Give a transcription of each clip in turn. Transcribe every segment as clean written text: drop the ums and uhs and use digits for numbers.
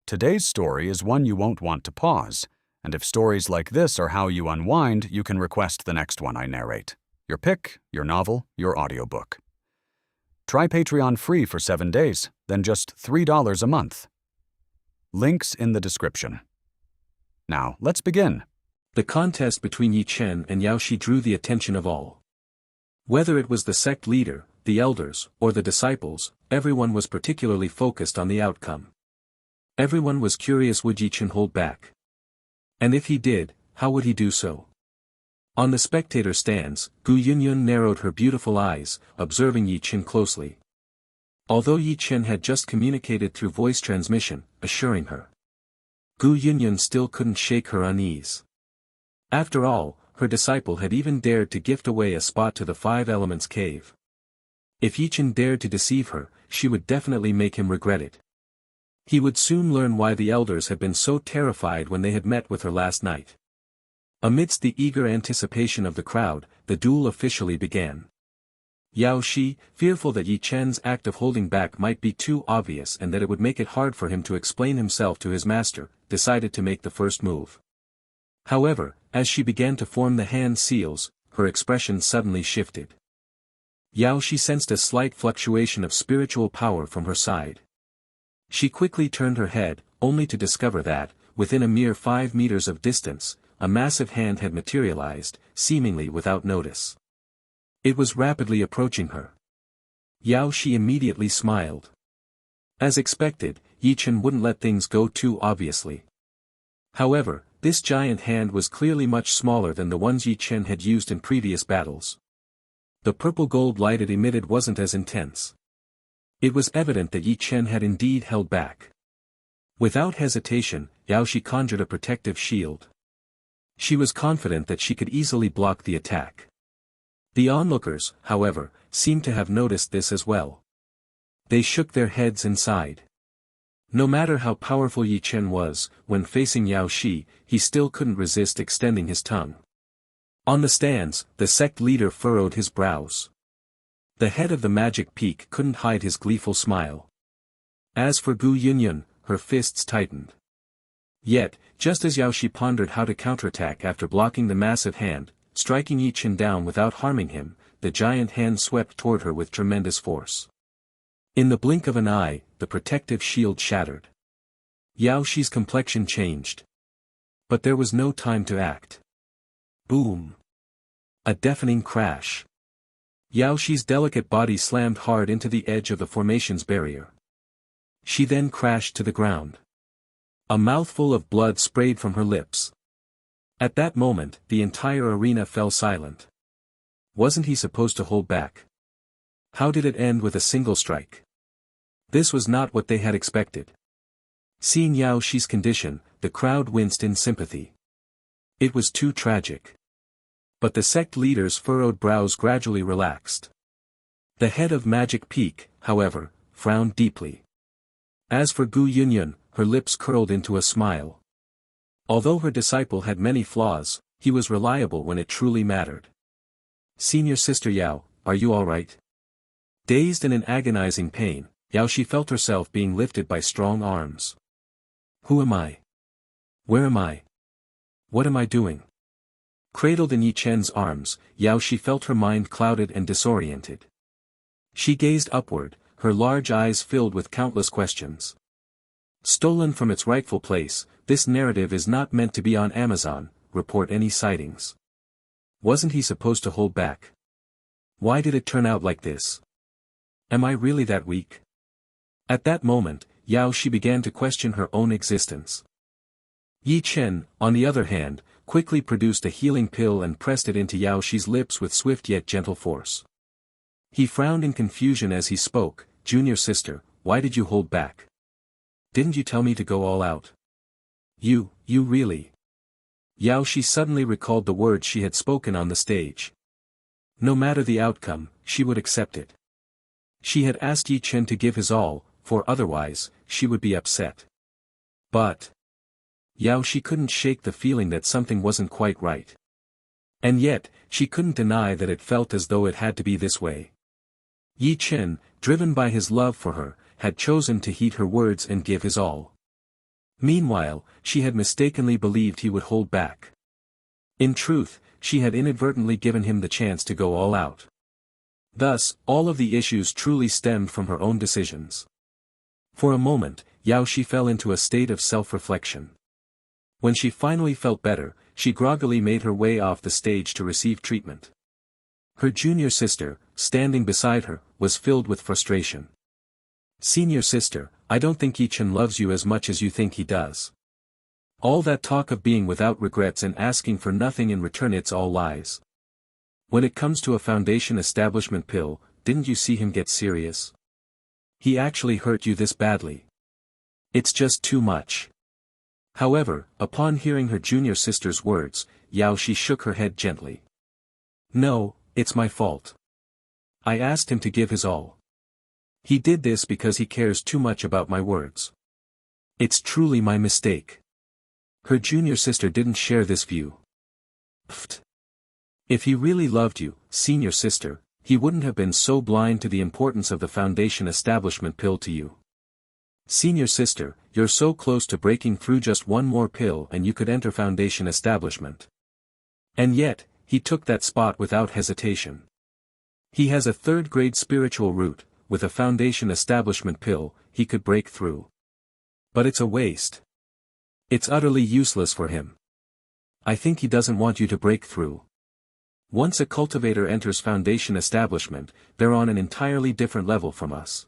Today's story is one you won't want to pause, and if stories like this are how you unwind, you can request the next one I narrate. Your pick, your novel, your audiobook. Try Patreon free for 7 days, then just $3 a month. Links in the description. Now, let's begin. The contest between Ye Chen and Yao Shi drew the attention of all. Whether it was the sect leader, the elders, or the disciples, everyone was particularly focused on the outcome. Everyone was curious, would Ye Chen hold back? And if he did, how would he do so? On the spectator stands, Gu Yunyun narrowed her beautiful eyes, observing Ye Chen closely. Although Ye Chen had just communicated through voice transmission, assuring her, Gu Yunyun still couldn't shake her unease. After all, her disciple had even dared to gift away a spot to the Five Elements cave. If Ye Chen dared to deceive her, she would definitely make him regret it. He would soon learn why the elders had been so terrified when they had met with her last night. Amidst the eager anticipation of the crowd, the duel officially began. Yao Shi, fearful that Ye Chen's act of holding back might be too obvious and that it would make it hard for him to explain himself to his master, decided to make the first move. However, as she began to form the hand seals, her expression suddenly shifted. Yao Shi sensed a slight fluctuation of spiritual power from her side. She quickly turned her head, only to discover that, within a mere 5 meters of distance, a massive hand had materialized, seemingly without notice. It was rapidly approaching her. Yao Shi immediately smiled. As expected, Ye Chen wouldn't let things go too obviously. However, this giant hand was clearly much smaller than the ones Ye Chen had used in previous battles. The purple gold light it emitted wasn't as intense. It was evident that Ye Chen had indeed held back. Without hesitation, Yao Shi conjured a protective shield. She was confident that she could easily block the attack. The onlookers, however, seemed to have noticed this as well. They shook their heads and sighed. No matter how powerful Ye Chen was, when facing Yao Shi, he still couldn't resist extending his tongue. On the stands, the sect leader furrowed his brows. The head of the magic peak couldn't hide his gleeful smile. As for Gu Yunyun, her fists tightened. Yet, just as Yao Shi pondered how to counterattack after blocking the massive hand, striking Ye Chen down without harming him, the giant hand swept toward her with tremendous force. In the blink of an eye, the protective shield shattered. Yao Shi's complexion changed. But there was no time to act. Boom! A deafening crash. Yao Shi's delicate body slammed hard into the edge of the formation's barrier. She then crashed to the ground. A mouthful of blood sprayed from her lips. At that moment, the entire arena fell silent. Wasn't he supposed to hold back? How did it end with a single strike? This was not what they had expected. Seeing Yao Shi's condition, the crowd winced in sympathy. It was too tragic. But the sect leader's furrowed brows gradually relaxed. The head of Magic Peak, however, frowned deeply. As for Gu Yunyun, her lips curled into a smile. Although her disciple had many flaws, he was reliable when it truly mattered. Senior Sister Yao, are you all right? Dazed and in agonizing pain, Yao Shi felt herself being lifted by strong arms. Who am I? Where am I? What am I doing? Cradled in Ye Chen's arms, Yao Shi felt her mind clouded and disoriented. She gazed upward, her large eyes filled with countless questions. Stolen from its rightful place, this narrative is not meant to be on Amazon, report any sightings. Wasn't he supposed to hold back? Why did it turn out like this? Am I really that weak? At that moment, Yao Shi began to question her own existence. Ye Chen, on the other hand, quickly produced a healing pill and pressed it into Yao Shi's lips with swift yet gentle force. He frowned in confusion as he spoke, Junior sister, why did you hold back? Didn't you tell me to go all out? You really? Yao Shi suddenly recalled the words she had spoken on the stage. No matter the outcome, she would accept it. She had asked Ye Chen to give his all, for otherwise, she would be upset. But Yao Shi couldn't shake the feeling that something wasn't quite right. And yet, she couldn't deny that it felt as though it had to be this way. Ye Chen, driven by his love for her, had chosen to heed her words and give his all. Meanwhile, she had mistakenly believed he would hold back. In truth, she had inadvertently given him the chance to go all out. Thus, all of the issues truly stemmed from her own decisions. For a moment, Yao Shi fell into a state of self-reflection. When she finally felt better, she groggily made her way off the stage to receive treatment. Her junior sister, standing beside her, was filled with frustration. "Senior sister, I don't think Ye Chen loves you as much as you think he does. All that talk of being without regrets and asking for nothing in return, it's all lies. When it comes to a foundation establishment pill, didn't you see him get serious? He actually hurt you this badly. It's just too much." However, upon hearing her junior sister's words, Yao Shi shook her head gently. "No, it's my fault. I asked him to give his all. He did this because he cares too much about my words. It's truly my mistake." Her junior sister didn't share this view. "Pfft. If he really loved you, senior sister, he wouldn't have been so blind to the importance of the foundation establishment pill to you. Senior sister, you're so close to breaking through, just one more pill and you could enter foundation establishment." And yet, he took that spot without hesitation. He has a third-grade spiritual root, with a foundation establishment pill, he could break through. But it's a waste. It's utterly useless for him. I think he doesn't want you to break through. Once a cultivator enters foundation establishment, they're on an entirely different level from us.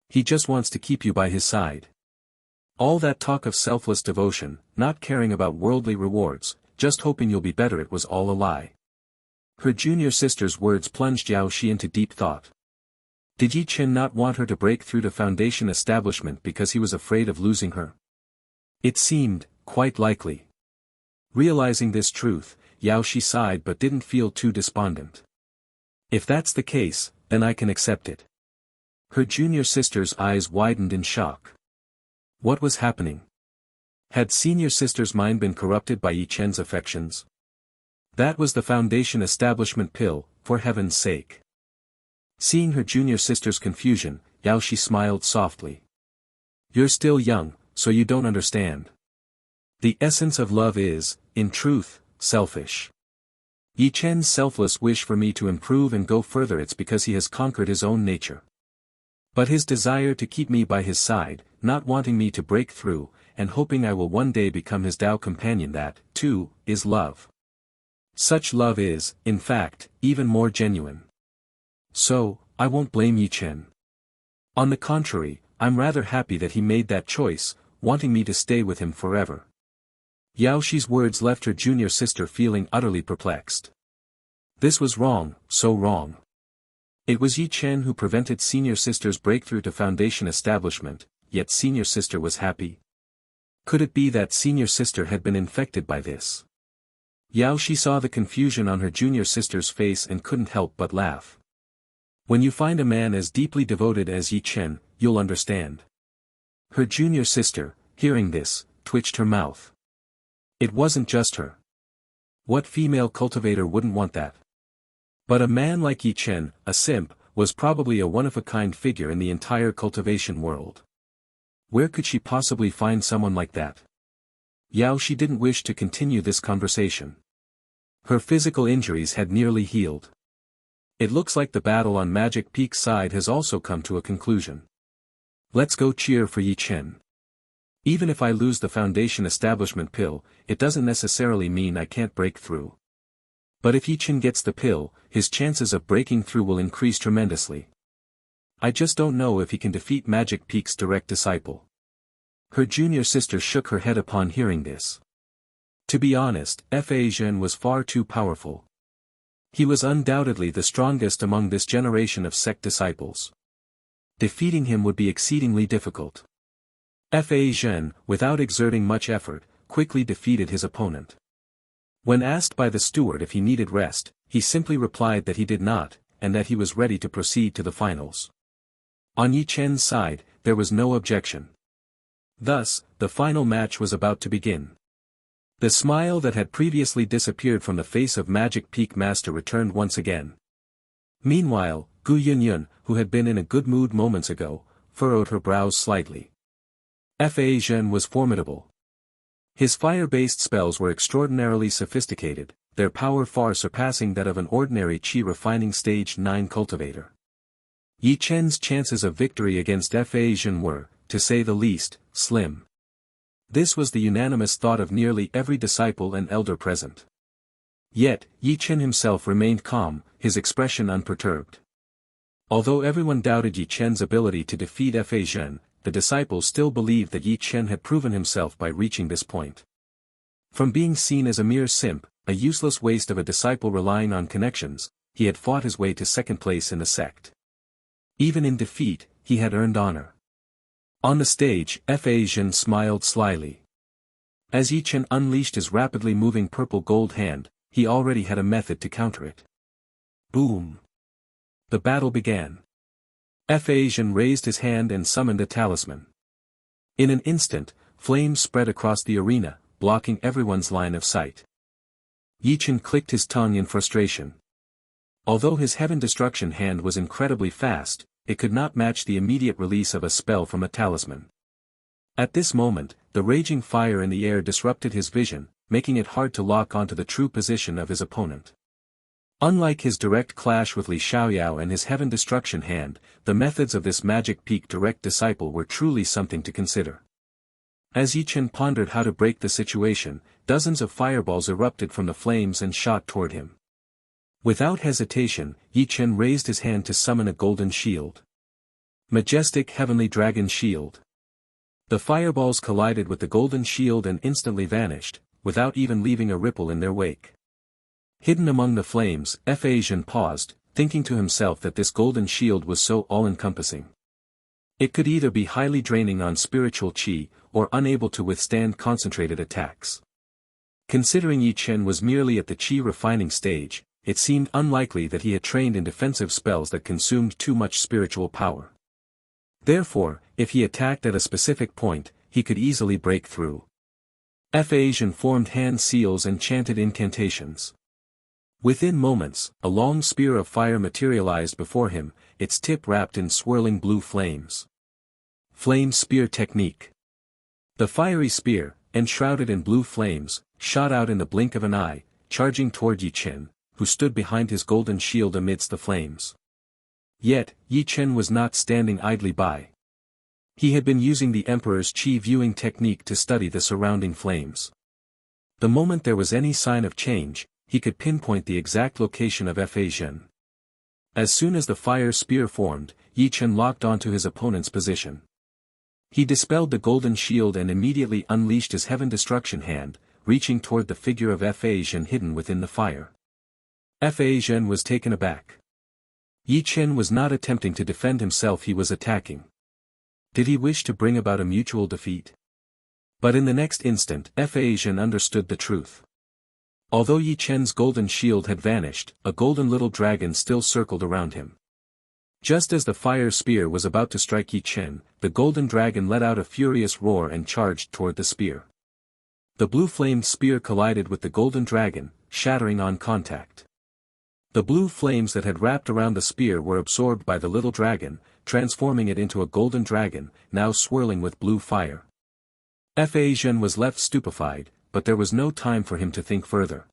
He just wants to keep you by his side. All that talk of selfless devotion, not caring about worldly rewards, just hoping you'll be better, it was all a lie. Her junior sister's words plunged Yao Shi into deep thought. Did Ye Chen not want her to break through to foundation establishment because he was afraid of losing her? It seemed quite likely. Realizing this truth, Yao Shi sighed but didn't feel too despondent. If that's the case, then I can accept it. Her junior sister's eyes widened in shock. What was happening? Had senior sister's mind been corrupted by Ye Chen's affections? That was the foundation establishment pill, for heaven's sake. Seeing her junior sister's confusion, Yao Shi smiled softly. You're still young, so you don't understand. The essence of love is, in truth, selfish. Ye Chen's selfless wish for me to improve and go further, it's because he has conquered his own nature. But his desire to keep me by his side, not wanting me to break through, and hoping I will one day become his Tao companion, that, too, is love. Such love is, in fact, even more genuine. So, I won't blame Ye Chen. On the contrary, I'm rather happy that he made that choice, wanting me to stay with him forever. Yao Shi's words left her junior sister feeling utterly perplexed. This was wrong, so wrong. It was Ye Chen who prevented senior sister's breakthrough to foundation establishment, yet senior sister was happy. Could it be that senior sister had been infected by this? Yao Shi saw the confusion on her junior sister's face and couldn't help but laugh. When you find a man as deeply devoted as Ye Chen, you'll understand. Her junior sister, hearing this, twitched her mouth. It wasn't just her. What female cultivator wouldn't want that? But a man like Ye Chen, a simp, was probably a one-of-a-kind figure in the entire cultivation world. Where could she possibly find someone like that? Yao Shi didn't wish to continue this conversation. Her physical injuries had nearly healed. It looks like the battle on Magic Peak's side has also come to a conclusion. Let's go cheer for Ye Chen. Even if I lose the foundation establishment pill, it doesn't necessarily mean I can't break through. But if Ye Chen gets the pill, his chances of breaking through will increase tremendously. I just don't know if he can defeat Magic Peak's direct disciple. Her junior sister shook her head upon hearing this. To be honest, Fa Zhen was far too powerful. He was undoubtedly the strongest among this generation of sect disciples. Defeating him would be exceedingly difficult. Fa Zhen, without exerting much effort, quickly defeated his opponent. When asked by the steward if he needed rest, he simply replied that he did not, and that he was ready to proceed to the finals. On Ye Chen's side, there was no objection. Thus, the final match was about to begin. The smile that had previously disappeared from the face of Magic Peak Master returned once again. Meanwhile, Gu Yunyun, who had been in a good mood moments ago, furrowed her brows slightly. Ye Chen was formidable. His fire-based spells were extraordinarily sophisticated, their power far surpassing that of an ordinary Qi refining stage 9 cultivator. Ye Chen's chances of victory against Ye Chen were, to say the least, slim. This was the unanimous thought of nearly every disciple and elder present. Yet, Ye Chen himself remained calm, his expression unperturbed. Although everyone doubted Ye Chen's ability to defeat Ye Chen, the disciples still believed that Ye Chen had proven himself by reaching this point. From being seen as a mere simp, a useless waste of a disciple relying on connections, he had fought his way to second place in the sect. Even in defeat, he had earned honor. On the stage, Ye Chen smiled slyly. As Ye Chen unleashed his rapidly moving purple-gold hand, he already had a method to counter it. Boom! The battle began. Ye Chen raised his hand and summoned a talisman. In an instant, flames spread across the arena, blocking everyone's line of sight. Ye Chen clicked his tongue in frustration. Although his heaven destruction hand was incredibly fast, it could not match the immediate release of a spell from a talisman. At this moment, the raging fire in the air disrupted his vision, making it hard to lock onto the true position of his opponent. Unlike his direct clash with Li Xiaoyao and his heaven destruction hand, the methods of this magic peak direct disciple were truly something to consider. As Ye Chen pondered how to break the situation, dozens of fireballs erupted from the flames and shot toward him. Without hesitation, Ye Chen raised his hand to summon a golden shield. Majestic heavenly dragon shield. The fireballs collided with the golden shield and instantly vanished, without even leaving a ripple in their wake. Hidden among the flames, Ye Chen paused, thinking to himself that this golden shield was so all-encompassing. It could either be highly draining on spiritual qi, or unable to withstand concentrated attacks. Considering Ye Chen was merely at the qi refining stage, it seemed unlikely that he had trained in defensive spells that consumed too much spiritual power. Therefore, if he attacked at a specific point, he could easily break through. Ye Chen formed hand seals and chanted incantations. Within moments, a long spear of fire materialized before him, its tip wrapped in swirling blue flames. Flame Spear Technique. The fiery spear, enshrouded in blue flames, shot out in the blink of an eye, charging toward Ye Chen, who stood behind his golden shield amidst the flames. Yet, Ye Chen was not standing idly by. He had been using the Emperor's Qi viewing technique to study the surrounding flames. The moment there was any sign of change, he could pinpoint the exact location of Ye Chen. As soon as the fire spear formed, Ye Chen locked onto his opponent's position. He dispelled the golden shield and immediately unleashed his heaven destruction hand, reaching toward the figure of Ye Chen hidden within the fire. Ye Chen was taken aback. Ye Chen was not attempting to defend himself, he was attacking. Did he wish to bring about a mutual defeat? But in the next instant, Ye Chen understood the truth. Although Ye Chen's golden shield had vanished, a golden little dragon still circled around him. Just as the fire spear was about to strike Ye Chen, the golden dragon let out a furious roar and charged toward the spear. The blue-flamed spear collided with the golden dragon, shattering on contact. The blue flames that had wrapped around the spear were absorbed by the little dragon, transforming it into a golden dragon, now swirling with blue fire. Ye Chen was left stupefied, but there was no time for him to think further.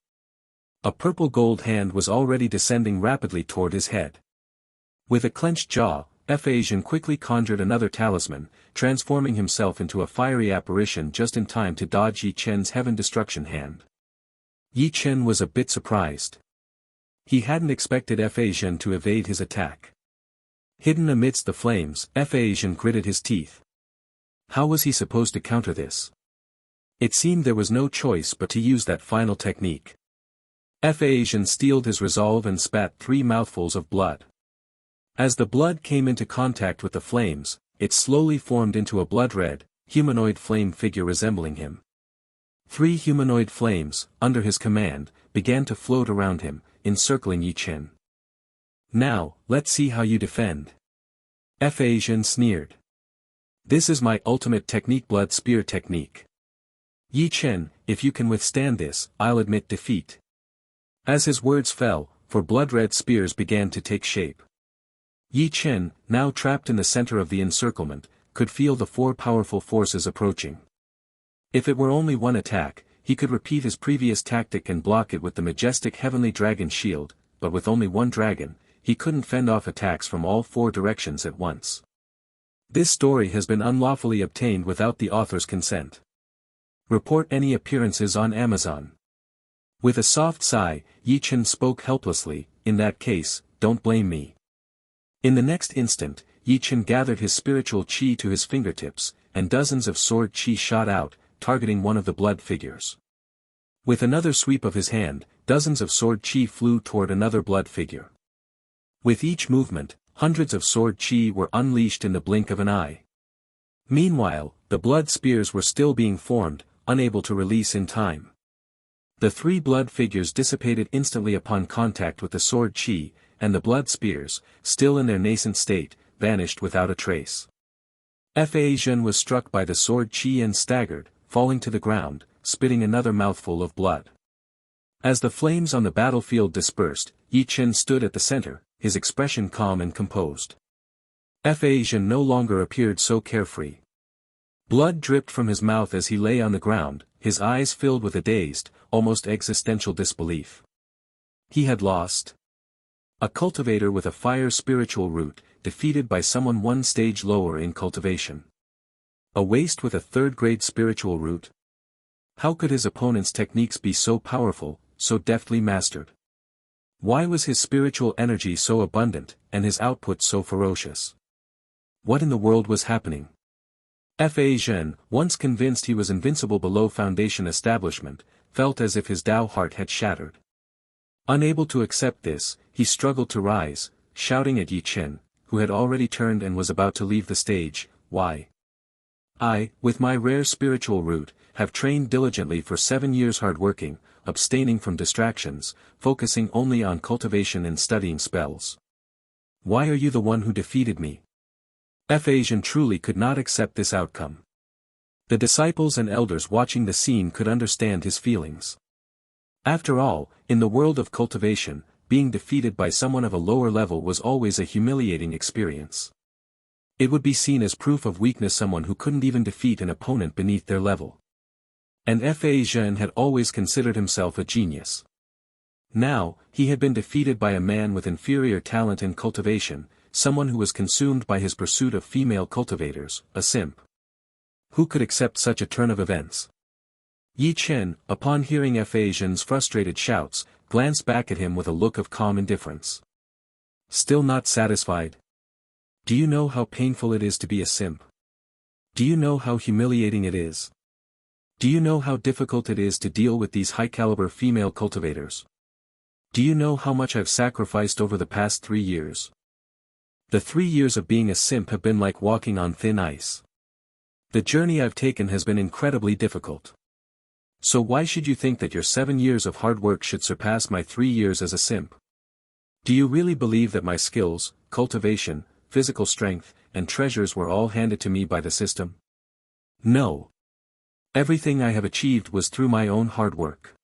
A purple-gold hand was already descending rapidly toward his head. With a clenched jaw, Ye Chen quickly conjured another talisman, transforming himself into a fiery apparition just in time to dodge Ye Chen's heaven destruction hand. Ye Chen was a bit surprised. He hadn't expected Ye Chen to evade his attack. Hidden amidst the flames, Ye Chen gritted his teeth. How was he supposed to counter this? It seemed there was no choice but to use that final technique. Ye Chen steeled his resolve and spat 3 mouthfuls of blood. As the blood came into contact with the flames, it slowly formed into a blood-red, humanoid flame figure resembling him. 3 humanoid flames, under his command, began to float around him, encircling Ye Chen. Now, let's see how you defend. Ye Chen sneered. This is my ultimate technique, blood spear technique. Ye Chen, if you can withstand this, I'll admit defeat. As his words fell, 4 blood-red spears began to take shape. Ye Chen, now trapped in the center of the encirclement, could feel the four powerful forces approaching. If it were only one attack, he could repeat his previous tactic and block it with the majestic heavenly dragon shield, but with only one dragon, he couldn't fend off attacks from all four directions at once. This story has been unlawfully obtained without the author's consent. Report any appearances on Amazon. With a soft sigh, Ye Chen spoke helplessly, in that case, don't blame me. In the next instant, Ye Chen gathered his spiritual chi to his fingertips, and dozens of sword chi shot out, targeting one of the blood figures. With another sweep of his hand, dozens of sword chi flew toward another blood figure. With each movement, hundreds of sword chi were unleashed in the blink of an eye. Meanwhile, the blood spears were still being formed, unable to release in time. The three blood figures dissipated instantly upon contact with the sword chi, and the blood spears, still in their nascent state, vanished without a trace. Ye Chen was struck by the sword chi and staggered, falling to the ground, spitting another mouthful of blood. As the flames on the battlefield dispersed, Ye Chen stood at the center, his expression calm and composed. Ye Chen no longer appeared so carefree. Blood dripped from his mouth as he lay on the ground, his eyes filled with a dazed, almost existential disbelief. He had lost. A cultivator with a fire spiritual root, defeated by someone one stage lower in cultivation. A waste with a third-grade spiritual root. How could his opponent's techniques be so powerful, so deftly mastered? Why was his spiritual energy so abundant, and his output so ferocious? What in the world was happening? Ye Chen, once convinced he was invincible below foundation establishment, felt as if his Tao heart had shattered. Unable to accept this, he struggled to rise, shouting at Ye Chen, who had already turned and was about to leave the stage, "Why? I, with my rare spiritual root, have trained diligently for 7 years hard-working, abstaining from distractions, focusing only on cultivation and studying spells. Why are you the one who defeated me?" Ye Chen truly could not accept this outcome. The disciples and elders watching the scene could understand his feelings. After all, in the world of cultivation, being defeated by someone of a lower level was always a humiliating experience. It would be seen as proof of weakness someone who couldn't even defeat an opponent beneath their level. And Ye Chen had always considered himself a genius. Now, he had been defeated by a man with inferior talent in cultivation, someone who was consumed by his pursuit of female cultivators, a simp. Who could accept such a turn of events? Ye Chen, upon hearing Ye Chen's frustrated shouts, glanced back at him with a look of calm indifference. Still not satisfied? Do you know how painful it is to be a simp? Do you know how humiliating it is? Do you know how difficult it is to deal with these high-caliber female cultivators? Do you know how much I've sacrificed over the past 3 years? The 3 years of being a simp have been like walking on thin ice. The journey I've taken has been incredibly difficult. So why should you think that your 7 years of hard work should surpass my 3 years as a simp? Do you really believe that my skills, cultivation, physical strength, and treasures were all handed to me by the system? No. Everything I have achieved was through my own hard work.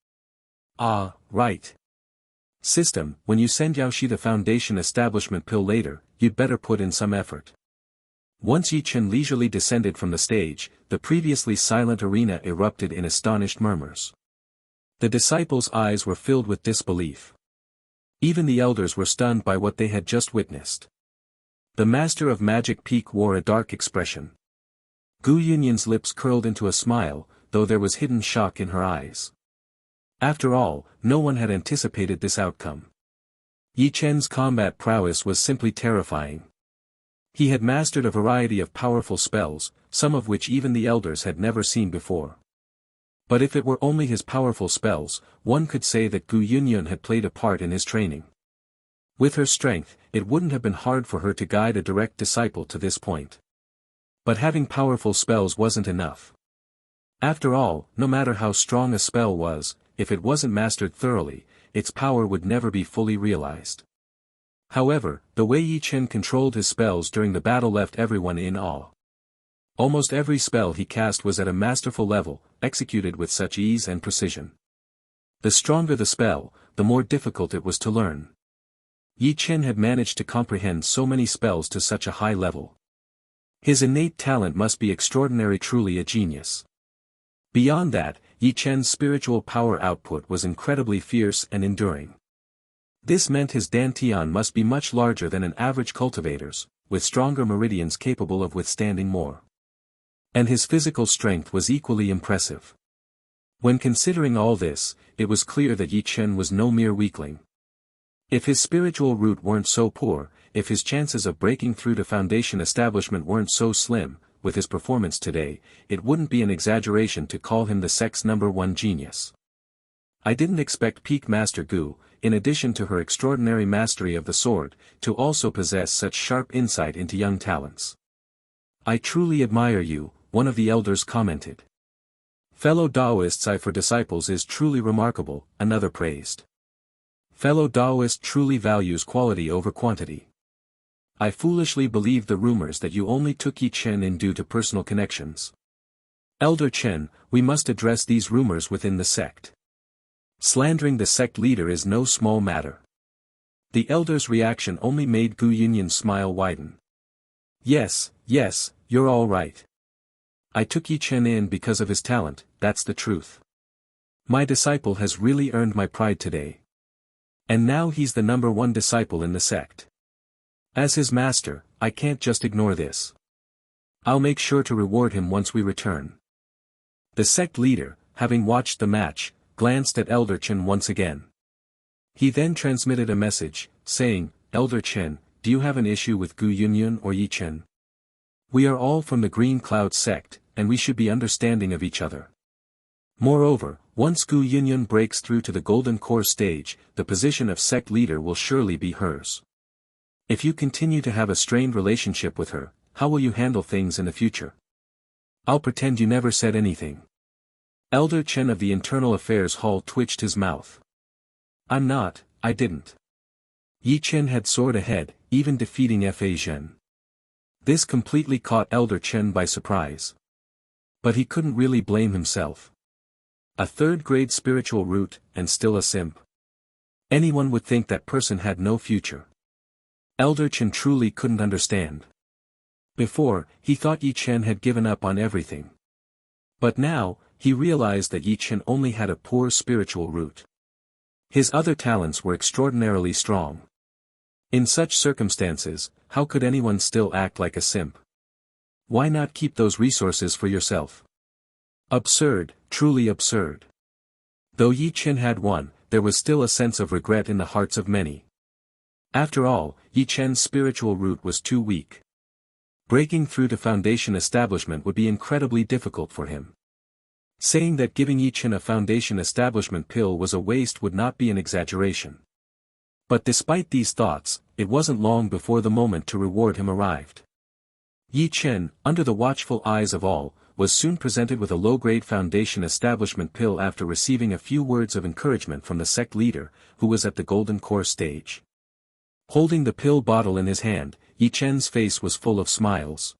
Ah, right. System, when you send Yaoshi the foundation establishment pill later, you'd better put in some effort. Once Ye Chen leisurely descended from the stage, the previously silent arena erupted in astonished murmurs. The disciples' eyes were filled with disbelief. Even the elders were stunned by what they had just witnessed. The master of Magic Peak wore a dark expression. Gu Yunyin's lips curled into a smile, though there was hidden shock in her eyes. After all, no one had anticipated this outcome. Ye Chen's combat prowess was simply terrifying. He had mastered a variety of powerful spells, some of which even the elders had never seen before. But if it were only his powerful spells, one could say that Gu Yunyan had played a part in his training. With her strength, it wouldn't have been hard for her to guide a direct disciple to this point. But having powerful spells wasn't enough. After all, no matter how strong a spell was, if it wasn't mastered thoroughly, its power would never be fully realized. However, the way Ye Chen controlled his spells during the battle left everyone in awe. Almost every spell he cast was at a masterful level, executed with such ease and precision. The stronger the spell, the more difficult it was to learn. Ye Chen had managed to comprehend so many spells to such a high level. His innate talent must be extraordinary, truly a genius. Beyond that, Ye Chen's spiritual power output was incredibly fierce and enduring. This meant his dantian must be much larger than an average cultivator's, with stronger meridians capable of withstanding more. And his physical strength was equally impressive. When considering all this, it was clear that Ye Chen was no mere weakling. If his spiritual root weren't so poor, if his chances of breaking through to foundation establishment weren't so slim, with his performance today, it wouldn't be an exaggeration to call him the sect's #1 genius. I didn't expect Peak Master Gu, in addition to her extraordinary mastery of the sword, to also possess such sharp insight into young talents. I truly admire you, one of the elders commented. Fellow Taoist's eye for disciples is truly remarkable, another praised. Fellow Taoist truly values quality over quantity. I foolishly believed the rumors that you only took Ye Chen in due to personal connections. Elder Chen, we must address these rumors within the sect. Slandering the sect leader is no small matter. The elder's reaction only made Gu Yunyun's smile widen. Yes, you're all right. I took Ye Chen in because of his talent, that's the truth. My disciple has really earned my pride today. And now he's the #1 disciple in the sect. As his master, I can't just ignore this. I'll make sure to reward him once we return. The sect leader, having watched the match, glanced at Elder Chen once again. He then transmitted a message, saying, Elder Chen, do you have an issue with Gu Yunyun or Ye Chen? We are all from the Green Cloud sect, and we should be understanding of each other. Moreover, once Gu Yunyun breaks through to the Golden Core stage, the position of sect leader will surely be hers. If you continue to have a strained relationship with her, how will you handle things in the future? I'll pretend you never said anything. Elder Chen of the Internal Affairs Hall twitched his mouth. I didn't. Ye Chen had soared ahead, even defeating Fa Zhen. This completely caught Elder Chen by surprise. But he couldn't really blame himself. A third-grade spiritual root, and still a simp. Anyone would think that person had no future. Elder Chen truly couldn't understand. Before, he thought Ye Chen had given up on everything. But now, he realized that Ye Chen only had a poor spiritual root. His other talents were extraordinarily strong. In such circumstances, how could anyone still act like a simp? Why not keep those resources for yourself? Absurd, truly absurd. Though Ye Chen had won, there was still a sense of regret in the hearts of many. After all, Ye Chen's spiritual root was too weak. Breaking through to foundation establishment would be incredibly difficult for him. Saying that giving Ye Chen a foundation establishment pill was a waste would not be an exaggeration. But despite these thoughts, it wasn't long before the moment to reward him arrived. Ye Chen, under the watchful eyes of all, was soon presented with a low-grade foundation establishment pill after receiving a few words of encouragement from the sect leader, who was at the Golden Core stage. Holding the pill bottle in his hand, Ye Chen's face was full of smiles.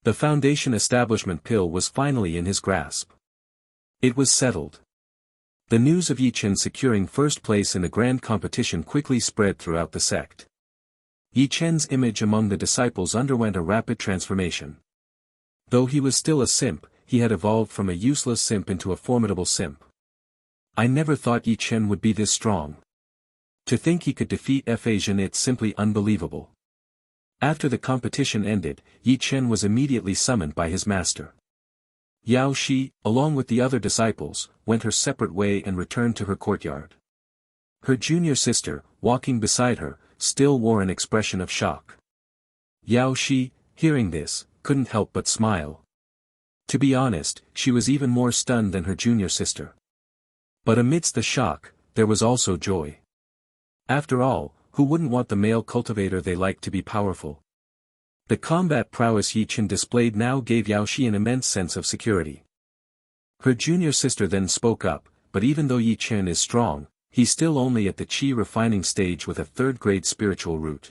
The foundation establishment pill was finally in his grasp. It was settled. The news of Ye Chen securing first place in the grand competition quickly spread throughout the sect. Ye Chen's image among the disciples underwent a rapid transformation. Though he was still a simp, he had evolved from a useless simp into a formidable simp. I never thought Ye Chen would be this strong. To think he could defeat Fa Zhen, it's simply unbelievable. After the competition ended, Ye Chen was immediately summoned by his master. Yao Shi, along with the other disciples, went her separate way and returned to her courtyard. Her junior sister, walking beside her, still wore an expression of shock. Yao Shi, hearing this, couldn't help but smile. To be honest, she was even more stunned than her junior sister. But amidst the shock, there was also joy. After all, who wouldn't want the male cultivator they liked to be powerful? The combat prowess Ye Chen displayed now gave Yao Shi an immense sense of security. Her junior sister then spoke up, but even though Ye Chen is strong, he's still only at the chi refining stage with a third-grade spiritual root.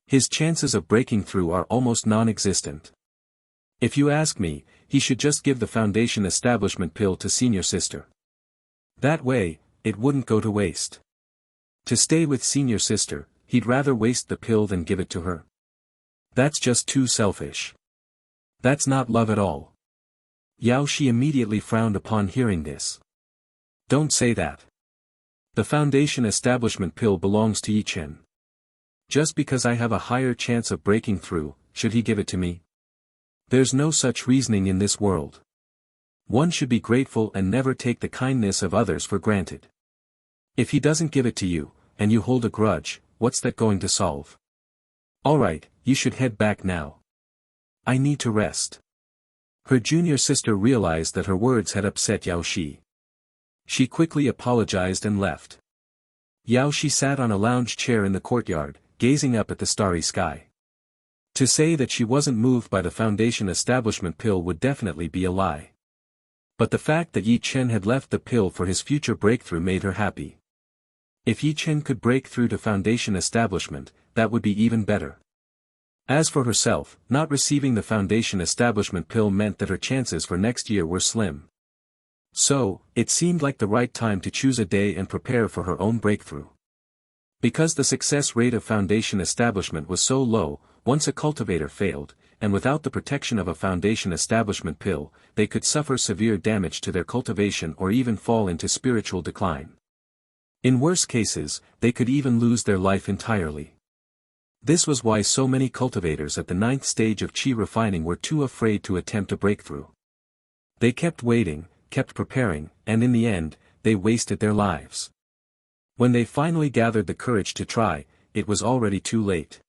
His chances of breaking through are almost non-existent. If you ask me, he should just give the foundation establishment pill to senior sister. That way, it wouldn't go to waste. To stay with senior sister, he'd rather waste the pill than give it to her. That's just too selfish. That's not love at all. Yao Shi immediately frowned upon hearing this. Don't say that. The foundation establishment pill belongs to Ye Chen. Just because I have a higher chance of breaking through, should he give it to me? There's no such reasoning in this world. One should be grateful and never take the kindness of others for granted. If he doesn't give it to you, and you hold a grudge, what's that going to solve? Alright, you should head back now. I need to rest. Her junior sister realized that her words had upset Yao Shi. She quickly apologized and left. Yao Shi sat on a lounge chair in the courtyard, gazing up at the starry sky. To say that she wasn't moved by the foundation establishment pill would definitely be a lie. But the fact that Ye Chen had left the pill for his future breakthrough made her happy. If Ye Chen could break through to foundation establishment, that would be even better. As for herself, not receiving the foundation establishment pill meant that her chances for next year were slim. So, it seemed like the right time to choose a day and prepare for her own breakthrough. Because the success rate of foundation establishment was so low, once a cultivator failed, and without the protection of a foundation establishment pill, they could suffer severe damage to their cultivation or even fall into spiritual decline. In worse cases, they could even lose their life entirely. This was why so many cultivators at the 9th stage of qi refining were too afraid to attempt a breakthrough. They kept waiting, kept preparing, and in the end, they wasted their lives. When they finally gathered the courage to try, it was already too late.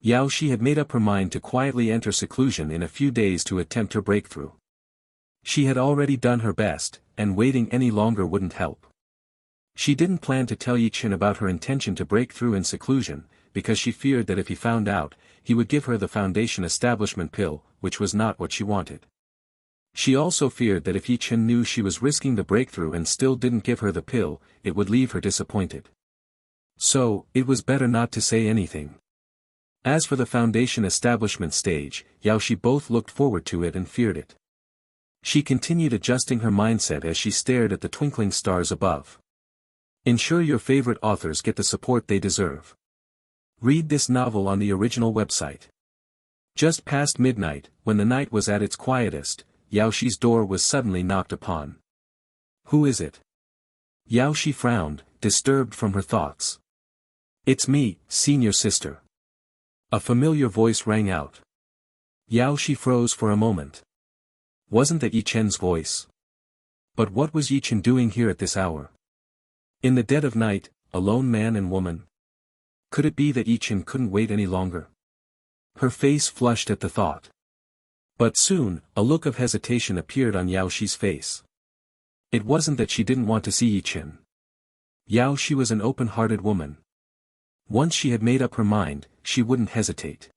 Yao Shi had made up her mind to quietly enter seclusion in a few days to attempt her breakthrough. She had already done her best, and waiting any longer wouldn't help. She didn't plan to tell Ye Chen about her intention to break through in seclusion, because she feared that if he found out, he would give her the foundation establishment pill, which was not what she wanted. She also feared that if Ye Chen knew she was risking the breakthrough and still didn't give her the pill, it would leave her disappointed. So, it was better not to say anything. As for the foundation establishment stage, Yao Shi both looked forward to it and feared it. She continued adjusting her mindset as she stared at the twinkling stars above. Ensure your favorite authors get the support they deserve. Read this novel on the original website. Just past midnight, when the night was at its quietest, Yao Shi's door was suddenly knocked upon. Who is it? Yao Shi frowned, disturbed from her thoughts. It's me, senior sister. A familiar voice rang out. Yao Shi froze for a moment. Wasn't that Ye Chen's voice? But what was Ye Chen doing here at this hour? In the dead of night, a lone man and woman? Could it be that Ye Chen couldn't wait any longer? Her face flushed at the thought. But soon, a look of hesitation appeared on Yao Shi's face. It wasn't that she didn't want to see Ye Chen. Yao Shi was an open-hearted woman. Once she had made up her mind, she wouldn't hesitate.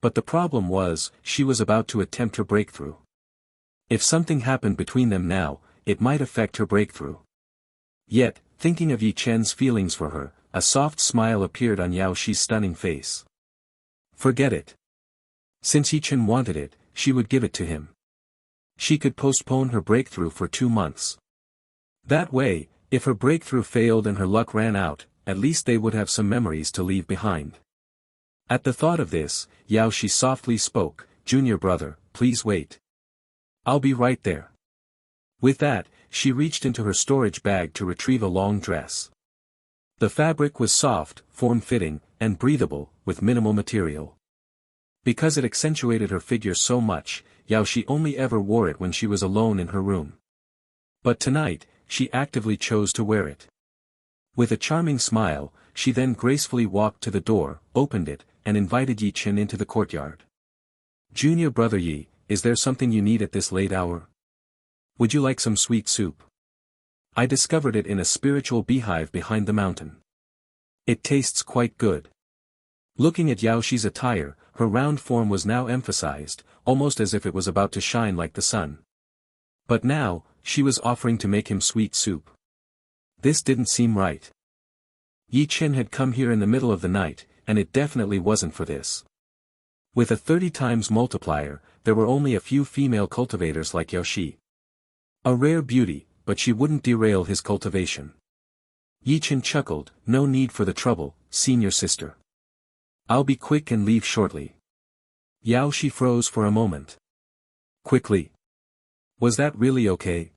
But the problem was, she was about to attempt her breakthrough. If something happened between them now, it might affect her breakthrough. Yet, thinking of Ye Chen's feelings for her, a soft smile appeared on Yao Shi's stunning face. Forget it. Since Ye Chen wanted it, she would give it to him. She could postpone her breakthrough for 2 months. That way, if her breakthrough failed and her luck ran out, at least they would have some memories to leave behind. At the thought of this, Yao Shi softly spoke, "Junior brother, please wait. I'll be right there." With that, she reached into her storage bag to retrieve a long dress. The fabric was soft, form-fitting, and breathable, with minimal material. Because it accentuated her figure so much, Yao Shi only ever wore it when she was alone in her room. But tonight, she actively chose to wear it. With a charming smile, she then gracefully walked to the door, opened it, and invited Ye Chen into the courtyard. "Junior brother Ye, is there something you need at this late hour? Would you like some sweet soup? I discovered it in a spiritual beehive behind the mountain. It tastes quite good." Looking at Yao Shi's attire, her round form was now emphasized, almost as if it was about to shine like the sun. But now, she was offering to make him sweet soup. This didn't seem right. Ye Chen had come here in the middle of the night, and it definitely wasn't for this. With a 30 times multiplier, there were only a few female cultivators like Yao Shi. A rare beauty, but she wouldn't derail his cultivation. Ye Chen chuckled, "No need for the trouble, senior sister. I'll be quick and leave shortly." Yao Shi froze for a moment. Quickly. Was that really okay?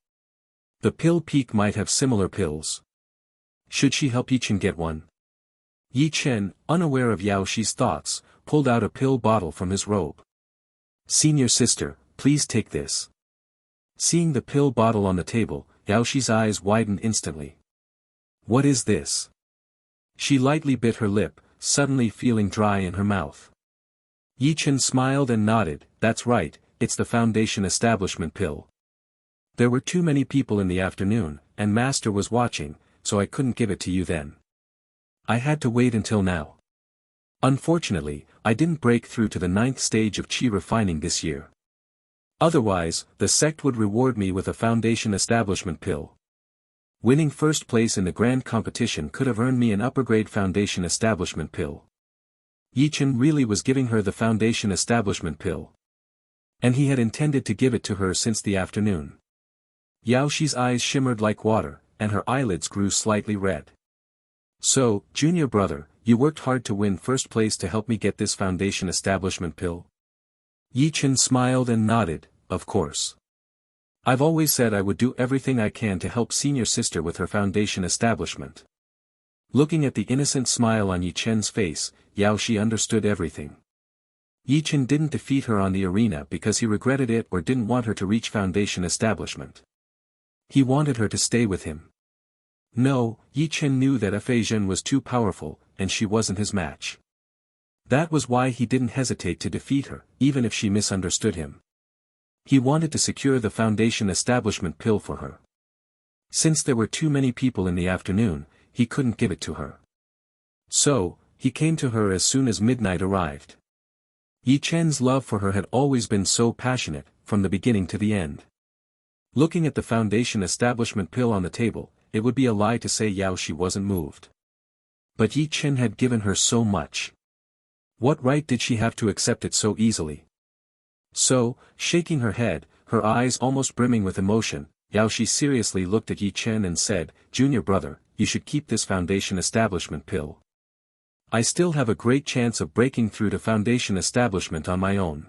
The pill peak might have similar pills. Should she help Ye Chen get one? Ye Chen, unaware of Yao Shi's thoughts, pulled out a pill bottle from his robe. Senior sister, please take this. Seeing the pill bottle on the table, Yao Shi's eyes widened instantly. What is this? She lightly bit her lip, suddenly feeling dry in her mouth. Ye Chen smiled and nodded. That's right, it's the Foundation Establishment pill. There were too many people in the afternoon, and Master was watching, so I couldn't give it to you then. I had to wait until now. Unfortunately, I didn't break through to the 9th stage of Qi refining this year. Otherwise, the sect would reward me with a Foundation Establishment pill. Winning first place in the grand competition could have earned me an upper-grade Foundation Establishment pill. Ye Chen really was giving her the Foundation Establishment pill. And he had intended to give it to her since the afternoon. Yao Shi's eyes shimmered like water, and her eyelids grew slightly red. So, junior brother, you worked hard to win first place to help me get this Foundation Establishment pill? Ye Chen smiled and nodded, of course. I've always said I would do everything I can to help senior sister with her Foundation Establishment. Looking at the innocent smile on Ye Chen's face, Yao Shi understood everything. Ye Chen didn't defeat her on the arena because he regretted it or didn't want her to reach Foundation Establishment. He wanted her to stay with him. No, Ye Chen knew that Fei Zhen was too powerful, and she wasn't his match. That was why he didn't hesitate to defeat her, even if she misunderstood him. He wanted to secure the Foundation Establishment pill for her. Since there were too many people in the afternoon, he couldn't give it to her. So, he came to her as soon as midnight arrived. Ye Chen's love for her had always been so passionate, from the beginning to the end. Looking at the Foundation Establishment pill on the table, it would be a lie to say Yao Shi wasn't moved. But Ye Chen had given her so much. What right did she have to accept it so easily? So, shaking her head, her eyes almost brimming with emotion, Yao Shi seriously looked at Ye Chen and said, "Junior brother, you should keep this Foundation Establishment pill. I still have a great chance of breaking through to Foundation Establishment on my own.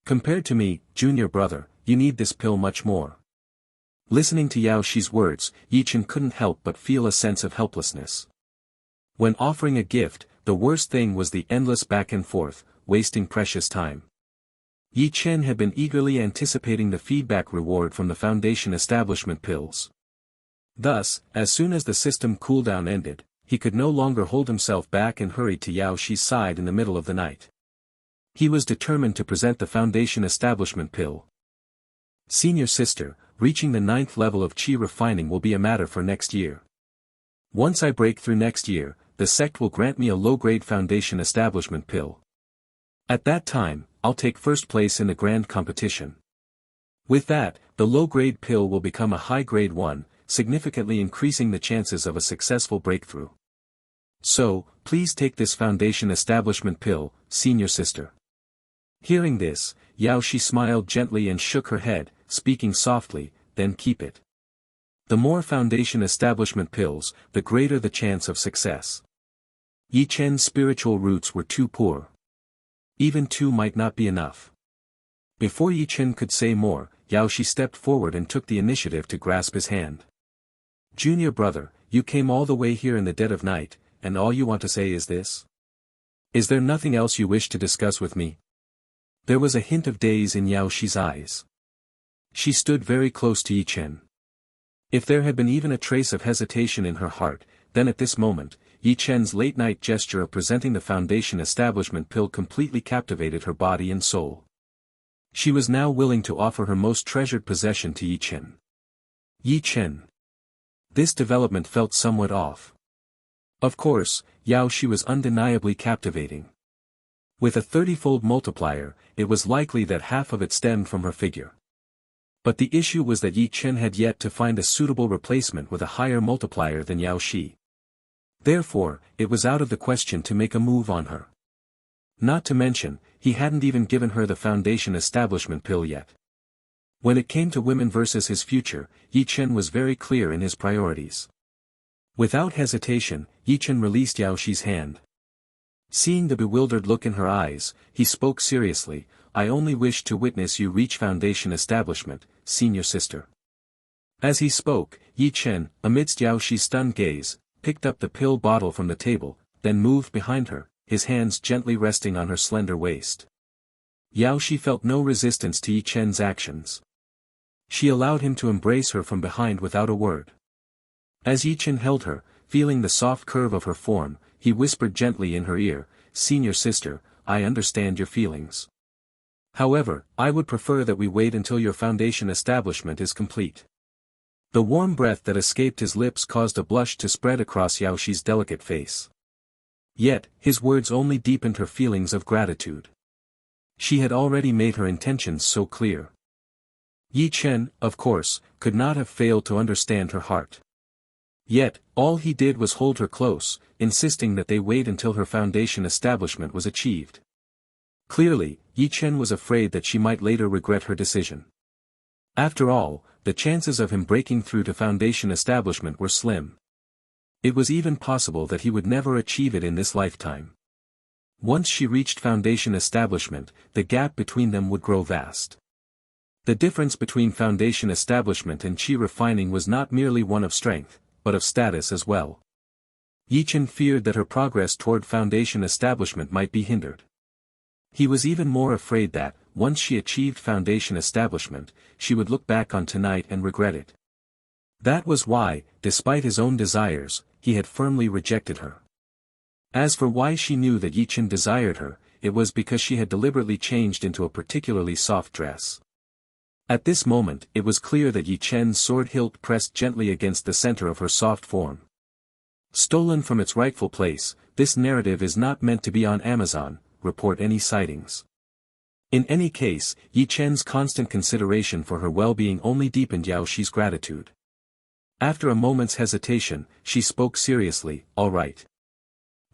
Compared to me, junior brother, you need this pill much more." Listening to Yao Shi's words, Ye Chen couldn't help but feel a sense of helplessness. When offering a gift, the worst thing was the endless back and forth, wasting precious time. Ye Chen had been eagerly anticipating the feedback reward from the Foundation Establishment pills. Thus, as soon as the system cooldown ended, he could no longer hold himself back and hurried to Yao Shi's side in the middle of the night. He was determined to present the Foundation Establishment pill. Senior sister, reaching the 9th level of Qi refining will be a matter for next year. Once I break through next year, the sect will grant me a low-grade Foundation Establishment pill. At that time, I'll take first place in the grand competition. With that, the low-grade pill will become a high-grade one, significantly increasing the chances of a successful breakthrough. So, please take this Foundation Establishment pill, senior sister. Hearing this, Yao Shi smiled gently and shook her head, speaking softly, "Then keep it. The more Foundation Establishment pills, the greater the chance of success." Ye Chen's spiritual roots were too poor. Even two might not be enough. Before Ye Chen could say more, Yao Shi stepped forward and took the initiative to grasp his hand. "Junior brother, you came all the way here in the dead of night, and all you want to say is this? Is there nothing else you wish to discuss with me?" There was a hint of daze in Yao Shi's eyes. She stood very close to Ye Chen. If there had been even a trace of hesitation in her heart, then at this moment, Ye Chen's late-night gesture of presenting the Foundation Establishment pill completely captivated her body and soul. She was now willing to offer her most treasured possession to Ye Chen. Ye Chen. This development felt somewhat off. Of course, Yao Shi was undeniably captivating. With a 30-fold multiplier, it was likely that half of it stemmed from her figure. But the issue was that Ye Chen had yet to find a suitable replacement with a higher multiplier than Yao Shi. Therefore, it was out of the question to make a move on her. Not to mention, he hadn't even given her the Foundation Establishment pill yet. When it came to women versus his future, Ye Chen was very clear in his priorities. Without hesitation, Ye Chen released Yao Shi's hand. Seeing the bewildered look in her eyes, he spoke seriously, I only wish to witness you reach Foundation establishment, senior sister. As he spoke, Ye Chen, amidst Yao Shi's stunned gaze, picked up the pill bottle from the table, then moved behind her, his hands gently resting on her slender waist. Yao Shi felt no resistance to Ye Chen's actions. She allowed him to embrace her from behind without a word. As Ye Chen held her, feeling the soft curve of her form, he whispered gently in her ear, Senior sister, I understand your feelings. However, I would prefer that we wait until your Foundation establishment is complete. The warm breath that escaped his lips caused a blush to spread across Yao Shi's delicate face. Yet, his words only deepened her feelings of gratitude. She had already made her intentions so clear. Ye Chen, of course, could not have failed to understand her heart. Yet, all he did was hold her close, insisting that they wait until her Foundation establishment was achieved. Clearly, Ye Chen was afraid that she might later regret her decision. After all, the chances of him breaking through to Foundation establishment were slim. It was even possible that he would never achieve it in this lifetime. Once she reached Foundation establishment, the gap between them would grow vast. The difference between Foundation establishment and Qi refining was not merely one of strength, but of status as well. Ye Chen feared that her progress toward Foundation establishment might be hindered. He was even more afraid that, once she achieved Foundation establishment, she would look back on tonight and regret it. That was why, despite his own desires, he had firmly rejected her. As for why she knew that Ye Chen desired her, it was because she had deliberately changed into a particularly soft dress. At this moment it was clear that Ye Chen's sword hilt pressed gently against the center of her soft form. Stolen from its rightful place, this narrative is not meant to be on Amazon, report any sightings. In any case, Ye Chen's constant consideration for her well-being only deepened Yao Shi's gratitude. After a moment's hesitation, she spoke seriously, all right.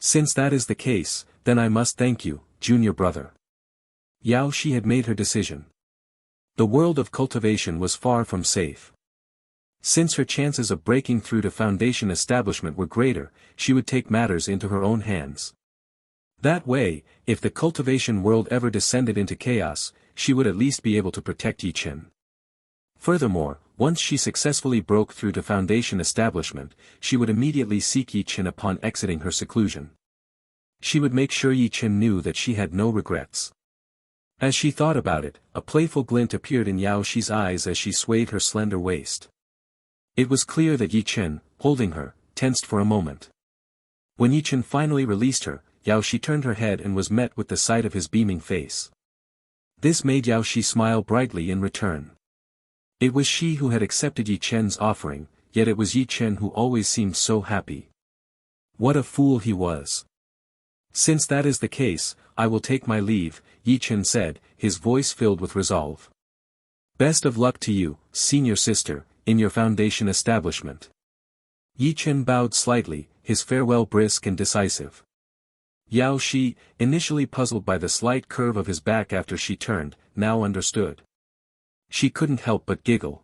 Since that is the case, then I must thank you, junior brother. Yao Shi had made her decision. The world of cultivation was far from safe. Since her chances of breaking through to Foundation establishment were greater, she would take matters into her own hands. That way, if the cultivation world ever descended into chaos, she would at least be able to protect Ye Chen. Furthermore, once she successfully broke through to Foundation establishment, she would immediately seek Ye Chen upon exiting her seclusion. She would make sure Ye Chen knew that she had no regrets. As she thought about it, a playful glint appeared in Yao Shi's eyes as she swayed her slender waist. It was clear that Ye Chen, holding her, tensed for a moment. When Ye Chen finally released her, Yao Shi turned her head and was met with the sight of his beaming face. This made Yao Shi smile brightly in return. It was she who had accepted Ye Chen's offering, yet it was Ye Chen who always seemed so happy. What a fool he was. Since that is the case, I will take my leave, Ye Chen said, his voice filled with resolve. Best of luck to you, senior sister, in your Foundation establishment. Ye Chen bowed slightly, his farewell brisk and decisive. Yao Shi, initially puzzled by the slight curve of his back after she turned, now understood. She couldn't help but giggle.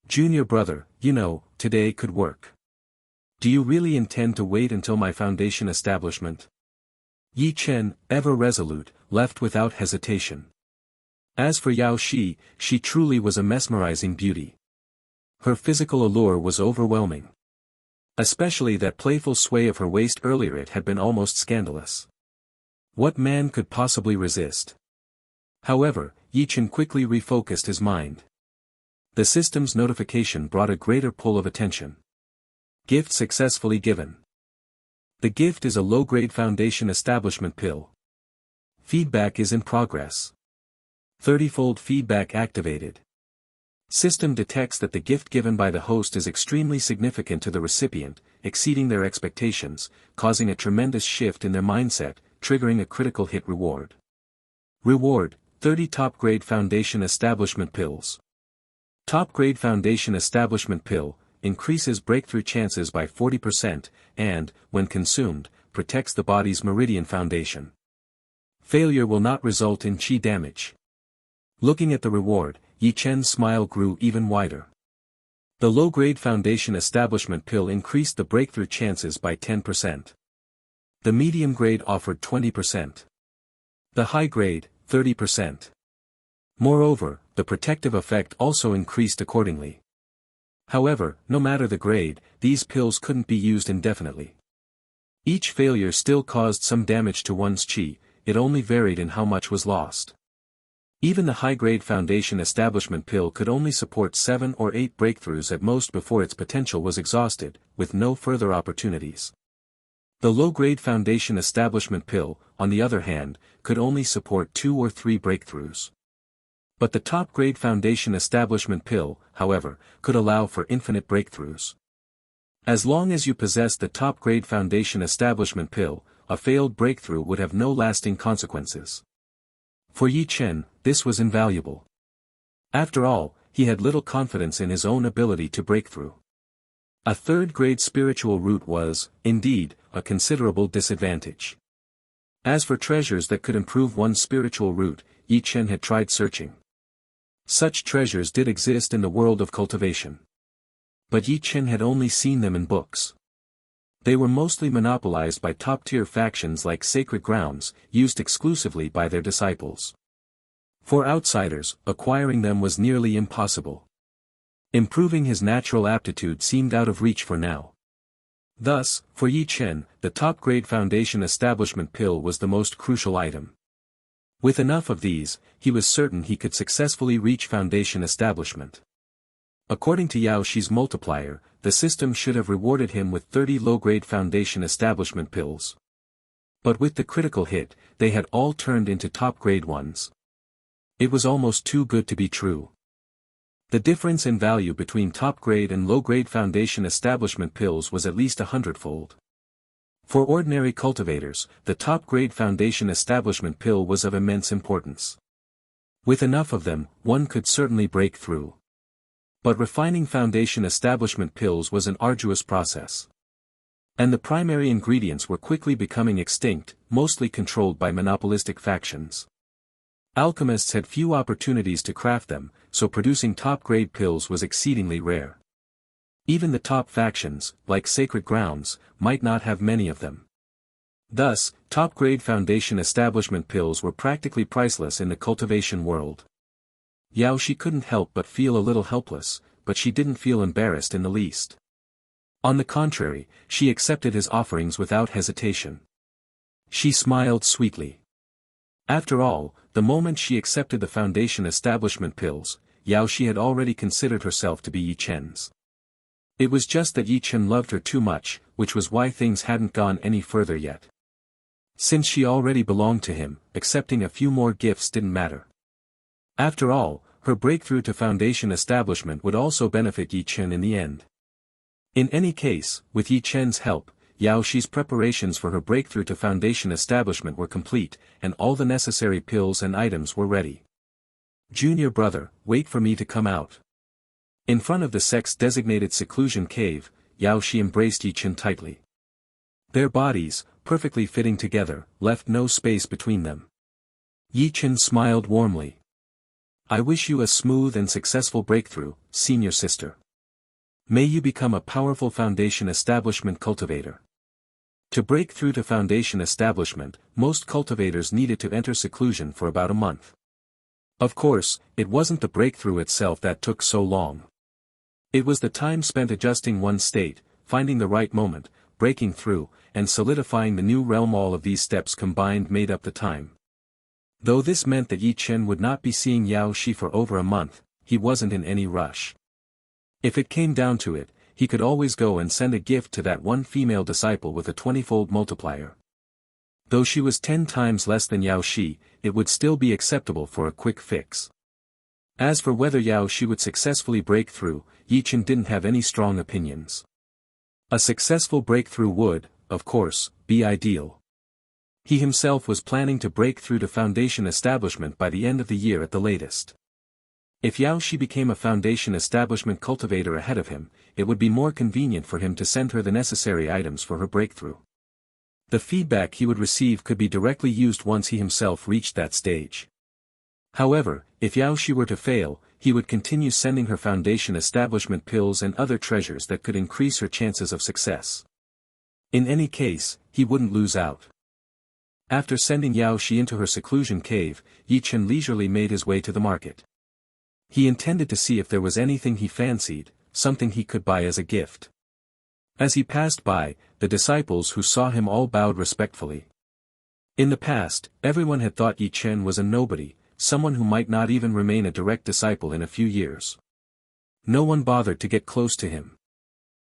Junior brother, you know, today could work. Do you really intend to wait until my Foundation establishment? Ye Chen, ever resolute, left without hesitation. As for Yao Shi, she truly was a mesmerizing beauty. Her physical allure was overwhelming. Especially that playful sway of her waist earlier, it had been almost scandalous. What man could possibly resist? However, Ye Chen quickly refocused his mind. The system's notification brought a greater pull of attention. Gift successfully given. The gift is a low-grade Foundation establishment pill. Feedback is in progress. 30-fold feedback activated. System detects that the gift given by the host is extremely significant to the recipient, exceeding their expectations, causing a tremendous shift in their mindset, triggering a critical hit reward. Reward, 30 top-grade Foundation establishment pills. Top-grade Foundation establishment pill, increases breakthrough chances by 40%, and, when consumed, protects the body's meridian foundation. Failure will not result in Qi damage. Looking at the reward, Ye Chen's smile grew even wider. The low-grade Foundation establishment pill increased the breakthrough chances by 10%. The medium grade offered 20%. The high grade, 30%. Moreover, the protective effect also increased accordingly. However, no matter the grade, these pills couldn't be used indefinitely. Each failure still caused some damage to one's chi, it only varied in how much was lost. Even the high-grade Foundation Establishment pill could only support 7 or 8 breakthroughs at most before its potential was exhausted, with no further opportunities. The low-grade Foundation Establishment pill, on the other hand, could only support 2 or 3 breakthroughs. But the top-grade Foundation Establishment pill, however, could allow for infinite breakthroughs. As long as you possessed the top-grade Foundation Establishment pill, a failed breakthrough would have no lasting consequences. For Ye Chen, this was invaluable. After all, he had little confidence in his own ability to break through. A third-grade spiritual root was, indeed, a considerable disadvantage. As for treasures that could improve one's spiritual root, Ye Chen had tried searching. Such treasures did exist in the world of cultivation. But Ye Chen had only seen them in books. They were mostly monopolized by top-tier factions like Sacred Grounds, used exclusively by their disciples. For outsiders, acquiring them was nearly impossible. Improving his natural aptitude seemed out of reach for now. Thus, for Ye Chen, the top-grade Foundation Establishment pill was the most crucial item. With enough of these, he was certain he could successfully reach Foundation Establishment. According to Yao Shi's multiplier, the system should have rewarded him with 30 low-grade Foundation Establishment pills. But with the critical hit, they had all turned into top-grade ones. It was almost too good to be true. The difference in value between top-grade and low-grade Foundation Establishment pills was at least 100-fold. For ordinary cultivators, the top-grade Foundation Establishment pill was of immense importance. With enough of them, one could certainly break through. But refining Foundation Establishment pills was an arduous process. And the primary ingredients were quickly becoming extinct, mostly controlled by monopolistic factions. Alchemists had few opportunities to craft them, so producing top-grade pills was exceedingly rare. Even the top factions, like Sacred Grounds, might not have many of them. Thus, top-grade Foundation Establishment pills were practically priceless in the cultivation world. Yao Shi couldn't help but feel a little helpless, but she didn't feel embarrassed in the least. On the contrary, she accepted his offerings without hesitation. She smiled sweetly. After all, the moment she accepted the Foundation Establishment pills, Yao Shi had already considered herself to be Ye Chen's. It was just that Ye Chen loved her too much, which was why things hadn't gone any further yet. Since she already belonged to him, accepting a few more gifts didn't matter. After all, her breakthrough to Foundation Establishment would also benefit Ye Chen in the end. In any case, with Ye Chen's help, Yao Shi's preparations for her breakthrough to Foundation Establishment were complete, and all the necessary pills and items were ready. Junior brother, wait for me to come out. In front of the sex-designated seclusion cave, Yao Shi embraced Ye Chen tightly. Their bodies, perfectly fitting together, left no space between them. Ye Chen smiled warmly. I wish you a smooth and successful breakthrough, senior sister. May you become a powerful Foundation Establishment cultivator. To break through to Foundation Establishment, most cultivators needed to enter seclusion for about a month. Of course, it wasn't the breakthrough itself that took so long. It was the time spent adjusting one's state, finding the right moment, breaking through, and solidifying the new realm. All of these steps combined made up the time. Though this meant that Ye Chen would not be seeing Yao Shi for over a month, he wasn't in any rush. If it came down to it, he could always go and send a gift to that one female disciple with a 20-fold multiplier. Though she was 10 times less than Yao Shi, it would still be acceptable for a quick fix. As for whether Yao Shi would successfully break through, Ye Chen didn't have any strong opinions. A successful breakthrough would, of course, be ideal. He himself was planning to break through to Foundation Establishment by the end of the year at the latest. If Yao Shi became a Foundation Establishment cultivator ahead of him, it would be more convenient for him to send her the necessary items for her breakthrough. The feedback he would receive could be directly used once he himself reached that stage. However, if Yao Shi were to fail, he would continue sending her Foundation Establishment pills and other treasures that could increase her chances of success. In any case, he wouldn't lose out. After sending Yao Shi into her seclusion cave, Ye Chen leisurely made his way to the market. He intended to see if there was anything he fancied, something he could buy as a gift. As he passed by, the disciples who saw him all bowed respectfully. In the past, everyone had thought Ye Chen was a nobody, someone who might not even remain a direct disciple in a few years. No one bothered to get close to him.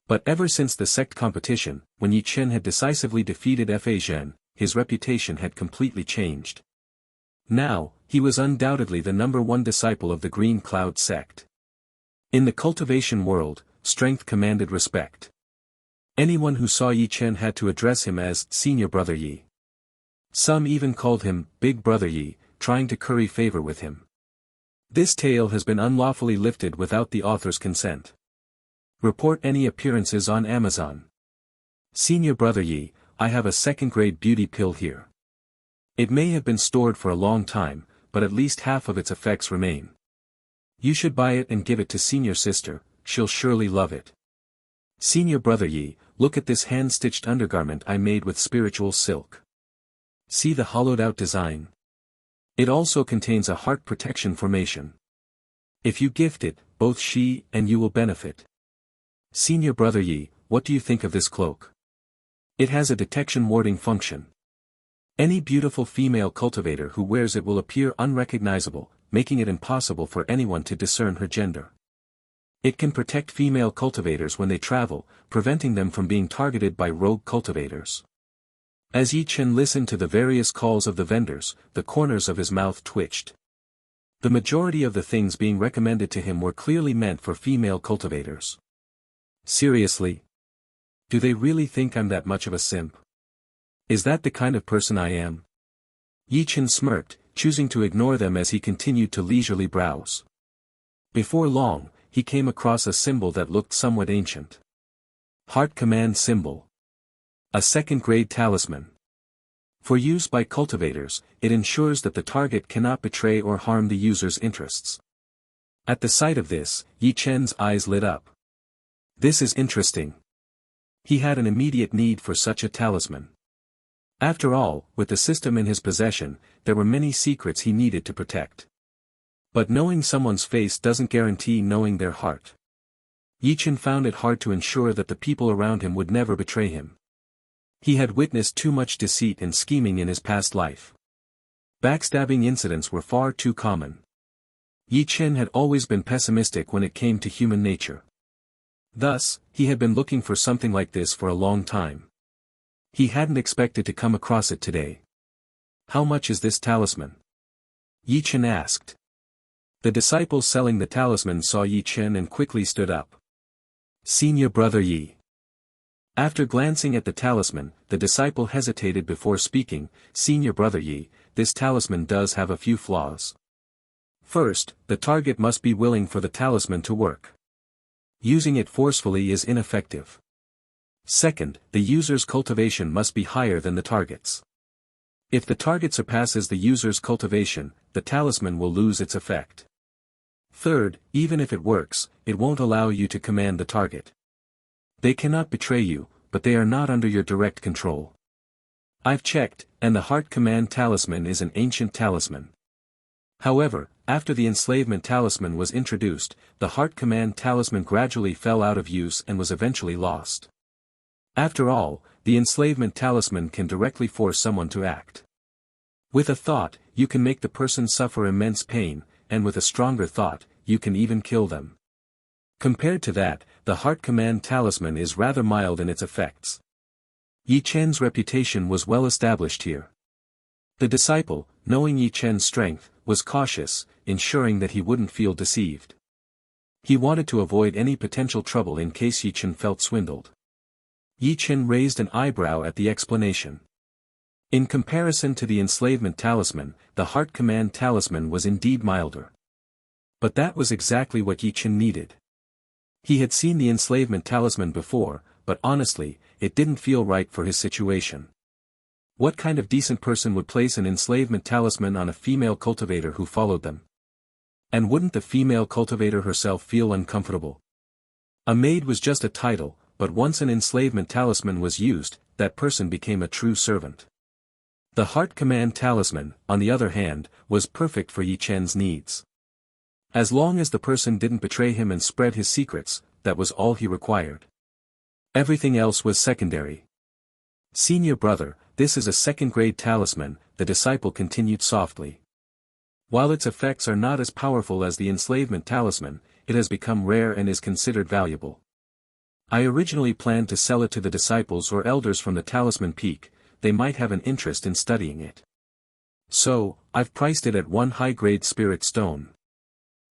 But ever since the sect competition, when Ye Chen had decisively defeated Fa Zhen, his reputation had completely changed. Now, he was undoubtedly the #1 disciple of the Green Cloud sect. In the cultivation world, strength commanded respect. Anyone who saw Ye Chen had to address him as Senior Brother Yi. Some even called him Big Brother Yi, trying to curry favor with him. This tale has been unlawfully lifted without the author's consent. Report any appearances on Amazon. Senior Brother Yi, I have a second-grade beauty pill here. It may have been stored for a long time, but at least half of its effects remain. You should buy it and give it to Senior Sister, she'll surely love it. Senior Brother Yi, look at this hand-stitched undergarment I made with spiritual silk. See the hollowed-out design. It also contains a heart protection formation. If you gift it, both she and you will benefit. Senior Brother Yi, what do you think of this cloak? It has a detection warding function. Any beautiful female cultivator who wears it will appear unrecognizable, making it impossible for anyone to discern her gender. It can protect female cultivators when they travel, preventing them from being targeted by rogue cultivators. As Ye Chen listened to the various calls of the vendors, the corners of his mouth twitched. The majority of the things being recommended to him were clearly meant for female cultivators. Seriously? Do they really think I'm that much of a simp? Is that the kind of person I am? Ye Chen smirked, choosing to ignore them as he continued to leisurely browse. Before long, he came across a symbol that looked somewhat ancient. Heart Command Symbol. A second-grade talisman. For use by cultivators, it ensures that the target cannot betray or harm the user's interests. At the sight of this, Ye Chen's eyes lit up. This is interesting. He had an immediate need for such a talisman. After all, with the system in his possession, there were many secrets he needed to protect. But knowing someone's face doesn't guarantee knowing their heart. Ye Chen found it hard to ensure that the people around him would never betray him. He had witnessed too much deceit and scheming in his past life. Backstabbing incidents were far too common. Ye Chen had always been pessimistic when it came to human nature. Thus, he had been looking for something like this for a long time. He hadn't expected to come across it today. How much is this talisman? Ye Chen asked. The disciples selling the talisman saw Ye Chen and quickly stood up. Senior Brother Yi. After glancing at the talisman, the disciple hesitated before speaking. Senior Brother Yi, this talisman does have a few flaws. First, the target must be willing for the talisman to work. Using it forcefully is ineffective. Second, the user's cultivation must be higher than the target's. If the target surpasses the user's cultivation, the talisman will lose its effect. Third, even if it works, it won't allow you to command the target. They cannot betray you, but they are not under your direct control. I've checked, and the Heart Command Talisman is an ancient talisman. However, after the Enslavement Talisman was introduced, the Heart Command Talisman gradually fell out of use and was eventually lost. After all, the Enslavement Talisman can directly force someone to act. With a thought, you can make the person suffer immense pain, and with a stronger thought, you can even kill them. Compared to that, the Heart Command Talisman is rather mild in its effects. Ye Chen's reputation was well established here. The disciple, knowing Ye Chen's strength, was cautious, ensuring that he wouldn't feel deceived. He wanted to avoid any potential trouble in case Ye Chen felt swindled. Ye Chen raised an eyebrow at the explanation. In comparison to the Enslavement Talisman, the Heart Command Talisman was indeed milder. But that was exactly what Ye Chen needed. He had seen the Enslavement Talisman before, but honestly, it didn't feel right for his situation. What kind of decent person would place an Enslavement Talisman on a female cultivator who followed them? And wouldn't the female cultivator herself feel uncomfortable? A maid was just a title, but once an Enslavement Talisman was used, that person became a true servant. The heart command talisman, on the other hand, was perfect for Ye Chen's needs. As long as the person didn't betray him and spread his secrets, that was all he required. Everything else was secondary. Senior brother, this is a second-grade talisman, the disciple continued softly. While its effects are not as powerful as the enslavement talisman, it has become rare and is considered valuable. I originally planned to sell it to the disciples or elders from the Talisman Peak, they might have an interest in studying it. So, I've priced it at 1 high-grade spirit stone.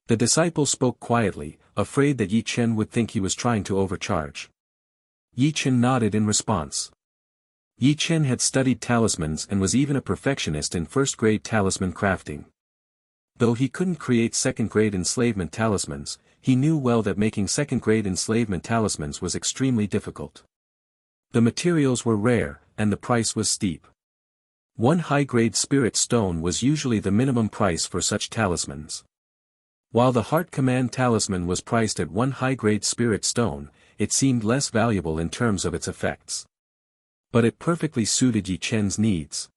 The disciple spoke quietly, afraid that Ye Chen would think he was trying to overcharge. Ye Chen nodded in response. Ye Chen had studied talismans and was even a perfectionist in first-grade talisman crafting. Though he couldn't create second-grade enslavement talismans, he knew well that making second-grade enslavement talismans was extremely difficult. The materials were rare, and the price was steep. 1 high-grade spirit stone was usually the minimum price for such talismans. While the Heart Command talisman was priced at 1 high-grade spirit stone, it seemed less valuable in terms of its effects. But it perfectly suited Ye Chen's needs.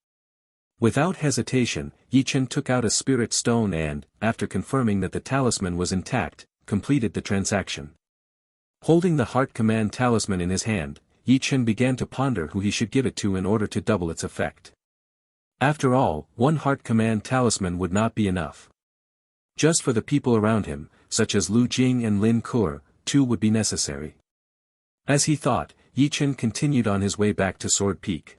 Without hesitation, Ye Chen took out a spirit stone and, after confirming that the talisman was intact, completed the transaction. Holding the Heart Command talisman in his hand, Ye Chen began to ponder who he should give it to in order to double its effect. After all, 1 Heart Command talisman would not be enough. Just for the people around him, such as Lu Jing and Lin Kur, 2 would be necessary. As he thought, Ye Chen continued on his way back to Sword Peak.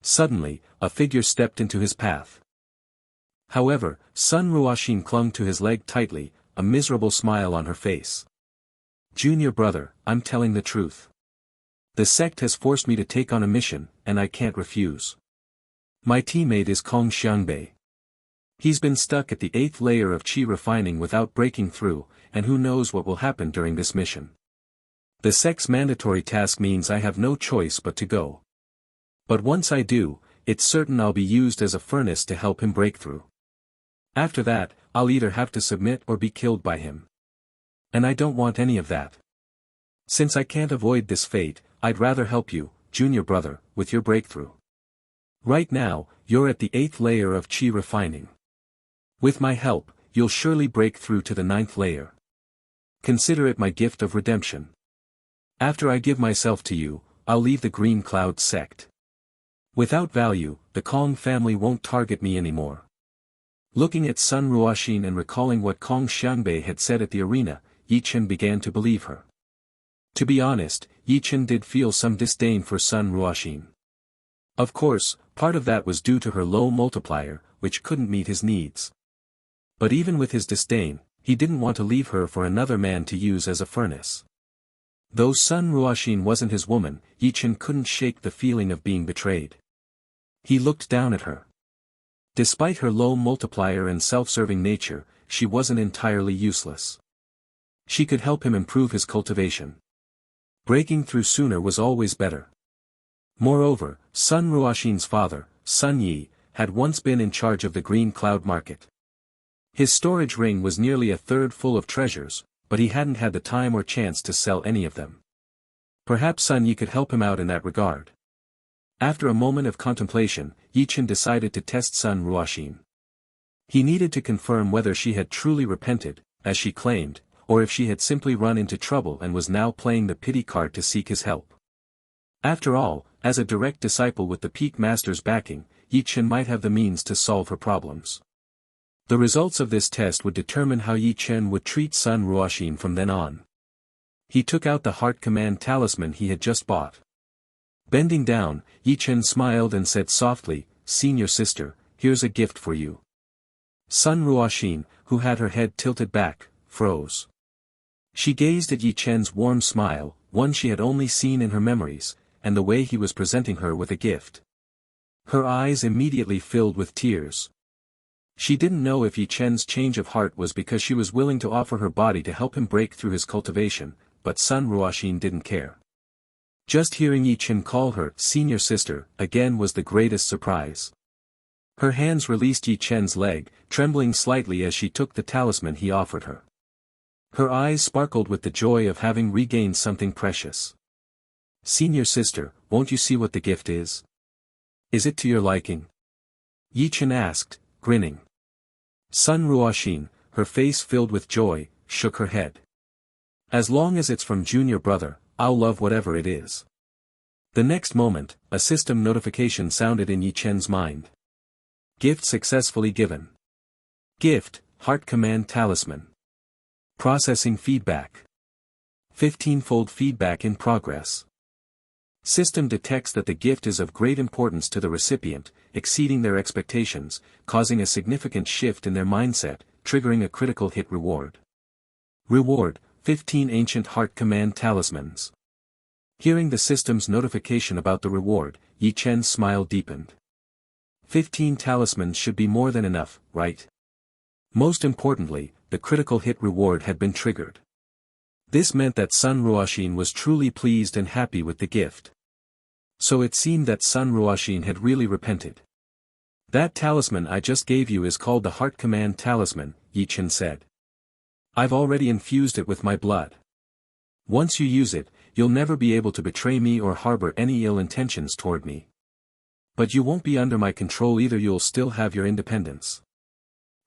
Suddenly, a figure stepped into his path. However, Sun Ruoxin clung to his leg tightly, a miserable smile on her face. Junior brother, I'm telling the truth. The sect has forced me to take on a mission, and I can't refuse. My teammate is Kong Xiangbei. He's been stuck at the 8th layer of qi refining without breaking through, and who knows what will happen during this mission. The sect's mandatory task means I have no choice but to go. But once I do, it's certain I'll be used as a furnace to help him break through. After that, I'll either have to submit or be killed by him. And I don't want any of that. Since I can't avoid this fate, I'd rather help you, junior brother, with your breakthrough. Right now, you're at the 8th layer of qi refining. With my help, you'll surely break through to the 9th layer. Consider it my gift of redemption. After I give myself to you, I'll leave the Green Cloud sect. Without value, the Kong family won't target me anymore. Looking at Sun Ruoxin and recalling what Kong Xiangbei had said at the arena, Ye Chen began to believe her. To be honest, Ye Chen did feel some disdain for Sun Ruoxin. Of course, part of that was due to her low multiplier, which couldn't meet his needs. But even with his disdain, he didn't want to leave her for another man to use as a furnace. Though Sun Ruoxin wasn't his woman, Ye Chen couldn't shake the feeling of being betrayed. He looked down at her. Despite her low multiplier and self-serving nature, she wasn't entirely useless. She could help him improve his cultivation. Breaking through sooner was always better. Moreover, Sun Ruoxin's father, Sun Yi, had once been in charge of the Green Cloud market. His storage ring was nearly a third full of treasures, but he hadn't had the time or chance to sell any of them. Perhaps Sun Yi could help him out in that regard. After a moment of contemplation, Ye Chen decided to test Sun Ruoxin. He needed to confirm whether she had truly repented, as she claimed, or if she had simply run into trouble and was now playing the pity card to seek his help. After all, as a direct disciple with the Peak Master's backing, Ye Chen might have the means to solve her problems. The results of this test would determine how Ye Chen would treat Sun Ruoxin from then on. He took out the Heart Command talisman he had just bought. Bending down, Ye Chen smiled and said softly, "Senior sister, here's a gift for you." Sun Ruoxin, who had her head tilted back, froze. She gazed at Ye Chen's warm smile, one she had only seen in her memories, and the way he was presenting her with a gift. Her eyes immediately filled with tears. She didn't know if Ye Chen's change of heart was because she was willing to offer her body to help him break through his cultivation, but Sun Ruoxin didn't care. Just hearing Ye Chen call her senior sister again was the greatest surprise. Her hands released Ye Chen's leg, trembling slightly as she took the talisman he offered her. Her eyes sparkled with the joy of having regained something precious. "Senior sister, won't you see what the gift is? Is it to your liking? Ye Chen asked, grinning. Sun Ruoxin, her face filled with joy, shook her head. As long as it's from junior brother, I'll love whatever it is. The next moment, a system notification sounded in Ye Chen's mind. Gift successfully given. Gift, Heart Command Talisman. Processing feedback. 15-fold feedback in progress. System detects that the gift is of great importance to the recipient, exceeding their expectations, causing a significant shift in their mindset, triggering a critical hit reward. Reward, 15 Ancient Heart Command Talismans. Hearing the system's notification about the reward, Ye Chen's smile deepened. 15 talismans should be more than enough, right? Most importantly, the critical hit reward had been triggered. This meant that Sun Ruoxin was truly pleased and happy with the gift. So it seemed that Sun Ruoxin had really repented. That talisman I just gave you is called the Heart Command Talisman, Ye Chen said. I've already infused it with my blood. Once you use it, you'll never be able to betray me or harbor any ill intentions toward me. But you won't be under my control either, you'll still have your independence.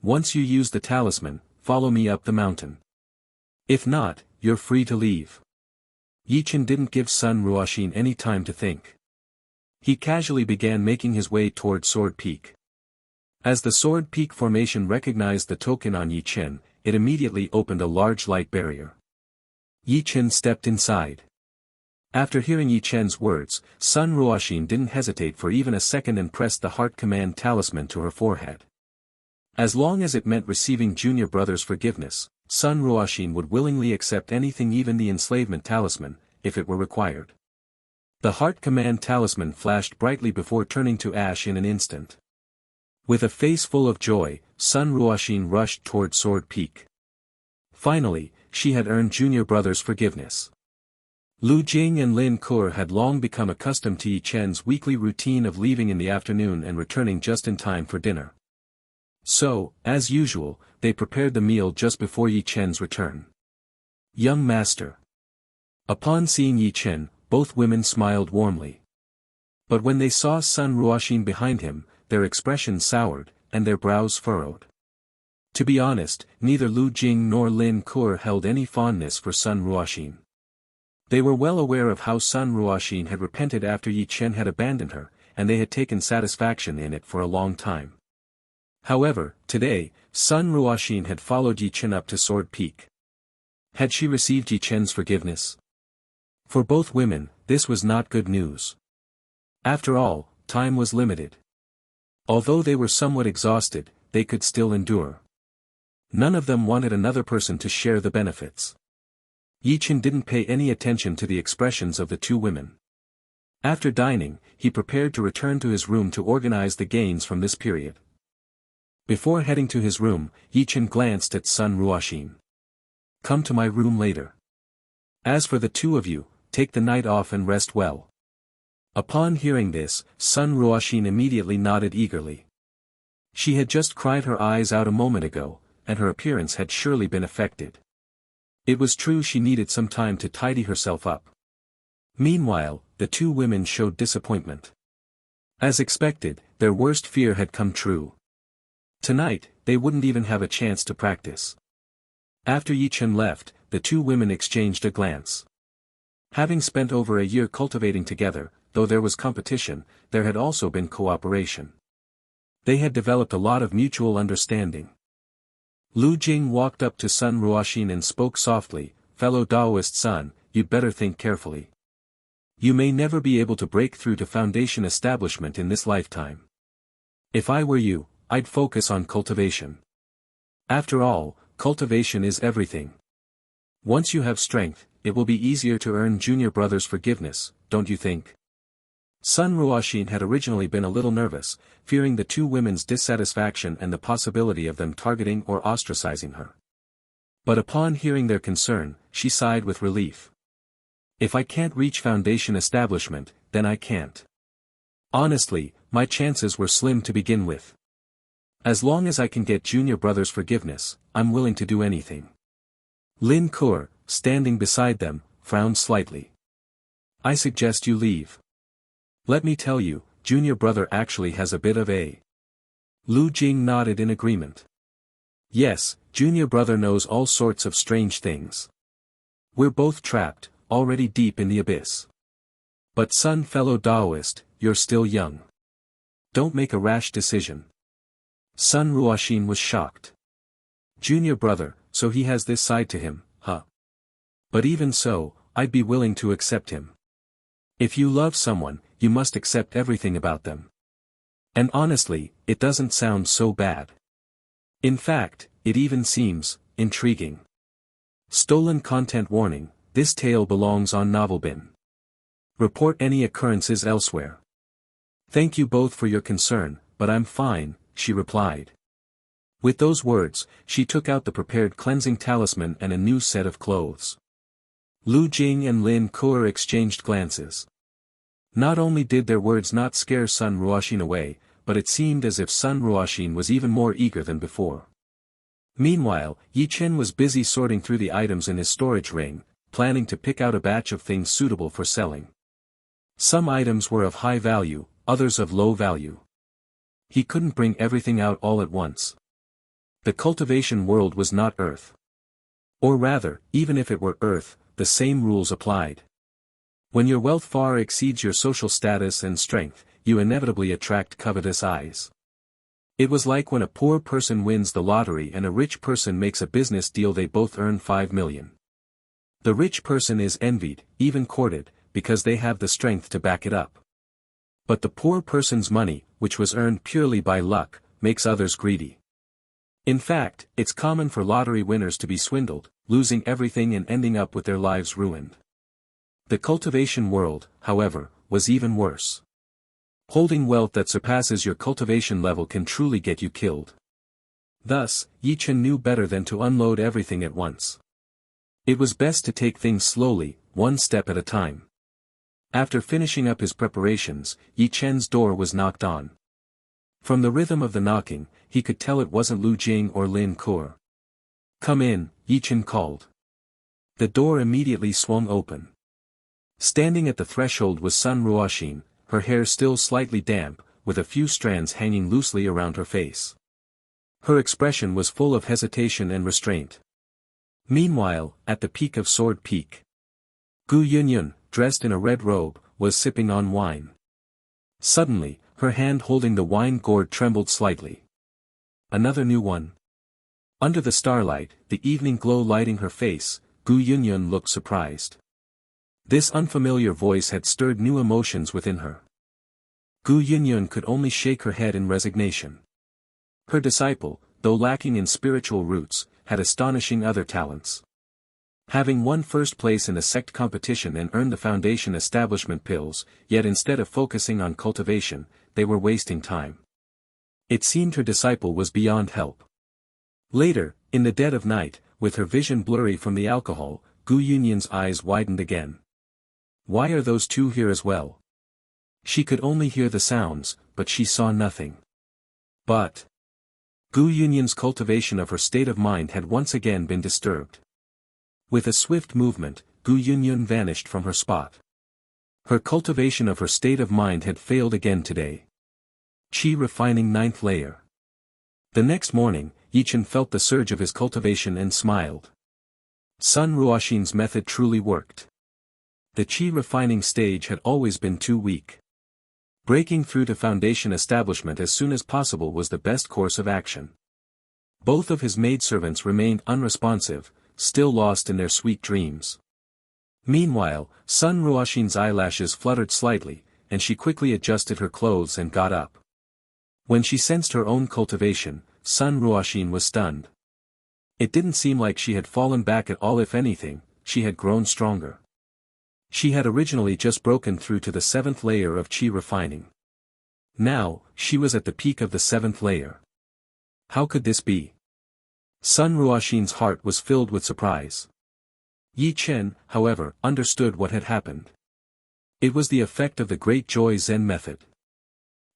Once you use the talisman, follow me up the mountain. If not, you're free to leave. Ye Chen didn't give Sun Ruoxin any time to think. He casually began making his way toward Sword Peak. As the Sword Peak formation recognized the token on Ye Chen, it immediately opened a large light barrier. Ye Chen stepped inside. After hearing Ye Chen's words, Sun Ruoxin didn't hesitate for even a second and pressed the Heart Command Talisman to her forehead. As long as it meant receiving junior brother's forgiveness, Sun Ruoxin would willingly accept anything, even the enslavement talisman, if it were required. The Heart Command Talisman flashed brightly before turning to ash in an instant. With a face full of joy, Sun Ruoxin rushed toward Sword Peak. Finally, she had earned junior brother's forgiveness. Lu Jing and Lin Ke had long become accustomed to Ye Chen's weekly routine of leaving in the afternoon and returning just in time for dinner. So, as usual, they prepared the meal just before Ye Chen's return. Young master. Upon seeing Ye Chen, both women smiled warmly. But when they saw Sun Ruoxin behind him, their expressions soured, and their brows furrowed. To be honest, neither Lu Jing nor Lin Ke held any fondness for Sun Ruoxin. They were well aware of how Sun Ruoxin had repented after Ye Chen had abandoned her, and they had taken satisfaction in it for a long time. However, today, Sun Ruoxin had followed Ye Chen up to Sword Peak. Had she received Ye Chen's forgiveness? For both women, this was not good news. After all, time was limited. Although they were somewhat exhausted, they could still endure. None of them wanted another person to share the benefits. Ye Chen didn't pay any attention to the expressions of the two women. After dining, he prepared to return to his room to organize the gains from this period. Before heading to his room, Ye Chen glanced at Sun Ruoxin. Come to my room later. As for the two of you, take the night off and rest well. Upon hearing this, Sun Ruoxin immediately nodded eagerly. She had just cried her eyes out a moment ago, and her appearance had surely been affected. It was true she needed some time to tidy herself up. Meanwhile, the two women showed disappointment. As expected, their worst fear had come true. Tonight, they wouldn't even have a chance to practice. After Ye Chen left, the two women exchanged a glance. Having spent over a year cultivating together, though there was competition, there had also been cooperation. They had developed a lot of mutual understanding. Lu Jing walked up to Sun Ruoxin and spoke softly, fellow Taoist son, you'd better think carefully. You may never be able to break through to foundation establishment in this lifetime. If I were you, I'd focus on cultivation. After all, cultivation is everything. Once you have strength, it will be easier to earn junior brother's forgiveness, don't you think? Sun Ruoxin had originally been a little nervous, fearing the two women's dissatisfaction and the possibility of them targeting or ostracizing her. But upon hearing their concern, she sighed with relief. If I can't reach foundation establishment, then I can't. Honestly, my chances were slim to begin with. As long as I can get junior brother's forgiveness, I'm willing to do anything. Lin Ke, standing beside them, frowned slightly. I suggest you leave. Let me tell you, junior brother actually has a bit of a. Lu Jing nodded in agreement. Yes, junior brother knows all sorts of strange things. We're both trapped, already deep in the abyss. But son fellow Taoist, you're still young. Don't make a rash decision. Sun Ruoxin was shocked. Junior brother, so he has this side to him, huh? But even so, I'd be willing to accept him. If you love someone, you must accept everything about them. And honestly, it doesn't sound so bad. In fact, it even seems intriguing. Stolen content warning, this tale belongs on Novelbin. Report any occurrences elsewhere. Thank you both for your concern, but I'm fine, she replied. With those words, she took out the prepared cleansing talisman and a new set of clothes. Lu Jing and Lin Kuo exchanged glances. Not only did their words not scare Sun Ruoxin away, but it seemed as if Sun Ruoxin was even more eager than before. Meanwhile, Ye Chen was busy sorting through the items in his storage ring, planning to pick out a batch of things suitable for selling. Some items were of high value, others of low value. He couldn't bring everything out all at once. The cultivation world was not Earth. Or rather, even if it were Earth, the same rules applied. When your wealth far exceeds your social status and strength, you inevitably attract covetous eyes. It was like when a poor person wins the lottery and a rich person makes a business deal, they both earn 5 million. The rich person is envied, even courted, because they have the strength to back it up. But the poor person's money, which was earned purely by luck, makes others greedy. In fact, it's common for lottery winners to be swindled, losing everything and ending up with their lives ruined. The cultivation world, however, was even worse. Holding wealth that surpasses your cultivation level can truly get you killed. Thus, Ye Chen knew better than to unload everything at once. It was best to take things slowly, one step at a time. After finishing up his preparations, Ye Chen's door was knocked on. From the rhythm of the knocking, he could tell it wasn't Lu Jing or Lin Kuo. Come in, Ye Chen called. The door immediately swung open. Standing at the threshold was Sun Ruoxin, her hair still slightly damp, with a few strands hanging loosely around her face. Her expression was full of hesitation and restraint. Meanwhile, at the peak of Sword Peak, Gu Yunyun, dressed in a red robe, was sipping on wine. Suddenly, her hand holding the wine gourd trembled slightly. Another new one. Under the starlight, the evening glow lighting her face, Gu Yunyun looked surprised. This unfamiliar voice had stirred new emotions within her. Gu Yunyun could only shake her head in resignation. Her disciple, though lacking in spiritual roots, had astonishing other talents. Having won first place in a sect competition and earned the foundation establishment pills, yet instead of focusing on cultivation, they were wasting time. It seemed her disciple was beyond help. Later, in the dead of night, with her vision blurry from the alcohol, Gu Yunyun's eyes widened again. Why are those two here as well? She could only hear the sounds, but she saw nothing. But Gu Yunyun's cultivation of her state of mind had once again been disturbed. With a swift movement, Gu Yunyun vanished from her spot. Her cultivation of her state of mind had failed again today. Qi refining 9th layer. The next morning, Ye Chen felt the surge of his cultivation and smiled. Sun Ruoxin's method truly worked. The Qi refining stage had always been too weak. Breaking through to foundation establishment as soon as possible was the best course of action. Both of his maidservants remained unresponsive, still lost in their sweet dreams. Meanwhile, Sun Ruoxin's eyelashes fluttered slightly, and she quickly adjusted her clothes and got up. When she sensed her own cultivation, Sun Ruoxin was stunned. It didn't seem like she had fallen back at all. If anything, she had grown stronger. She had originally just broken through to the 7th layer of Qi refining. Now, she was at the peak of the 7th layer. How could this be? Sun Ruoxin's heart was filled with surprise. Ye Chen, however, understood what had happened. It was the effect of the Great Joy Zen method.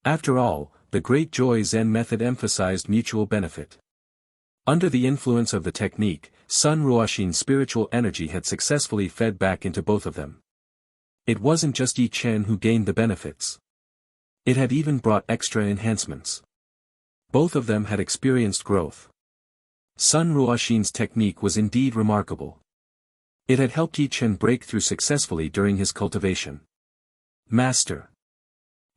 After all, the Great Joy Zen method emphasized mutual benefit. Under the influence of the technique, Sun Ruoxin's spiritual energy had successfully fed back into both of them. It wasn't just Ye Chen who gained the benefits. It had even brought extra enhancements. Both of them had experienced growth. Sun Ruoxin's technique was indeed remarkable. It had helped Ye Chen break through successfully during his cultivation. Master.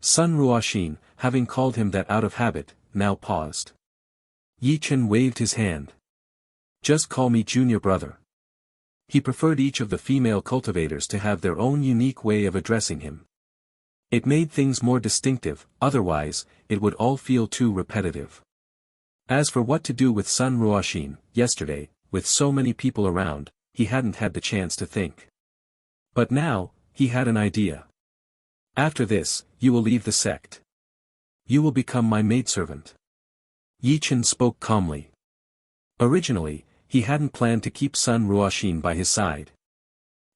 Sun Ruoxin, having called him that out of habit, now paused. Ye Chen waved his hand. Just call me junior brother. He preferred each of the female cultivators to have their own unique way of addressing him. It made things more distinctive, otherwise, it would all feel too repetitive. As for what to do with Sun Ruoxin, yesterday, with so many people around, he hadn't had the chance to think. But now, he had an idea. After this, you will leave the sect. You will become my maidservant. Ye Chen spoke calmly. Originally, he hadn't planned to keep Sun Ruoxin by his side.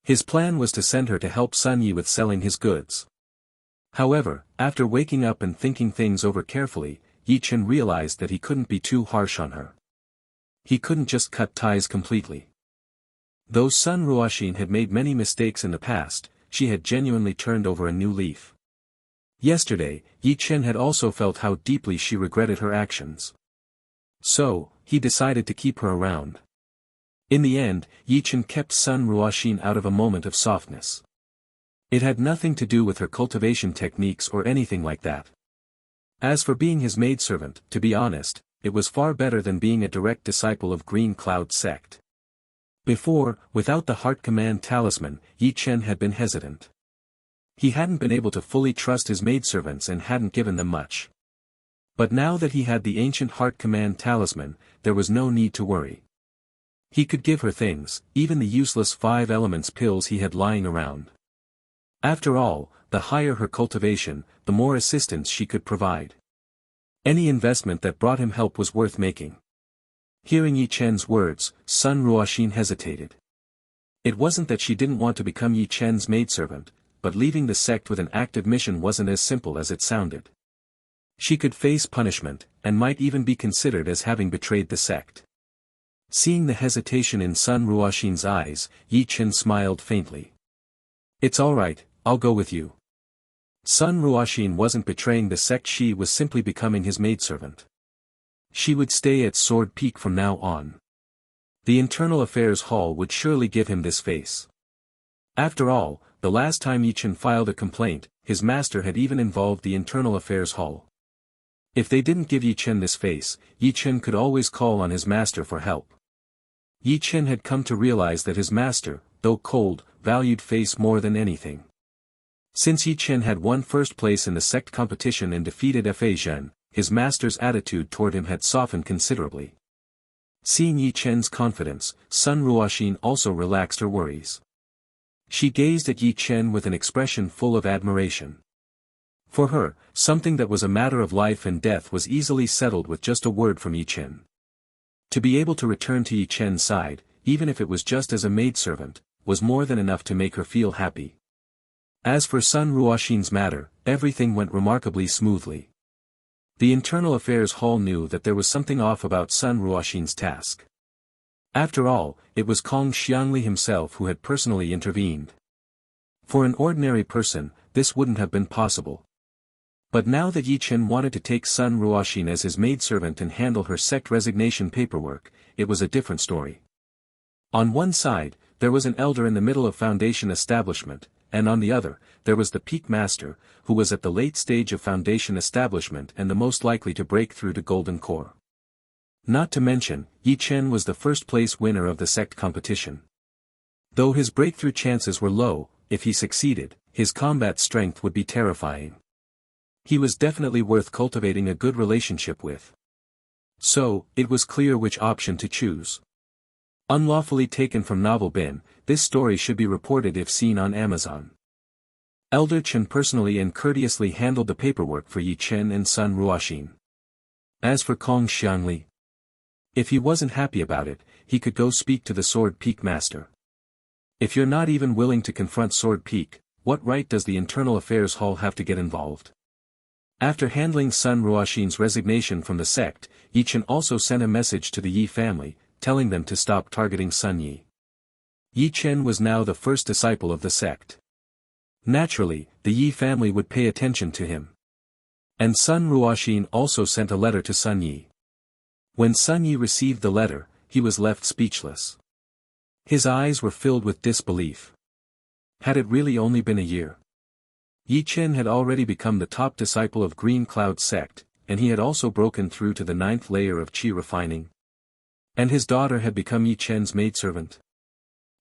His plan was to send her to help Sun Yi with selling his goods. However, after waking up and thinking things over carefully, Ye Chen realized that he couldn't be too harsh on her. He couldn't just cut ties completely. Though Sun Ruoxin had made many mistakes in the past, she had genuinely turned over a new leaf. Yesterday, Ye Chen had also felt how deeply she regretted her actions. So, he decided to keep her around. In the end, Ye Chen kept Sun Ruoxin out of a moment of softness. It had nothing to do with her cultivation techniques or anything like that. As for being his maidservant, to be honest, it was far better than being a direct disciple of Green Cloud sect. Before, without the heart command talisman, Ye Chen had been hesitant. He hadn't been able to fully trust his maidservants and hadn't given them much. But now that he had the ancient heart command talisman, there was no need to worry. He could give her things, even the useless 5 elements pills he had lying around. After all, the higher her cultivation, the more assistance she could provide. Any investment that brought him help was worth making. Hearing Ye Chen's words, Sun Ruoxin hesitated. It wasn't that she didn't want to become Ye Chen's maidservant, but leaving the sect with an active mission wasn't as simple as it sounded. She could face punishment, and might even be considered as having betrayed the sect. Seeing the hesitation in Sun Ruoxin's eyes, Ye Chen smiled faintly. It's all right, I'll go with you. Sun Ruoxin wasn't betraying the sect, she was simply becoming his maidservant. She would stay at Sword Peak from now on. The Internal Affairs Hall would surely give him this face. After all, the last time Ye Chen filed a complaint, his master had even involved the Internal Affairs Hall. If they didn't give Ye Chen this face, Ye Chen could always call on his master for help. Ye Chen had come to realize that his master, though cold, valued face more than anything. Since Ye Chen had won first place in the sect competition and defeated Fa Zhen, his master's attitude toward him had softened considerably. Seeing Ye Chen's confidence, Sun Ruoxin also relaxed her worries. She gazed at Ye Chen with an expression full of admiration. For her, something that was a matter of life and death was easily settled with just a word from Ye Chen. To be able to return to Ye Chen's side, even if it was just as a maidservant, was more than enough to make her feel happy. As for Sun Ruoxin's matter, everything went remarkably smoothly. The Internal Affairs Hall knew that there was something off about Sun Ruoxin's task. After all, it was Kong Xiangli himself who had personally intervened. For an ordinary person, this wouldn't have been possible. But now that Ye Chen wanted to take Sun Ruoxin as his maidservant and handle her sect resignation paperwork, it was a different story. On one side, there was an elder in the middle of Foundation establishment, and on the other, there was the Peak Master, who was at the late stage of Foundation establishment and the most likely to break through to Golden Core. Not to mention, Ye Chen was the first-place winner of the sect competition. Though his breakthrough chances were low, if he succeeded, his combat strength would be terrifying. He was definitely worth cultivating a good relationship with. So, it was clear which option to choose. Unlawfully taken from Novel Bin, this story should be reported if seen on Amazon. Elder Chen personally and courteously handled the paperwork for Ye Chen and Sun Ruoxin. As for Kong Xiangli, if he wasn't happy about it, he could go speak to the Sword Peak Master. If you're not even willing to confront Sword Peak, what right does the Internal Affairs Hall have to get involved? After handling Sun Ruoxin's resignation from the sect, Ye Chen also sent a message to the Yi family, telling them to stop targeting Sun Yi. Ye Chen was now the first disciple of the sect. Naturally, the Yi family would pay attention to him. And Sun Ruoxin also sent a letter to Sun Yi. When Sun Yi received the letter, he was left speechless. His eyes were filled with disbelief. Had it really only been a year? Ye Chen had already become the top disciple of Green Cloud sect, and he had also broken through to the 9th layer of qi refining. And his daughter had become Ye Chen's maidservant.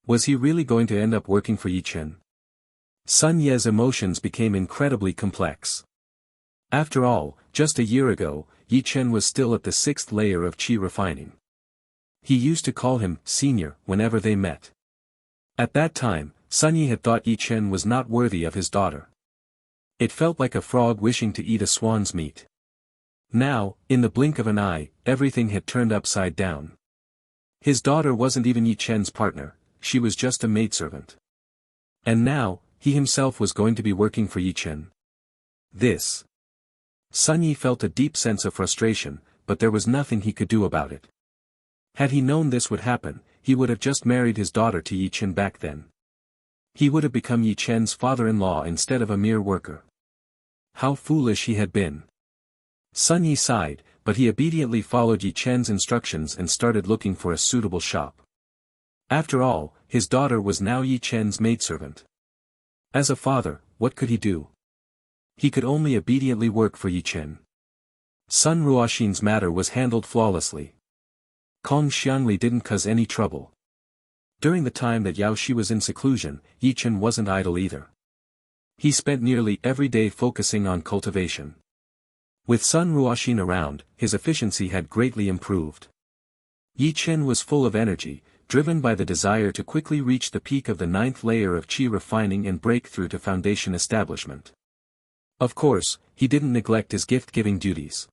Was he really going to end up working for Ye Chen? Sun Ye's emotions became incredibly complex. After all, just a year ago, Ye Chen was still at the 6th layer of qi refining. He used to call him senior whenever they met. At that time, Sun Yi had thought Ye Chen was not worthy of his daughter. It felt like a frog wishing to eat a swan's meat. Now, in the blink of an eye, everything had turned upside down. His daughter wasn't even Ye Chen's partner, she was just a maidservant. And now, he himself was going to be working for Ye Chen. This. Sun Yi felt a deep sense of frustration, but there was nothing he could do about it. Had he known this would happen, he would have just married his daughter to Ye Chen back then. He would have become Ye Chen's father-in-law instead of a mere worker. How foolish he had been. Sun Yi sighed, but he obediently followed Ye Chen's instructions and started looking for a suitable shop. After all, his daughter was now Ye Chen's maidservant. As a father, what could he do? He could only obediently work for Ye Chen. Sun Ruoxin's matter was handled flawlessly. Kong Xiangli didn't cause any trouble. During the time that Yao Shi was in seclusion, Ye Chen wasn't idle either. He spent nearly every day focusing on cultivation. With Sun Ruoxin around, his efficiency had greatly improved. Ye Chen was full of energy, driven by the desire to quickly reach the peak of the 9th layer of qi refining and break through to foundation establishment. Of course, he didn't neglect his gift-giving duties.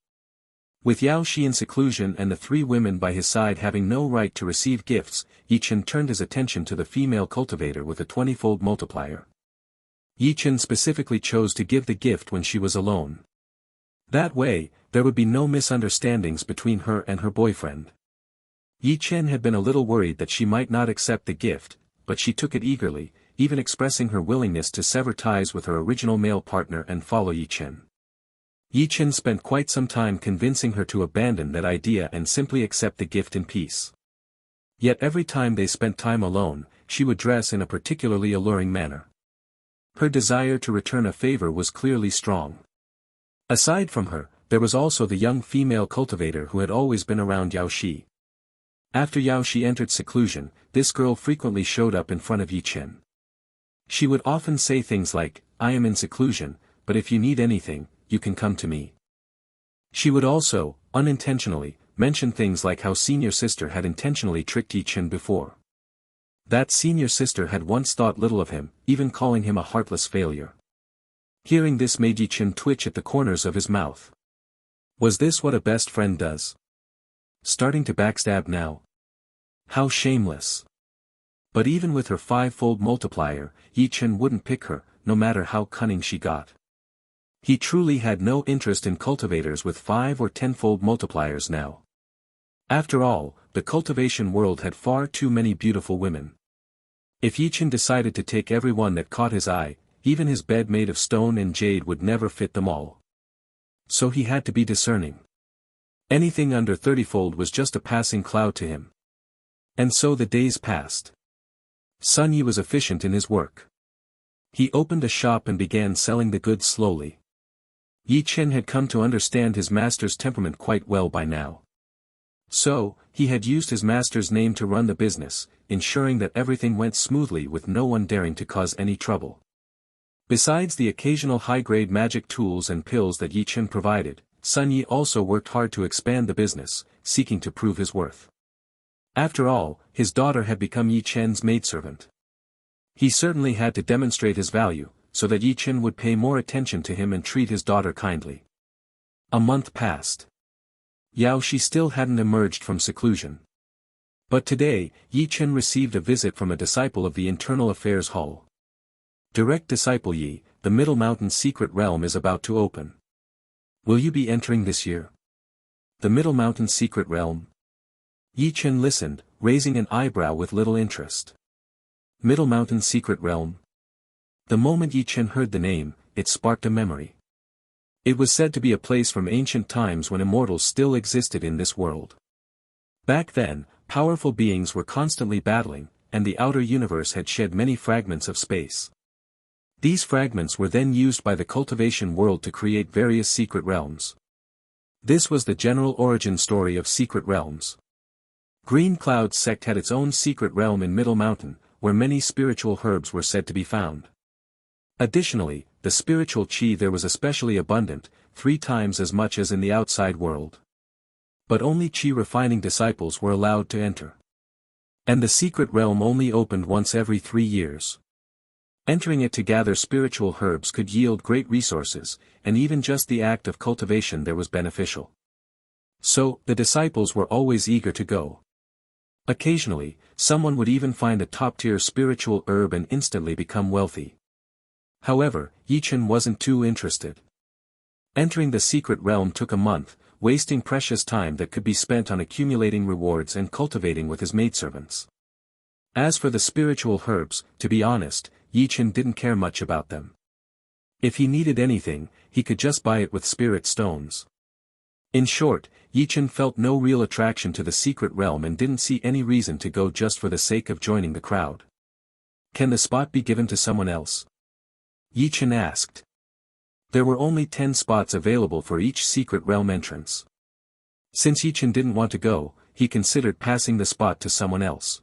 With Yao Shi in seclusion and the 3 women by his side having no right to receive gifts, Ye Chen turned his attention to the female cultivator with a 20-fold multiplier. Ye Chen specifically chose to give the gift when she was alone. That way, there would be no misunderstandings between her and her boyfriend. Ye Chen had been a little worried that she might not accept the gift, but she took it eagerly, even expressing her willingness to sever ties with her original male partner and follow Ye Chen. Ye Chen spent quite some time convincing her to abandon that idea and simply accept the gift in peace. Yet every time they spent time alone, she would dress in a particularly alluring manner. Her desire to return a favor was clearly strong. Aside from her, there was also the young female cultivator who had always been around Yao Shi. After Yao Shi entered seclusion, this girl frequently showed up in front of Ye Chen. She would often say things like, "I am in seclusion, but if you need anything, you can come to me." She would also, unintentionally, mention things like how senior sister had intentionally tricked Ye Chen before. That senior sister had once thought little of him, even calling him a heartless failure. Hearing this made Ye Chen twitch at the corners of his mouth. Was this what a best friend does? Starting to backstab now? How shameless. But even with her 5-fold multiplier, Ye Chen wouldn't pick her, no matter how cunning she got. He truly had no interest in cultivators with 5 or 10-fold multipliers now. After all, the cultivation world had far too many beautiful women. If Ye Chen decided to take every one that caught his eye, even his bed made of stone and jade would never fit them all. So he had to be discerning. Anything under 30-fold was just a passing cloud to him. And so the days passed. Sun Yi was efficient in his work. He opened a shop and began selling the goods slowly. Ye Chen had come to understand his master's temperament quite well by now. So, he had used his master's name to run the business, ensuring that everything went smoothly with no one daring to cause any trouble. Besides the occasional high-grade magic tools and pills that Ye Chen provided, Sun Yi also worked hard to expand the business, seeking to prove his worth. After all, his daughter had become Ye Chen's maidservant. He certainly had to demonstrate his value, so that Ye Chen would pay more attention to him and treat his daughter kindly. A month passed. Yao Shi still hadn't emerged from seclusion. But today, Ye Chen received a visit from a disciple of the Internal Affairs Hall. "Direct disciple Yi, the Middle Mountain Secret Realm is about to open. Will you be entering this year?" The Middle Mountain Secret Realm? Ye Chen listened, raising an eyebrow with little interest. Middle Mountain Secret Realm? The moment Ye Chen heard the name, it sparked a memory. It was said to be a place from ancient times when immortals still existed in this world. Back then, powerful beings were constantly battling, and the outer universe had shed many fragments of space. These fragments were then used by the cultivation world to create various secret realms. This was the general origin story of secret realms. Green Cloud's sect had its own secret realm in Middle Mountain, where many spiritual herbs were said to be found. Additionally, the spiritual chi there was especially abundant, 3 times as much as in the outside world. But only chi refining disciples were allowed to enter. And the secret realm only opened once every 3 years. Entering it to gather spiritual herbs could yield great resources, and even just the act of cultivation there was beneficial. So, the disciples were always eager to go. Occasionally, someone would even find a top-tier spiritual herb and instantly become wealthy. However, Ye Chen wasn't too interested. Entering the secret realm took a month, wasting precious time that could be spent on accumulating rewards and cultivating with his maidservants. As for the spiritual herbs, to be honest, Ye Chen didn't care much about them. If he needed anything, he could just buy it with spirit stones. In short, Ye Chen felt no real attraction to the secret realm and didn't see any reason to go just for the sake of joining the crowd. Can the spot be given to someone else? Ye Chen asked. There were only 10 spots available for each secret realm entrance. Since Ye Chen didn't want to go, he considered passing the spot to someone else.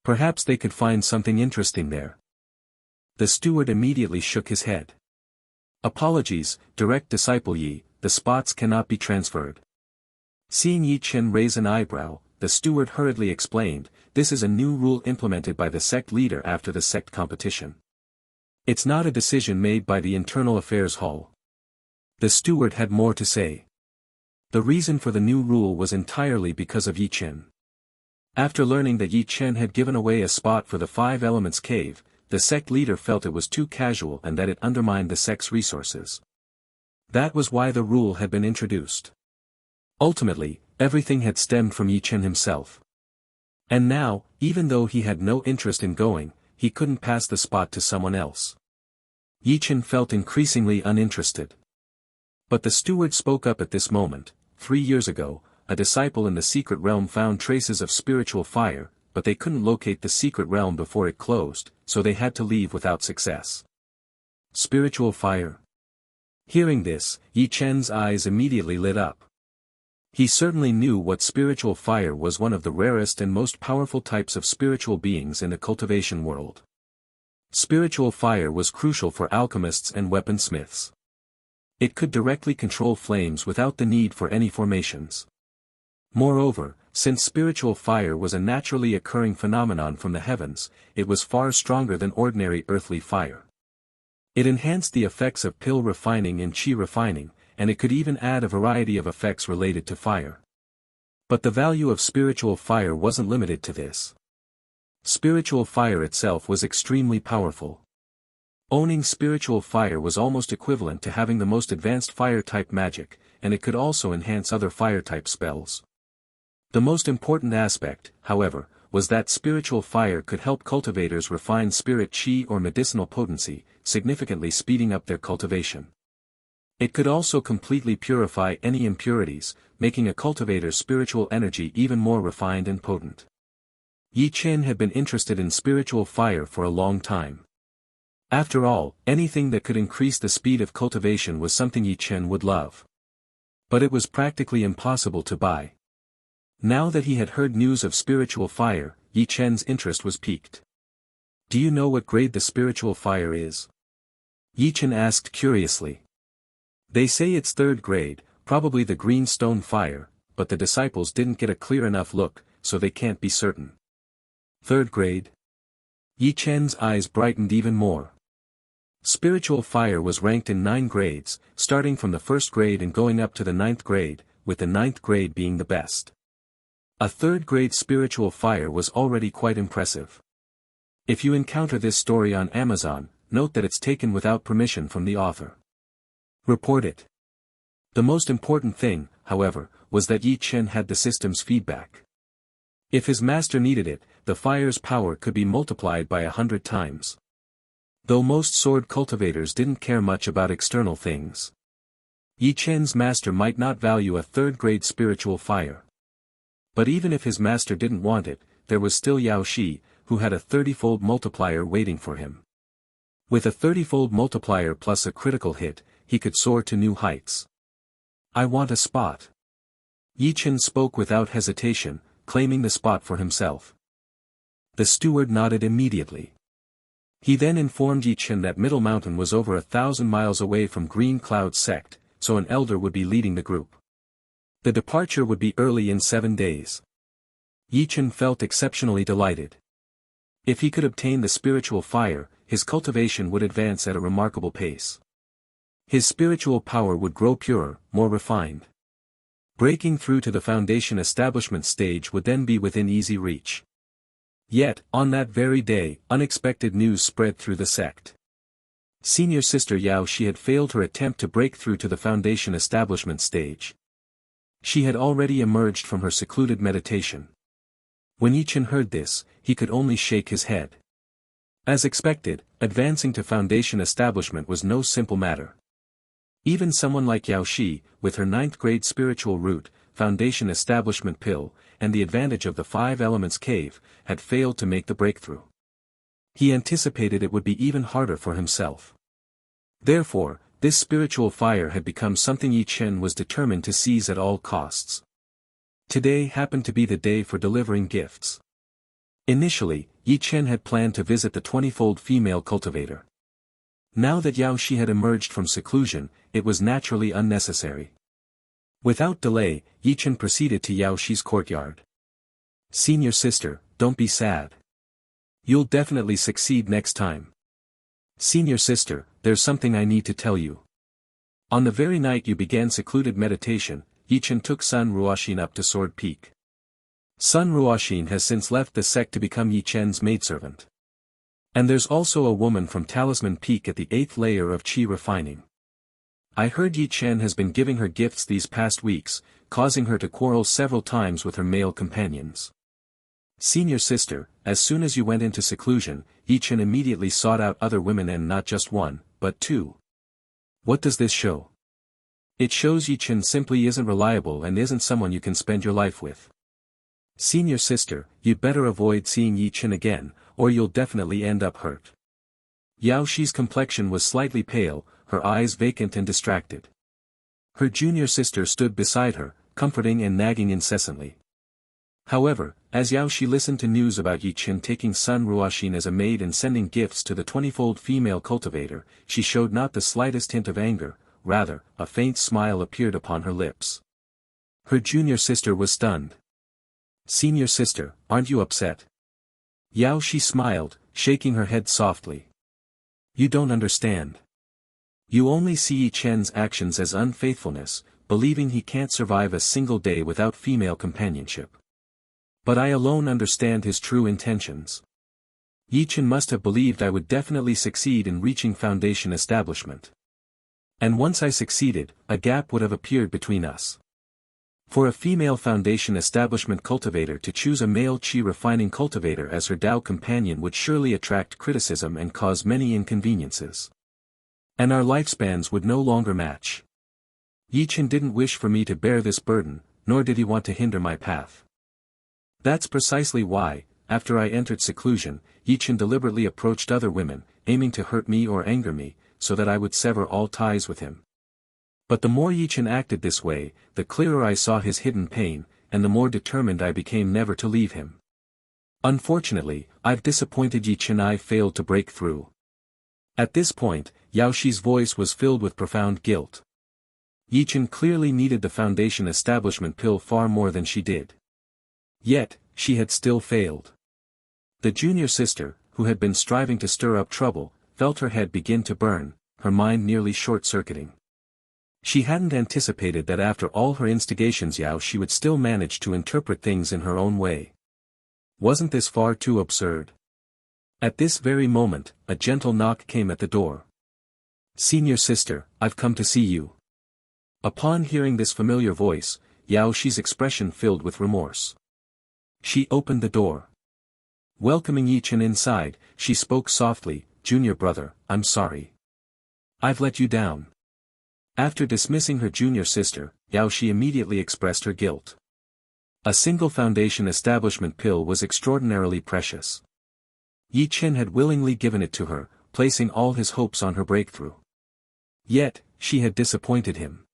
Perhaps they could find something interesting there. The steward immediately shook his head. Apologies, direct disciple Yi, the spots cannot be transferred. Seeing Ye Chen raise an eyebrow, the steward hurriedly explained, this is a new rule implemented by the sect leader after the sect competition. It's not a decision made by the Internal Affairs Hall. The steward had more to say. The reason for the new rule was entirely because of Ye Chen. After learning that Ye Chen had given away a spot for the 5 Elements Cave, the sect leader felt it was too casual and that it undermined the sect's resources. That was why the rule had been introduced. Ultimately, everything had stemmed from Ye Chen himself. And now, even though he had no interest in going, he couldn't pass the spot to someone else. Ye Chen felt increasingly uninterested. But the steward spoke up at this moment. 3 years ago, a disciple in the secret realm found traces of spiritual fire, but they couldn't locate the secret realm before it closed, so they had to leave without success. Spiritual fire. Hearing this, Ye Chen's eyes immediately lit up. He certainly knew what spiritual fire was, one of the rarest and most powerful types of spiritual beings in the cultivation world. Spiritual fire was crucial for alchemists and weaponsmiths. It could directly control flames without the need for any formations. Moreover, since spiritual fire was a naturally occurring phenomenon from the heavens, it was far stronger than ordinary earthly fire. It enhanced the effects of pill refining and chi refining, and it could even add a variety of effects related to fire. But the value of spiritual fire wasn't limited to this. Spiritual fire itself was extremely powerful. Owning spiritual fire was almost equivalent to having the most advanced fire-type magic, and it could also enhance other fire-type spells. The most important aspect, however, was that spiritual fire could help cultivators refine spirit chi or medicinal potency, significantly speeding up their cultivation. It could also completely purify any impurities, making a cultivator's spiritual energy even more refined and potent. Ye Chen had been interested in spiritual fire for a long time. After all, anything that could increase the speed of cultivation was something Ye Chen would love. But it was practically impossible to buy. Now that he had heard news of spiritual fire, Ye Chen's interest was piqued. Do you know what grade the spiritual fire is? Ye Chen asked curiously. They say it's 3rd grade, probably the green stone fire, but the disciples didn't get a clear enough look, so they can't be certain. 3rd grade? Ye Chen's eyes brightened even more. Spiritual fire was ranked in 9 grades, starting from the 1st grade and going up to the 9th grade, with the 9th grade being the best. A 3rd grade spiritual fire was already quite impressive. If you encounter this story on Amazon, note that it's taken without permission from the author. Report it. The most important thing, however, was that Ye Chen had the system's feedback. If his master needed it, the fire's power could be multiplied by 100 times. Though most sword cultivators didn't care much about external things. Ye Chen's master might not value a third-grade spiritual fire. But even if his master didn't want it, there was still Yao Shi, who had a 30-fold multiplier waiting for him. With a 30-fold multiplier plus a critical hit, he could soar to new heights. I want a spot. Ye Chen spoke without hesitation, claiming the spot for himself. The steward nodded immediately. He then informed Ye Chen that Middle Mountain was over 1,000 miles away from Green Cloud sect, so an elder would be leading the group. The departure would be early in 7 days. Ye Chen felt exceptionally delighted. If he could obtain the spiritual fire, his cultivation would advance at a remarkable pace. His spiritual power would grow purer, more refined. Breaking through to the foundation establishment stage would then be within easy reach. Yet, on that very day, unexpected news spread through the sect. Senior sister Yao Shi had failed her attempt to break through to the foundation establishment stage. She had already emerged from her secluded meditation. When Ye Chen heard this, he could only shake his head. As expected, advancing to foundation establishment was no simple matter. Even someone like Yao Shi, with her 9th-grade spiritual root, foundation establishment pill, and the advantage of the 5 elements cave, had failed to make the breakthrough. He anticipated it would be even harder for himself. Therefore, this spiritual fire had become something Ye Chen was determined to seize at all costs. Today happened to be the day for delivering gifts. Initially, Ye Chen had planned to visit the 20-fold female cultivator. Now that Yao Shi had emerged from seclusion, it was naturally unnecessary. Without delay, Ye Chen proceeded to Yao Shi's courtyard. Senior sister, don't be sad. You'll definitely succeed next time. Senior sister, there's something I need to tell you. On the very night you began secluded meditation, Ye Chen took Sun Ruoxin up to Sword Peak. Sun Ruoxin has since left the sect to become Ye Chen's maidservant. And there's also a woman from Talisman Peak at the 8th layer of Qi refining. I heard Ye Chen has been giving her gifts these past weeks, causing her to quarrel several times with her male companions. Senior sister, as soon as you went into seclusion, Ye Chen immediately sought out other women and not just one, but 2. What does this show? It shows Ye Chen simply isn't reliable and isn't someone you can spend your life with. Senior sister, you'd better avoid seeing Ye Chen again, or you'll definitely end up hurt. Yao Shi's complexion was slightly pale, her eyes vacant and distracted. Her junior sister stood beside her, comforting and nagging incessantly. However, as Yao Shi listened to news about Ye Chen taking Sun Ruoxin as a maid and sending gifts to the 20-fold female cultivator, she showed not the slightest hint of anger, rather, a faint smile appeared upon her lips. Her junior sister was stunned. Senior sister, aren't you upset? Yao Shi smiled, shaking her head softly. You don't understand. You only see Ye Chen's actions as unfaithfulness, believing he can't survive a single day without female companionship. But I alone understand his true intentions. Ye Chen must have believed I would definitely succeed in reaching foundation establishment. And once I succeeded, a gap would have appeared between us. For a female foundation establishment cultivator to choose a male Qi refining cultivator as her Dao companion would surely attract criticism and cause many inconveniences. And our lifespans would no longer match. Ye Chen didn't wish for me to bear this burden, nor did he want to hinder my path. That's precisely why, after I entered seclusion, Ye Chen deliberately approached other women, aiming to hurt me or anger me, so that I would sever all ties with him. But the more Ye Chen acted this way, the clearer I saw his hidden pain, and the more determined I became never to leave him. Unfortunately, I've disappointed Ye Chen. I failed to break through. At this point, Yao Shi's voice was filled with profound guilt. Ye Chen clearly needed the foundation establishment pill far more than she did. Yet, she had still failed. The junior sister, who had been striving to stir up trouble, felt her head begin to burn, her mind nearly short-circuiting. She hadn't anticipated that after all her instigations Yao Shi would still manage to interpret things in her own way. Wasn't this far too absurd? At this very moment, a gentle knock came at the door. Senior sister, I've come to see you. Upon hearing this familiar voice, Yao Shi's expression filled with remorse. She opened the door. Welcoming Ye Chen inside, she spoke softly, "Junior brother, I'm sorry. I've let you down." After dismissing her junior sister, Yaoshi immediately expressed her guilt. A single foundation establishment pill was extraordinarily precious. Ye Chen had willingly given it to her, placing all his hopes on her breakthrough. Yet, she had disappointed him.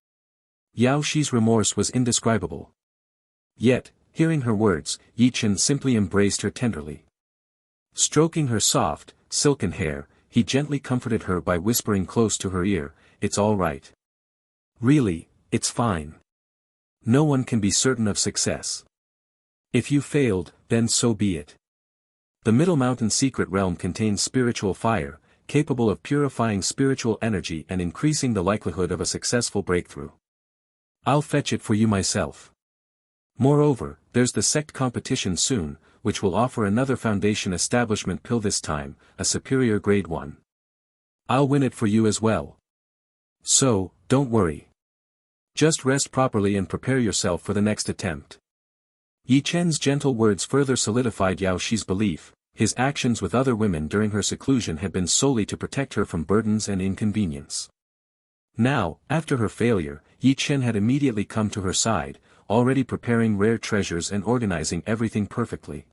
Yaoshi's remorse was indescribable. Yet, hearing her words, Ye Chen simply embraced her tenderly. Stroking her soft, silken hair, he gently comforted her by whispering close to her ear, "It's all right. Really, it's fine. No one can be certain of success. If you failed, then so be it. The Middle Mountain Secret Realm contains spiritual fire, capable of purifying spiritual energy and increasing the likelihood of a successful breakthrough. I'll fetch it for you myself. Moreover, there's the sect competition soon, which will offer another foundation establishment pill, this time, a superior grade one. I'll win it for you as well. So, don't worry. Just rest properly and prepare yourself for the next attempt." Ye Chen's gentle words further solidified Yaoshi's belief. His actions with other women during her seclusion had been solely to protect her from burdens and inconvenience. Now, after her failure, Ye Chen had immediately come to her side, already preparing rare treasures and organizing everything perfectly.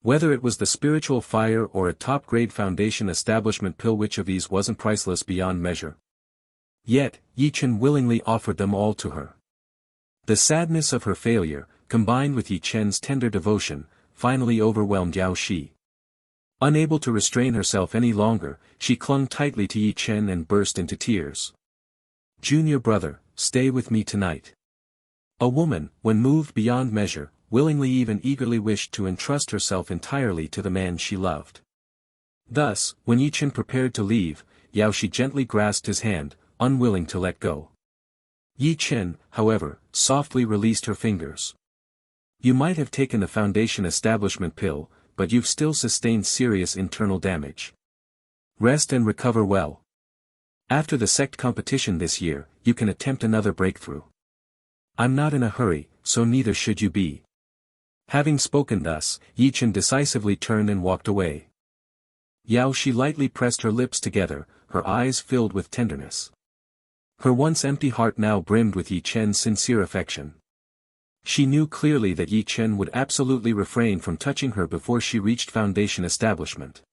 Whether it was the spiritual fire or a top-grade foundation establishment pill, which of these wasn't priceless beyond measure? Yet, Ye Chen willingly offered them all to her. The sadness of her failure, combined with Ye Chen's tender devotion, finally overwhelmed Yaoshi. Unable to restrain herself any longer, she clung tightly to Ye Chen and burst into tears. "Junior brother, stay with me tonight." A woman, when moved beyond measure, willingly, even eagerly wished to entrust herself entirely to the man she loved. Thus, when Ye Chen prepared to leave, Yaoshi gently grasped his hand, unwilling to let go. Ye Chen, however, softly released her fingers. "You might have taken the foundation establishment pill, but you've still sustained serious internal damage. Rest and recover well. After the sect competition this year, you can attempt another breakthrough. I'm not in a hurry, so neither should you be." Having spoken thus, Ye Chen decisively turned and walked away. Yaoshi lightly pressed her lips together, her eyes filled with tenderness. Her once empty heart now brimmed with Ye Chen's sincere affection. She knew clearly that Ye Chen would absolutely refrain from touching her before she reached foundation establishment.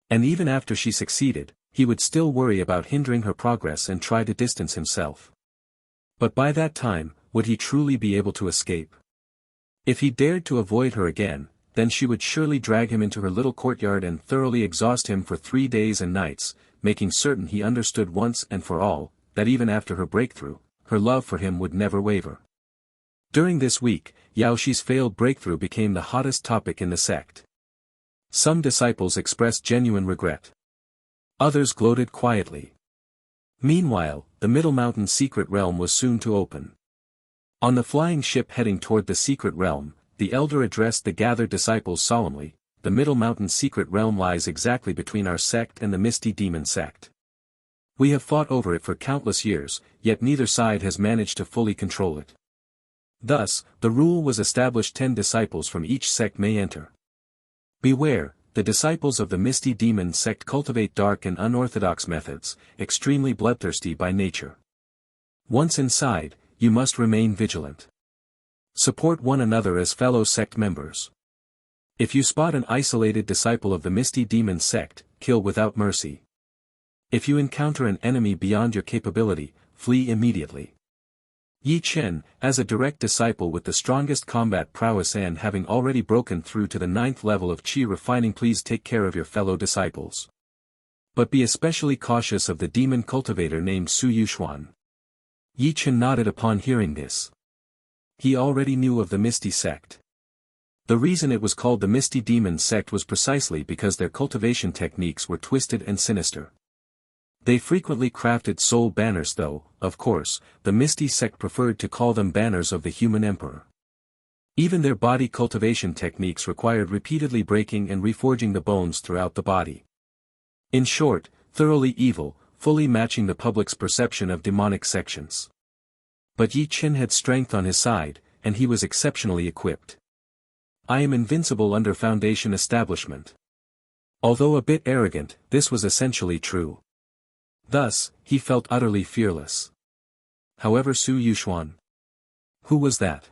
And even after she succeeded, he would still worry about hindering her progress and try to distance himself. But by that time, would he truly be able to escape? If he dared to avoid her again, then she would surely drag him into her little courtyard and thoroughly exhaust him for 3 days and nights, making certain he understood once and for all, that even after her breakthrough, her love for him would never waver. During this week, Yaoshi's failed breakthrough became the hottest topic in the sect. Some disciples expressed genuine regret. Others gloated quietly. Meanwhile, the Middle Mountain Secret Realm was soon to open. On the flying ship heading toward the Secret Realm, the elder addressed the gathered disciples solemnly. "The Middle Mountain Secret Realm lies exactly between our sect and the Misty Demon sect. We have fought over it for countless years, yet neither side has managed to fully control it. Thus, the rule was established: 10 disciples from each sect may enter. Beware, the disciples of the Misty Demon sect cultivate dark and unorthodox methods, extremely bloodthirsty by nature. Once inside, you must remain vigilant. Support one another as fellow sect members. If you spot an isolated disciple of the Misty Demon sect, kill without mercy. If you encounter an enemy beyond your capability, flee immediately." Ye Chen, as a direct disciple with the strongest combat prowess and having already broken through to the 9th level of Qi refining, please take care of your fellow disciples. But be especially cautious of the demon cultivator named Su Yuxuan. Ye Chen nodded upon hearing this. He already knew of the Misty sect. The reason it was called the Misty Demon sect was precisely because their cultivation techniques were twisted and sinister. They frequently crafted soul banners, though, of course, the Misty sect preferred to call them banners of the human emperor. Even their body cultivation techniques required repeatedly breaking and reforging the bones throughout the body. In short, thoroughly evil, fully matching the public's perception of demonic sections. But Ye Chen had strength on his side, and he was exceptionally equipped. "I am invincible under foundation establishment. Although a bit arrogant, this was essentially true. Thus, he felt utterly fearless. However, Su Yuxuan. Who was that?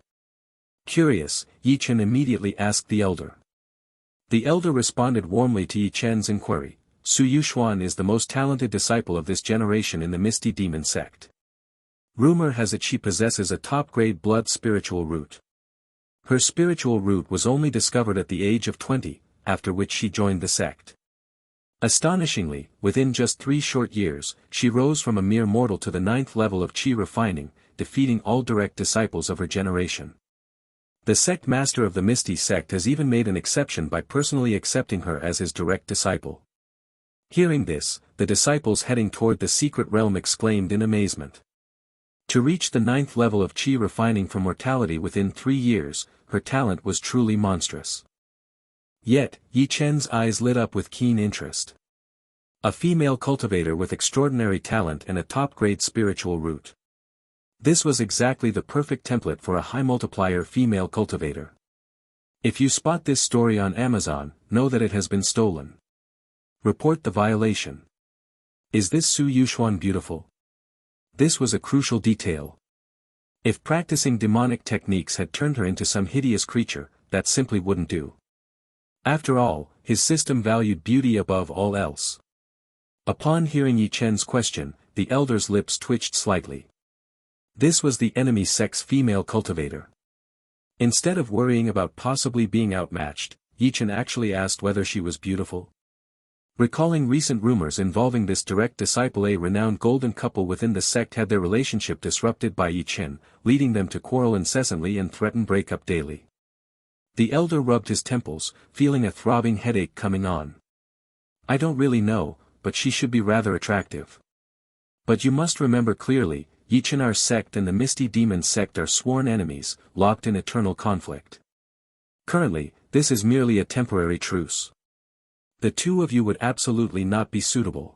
Curious, Ye Chen immediately asked the elder. The elder responded warmly to Ye Chen's inquiry. Su Yuxuan is the most talented disciple of this generation in the Misty Demon sect. Rumor has it she possesses a top-grade blood spiritual root. Her spiritual root was only discovered at the age of 20, after which she joined the sect. Astonishingly, within just 3 short years, she rose from a mere mortal to the 9th level of Qi refining, defeating all direct disciples of her generation. The sect master of the Misty sect has even made an exception by personally accepting her as his direct disciple. Hearing this, the disciples heading toward the secret realm exclaimed in amazement. To reach the 9th level of Qi refining from mortality within 3 years, her talent was truly monstrous. Yet, Ye Chen's eyes lit up with keen interest. A female cultivator with extraordinary talent and a top-grade spiritual root. This was exactly the perfect template for a high-multiplier female cultivator. If you spot this story on Amazon, know that it has been stolen. Report the violation. Is this Su Yuxuan beautiful? This was a crucial detail. If practicing demonic techniques had turned her into some hideous creature, that simply wouldn't do. After all, his system valued beauty above all else. Upon hearing Ye Chen's question, the elder's lips twitched slightly. This was the enemy sect's female cultivator. Instead of worrying about possibly being outmatched, Ye Chen actually asked whether she was beautiful. Recalling recent rumors involving this direct disciple, a renowned golden couple within the sect had their relationship disrupted by Ye Chen, leading them to quarrel incessantly and threaten breakup daily. The elder rubbed his temples, feeling a throbbing headache coming on. I don't really know, but she should be rather attractive. But you must remember clearly, Ye Chen, our sect and the Misty Demon sect are sworn enemies, locked in eternal conflict. Currently, this is merely a temporary truce. The two of you would absolutely not be suitable.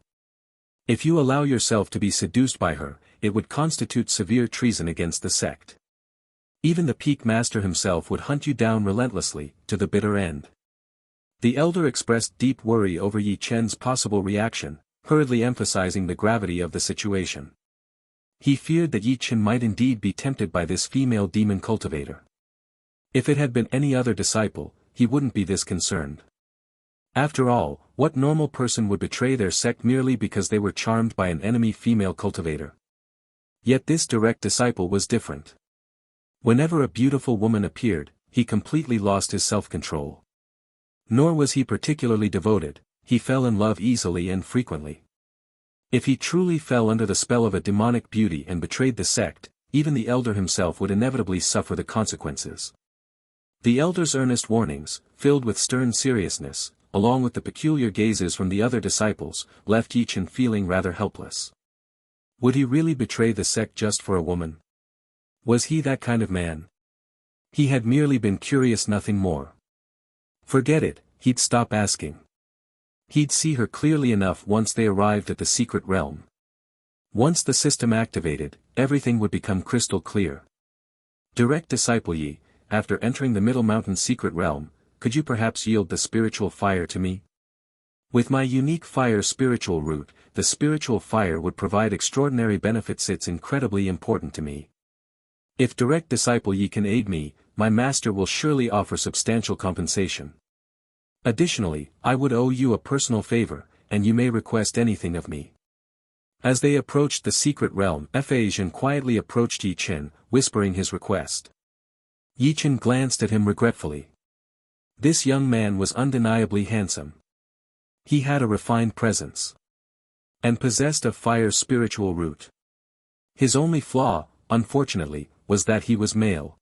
If you allow yourself to be seduced by her, it would constitute severe treason against the sect. Even the peak master himself would hunt you down relentlessly, to the bitter end. The elder expressed deep worry over Ye Chen's possible reaction, hurriedly emphasizing the gravity of the situation. He feared that Ye Chen might indeed be tempted by this female demon cultivator. If it had been any other disciple, he wouldn't be this concerned. After all, what normal person would betray their sect merely because they were charmed by an enemy female cultivator? Yet this direct disciple was different. Whenever a beautiful woman appeared, he completely lost his self-control. Nor was he particularly devoted, he fell in love easily and frequently. If he truly fell under the spell of a demonic beauty and betrayed the sect, even the elder himself would inevitably suffer the consequences. The elder's earnest warnings, filled with stern seriousness, along with the peculiar gazes from the other disciples, left Ye Chen feeling rather helpless. Would he really betray the sect just for a woman? Was he that kind of man? He had merely been curious, nothing more. Forget it, he'd stop asking. He'd see her clearly enough once they arrived at the secret realm. Once the system activated, everything would become crystal clear. Direct disciple Yi, after entering the Middle Mountain secret realm, could you perhaps yield the spiritual fire to me? With my unique fire spiritual root, the spiritual fire would provide extraordinary benefits. It's incredibly important to me. If direct disciple Yi can aid me, my master will surely offer substantial compensation. Additionally, I would owe you a personal favor, and you may request anything of me. As they approached the secret realm, Ye Chen quietly approached Ye Chen, whispering his request. Ye Chen glanced at him regretfully. This young man was undeniably handsome. He had a refined presence. And possessed a fire spiritual root. His only flaw, unfortunately, was that he was male.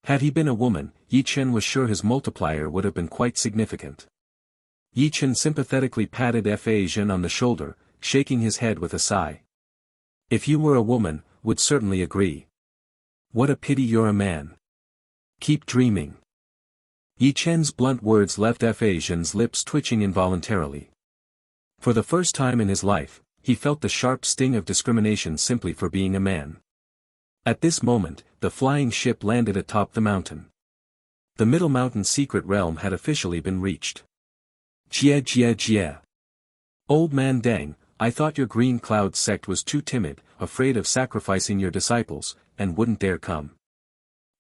Had he been a woman, Ye Chen was sure his multiplier would have been quite significant. Ye Chen sympathetically patted Ye Chen on the shoulder, shaking his head with a sigh. If you were a woman, would certainly agree. What a pity you're a man. Keep dreaming. Ye Chen's blunt words left Ye Chen's lips twitching involuntarily. For the first time in his life, he felt the sharp sting of discrimination simply for being a man. At this moment, the flying ship landed atop the mountain. The Middle Mountain secret realm had officially been reached. Jie. Old man Deng, I thought your Green Cloud sect was too timid, afraid of sacrificing your disciples, and wouldn't dare come.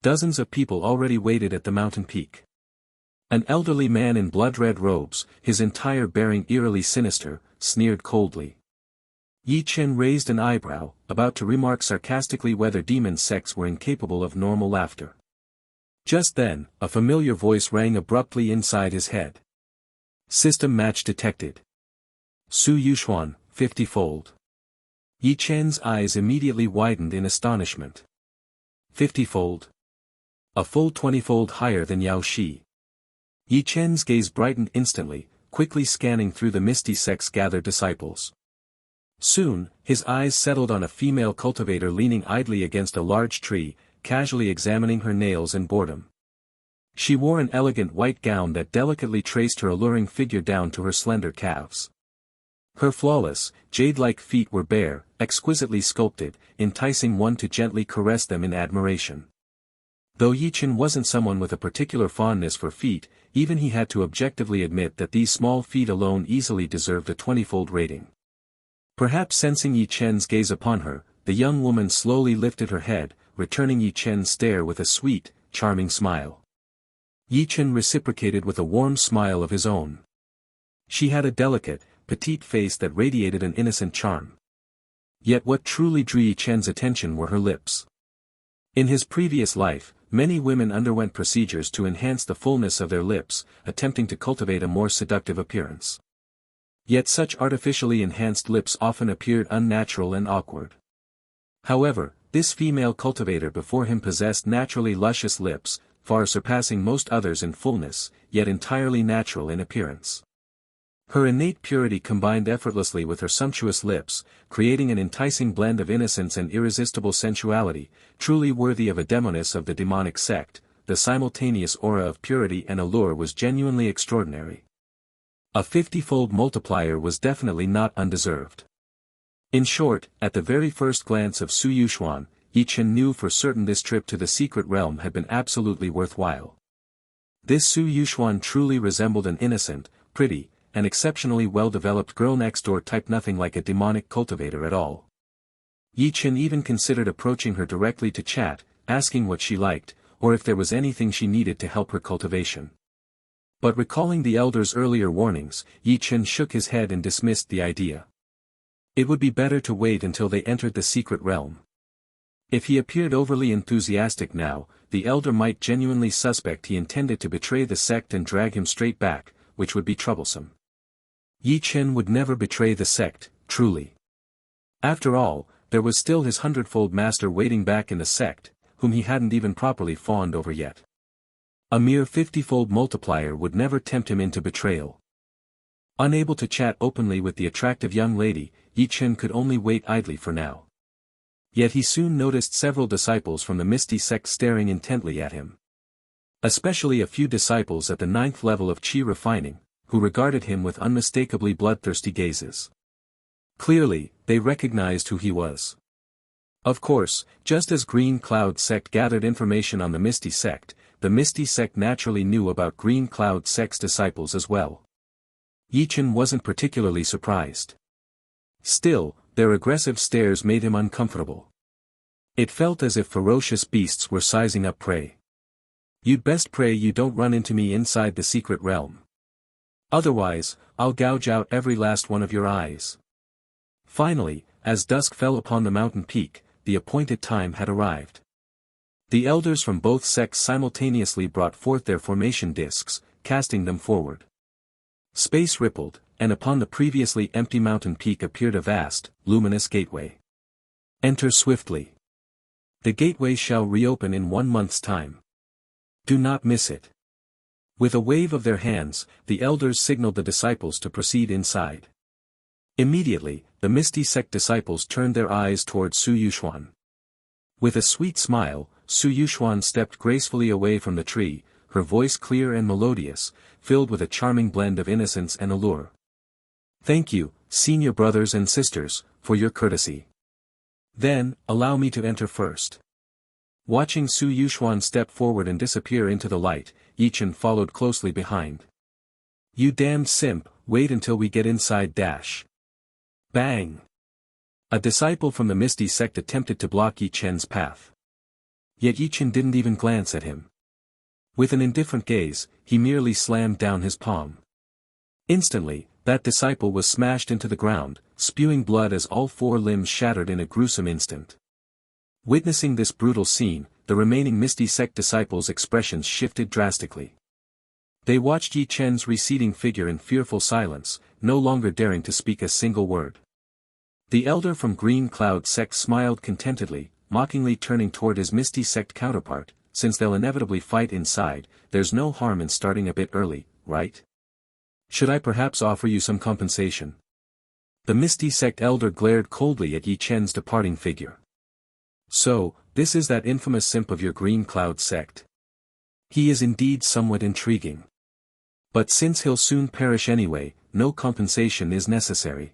Dozens of people already waited at the mountain peak. An elderly man in blood-red robes, his entire bearing eerily sinister, sneered coldly. Ye Chen raised an eyebrow, about to remark sarcastically whether demon sects were incapable of normal laughter. Just then, a familiar voice rang abruptly inside his head. System match detected. Su Yuxuan, 50-fold. Ye Chen's eyes immediately widened in astonishment. 50-fold. A full 20-fold higher than Yao Shi. Ye Chen's gaze brightened instantly, quickly scanning through the misty sect's gathered disciples. Soon, his eyes settled on a female cultivator leaning idly against a large tree, casually examining her nails and boredom. She wore an elegant white gown that delicately traced her alluring figure down to her slender calves. Her flawless, jade-like feet were bare, exquisitely sculpted, enticing one to gently caress them in admiration. Though Ye Chen wasn't someone with a particular fondness for feet, even he had to objectively admit that these small feet alone easily deserved a 20-fold rating. Perhaps sensing Ye Chen's gaze upon her, the young woman slowly lifted her head, returning Ye Chen's stare with a sweet, charming smile. Ye Chen reciprocated with a warm smile of his own. She had a delicate, petite face that radiated an innocent charm. Yet what truly drew Ye Chen's attention were her lips. In his previous life, many women underwent procedures to enhance the fullness of their lips, attempting to cultivate a more seductive appearance. Yet such artificially enhanced lips often appeared unnatural and awkward. However, this female cultivator before him possessed naturally luscious lips, far surpassing most others in fullness, yet entirely natural in appearance. Her innate purity combined effortlessly with her sumptuous lips, creating an enticing blend of innocence and irresistible sensuality, truly worthy of a demoness of the demonic sect. The simultaneous aura of purity and allure was genuinely extraordinary. A 50-fold multiplier was definitely not undeserved. In short, at the very first glance of Su Yuxuan, Ye Chen knew for certain this trip to the secret realm had been absolutely worthwhile. This Su Yuxuan truly resembled an innocent, pretty, and exceptionally well-developed girl next door type, nothing like a demonic cultivator at all. Ye Chen even considered approaching her directly to chat, asking what she liked, or if there was anything she needed to help her cultivation. But recalling the elder's earlier warnings, Ye Chen shook his head and dismissed the idea. It would be better to wait until they entered the secret realm. If he appeared overly enthusiastic now, the elder might genuinely suspect he intended to betray the sect and drag him straight back, which would be troublesome. Ye Chen would never betray the sect, truly. After all, there was still his 100-fold master waiting back in the sect, whom he hadn't even properly fawned over yet. A mere 50-fold multiplier would never tempt him into betrayal. Unable to chat openly with the attractive young lady, Ye Chen could only wait idly for now. Yet he soon noticed several disciples from the Misty sect staring intently at him. Especially a few disciples at the 9th level of Qi refining, who regarded him with unmistakably bloodthirsty gazes. Clearly, they recognized who he was. Of course, just as Green Cloud sect gathered information on the Misty sect, the Misty sect naturally knew about Green Cloud sect's disciples as well. Ye Chen wasn't particularly surprised. Still, their aggressive stares made him uncomfortable. It felt as if ferocious beasts were sizing up prey. You'd best pray you don't run into me inside the secret realm. Otherwise, I'll gouge out every last one of your eyes. Finally, as dusk fell upon the mountain peak, the appointed time had arrived. The elders from both sects simultaneously brought forth their formation discs, casting them forward. Space rippled, and upon the previously empty mountain peak appeared a vast, luminous gateway. Enter swiftly. The gateway shall reopen in 1 month's time. Do not miss it. With a wave of their hands, the elders signaled the disciples to proceed inside. Immediately, the Misty sect disciples turned their eyes towards Su Yuxuan. With a sweet smile, Su Yuxuan stepped gracefully away from the tree, her voice clear and melodious, filled with a charming blend of innocence and allure. Thank you, senior brothers and sisters, for your courtesy. Then, allow me to enter first. Watching Su Yuxuan step forward and disappear into the light, Ye Chen followed closely behind. You damned simp, wait until we get inside dash. Bang! A disciple from the Misty sect attempted to block Ye Chen's path. Yet Ye Chen didn't even glance at him. With an indifferent gaze, he merely slammed down his palm. Instantly, that disciple was smashed into the ground, spewing blood as all four limbs shattered in a gruesome instant. Witnessing this brutal scene, the remaining Misty sect disciples' expressions shifted drastically. They watched Ye Chen's receding figure in fearful silence, no longer daring to speak a single word. The elder from Green Cloud sect smiled contentedly, mockingly turning toward his Misty sect counterpart, since they'll inevitably fight inside, there's no harm in starting a bit early, right? Should I perhaps offer you some compensation? The Misty sect elder glared coldly at Ye Chen's departing figure. So, this is that infamous simp of your Green Cloud sect. He is indeed somewhat intriguing. But since he'll soon perish anyway, no compensation is necessary.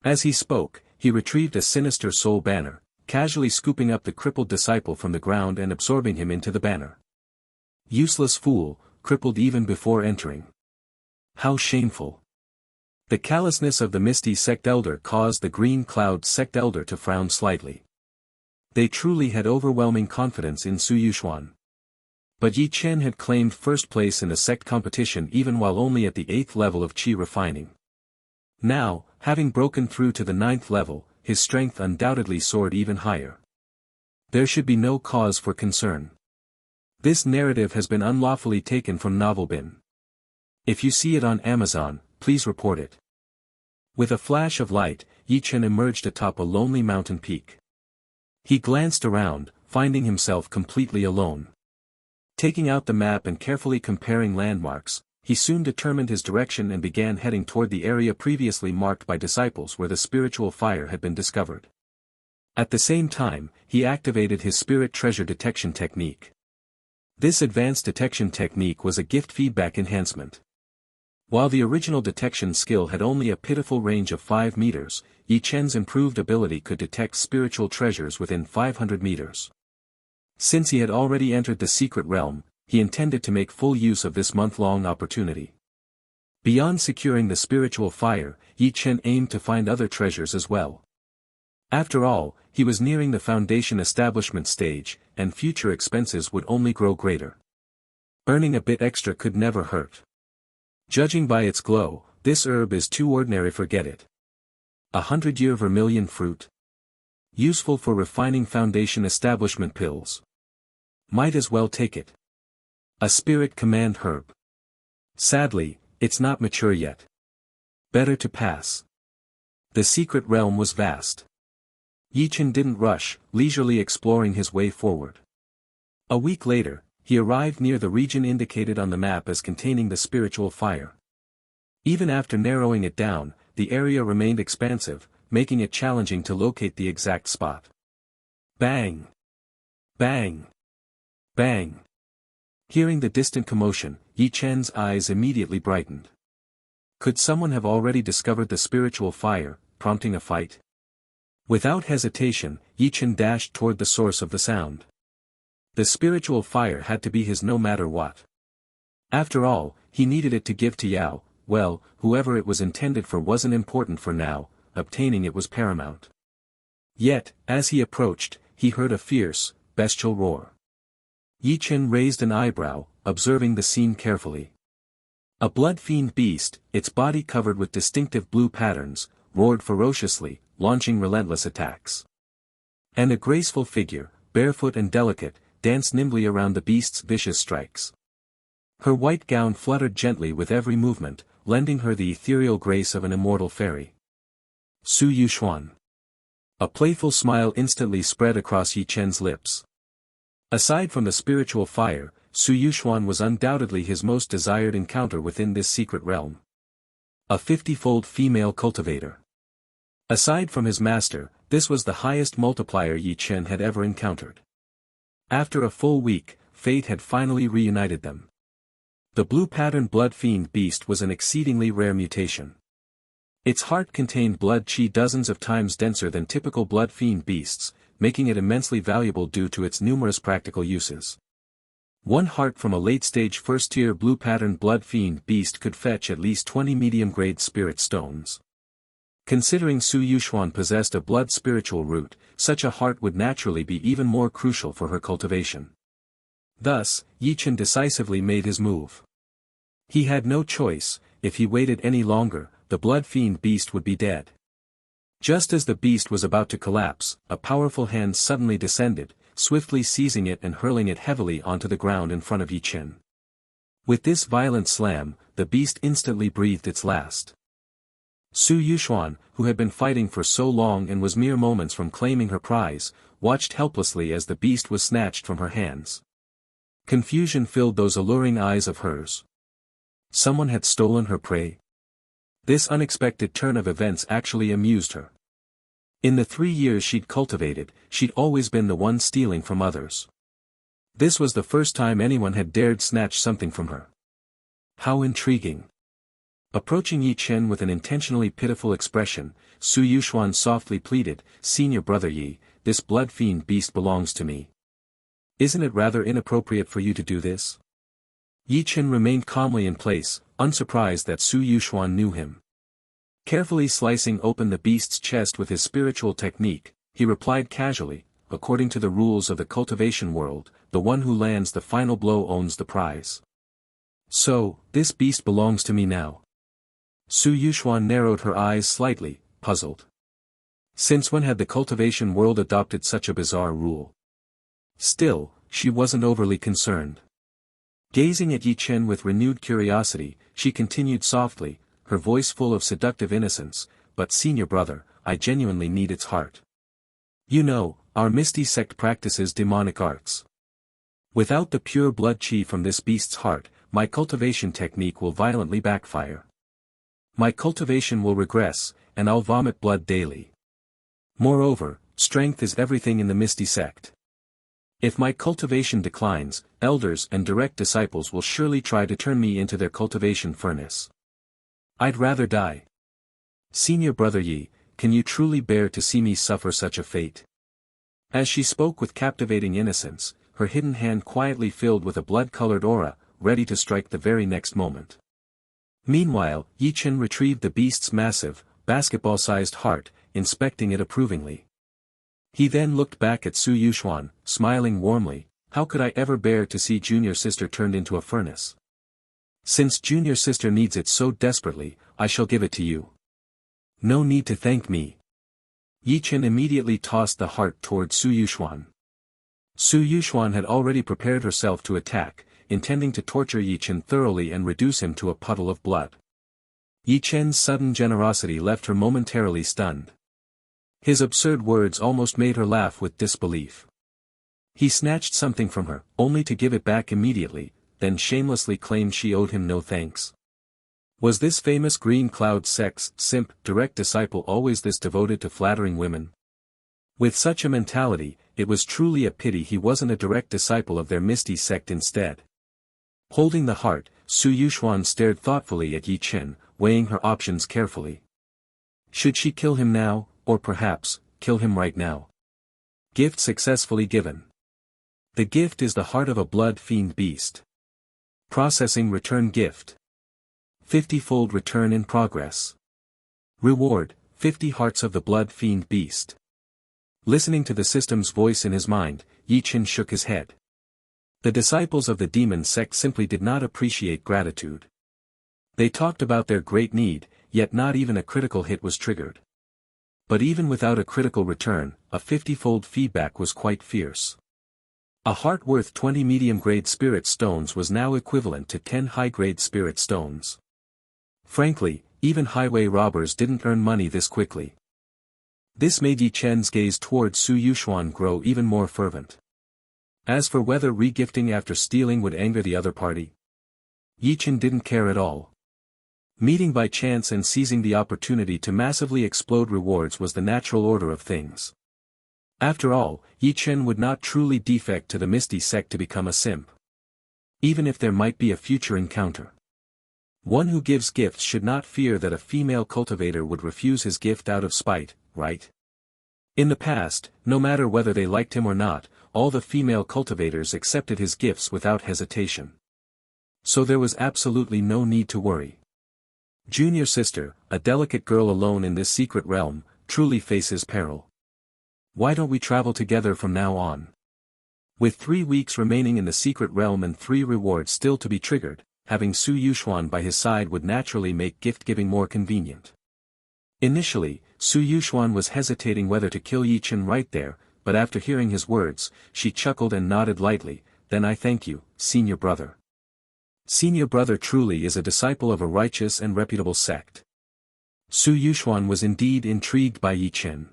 As he spoke, he retrieved a sinister soul banner, casually scooping up the crippled disciple from the ground and absorbing him into the banner. Useless fool, crippled even before entering. How shameful. The callousness of the Misty sect elder caused the Green Cloud sect elder to frown slightly. They truly had overwhelming confidence in Su Yuxuan. But Ye Chen had claimed first place in the sect competition even while only at the 8th level of Qi refining. Now, having broken through to the 9th level, his strength undoubtedly soared even higher. There should be no cause for concern. This narrative has been unlawfully taken from Novelbin. If you see it on Amazon, please report it. With a flash of light, Ye Chen emerged atop a lonely mountain peak. He glanced around, finding himself completely alone. Taking out the map and carefully comparing landmarks, he soon determined his direction and began heading toward the area previously marked by disciples where the spiritual fire had been discovered. At the same time, he activated his spirit treasure detection technique. This advanced detection technique was a gift feedback enhancement. While the original detection skill had only a pitiful range of 5 meters, Ye Chen's improved ability could detect spiritual treasures within 500 meters. Since he had already entered the secret realm, he intended to make full use of this month-long opportunity. Beyond securing the spiritual fire, Ye Chen aimed to find other treasures as well. After all, he was nearing the foundation establishment stage, and future expenses would only grow greater. Earning a bit extra could never hurt. Judging by its glow, this herb is too ordinary, forget it. 100-year vermilion fruit. Useful for refining foundation establishment pills. Might as well take it. A spirit command herb. Sadly, it's not mature yet. Better to pass. The secret realm was vast. Ye Chen didn't rush, leisurely exploring his way forward. A week later, he arrived near the region indicated on the map as containing the spiritual fire. Even after narrowing it down, the area remained expansive, making it challenging to locate the exact spot. Bang! Bang! Bang! Hearing the distant commotion, Ye Chen's eyes immediately brightened. Could someone have already discovered the spiritual fire, prompting a fight? Without hesitation, Ye Chen dashed toward the source of the sound. The spiritual fire had to be his no matter what. After all, he needed it to give to Yao. Well, whoever it was intended for wasn't important for now, obtaining it was paramount. Yet, as he approached, he heard a fierce, bestial roar. Ye Chen raised an eyebrow, observing the scene carefully. A blood-fiend beast, its body covered with distinctive blue patterns, roared ferociously, launching relentless attacks. And a graceful figure, barefoot and delicate, danced nimbly around the beast's vicious strikes. Her white gown fluttered gently with every movement, lending her the ethereal grace of an immortal fairy. Su Yuxuan. A playful smile instantly spread across Ye Chen's lips. Aside from the spiritual fire, Su Yuxuan was undoubtedly his most desired encounter within this secret realm. A 50-fold female cultivator. Aside from his master, this was the highest multiplier Ye Chen had ever encountered. After a full week, fate had finally reunited them. The blue-patterned blood-fiend beast was an exceedingly rare mutation. Its heart contained blood qi dozens of times denser than typical blood-fiend beasts, making it immensely valuable due to its numerous practical uses. One heart from a late-stage first-tier blue-patterned blood fiend beast could fetch at least 20 medium-grade spirit stones. Considering Su Yuxuan possessed a blood spiritual root, such a heart would naturally be even more crucial for her cultivation. Thus, Ye Chen decisively made his move. He had no choice. If he waited any longer, the blood fiend beast would be dead. Just as the beast was about to collapse, a powerful hand suddenly descended, swiftly seizing it and hurling it heavily onto the ground in front of Ye Chen. With this violent slam, the beast instantly breathed its last. Su Yuxuan, who had been fighting for so long and was mere moments from claiming her prize, watched helplessly as the beast was snatched from her hands. Confusion filled those alluring eyes of hers. Someone had stolen her prey. This unexpected turn of events actually amused her. In the 3 years she'd cultivated, she'd always been the one stealing from others. This was the first time anyone had dared snatch something from her. How intriguing. Approaching Ye Chen with an intentionally pitiful expression, Su Yuxuan softly pleaded, "Senior brother Yi, this blood fiend beast belongs to me. Isn't it rather inappropriate for you to do this?" Ye Chen remained calmly in place, unsurprised that Su Yuxuan knew him. Carefully slicing open the beast's chest with his spiritual technique, he replied casually, "According to the rules of the cultivation world, the one who lands the final blow owns the prize. So, this beast belongs to me now." Su Yuxuan narrowed her eyes slightly, puzzled. Since when had the cultivation world adopted such a bizarre rule? Still, she wasn't overly concerned. Gazing at Ye Chen with renewed curiosity, she continued softly, her voice full of seductive innocence, "But senior brother, I genuinely need its heart. You know, our Misty sect practices demonic arts. Without the pure blood chi from this beast's heart, my cultivation technique will violently backfire. My cultivation will regress, and I'll vomit blood daily. Moreover, strength is everything in the Misty sect. If my cultivation declines, elders and direct disciples will surely try to turn me into their cultivation furnace. I'd rather die. Senior brother Yi, can you truly bear to see me suffer such a fate?" As she spoke with captivating innocence, her hidden hand quietly filled with a blood-colored aura, ready to strike the very next moment. Meanwhile, Ye Chen retrieved the beast's massive, basketball-sized heart, inspecting it approvingly. He then looked back at Su Yuxuan, smiling warmly, "How could I ever bear to see junior sister turned into a furnace? Since junior sister needs it so desperately, I shall give it to you. No need to thank me." Ye Chen immediately tossed the heart toward Su Yuxuan. Su Yuxuan had already prepared herself to attack, intending to torture Ye Chen thoroughly and reduce him to a puddle of blood. Ye Chen's sudden generosity left her momentarily stunned. His absurd words almost made her laugh with disbelief. He snatched something from her, only to give it back immediately, then shamelessly claimed she owed him no thanks. Was this famous Green Cloud sect's simp direct disciple always this devoted to flattering women? With such a mentality, it was truly a pity he wasn't a direct disciple of their Misty sect instead. Holding the heart, Su Yuxuan stared thoughtfully at Ye Chen, weighing her options carefully. Should she kill him now, or perhaps, kill him right now? Gift successfully given. The gift is the heart of a blood fiend beast. Processing return gift. 50-fold return in progress. Reward, 50 hearts of the blood fiend beast. Listening to the system's voice in his mind, Ye Chen shook his head. The disciples of the demon sect simply did not appreciate gratitude. They talked about their great need, yet not even a critical hit was triggered. But even without a critical return, a 50-fold feedback was quite fierce. A heart worth 20 medium-grade spirit stones was now equivalent to 10 high-grade spirit stones. Frankly, even highway robbers didn't earn money this quickly. This made Ye Chen's gaze toward Su Yuxuan grow even more fervent. As for whether regifting after stealing would anger the other party, Ye Chen didn't care at all. Meeting by chance and seizing the opportunity to massively explode rewards was the natural order of things. After all, Ye Chen would not truly defect to the Misty sect to become a simp. Even if there might be a future encounter. One who gives gifts should not fear that a female cultivator would refuse his gift out of spite, right? In the past, no matter whether they liked him or not, all the female cultivators accepted his gifts without hesitation. So there was absolutely no need to worry. Junior sister, a delicate girl alone in this secret realm, truly faces peril. Why don't we travel together from now on? With 3 weeks remaining in the secret realm and 3 rewards still to be triggered, having Su Yuxuan by his side would naturally make gift-giving more convenient. Initially, Su Yuxuan was hesitating whether to kill Ye Chen right there, but after hearing his words, she chuckled and nodded lightly. Then I thank you, senior brother. Senior brother truly is a disciple of a righteous and reputable sect. Su Yuxuan was indeed intrigued by Ye Chen.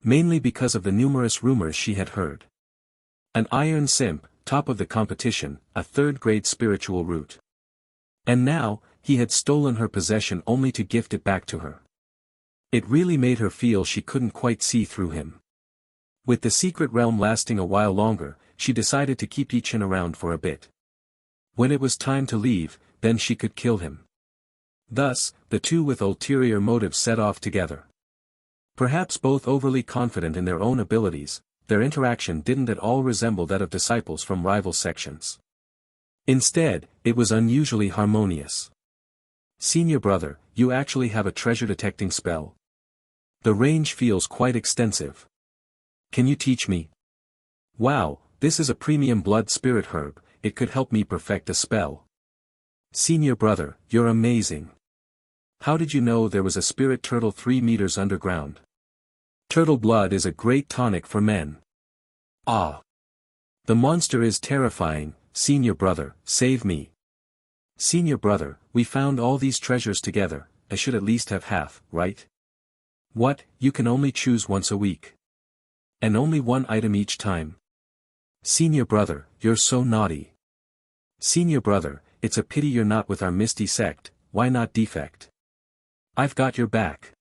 Mainly because of the numerous rumors she had heard. An iron simp, top of the competition, a third-grade spiritual root. And now, he had stolen her possession only to gift it back to her. It really made her feel she couldn't quite see through him. With the secret realm lasting a while longer, she decided to keep Ye Chen around for a bit. When it was time to leave, then she could kill him. Thus, the two with ulterior motives set off together. Perhaps both overly confident in their own abilities, their interaction didn't at all resemble that of disciples from rival sections. Instead, it was unusually harmonious. Senior brother, you actually have a treasure detecting spell. The range feels quite extensive. Can you teach me? Wow, this is a premium blood spirit herb, it could help me perfect a spell. Senior brother, you're amazing. How did you know there was a spirit turtle 3 meters underground? Turtle blood is a great tonic for men. Ah. The monster is terrifying, senior brother, save me. Senior brother, we found all these treasures together, I should at least have half, right? What, you can only choose once a week. And only 1 item each time. Senior brother, you're so naughty. Senior brother, it's a pity you're not with our misty sect, why not defect? I've got your back.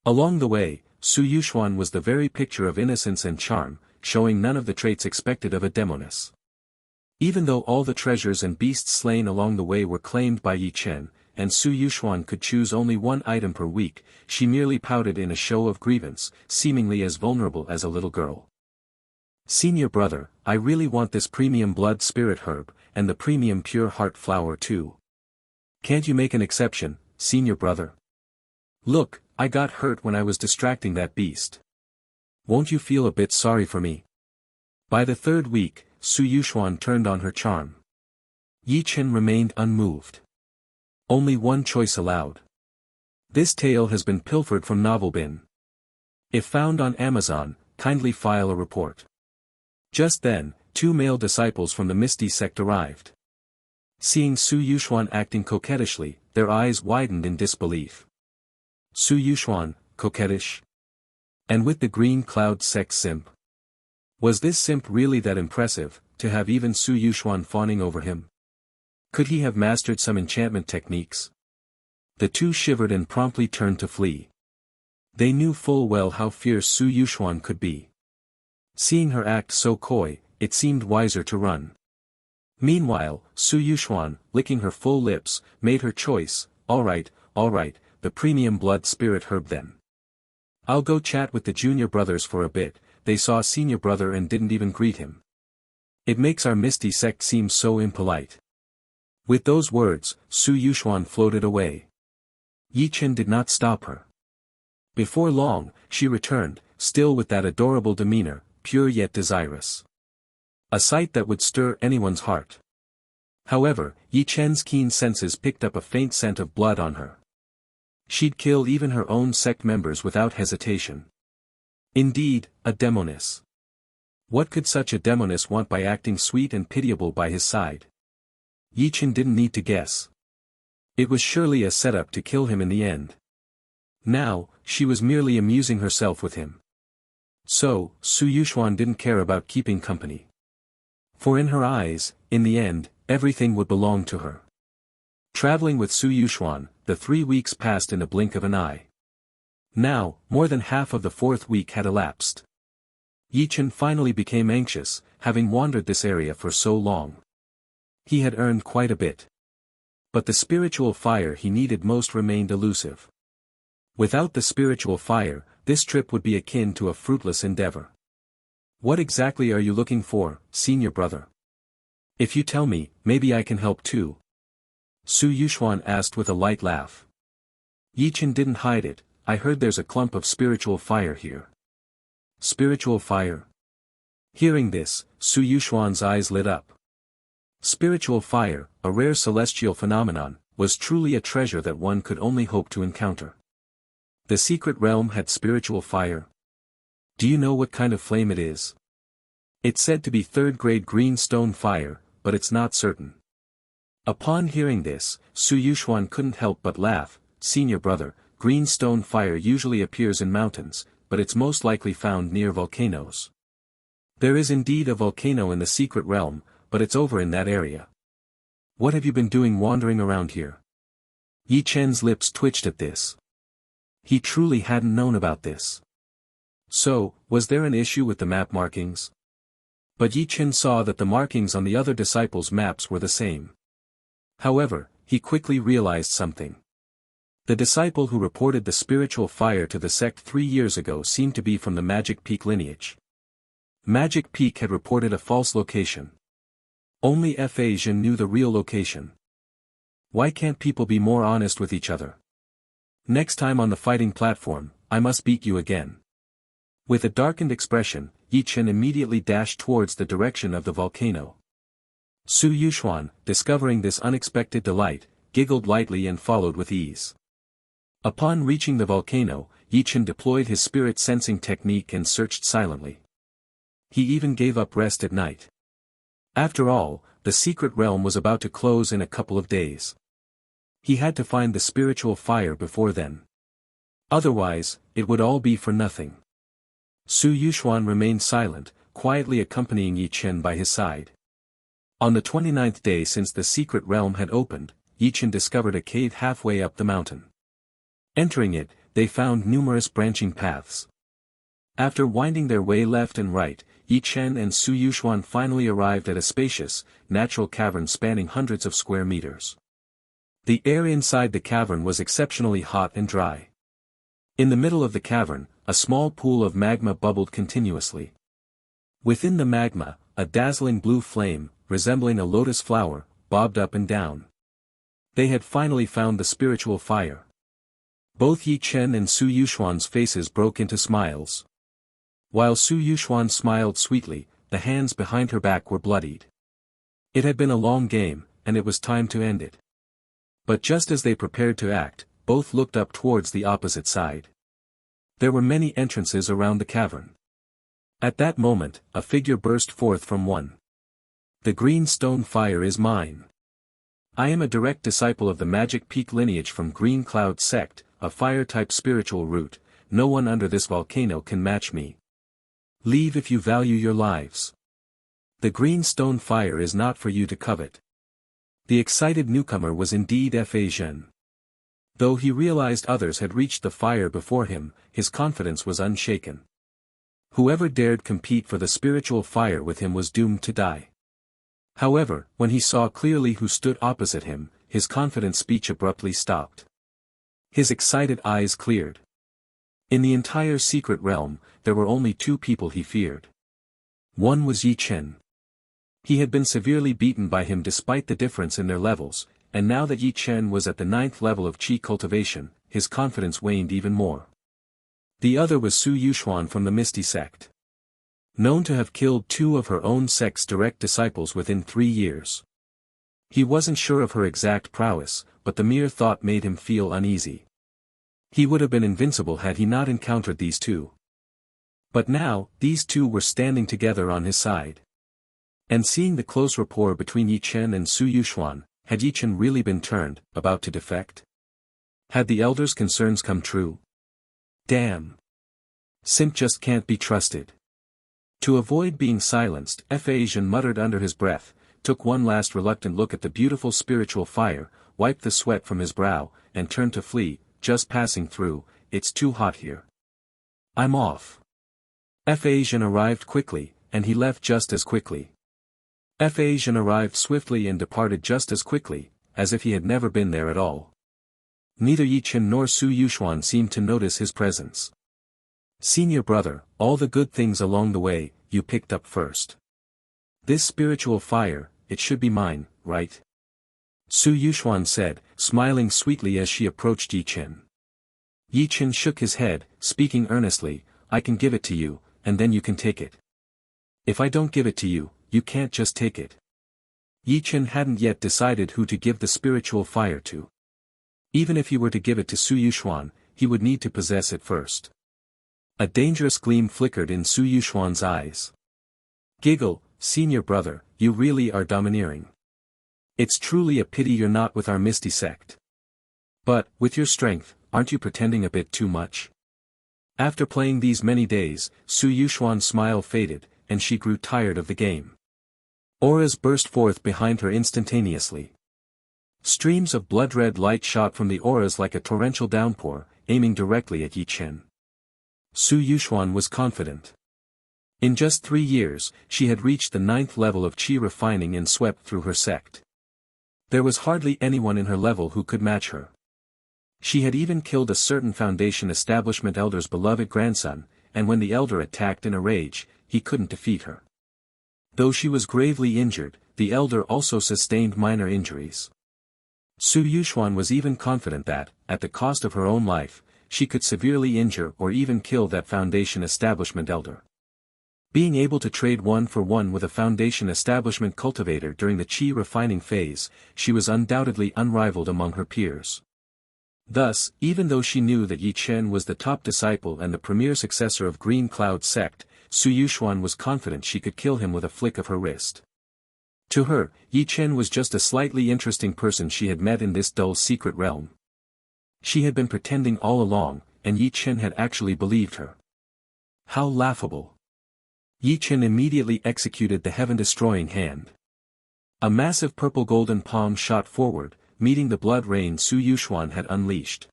Along the way, Su Yuxuan was the very picture of innocence and charm, showing none of the traits expected of a demoness. Even though all the treasures and beasts slain along the way were claimed by Ye Chen, and Su Yuxuan could choose only 1 item per week, she merely pouted in a show of grievance, seemingly as vulnerable as a little girl. Senior brother, I really want this premium blood spirit herb, and the premium pure heart flower too. Can't you make an exception, senior brother? Look, I got hurt when I was distracting that beast. Won't you feel a bit sorry for me? By the 3rd week, Su Yuxuan turned on her charm. Ye Chen remained unmoved. Only one choice allowed. This tale has been pilfered from Novel Bin. If found on Amazon, kindly file a report. Just then, 2 male disciples from the Misty sect arrived. Seeing Su Yuxuan acting coquettishly, their eyes widened in disbelief. Su Yuxuan, coquettish? And with the Green Cloud sect simp? Was this simp really that impressive, to have even Su Yuxuan fawning over him? Could he have mastered some enchantment techniques? The two shivered and promptly turned to flee. They knew full well how fierce Su Yuxuan could be. Seeing her act so coy, it seemed wiser to run. Meanwhile, Su Yuxuan, licking her full lips, made her choice. All right, the premium blood spirit herb then. I'll go chat with the junior brothers for a bit. They saw senior brother and didn't even greet him. It makes our Misty sect seem so impolite. With those words, Su Yuxuan floated away. Ye Chen did not stop her. Before long, she returned, still with that adorable demeanor, pure yet desirous. A sight that would stir anyone's heart. However, Ye Chen's keen senses picked up a faint scent of blood on her. She'd kill even her own sect members without hesitation. Indeed, a demoness. What could such a demoness want by acting sweet and pitiable by his side? Ye Chen didn't need to guess. It was surely a setup to kill him in the end. Now, she was merely amusing herself with him. So, Su Yuxuan didn't care about keeping company. For in her eyes, in the end, everything would belong to her. Traveling with Su Yuxuan, the 3 weeks passed in a blink of an eye. Now, more than half of the 4th week had elapsed. Ye Chen finally became anxious, having wandered this area for so long. He had earned quite a bit. But the spiritual fire he needed most remained elusive. Without the spiritual fire, this trip would be akin to a fruitless endeavor. What exactly are you looking for, senior brother? If you tell me, maybe I can help too. Su Yuxuan asked with a light laugh. Ye Chen didn't hide it. I heard there's a clump of spiritual fire here. Spiritual fire? Hearing this, Su Yuxuan's eyes lit up. Spiritual fire, a rare celestial phenomenon, was truly a treasure that one could only hope to encounter. The secret realm had spiritual fire. Do you know what kind of flame it is? It's said to be third-grade green stone fire, but it's not certain. Upon hearing this, Su Yuxuan couldn't help but laugh. Senior brother, green stone fire usually appears in mountains, but it's most likely found near volcanoes. There is indeed a volcano in the secret realm, but it's over in that area. What have you been doing wandering around here? Ye Chen's lips twitched at this. He truly hadn't known about this. So, was there an issue with the map markings? But Ye Chen saw that the markings on the other disciples' maps were the same. However, he quickly realized something. The disciple who reported the spiritual fire to the sect 3 years ago seemed to be from the Magic Peak lineage. Magic Peak had reported a false location. Only Fa Zhen knew the real location. Why can't people be more honest with each other? Next time on the fighting platform, I must beat you again. With a darkened expression, Ye Chen immediately dashed towards the direction of the volcano. Su Yuxuan, discovering this unexpected delight, giggled lightly and followed with ease. Upon reaching the volcano, Ye Chen deployed his spirit sensing technique and searched silently. He even gave up rest at night. After all, the secret realm was about to close in a couple of days. He had to find the spiritual fire before then. Otherwise, it would all be for nothing. Su Yuxuan remained silent, quietly accompanying Ye Chen by his side. On the 29th day since the secret realm had opened, Ye Chen discovered a cave halfway up the mountain. Entering it, they found numerous branching paths. After winding their way left and right, Ye Chen and Su Yuxuan finally arrived at a spacious, natural cavern spanning hundreds of square meters. The air inside the cavern was exceptionally hot and dry. In the middle of the cavern, a small pool of magma bubbled continuously. Within the magma, a dazzling blue flame, resembling a lotus flower, bobbed up and down. They had finally found the spiritual fire. Both Ye Chen and Su Yuxuan's faces broke into smiles. While Su Yuxuan smiled sweetly, the hands behind her back were bloodied. It had been a long game, and it was time to end it. But just as they prepared to act, both looked up towards the opposite side. There were many entrances around the cavern. At that moment, a figure burst forth from one. The green stone fire is mine. I am a direct disciple of the Magic Peak lineage from Green Cloud sect, a fire-type spiritual root. No one under this volcano can match me. Leave if you value your lives. The green stone fire is not for you to covet. The excited newcomer was indeed Fa Zhen. Though he realized others had reached the fire before him, his confidence was unshaken. Whoever dared compete for the spiritual fire with him was doomed to die. However, when he saw clearly who stood opposite him, his confident speech abruptly stopped. His excited eyes cleared. In the entire secret realm, there were only 2 people he feared. One was Ye Chen. He had been severely beaten by him despite the difference in their levels, and now that Ye Chen was at the 9th level of Qi cultivation, his confidence waned even more. The other was Su Yuxuan from the Misty sect. Known to have killed 2 of her own sect's direct disciples within 3 years. He wasn't sure of her exact prowess, but the mere thought made him feel uneasy. He would have been invincible had he not encountered these 2. But now, these 2 were standing together on his side. And seeing the close rapport between Ye Chen and Su Yuxuan, had Ye Chen really been turned, about to defect? Had the elder's concerns come true? Damn. Simp just can't be trusted. To avoid being silenced, Fa Zhen muttered under his breath, took one last reluctant look at the beautiful spiritual fire, wiped the sweat from his brow, and turned to flee. Just passing through, it's too hot here. I'm off. Fa Zhen arrived quickly, and he left just as quickly. Fa Zhen arrived swiftly and departed just as quickly, as if he had never been there at all. Neither Ye Chen nor Su Yuxuan seemed to notice his presence. Senior brother, all the good things along the way, you picked up first. This spiritual fire, it should be mine, right? Su Yuxuan said, smiling sweetly as she approached Ye Chen. Ye Chen shook his head, speaking earnestly, I can give it to you, and then you can take it. If I don't give it to you, you can't just take it. Ye Chen hadn't yet decided who to give the spiritual fire to. Even if he were to give it to Su Yuxuan, he would need to possess it first. A dangerous gleam flickered in Su Yuxuan's eyes. Giggle, senior brother, you really are domineering. It's truly a pity you're not with our misty sect. But, with your strength, aren't you pretending a bit too much? After playing these many days, Su Yuxuan's smile faded, and she grew tired of the game. Auras burst forth behind her instantaneously. Streams of blood-red light shot from the auras like a torrential downpour, aiming directly at Ye Chen. Su Yuxuan was confident. In just 3 years, she had reached the 9th level of qi refining and swept through her sect. There was hardly anyone in her level who could match her. She had even killed a certain Foundation establishment elder's beloved grandson, and when the elder attacked in a rage, he couldn't defeat her. Though she was gravely injured, the elder also sustained minor injuries. Su Yuxuan was even confident that, at the cost of her own life, she could severely injure or even kill that Foundation establishment elder. Being able to trade 1-for-1 with a Foundation establishment cultivator during the qi refining phase, she was undoubtedly unrivaled among her peers. Thus, even though she knew that Ye Chen was the top disciple and the premier successor of Green Cloud sect, Su Yuxuan was confident she could kill him with a flick of her wrist. To her, Ye Chen was just a slightly interesting person she had met in this dull secret realm. She had been pretending all along, and Ye Chen had actually believed her. How laughable. Ye Chen immediately executed the heaven-destroying hand. A massive purple-golden palm shot forward, meeting the blood rain Su Yuxuan had unleashed.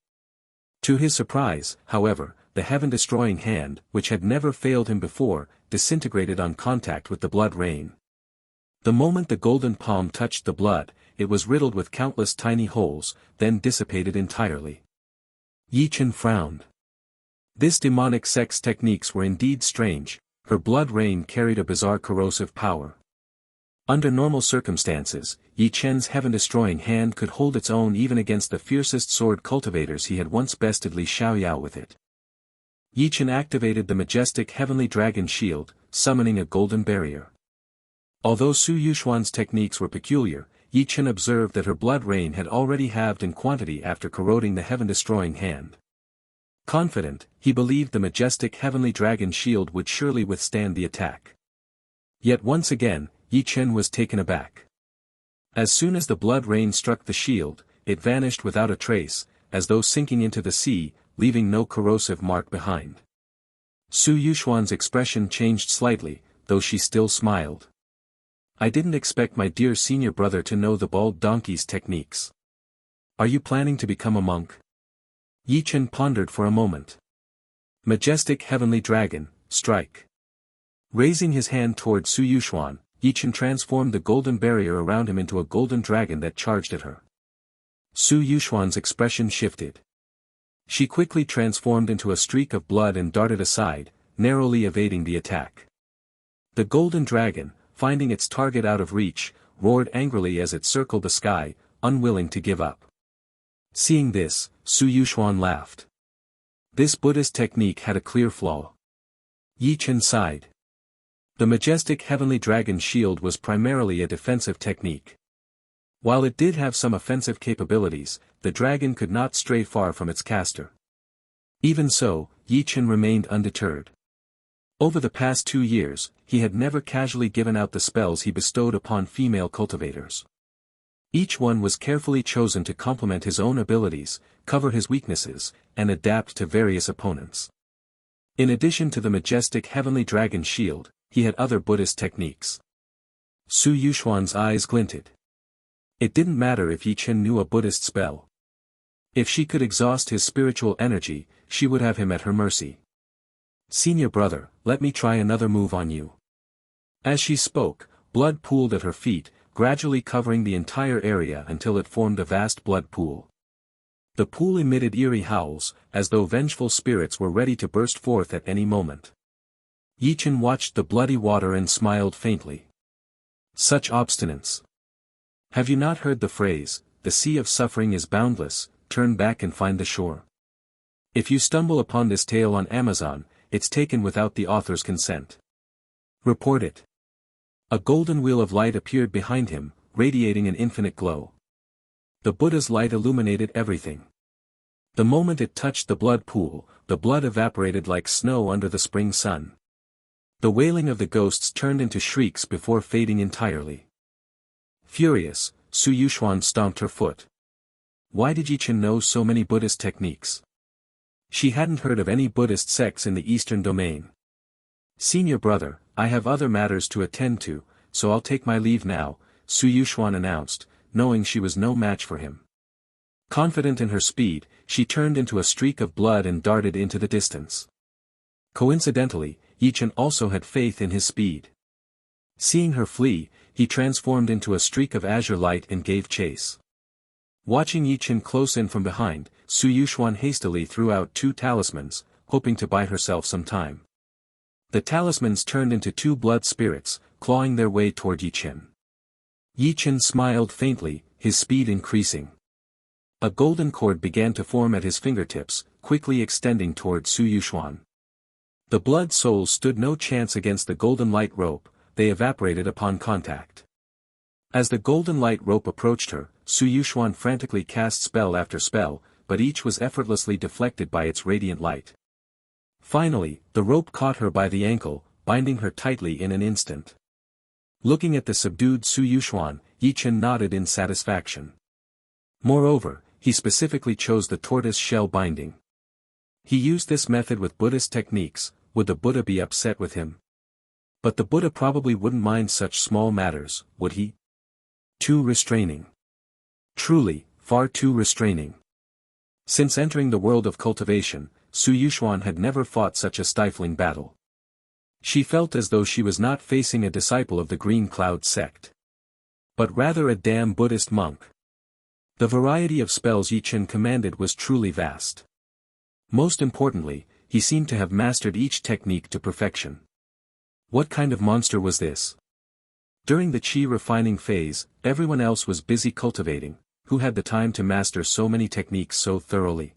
To his surprise, however, the heaven-destroying hand, which had never failed him before, disintegrated on contact with the blood rain. The moment the golden palm touched the blood, it was riddled with countless tiny holes, then dissipated entirely. Ye Chen frowned. This demonic sect's techniques were indeed strange, her blood rain carried a bizarre corrosive power. Under normal circumstances, Ye Chen's heaven-destroying hand could hold its own even against the fiercest sword cultivators he had once bested Li Xiaoyao with it. Ye Chen activated the majestic heavenly dragon shield, summoning a golden barrier. Although Su Yuxuan's techniques were peculiar, Ye Chen observed that her blood rain had already halved in quantity after corroding the heaven-destroying hand. Confident, he believed the majestic heavenly dragon shield would surely withstand the attack. Yet once again, Ye Chen was taken aback. As soon as the blood rain struck the shield, it vanished without a trace, as though sinking into the sea, leaving no corrosive mark behind. Su Yuxuan's expression changed slightly, though she still smiled. I didn't expect my dear senior brother to know the bald donkey's techniques. Are you planning to become a monk? Ye Chen pondered for a moment. Majestic heavenly dragon, strike. Raising his hand toward Su Yuxuan, Ye Chen transformed the golden barrier around him into a golden dragon that charged at her. Su Yuxuan's expression shifted. She quickly transformed into a streak of blood and darted aside, narrowly evading the attack. The golden dragon, finding its target out of reach, roared angrily as it circled the sky, unwilling to give up. Seeing this, Su Yuxuan laughed. This Buddhist technique had a clear flaw. Ye Chen sighed. The majestic heavenly dragon shield was primarily a defensive technique. While it did have some offensive capabilities, the dragon could not stray far from its caster. Even so, Ye Chen remained undeterred. Over the past 2 years, he had never casually given out the spells he bestowed upon female cultivators. Each one was carefully chosen to complement his own abilities, cover his weaknesses, and adapt to various opponents. In addition to the majestic heavenly dragon shield, he had other Buddhist techniques. Su Yuxuan's eyes glinted. It didn't matter if Ye Chen knew a Buddhist spell. If she could exhaust his spiritual energy, she would have him at her mercy. Senior brother, let me try another move on you. As she spoke, blood pooled at her feet, gradually covering the entire area until it formed a vast blood pool. The pool emitted eerie howls, as though vengeful spirits were ready to burst forth at any moment. Ye Chen watched the bloody water and smiled faintly. Such obstinance. Have you not heard the phrase, the sea of suffering is boundless, turn back and find the shore? If you stumble upon this tale on Amazon, it's taken without the author's consent. Report it. A golden wheel of light appeared behind him, radiating an infinite glow. The Buddha's light illuminated everything. The moment it touched the blood pool, the blood evaporated like snow under the spring sun. The wailing of the ghosts turned into shrieks before fading entirely. Furious, Su Yuxuan stomped her foot. Why did Ye Chen know so many Buddhist techniques? She hadn't heard of any Buddhist sects in the Eastern domain. Senior brother, I have other matters to attend to, so I'll take my leave now, Su Yuxuan announced, knowing she was no match for him. Confident in her speed, she turned into a streak of blood and darted into the distance. Coincidentally, Ye Chen also had faith in his speed. Seeing her flee, he transformed into a streak of azure light and gave chase. Watching Ye Chen close in from behind, Su Yuxuan hastily threw out 2 talismans, hoping to buy herself some time. The talismans turned into 2 blood spirits, clawing their way toward Ye Chen. Ye Chen smiled faintly, his speed increasing. A golden cord began to form at his fingertips, quickly extending toward Su Yuxuan. The blood souls stood no chance against the golden light rope, they evaporated upon contact. As the golden light rope approached her, Su Yuxuan frantically cast spell after spell, but each was effortlessly deflected by its radiant light. Finally, the rope caught her by the ankle, binding her tightly in an instant. Looking at the subdued Su Yuxuan, Ye Chen nodded in satisfaction. Moreover, he specifically chose the tortoise shell binding. He used this method with Buddhist techniques. Would the Buddha be upset with him? But the Buddha probably wouldn't mind such small matters, would he? Too restraining. Truly, far too restraining. Since entering the world of cultivation, Su Yuxuan had never fought such a stifling battle. She felt as though she was not facing a disciple of the Green Cloud sect, but rather a damn Buddhist monk. The variety of spells Ye Chen commanded was truly vast. Most importantly, he seemed to have mastered each technique to perfection. What kind of monster was this? During the chi refining phase, everyone else was busy cultivating. Who had the time to master so many techniques so thoroughly?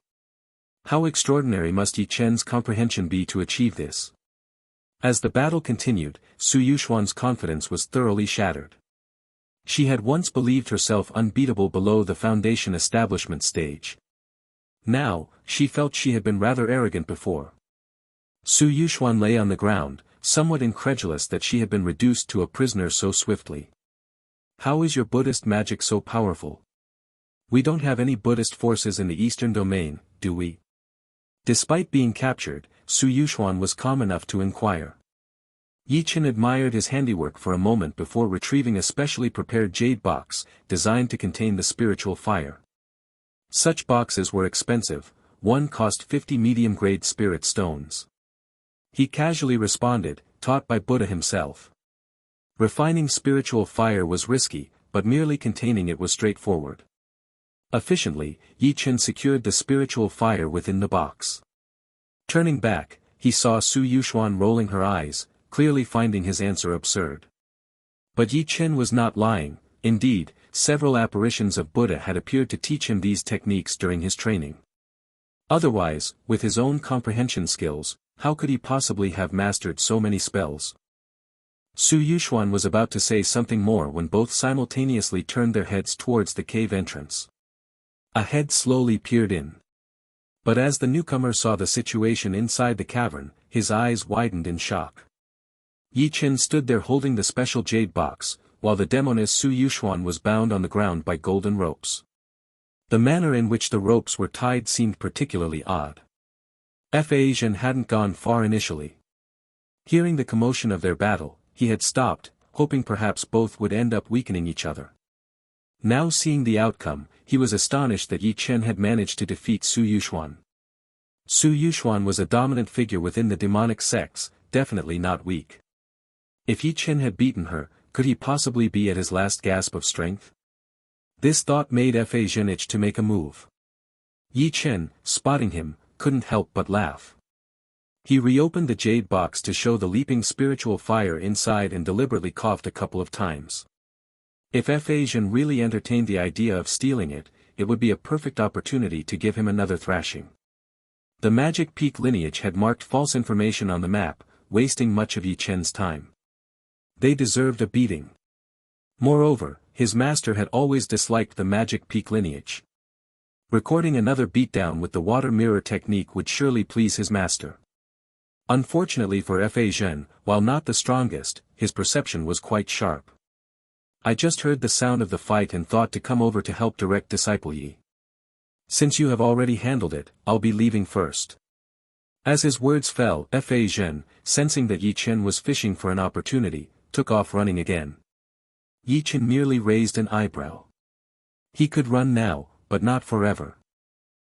How extraordinary must Ye Chen's comprehension be to achieve this? As the battle continued, Su Yuxuan's confidence was thoroughly shattered. She had once believed herself unbeatable below the foundation establishment stage. Now, she felt she had been rather arrogant before. Su Yuxuan lay on the ground, somewhat incredulous that she had been reduced to a prisoner so swiftly. How is your Buddhist magic so powerful? We don't have any Buddhist forces in the Eastern domain, do we? Despite being captured, Su Yuxuan was calm enough to inquire. Ye Chen admired his handiwork for a moment before retrieving a specially prepared jade box, designed to contain the spiritual fire. Such boxes were expensive, one cost 50 medium-grade spirit stones. He casually responded, taught by Buddha himself. Refining spiritual fire was risky, but merely containing it was straightforward. Efficiently, Ye Chen secured the spiritual fire within the box. Turning back, he saw Su Yuxuan rolling her eyes, clearly finding his answer absurd. But Ye Chen was not lying. Indeed, several apparitions of Buddha had appeared to teach him these techniques during his training. Otherwise, with his own comprehension skills, how could he possibly have mastered so many spells? Su Yuxuan was about to say something more when both simultaneously turned their heads towards the cave entrance. A head slowly peered in. But as the newcomer saw the situation inside the cavern, his eyes widened in shock. Ye Chen stood there holding the special jade box, while the demoness Su Yuxuan was bound on the ground by golden ropes. The manner in which the ropes were tied seemed particularly odd. Ye Chen hadn't gone far initially. Hearing the commotion of their battle, he had stopped, hoping perhaps both would end up weakening each other. Now seeing the outcome, he was astonished that Ye Chen had managed to defeat Su Yuxuan. Su Yuxuan was a dominant figure within the demonic sects, definitely not weak. If Ye Chen had beaten her, could he possibly be at his last gasp of strength? This thought made Ye Chen itch to make a move. Ye Chen, spotting him, couldn't help but laugh. He reopened the jade box to show the leaping spiritual fire inside and deliberately coughed a couple of times. If Ye Chen really entertained the idea of stealing it, it would be a perfect opportunity to give him another thrashing. The magic peak lineage had marked false information on the map, wasting much of Ye Chen's time. They deserved a beating. Moreover, his master had always disliked the magic peak lineage. Recording another beatdown with the water mirror technique would surely please his master. Unfortunately for Ye Chen, while not the strongest, his perception was quite sharp. I just heard the sound of the fight and thought to come over to help direct Disciple Yi. Since you have already handled it, I'll be leaving first. As his words fell, Ye Chen, sensing that Ye Chen was fishing for an opportunity, took off running again. Ye Chen merely raised an eyebrow. He could run now, but not forever.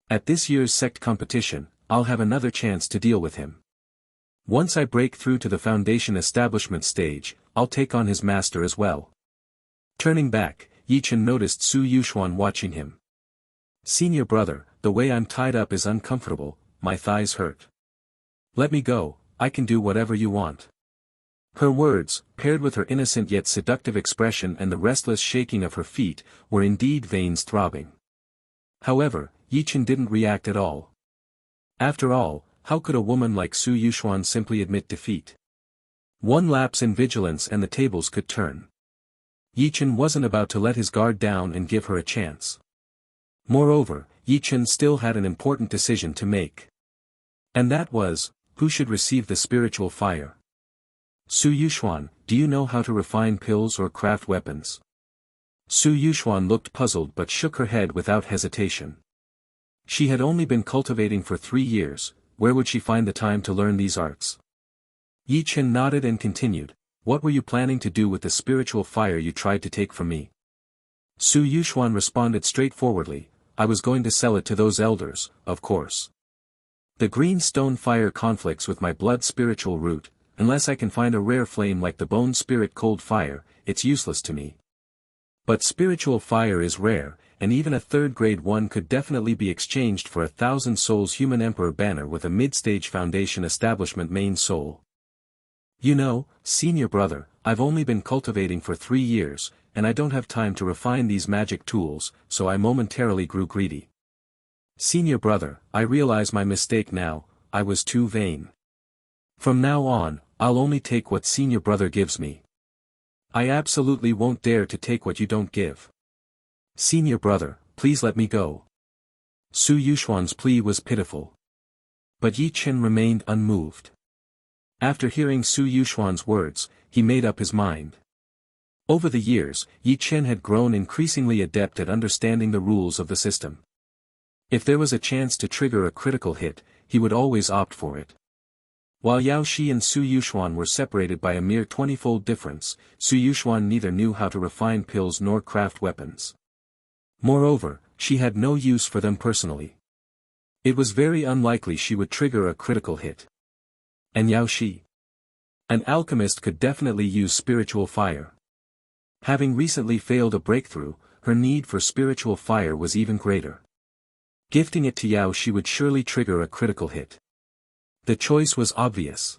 At this year's sect competition, I'll have another chance to deal with him. Once I break through to the foundation establishment stage, I'll take on his master as well. Turning back, Ye Chen noticed Su Yuxuan watching him. Senior brother, the way I'm tied up is uncomfortable, my thighs hurt. Let me go, I can do whatever you want. Her words, paired with her innocent yet seductive expression and the restless shaking of her feet, were indeed veins throbbing. However, Ye Chen didn't react at all. After all, how could a woman like Su Yuxuan simply admit defeat? One lapse in vigilance and the tables could turn. Ye Chen wasn't about to let his guard down and give her a chance. Moreover, Ye Chen still had an important decision to make. And that was, who should receive the spiritual fire? Su Yuxuan, do you know how to refine pills or craft weapons? Su Yuxuan looked puzzled but shook her head without hesitation. She had only been cultivating for 3 years, where would she find the time to learn these arts? Ye Chen nodded and continued, what were you planning to do with the spiritual fire you tried to take from me? Su Yuxuan responded straightforwardly, I was going to sell it to those elders, of course. The green stone fire conflicts with my blood spiritual root, unless I can find a rare flame like the bone spirit cold fire, it's useless to me. But spiritual fire is rare, and even a 3rd grade one could definitely be exchanged for 1,000 souls human emperor banner with a mid-stage foundation establishment main soul. You know, senior brother, I've only been cultivating for 3 years, and I don't have time to refine these magic tools, so I momentarily grew greedy. Senior brother, I realize my mistake now, I was too vain. From now on, I'll only take what senior brother gives me. I absolutely won't dare to take what you don't give. Senior brother, please let me go. Su Yuxuan's plea was pitiful. But Ye Chen remained unmoved. After hearing Su Yuxuan's words, he made up his mind. Over the years, Ye Chen had grown increasingly adept at understanding the rules of the system. If there was a chance to trigger a critical hit, he would always opt for it. While Yao Shi and Su Yuxuan were separated by a mere 20-fold difference, Su Yuxuan neither knew how to refine pills nor craft weapons. Moreover, she had no use for them personally. It was very unlikely she would trigger a critical hit. And Yao Shi? An alchemist could definitely use spiritual fire. Having recently failed a breakthrough, her need for spiritual fire was even greater. Gifting it to Yao Shi would surely trigger a critical hit. The choice was obvious.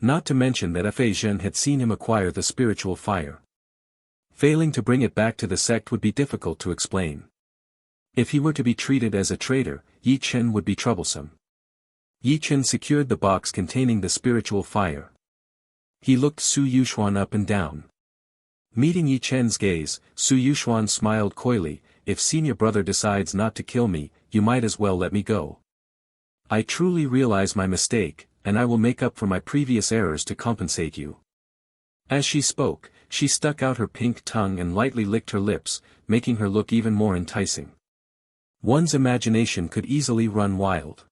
Not to mention that Ye Chen had seen him acquire the spiritual fire. Failing to bring it back to the sect would be difficult to explain. If he were to be treated as a traitor, Ye Chen would be troublesome. Ye Chen secured the box containing the spiritual fire. He looked Su Yuxuan up and down. Meeting Ye Chen's gaze, Su Yuxuan smiled coyly, if senior brother decides not to kill me, you might as well let me go. I truly realize my mistake, and I will make up for my previous errors to compensate you. As she spoke, she stuck out her pink tongue and lightly licked her lips, making her look even more enticing. One's imagination could easily run wild.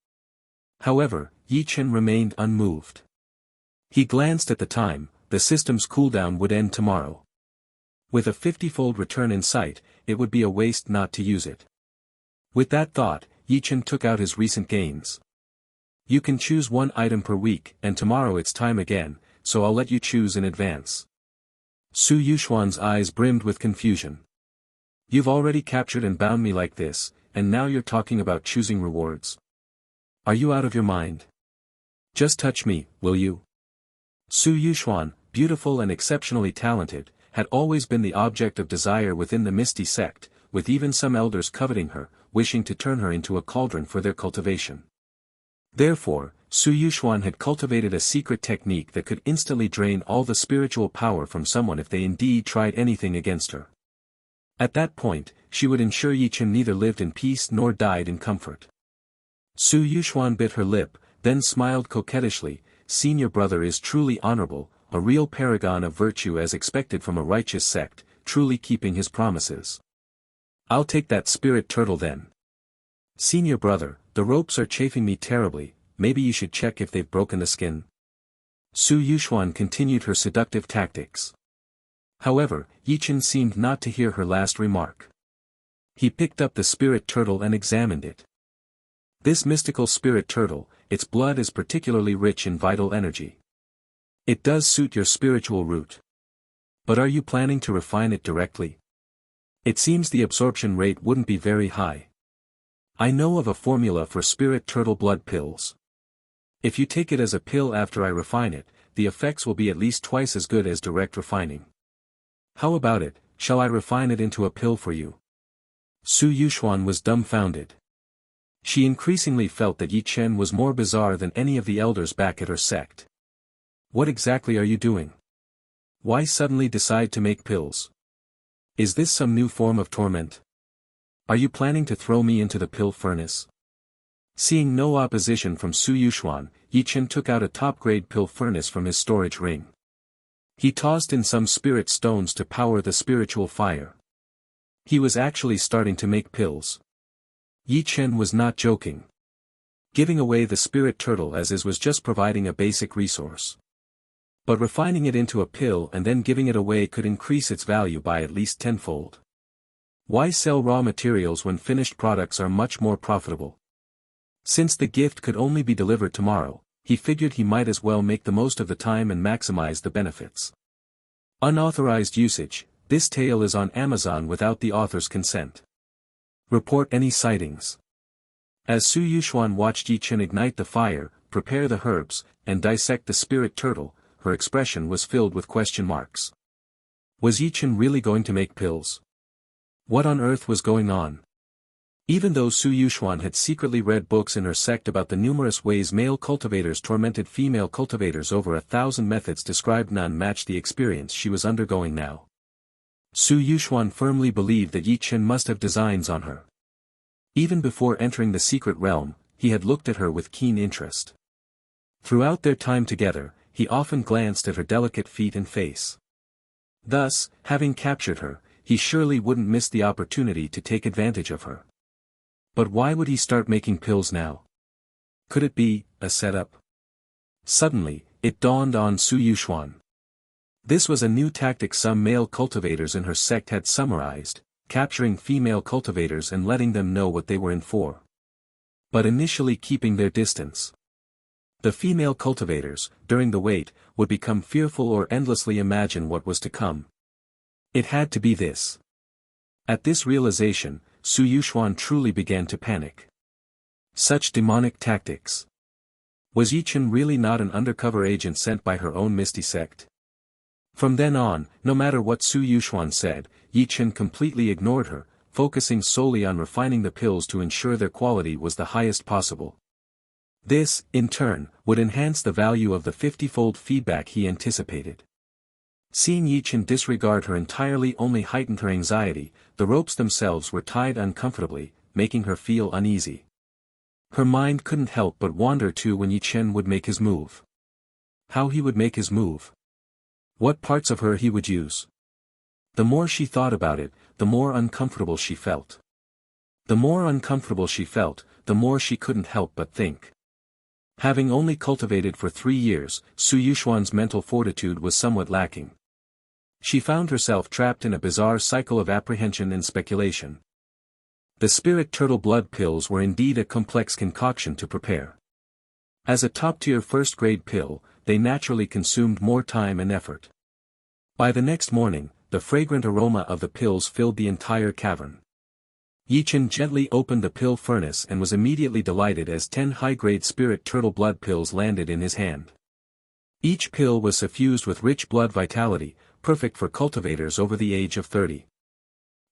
However, Ye Chen remained unmoved. He glanced at the time, the system's cooldown would end tomorrow. With a 50-fold return in sight, it would be a waste not to use it. With that thought, Ye Chen took out his recent gains. You can choose 1 item per week, and tomorrow it's time again, so I'll let you choose in advance. Su Yuxuan's eyes brimmed with confusion. You've already captured and bound me like this, and now you're talking about choosing rewards. Are you out of your mind? Just touch me, will you? Su Yuxuan, beautiful and exceptionally talented, had always been the object of desire within the Misty sect, with even some elders coveting her, wishing to turn her into a cauldron for their cultivation. Therefore, Su Yuxuan had cultivated a secret technique that could instantly drain all the spiritual power from someone if they indeed tried anything against her. At that point, she would ensure Ye Chen neither lived in peace nor died in comfort. Su Yuxuan bit her lip, then smiled coquettishly. Senior brother is truly honorable, a real paragon of virtue as expected from a righteous sect, truly keeping his promises. I'll take that spirit turtle then. Senior brother, the ropes are chafing me terribly, maybe you should check if they've broken the skin. Su Yuxuan continued her seductive tactics. However, Ye Chen seemed not to hear her last remark. He picked up the spirit turtle and examined it. This mystical spirit turtle, its blood is particularly rich in vital energy. It does suit your spiritual root. But are you planning to refine it directly? It seems the absorption rate wouldn't be very high. I know of a formula for spirit turtle blood pills. If you take it as a pill after I refine it, the effects will be at least twice as good as direct refining. How about it, shall I refine it into a pill for you? Su Yuxuan was dumbfounded. She increasingly felt that Ye Chen was more bizarre than any of the elders back at her sect. What exactly are you doing? Why suddenly decide to make pills? Is this some new form of torment? Are you planning to throw me into the pill furnace? Seeing no opposition from Su Yuxuan, Ye Chen took out a top-grade pill furnace from his storage ring. He tossed in some spirit stones to power the spiritual fire. He was actually starting to make pills. Ye Chen was not joking. Giving away the spirit turtle as is was just providing a basic resource. But refining it into a pill and then giving it away could increase its value by at least tenfold. Why sell raw materials when finished products are much more profitable? Since the gift could only be delivered tomorrow, he figured he might as well make the most of the time and maximize the benefits. Unauthorized usage. This tale is on Amazon without the author's consent. Report any sightings. As Su Yuxuan watched Ye Chen ignite the fire, prepare the herbs, and dissect the spirit turtle, her expression was filled with question marks. Was Ye Chen really going to make pills? What on earth was going on? Even though Su Yuxuan had secretly read books in her sect about the numerous ways male cultivators tormented female cultivators, over 1,000 methods described, none matched the experience she was undergoing now. Su Yuxuan firmly believed that Ye Chen must have designs on her. Even before entering the secret realm, he had looked at her with keen interest. Throughout their time together, he often glanced at her delicate feet and face. Thus, having captured her, he surely wouldn't miss the opportunity to take advantage of her. But why would he start making pills now? Could it be a setup? Suddenly, it dawned on Su Yuxuan. This was a new tactic some male cultivators in her sect had summarized, capturing female cultivators and letting them know what they were in for. But initially keeping their distance. The female cultivators, during the wait, would become fearful or endlessly imagine what was to come. It had to be this. At this realization, Su Yuxuan truly began to panic. Such demonic tactics. Was Ye Chen really not an undercover agent sent by her own Misty sect? From then on, no matter what Su Yuxuan said, Ye Chen completely ignored her, focusing solely on refining the pills to ensure their quality was the highest possible. This, in turn, would enhance the value of the 50-fold feedback he anticipated. Seeing Ye Chen disregard her entirely only heightened her anxiety. The ropes themselves were tied uncomfortably, making her feel uneasy. Her mind couldn't help but wander to when Ye Chen would make his move. How he would make his move. What parts of her he would use. The more she thought about it, the more uncomfortable she felt. The more uncomfortable she felt, the more she couldn't help but think. Having only cultivated for 3 years, Su Yuxuan's mental fortitude was somewhat lacking. She found herself trapped in a bizarre cycle of apprehension and speculation. The spirit turtle blood pills were indeed a complex concoction to prepare. As a top-tier first-grade pill, they naturally consumed more time and effort. By the next morning, the fragrant aroma of the pills filled the entire cavern. Ye Chen gently opened the pill furnace and was immediately delighted as 10 high-grade spirit turtle blood pills landed in his hand. Each pill was suffused with rich blood vitality, perfect for cultivators over the age of 30.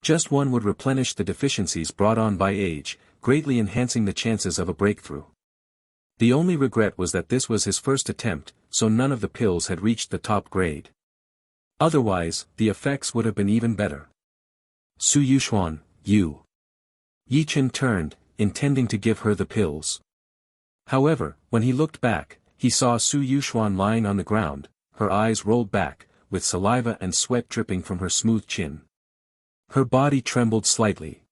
Just one would replenish the deficiencies brought on by age, greatly enhancing the chances of a breakthrough. The only regret was that this was his first attempt, so none of the pills had reached the top grade. Otherwise, the effects would have been even better. Su Yuxuan, you. Ye Chen turned, intending to give her the pills. However, when he looked back, he saw Su Yuxuan lying on the ground, her eyes rolled back, with saliva and sweat dripping from her smooth chin. Her body trembled slightly.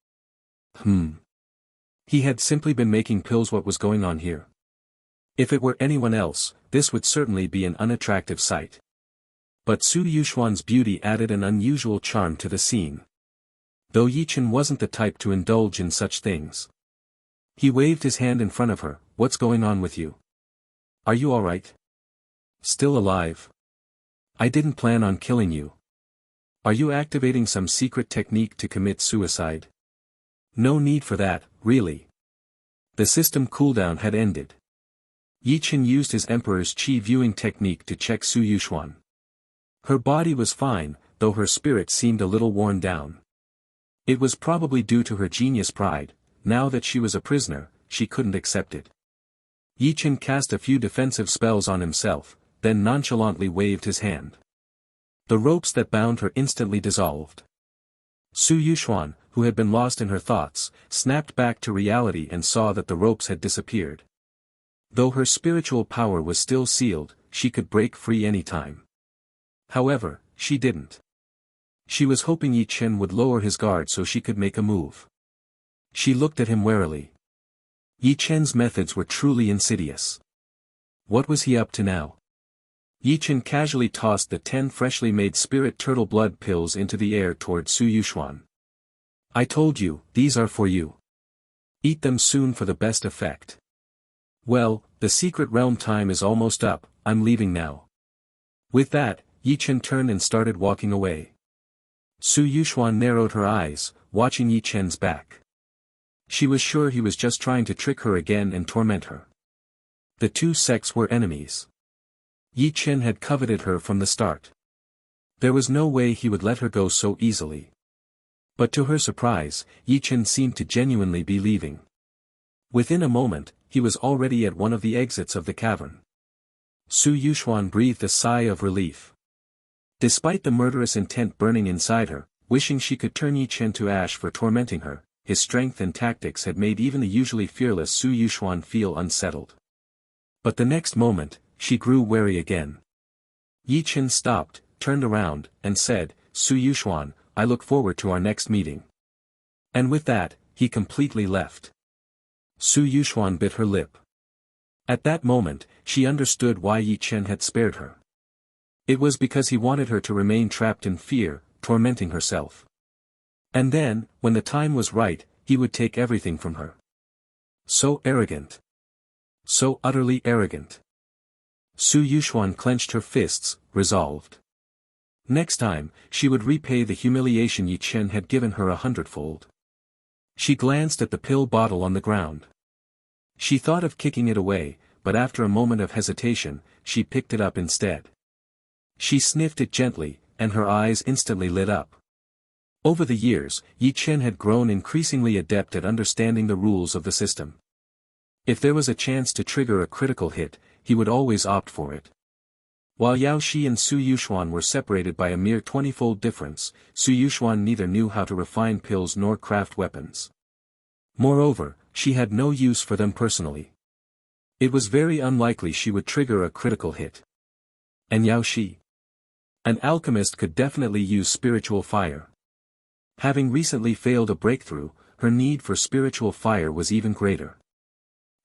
He had simply been making pills. What was going on here? If it were anyone else, this would certainly be an unattractive sight. But Su Yuxuan's beauty added an unusual charm to the scene. Though Ye Chen wasn't the type to indulge in such things. He waved his hand in front of her. What's going on with you? Are you alright? Still alive? I didn't plan on killing you. Are you activating some secret technique to commit suicide? No need for that, really. The system cooldown had ended. Ye Chen used his Emperor's Qi viewing technique to check Su Yuxuan. Her body was fine, though her spirit seemed a little worn down. It was probably due to her genius pride. Now that she was a prisoner, she couldn't accept it. Ye Chen cast a few defensive spells on himself, then nonchalantly waved his hand. The ropes that bound her instantly dissolved. Su Yuxuan, who had been lost in her thoughts, snapped back to reality and saw that the ropes had disappeared. Though her spiritual power was still sealed, she could break free any time. However, she didn't. She was hoping Ye Chen would lower his guard so she could make a move. She looked at him warily. Ye Chen's methods were truly insidious. What was he up to now? Ye Chen casually tossed the 10 freshly made spirit turtle blood pills into the air toward Su Yuxuan. I told you, these are for you. Eat them soon for the best effect. Well, the secret realm time is almost up, I'm leaving now. With that, Ye Chen turned and started walking away. Su Yuxuan narrowed her eyes, watching Ye Chen's back. She was sure he was just trying to trick her again and torment her. The two sects were enemies. Ye Chen had coveted her from the start. There was no way he would let her go so easily. But to her surprise, Ye Chen seemed to genuinely be leaving. Within a moment, he was already at one of the exits of the cavern. Su Yuxuan breathed a sigh of relief. Despite the murderous intent burning inside her, wishing she could turn Ye Chen to ash for tormenting her, his strength and tactics had made even the usually fearless Su Yuxuan feel unsettled. But the next moment, she grew wary again. Ye Chen stopped, turned around, and said, Su Yuxuan, I look forward to our next meeting. And with that, he completely left. Su Yuxuan bit her lip. At that moment, she understood why Ye Chen had spared her. It was because he wanted her to remain trapped in fear, tormenting herself. And then, when the time was right, he would take everything from her. So arrogant. So utterly arrogant. Su Yuxuan clenched her fists, resolved. Next time, she would repay the humiliation Ye Chen had given her 100-fold. She glanced at the pill bottle on the ground. She thought of kicking it away, but after a moment of hesitation, she picked it up instead. She sniffed it gently, and her eyes instantly lit up. Over the years, Ye Chen had grown increasingly adept at understanding the rules of the system. If there was a chance to trigger a critical hit, he would always opt for it. While Yao Shi and Su Yuxuan were separated by a mere 20-fold difference, Su Yuxuan neither knew how to refine pills nor craft weapons. Moreover, she had no use for them personally. It was very unlikely she would trigger a critical hit. And Yao Shi? An alchemist could definitely use spiritual fire. Having recently failed a breakthrough, her need for spiritual fire was even greater.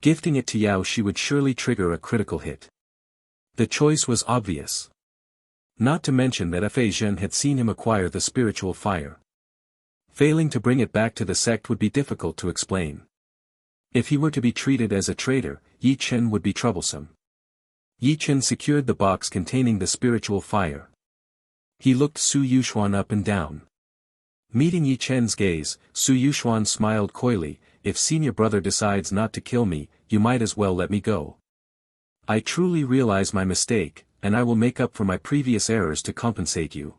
Gifting it to Yao Shi would surely trigger a critical hit. The choice was obvious. Not to mention that Fa Zhen had seen him acquire the spiritual fire. Failing to bring it back to the sect would be difficult to explain. If he were to be treated as a traitor, Ye Chen would be troublesome. Ye Chen secured the box containing the spiritual fire. He looked Su Yuxuan up and down. Meeting Ye Chen's gaze, Su Yuxuan smiled coyly. If senior brother decides not to kill me, you might as well let me go. I truly realize my mistake, and I will make up for my previous errors to compensate you.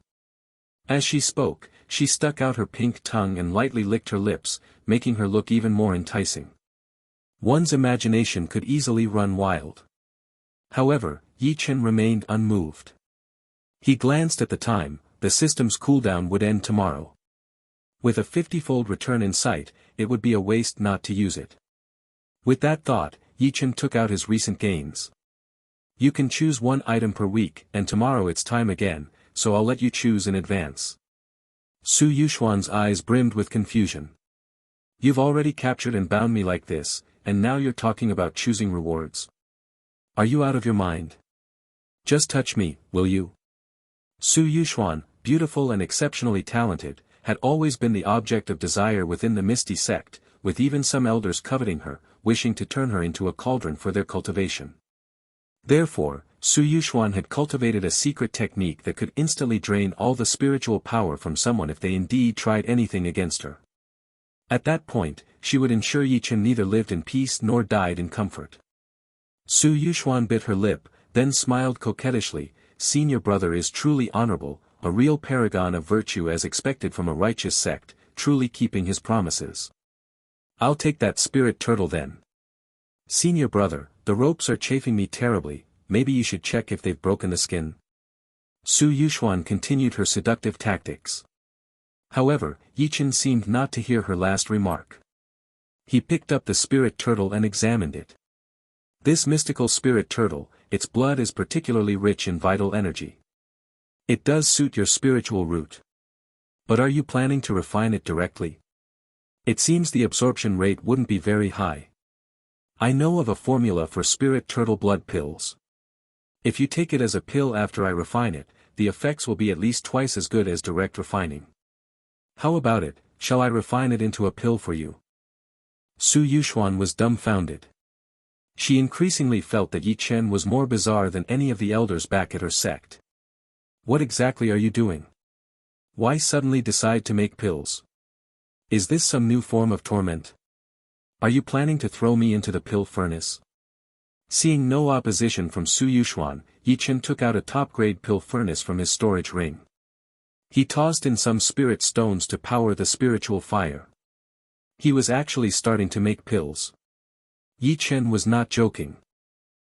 As she spoke, she stuck out her pink tongue and lightly licked her lips, making her look even more enticing. One's imagination could easily run wild. However, Ye Chen remained unmoved. He glanced at the time. The system's cooldown would end tomorrow. With a 50-fold return in sight, it would be a waste not to use it. With that thought, Ye Chen took out his recent gains. You can choose one item per week, and tomorrow it's time again, so I'll let you choose in advance. Su Yuxuan's eyes brimmed with confusion. You've already captured and bound me like this, and now you're talking about choosing rewards. Are you out of your mind? Just touch me, will you? Su Yuxuan, beautiful and exceptionally talented, had always been the object of desire within the Misty sect, with even some elders coveting her, wishing to turn her into a cauldron for their cultivation. Therefore, Su Yuxuan had cultivated a secret technique that could instantly drain all the spiritual power from someone if they indeed tried anything against her. At that point, she would ensure Ye Chen neither lived in peace nor died in comfort. Su Yuxuan bit her lip, then smiled coquettishly. Senior brother is truly honorable, a real paragon of virtue as expected from a righteous sect, truly keeping his promises. I'll take that spirit turtle then. Senior brother, the ropes are chafing me terribly, maybe you should check if they've broken the skin. Su Yuxuan continued her seductive tactics. However, Ye Chen seemed not to hear her last remark. He picked up the spirit turtle and examined it. This mystical spirit turtle, its blood is particularly rich in vital energy. It does suit your spiritual root. But are you planning to refine it directly? It seems the absorption rate wouldn't be very high. I know of a formula for spirit turtle blood pills. If you take it as a pill after I refine it, the effects will be at least twice as good as direct refining. How about it, shall I refine it into a pill for you? Su Yuxuan was dumbfounded. She increasingly felt that Ye Chen was more bizarre than any of the elders back at her sect. What exactly are you doing? Why suddenly decide to make pills? Is this some new form of torment? Are you planning to throw me into the pill furnace? Seeing no opposition from Su Yuxuan, Ye Chen took out a top-grade pill furnace from his storage ring. He tossed in some spirit stones to power the spiritual fire. He was actually starting to make pills. Ye Chen was not joking.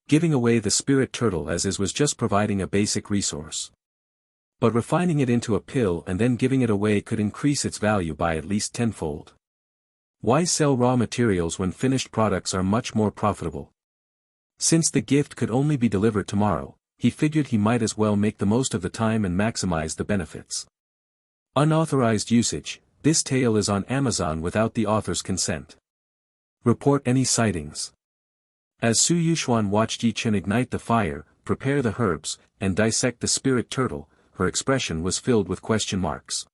Giving away the spirit turtle as is was just providing a basic resource. But refining it into a pill and then giving it away could increase its value by at least tenfold. Why sell raw materials when finished products are much more profitable? Since the gift could only be delivered tomorrow, he figured he might as well make the most of the time and maximize the benefits. Unauthorized usage. This tale is on Amazon without the author's consent. Report any sightings. As Su Yuxuan watched Ye Chen ignite the fire, prepare the herbs, and dissect the spirit turtle, her expression was filled with question marks.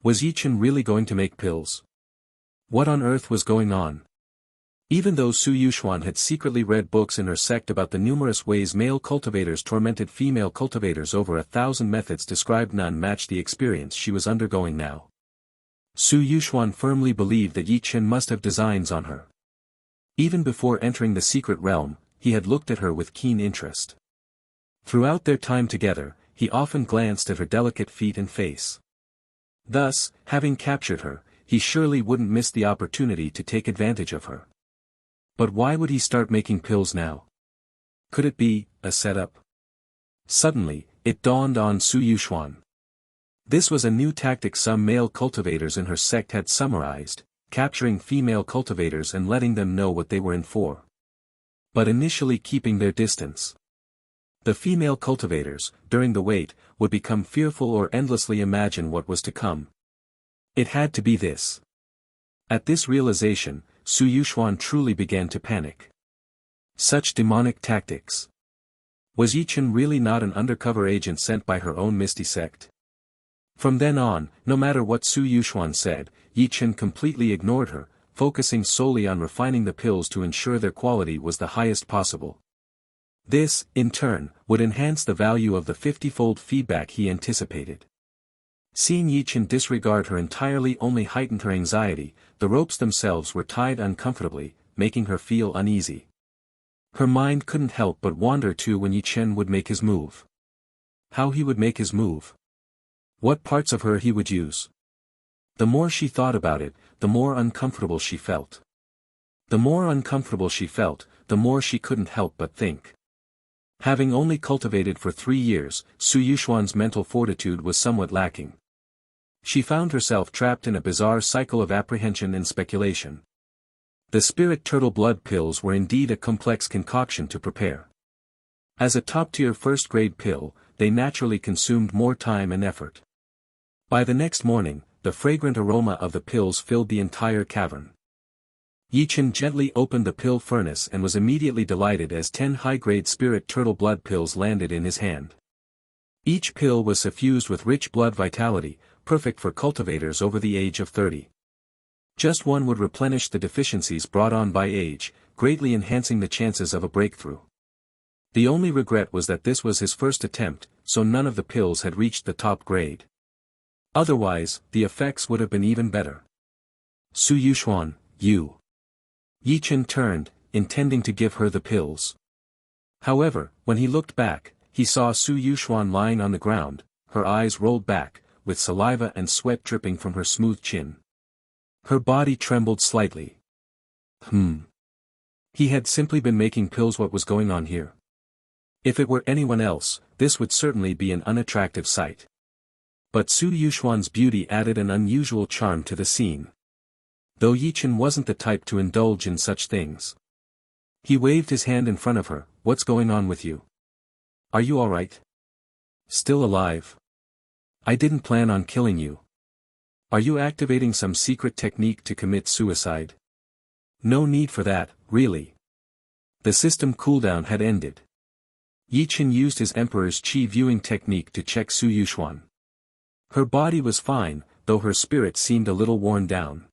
Was Ye Chen really going to make pills? What on earth was going on? Even though Su Yuxuan had secretly read books in her sect about the numerous ways male cultivators tormented female cultivators, over 1,000 methods described, none matched the experience she was undergoing now. Su Yuxuan firmly believed that Ye Chen must have designs on her. Even before entering the secret realm, he had looked at her with keen interest. Throughout their time together, he often glanced at her delicate feet and face. Thus, having captured her, he surely wouldn't miss the opportunity to take advantage of her. But why would he start making pills now? Could it be a setup? Suddenly, it dawned on Su Yuxuan. This was a new tactic some male cultivators in her sect had summarized, capturing female cultivators and letting them know what they were in for. But initially keeping their distance. The female cultivators, during the wait, would become fearful or endlessly imagine what was to come. It had to be this. At this realization, Su Yuxuan truly began to panic. Such demonic tactics. Was Ye Chen really not an undercover agent sent by her own Misty sect? From then on, no matter what Su Yuxuan said, Ye Chen completely ignored her, focusing solely on refining the pills to ensure their quality was the highest possible. This, in turn, would enhance the value of the 50-fold feedback he anticipated. Seeing Ye Chen disregard her entirely only heightened her anxiety. The ropes themselves were tied uncomfortably, making her feel uneasy. Her mind couldn't help but wander to when Ye Chen would make his move. How he would make his move. What parts of her he would use. The more she thought about it, the more uncomfortable she felt. The more uncomfortable she felt, the more she couldn't help but think. Having only cultivated for 3 years, Su Yuxuan's mental fortitude was somewhat lacking. She found herself trapped in a bizarre cycle of apprehension and speculation. The spirit turtle blood pills were indeed a complex concoction to prepare. As a top-tier first-grade pill, they naturally consumed more time and effort. By the next morning, the fragrant aroma of the pills filled the entire cavern. Ye Chen gently opened the pill furnace and was immediately delighted as 10 high-grade spirit turtle blood pills landed in his hand. Each pill was suffused with rich blood vitality, perfect for cultivators over the age of 30. Just one would replenish the deficiencies brought on by age, greatly enhancing the chances of a breakthrough. The only regret was that this was his first attempt, so none of the pills had reached the top grade. Otherwise, the effects would have been even better. Su Yuxuan, you. Ye Chen turned, intending to give her the pills. However, when he looked back, he saw Su Yuxuan lying on the ground, her eyes rolled back, with saliva and sweat dripping from her smooth chin. Her body trembled slightly. He had simply been making pills. What was going on here? If it were anyone else, this would certainly be an unattractive sight. But Su Yuxuan's beauty added an unusual charm to the scene. Though Ye Chen wasn't the type to indulge in such things. He waved his hand in front of her. What's going on with you? Are you alright? Still alive? I didn't plan on killing you. Are you activating some secret technique to commit suicide? No need for that, really. The system cooldown had ended. Ye Chen used his Emperor's Qi viewing technique to check Su Yuxuan. Her body was fine, though her spirit seemed a little worn down.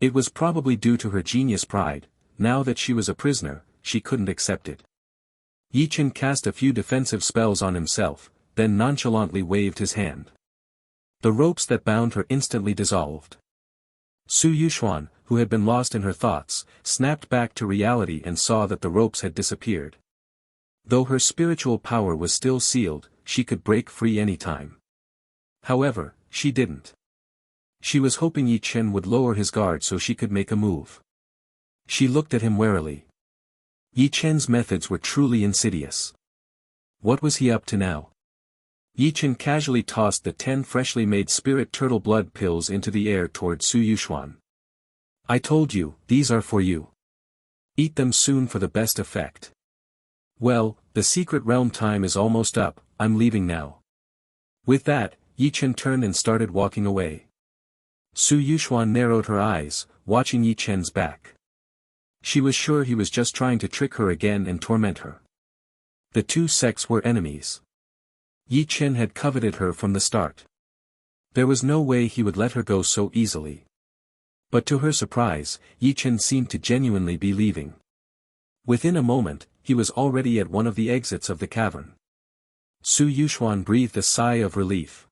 It was probably due to her genius pride. Now that she was a prisoner, she couldn't accept it. Ye Chen cast a few defensive spells on himself, then nonchalantly waved his hand. The ropes that bound her instantly dissolved. Su Yuxuan, who had been lost in her thoughts, snapped back to reality and saw that the ropes had disappeared. Though her spiritual power was still sealed, she could break free anytime. However, she didn't. She was hoping Ye Chen would lower his guard so she could make a move. She looked at him warily. Ye Chen's methods were truly insidious. What was he up to now? Ye Chen casually tossed the 10 freshly made spirit turtle blood pills into the air toward Su Yuxuan. I told you, these are for you. Eat them soon for the best effect. Well, the secret realm time is almost up, I'm leaving now. With that, Ye Chen turned and started walking away. Su Yuxuan narrowed her eyes, watching Ye Chen's back. She was sure he was just trying to trick her again and torment her. The two sects were enemies. Ye Chen had coveted her from the start. There was no way he would let her go so easily. But to her surprise, Ye Chen seemed to genuinely be leaving. Within a moment, he was already at one of the exits of the cavern. Su Yuxuan breathed a sigh of relief.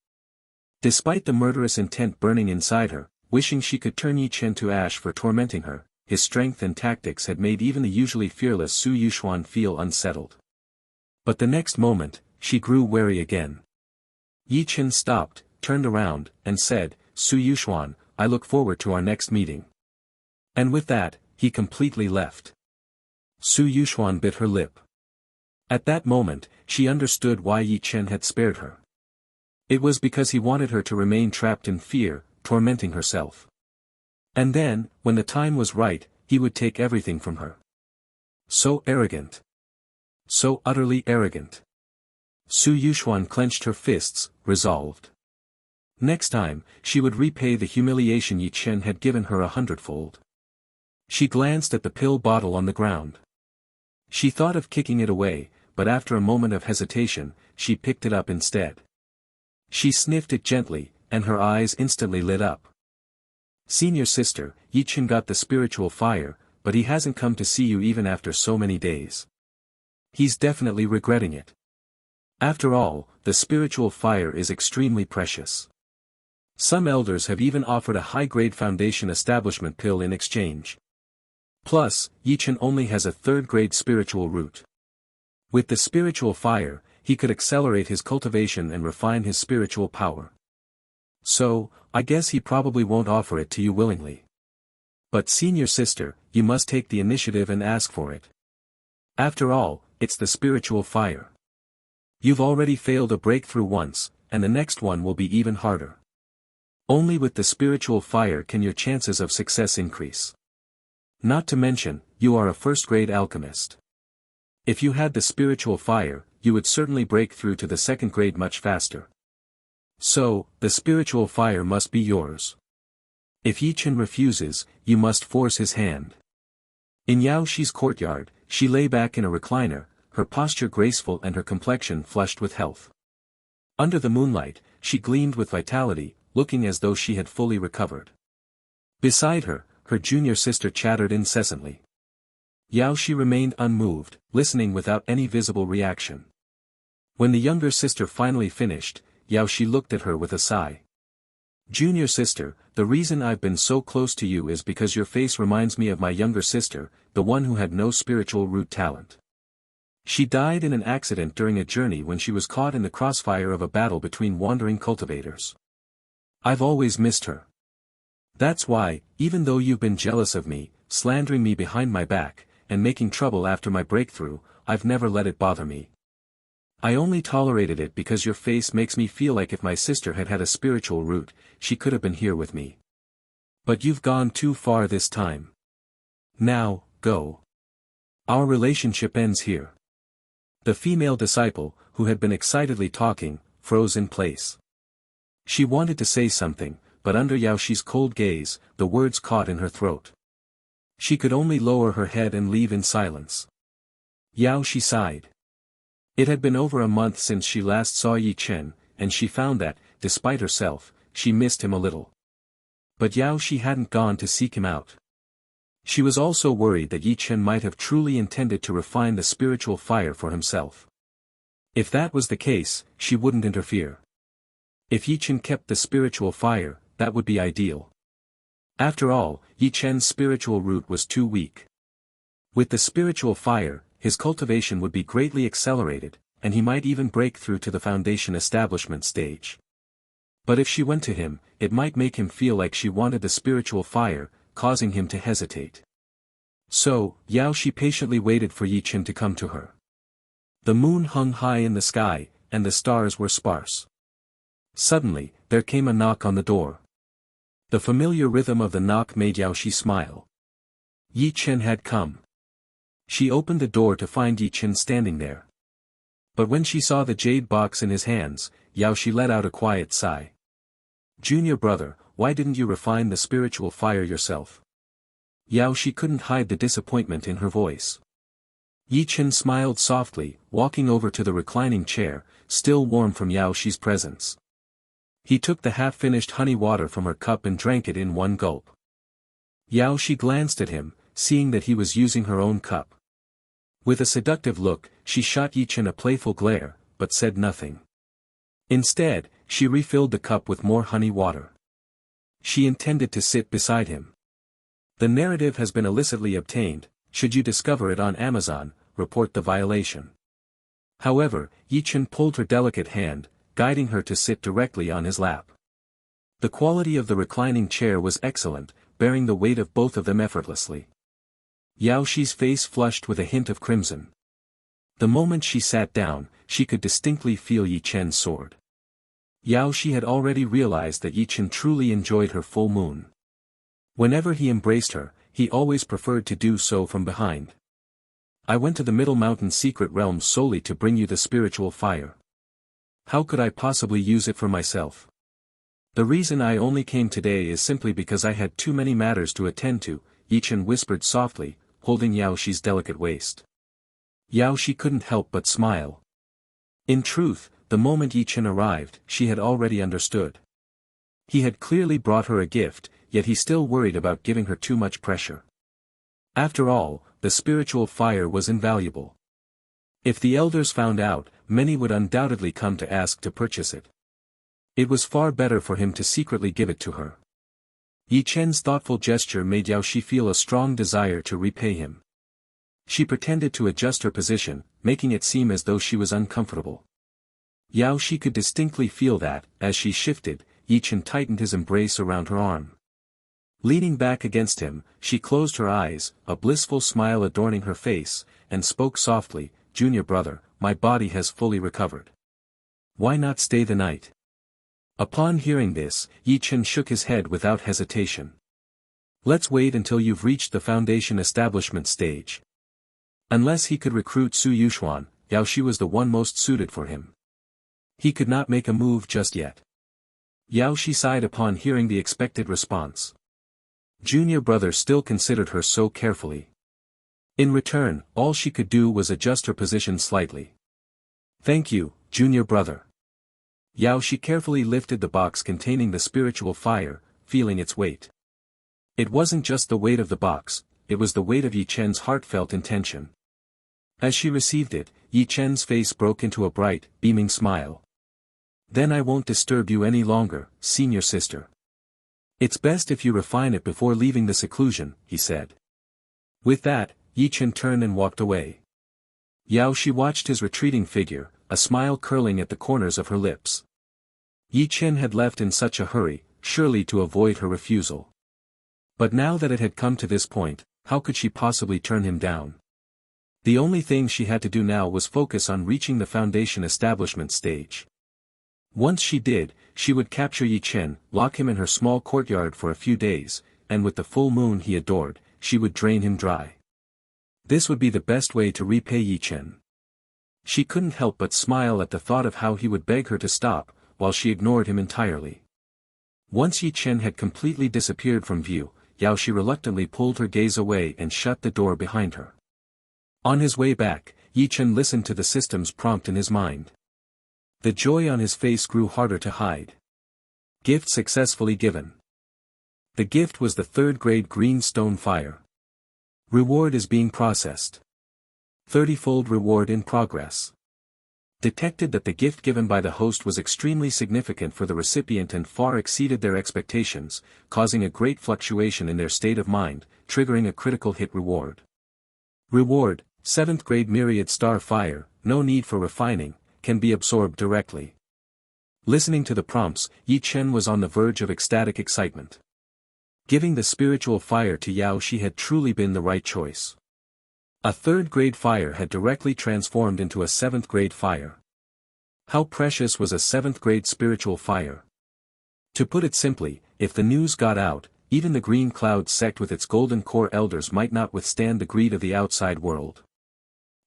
Despite the murderous intent burning inside her, wishing she could turn Ye Chen to ash for tormenting her, his strength and tactics had made even the usually fearless Su Yuxuan feel unsettled. But the next moment, she grew wary again. Ye Chen stopped, turned around, and said, Su Yuxuan, I look forward to our next meeting. And with that, he completely left. Su Yuxuan bit her lip. At that moment, she understood why Ye Chen had spared her. It was because he wanted her to remain trapped in fear, tormenting herself. And then, when the time was right, he would take everything from her. So arrogant. So utterly arrogant. Su Yuxuan clenched her fists, resolved. Next time, she would repay the humiliation Ye Chen had given her 100-fold. She glanced at the pill bottle on the ground. She thought of kicking it away, but after a moment of hesitation, she picked it up instead. She sniffed it gently, and her eyes instantly lit up. Senior sister, Ye Chen got the spiritual fire, but he hasn't come to see you even after so many days. He's definitely regretting it. After all, the spiritual fire is extremely precious. Some elders have even offered a high-grade foundation establishment pill in exchange. Plus, Ye Chen only has a third-grade spiritual root. With the spiritual fire, he could accelerate his cultivation and refine his spiritual power. So, I guess he probably won't offer it to you willingly. But senior sister, you must take the initiative and ask for it. After all, it's the spiritual fire. You've already failed a breakthrough once, and the next one will be even harder. Only with the spiritual fire can your chances of success increase. Not to mention, you are a first-grade alchemist. If you had the spiritual fire, you would certainly break through to the second grade much faster. So, the spiritual fire must be yours. If Ye Chen refuses, you must force his hand. In Yao Shi's courtyard, she lay back in a recliner, her posture graceful and her complexion flushed with health. Under the moonlight, she gleamed with vitality, looking as though she had fully recovered. Beside her, her junior sister chattered incessantly. Yao Shi remained unmoved, listening without any visible reaction. When the younger sister finally finished, Yao Shi looked at her with a sigh. Junior sister, the reason I've been so close to you is because your face reminds me of my younger sister, the one who had no spiritual root talent. She died in an accident during a journey when she was caught in the crossfire of a battle between wandering cultivators. I've always missed her. That's why, even though you've been jealous of me, slandering me behind my back, and making trouble after my breakthrough, I've never let it bother me. I only tolerated it because your face makes me feel like if my sister had had a spiritual root, she could have been here with me. But you've gone too far this time. Now, go. Our relationship ends here. The female disciple, who had been excitedly talking, froze in place. She wanted to say something, but under Yao Shi's cold gaze, the words caught in her throat. She could only lower her head and leave in silence. Yao Shi sighed. It had been over a month since she last saw Ye Chen, and she found that, despite herself, she missed him a little. But Yao Shi hadn't gone to seek him out. She was also worried that Ye Chen might have truly intended to refine the spiritual fire for himself. If that was the case, she wouldn't interfere. If Ye Chen kept the spiritual fire, that would be ideal. After all, Ye Chen's spiritual root was too weak. With the spiritual fire, his cultivation would be greatly accelerated, and he might even break through to the foundation establishment stage. But if she went to him, it might make him feel like she wanted the spiritual fire, causing him to hesitate. So, Yao Shi patiently waited for Ye Chen to come to her. The moon hung high in the sky, and the stars were sparse. Suddenly, there came a knock on the door. The familiar rhythm of the knock made Yao Shi smile. Ye Chen had come. She opened the door to find Ye Chen standing there. But when she saw the jade box in his hands, Yao Shi let out a quiet sigh. Junior brother, why didn't you refine the spiritual fire yourself? Yao Shi couldn't hide the disappointment in her voice. Ye Chen smiled softly, walking over to the reclining chair, still warm from Yao Shi's presence. He took the half-finished honey water from her cup and drank it in one gulp. Yao Shi glanced at him, seeing that he was using her own cup. With a seductive look, she shot Ye Chen a playful glare, but said nothing. Instead, she refilled the cup with more honey water. She intended to sit beside him. The narrative has been illicitly obtained. Should you discover it on Amazon, report the violation. However, Ye Chen pulled her delicate hand, guiding her to sit directly on his lap. The quality of the reclining chair was excellent, bearing the weight of both of them effortlessly. Yao Shi's face flushed with a hint of crimson. The moment she sat down, she could distinctly feel Ye Chen's sword. Yao Shi had already realized that Ye Chen truly enjoyed her full moon. Whenever he embraced her, he always preferred to do so from behind. I went to the Middle Mountain secret realm solely to bring you the spiritual fire. How could I possibly use it for myself? The reason I only came today is simply because I had too many matters to attend to, Ye Chen whispered softly, holding Yao Shi's delicate waist. Yao Shi couldn't help but smile. In truth, the moment Ye Chen arrived, she had already understood. He had clearly brought her a gift, yet he still worried about giving her too much pressure. After all, the spiritual fire was invaluable. If the elders found out, many would undoubtedly come to ask to purchase it. It was far better for him to secretly give it to her. Ye Chen's thoughtful gesture made Yao Shi feel a strong desire to repay him. She pretended to adjust her position, making it seem as though she was uncomfortable. Yao Shi could distinctly feel that, as she shifted, Ye Chen tightened his embrace around her arm. Leaning back against him, she closed her eyes, a blissful smile adorning her face, and spoke softly, "Junior brother, my body has fully recovered. Why not stay the night?" Upon hearing this, Ye Chen shook his head without hesitation. "Let's wait until you've reached the foundation establishment stage." Unless he could recruit Su Yuxuan, Yao Shi was the one most suited for him. He could not make a move just yet. Yao Shi sighed upon hearing the expected response. Junior brother still considered her so carefully. In return, all she could do was adjust her position slightly. "Thank you, junior brother." Yao Shi carefully lifted the box containing the spiritual fire, feeling its weight. It wasn't just the weight of the box, it was the weight of Ye Chen's heartfelt intention. As she received it, Ye Chen's face broke into a bright, beaming smile. "Then I won't disturb you any longer, senior sister. It's best if you refine it before leaving the seclusion," he said. With that, Ye Chen turned and walked away. Yao Shi watched his retreating figure, a smile curling at the corners of her lips. Ye Chen had left in such a hurry, surely to avoid her refusal. But now that it had come to this point, how could she possibly turn him down? The only thing she had to do now was focus on reaching the foundation establishment stage. Once she did, she would capture Ye Chen, lock him in her small courtyard for a few days, and with the full moon he adored, she would drain him dry. This would be the best way to repay Ye Chen. She couldn't help but smile at the thought of how he would beg her to stop, while she ignored him entirely. Once Ye Chen had completely disappeared from view, Yao Shi reluctantly pulled her gaze away and shut the door behind her. On his way back, Ye Chen listened to the system's prompt in his mind. The joy on his face grew harder to hide. Gift successfully given. The gift was the 3rd grade green stone fire. Reward is being processed. 30-fold reward in progress. Detected that the gift given by the host was extremely significant for the recipient and far exceeded their expectations, causing a great fluctuation in their state of mind, triggering a critical hit reward. Reward, 7th grade myriad star fire, no need for refining, can be absorbed directly. Listening to the prompts, Ye Chen was on the verge of ecstatic excitement. Giving the spiritual fire to Yao Shi had truly been the right choice. A 3rd grade fire had directly transformed into a 7th grade fire. How precious was a 7th grade spiritual fire? To put it simply, if the news got out, even the Green Cloud sect with its golden core elders might not withstand the greed of the outside world.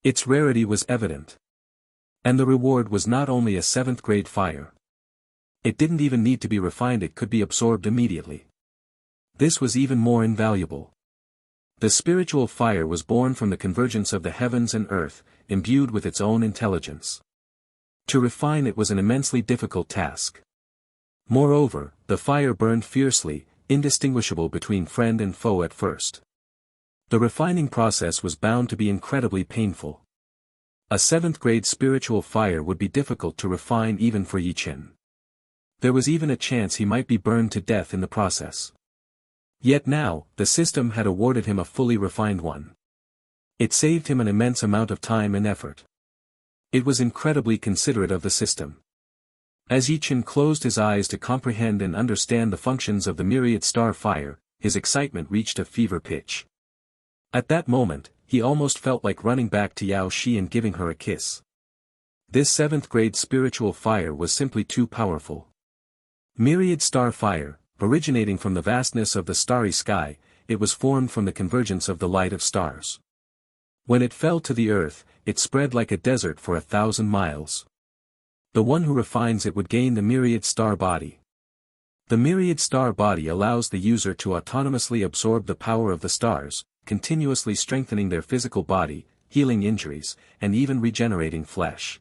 Its rarity was evident. And the reward was not only a 7th grade fire. It didn't even need to be refined, it could be absorbed immediately. This was even more invaluable. The spiritual fire was born from the convergence of the heavens and earth, imbued with its own intelligence. To refine it was an immensely difficult task. Moreover, the fire burned fiercely, indistinguishable between friend and foe at first. The refining process was bound to be incredibly painful. A 7th grade spiritual fire would be difficult to refine even for Ye Chen. There was even a chance he might be burned to death in the process. Yet now, the system had awarded him a fully refined one. It saved him an immense amount of time and effort. It was incredibly considerate of the system. As Ye Chen closed his eyes to comprehend and understand the functions of the myriad star fire, his excitement reached a fever pitch. At that moment, he almost felt like running back to Yao Shi and giving her a kiss. This 7th grade spiritual fire was simply too powerful. Myriad star fire, originating from the vastness of the starry sky, it was formed from the convergence of the light of stars. When it fell to the earth, it spread like a desert for 1,000 miles. The one who refines it would gain the myriad star body. The myriad star body allows the user to autonomously absorb the power of the stars, continuously strengthening their physical body, healing injuries, and even regenerating flesh.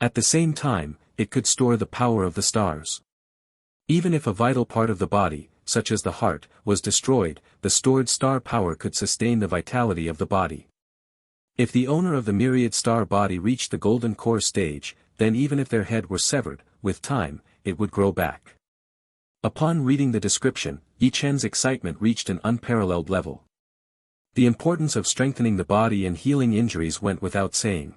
At the same time, it could store the power of the stars. Even if a vital part of the body, such as the heart, was destroyed, the stored star power could sustain the vitality of the body. If the owner of the myriad star body reached the golden core stage, then even if their head were severed, with time, it would grow back. Upon reading the description, Ye Chen's excitement reached an unparalleled level. The importance of strengthening the body and healing injuries went without saying.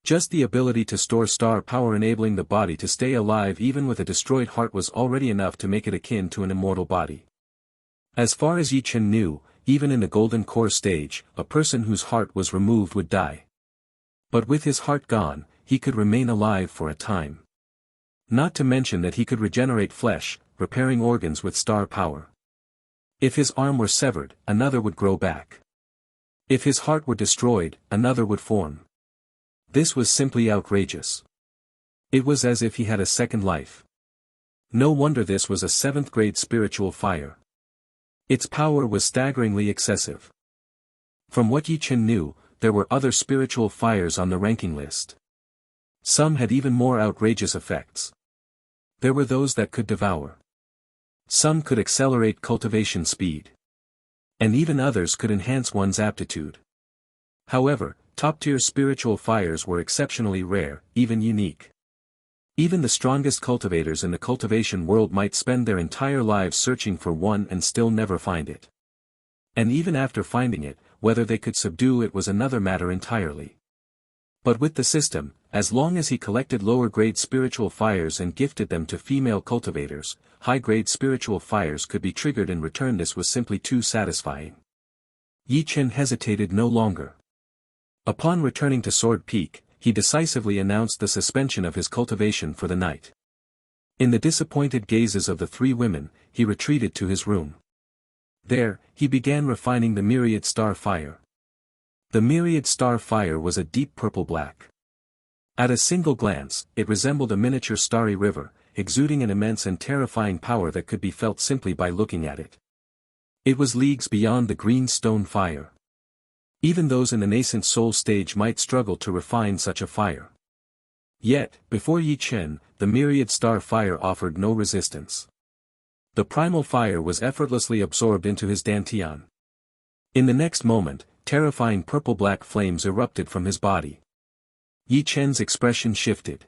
Just the ability to store star power enabling the body to stay alive even with a destroyed heart was already enough to make it akin to an immortal body. As far as Ye Chen knew, even in the golden core stage, a person whose heart was removed would die. But with his heart gone, he could remain alive for a time. Not to mention that he could regenerate flesh, repairing organs with star power. If his arm were severed, another would grow back. If his heart were destroyed, another would form. This was simply outrageous. It was as if he had a second life. No wonder this was a 7th grade spiritual fire. Its power was staggeringly excessive. From what Ye Chen knew, there were other spiritual fires on the ranking list. Some had even more outrageous effects. There were those that could devour. Some could accelerate cultivation speed. And even others could enhance one's aptitude. However, top-tier spiritual fires were exceptionally rare, even unique. Even the strongest cultivators in the cultivation world might spend their entire lives searching for one and still never find it. And even after finding it, whether they could subdue it was another matter entirely. But with the system, as long as he collected lower-grade spiritual fires and gifted them to female cultivators, high-grade spiritual fires could be triggered in return. This was simply too satisfying. Ye Chen hesitated no longer. Upon returning to Sword Peak, he decisively announced the suspension of his cultivation for the night. In the disappointed gazes of the 3 women, he retreated to his room. There, he began refining the myriad star fire. The myriad star fire was a deep purple-black. At a single glance, it resembled a miniature starry river, exuding an immense and terrifying power that could be felt simply by looking at it. It was leagues beyond the green stone fire. Even those in the nascent soul stage might struggle to refine such a fire. Yet, before Ye Chen, the myriad star fire offered no resistance. The primal fire was effortlessly absorbed into his dantian. In the next moment, terrifying purple-black flames erupted from his body. Ye Chen's expression shifted.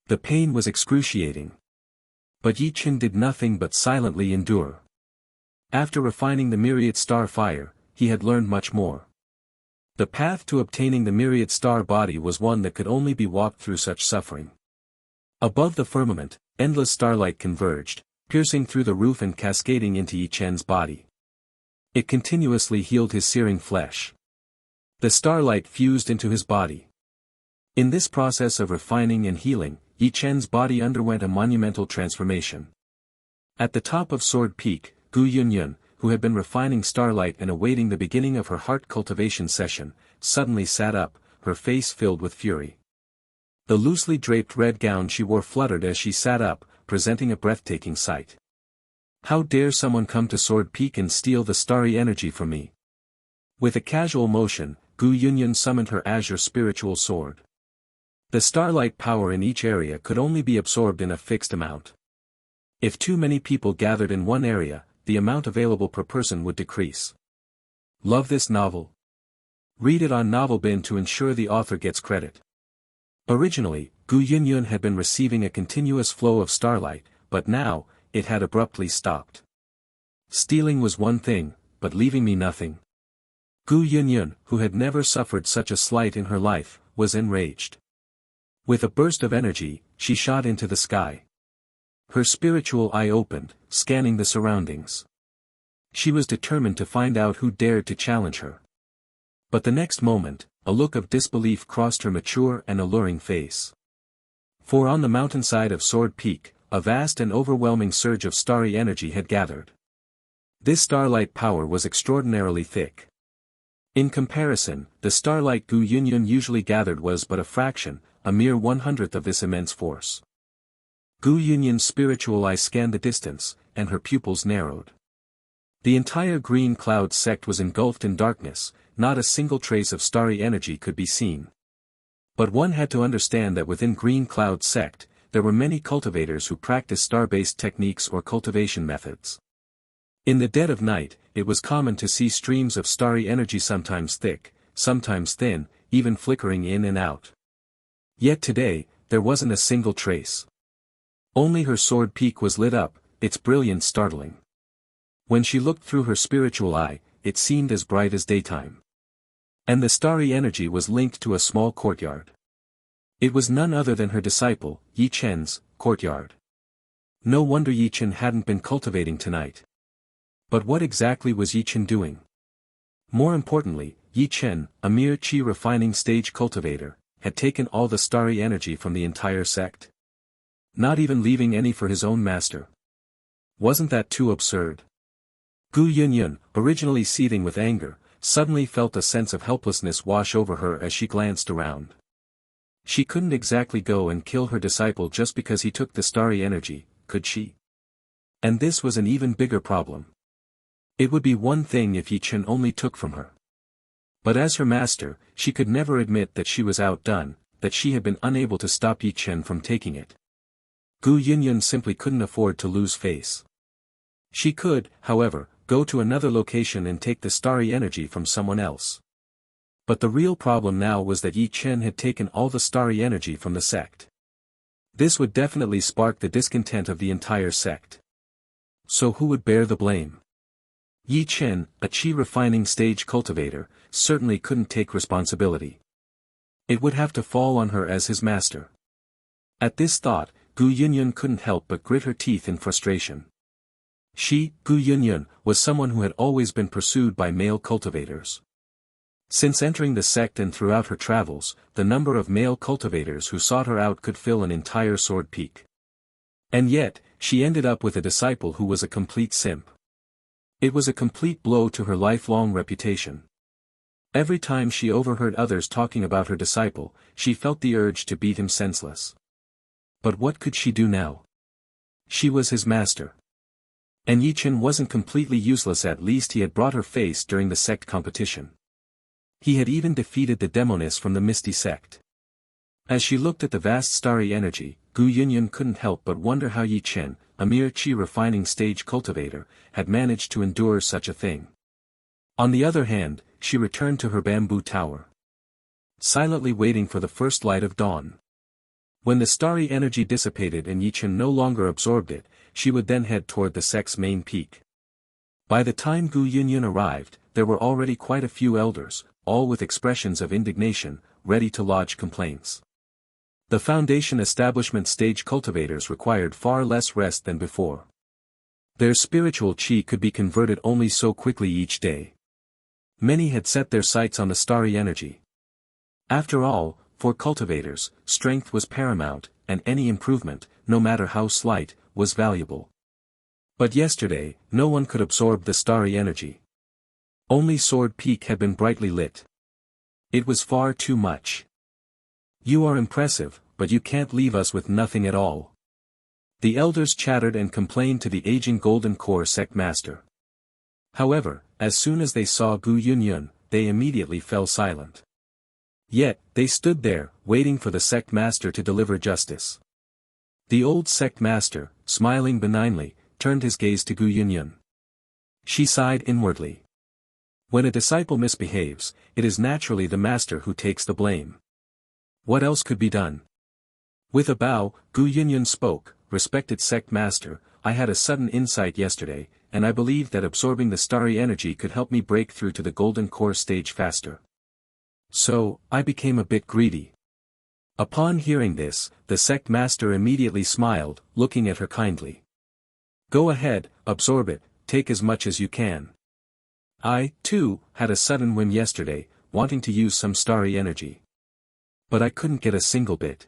The pain was excruciating. But Ye Chen did nothing but silently endure. After refining the myriad star fire, he had learned much more. The path to obtaining the myriad star body was one that could only be walked through such suffering. Above the firmament, endless starlight converged, piercing through the roof and cascading into Ye Chen's body. It continuously healed his searing flesh. The starlight fused into his body. In this process of refining and healing, Ye Chen's body underwent a monumental transformation. At the top of Sword Peak, Gu Yunyun, who had been refining starlight and awaiting the beginning of her heart cultivation session, suddenly sat up, her face filled with fury. The loosely draped red gown she wore fluttered as she sat up, presenting a breathtaking sight. How dare someone come to Sword Peak and steal the starry energy from me? With a casual motion, Gu Yunyun summoned her azure spiritual sword. The starlight power in each area could only be absorbed in a fixed amount. If too many people gathered in one area, the amount available per person would decrease. Love this novel? Read it on NovelBin to ensure the author gets credit. Originally, Gu Yunyun had been receiving a continuous flow of starlight, but now, it had abruptly stopped. Stealing was one thing, but leaving me nothing. Gu Yunyun, who had never suffered such a slight in her life, was enraged. With a burst of energy, she shot into the sky. Her spiritual eye opened, scanning the surroundings. She was determined to find out who dared to challenge her. But the next moment, a look of disbelief crossed her mature and alluring face. For on the mountainside of Sword Peak, a vast and overwhelming surge of starry energy had gathered. This starlight power was extraordinarily thick. In comparison, the starlight Gu Yunyun usually gathered was but a fraction, a mere 1/100th of this immense force. Gu Yunyun's spiritual eye scanned the distance, and her pupils narrowed. The entire green cloud sect was engulfed in darkness, not a single trace of starry energy could be seen. But one had to understand that within green cloud sect, there were many cultivators who practiced star-based techniques or cultivation methods. In the dead of night, it was common to see streams of starry energy sometimes thick, sometimes thin, even flickering in and out. Yet today, there wasn't a single trace. Only her sword peak was lit up, its brilliance startling. When she looked through her spiritual eye, it seemed as bright as daytime. And the starry energy was linked to a small courtyard. It was none other than her disciple, Ye Chen's, courtyard. No wonder Ye Chen hadn't been cultivating tonight. But what exactly was Ye Chen doing? More importantly, Ye Chen, a mere chi refining stage cultivator, had taken all the starry energy from the entire sect. Not even leaving any for his own master. Wasn't that too absurd? Gu Yunyun, originally seething with anger, suddenly felt a sense of helplessness wash over her as she glanced around. She couldn't exactly go and kill her disciple just because he took the starry energy, could she? And this was an even bigger problem. It would be one thing if Ye Chen only took from her. But as her master, she could never admit that she was outdone, that she had been unable to stop Ye Chen from taking it. Gu Yunyun simply couldn't afford to lose face. She could, however, go to another location and take the starry energy from someone else. But the real problem now was that Ye Chen had taken all the starry energy from the sect. This would definitely spark the discontent of the entire sect. So who would bear the blame? Ye Chen, a chi refining stage cultivator, certainly couldn't take responsibility. It would have to fall on her as his master. At this thought, Gu Yunyun couldn't help but grit her teeth in frustration. She, Gu Yunyun, was someone who had always been pursued by male cultivators. Since entering the sect and throughout her travels, the number of male cultivators who sought her out could fill an entire sword peak. And yet, she ended up with a disciple who was a complete simp. It was a complete blow to her lifelong reputation. Every time she overheard others talking about her disciple, she felt the urge to beat him senseless. But what could she do now? She was his master. And Ye Chen wasn't completely useless, at least he had brought her face during the sect competition. He had even defeated the demoness from the Misty sect. As she looked at the vast starry energy, Gu Yunyun couldn't help but wonder how Ye Chen, a mere chi refining stage cultivator, had managed to endure such a thing. On the other hand, she returned to her bamboo tower, silently waiting for the first light of dawn. When the starry energy dissipated and Ye Chen no longer absorbed it, she would then head toward the sect's main peak. By the time Gu Yunyun arrived, there were already quite a few elders, all with expressions of indignation, ready to lodge complaints. The foundation establishment stage cultivators required far less rest than before. Their spiritual chi could be converted only so quickly each day. Many had set their sights on the starry energy. After all, for cultivators, strength was paramount, and any improvement, no matter how slight, was valuable. But yesterday, no one could absorb the starry energy. Only Sword Peak had been brightly lit. It was far too much. You are impressive, but you can't leave us with nothing at all. The elders chattered and complained to the aging Golden Core sect master. However, as soon as they saw Gu Yunyun, they immediately fell silent. Yet, they stood there, waiting for the sect master to deliver justice. The old sect master, smiling benignly, turned his gaze to Gu Yunyun. She sighed inwardly. When a disciple misbehaves, it is naturally the master who takes the blame. What else could be done? With a bow, Gu Yunyun spoke, "Respected sect master, I had a sudden insight yesterday, and I believe that absorbing the starry energy could help me break through to the Golden Core stage faster. So, I became a bit greedy." Upon hearing this, the sect master immediately smiled, looking at her kindly. "Go ahead, absorb it, take as much as you can. I, too, had a sudden whim yesterday, wanting to use some starry energy. But I couldn't get a single bit.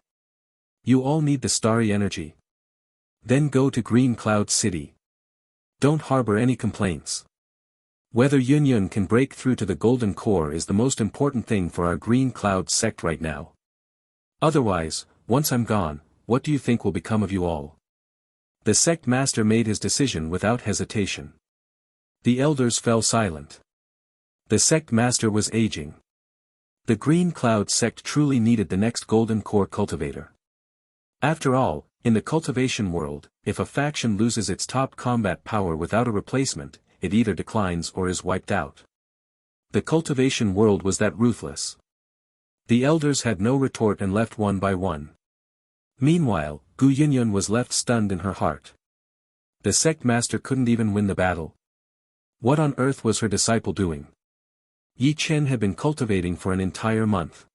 You all need the starry energy. Then go to Green Cloud City. Don't harbor any complaints. Whether Yunyun can break through to the Golden Core is the most important thing for our Green Cloud sect right now. Otherwise, once I'm gone, what do you think will become of you all?" The sect master made his decision without hesitation. The elders fell silent. The sect master was aging. The Green Cloud sect truly needed the next Golden Core cultivator. After all, in the cultivation world, if a faction loses its top combat power without a replacement, it either declines or is wiped out. The cultivation world was that ruthless. The elders had no retort and left one by one. Meanwhile, Gu Yunyun was left stunned in her heart. The sect master couldn't even win the battle. What on earth was her disciple doing? Ye Chen had been cultivating for an entire month.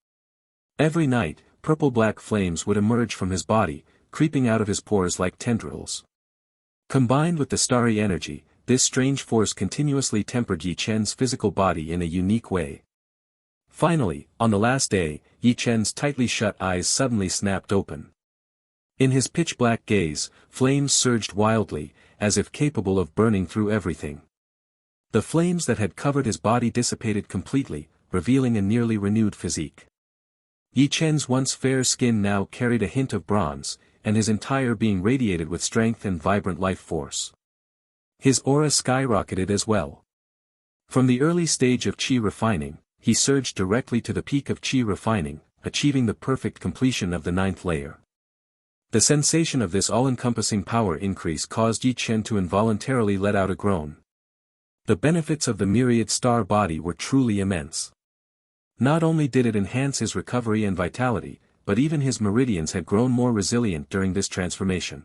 Every night, purple-black flames would emerge from his body, creeping out of his pores like tendrils. Combined with the starry energy, this strange force continuously tempered Ye Chen's physical body in a unique way. Finally, on the last day, Ye Chen's tightly shut eyes suddenly snapped open. In his pitch-black gaze, flames surged wildly, as if capable of burning through everything. The flames that had covered his body dissipated completely, revealing a nearly renewed physique. Ye Chen's once fair skin now carried a hint of bronze, and his entire being radiated with strength and vibrant life force. His aura skyrocketed as well. From the early stage of qi refining, he surged directly to the peak of qi refining, achieving the perfect completion of the 9th layer. The sensation of this all-encompassing power increase caused Ye Chen to involuntarily let out a groan. The benefits of the myriad star body were truly immense. Not only did it enhance his recovery and vitality, but even his meridians had grown more resilient during this transformation.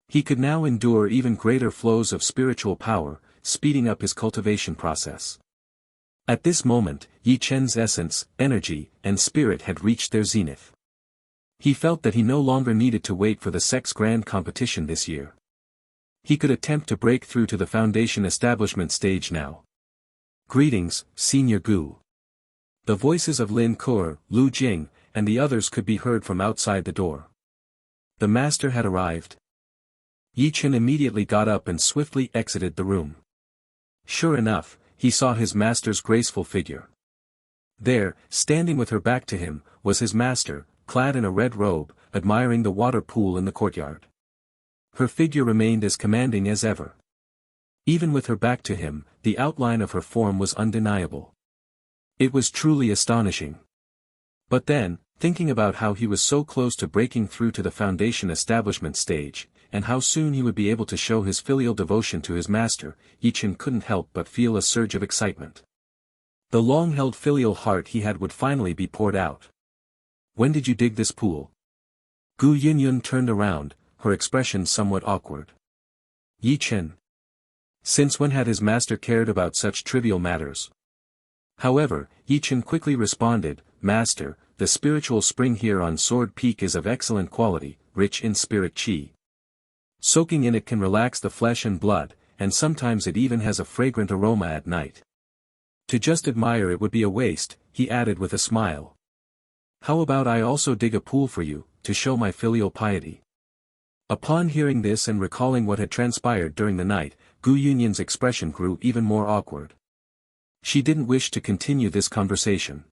He could now endure even greater flows of spiritual power, speeding up his cultivation process. At this moment, Ye Chen's essence, energy, and spirit had reached their zenith. He felt that he no longer needed to wait for the sect's grand competition this year. He could attempt to break through to the foundation establishment stage now. Greetings, Senior Gu. The voices of Lin Ke, Lu Jing, and the others could be heard from outside the door. The master had arrived. Ye Chen immediately got up and swiftly exited the room. Sure enough, he saw his master's graceful figure. There, standing with her back to him, was his master, clad in a red robe, admiring the water pool in the courtyard. Her figure remained as commanding as ever. Even with her back to him, the outline of her form was undeniable. It was truly astonishing. But then, thinking about how he was so close to breaking through to the foundation establishment stage, and how soon he would be able to show his filial devotion to his master, Ye Chen couldn't help but feel a surge of excitement. The long-held filial heart he had would finally be poured out. When did you dig this pool? Gu Yunyun turned around, her expression somewhat awkward. Ye Chen. Since when had his master cared about such trivial matters? However, Ye Chen quickly responded, Master, the spiritual spring here on Sword Peak is of excellent quality, rich in spirit qi. Soaking in it can relax the flesh and blood, and sometimes it even has a fragrant aroma at night. To just admire it would be a waste, he added with a smile. How about I also dig a pool for you, to show my filial piety? Upon hearing this and recalling what had transpired during the night, Gu Yunyun's expression grew even more awkward. She didn't wish to continue this conversation.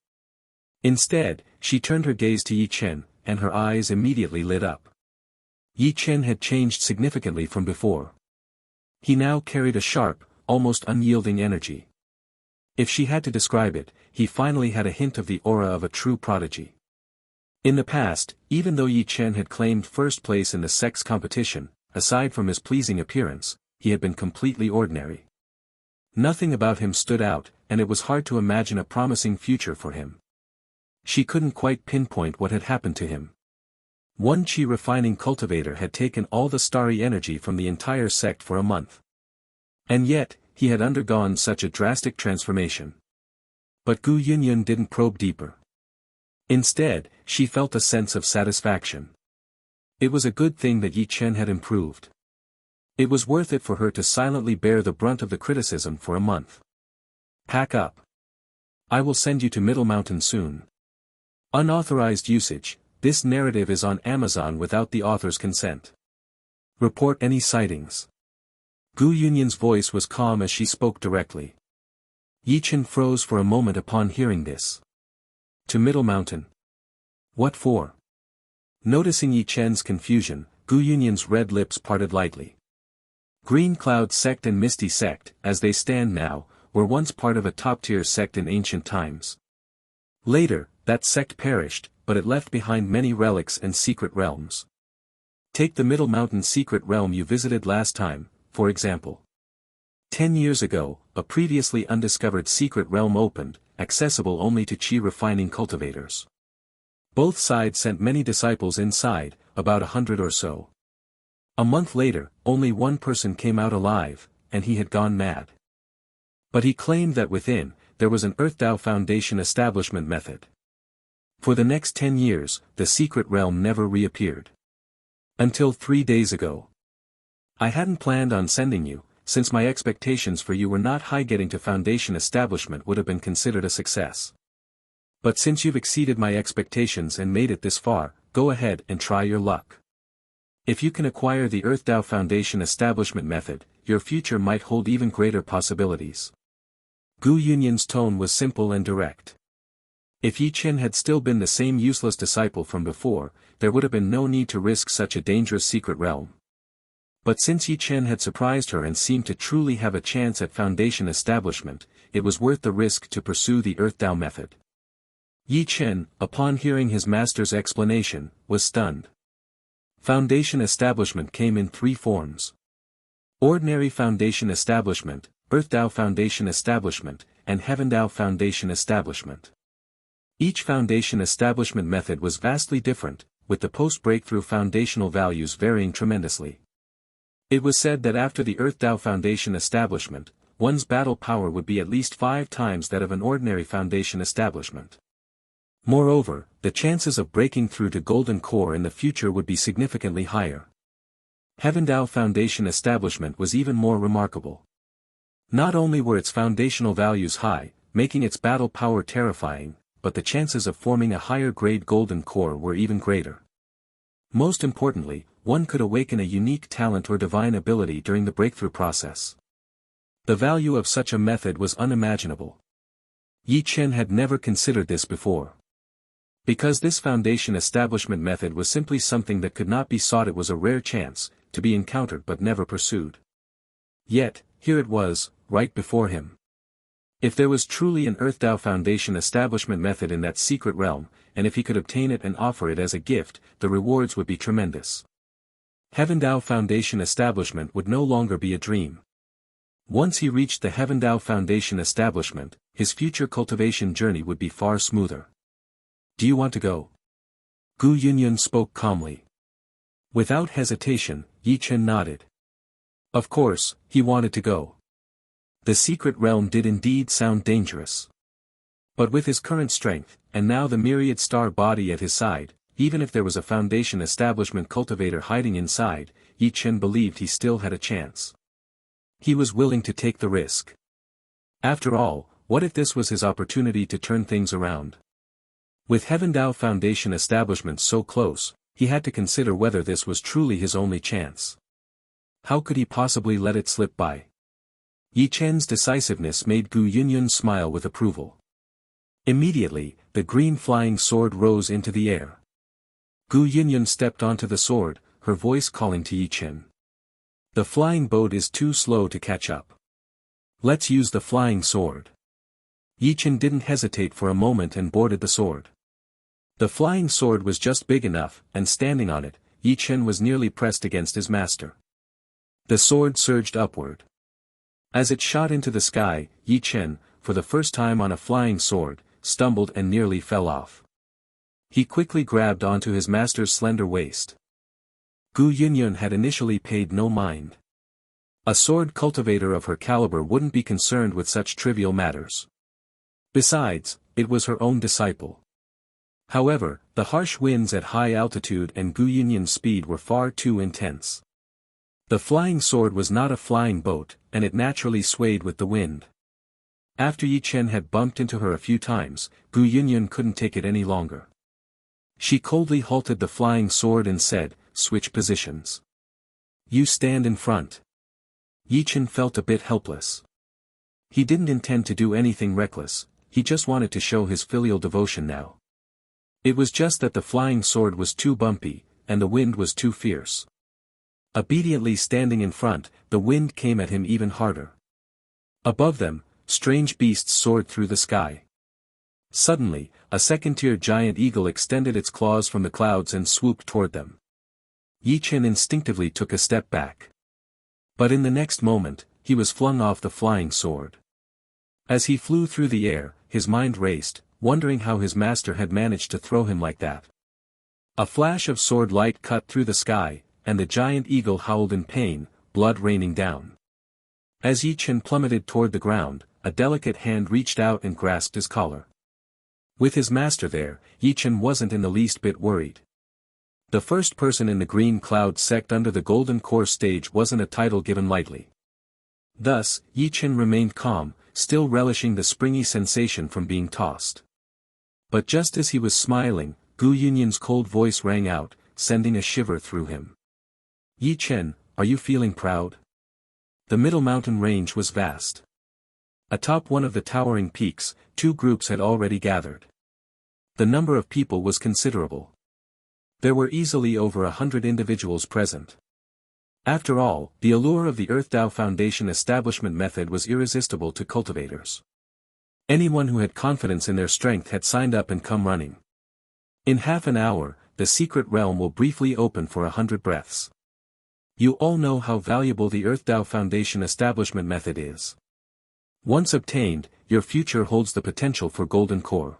Instead, she turned her gaze to Ye Chen, and her eyes immediately lit up. Ye Chen had changed significantly from before. He now carried a sharp, almost unyielding energy. If she had to describe it, he finally had a hint of the aura of a true prodigy. In the past, even though Ye Chen had claimed first place in the sect's competition, aside from his pleasing appearance, he had been completely ordinary. Nothing about him stood out, and it was hard to imagine a promising future for him. She couldn't quite pinpoint what had happened to him. One qi refining cultivator had taken all the starry energy from the entire sect for a month. And yet, he had undergone such a drastic transformation. But Gu Yunyun didn't probe deeper. Instead, she felt a sense of satisfaction. It was a good thing that Ye Chen had improved. It was worth it for her to silently bear the brunt of the criticism for a month. Pack up. I will send you to Middle Mountain soon. Unauthorized usage, this narrative is on Amazon without the author's consent. Report any sightings. Gu Yunyun's voice was calm as she spoke directly. Ye Chen froze for a moment upon hearing this. To Middle Mountain. What for? Noticing Ye Chen's confusion, Gu Yunyun's red lips parted lightly. Green Cloud Sect and Misty Sect, as they stand now, were once part of a top-tier sect in ancient times. Later, that sect perished, but it left behind many relics and secret realms. Take the Middle Mountain secret realm you visited last time, for example. 10 years ago, a previously undiscovered secret realm opened, accessible only to qi refining cultivators. Both sides sent many disciples inside, about 100 or so. A month later, only one person came out alive, and he had gone mad. But he claimed that within, there was an Earth-Dao Foundation establishment method. For the next 10 years, the secret realm never reappeared. Until 3 days ago. I hadn't planned on sending you, since my expectations for you were not high. Getting to Foundation establishment would have been considered a success. But since you've exceeded my expectations and made it this far, go ahead and try your luck. If you can acquire the Earth-Dao Foundation establishment method, your future might hold even greater possibilities. Gu Yunyun's tone was simple and direct. If Ye Chen had still been the same useless disciple from before, there would have been no need to risk such a dangerous secret realm. But since Ye Chen had surprised her and seemed to truly have a chance at Foundation establishment, it was worth the risk to pursue the Earth-Dao method. Ye Chen, upon hearing his master's explanation, was stunned. Foundation establishment came in 3 forms. Ordinary Foundation establishment, Earth-Dao Foundation establishment, and Heaven-Dao Foundation establishment. Each foundation establishment method was vastly different, with the post-breakthrough foundational values varying tremendously. It was said that after the Earth-Dao Foundation establishment, one's battle power would be at least 5 times that of an ordinary foundation establishment. Moreover, the chances of breaking through to Golden Core in the future would be significantly higher. Heaven-Dao Foundation establishment was even more remarkable. Not only were its foundational values high, making its battle power terrifying, but the chances of forming a higher-grade Golden Core were even greater. Most importantly, one could awaken a unique talent or divine ability during the breakthrough process. The value of such a method was unimaginable. Ye Chen had never considered this before. Because this foundation establishment method was simply something that could not be sought, it was a rare chance, to be encountered but never pursued. Yet, here it was, right before him. If there was truly an Earth-Dao Foundation establishment method in that secret realm, and if he could obtain it and offer it as a gift, the rewards would be tremendous. Heaven-Dao Foundation establishment would no longer be a dream. Once he reached the Heaven-Dao Foundation establishment, his future cultivation journey would be far smoother. Do you want to go? Gu Yunyun spoke calmly. Without hesitation, Ye Chen nodded. Of course, he wanted to go. The secret realm did indeed sound dangerous. But with his current strength, and now the myriad star body at his side, even if there was a Foundation establishment cultivator hiding inside, Ye Chen believed he still had a chance. He was willing to take the risk. After all, what if this was his opportunity to turn things around? With Heaven-Dao Foundation establishment so close, he had to consider whether this was truly his only chance. How could he possibly let it slip by? Ye Chen's decisiveness made Gu Yunyun smile with approval. Immediately, the green flying sword rose into the air. Gu Yunyun stepped onto the sword, her voice calling to Ye Chen. The flying boat is too slow to catch up. Let's use the flying sword. Ye Chen didn't hesitate for a moment and boarded the sword. The flying sword was just big enough, and standing on it, Ye Chen was nearly pressed against his master. The sword surged upward. As it shot into the sky, Ye Chen, for the first time on a flying sword, stumbled and nearly fell off. He quickly grabbed onto his master's slender waist. Gu Yunyun had initially paid no mind. A sword cultivator of her caliber wouldn't be concerned with such trivial matters. Besides, it was her own disciple. However, the harsh winds at high altitude and Gu Yunyun's speed were far too intense. The flying sword was not a flying boat, and it naturally swayed with the wind. After Ye Chen had bumped into her a few times, Gu Yunyun couldn't take it any longer. She coldly halted the flying sword and said, "Switch positions. You stand in front." Ye Chen felt a bit helpless. He didn't intend to do anything reckless, he just wanted to show his filial devotion now. It was just that the flying sword was too bumpy, and the wind was too fierce. Obediently standing in front, the wind came at him even harder. Above them, strange beasts soared through the sky. Suddenly, a second-tier giant eagle extended its claws from the clouds and swooped toward them. Ye Chen instinctively took a step back. But in the next moment, he was flung off the flying sword. As he flew through the air, his mind raced, wondering how his master had managed to throw him like that. A flash of sword light cut through the sky, and the giant eagle howled in pain, blood raining down. As Ye Chen plummeted toward the ground, a delicate hand reached out and grasped his collar. With his master there, Ye Chen wasn't in the least bit worried. The first person in the green cloud sect under the golden core stage wasn't a title given lightly. Thus, Ye Chen remained calm, still relishing the springy sensation from being tossed. But just as he was smiling, Gu Yunyun's cold voice rang out, sending a shiver through him. Ye Chen, are you feeling proud? The middle mountain range was vast. Atop one of the towering peaks, two groups had already gathered. The number of people was considerable. There were easily over 100 individuals present. After all, the allure of the Earthdao Foundation establishment method was irresistible to cultivators. Anyone who had confidence in their strength had signed up and come running. In half an hour, the secret realm will briefly open for 100 breaths. You all know how valuable the Earthdao Foundation establishment method is. Once obtained, your future holds the potential for golden core.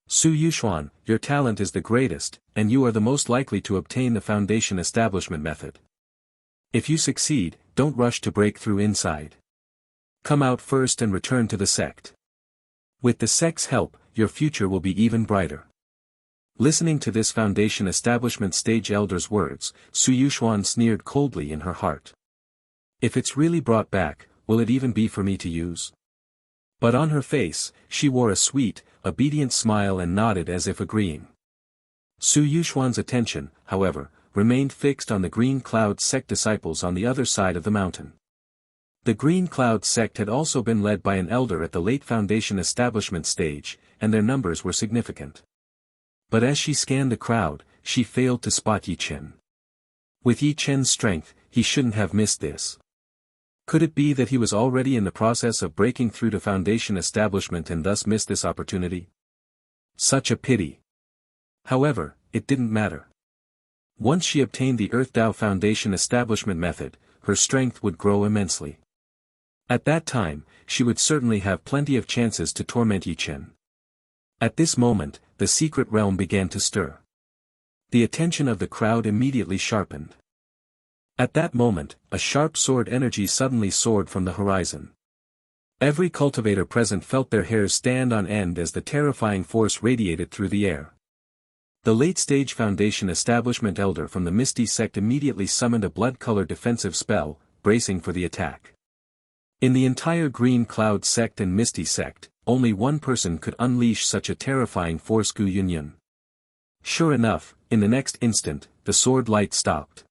Su Yuxuan, your talent is the greatest, and you are the most likely to obtain the foundation establishment method. If you succeed, don't rush to break through inside. Come out first and return to the sect. With the sect's help, your future will be even brighter. Listening to this foundation establishment stage elder's words, Su Yuxuan sneered coldly in her heart. If it's really brought back, will it even be for me to use? But on her face, she wore a sweet, obedient smile and nodded as if agreeing. Su Yuxuan's attention, however, remained fixed on the Green Cloud sect disciples on the other side of the mountain. The Green Cloud sect had also been led by an elder at the late foundation establishment stage, and their numbers were significant. But as she scanned the crowd, she failed to spot Ye Chen. With Ye Chen's strength, he shouldn't have missed this. Could it be that he was already in the process of breaking through to foundation establishment and thus missed this opportunity? Such a pity. However, it didn't matter. Once she obtained the Earthdao Foundation establishment method, her strength would grow immensely. At that time, she would certainly have plenty of chances to torment Ye Chen. At this moment, the secret realm began to stir. The attention of the crowd immediately sharpened. At that moment, a sharp sword energy suddenly soared from the horizon. Every cultivator present felt their hairs stand on end as the terrifying force radiated through the air. The late-stage foundation establishment elder from the Misty sect immediately summoned a blood-colored defensive spell, bracing for the attack. In the entire Green Cloud sect and Misty sect, only one person could unleash such a terrifying force, Gu Yunyun. Sure enough, in the next instant, the sword light stopped.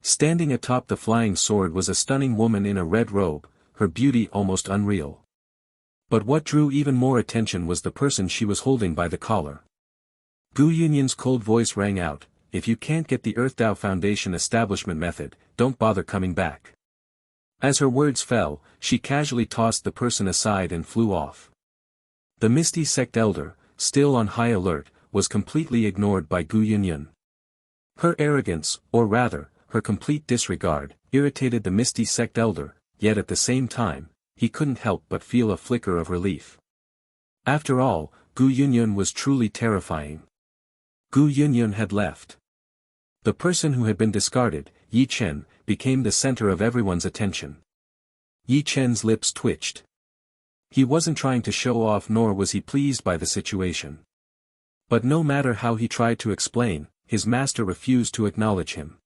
Standing atop the flying sword was a stunning woman in a red robe, her beauty almost unreal. But what drew even more attention was the person she was holding by the collar. Gu Yunyun's cold voice rang out, "If you can't get the Earthdao Foundation establishment method, don't bother coming back." As her words fell, she casually tossed the person aside and flew off. The Misty sect elder, still on high alert, was completely ignored by Gu Yunyun. Her arrogance, or rather, her complete disregard, irritated the Misty sect elder, yet at the same time, he couldn't help but feel a flicker of relief. After all, Gu Yunyun was truly terrifying. Gu Yunyun had left. The person who had been discarded, Ye Chen, became the center of everyone's attention. Ye Chen's lips twitched. He wasn't trying to show off, nor was he pleased by the situation. But no matter how he tried to explain, his master refused to acknowledge him.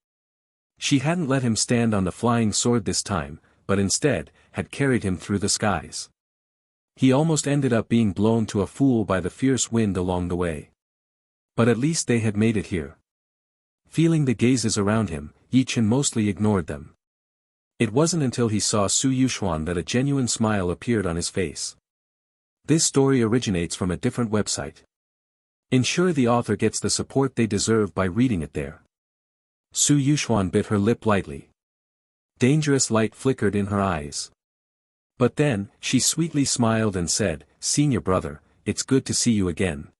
She hadn't let him stand on the flying sword this time, but instead, had carried him through the skies. He almost ended up being blown to a fool by the fierce wind along the way. But at least they had made it here. Feeling the gazes around him, Ye Chen mostly ignored them. It wasn't until he saw Su Yuxuan that a genuine smile appeared on his face. This story originates from a different website. Ensure the author gets the support they deserve by reading it there. Su Yuxuan bit her lip lightly. Dangerous light flickered in her eyes. But then, she sweetly smiled and said, "Senior brother, it's good to see you again."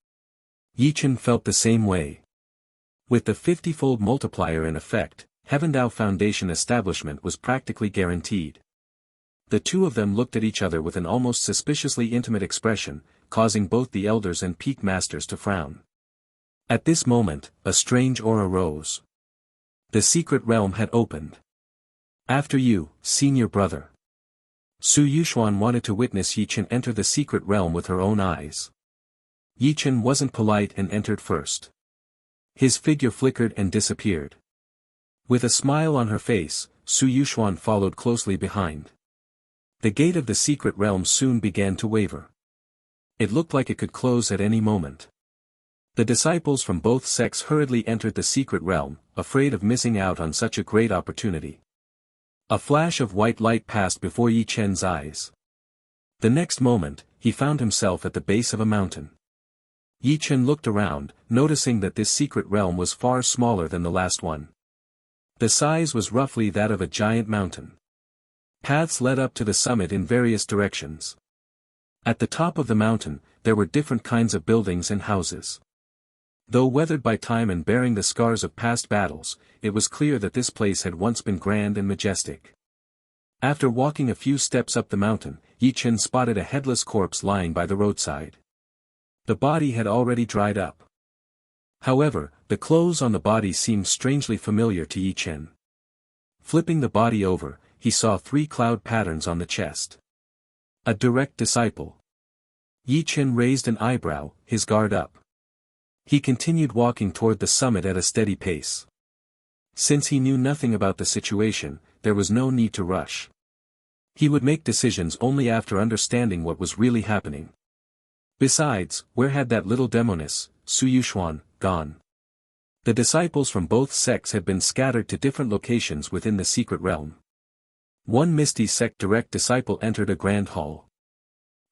Ye Chen felt the same way. With the 50-fold multiplier in effect, Heavendao Foundation establishment was practically guaranteed. The two of them looked at each other with an almost suspiciously intimate expression, causing both the elders and peak masters to frown. At this moment, a strange aura rose. The secret realm had opened. After you, senior brother. Su Yuxuan wanted to witness Ye Chen enter the secret realm with her own eyes. Ye Chen wasn't polite and entered first. His figure flickered and disappeared. With a smile on her face, Su Yuxuan followed closely behind. The gate of the secret realm soon began to waver. It looked like it could close at any moment. The disciples from both sects hurriedly entered the secret realm, afraid of missing out on such a great opportunity. A flash of white light passed before Ye Chen's eyes. The next moment, he found himself at the base of a mountain. Ye Chen looked around, noticing that this secret realm was far smaller than the last one. The size was roughly that of a giant mountain. Paths led up to the summit in various directions. At the top of the mountain, there were different kinds of buildings and houses. Though weathered by time and bearing the scars of past battles, it was clear that this place had once been grand and majestic. After walking a few steps up the mountain, Ye Chen spotted a headless corpse lying by the roadside. The body had already dried up. However, the clothes on the body seemed strangely familiar to Ye Chen. Flipping the body over, he saw 3 cloud patterns on the chest. A direct disciple. Ye Chen raised an eyebrow, his guard up. He continued walking toward the summit at a steady pace. Since he knew nothing about the situation, there was no need to rush. He would make decisions only after understanding what was really happening. Besides, where had that little demoness, Su Yuxuan, gone? The disciples from both sects had been scattered to different locations within the secret realm. One Misty sect direct disciple entered a grand hall.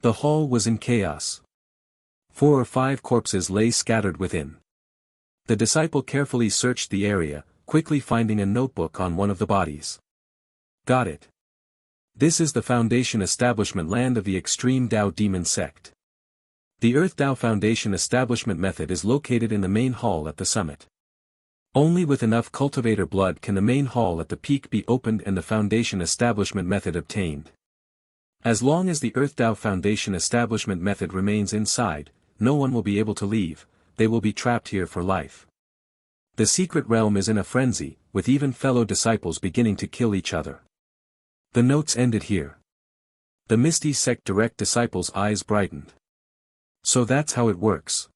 The hall was in chaos. 4 or 5 corpses lay scattered within. The disciple carefully searched the area, quickly finding a notebook on one of the bodies. Got it. This is the Foundation Establishment land of the Extreme Tao Demon Sect. The Earth Tao Foundation Establishment method is located in the main hall at the summit. Only with enough cultivator blood can the main hall at the peak be opened and the Foundation Establishment method obtained. As long as the Earth Tao Foundation Establishment method remains inside, no one will be able to leave, they will be trapped here for life. The secret realm is in a frenzy, with even fellow disciples beginning to kill each other. The notes ended here. The Misty sect direct disciples' eyes brightened. So that's how it works.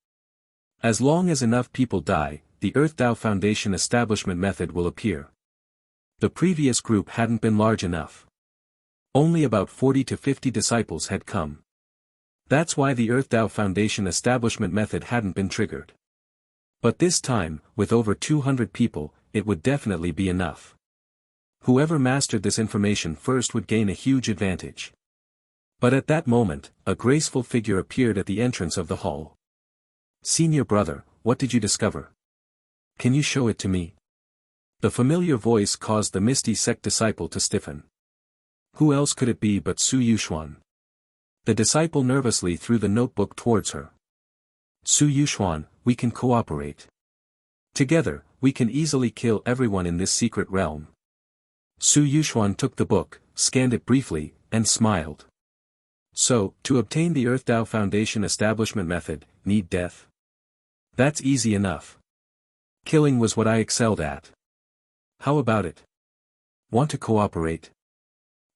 As long as enough people die, the Earth Tao Foundation Establishment method will appear. The previous group hadn't been large enough. Only about 40 to 50 disciples had come. That's why the Earth Tao Foundation Establishment method hadn't been triggered. But this time, with over 200 people, it would definitely be enough. Whoever mastered this information first would gain a huge advantage. But at that moment, a graceful figure appeared at the entrance of the hall. Senior brother, what did you discover? Can you show it to me? The familiar voice caused the Misty sect disciple to stiffen. Who else could it be but Su Yuxuan? The disciple nervously threw the notebook towards her. Su Yuxuan, we can cooperate. Together, we can easily kill everyone in this secret realm. Su Yuxuan took the book, scanned it briefly, and smiled. So, to obtain the Earth Tao Foundation Establishment method, need death? That's easy enough. Killing was what I excelled at. How about it? Want to cooperate?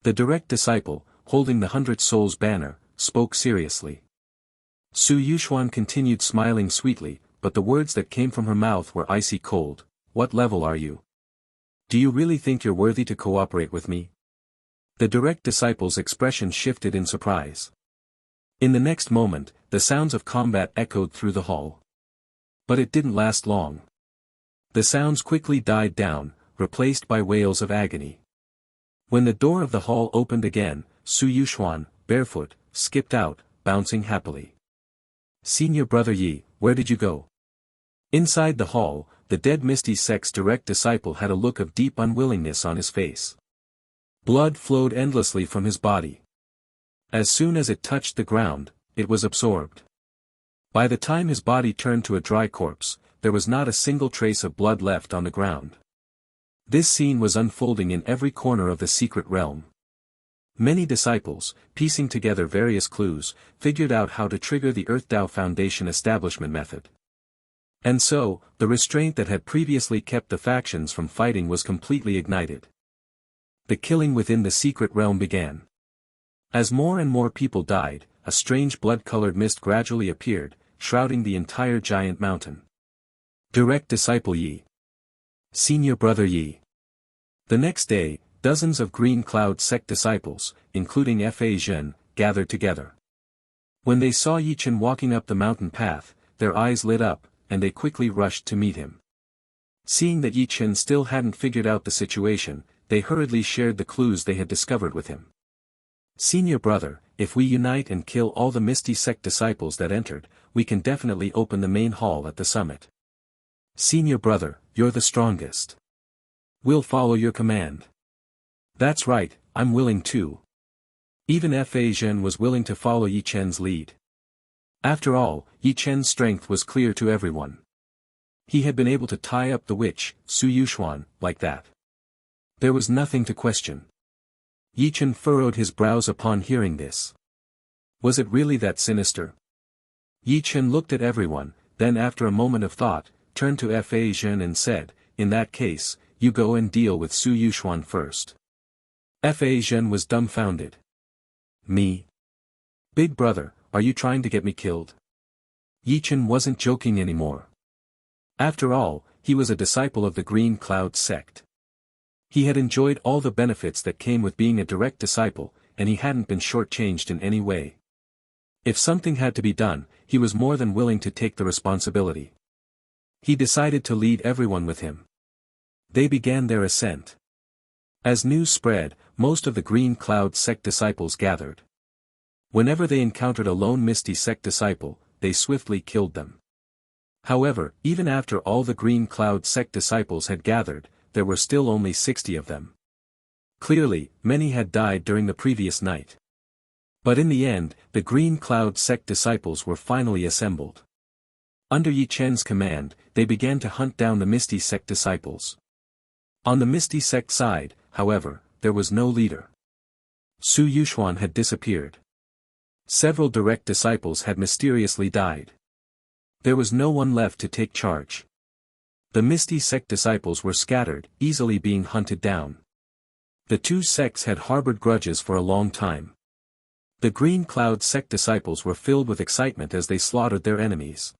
The direct disciple, holding the 100 Souls banner, spoke seriously. Su Yuxuan continued smiling sweetly, but the words that came from her mouth were icy cold. What level are you? Do you really think you're worthy to cooperate with me? The direct disciple's expression shifted in surprise. In the next moment, the sounds of combat echoed through the hall. But it didn't last long. The sounds quickly died down, replaced by wails of agony. When the door of the hall opened again, Su Yuxuan, barefoot, skipped out, bouncing happily. Senior brother Yi, where did you go? Inside the hall, the dead Misty sect's direct disciple had a look of deep unwillingness on his face. Blood flowed endlessly from his body. As soon as it touched the ground, it was absorbed. By the time his body turned to a dry corpse, there was not a single trace of blood left on the ground. This scene was unfolding in every corner of the secret realm. Many disciples, piecing together various clues, figured out how to trigger the Earth Tao Foundation establishment method. And so, the restraint that had previously kept the factions from fighting was completely ignited. The killing within the secret realm began. As more and more people died, a strange blood-colored mist gradually appeared, shrouding the entire giant mountain. Direct disciple Ye. Senior brother Ye. The next day, dozens of Green Cloud sect disciples, including Ye Chen, gathered together. When they saw Ye Chen walking up the mountain path, their eyes lit up, and they quickly rushed to meet him. Seeing that Ye Chen still hadn't figured out the situation, they hurriedly shared the clues they had discovered with him. Senior brother, if we unite and kill all the Misty Sect disciples that entered, we can definitely open the main hall at the summit. Senior brother, you're the strongest. We'll follow your command. That's right, I'm willing too. Even Ye Chen was willing to follow Ye Chen's lead. After all, Ye Chen's strength was clear to everyone. He had been able to tie up the witch, Su Yuxuan, like that. There was nothing to question. Ye Chen furrowed his brows upon hearing this. Was it really that sinister? Ye Chen looked at everyone, then after a moment of thought, turned to Ye Chen and said, in that case, you go and deal with Su Yuxuan first. Ye Chen was dumbfounded. Me? Big brother, are you trying to get me killed? Ye Chen wasn't joking anymore. After all, he was a disciple of the Green Cloud sect. He had enjoyed all the benefits that came with being a direct disciple, and he hadn't been shortchanged in any way. If something had to be done, he was more than willing to take the responsibility. He decided to lead everyone with him. They began their ascent. As news spread, most of the Green Cloud sect disciples gathered. Whenever they encountered a lone Misty Sect disciple, they swiftly killed them. However, even after all the Green Cloud sect disciples had gathered, there were still only 60 of them. Clearly, many had died during the previous night. But in the end, the Green Cloud sect disciples were finally assembled. Under Ye Chen's command, they began to hunt down the Misty Sect disciples. On the Misty Sect side, however, there was no leader. Su Yuxuan had disappeared. Several direct disciples had mysteriously died. There was no one left to take charge. The Misty Sect disciples were scattered, easily being hunted down. The two sects had harbored grudges for a long time. The Green Cloud sect disciples were filled with excitement as they slaughtered their enemies.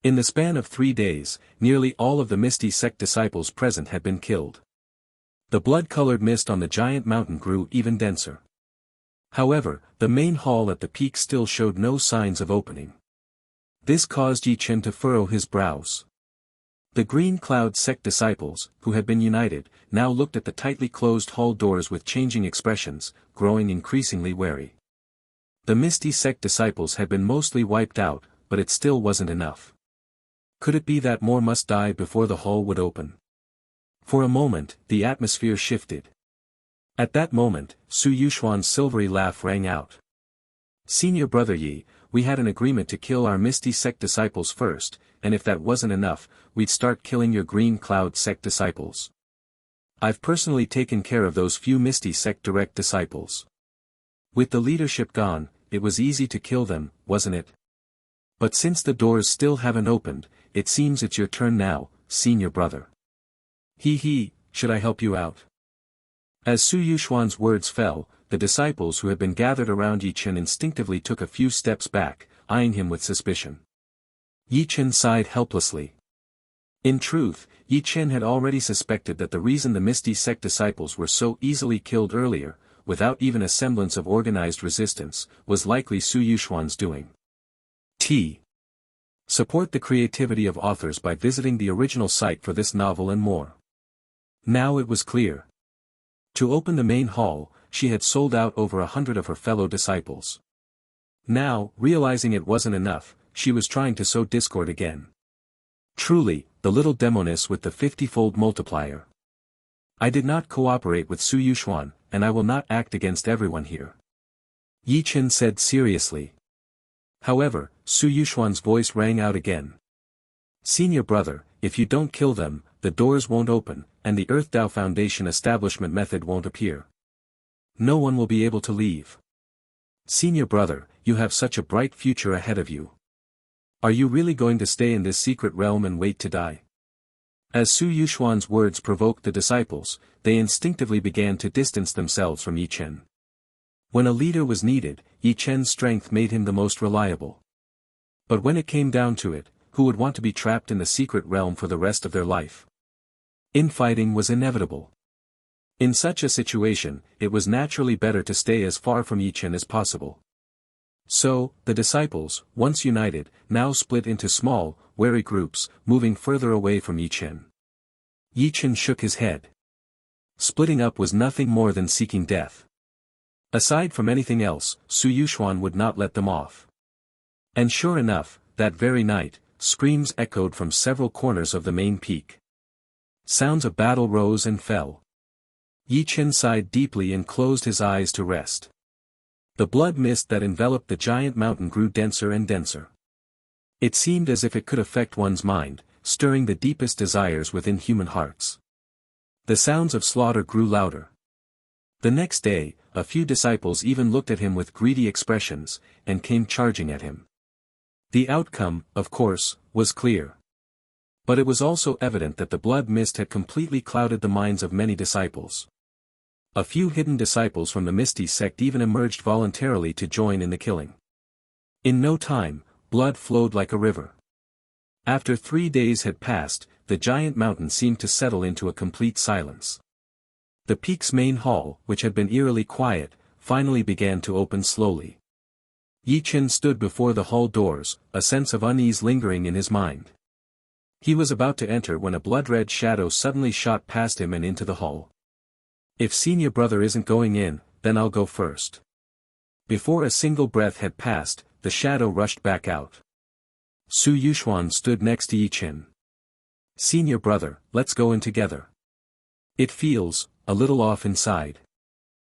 In the span of 3 days, nearly all of the Misty Sect disciples present had been killed. The blood-colored mist on the giant mountain grew even denser. However, the main hall at the peak still showed no signs of opening. This caused Ye Chen to furrow his brows. The Green Cloud sect disciples, who had been united, now looked at the tightly closed hall doors with changing expressions, growing increasingly wary. The Misty Sect disciples had been mostly wiped out, but it still wasn't enough. Could it be that more must die before the hall would open? For a moment, the atmosphere shifted. At that moment, Su Yuxuan's silvery laugh rang out. Senior brother Yi, we had an agreement to kill our Misty Sect disciples first, and if that wasn't enough, we'd start killing your Green Cloud sect disciples. I've personally taken care of those few Misty Sect direct disciples. With the leadership gone, it was easy to kill them, wasn't it? But since the doors still haven't opened, it seems it's your turn now, senior brother. Should I help you out? As Su Yuxuan's words fell, the disciples who had been gathered around Ye Chen instinctively took a few steps back, eyeing him with suspicion. Ye Chen sighed helplessly. In truth, Ye Chen had already suspected that the reason the Misty Sect disciples were so easily killed earlier, without even a semblance of organized resistance, was likely Su Yuxuan's doing. Support the creativity of authors by visiting the original site for this novel and more. Now it was clear. To open the main hall, she had sold out over 100 of her fellow disciples. Now, realizing it wasn't enough, she was trying to sow discord again. Truly, the little demoness with the 50-fold multiplier. I did not cooperate with Su Yuxuan, and I will not act against everyone here. Ye Chen said seriously. However, Su Yuxuan's voice rang out again. Senior brother, if you don't kill them, the doors won't open, and the Earth Tao Foundation establishment method won't appear. No one will be able to leave. Senior brother, you have such a bright future ahead of you. Are you really going to stay in this secret realm and wait to die? As Su Yuxuan's words provoked the disciples, they instinctively began to distance themselves from Ye Chen. When a leader was needed, Ye Chen's strength made him the most reliable. But when it came down to it, who would want to be trapped in the secret realm for the rest of their life? Infighting was inevitable. In such a situation, it was naturally better to stay as far from Ye Chen as possible. So, the disciples, once united, now split into small, wary groups, moving further away from Ye Chen. Ye Chen shook his head. Splitting up was nothing more than seeking death. Aside from anything else, Su Yuxuan would not let them off. And sure enough, that very night, screams echoed from several corners of the main peak. Sounds of battle rose and fell. Ye Chen sighed deeply and closed his eyes to rest. The blood mist that enveloped the giant mountain grew denser and denser. It seemed as if it could affect one's mind, stirring the deepest desires within human hearts. The sounds of slaughter grew louder. The next day, a few disciples even looked at him with greedy expressions, and came charging at him. The outcome, of course, was clear. But it was also evident that the blood mist had completely clouded the minds of many disciples. A few hidden disciples from the Misty sect even emerged voluntarily to join in the killing. In no time, blood flowed like a river. After 3 days had passed, the giant mountain seemed to settle into a complete silence. The peak's main hall, which had been eerily quiet, finally began to open slowly. Ye Chen stood before the hall doors, a sense of unease lingering in his mind. He was about to enter when a blood-red shadow suddenly shot past him and into the hall. If senior brother isn't going in, then I'll go first. Before a single breath had passed, the shadow rushed back out. Su Yuxuan stood next to Ye Chen. Senior brother, let's go in together. It feels a little off inside.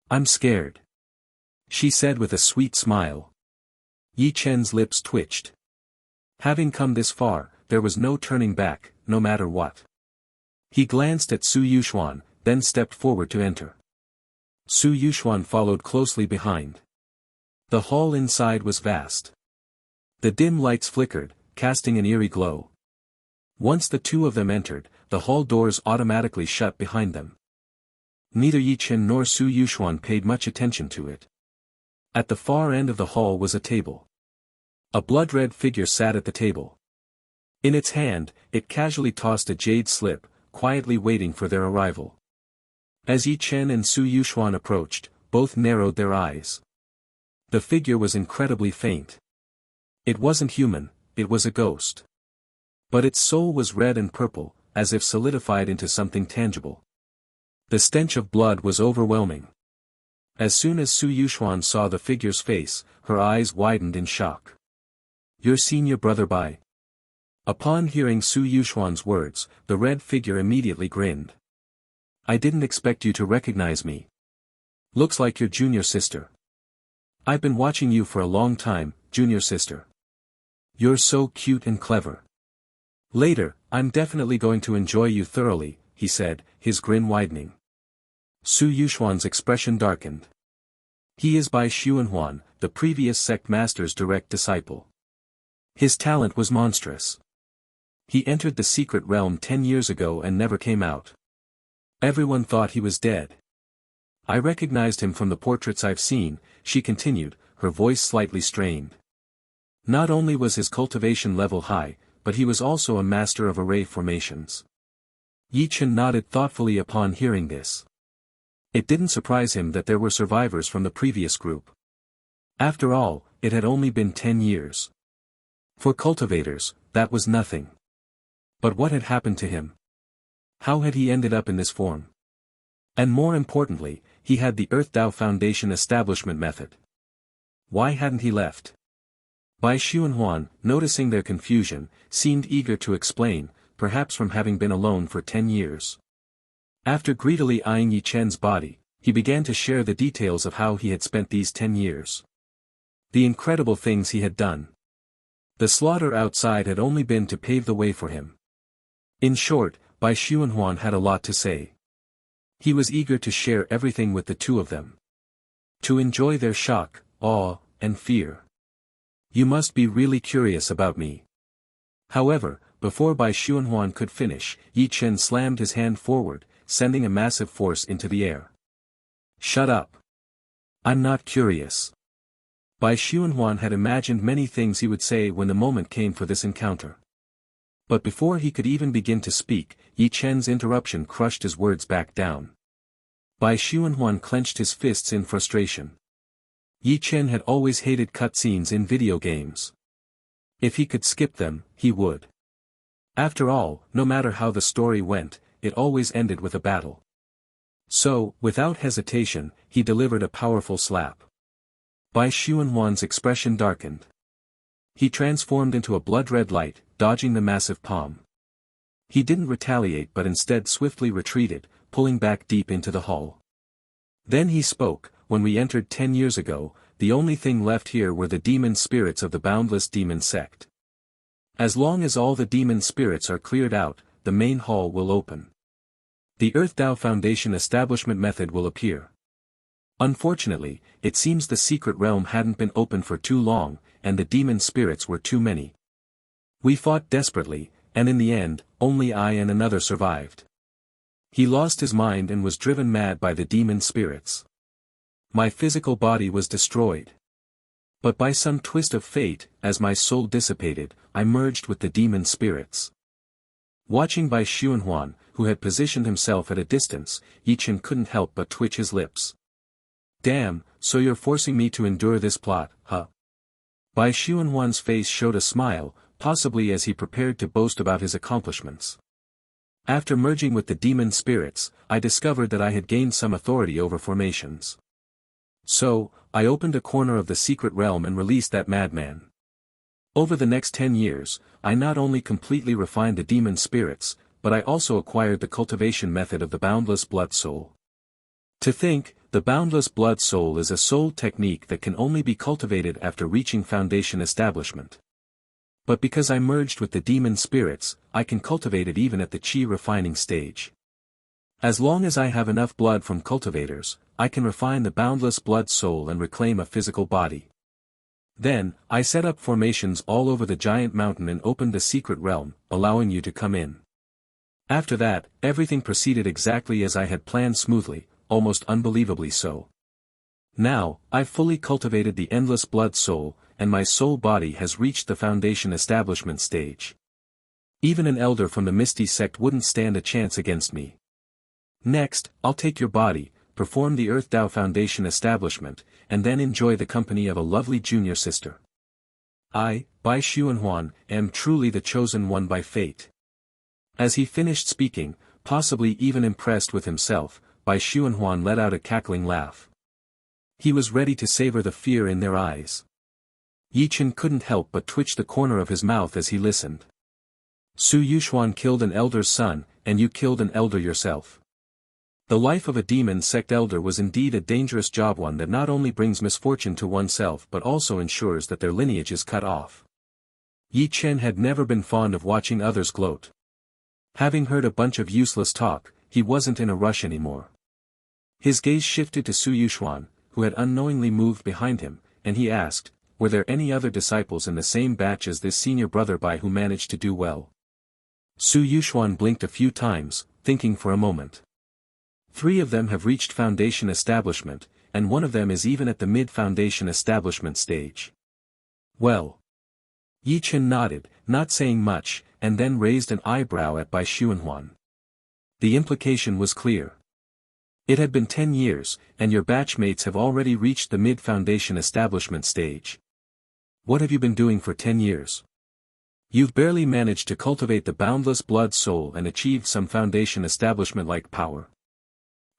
I'm scared, she said with a sweet smile. Ye Chen's lips twitched. Having come this far, there was no turning back, no matter what. He glanced at Su Yuxuan, then stepped forward to enter. Su Yuxuan followed closely behind. The hall inside was vast. The dim lights flickered, casting an eerie glow. Once the two of them entered, the hall doors automatically shut behind them. Neither Ye Chen nor Su Yuxuan paid much attention to it. At the far end of the hall was a table. A blood-red figure sat at the table. In its hand, it casually tossed a jade slip, quietly waiting for their arrival. As Ye Chen and Su Yuxuan approached, both narrowed their eyes. The figure was incredibly faint. It wasn't human, it was a ghost. But its soul was red and purple, as if solidified into something tangible. The stench of blood was overwhelming. As soon as Su Yuxuan saw the figure's face, her eyes widened in shock. Your senior brother Bai. Upon hearing Su Yuxuan's words, the red figure immediately grinned. I didn't expect you to recognize me. Looks like your junior sister. I've been watching you for a long time, junior sister. You're so cute and clever. Later, I'm definitely going to enjoy you thoroughly, he said, his grin widening. Su Yuxuan's expression darkened. He is Bai Xuanhuan, the previous sect master's direct disciple. His talent was monstrous. He entered the secret realm 10 years ago and never came out. Everyone thought he was dead. I recognized him from the portraits I've seen, she continued, her voice slightly strained. Not only was his cultivation level high, but he was also a master of array formations. Ye Chen nodded thoughtfully upon hearing this. It didn't surprise him that there were survivors from the previous group. After all, it had only been 10 years. For cultivators, that was nothing. But what had happened to him? How had he ended up in this form? And more importantly, he had the Earth Tao Foundation establishment method. Why hadn't he left? Bai Xuanhuan, noticing their confusion, seemed eager to explain, perhaps from having been alone for 10 years. After greedily eyeing Ye Chen's body, he began to share the details of how he had spent these 10 years. The incredible things he had done. The slaughter outside had only been to pave the way for him. In short, Bai Xuanhuan had a lot to say. He was eager to share everything with the two of them. To enjoy their shock, awe, and fear. You must be really curious about me. However, before Bai Xuanhuan could finish, Ye Chen slammed his hand forward, sending a massive force into the air. Shut up. I'm not curious. Bai Xuanhuan had imagined many things he would say when the moment came for this encounter. But before he could even begin to speak, Ye Chen's interruption crushed his words back down. Bai Xuanhuan clenched his fists in frustration. Ye Chen had always hated cutscenes in video games. If he could skip them, he would. After all, no matter how the story went, it always ended with a battle. So, without hesitation, he delivered a powerful slap. Bai Xuanhuan's expression darkened. He transformed into a blood-red light, dodging the massive palm. He didn't retaliate but instead swiftly retreated, pulling back deep into the hall. Then he spoke, when we entered 10 years ago, the only thing left here were the demon spirits of the boundless demon sect. As long as all the demon spirits are cleared out, the main hall will open. The Earth Tao Foundation establishment method will appear. Unfortunately, it seems the secret realm hadn't been open for too long, and the demon spirits were too many. We fought desperately, and in the end, only I and another survived. He lost his mind and was driven mad by the demon spirits. My physical body was destroyed. But by some twist of fate, as my soul dissipated, I merged with the demon spirits. Watching Bai Xuanhuan, who had positioned himself at a distance, Ye Chen couldn't help but twitch his lips. Damn, so you're forcing me to endure this plot, huh? Bai Xuanhuan's face showed a smile, possibly as he prepared to boast about his accomplishments. After merging with the demon spirits, I discovered that I had gained some authority over formations. So, I opened a corner of the secret realm and released that madman. Over the next 10 years, I not only completely refined the demon spirits, but I also acquired the cultivation method of the boundless blood soul. To think, the boundless blood soul is a soul technique that can only be cultivated after reaching foundation establishment. But because I merged with the demon spirits, I can cultivate it even at the chi refining stage. As long as I have enough blood from cultivators, I can refine the boundless blood soul and reclaim a physical body. Then, I set up formations all over the giant mountain and opened the secret realm, allowing you to come in. After that, everything proceeded exactly as I had planned, smoothly, almost unbelievably so. Now, I've fully cultivated the endless blood soul, and my soul body has reached the foundation establishment stage. Even an elder from the Misty sect wouldn't stand a chance against me. Next, I'll take your body, perform the Earth Tao Foundation establishment, and then enjoy the company of a lovely junior sister. I, Bai Xuanhuan, am truly the chosen one by fate. As he finished speaking, possibly even impressed with himself, Bai Xuanhuan let out a cackling laugh. He was ready to savor the fear in their eyes. Ye Chen couldn't help but twitch the corner of his mouth as he listened. Su Yuxuan killed an elder's son, and you killed an elder yourself. The life of a demon sect elder was indeed a dangerous job, one that not only brings misfortune to oneself but also ensures that their lineage is cut off. Ye Chen had never been fond of watching others gloat. Having heard a bunch of useless talk, he wasn't in a rush anymore. His gaze shifted to Su Yuxuan, who had unknowingly moved behind him, and he asked, were there any other disciples in the same batch as this senior brother Bai who managed to do well? Su Yuxuan blinked a few times, thinking for a moment. 3 of them have reached foundation establishment, and one of them is even at the mid-foundation establishment stage. Well. Ye Chen nodded, not saying much, and then raised an eyebrow at Bai Xuanhuan. The implication was clear. It had been 10 years, and your batchmates have already reached the mid-foundation establishment stage. What have you been doing for 10 years? You've barely managed to cultivate the boundless blood soul and achieved some foundation establishment-like power.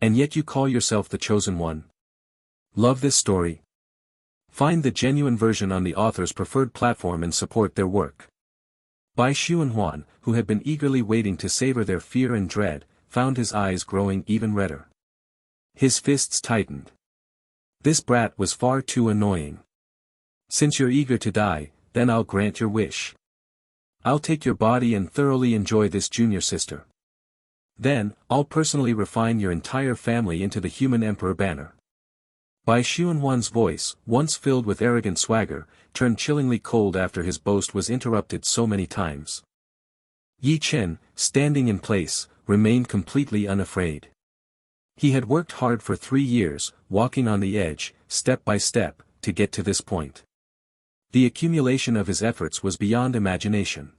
And yet you call yourself the chosen one. Love this story? Find the genuine version on the author's preferred platform and support their work. Bai Xuanhuan, who had been eagerly waiting to savor their fear and dread, found his eyes growing even redder. His fists tightened. This brat was far too annoying. Since you're eager to die, then I'll grant your wish. I'll take your body and thoroughly enjoy this junior sister. Then, I'll personally refine your entire family into the human emperor banner. Bai Xuanhuan's voice, once filled with arrogant swagger, turned chillingly cold after his boast was interrupted so many times. Ye Chen, standing in place, remained completely unafraid. He had worked hard for 3 years, walking on the edge, step by step, to get to this point. The accumulation of his efforts was beyond imagination.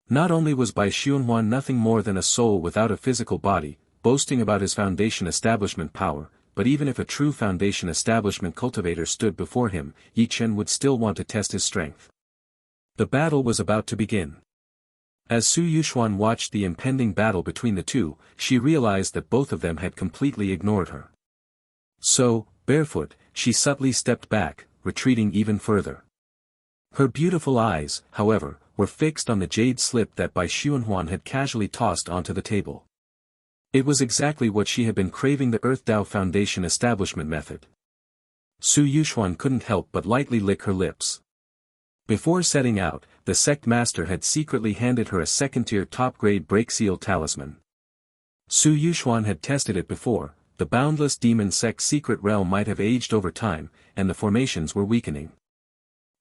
Not only was Bai Xuanhuan nothing more than a soul without a physical body, boasting about his foundation establishment power, but even if a true foundation establishment cultivator stood before him, Ye Chen would still want to test his strength. The battle was about to begin. As Su Yuxuan watched the impending battle between the two, she realized that both of them had completely ignored her. So, barefoot, she subtly stepped back, retreating even further. Her beautiful eyes, however, were fixed on the jade slip that Bai Xuanhuan had casually tossed onto the table. It was exactly what she had been craving, the Earth Tao Foundation establishment method. Su Yuxuan couldn't help but lightly lick her lips. Before setting out, the sect master had secretly handed her a second-tier top-grade break seal talisman. Su Yuxuan had tested it before. The boundless demon sect secret realm might have aged over time, and the formations were weakening.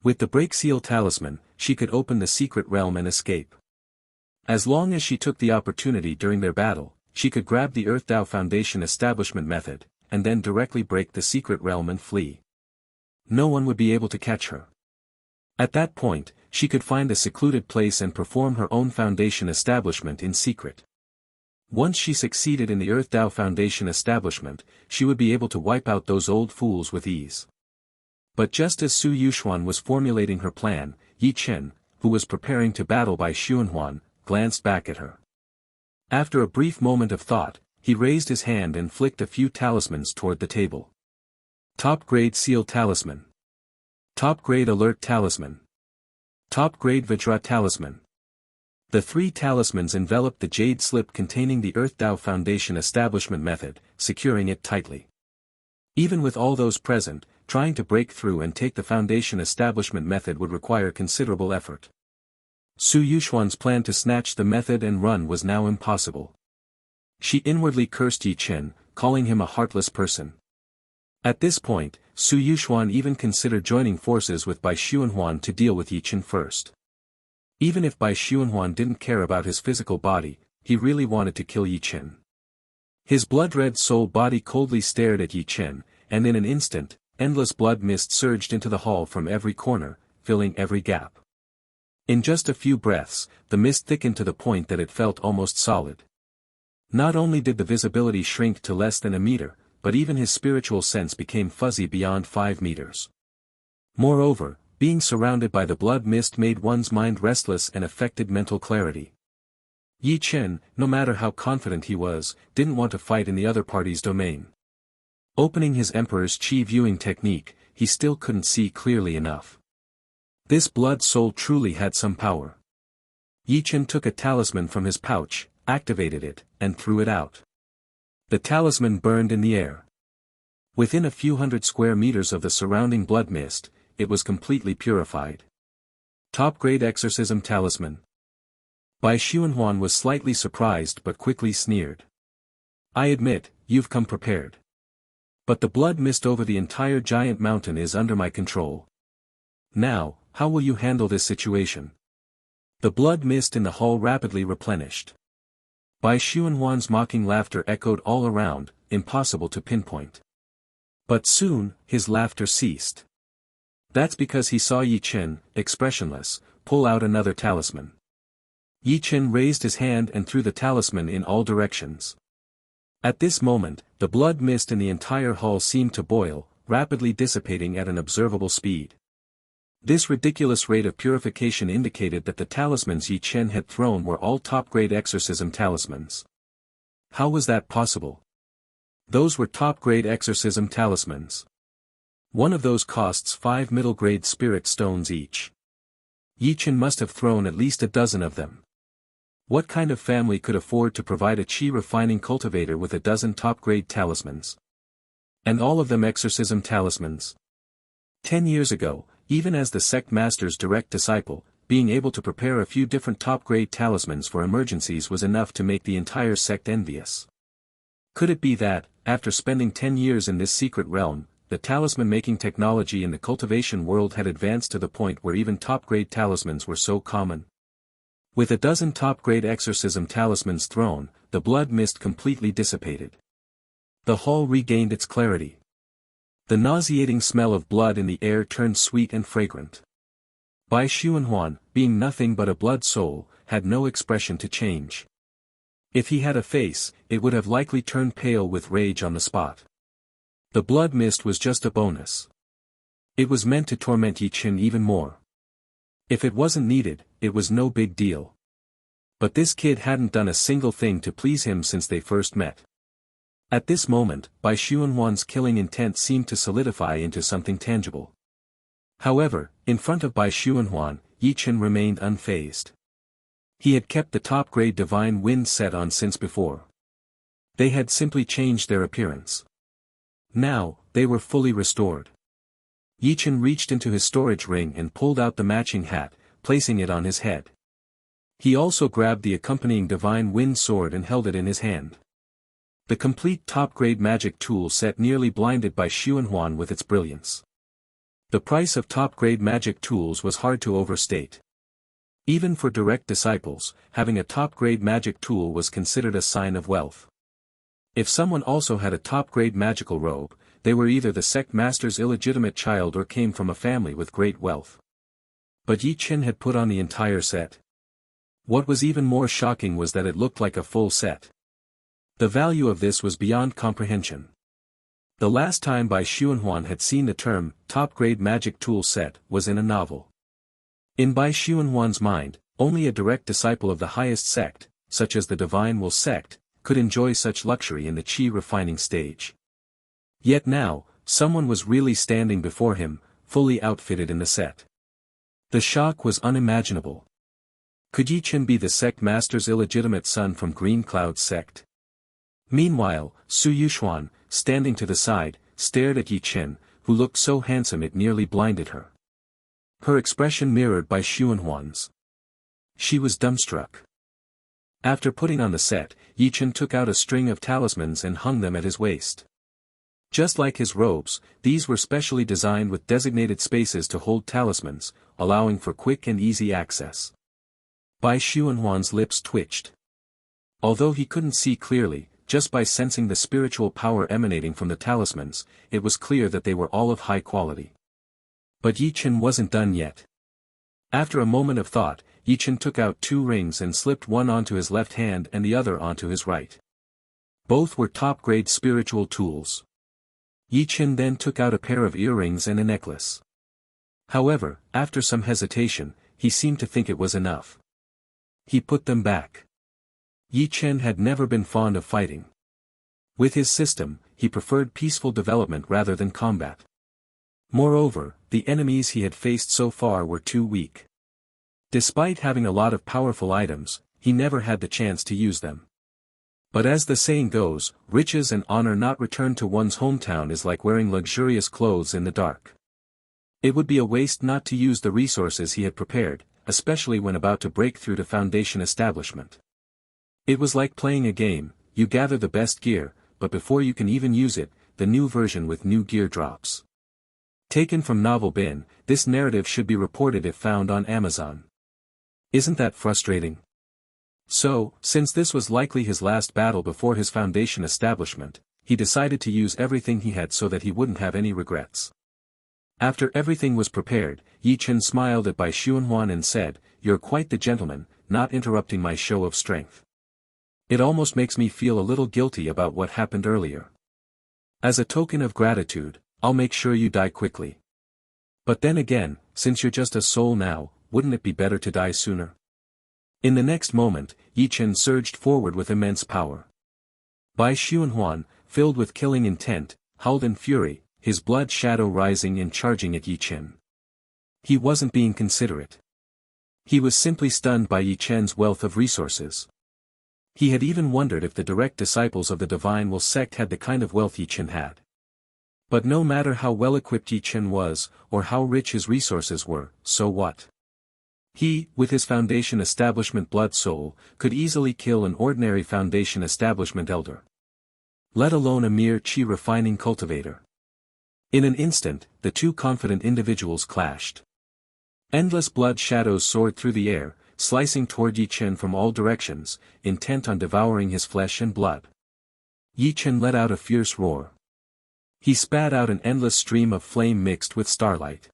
With the break seal talisman, she could open the secret realm and escape. As long as she took the opportunity during their battle, she could grab the Earth Tao Foundation establishment method, and then directly break the secret realm and flee. No one would be able to catch her. At that point, she could find a secluded place and perform her own foundation establishment in secret. Once she succeeded in the Earth Tao Foundation establishment, she would be able to wipe out those old fools with ease. But just as Su Yuxuan was formulating her plan, Ye Chen, who was preparing to battle Bai Xuanhuan, glanced back at her. After a brief moment of thought, he raised his hand and flicked a few talismans toward the table. Top-grade Seal Talisman. Top-grade Alert Talisman. Top-grade Vajra Talisman. The 3 talismans enveloped the jade slip containing the Earth Tao Foundation establishment method, securing it tightly. Even with all those present, trying to break through and take the foundation establishment method would require considerable effort. Su Yuxuan's plan to snatch the method and run was now impossible. She inwardly cursed Ye Chen, calling him a heartless person. At this point, Su Yuxuan even considered joining forces with Bai Xuanhuan to deal with Ye Chen first. Even if Bai Xuanhuan didn't care about his physical body, he really wanted to kill Ye Chen. His blood-red soul body coldly stared at Ye Chen, and in an instant, endless blood mist surged into the hall from every corner, filling every gap. In just a few breaths, the mist thickened to the point that it felt almost solid. Not only did the visibility shrink to less than a meter, but even his spiritual sense became fuzzy beyond 5 meters. Moreover, being surrounded by the blood mist made one's mind restless and affected mental clarity. Ye Chen, no matter how confident he was, didn't want to fight in the other party's domain. Opening his Emperor's Qi viewing technique, he still couldn't see clearly enough. This blood soul truly had some power. Ye Chen took a talisman from his pouch, activated it, and threw it out. The talisman burned in the air. Within a few hundred square meters of the surrounding blood mist, it was completely purified. Top-grade exorcism talisman. Bai Xuanhuan was slightly surprised but quickly sneered. I admit, you've come prepared. But the blood mist over the entire giant mountain is under my control. Now, how will you handle this situation? The blood mist in the hall rapidly replenished. Bai Xuanhuan's mocking laughter echoed all around, impossible to pinpoint. But soon, his laughter ceased. That's because he saw Ye Chen, expressionless, pull out another talisman. Ye Chen raised his hand and threw the talisman in all directions. At this moment, the blood mist in the entire hall seemed to boil, rapidly dissipating at an observable speed. This ridiculous rate of purification indicated that the talismans Ye Chen had thrown were all top-grade exorcism talismans. How was that possible? Those were top-grade exorcism talismans. One of those costs 5 middle-grade spirit stones each. Ye Chen must have thrown at least a dozen of them. What kind of family could afford to provide a qi-refining cultivator with a dozen top-grade talismans? And all of them exorcism talismans? 10 years ago, even as the sect master's direct disciple, being able to prepare a few different top-grade talismans for emergencies was enough to make the entire sect envious. Could it be that, after spending 10 years in this secret realm, the talisman-making technology in the cultivation world had advanced to the point where even top-grade talismans were so common. With a dozen top-grade exorcism talismans thrown, the blood mist completely dissipated. The hall regained its clarity. The nauseating smell of blood in the air turned sweet and fragrant. Bai Xuanhuan, being nothing but a blood soul, had no expression to change. If he had a face, it would have likely turned pale with rage on the spot. The blood mist was just a bonus. It was meant to torment Ye Chen even more. If it wasn't needed, it was no big deal. But this kid hadn't done a single thing to please him since they first met. At this moment, Bai Xuanhuan's killing intent seemed to solidify into something tangible. However, in front of Bai Xuanhuan, Ye Chen remained unfazed. He had kept the top-grade divine wind set on since before. They had simply changed their appearance. Now, they were fully restored. Ye Chen reached into his storage ring and pulled out the matching hat, placing it on his head. He also grabbed the accompanying divine wind sword and held it in his hand. The complete top-grade magic tool set nearly blinded Bai Xuanhuan with its brilliance. The price of top-grade magic tools was hard to overstate. Even for direct disciples, having a top-grade magic tool was considered a sign of wealth. If someone also had a top-grade magical robe, they were either the sect master's illegitimate child or came from a family with great wealth. But Ye Chen had put on the entire set. What was even more shocking was that it looked like a full set. The value of this was beyond comprehension. The last time Bai Xuanhuan had seen the term, top-grade magic tool set, was in a novel. In Bai Xuanhuan's mind, only a direct disciple of the highest sect, such as the Divine Will sect, could enjoy such luxury in the qi refining stage. Yet now, someone was really standing before him, fully outfitted in the set. The shock was unimaginable. Could Ye Chen be the sect master's illegitimate son from Green Cloud's sect? Meanwhile, Su Yuxuan, standing to the side, stared at Ye Chen, who looked so handsome it nearly blinded her. Her expression mirrored Bai Xuanhuan's. She was dumbstruck. After putting on the set, Ye Chen took out a string of talismans and hung them at his waist. Just like his robes, these were specially designed with designated spaces to hold talismans, allowing for quick and easy access. Bai Xuanhuan's lips twitched. Although he couldn't see clearly, just by sensing the spiritual power emanating from the talismans, it was clear that they were all of high quality. But Ye Chen wasn't done yet. After a moment of thought, Ye Chen took out 2 rings and slipped one onto his left hand and the other onto his right. Both were top-grade spiritual tools. Ye Chen then took out a pair of earrings and a necklace. However, after some hesitation, he seemed to think it was enough. He put them back. Ye Chen had never been fond of fighting. With his system, he preferred peaceful development rather than combat. Moreover, the enemies he had faced so far were too weak. Despite having a lot of powerful items, he never had the chance to use them. But as the saying goes, riches and honor not returned to one's hometown is like wearing luxurious clothes in the dark. It would be a waste not to use the resources he had prepared, especially when about to break through to Foundation establishment. It was like playing a game, you gather the best gear, but before you can even use it, the new version with new gear drops. Taken from Novel Bin, this narrative should be reported if found on Amazon. Isn't that frustrating? So, since this was likely his last battle before his Foundation establishment, he decided to use everything he had so that he wouldn't have any regrets. After everything was prepared, Ye Chen smiled at Bai Xuanhuan and said, "You're quite the gentleman, not interrupting my show of strength. It almost makes me feel a little guilty about what happened earlier. As a token of gratitude, I'll make sure you die quickly. But then again, since you're just a soul now, wouldn't it be better to die sooner?" In the next moment, Ye Chen surged forward with immense power. Bai Xuanhuan, filled with killing intent, howled in fury, his blood shadow rising and charging at Ye Chen. He wasn't being considerate. He was simply stunned by Ye Chen's wealth of resources. He had even wondered if the direct disciples of the Divine Will sect had the kind of wealth Ye Chen had. But no matter how well-equipped Ye Chen was, or how rich his resources were, so what? He, with his Foundation establishment blood soul, could easily kill an ordinary Foundation establishment elder. Let alone a mere qi refining cultivator. In an instant, the two confident individuals clashed. Endless blood shadows soared through the air, slicing toward Ye Chen from all directions, intent on devouring his flesh and blood. Ye Chen let out a fierce roar. He spat out an endless stream of flame mixed with starlight.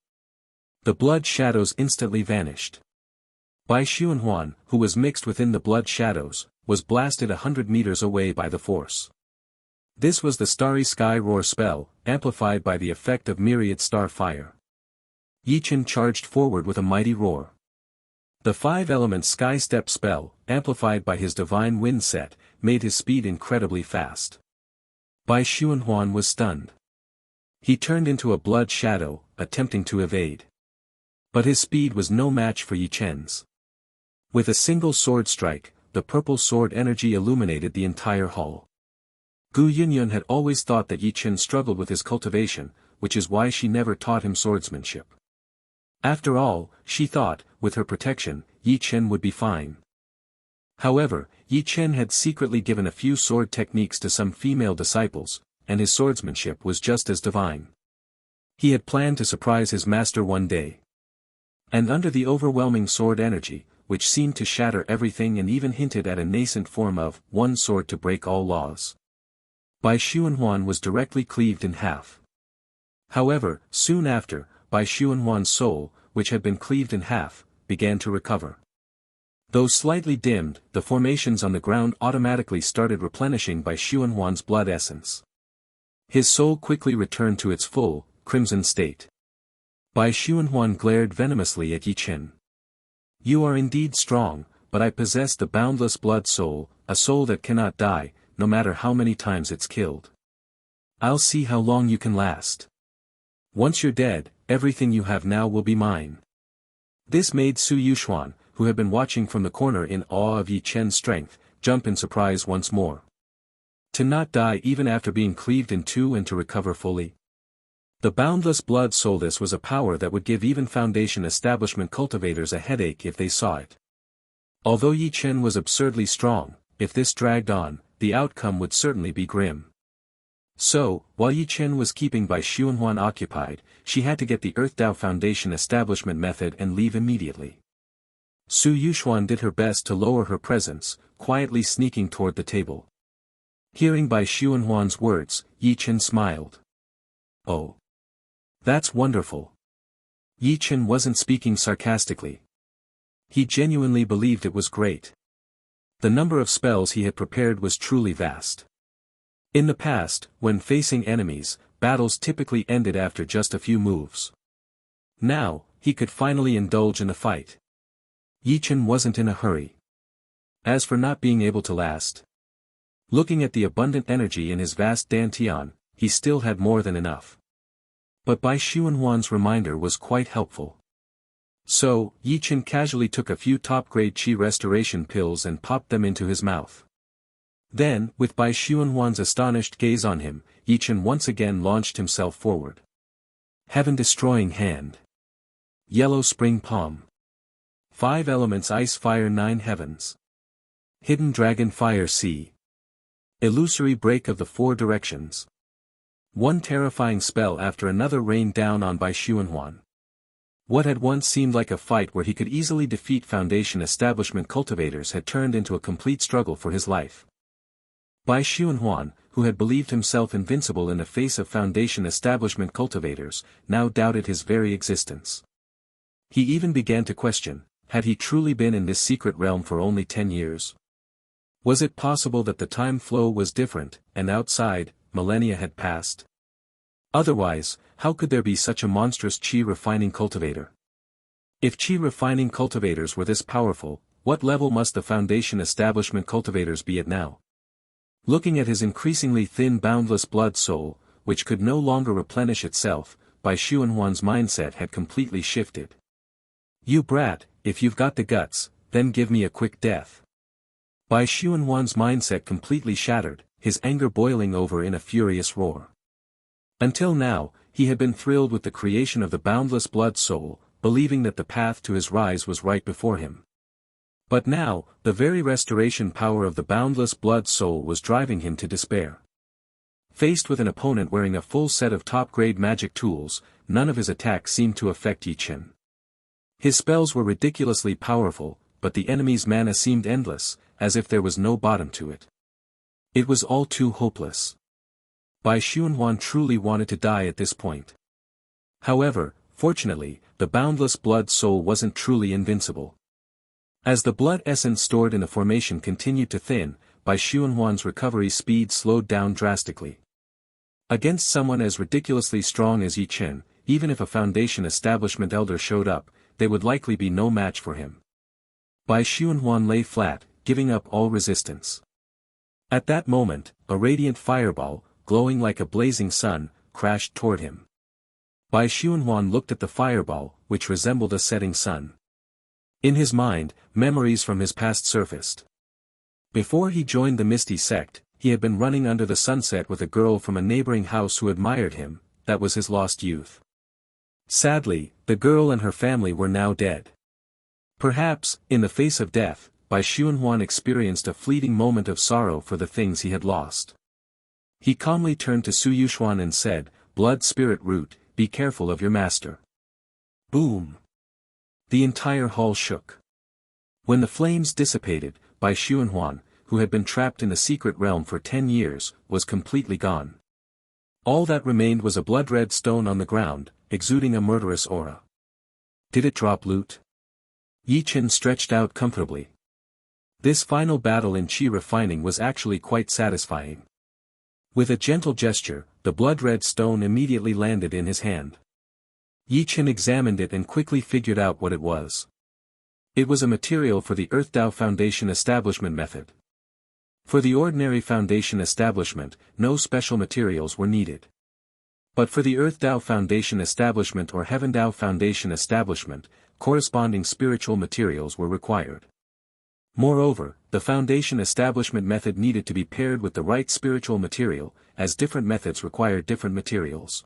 The blood shadows instantly vanished. Bai Xuanhuan, who was mixed within the blood shadows, was blasted 100 meters away by the force. This was the Starry Sky Roar spell, amplified by the effect of myriad star fire. Ye Chen charged forward with a mighty roar. The five-element Sky Step spell, amplified by his divine wind set, made his speed incredibly fast. Bai Xuanhuan was stunned. He turned into a blood shadow, attempting to evade. But his speed was no match for Ye Chen's. With a single sword strike, the purple sword energy illuminated the entire hall. Gu Yunyun had always thought that Ye Chen struggled with his cultivation, which is why she never taught him swordsmanship. After all, she thought, with her protection, Ye Chen would be fine. However, Ye Chen had secretly given a few sword techniques to some female disciples, and his swordsmanship was just as divine. He had planned to surprise his master one day. And under the overwhelming sword energy, which seemed to shatter everything and even hinted at a nascent form of one sword to break all laws, Bai Xuanhuan was directly cleaved in half. However, soon after, Bai Xuanhuan's soul, which had been cleaved in half, began to recover. Though slightly dimmed, the formations on the ground automatically started replenishing Bai Xuanhuan's blood essence. His soul quickly returned to its full, crimson state. Bai Xuanhuan glared venomously at Ye Chen. You are indeed strong, but I possess the boundless blood soul, a soul that cannot die, no matter how many times it's killed. I'll see how long you can last. Once you're dead, everything you have now will be mine. This made Su Yuxuan, who had been watching from the corner in awe of Ye Chen's strength, jump in surprise once more. To not die even after being cleaved in two and to recover fully. The boundless blood soul. This was a power that would give even Foundation establishment cultivators a headache if they saw it. Although Ye Chen was absurdly strong, if this dragged on, the outcome would certainly be grim. So, while Ye Chen was keeping Bai Xuanhuan occupied, she had to get the Earth Dao Foundation establishment method and leave immediately. Su Yuxuan did her best to lower her presence, quietly sneaking toward the table. Hearing Bai Xuanhuan's words, Ye Chen smiled. Oh. That's wonderful. Ye Chen wasn't speaking sarcastically. He genuinely believed it was great. The number of spells he had prepared was truly vast. In the past, when facing enemies, battles typically ended after just a few moves. Now, he could finally indulge in a fight. Ye Chen wasn't in a hurry. As for not being able to last, looking at the abundant energy in his vast dantian, he still had more than enough. But Bai Xuanhuan's reminder was quite helpful. So, Ye Chen casually took a few top-grade qi restoration pills and popped them into his mouth. Then, with Bai Xuanhuan's astonished gaze on him, Ye Chen once again launched himself forward. Heaven-destroying hand. Yellow spring palm. 5 elements ice fire 9 heavens. Hidden dragon fire sea. Illusory break of the 4 directions. One terrifying spell after another rained down on Bai Xuanhuan. What had once seemed like a fight where he could easily defeat Foundation establishment cultivators had turned into a complete struggle for his life. Bai Xuanhuan, who had believed himself invincible in the face of Foundation establishment cultivators, now doubted his very existence. He even began to question, had he truly been in this secret realm for only 10 years? Was it possible that the time flow was different, and outside, millennia had passed? Otherwise, how could there be such a monstrous qi refining cultivator? If qi refining cultivators were this powerful, what level must the Foundation establishment cultivators be at now? Looking at his increasingly thin boundless blood soul, which could no longer replenish itself, Bai Xuanhuan's mindset had completely shifted. You brat, if you've got the guts, then give me a quick death. Bai Xuanhuan's mindset completely shattered, his anger boiling over in a furious roar. Until now, he had been thrilled with the creation of the boundless blood soul, believing that the path to his rise was right before him. But now, the very restoration power of the boundless blood soul was driving him to despair. Faced with an opponent wearing a full set of top-grade magic tools, none of his attacks seemed to affect Ye Chen. His spells were ridiculously powerful, but the enemy's mana seemed endless, as if there was no bottom to it. It was all too hopeless. Bai Xuanhuan truly wanted to die at this point. However, fortunately, the boundless blood soul wasn't truly invincible. As the blood essence stored in the formation continued to thin, Bai Xuanhuan's recovery speed slowed down drastically. Against someone as ridiculously strong as Ye Chen, even if a Foundation Establishment elder showed up, they would likely be no match for him. Bai Xuanhuan lay flat, giving up all resistance. At that moment, a radiant fireball, glowing like a blazing sun, crashed toward him. Bai Xuanhuan looked at the fireball, which resembled a setting sun. In his mind, memories from his past surfaced. Before he joined the Misty sect, he had been running under the sunset with a girl from a neighboring house who admired him. That was his lost youth. Sadly, the girl and her family were now dead. Perhaps, in the face of death, Bai Xuanhuan experienced a fleeting moment of sorrow for the things he had lost. He calmly turned to Su Yuxuan and said, "Blood Spirit Root, be careful of your master." Boom! The entire hall shook. When the flames dissipated, Bai Xuanhuan, who had been trapped in the secret realm for 10 years, was completely gone. All that remained was a blood-red stone on the ground, exuding a murderous aura. Did it drop loot? Ye Chen stretched out comfortably. This final battle in qi refining was actually quite satisfying. With a gentle gesture, the blood-red stone immediately landed in his hand. Ye Chen examined it and quickly figured out what it was. It was a material for the Earthdao Foundation establishment method. For the ordinary Foundation establishment, no special materials were needed. But for the Earthdao Foundation establishment or Heavendao Foundation establishment, corresponding spiritual materials were required. Moreover, the Foundation establishment method needed to be paired with the right spiritual material, as different methods required different materials.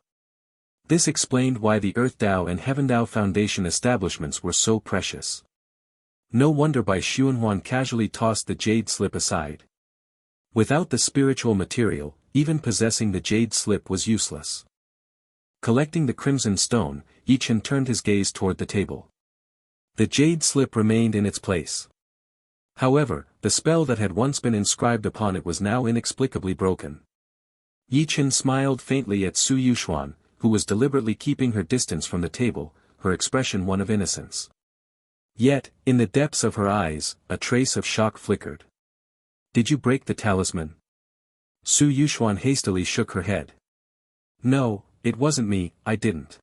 This explained why the Earthdao and Heavendao Foundation establishments were so precious. No wonder Bai Xuanhuan casually tossed the jade slip aside. Without the spiritual material, even possessing the jade slip was useless. Collecting the crimson stone, Ye Chen turned his gaze toward the table. The jade slip remained in its place. However, the spell that had once been inscribed upon it was now inexplicably broken. Ye Chen smiled faintly at Su Yuxuan, who was deliberately keeping her distance from the table, her expression one of innocence. Yet, in the depths of her eyes, a trace of shock flickered. "Did you break the talisman?" Su Yuxuan hastily shook her head. "No, it wasn't me, I didn't.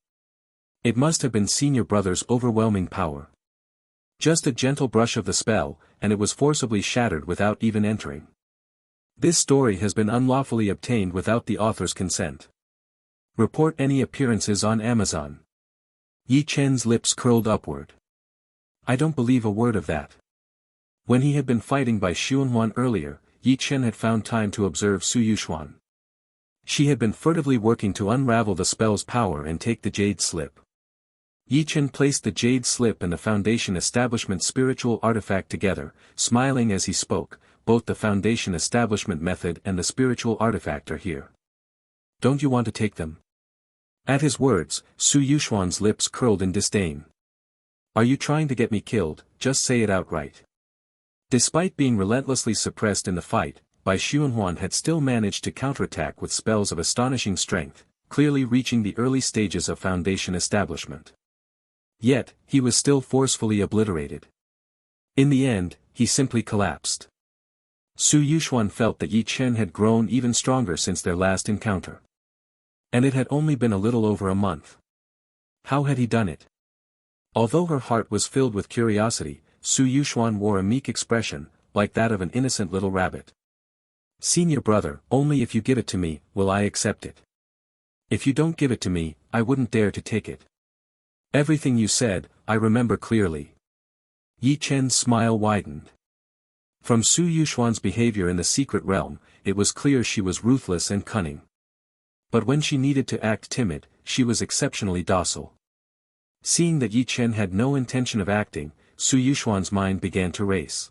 It must have been Senior Brother's overwhelming power. Just a gentle brush of the spell, and it was forcibly shattered without even entering. This story has been unlawfully obtained without the author's consent. Report any appearances on Amazon." Ye Chen's lips curled upward. "I don't believe a word of that." When he had been fighting Bai Xuanhuan earlier, Ye Chen had found time to observe Su Yuxuan. She had been furtively working to unravel the spell's power and take the jade slip. Ye Chen placed the jade slip and the Foundation Establishment spiritual artifact together, smiling as he spoke, "Both the Foundation Establishment method and the spiritual artifact are here. Don't you want to take them?" At his words, Su Yuxuan's lips curled in disdain. "Are you trying to get me killed? Just say it outright." Despite being relentlessly suppressed in the fight, Bai Xuanhuan had still managed to counterattack with spells of astonishing strength, clearly reaching the early stages of Foundation establishment. Yet, he was still forcefully obliterated. In the end, he simply collapsed. Su Yuxuan felt that Ye Chen had grown even stronger since their last encounter. And it had only been a little over a month. How had he done it? Although her heart was filled with curiosity, Su Yuxuan wore a meek expression, like that of an innocent little rabbit. "Senior Brother, only if you give it to me, will I accept it. If you don't give it to me, I wouldn't dare to take it. Everything you said, I remember clearly." Ye Chen's smile widened. From Su Yuxuan's behavior in the secret realm, it was clear she was ruthless and cunning. But when she needed to act timid, she was exceptionally docile. Seeing that Ye Chen had no intention of acting, Su Yuxuan's mind began to race.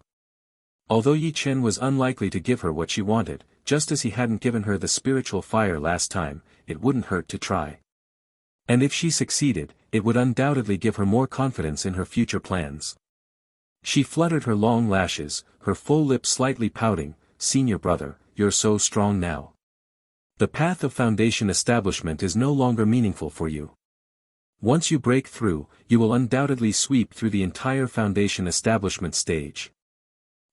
Although Ye Chen was unlikely to give her what she wanted, just as he hadn't given her the spiritual fire last time, it wouldn't hurt to try. And if she succeeded, it would undoubtedly give her more confidence in her future plans. She fluttered her long lashes, her full lips slightly pouting. "Senior brother, you're so strong now. The path of foundation establishment is no longer meaningful for you. Once you break through, you will undoubtedly sweep through the entire foundation establishment stage.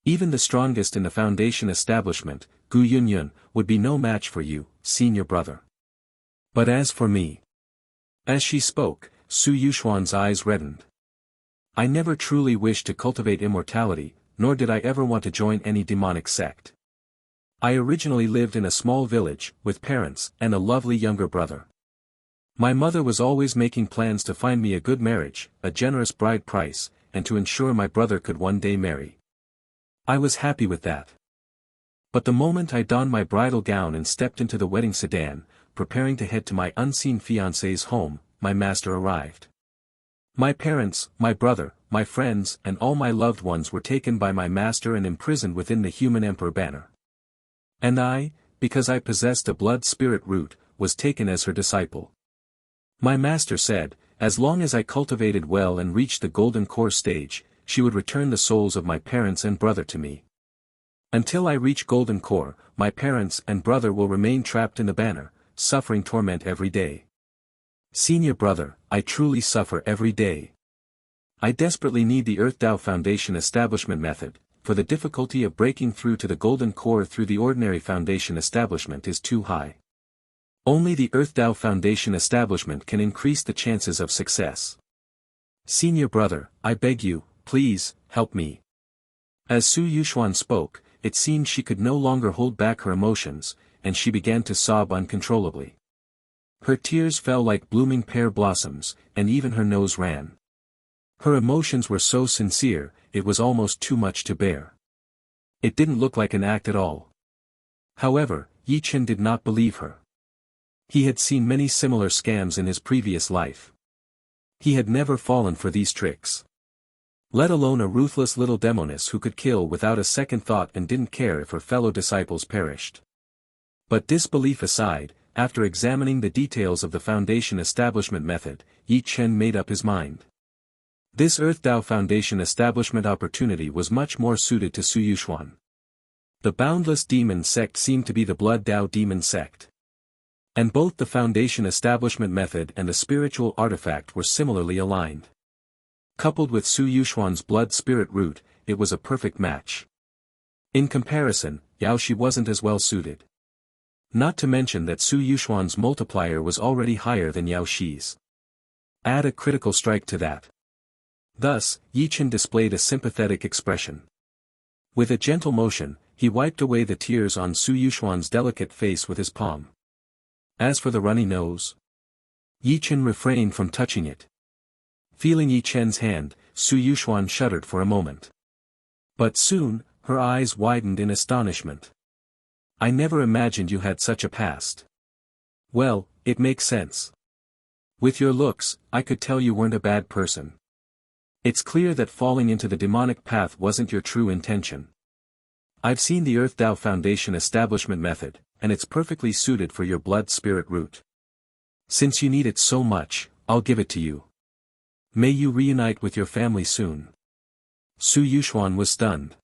Even the strongest in the foundation establishment, Gu Yunyun, would be no match for you, senior brother. But as for me..." As she spoke, Su Yuxuan's eyes reddened. "I never truly wished to cultivate immortality, nor did I ever want to join any demonic sect. I originally lived in a small village, with parents, and a lovely younger brother. My mother was always making plans to find me a good marriage, a generous bride price, and to ensure my brother could one day marry. I was happy with that. But the moment I donned my bridal gown and stepped into the wedding sedan, preparing to head to my unseen fiancé's home, my master arrived. My parents, my brother, my friends, and all my loved ones were taken by my master and imprisoned within the human emperor banner. And I, because I possessed a blood spirit root, was taken as her disciple. My master said, as long as I cultivated well and reached the golden core stage, she would return the souls of my parents and brother to me. Until I reach golden core, my parents and brother will remain trapped in the banner, suffering torment every day. Senior brother, I truly suffer every day. I desperately need the Earth Tao Foundation establishment method, for the difficulty of breaking through to the golden core through the ordinary foundation establishment is too high. Only the Earth Tao Foundation establishment can increase the chances of success. Senior brother, I beg you, please, help me." As Su Yuxuan spoke, it seemed she could no longer hold back her emotions, and she began to sob uncontrollably. Her tears fell like blooming pear blossoms, and even her nose ran. Her emotions were so sincere, it was almost too much to bear. It didn't look like an act at all. However, Ye Chen did not believe her. He had seen many similar scams in his previous life. He had never fallen for these tricks. Let alone a ruthless little demoness who could kill without a second thought and didn't care if her fellow disciples perished. But disbelief aside, after examining the details of the foundation establishment method, Ye Chen made up his mind. This Earth Tao Foundation establishment opportunity was much more suited to Su Yuxuan. The Boundless Demon sect seemed to be the Blood Tao Demon sect. And both the foundation establishment method and the spiritual artifact were similarly aligned. Coupled with Su Yuxuan's blood spirit root, it was a perfect match. In comparison, Yao Shi wasn't as well suited. Not to mention that Su Yuxuan's multiplier was already higher than Yao Shi's. Add a critical strike to that. Thus, Ye Chen displayed a sympathetic expression. With a gentle motion, he wiped away the tears on Su Yuxuan's delicate face with his palm. As for the runny nose, Ye Chen refrained from touching it. Feeling Ye Chen's hand, Su Yuxuan shuddered for a moment. But soon, her eyes widened in astonishment. "I never imagined you had such a past." "Well, it makes sense. With your looks, I could tell you weren't a bad person. It's clear that falling into the demonic path wasn't your true intention. I've seen the Earth Tao Foundation establishment method, and it's perfectly suited for your blood spirit root. Since you need it so much, I'll give it to you. May you reunite with your family soon." Su Yuxuan was stunned.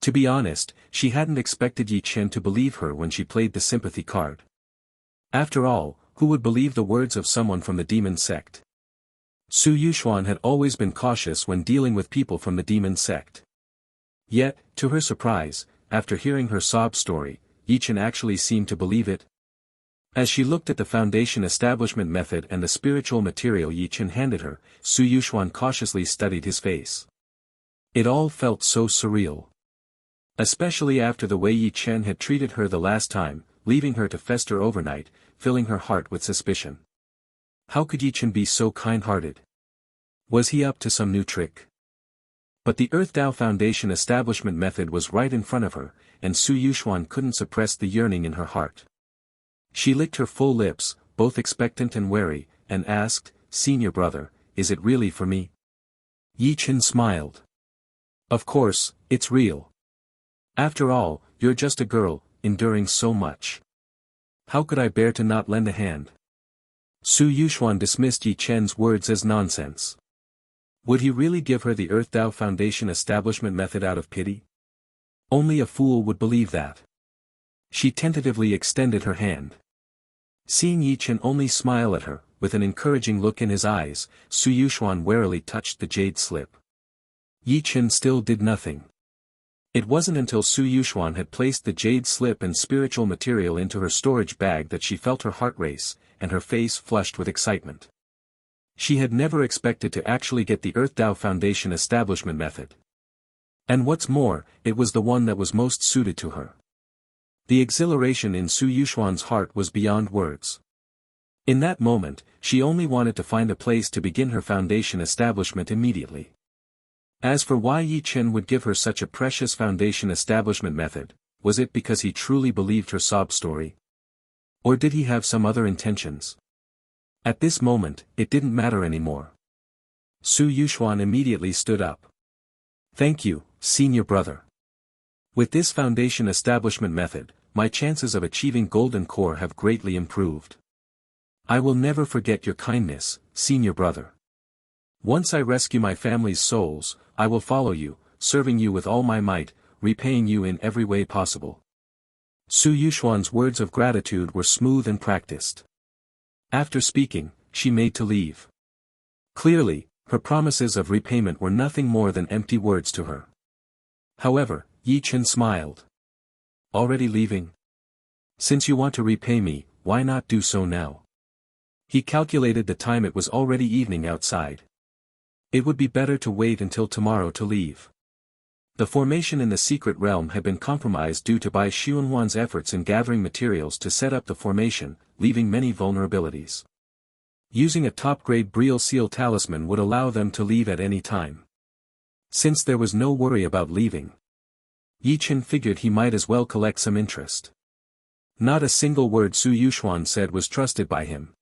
To be honest, she hadn't expected Ye Chen to believe her when she played the sympathy card. After all, who would believe the words of someone from the demon sect? Su Yuxuan had always been cautious when dealing with people from the demon sect. Yet, to her surprise, after hearing her sob story, Ye Chen actually seemed to believe it. As she looked at the foundation establishment method and the spiritual material Ye Chen handed her, Su Yuxuan cautiously studied his face. It all felt so surreal. Especially after the way Ye Chen had treated her the last time, leaving her to fester overnight, filling her heart with suspicion. How could Ye Chen be so kind-hearted? Was he up to some new trick? But the Earth Tao Foundation establishment method was right in front of her, and Su Yuxuan couldn't suppress the yearning in her heart. She licked her full lips, both expectant and wary, and asked, "Senior brother, is it really for me?" Ye Chen smiled. "Of course, it's real. After all, you're just a girl, enduring so much. How could I bear to not lend a hand? Su Yuxuan dismissed Ye Chen's words as nonsense. Would he really give her the Earth Tao Foundation establishment method out of pity? Only a fool would believe that. She tentatively extended her hand. Seeing Ye Chen only smile at her, with an encouraging look in his eyes, Su Yuxuan warily touched the jade slip. Ye Chen still did nothing. It wasn't until Su Yuxuan had placed the jade slip and spiritual material into her storage bag that she felt her heart race, and her face flushed with excitement. She had never expected to actually get the Earth Tao Foundation establishment method. And what's more, it was the one that was most suited to her. The exhilaration in Su Yuxuan's heart was beyond words. In that moment, she only wanted to find a place to begin her foundation establishment immediately. As for why Ye Chen would give her such a precious foundation establishment method, was it because he truly believed her sob story? Or did he have some other intentions? At this moment, it didn't matter anymore. Su Yuxuan immediately stood up. Thank you, senior brother. With this foundation establishment method, my chances of achieving golden core have greatly improved. I will never forget your kindness, senior brother. Once I rescue my family's souls, I will follow you, serving you with all my might, repaying you in every way possible. Su Yuxuan's words of gratitude were smooth and practiced. After speaking, she made to leave. Clearly, her promises of repayment were nothing more than empty words to her. However, Ye Chen smiled. Already leaving? Since you want to repay me, why not do so now? He calculated the time. It was already evening outside. It would be better to wait until tomorrow to leave. The formation in the secret realm had been compromised due to Bai Xuanhuan's efforts in gathering materials to set up the formation, leaving many vulnerabilities. Using a top-grade Briel Seal talisman would allow them to leave at any time. Since there was no worry about leaving, Ye Chen figured he might as well collect some interest. Not a single word Su Yuxuan said was trusted by him.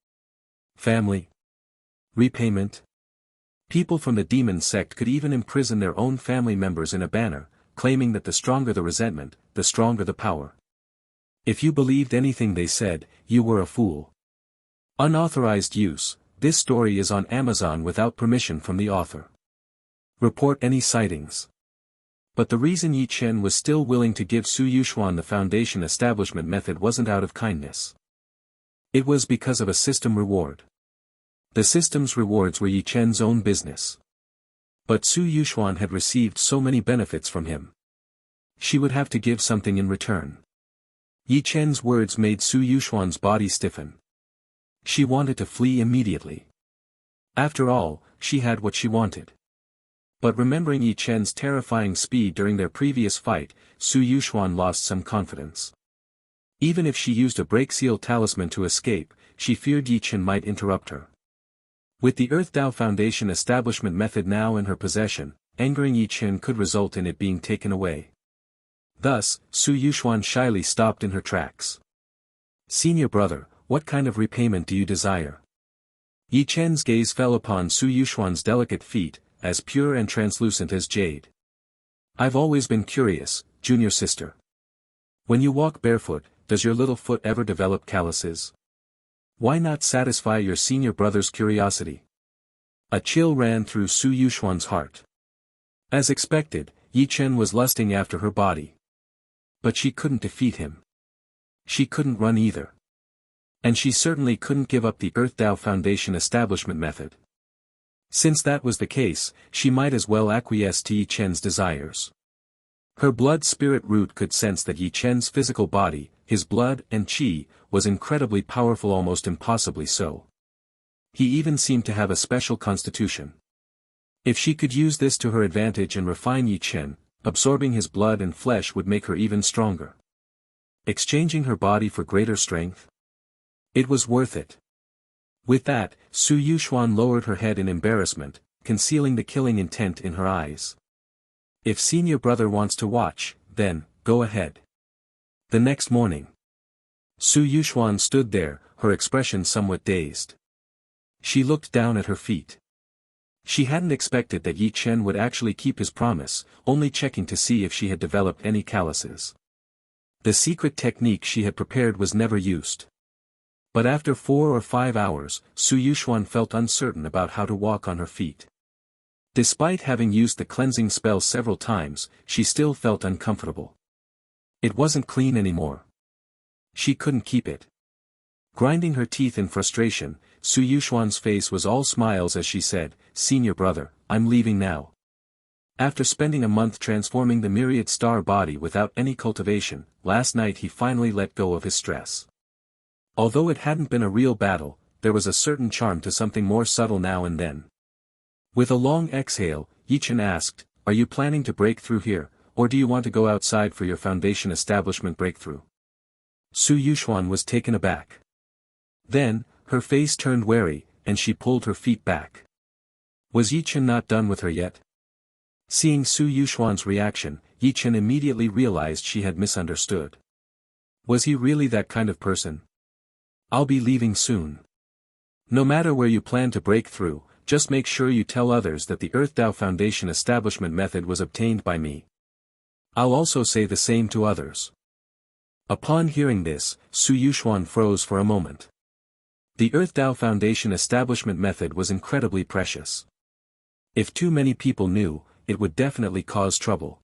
Family? Repayment? People from the demon sect could even imprison their own family members in a banner, claiming that the stronger the resentment, the stronger the power. If you believed anything they said, you were a fool. Unauthorized use. This story is on Amazon without permission from the author. Report any sightings. But the reason Ye Chen was still willing to give Su Yuxuan the foundation establishment method wasn't out of kindness. It was because of a system reward. The system's rewards were Ye Chen's own business. But Su Yuxuan had received so many benefits from him. She would have to give something in return. Ye Chen's words made Su Yuxuan's body stiffen. She wanted to flee immediately. After all, she had what she wanted. But remembering Ye Chen's terrifying speed during their previous fight, Su Yuxuan lost some confidence. Even if she used a break seal talisman to escape, she feared Ye Chen might interrupt her. With the Earth Tao Foundation establishment method now in her possession, angering Ye Chen could result in it being taken away. Thus, Su Yuxuan shyly stopped in her tracks. Senior brother, what kind of repayment do you desire? Ye Chen's gaze fell upon Su Yuxuan's delicate feet, as pure and translucent as jade. I've always been curious, junior sister. When you walk barefoot, does your little foot ever develop calluses? Why not satisfy your senior brother's curiosity? A chill ran through Su Yuxuan's heart. As expected, Ye Chen was lusting after her body. But she couldn't defeat him. She couldn't run either. And she certainly couldn't give up the Earth Tao Foundation establishment method. Since that was the case, she might as well acquiesce to Ye Chen's desires. Her blood-spirit root could sense that Ye Chen's physical body, his blood and qi, was incredibly powerful, almost impossibly so. He even seemed to have a special constitution. If she could use this to her advantage and refine Ye Chen, absorbing his blood and flesh would make her even stronger. Exchanging her body for greater strength? It was worth it. With that, Su Yuxuan lowered her head in embarrassment, concealing the killing intent in her eyes. If senior brother wants to watch, then, go ahead. The next morning, Su Yuxuan stood there, her expression somewhat dazed. She looked down at her feet. She hadn't expected that Ye Chen would actually keep his promise, only checking to see if she had developed any calluses. The secret technique she had prepared was never used. But after 4 or 5 hours, Su Yuxuan felt uncertain about how to walk on her feet. Despite having used the cleansing spell several times, she still felt uncomfortable. It wasn't clean anymore. She couldn't keep it. Grinding her teeth in frustration, Su Yuxuan's face was all smiles as she said, "Senior brother, I'm leaving now." After spending a month transforming the myriad star body without any cultivation, last night he finally let go of his stress. Although it hadn't been a real battle, there was a certain charm to something more subtle now and then. With a long exhale, Ye Chen asked, "Are you planning to break through here, or do you want to go outside for your foundation establishment breakthrough?" Su Yuxuan was taken aback. Then, her face turned wary, and she pulled her feet back. Was Ye Chen not done with her yet? Seeing Su Yuxuan's reaction, Ye Chen immediately realized she had misunderstood. Was he really that kind of person? "I'll be leaving soon. No matter where you plan to break through, just make sure you tell others that the Earth Tao Foundation establishment method was obtained by me. I'll also say the same to others." Upon hearing this, Su Yuxuan froze for a moment. The Earth Tao Foundation establishment method was incredibly precious. If too many people knew, it would definitely cause trouble.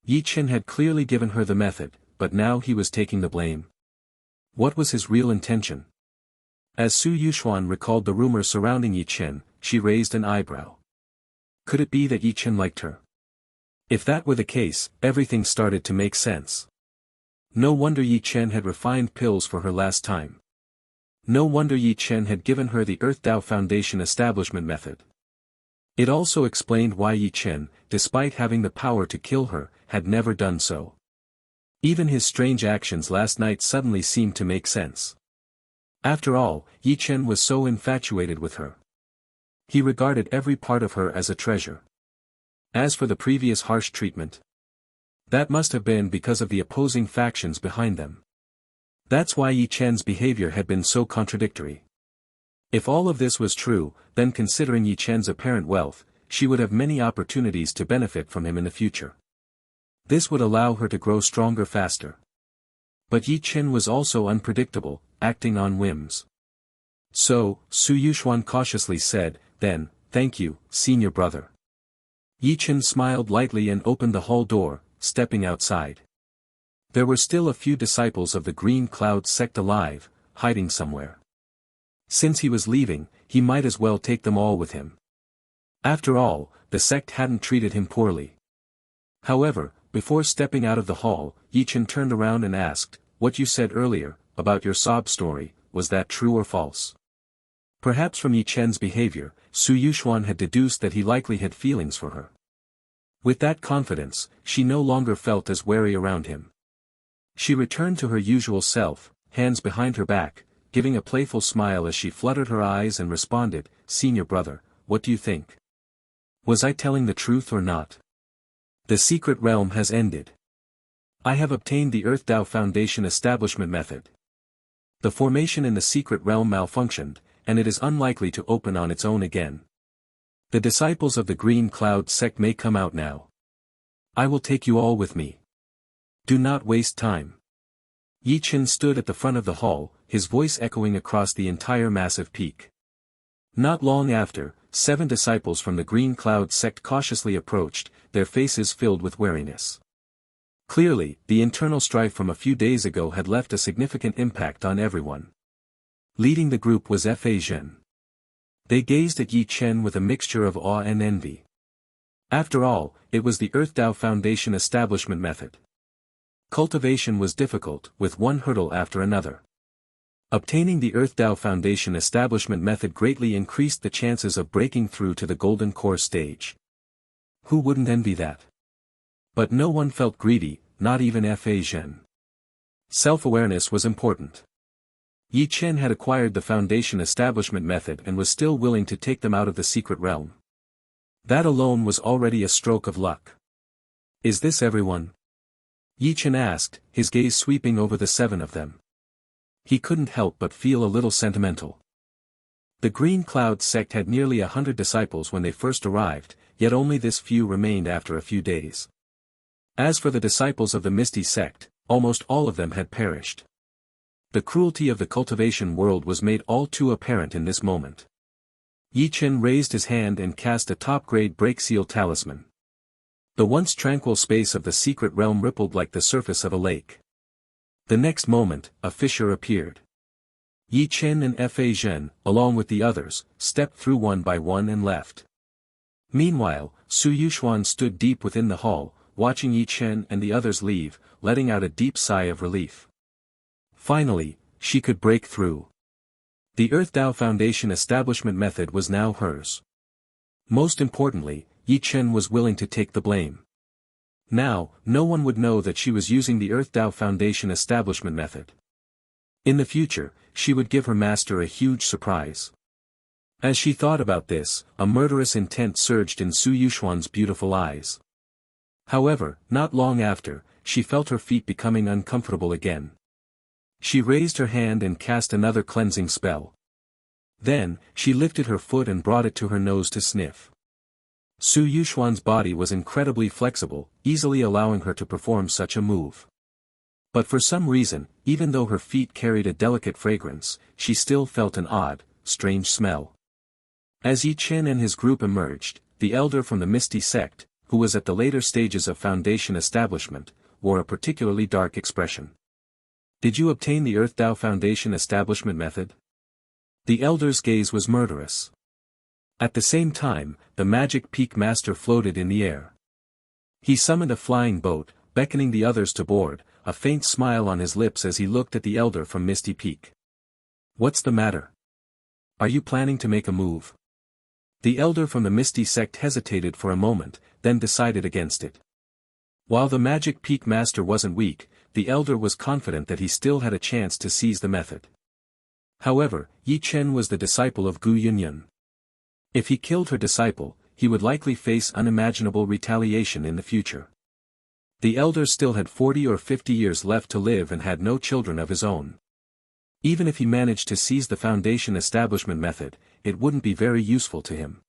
Ye Chen had clearly given her the method, but now he was taking the blame. What was his real intention? As Su Yuxuan recalled the rumors surrounding Ye Chen, she raised an eyebrow. Could it be that Ye Chen liked her? If that were the case, everything started to make sense. No wonder Ye Chen had refined pills for her last time. No wonder Ye Chen had given her the Earth Tao Foundation establishment method. It also explained why Ye Chen, despite having the power to kill her, had never done so. Even his strange actions last night suddenly seemed to make sense. After all, Ye Chen was so infatuated with her. He regarded every part of her as a treasure. As for the previous harsh treatment, that must have been because of the opposing factions behind them. That's why Ye Chen's behavior had been so contradictory. If all of this was true, then considering Ye Chen's apparent wealth, she would have many opportunities to benefit from him in the future. This would allow her to grow stronger faster. But Ye Chen was also unpredictable, acting on whims. So, Su Yuxuan cautiously said, "Then, thank you, senior brother." Ye Chen smiled lightly and opened the hall door, stepping outside. There were still a few disciples of the Green Cloud sect alive, hiding somewhere. Since he was leaving, he might as well take them all with him. After all, the sect hadn't treated him poorly. However, before stepping out of the hall, Ye Chen turned around and asked, "What you said earlier, about your sob story, was that true or false?" Perhaps from Ye Chen's behavior, Su Yuxuan had deduced that he likely had feelings for her. With that confidence, she no longer felt as wary around him. She returned to her usual self, hands behind her back, giving a playful smile as she fluttered her eyes and responded, "Senior brother, what do you think? Was I telling the truth or not? The secret realm has ended. I have obtained the Earth Tao Foundation establishment method. The formation in the secret realm malfunctioned, and it is unlikely to open on its own again. The disciples of the Green Cloud sect may come out now. I will take you all with me. Do not waste time." Ye Chen stood at the front of the hall, his voice echoing across the entire massive peak. Not long after, 7 disciples from the Green Cloud sect cautiously approached, their faces filled with wariness. Clearly, the internal strife from a few days ago had left a significant impact on everyone. Leading the group was Ye Chen. They gazed at Ye Chen with a mixture of awe and envy. After all, it was the Earth Tao Foundation establishment method. Cultivation was difficult, with one hurdle after another. Obtaining the Earth Tao Foundation establishment method greatly increased the chances of breaking through to the Golden Core stage. Who wouldn't envy that? But no one felt greedy, not even Ye Chen. Self-awareness was important. Ye Chen had acquired the Foundation establishment method and was still willing to take them out of the secret realm. That alone was already a stroke of luck. "Is this everyone?" Ye Chen asked, his gaze sweeping over the 7 of them. He couldn't help but feel a little sentimental. The Green Cloud sect had nearly 100 disciples when they first arrived, yet only this few remained after a few days. As for the disciples of the Misty sect, almost all of them had perished. The cruelty of the cultivation world was made all too apparent in this moment. Ye Chen raised his hand and cast a top-grade break-seal talisman. The once tranquil space of the secret realm rippled like the surface of a lake. The next moment, a fissure appeared. Ye Chen and Fa Zhen, along with the others, stepped through one by one and left. Meanwhile, Su Yuxuan stood deep within the hall, watching Ye Chen and the others leave, letting out a deep sigh of relief. Finally, she could break through. The Earth Tao Foundation establishment method was now hers. Most importantly, Ye Chen was willing to take the blame. Now, no one would know that she was using the Earth Tao Foundation establishment method. In the future, she would give her master a huge surprise. As she thought about this, a murderous intent surged in Su Yuxuan's beautiful eyes. However, not long after, she felt her feet becoming uncomfortable again. She raised her hand and cast another cleansing spell. Then, she lifted her foot and brought it to her nose to sniff. Su Yuxuan's body was incredibly flexible, easily allowing her to perform such a move. But for some reason, even though her feet carried a delicate fragrance, she still felt an odd, strange smell. As Ye Chen and his group emerged, the elder from the Misty sect, who was at the later stages of Foundation establishment, wore a particularly dark expression. Did you obtain the Earth Tao Foundation establishment method? The elder's gaze was murderous. At the same time, the Magic Peak Master floated in the air. He summoned a flying boat, beckoning the others to board, a faint smile on his lips as he looked at the elder from Misty Peak. What's the matter? Are you planning to make a move? The elder from the Misty sect hesitated for a moment, then decided against it. While the Magic Peak Master wasn't weak, the elder was confident that he still had a chance to seize the method. However, Ye Chen was the disciple of Gu Yunyun. If he killed her disciple, he would likely face unimaginable retaliation in the future. The elder still had 40 or 50 years left to live and had no children of his own. Even if he managed to seize the Foundation establishment method, it wouldn't be very useful to him.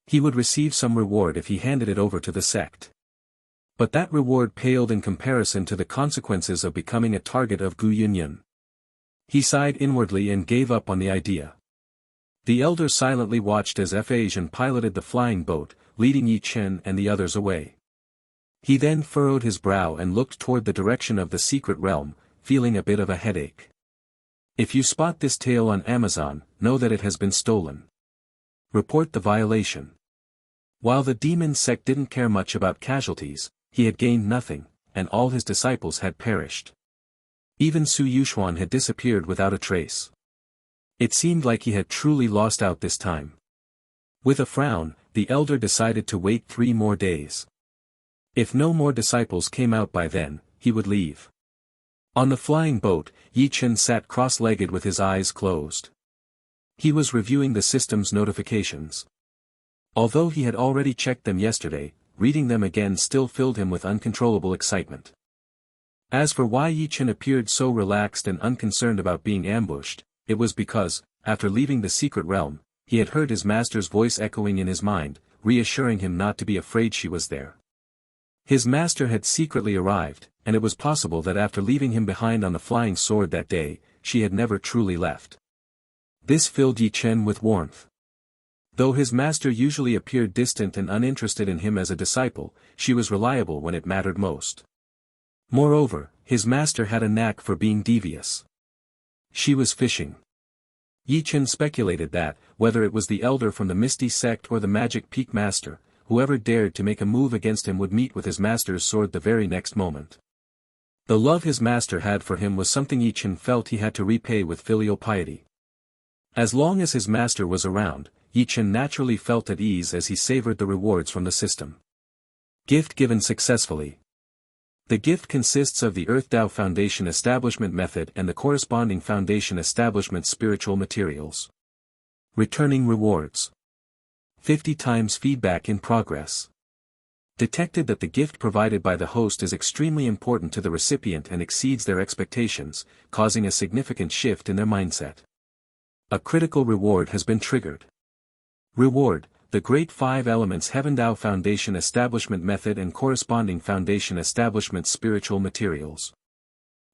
He would receive some reward if he handed it over to the sect. But that reward paled in comparison to the consequences of becoming a target of Gu Yunyun. He sighed inwardly and gave up on the idea. The elder silently watched as Fa Zhen piloted the flying boat, leading Ye Chen and the others away. He then furrowed his brow and looked toward the direction of the secret realm, feeling a bit of a headache. If you spot this tail on Amazon, know that it has been stolen. Report the violation. While the demon sect didn't care much about casualties, he had gained nothing, and all his disciples had perished. Even Su Yuxuan had disappeared without a trace. It seemed like he had truly lost out this time. With a frown, the elder decided to wait 3 more days. If no more disciples came out by then, he would leave. On the flying boat, Ye Chen sat cross-legged with his eyes closed. He was reviewing the system's notifications. Although he had already checked them yesterday, reading them again still filled him with uncontrollable excitement. As for why Ye Chen appeared so relaxed and unconcerned about being ambushed, it was because, after leaving the secret realm, he had heard his master's voice echoing in his mind, reassuring him not to be afraid she was there. His master had secretly arrived, and it was possible that after leaving him behind on the flying sword that day, she had never truly left. This filled Ye Chen with warmth. Though his master usually appeared distant and uninterested in him as a disciple, she was reliable when it mattered most. Moreover, his master had a knack for being devious. She was fishing. Ye Chen speculated that, whether it was the elder from the Misty sect or the Magic Peak Master, whoever dared to make a move against him would meet with his master's sword the very next moment. The love his master had for him was something Ye Chen felt he had to repay with filial piety. As long as his master was around, Ye Chen naturally felt at ease as he savored the rewards from the system. Gift given successfully. The gift consists of the Earth Tao Foundation establishment method and the corresponding Foundation establishment spiritual materials. Returning rewards. 50 times feedback in progress. Detected that the gift provided by the host is extremely important to the recipient and exceeds their expectations, causing a significant shift in their mindset. A critical reward has been triggered. Reward: the Great 5 Elements Heaven Tao Foundation Establishment Method and corresponding Foundation Establishment Spiritual Materials.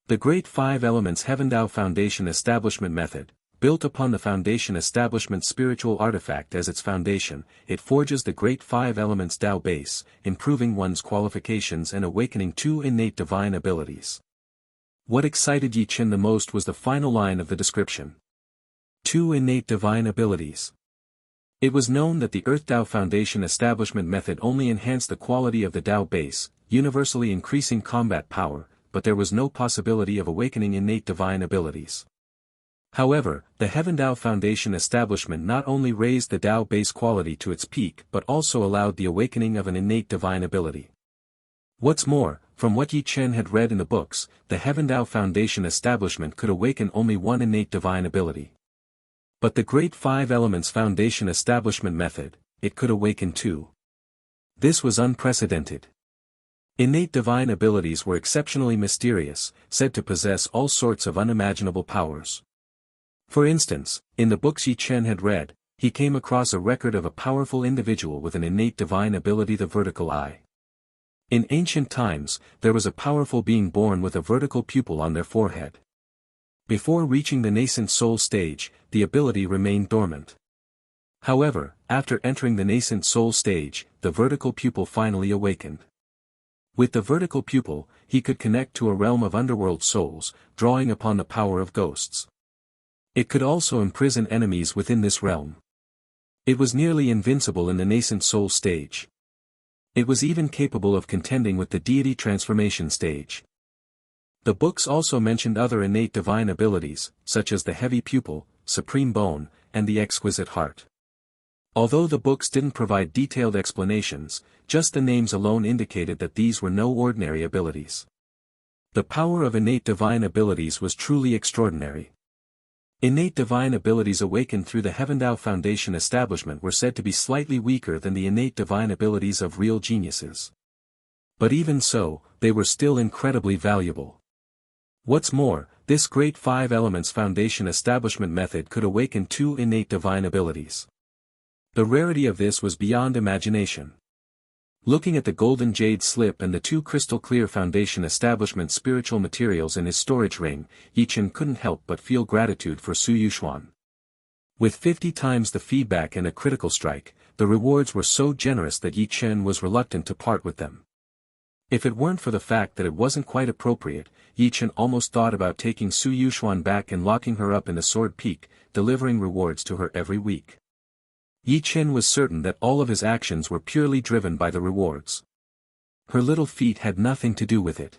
The Great 5 Elements Heaven Tao Foundation Establishment Method, built upon the Foundation Establishment Spiritual Artifact as its foundation, it forges the Great 5 Elements Tao base, improving one's qualifications and awakening 2 innate divine abilities. What excited Ye Chen the most was the final line of the description. 2 innate divine abilities. It was known that the Earth Tao Foundation Establishment Method only enhanced the quality of the Tao base, universally increasing combat power, but there was no possibility of awakening innate divine abilities. However, the Heaven Tao Foundation Establishment not only raised the Tao base quality to its peak but also allowed the awakening of an innate divine ability. What's more, from what Ye Chen had read in the books, the Heaven Tao Foundation Establishment could awaken only 1 innate divine ability. But the Great 5 Elements Foundation Establishment Method, it could awaken 2. This was unprecedented. Innate divine abilities were exceptionally mysterious, said to possess all sorts of unimaginable powers. For instance, in the books Ye Chen had read, he came across a record of a powerful individual with an innate divine ability, the vertical eye. In ancient times, there was a powerful being born with a vertical pupil on their forehead. Before reaching the nascent soul stage, the ability remained dormant. However, after entering the nascent soul stage, the vertical pupil finally awakened. With the vertical pupil, he could connect to a realm of underworld souls, drawing upon the power of ghosts. It could also imprison enemies within this realm. It was nearly invincible in the nascent soul stage. It was even capable of contending with the deity transformation stage. The books also mentioned other innate divine abilities, such as the heavy pupil, supreme bone, and the exquisite heart. Although the books didn't provide detailed explanations, just the names alone indicated that these were no ordinary abilities. The power of innate divine abilities was truly extraordinary. Innate divine abilities awakened through the Heaven Tao Foundation Establishment were said to be slightly weaker than the innate divine abilities of real geniuses. But even so, they were still incredibly valuable. What's more, this Great 5 Elements Foundation Establishment Method could awaken 2 innate divine abilities. The rarity of this was beyond imagination. Looking at the golden jade slip and the 2 crystal clear Foundation Establishment spiritual materials in his storage ring, Ye Chen couldn't help but feel gratitude for Su Yuxuan. With 50 times the feedback and a critical strike, the rewards were so generous that Ye Chen was reluctant to part with them. If it weren't for the fact that it wasn't quite appropriate, Ye Chen almost thought about taking Su Yuxuan back and locking her up in the Sword Peak, delivering rewards to her every week. Ye Chen was certain that all of his actions were purely driven by the rewards. Her little feet had nothing to do with it.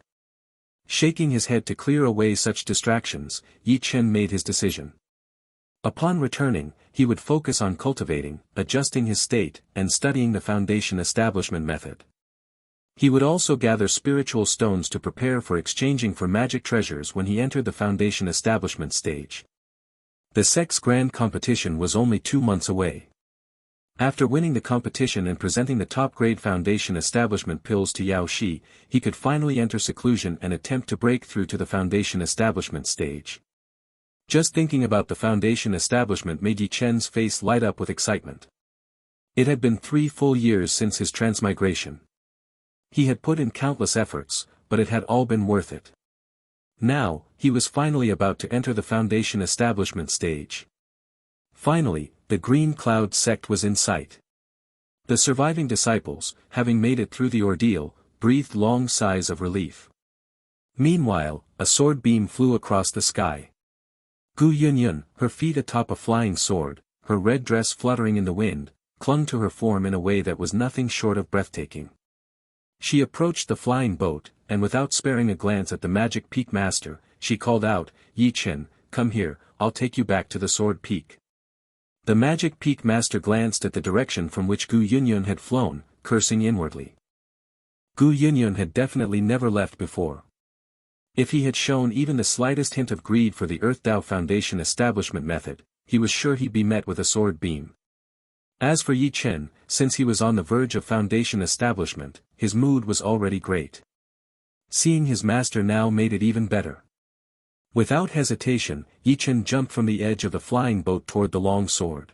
Shaking his head to clear away such distractions, Ye Chen made his decision. Upon returning, he would focus on cultivating, adjusting his state, and studying the Foundation Establishment Method. He would also gather spiritual stones to prepare for exchanging for magic treasures when he entered the Foundation Establishment stage. The Sect's Grand Competition was only 2 months away. After winning the competition and presenting the top-grade Foundation Establishment pills to Yao Shi, he could finally enter seclusion and attempt to break through to the Foundation Establishment stage. Just thinking about the Foundation Establishment made Ye Chen's face light up with excitement. It had been 3 full years since his transmigration. He had put in countless efforts, but it had all been worth it. Now, he was finally about to enter the Foundation Establishment stage. Finally, the Green Cloud sect was in sight. The surviving disciples, having made it through the ordeal, breathed long sighs of relief. Meanwhile, a sword beam flew across the sky. Gu Yunyun, her feet atop a flying sword, her red dress fluttering in the wind, clung to her form in a way that was nothing short of breathtaking. She approached the flying boat, and without sparing a glance at the Magic Peak Master, she called out, "Ye Chen, come here, I'll take you back to the Sword Peak." The Magic Peak Master glanced at the direction from which Gu Yunyun had flown, cursing inwardly. Gu Yunyun had definitely never left before. If he had shown even the slightest hint of greed for the Earth Tao Foundation Establishment Method, he was sure he'd be met with a sword beam. As for Ye Chen, since he was on the verge of Foundation establishment, his mood was already great. Seeing his master now made it even better. Without hesitation, Ye Chen jumped from the edge of the flying boat toward the long sword.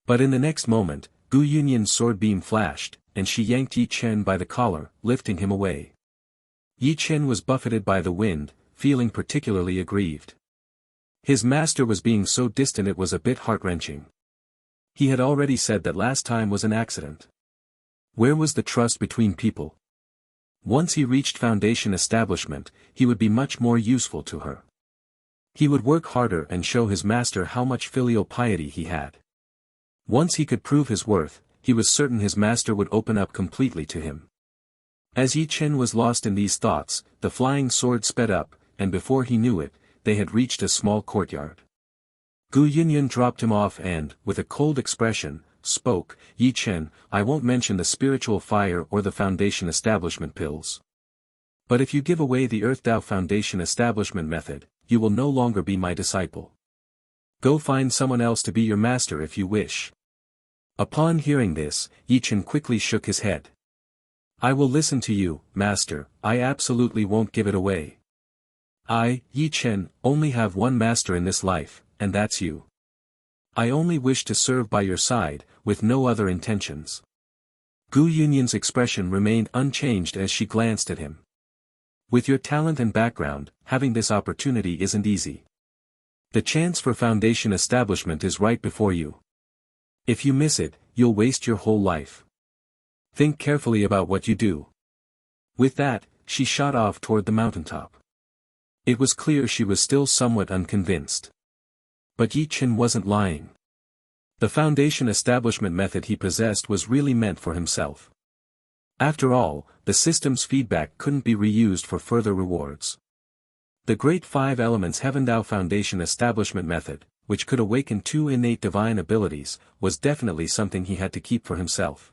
But in the next moment, Gu Yunyun's sword beam flashed, and she yanked Ye Chen by the collar, lifting him away. Ye Chen was buffeted by the wind, feeling particularly aggrieved. His master was being so distant it was a bit heart-wrenching. He had already said that last time was an accident. Where was the trust between people? Once he reached foundation establishment, he would be much more useful to her. He would work harder and show his master how much filial piety he had. Once he could prove his worth, he was certain his master would open up completely to him. As Ye Chen was lost in these thoughts, the flying sword sped up, and before he knew it, they had reached a small courtyard. Gu Yunyun dropped him off and, with a cold expression, spoke, "Ye Chen, I won't mention the spiritual fire or the foundation establishment pills. But if you give away the Earth Tao foundation establishment method, you will no longer be my disciple. Go find someone else to be your master if you wish." Upon hearing this, Ye Chen quickly shook his head. "I will listen to you, master, I absolutely won't give it away. I, Ye Chen, only have one master in this life, and that's you. I only wish to serve by your side, with no other intentions." Gu Yunyun's expression remained unchanged as she glanced at him. "With your talent and background, having this opportunity isn't easy. The chance for foundation establishment is right before you. If you miss it, you'll waste your whole life. Think carefully about what you do." With that, she shot off toward the mountaintop. It was clear she was still somewhat unconvinced. But Ye Chen wasn't lying. The foundation establishment method he possessed was really meant for himself. After all, the system's feedback couldn't be reused for further rewards. The Great Five Elements Heaven Tao Foundation Establishment Method, which could awaken 2 innate divine abilities, was definitely something he had to keep for himself.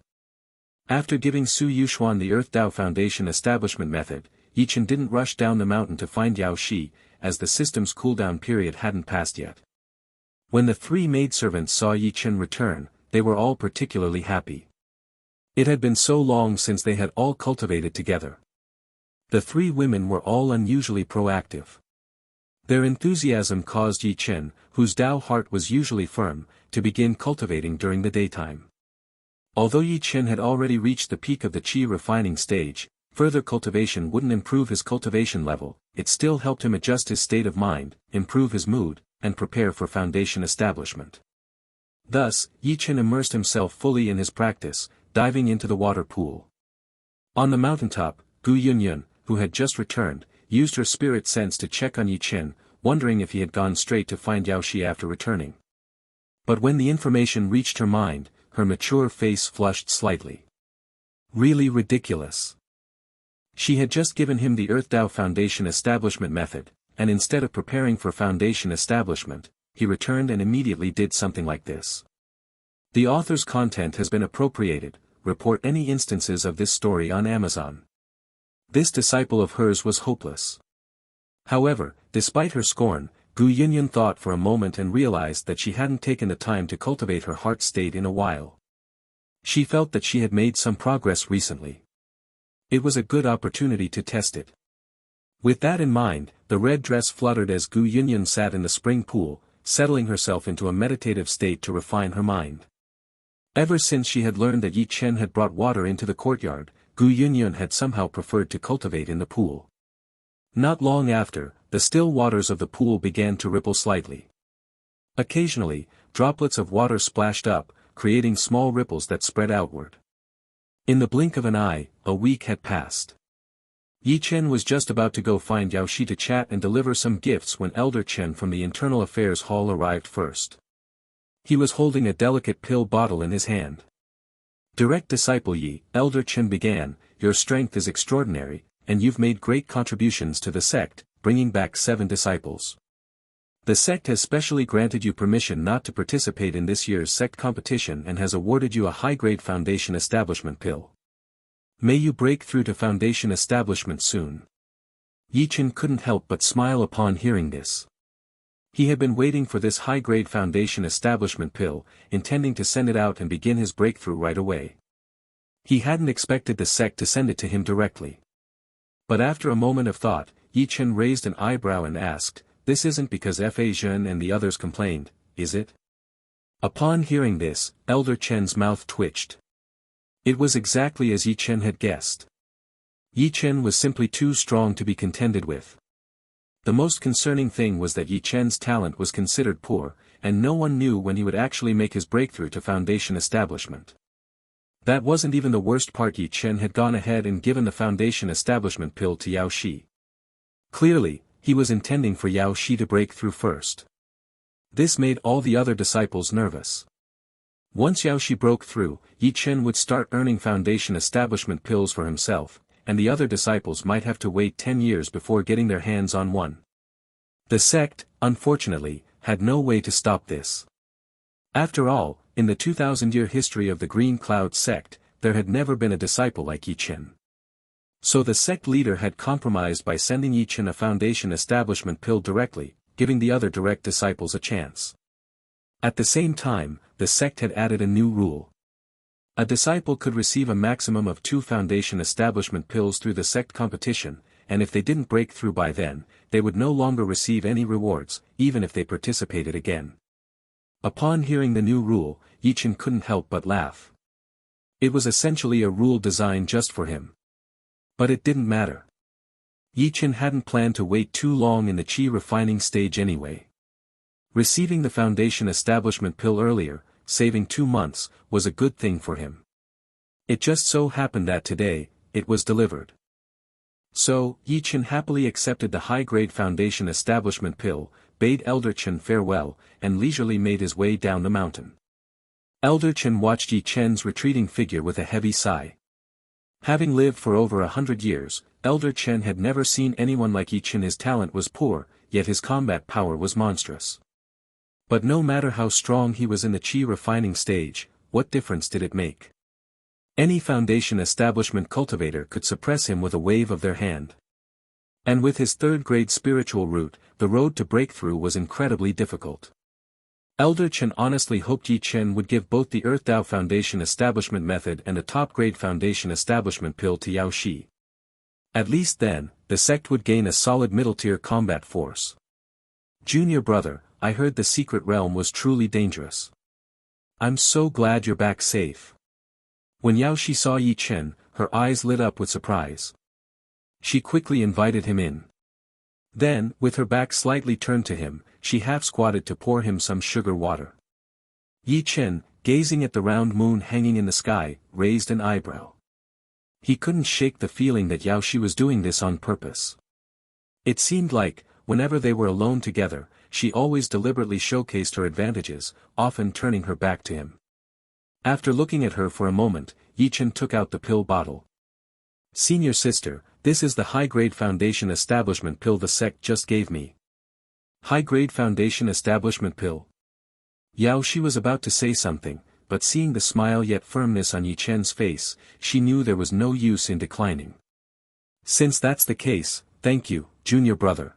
After giving Su Yuxuan the Earth Tao Foundation Establishment Method, Ye Chen didn't rush down the mountain to find Yao Shi, as the system's cooldown period hadn't passed yet. When the 3 maidservants saw Ye Chen return, they were all particularly happy. It had been so long since they had all cultivated together. The 3 women were all unusually proactive. Their enthusiasm caused Ye Chen, whose Tao heart was usually firm, to begin cultivating during the daytime. Although Ye Chen had already reached the peak of the qi refining stage, further cultivation wouldn't improve his cultivation level, it still helped him adjust his state of mind, improve his mood, and prepare for foundation establishment. Thus, Ye Chen immersed himself fully in his practice, diving into the water pool. On the mountaintop, Gu Yunyun, who had just returned, used her spirit sense to check on Ye Chen, wondering if he had gone straight to find Yao Shi after returning. But when the information reached her mind, her mature face flushed slightly. Really ridiculous. She had just given him the Earth Tao Foundation Establishment Method, and instead of preparing for foundation establishment, he returned and immediately did something like this. The author's content has been appropriated. Report any instances of this story on Amazon. This disciple of hers was hopeless. However, despite her scorn, Gu Yunyun thought for a moment and realized that she hadn't taken the time to cultivate her heart state in a while. She felt that she had made some progress recently. It was a good opportunity to test it. With that in mind, the red dress fluttered as Gu Yunyun sat in the spring pool, settling herself into a meditative state to refine her mind. Ever since she had learned that Ye Chen had brought water into the courtyard, Gu Yunyun had somehow preferred to cultivate in the pool. Not long after, the still waters of the pool began to ripple slightly. Occasionally, droplets of water splashed up, creating small ripples that spread outward. In the blink of an eye, a week had passed. Ye Chen was just about to go find Yao Shi to chat and deliver some gifts when Elder Chen from the Internal Affairs Hall arrived first. He was holding a delicate pill bottle in his hand. "Direct disciple Yi," Elder Chen began, "your strength is extraordinary, and you've made great contributions to the sect, bringing back 7 disciples. The sect has specially granted you permission not to participate in this year's sect competition and has awarded you a high-grade foundation establishment pill. May you break through to foundation establishment soon." Ye Chen couldn't help but smile upon hearing this. He had been waiting for this high-grade foundation establishment pill, intending to send it out and begin his breakthrough right away. He hadn't expected the sect to send it to him directly. But after a moment of thought, Ye Chen raised an eyebrow and asked, this isn't because Ye Chen and the others complained, is it? Upon hearing this, Elder Chen's mouth twitched. It was exactly as Ye Chen had guessed. Ye Chen was simply too strong to be contended with. The most concerning thing was that Ye Chen's talent was considered poor, and no one knew when he would actually make his breakthrough to foundation establishment. That wasn't even the worst part. Ye Chen had gone ahead and given the foundation establishment pill to Yao Shi. Clearly, he was intending for Yao Shi to break through first. This made all the other disciples nervous. Once Yao Shi broke through, Ye Chen would start earning foundation establishment pills for himself, and the other disciples might have to wait 10 years before getting their hands on one. The sect, unfortunately, had no way to stop this. After all, in the 2,000-year history of the Green Cloud sect, there had never been a disciple like Ye Chen. So the sect leader had compromised by sending Ye Chen a foundation establishment pill directly, giving the other direct disciples a chance. At the same time, the sect had added a new rule. A disciple could receive a maximum of 2 foundation establishment pills through the sect competition, and if they didn't break through by then, they would no longer receive any rewards, even if they participated again. Upon hearing the new rule, Ye Chen couldn't help but laugh. It was essentially a rule designed just for him. But it didn't matter. Ye Chen hadn't planned to wait too long in the qi refining stage anyway. Receiving the foundation establishment pill earlier, saving 2 months, was a good thing for him. It just so happened that today, it was delivered. So, Ye Chen happily accepted the high-grade foundation establishment pill, bade Elder Chen farewell, and leisurely made his way down the mountain. Elder Chen watched Ye Chen's retreating figure with a heavy sigh. Having lived for over 100 years, Elder Chen had never seen anyone like Ye Chen. His talent was poor, yet his combat power was monstrous. But no matter how strong he was in the qi refining stage, what difference did it make? Any foundation establishment cultivator could suppress him with a wave of their hand. And with his 3rd-grade spiritual root, the road to breakthrough was incredibly difficult. Elder Chen honestly hoped Ye Chen would give both the Earth Dao Foundation Establishment Method and a top-grade Foundation Establishment Pill to Yao Shi. At least then, the sect would gain a solid middle-tier combat force. Junior brother, I heard the secret realm was truly dangerous. I'm so glad you're back safe. When Yao Shi saw Ye Chen, her eyes lit up with surprise. She quickly invited him in. Then, with her back slightly turned to him, she half-squatted to pour him some sugar water. Ye Chen, gazing at the round moon hanging in the sky, raised an eyebrow. He couldn't shake the feeling that Yao Shi was doing this on purpose. It seemed like, whenever they were alone together, she always deliberately showcased her advantages, often turning her back to him. After looking at her for a moment, Ye Chen took out the pill bottle. Senior sister, this is the high-grade foundation establishment pill the sect just gave me. High-grade foundation establishment pill. Yao Shi was about to say something, but seeing the smile yet firmness on Ye Chen's face, she knew there was no use in declining. Since that's the case, thank you, junior brother.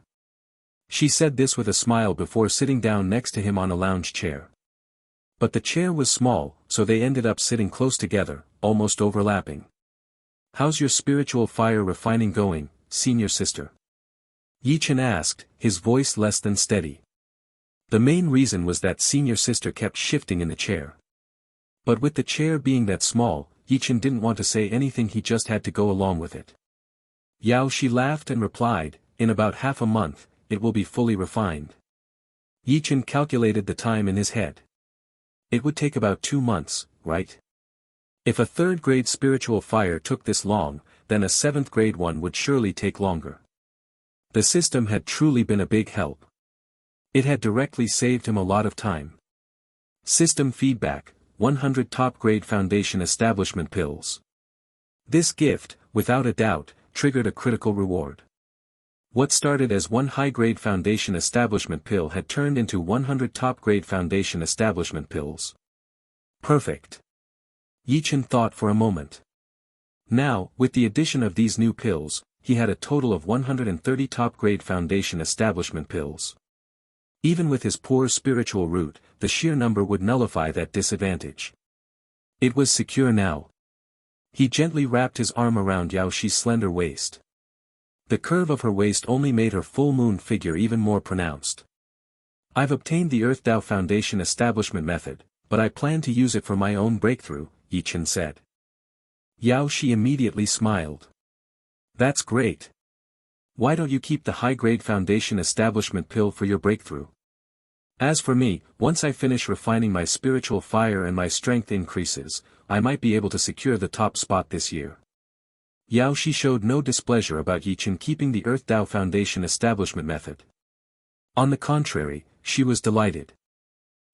She said this with a smile before sitting down next to him on a lounge chair. But the chair was small, so they ended up sitting close together, almost overlapping. How's your spiritual fire refining going, senior sister? Ye Chen asked, his voice less than steady. The main reason was that senior sister kept shifting in the chair. But with the chair being that small, Ye Chen didn't want to say anything, he just had to go along with it. Yao Shi laughed and replied, in about half a month, it will be fully refined. Ye Chen calculated the time in his head. It would take about 2 months, right? If a 3rd-grade spiritual fire took this long, then a 7th-grade one would surely take longer. The system had truly been a big help. It had directly saved him a lot of time. System feedback, 100 top-grade foundation establishment pills. This gift, without a doubt, triggered a critical reward. What started as 1 high-grade foundation establishment pill had turned into 100 top-grade foundation establishment pills. Perfect. Ye Chen thought for a moment. Now, with the addition of these new pills, he had a total of 130 top-grade foundation establishment pills. Even with his poor spiritual root, the sheer number would nullify that disadvantage. It was secure now. He gently wrapped his arm around Yao Shi's slender waist. The curve of her waist only made her full moon figure even more pronounced. I've obtained the Earth Tao Foundation establishment method, but I plan to use it for my own breakthrough, Ye Chen said. Yao Shi immediately smiled. That's great. Why don't you keep the high-grade foundation establishment pill for your breakthrough? As for me, once I finish refining my spiritual fire and my strength increases, I might be able to secure the top spot this year. Yao Shi showed no displeasure about Ye Chen keeping the Earth Tao Foundation establishment method. On the contrary, she was delighted.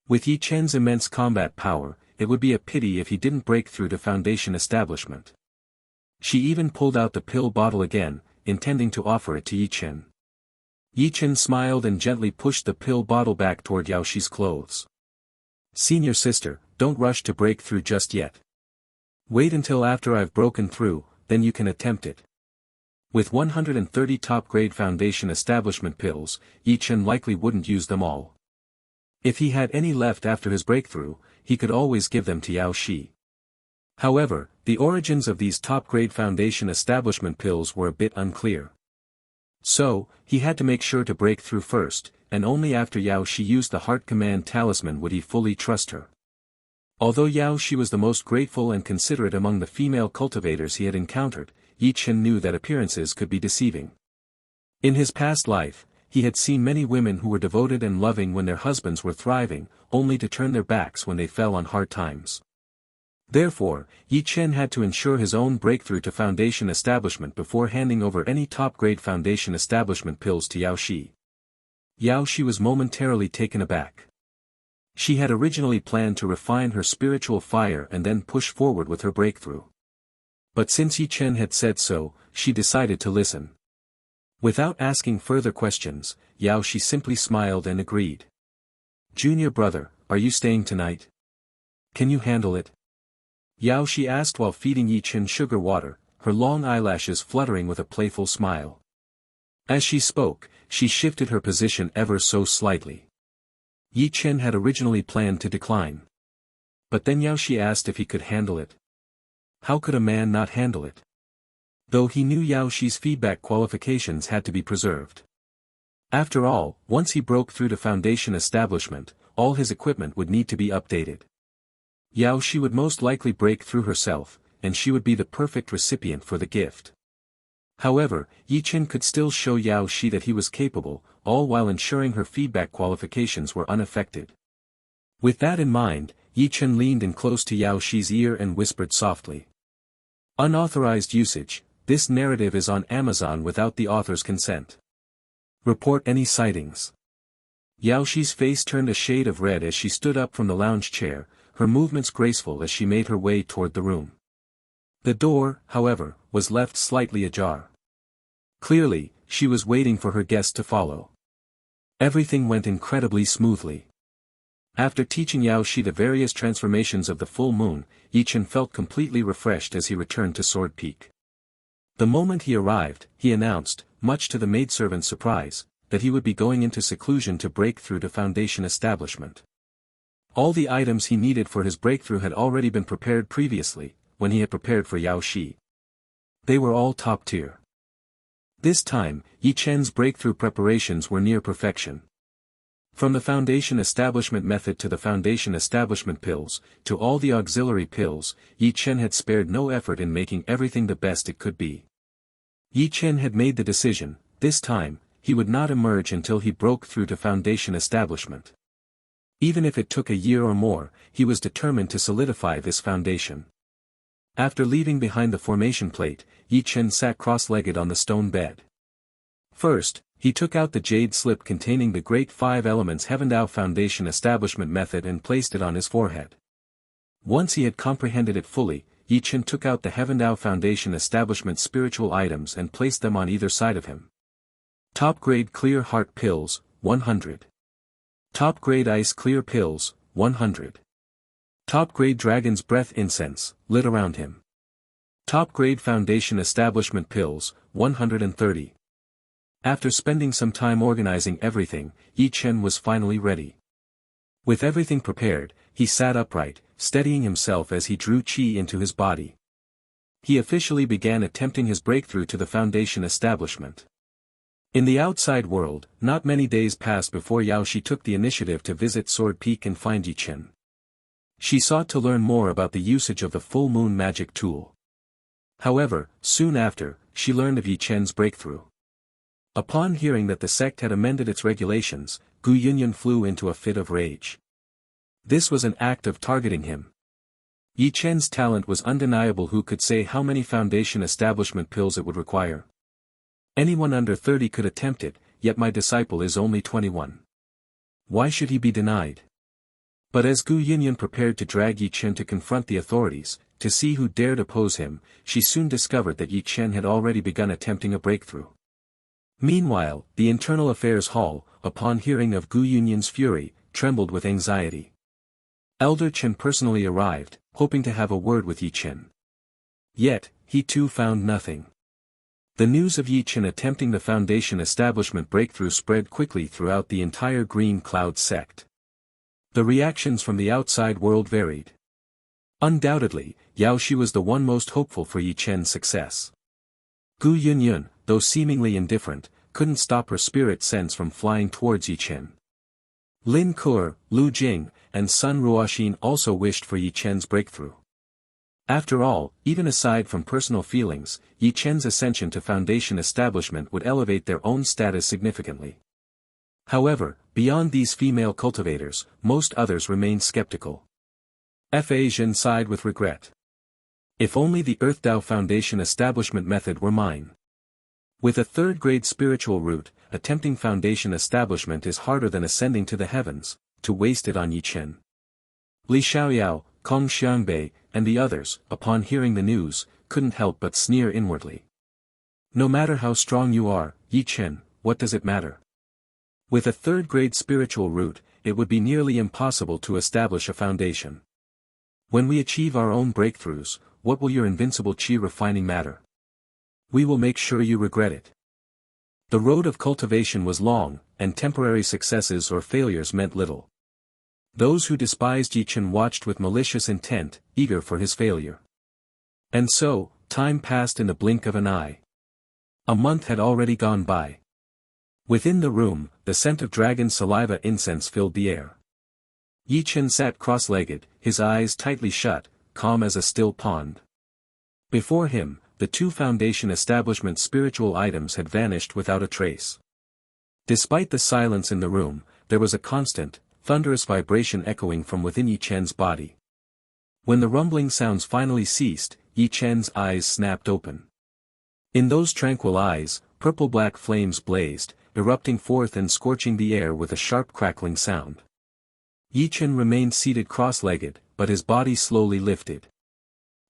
With Ye Chen's immense combat power, it would be a pity if he didn't break through the foundation establishment. She even pulled out the pill bottle again, intending to offer it to Ye Chen. Ye Chen smiled and gently pushed the pill bottle back toward Yao Shi's clothes. Senior sister, don't rush to break through just yet. Wait until after I've broken through, then you can attempt it. With 130 top-grade foundation establishment pills, Ye Chen likely wouldn't use them all. If he had any left after his breakthrough, he could always give them to Yao Shi. However, the origins of these top-grade foundation establishment pills were a bit unclear. So, he had to make sure to break through first, and only after Yao Shi used the Heart Command Talisman would he fully trust her. Although Yao Shi was the most grateful and considerate among the female cultivators he had encountered, Ye Chen knew that appearances could be deceiving. In his past life, he had seen many women who were devoted and loving when their husbands were thriving, only to turn their backs when they fell on hard times. Therefore, Ye Chen had to ensure his own breakthrough to foundation establishment before handing over any top-grade foundation establishment pills to Yao Shi. Yao Shi was momentarily taken aback. She had originally planned to refine her spiritual fire and then push forward with her breakthrough. But since Ye Chen had said so, she decided to listen. Without asking further questions, Yao Shi simply smiled and agreed. Junior brother, are you staying tonight? Can you handle it? Yao Shi asked while feeding Ye Chen sugar water, her long eyelashes fluttering with a playful smile. As she spoke, she shifted her position ever so slightly. Ye Chen had originally planned to decline. But then Yao Shi asked if he could handle it. How could a man not handle it? Though he knew Yao Shi's feedback qualifications had to be preserved. After all, once he broke through the foundation establishment, all his equipment would need to be updated. Yao Shi would most likely break through herself, and she would be the perfect recipient for the gift. However, Ye Chen could still show Yao Shi that he was capable, all while ensuring her feedback qualifications were unaffected. With that in mind, Ye Chen leaned in close to Yao Shi's ear and whispered softly. Unauthorized usage, this narrative is on Amazon without the author's consent. Report any sightings. Yao Shi's face turned a shade of red as she stood up from the lounge chair, her movements graceful as she made her way toward the room. The door, however, was left slightly ajar. Clearly, she was waiting for her guest to follow. Everything went incredibly smoothly. After teaching Yao Shi the various transformations of the full moon, Ye Chen felt completely refreshed as he returned to Sword Peak. The moment he arrived, he announced, much to the maidservant's surprise, that he would be going into seclusion to break through the foundation establishment. All the items he needed for his breakthrough had already been prepared previously, when he had prepared for Yao Shi. They were all top tier. This time, Ye Chen's breakthrough preparations were near perfection. From the foundation establishment method to the foundation establishment pills, to all the auxiliary pills, Ye Chen had spared no effort in making everything the best it could be. Ye Chen had made the decision, this time, he would not emerge until he broke through to foundation establishment. Even if it took a year or more, he was determined to solidify this foundation. After leaving behind the formation plate, Ye Chen sat cross-legged on the stone bed. First, he took out the jade slip containing the Great Five Elements Heaven Tao Foundation Establishment Method and placed it on his forehead. Once he had comprehended it fully, Ye Chen took out the Heaven Tao Foundation Establishment spiritual items and placed them on either side of him. Top-grade Clear Heart Pills, 100. Top-grade Ice Clear Pills, 100. Top-grade Dragon's Breath Incense, lit around him. Top-grade Foundation Establishment Pills, 130. After spending some time organizing everything, Ye Chen was finally ready. With everything prepared, he sat upright, steadying himself as he drew qi into his body. He officially began attempting his breakthrough to the foundation establishment. In the outside world, not many days passed before Yaoshi took the initiative to visit Sword Peak and find Ye Chen. She sought to learn more about the usage of the full moon magic tool. However, soon after, she learned of Ye Chen's breakthrough. Upon hearing that the sect had amended its regulations, Gu Yunyun flew into a fit of rage. This was an act of targeting him. Ye Chen's talent was undeniable. Who could say how many foundation establishment pills it would require? Anyone under 30 could attempt it, yet my disciple is only 21. Why should he be denied? But as Gu Yunyun prepared to drag Ye Chen to confront the authorities, to see who dared oppose him, she soon discovered that Ye Chen had already begun attempting a breakthrough. Meanwhile, the Internal Affairs Hall, upon hearing of Gu Yunyun's fury, trembled with anxiety. Elder Chen personally arrived, hoping to have a word with Ye Chen. Yet, he too found nothing. The news of Ye Chen attempting the foundation establishment breakthrough spread quickly throughout the entire Green Cloud sect. The reactions from the outside world varied. Undoubtedly, Yaoshi was the one most hopeful for Ye Chen's success. Gu Yunyun, though seemingly indifferent, couldn't stop her spirit sense from flying towards Ye Chen. Lin Ke, Lu Jing, and Sun Ruoxin also wished for Ye Chen's breakthrough. After all, even aside from personal feelings, Ye Chen's ascension to foundation establishment would elevate their own status significantly. However, beyond these female cultivators, most others remained skeptical. Fa Zhen sighed with regret. If only the Earthdao Foundation establishment method were mine. With a third-grade spiritual root, attempting foundation establishment is harder than ascending to the heavens, to waste it on Ye Chen. Li Xiaoyao, Kong Xiangbei, and the others, upon hearing the news, couldn't help but sneer inwardly. No matter how strong you are, Ye Chen, what does it matter? With a third-grade spiritual root, it would be nearly impossible to establish a foundation. When we achieve our own breakthroughs, what will your invincible qi refining matter? We will make sure you regret it. The road of cultivation was long, and temporary successes or failures meant little. Those who despised Ye Chen watched with malicious intent, eager for his failure. And so, time passed in the blink of an eye. A month had already gone by. Within the room, the scent of dragon saliva incense filled the air. Ye Chen sat cross-legged, his eyes tightly shut, calm as a still pond. Before him, the two foundation establishment spiritual items had vanished without a trace. Despite the silence in the room, there was a constant, thunderous vibration echoing from within Ye Chen's body. When the rumbling sounds finally ceased, Ye Chen's eyes snapped open. In those tranquil eyes, purple-black flames blazed, erupting forth and scorching the air with a sharp crackling sound. Ye Chen remained seated cross-legged, but his body slowly lifted.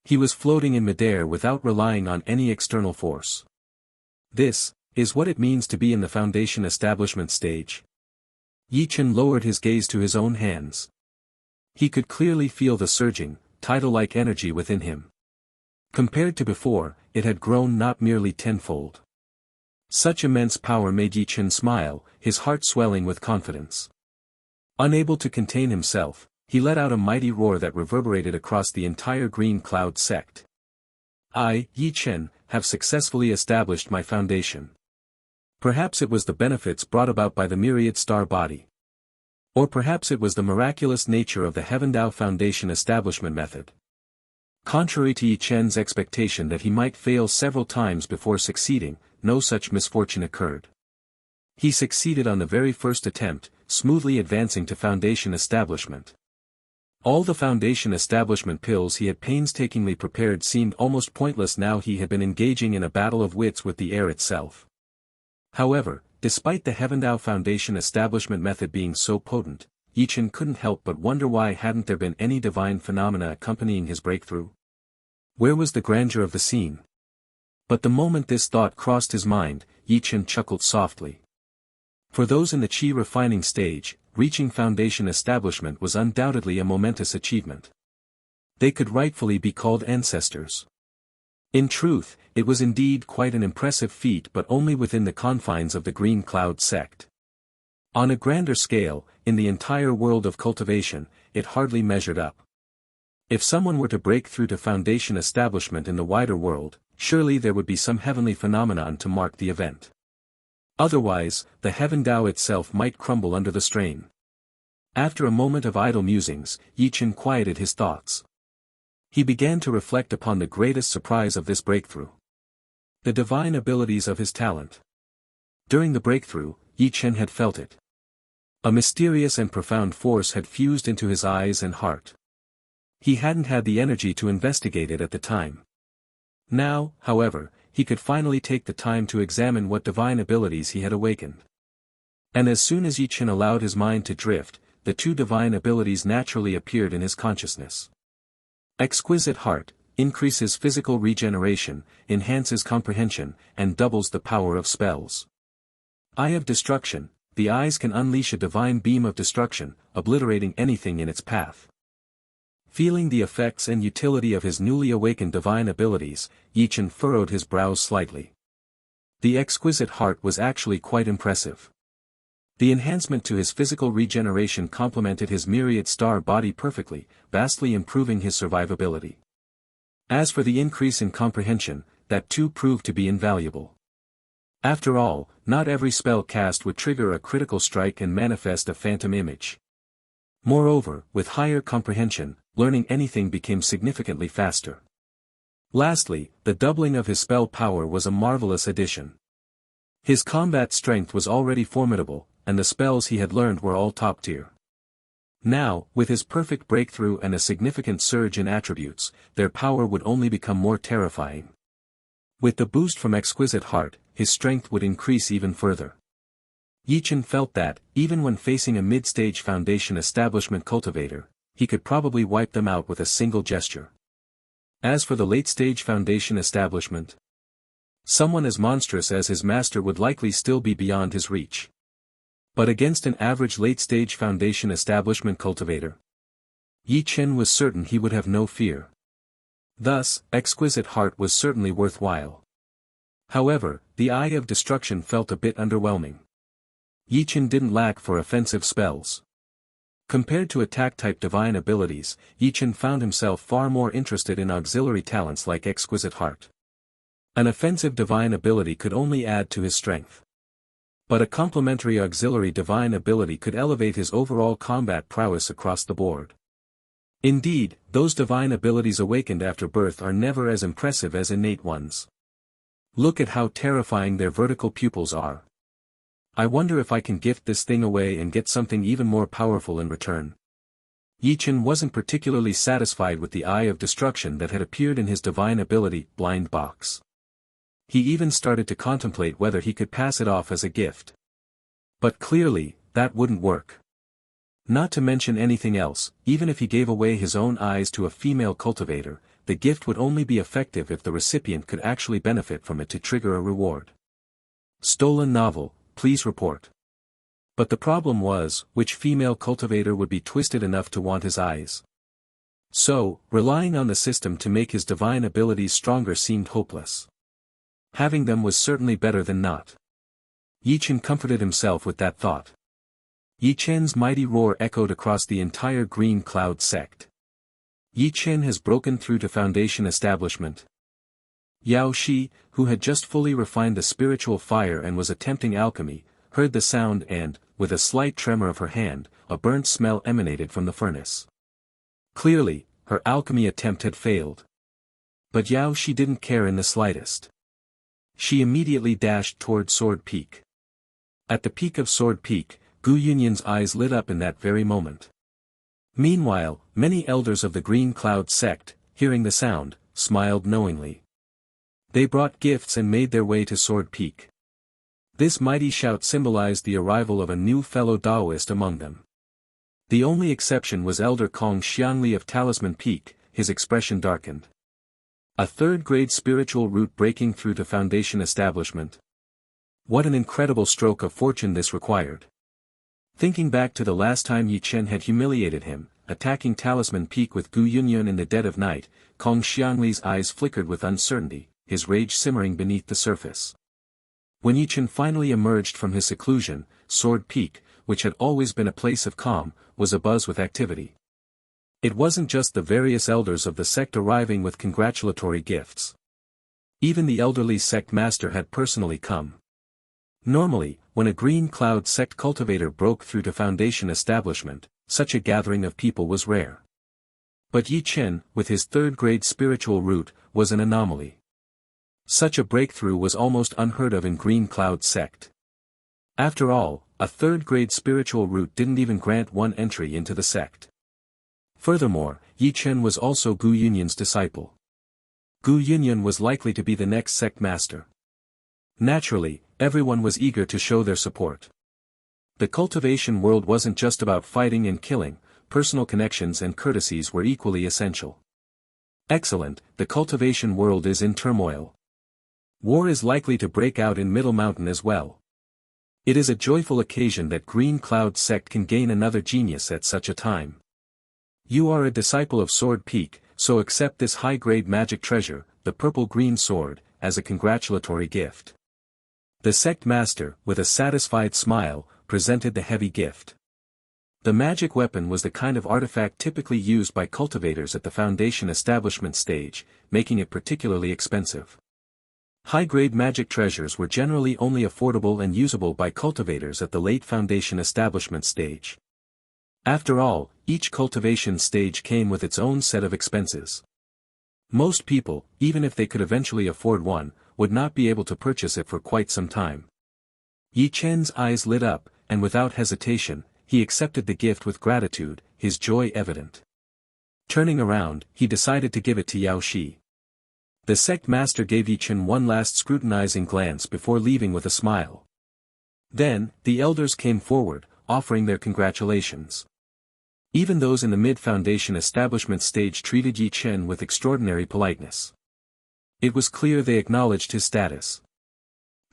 He was floating in midair without relying on any external force. This is what it means to be in the foundation establishment stage. Ye Chen lowered his gaze to his own hands. He could clearly feel the surging, tidal-like energy within him. Compared to before, it had grown not merely tenfold. Such immense power made Ye Chen smile, his heart swelling with confidence. Unable to contain himself, he let out a mighty roar that reverberated across the entire Green Cloud sect. I, Ye Chen, have successfully established my foundation. Perhaps it was the benefits brought about by the myriad star body. Or perhaps it was the miraculous nature of the Heavendao Foundation establishment method. Contrary to Ye Chen's expectation that he might fail several times before succeeding, no such misfortune occurred. He succeeded on the very first attempt, smoothly advancing to foundation establishment. All the foundation establishment pills he had painstakingly prepared seemed almost pointless now he had been engaging in a battle of wits with the air itself. However, despite the Heavendao Foundation establishment method being so potent, Ye Chen couldn't help but wonder why hadn't there been any divine phenomena accompanying his breakthrough. Where was the grandeur of the scene? But the moment this thought crossed his mind, Ye Chen chuckled softly. For those in the qi refining stage, reaching foundation establishment was undoubtedly a momentous achievement. They could rightfully be called ancestors. In truth, it was indeed quite an impressive feat, but only within the confines of the Green Cloud sect. On a grander scale, in the entire world of cultivation, it hardly measured up. If someone were to break through to foundation establishment in the wider world, surely there would be some heavenly phenomenon to mark the event. Otherwise, the Heaven Tao itself might crumble under the strain. After a moment of idle musings, Ye Chen quieted his thoughts. He began to reflect upon the greatest surprise of this breakthrough. The divine abilities of his talent. During the breakthrough, Ye Chen had felt it. A mysterious and profound force had fused into his eyes and heart. He hadn't had the energy to investigate it at the time. Now, however, he could finally take the time to examine what divine abilities he had awakened. And as soon as Ye Chen allowed his mind to drift, the two divine abilities naturally appeared in his consciousness. Exquisite Heart increases physical regeneration, enhances comprehension, and doubles the power of spells. Eye of Destruction, the eyes can unleash a divine beam of destruction, obliterating anything in its path. Feeling the effects and utility of his newly awakened divine abilities, Ye Chen furrowed his brows slightly. The Exquisite Heart was actually quite impressive. The enhancement to his physical regeneration complemented his myriad star body perfectly, vastly improving his survivability. As for the increase in comprehension, that too proved to be invaluable. After all, not every spell cast would trigger a critical strike and manifest a phantom image. Moreover, with higher comprehension, learning anything became significantly faster. Lastly, the doubling of his spell power was a marvelous addition. His combat strength was already formidable, and the spells he had learned were all top tier. Now, with his perfect breakthrough and a significant surge in attributes, their power would only become more terrifying. With the boost from Exquisite Heart, his strength would increase even further. Ye Chen felt that, even when facing a mid-stage Foundation establishment cultivator, he could probably wipe them out with a single gesture. As for the late-stage Foundation establishment, someone as monstrous as his master would likely still be beyond his reach. But against an average late-stage Foundation establishment cultivator, Ye Chen was certain he would have no fear. Thus, Exquisite Heart was certainly worthwhile. However, the Eye of Destruction felt a bit underwhelming. Ye Chen didn't lack for offensive spells. Compared to attack-type divine abilities, Ye Chen found himself far more interested in auxiliary talents like Exquisite Heart. An offensive divine ability could only add to his strength. But a complementary auxiliary divine ability could elevate his overall combat prowess across the board. Indeed, those divine abilities awakened after birth are never as impressive as innate ones. Look at how terrifying their vertical pupils are. I wonder if I can gift this thing away and get something even more powerful in return. Ye Chen wasn't particularly satisfied with the Eye of Destruction that had appeared in his divine ability, Blind Box. He even started to contemplate whether he could pass it off as a gift. But clearly, that wouldn't work. Not to mention anything else, even if he gave away his own eyes to a female cultivator, the gift would only be effective if the recipient could actually benefit from it to trigger a reward. Stolen novel, please report. But the problem was, which female cultivator would be twisted enough to want his eyes? So, relying on the system to make his divine abilities stronger seemed hopeless. Having them was certainly better than not. Ye Chen comforted himself with that thought. Ye Chen's mighty roar echoed across the entire Green Cloud sect. Ye Chen has broken through to Foundation establishment. Yao Shi, who had just fully refined the spiritual fire and was attempting alchemy, heard the sound and, with a slight tremor of her hand, a burnt smell emanated from the furnace. Clearly, her alchemy attempt had failed. But Yao Shi didn't care in the slightest. She immediately dashed toward Sword Peak. At the peak of Sword Peak, Gu Yunyin's eyes lit up in that very moment. Meanwhile, many elders of the Green Cloud sect, hearing the sound, smiled knowingly. They brought gifts and made their way to Sword Peak. This mighty shout symbolized the arrival of a new fellow Taoist among them. The only exception was Elder Kong Xiangli of Talisman Peak, his expression darkened. A third-grade spiritual route breaking through to Foundation establishment. What an incredible stroke of fortune this required. Thinking back to the last time Ye Chen had humiliated him, attacking Talisman Peak with Gu Yunyun in the dead of night, Kong Xiangli's eyes flickered with uncertainty, his rage simmering beneath the surface. When Ye Chen finally emerged from his seclusion, Sword Peak, which had always been a place of calm, was abuzz with activity. It wasn't just the various elders of the sect arriving with congratulatory gifts. Even the elderly sect master had personally come. Normally, when a Green Cloud sect cultivator broke through to Foundation establishment, such a gathering of people was rare. But Ye Chen, with his third-grade spiritual root, was an anomaly. Such a breakthrough was almost unheard of in Green Cloud sect. After all, a third-grade spiritual root didn't even grant one entry into the sect. Furthermore, Ye Chen was also Gu Yunyun's disciple. Gu Yunyun was likely to be the next sect master. Naturally, everyone was eager to show their support. The cultivation world wasn't just about fighting and killing, personal connections and courtesies were equally essential. Excellent, the cultivation world is in turmoil. War is likely to break out in Middle Mountain as well. It is a joyful occasion that Green Cloud sect can gain another genius at such a time. You are a disciple of Sword Peak, so accept this high-grade magic treasure, the purple-green sword, as a congratulatory gift. The sect master, with a satisfied smile, presented the heavy gift. The magic weapon was the kind of artifact typically used by cultivators at the Foundation establishment stage, making it particularly expensive. High-grade magic treasures were generally only affordable and usable by cultivators at the late Foundation establishment stage. After all, each cultivation stage came with its own set of expenses. Most people, even if they could eventually afford one, would not be able to purchase it for quite some time. Ye Chen's eyes lit up, and without hesitation, he accepted the gift with gratitude, his joy evident. Turning around, he decided to give it to Yao Shi. The sect master gave Ye Chen one last scrutinizing glance before leaving with a smile. Then, the elders came forward, offering their congratulations. Even those in the mid-foundation establishment stage treated Ye Chen with extraordinary politeness. It was clear they acknowledged his status.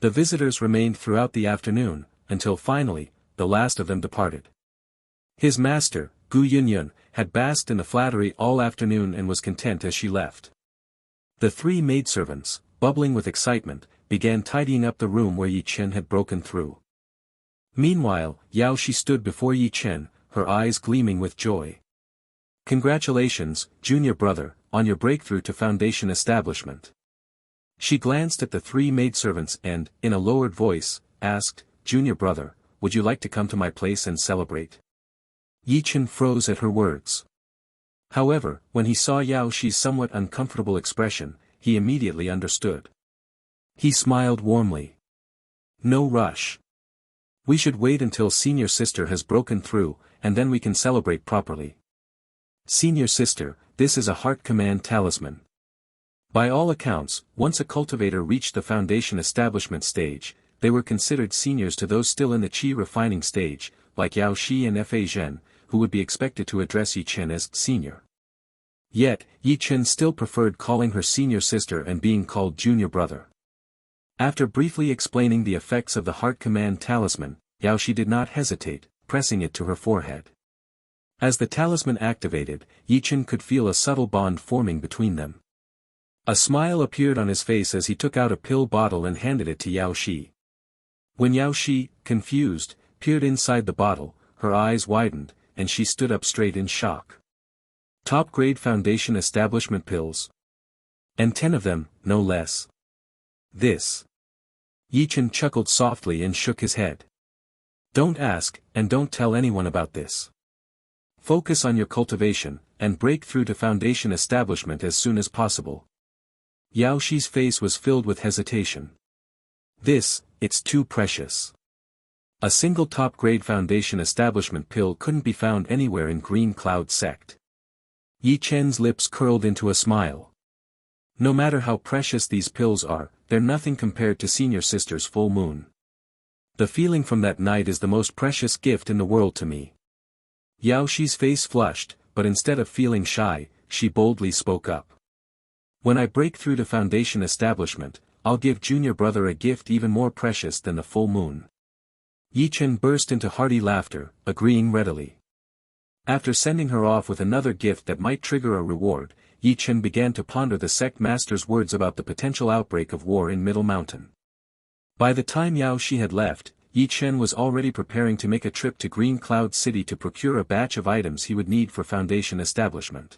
The visitors remained throughout the afternoon, until finally, the last of them departed. His master, Gu Yunyun, had basked in the flattery all afternoon and was content as she left. The three maidservants, bubbling with excitement, began tidying up the room where Ye Chen had broken through. Meanwhile, Yao Shi stood before Ye Chen, her eyes gleaming with joy. Congratulations, junior brother, on your breakthrough to Foundation establishment. She glanced at the three maidservants and, in a lowered voice, asked, Junior brother, would you like to come to my place and celebrate? Ye Chen froze at her words. However, when he saw Yao Shi's somewhat uncomfortable expression, he immediately understood. He smiled warmly. No rush. We should wait until senior sister has broken through, and then we can celebrate properly. Senior sister, this is a heart command talisman. By all accounts, once a cultivator reached the Foundation establishment stage, they were considered seniors to those still in the Qi refining stage, like Yao Shi and Fa Zhen, who would be expected to address Ye Chen as senior. Yet, Ye Chen still preferred calling her senior sister and being called junior brother. After briefly explaining the effects of the heart command talisman, Yao Shi did not hesitate, pressing it to her forehead. As the talisman activated, Ye Chen could feel a subtle bond forming between them. A smile appeared on his face as he took out a pill bottle and handed it to Yao Shi. When Yao Shi, confused, peered inside the bottle, her eyes widened, and she stood up straight in shock. Top-grade Foundation establishment pills. And 10 of them, no less. This. Ye Chen chuckled softly and shook his head. Don't ask, and don't tell anyone about this. Focus on your cultivation, and break through to Foundation establishment as soon as possible. Yao Shi's face was filled with hesitation. It's too precious. A single top-grade Foundation establishment pill couldn't be found anywhere in Green Cloud sect. Ye Chen's lips curled into a smile. No matter how precious these pills are, they're nothing compared to senior sister's full moon. The feeling from that night is the most precious gift in the world to me. Yao Shi's face flushed, but instead of feeling shy, she boldly spoke up. When I break through to Foundation establishment, I'll give junior brother a gift even more precious than the full moon. Ye Chen burst into hearty laughter, agreeing readily. After sending her off with another gift that might trigger a reward, Ye Chen began to ponder the sect master's words about the potential outbreak of war in Middle Mountain. By the time Yao Shi had left, Ye Chen was already preparing to make a trip to Green Cloud City to procure a batch of items he would need for Foundation establishment.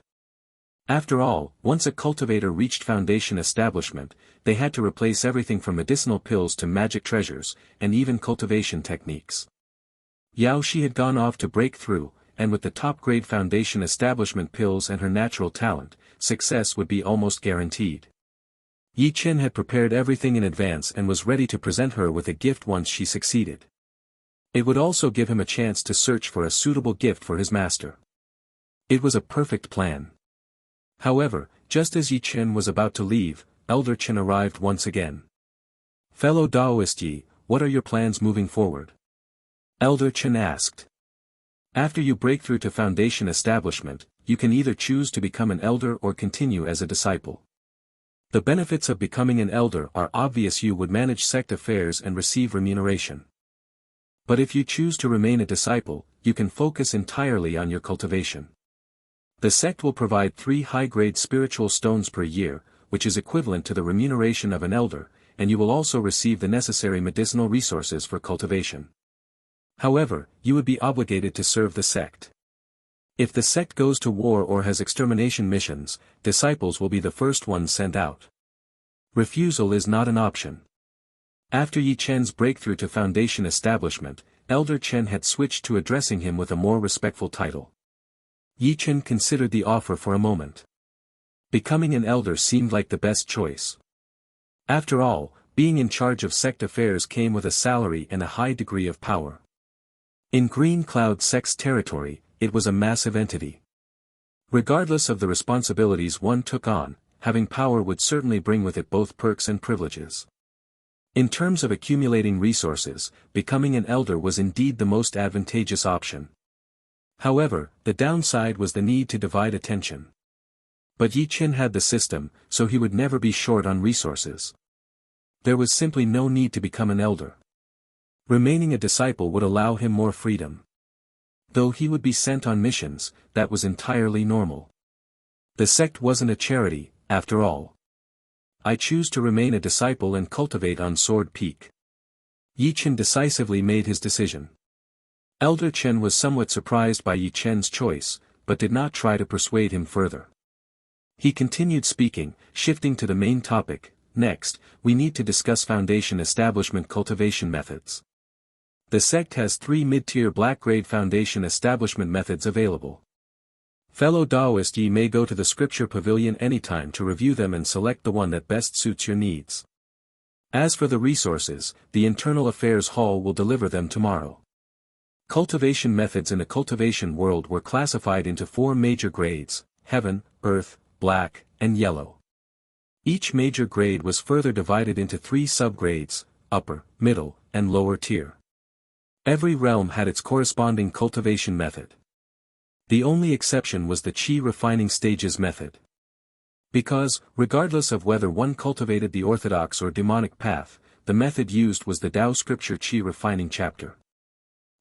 After all, once a cultivator reached foundation establishment, they had to replace everything from medicinal pills to magic treasures, and even cultivation techniques. Yao Shi had gone off to break through, and with the top-grade foundation establishment pills and her natural talent, success would be almost guaranteed. Ye Chen had prepared everything in advance and was ready to present her with a gift once she succeeded. It would also give him a chance to search for a suitable gift for his master. It was a perfect plan. However, just as Ye Chen was about to leave, Elder Chen arrived once again. "Fellow Daoist Yi, what are your plans moving forward?" Elder Chen asked. "After you break through to foundation establishment, you can either choose to become an elder or continue as a disciple. The benefits of becoming an elder are obvious. You would manage sect affairs and receive remuneration. But if you choose to remain a disciple, you can focus entirely on your cultivation. The sect will provide 3 high-grade spiritual stones per year, which is equivalent to the remuneration of an elder, and you will also receive the necessary medicinal resources for cultivation. However, you would be obligated to serve the sect. If the sect goes to war or has extermination missions, disciples will be the first ones sent out. Refusal is not an option." After Ye Chen's breakthrough to foundation establishment, Elder Chen had switched to addressing him with a more respectful title. Ye Chen considered the offer for a moment. Becoming an elder seemed like the best choice. After all, being in charge of sect affairs came with a salary and a high degree of power. In Green Cloud Sect's territory, it was a massive entity. Regardless of the responsibilities one took on, having power would certainly bring with it both perks and privileges. In terms of accumulating resources, becoming an elder was indeed the most advantageous option. However, the downside was the need to divide attention. But Ye Chen had the system, so he would never be short on resources. There was simply no need to become an elder. Remaining a disciple would allow him more freedom. Though he would be sent on missions, that was entirely normal. The sect wasn't a charity, after all. "I choose to remain a disciple and cultivate on Sword Peak." Ye Chen decisively made his decision. Elder Chen was somewhat surprised by Ye Chen's choice, but did not try to persuade him further. He continued speaking, shifting to the main topic. "Next, we need to discuss foundation establishment cultivation methods. The sect has 3 mid-tier black-grade foundation establishment methods available. Fellow Daoist Yi may go to the scripture pavilion anytime to review them and select the one that best suits your needs. As for the resources, the Internal Affairs Hall will deliver them tomorrow." Cultivation methods in the cultivation world were classified into 4 major grades: heaven, earth, black, and yellow. Each major grade was further divided into 3 subgrades: upper, middle, and lower tier. Every realm had its corresponding cultivation method. The only exception was the Qi refining stages method. Because, regardless of whether one cultivated the orthodox or demonic path, the method used was the Tao scripture Qi refining chapter.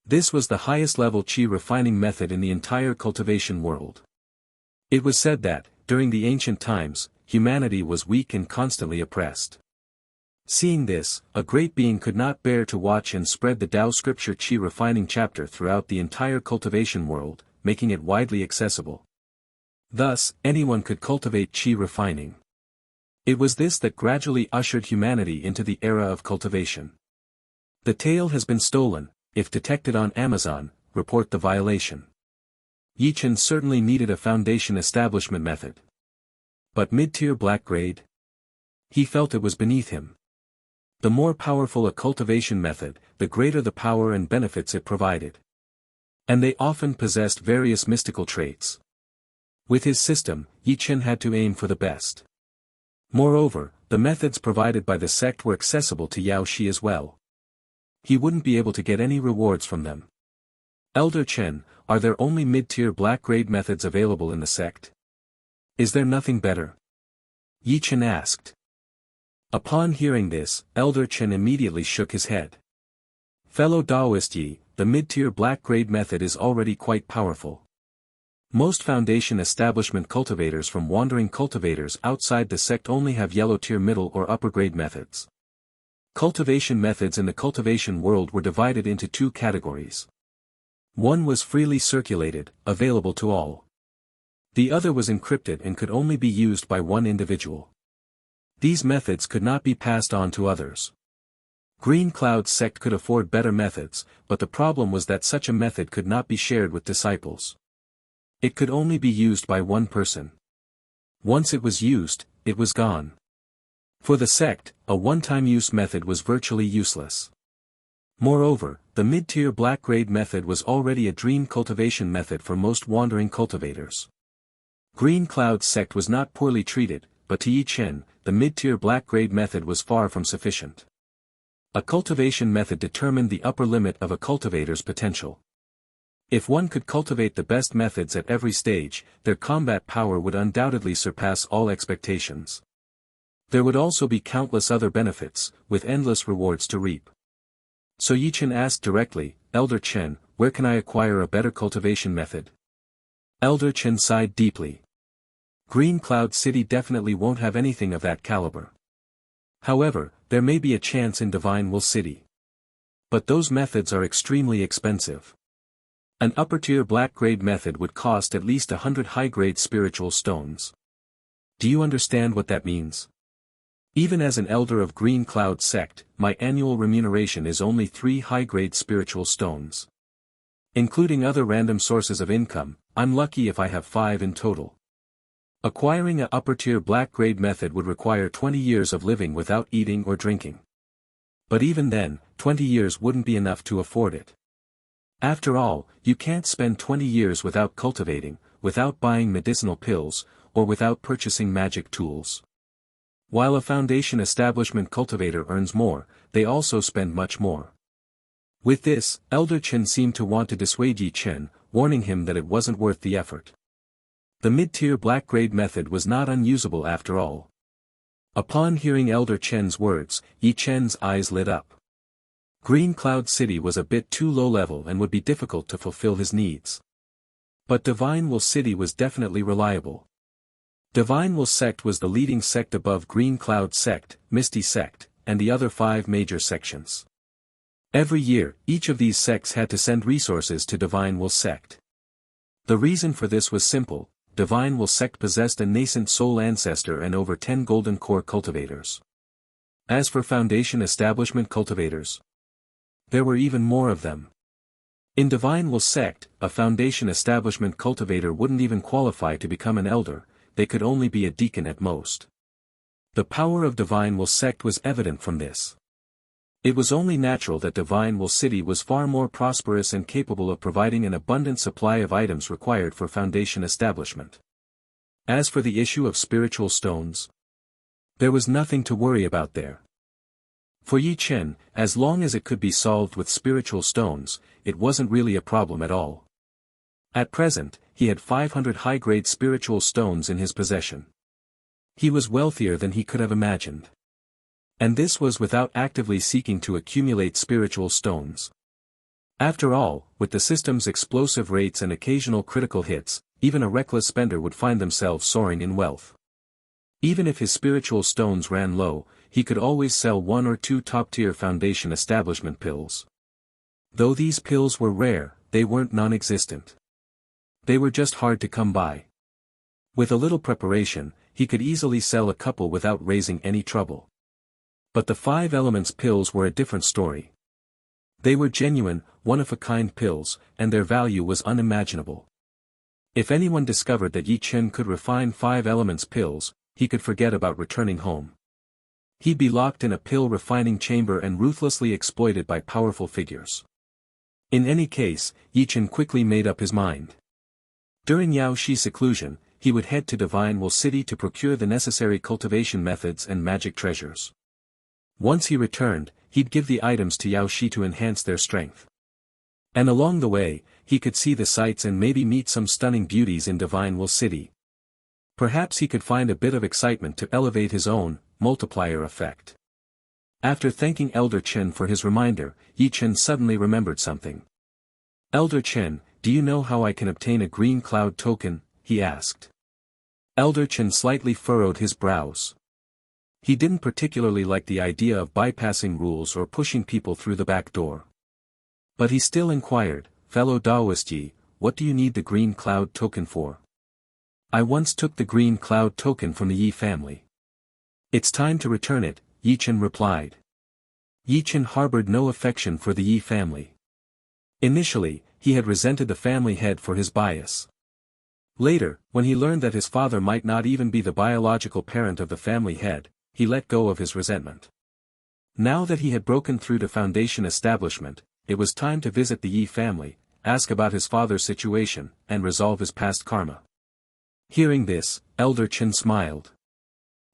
This was the highest level Qi refining method in the entire cultivation world. It was said that, during the ancient times, humanity was weak and constantly oppressed. Seeing this, a great being could not bear to watch and spread the Tao scripture Qi refining chapter throughout the entire cultivation world, making it widely accessible. Thus, anyone could cultivate Qi refining. It was this that gradually ushered humanity into the era of cultivation. The tale has been stolen. If detected on Amazon, report the violation. Ye Chen certainly needed a foundation establishment method. But mid-tier black grade? He felt it was beneath him. The more powerful a cultivation method, the greater the power and benefits it provided. And they often possessed various mystical traits. With his system, Ye Chen had to aim for the best. Moreover, the methods provided by the sect were accessible to Yao Shi as well. He wouldn't be able to get any rewards from them. "Elder Chen, are there only mid-tier black-grade methods available in the sect? Is there nothing better?" Ye Chen asked. Upon hearing this, Elder Chen immediately shook his head. "Fellow Daoist Yi, the mid-tier black-grade method is already quite powerful. Most foundation establishment cultivators from wandering cultivators outside the sect only have yellow-tier middle or upper-grade methods." Cultivation methods in the cultivation world were divided into 2 categories. One was freely circulated, available to all. The other was encrypted and could only be used by one individual. These methods could not be passed on to others. Green Cloud's sect could afford better methods, but the problem was that such a method could not be shared with disciples. It could only be used by one person. Once it was used, it was gone. For the sect, a one-time use method was virtually useless. Moreover, the mid-tier black-grade method was already a dream cultivation method for most wandering cultivators. Green Cloud's sect was not poorly treated, but to Ye Chen, the mid-tier black-grade method was far from sufficient. A cultivation method determined the upper limit of a cultivator's potential. If one could cultivate the best methods at every stage, their combat power would undoubtedly surpass all expectations. There would also be countless other benefits, with endless rewards to reap. So Ye Chen asked directly, "Elder Chen, where can I acquire a better cultivation method?" Elder Chen sighed deeply. Green Cloud City definitely won't have anything of that caliber. However, there may be a chance in Divine Will City. But those methods are extremely expensive. An upper-tier black-grade method would cost at least 100 high-grade spiritual stones. Do you understand what that means? Even as an elder of Green Cloud sect, my annual remuneration is only 3 high-grade spiritual stones. Including other random sources of income, I'm lucky if I have 5 in total. Acquiring a upper-tier black-grade method would require 20 years of living without eating or drinking. But even then, 20 years wouldn't be enough to afford it. After all, you can't spend 20 years without cultivating, without buying medicinal pills, or without purchasing magic tools. While a foundation establishment cultivator earns more, they also spend much more. With this, Elder Chen seemed to want to dissuade Ye Chen, warning him that it wasn't worth the effort. The mid-tier black-grade method was not unusable after all. Upon hearing Elder Chen's words, Ye Chen's eyes lit up. Green Cloud City was a bit too low-level and would be difficult to fulfill his needs. But Divine Will City was definitely reliable. Divine Will Sect was the leading sect above Green Cloud Sect, Misty Sect, and the other 5 major sections. Every year, each of these sects had to send resources to Divine Will Sect. The reason for this was simple. Divine Will Sect possessed a nascent soul ancestor and over 10 golden core cultivators. As for foundation establishment cultivators, there were even more of them. In Divine Will Sect, a foundation establishment cultivator wouldn't even qualify to become an elder, they could only be a deacon at most. The power of Divine Will Sect was evident from this. It was only natural that Divine Will City was far more prosperous and capable of providing an abundant supply of items required for foundation establishment. As for the issue of spiritual stones, there was nothing to worry about there. For Ye Chen, as long as it could be solved with spiritual stones, it wasn't really a problem at all. At present, he had 500 high-grade spiritual stones in his possession. He was wealthier than he could have imagined. And this was without actively seeking to accumulate spiritual stones. After all, with the system's explosive rates and occasional critical hits, even a reckless spender would find themselves soaring in wealth. Even if his spiritual stones ran low, he could always sell 1 or 2 top-tier foundation establishment pills. Though these pills were rare, they weren't non-existent. They were just hard to come by. With a little preparation, he could easily sell a couple without raising any trouble. But the 5 elements pills were a different story. They were genuine, one-of-a-kind pills, and their value was unimaginable. If anyone discovered that Ye Chen could refine 5 elements pills, he could forget about returning home. He'd be locked in a pill refining chamber and ruthlessly exploited by powerful figures. In any case, Ye Chen quickly made up his mind. During Yao Shi's seclusion, he would head to Divine Will City to procure the necessary cultivation methods and magic treasures. Once he returned, he'd give the items to Yao Shi to enhance their strength. And along the way, he could see the sights and maybe meet some stunning beauties in Divine Will City. Perhaps he could find a bit of excitement to elevate his own multiplier effect. After thanking Elder Chen for his reminder, Ye Chen suddenly remembered something. "Elder Chen, do you know how I can obtain a green cloud token?" he asked. Elder Chen slightly furrowed his brows. He didn't particularly like the idea of bypassing rules or pushing people through the back door. But he still inquired, "Fellow Taoist Yi, what do you need the green cloud token for?" I once took the green cloud token from the Ye family. It's time to return it, Ye Chen replied. Ye Chen harbored no affection for the Ye family. Initially, he had resented the family head for his bias. Later, when he learned that his father might not even be the biological parent of the family head, he let go of his resentment. Now that he had broken through the foundation establishment, it was time to visit the Ye family, ask about his father's situation, and resolve his past karma. Hearing this, Elder Chen smiled.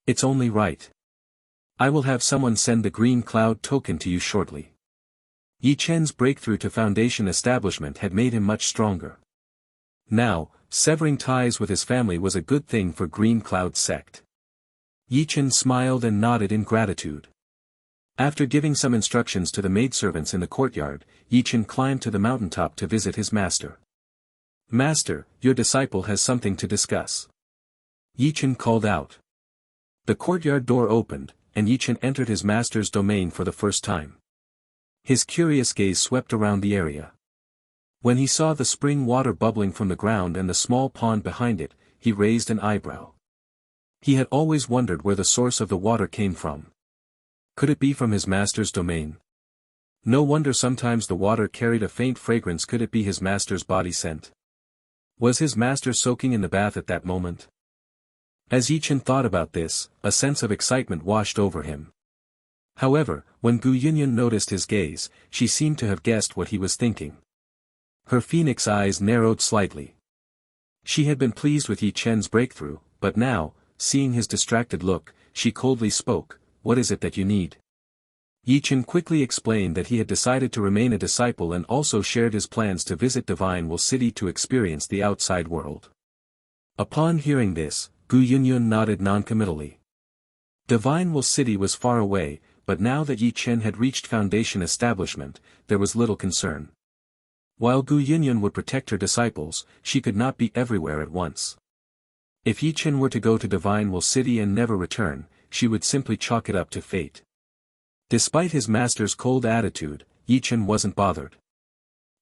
It's only right. I will have someone send the green cloud token to you shortly. Ye Chen's breakthrough to foundation establishment had made him much stronger. Now, severing ties with his family was a good thing for Green Cloud sect. Ye Chen smiled and nodded in gratitude. After giving some instructions to the maidservants in the courtyard, Ye Chen climbed to the mountaintop to visit his master. Master, your disciple has something to discuss. Ye Chen called out. The courtyard door opened, and Ye Chen entered his master's domain for the first time. His curious gaze swept around the area. When he saw the spring water bubbling from the ground and the small pond behind it, he raised an eyebrow. He had always wondered where the source of the water came from. Could it be from his master's domain? No wonder sometimes the water carried a faint fragrance. Could it be his master's body scent? Was his master soaking in the bath at that moment? As Ye Chen thought about this, a sense of excitement washed over him. However, when Gu Yunyun noticed his gaze, she seemed to have guessed what he was thinking. Her phoenix eyes narrowed slightly. She had been pleased with Ye Chen's breakthrough, but now, seeing his distracted look, she coldly spoke, "What is it that you need?" Ye Chen quickly explained that he had decided to remain a disciple and also shared his plans to visit Divine Will City to experience the outside world. Upon hearing this, Gu Yunyun nodded noncommittally. Divine Will City was far away, but now that Ye Chen had reached foundation establishment, there was little concern. While Gu Yunyun would protect her disciples, she could not be everywhere at once. If Ye Chen were to go to Divine Will City and never return, she would simply chalk it up to fate. Despite his master's cold attitude, Ye Chen wasn't bothered.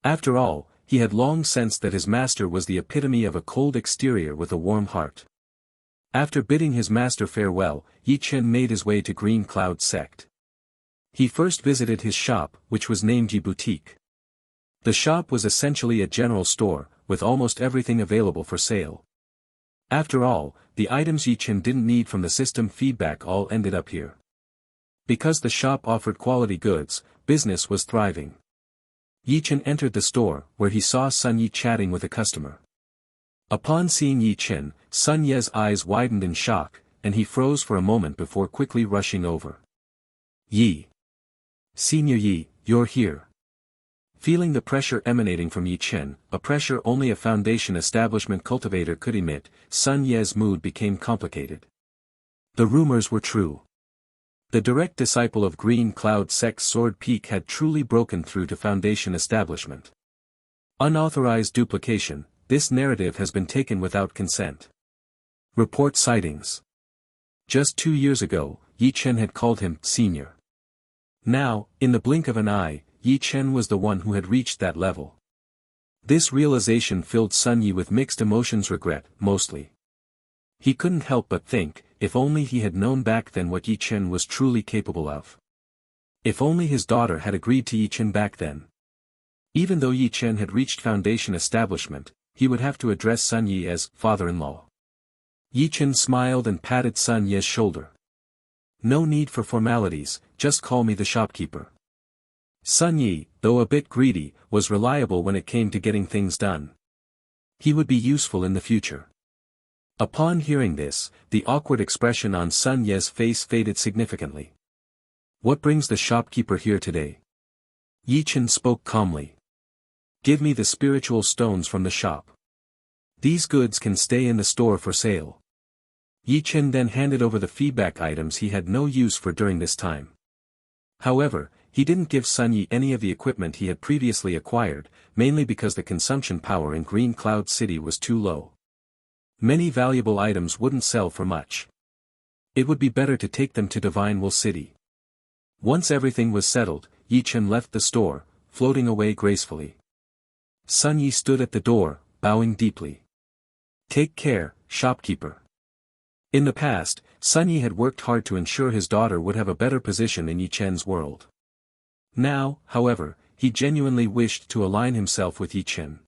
After all, he had long sensed that his master was the epitome of a cold exterior with a warm heart. After bidding his master farewell, Ye Chen made his way to Green Cloud sect. He first visited his shop, which was named Ye Boutique. The shop was essentially a general store, with almost everything available for sale. After all, the items Ye Chen didn't need from the system feedback all ended up here. Because the shop offered quality goods, business was thriving. Ye Chen entered the store, where he saw Sun Ye chatting with a customer. Upon seeing Ye Chen, Sun Ye's eyes widened in shock, and he froze for a moment before quickly rushing over. "Ye! Senior Ye, you're here." Feeling the pressure emanating from Ye Chen, a pressure only a foundation establishment cultivator could emit, Sun Ye's mood became complicated. The rumors were true. The direct disciple of Green Cloud sect's Sword Peak had truly broken through to foundation establishment. Unauthorized duplication, this narrative has been taken without consent. Report sightings. Just 2 years ago, Ye Chen had called him senior. Now, in the blink of an eye, Ye Chen was the one who had reached that level. This realization filled Sun Ye with mixed emotions, regret, mostly. He couldn't help but think, if only he had known back then what Ye Chen was truly capable of. If only his daughter had agreed to Ye Chen back then. Even though Ye Chen had reached foundation establishment, he would have to address Sun Ye as father-in-law. Ye Chen smiled and patted Sun Ye's shoulder. "No need for formalities, just call me the shopkeeper." Sun Ye, though a bit greedy, was reliable when it came to getting things done. He would be useful in the future. Upon hearing this, the awkward expression on Sun Ye's face faded significantly. "What brings the shopkeeper here today?" Ye Chen spoke calmly. "Give me the spiritual stones from the shop. These goods can stay in the store for sale." Ye Chen then handed over the feedback items he had no use for during this time. However, he didn't give Sun Ye any of the equipment he had previously acquired, mainly because the consumption power in Green Cloud City was too low. Many valuable items wouldn't sell for much. It would be better to take them to Divine Will City. Once everything was settled, Ye Chen left the store, floating away gracefully. Sun Ye stood at the door, bowing deeply. "Take care, shopkeeper. In the past, Sun Yi had worked hard to ensure his daughter would have a better position in Ye Chen's world. Now, however, he genuinely wished to align himself with Ye Chen.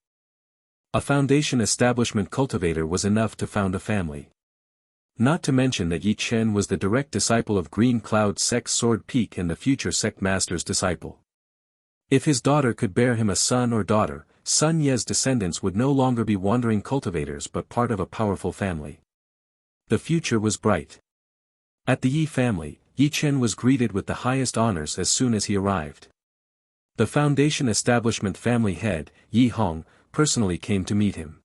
A foundation establishment cultivator was enough to found a family. Not to mention that Ye Chen was the direct disciple of Green Cloud Sect's Sword Peak and the future sect master's disciple. If his daughter could bear him a son or daughter, Sun Ye's descendants would no longer be wandering cultivators but part of a powerful family. The future was bright. At the Ye family, Ye Chen was greeted with the highest honors as soon as he arrived. The foundation establishment family head, Ye Hong, personally came to meet him.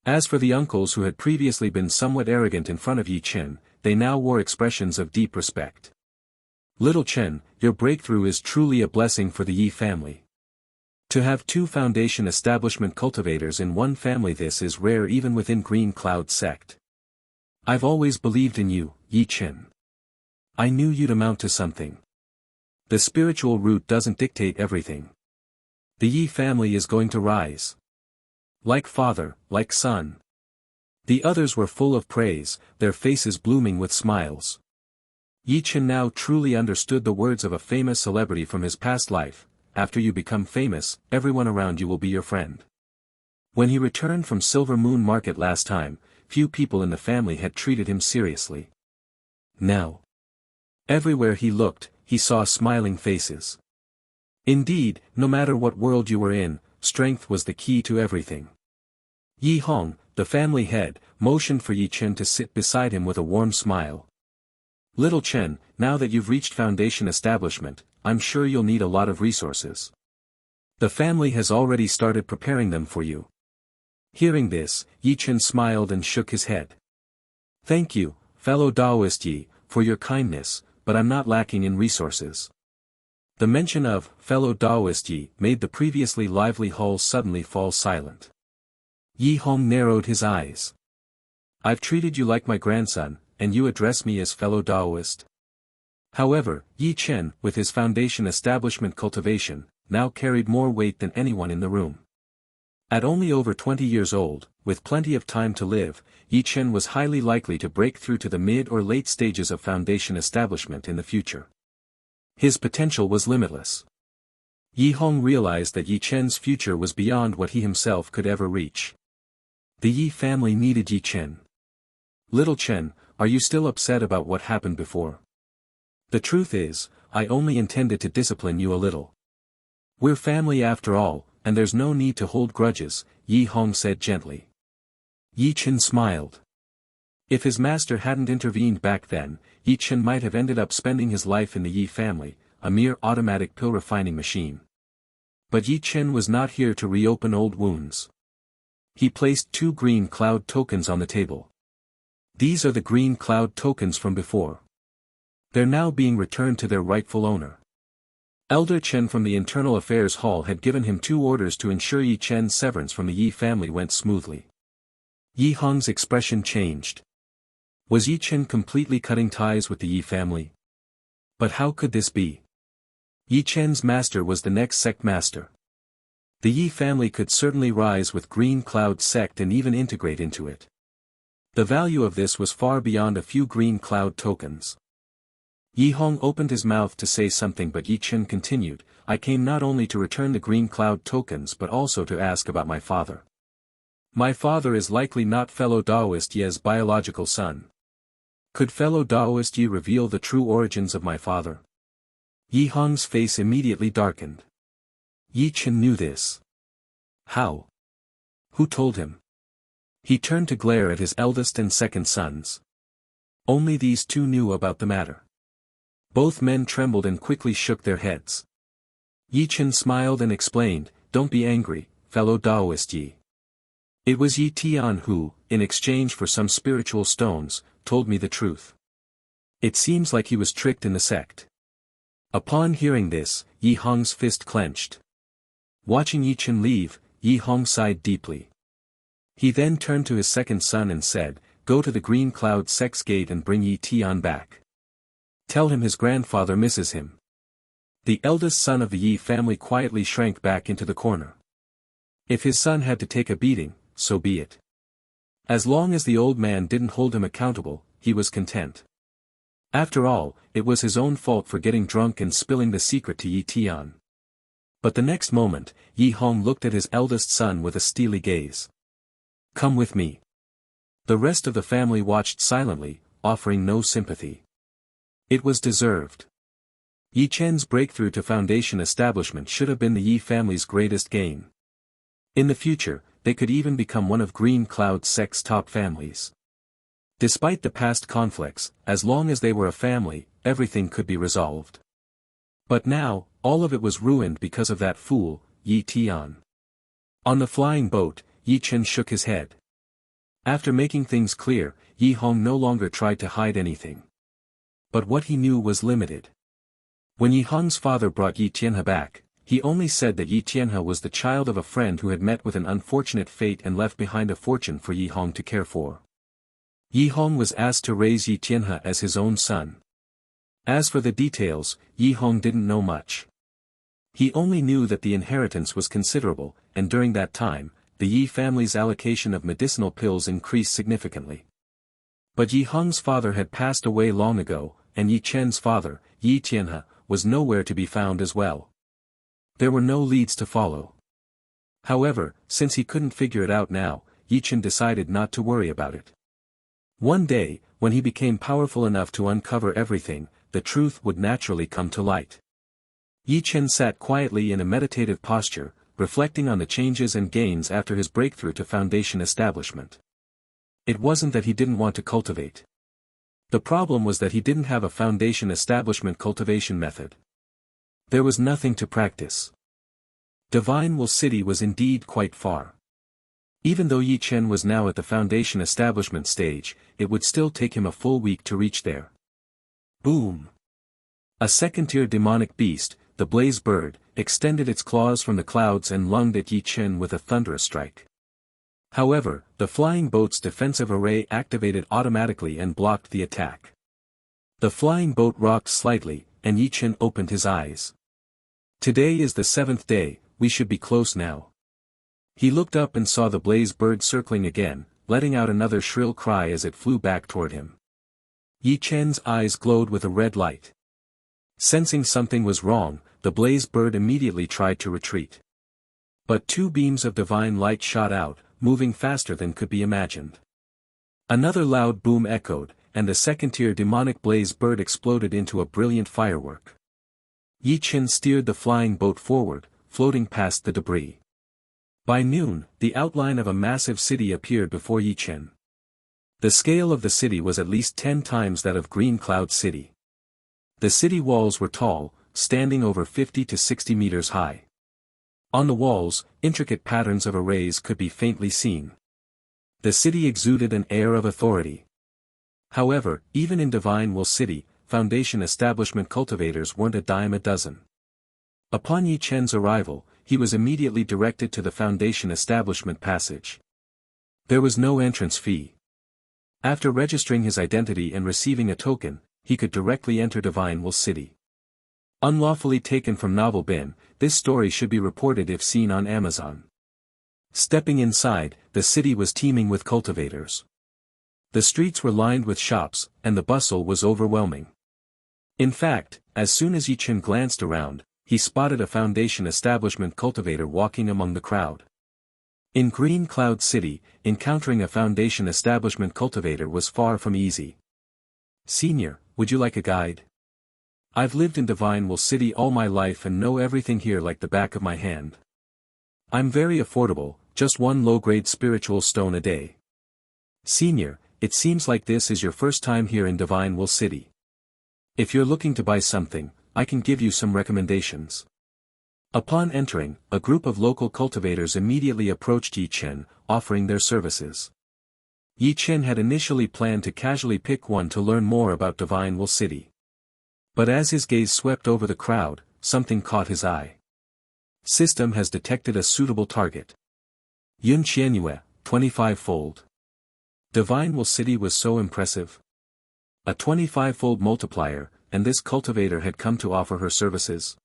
As for the uncles who had previously been somewhat arrogant in front of Ye Chen, they now wore expressions of deep respect. "Little Chen, your breakthrough is truly a blessing for the Ye family. To have two foundation establishment cultivators in one family, this is rare even within Green Cloud sect. I've always believed in you, Ye Chen. I knew you'd amount to something. The spiritual route doesn't dictate everything. The Ye family is going to rise. Like father, like son." The others were full of praise, their faces blooming with smiles. Ye Chen now truly understood the words of a famous celebrity from his past life: after you become famous, everyone around you will be your friend. When he returned from Silver Moon Market last time, few people in the family had treated him seriously. Now, everywhere he looked, he saw smiling faces. Indeed, no matter what world you were in, strength was the key to everything. Ye Hong, the family head, motioned for Ye Chen to sit beside him with a warm smile. "Little Chen, now that you've reached foundation establishment, I'm sure you'll need a lot of resources. The family has already started preparing them for you." Hearing this, Ye Chen smiled and shook his head. "Thank you, fellow Taoist Yi, for your kindness, but I'm not lacking in resources." The mention of fellow Taoist Yi made the previously lively Hull suddenly fall silent. Ye Hong narrowed his eyes. "I've treated you like my grandson, and you address me as fellow Taoist?" However, Ye Chen, with his foundation establishment cultivation, now carried more weight than anyone in the room. At only over 20 years old, with plenty of time to live, Ye Chen was highly likely to break through to the mid or late stages of foundation establishment in the future. His potential was limitless. Ye Hong realized that Ye Chen's future was beyond what he himself could ever reach. The Ye family needed Ye Chen. "Little Chen, are you still upset about what happened before?" "The truth is, I only intended to discipline you a little. We're family after all, and there's no need to hold grudges," Ye Hong said gently. Ye Chen smiled. If his master hadn't intervened back then, Ye Chen might have ended up spending his life in the Ye family, a mere automatic pill refining machine. But Ye Chen was not here to reopen old wounds. He placed 2 green cloud tokens on the table. These are the green cloud tokens from before. They're now being returned to their rightful owner. Elder Chen from the Internal Affairs Hall had given him 2 orders to ensure Ye Chen's severance from the Ye family went smoothly. Ye Hong's expression changed. Was Ye Chen completely cutting ties with the Ye family? But how could this be? Ye Chen's master was the next sect master. The Ye family could certainly rise with Green Cloud sect and even integrate into it. The value of this was far beyond a few Green Cloud tokens. Ye Hong opened his mouth to say something, but Ye Chen continued, "I came not only to return the Green Cloud tokens but also to ask about my father. My father is likely not fellow Taoist Ye's biological son. Could fellow Taoist Ye reveal the true origins of my father?" Ye Hong's face immediately darkened. Ye Chen knew this. How? Who told him? He turned to glare at his eldest and second sons. Only these 2 knew about the matter. Both men trembled and quickly shook their heads. Ye Chen smiled and explained, "Don't be angry, fellow Taoist Yi. It was Ye Tian who, in exchange for some spiritual stones, told me the truth. It seems like he was tricked in the sect." Upon hearing this, Ye Hong's fist clenched. Watching Ye Chen leave, Ye Hong sighed deeply. He then turned to his second son and said, "Go to the Green Cloud sect's gate and bring Ye Tian back. Tell him his grandfather misses him." The eldest son of the Ye family quietly shrank back into the corner. If his son had to take a beating, so be it. As long as the old man didn't hold him accountable, he was content. After all, it was his own fault for getting drunk and spilling the secret to Ye Chen. But the next moment, Yi Hong looked at his eldest son with a steely gaze. "Come with me." The rest of the family watched silently, offering no sympathy. It was deserved. Ye Chen's breakthrough to foundation establishment should have been the Yi family's greatest gain. In the future, they could even become one of Green Cloud Sect's top families. Despite the past conflicts, as long as they were a family, everything could be resolved. But now, all of it was ruined because of that fool, Ye Chen. On the flying boat, Ye Chen shook his head. After making things clear, Yi Hong no longer tried to hide anything. But what he knew was limited. When Yi Hong's father brought Ye Chen back, he only said that Ye Chen was the child of a friend who had met with an unfortunate fate and left behind a fortune for Yi Hong to care for. Yi Hong was asked to raise Ye Chen as his own son. As for the details, Yi Hong didn't know much. He only knew that the inheritance was considerable, and during that time, the Yi family's allocation of medicinal pills increased significantly. But Yi Hong's father had passed away long ago, and Ye Chen's father, Ye Chen, was nowhere to be found as well. There were no leads to follow. However, since he couldn't figure it out now, Ye Chen decided not to worry about it. One day, when he became powerful enough to uncover everything, the truth would naturally come to light. Ye Chen sat quietly in a meditative posture, reflecting on the changes and gains after his breakthrough to foundation establishment. It wasn't that he didn't want to cultivate. The problem was that he didn't have a foundation establishment cultivation method. There was nothing to practice. Divine Will City was indeed quite far. Even though Ye Chen was now at the foundation establishment stage, it would still take him a full week to reach there. Boom! A second-tier demonic beast, the Blaze Bird, extended its claws from the clouds and lunged at Ye Chen with a thunderous strike. However, the flying boat's defensive array activated automatically and blocked the attack. The flying boat rocked slightly, and Ye Chen opened his eyes. Today is the 7th day, we should be close now. He looked up and saw the Blaze Bird circling again, letting out another shrill cry as it flew back toward him. Ye Chen's eyes glowed with a red light. Sensing something was wrong, the Blaze Bird immediately tried to retreat. But two beams of divine light shot out, moving faster than could be imagined. Another loud boom echoed, and the second-tier demonic Blaze Bird exploded into a brilliant firework. Ye Chen steered the flying boat forward, floating past the debris. By noon, the outline of a massive city appeared before Ye Chen. The scale of the city was at least 10 times that of Green Cloud City. The city walls were tall, standing over 50 to 60 meters high. On the walls, intricate patterns of arrays could be faintly seen. The city exuded an air of authority. However, even in Divine Will City, foundation establishment cultivators weren't a dime a dozen. Upon Ye Chen's arrival, he was immediately directed to the foundation establishment passage. There was no entrance fee. After registering his identity and receiving a token, he could directly enter Divine Will City. Unlawfully taken from Novel Bin, this story should be reported if seen on Amazon. Stepping inside, the city was teeming with cultivators. The streets were lined with shops, and the bustle was overwhelming. In fact, as soon as Ye Chen glanced around, he spotted a foundation establishment cultivator walking among the crowd. In Green Cloud City, encountering a foundation establishment cultivator was far from easy. "Senior, would you like a guide? I've lived in Divine Will City all my life and know everything here like the back of my hand. I'm very affordable, just one low-grade spiritual stone a day." "Senior, it seems like this is your first time here in Divine Will City. If you're looking to buy something, I can give you some recommendations." Upon entering, a group of local cultivators immediately approached Ye Chen, offering their services. Ye Chen had initially planned to casually pick one to learn more about Divine Will City. But as his gaze swept over the crowd, something caught his eye. "System has detected a suitable target. Yun Qianyue, 25-fold. Divine Will City was so impressive. A 25-fold multiplier, and this cultivator had come to offer her services."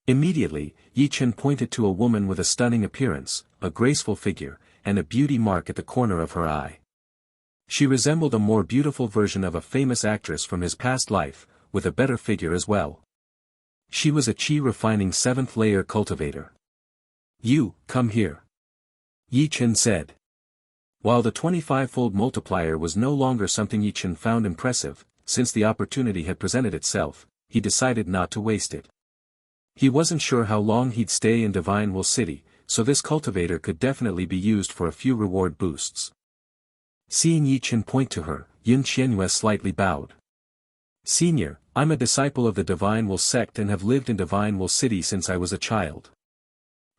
Immediately, Ye Chen pointed to a woman with a stunning appearance, a graceful figure, and a beauty mark at the corner of her eye. She resembled a more beautiful version of a famous actress from his past life, with a better figure as well. She was a chi refining 7th layer cultivator. You, come here. Ye Chen said. While the 25-fold multiplier was no longer something Ye Chen found impressive, since the opportunity had presented itself, he decided not to waste it. He wasn't sure how long he'd stay in Divine Will City, so this cultivator could definitely be used for a few reward boosts. Seeing Ye Chen point to her, Yun Qianyue slightly bowed. Senior, I'm a disciple of the Divine Will sect and have lived in Divine Will City since I was a child.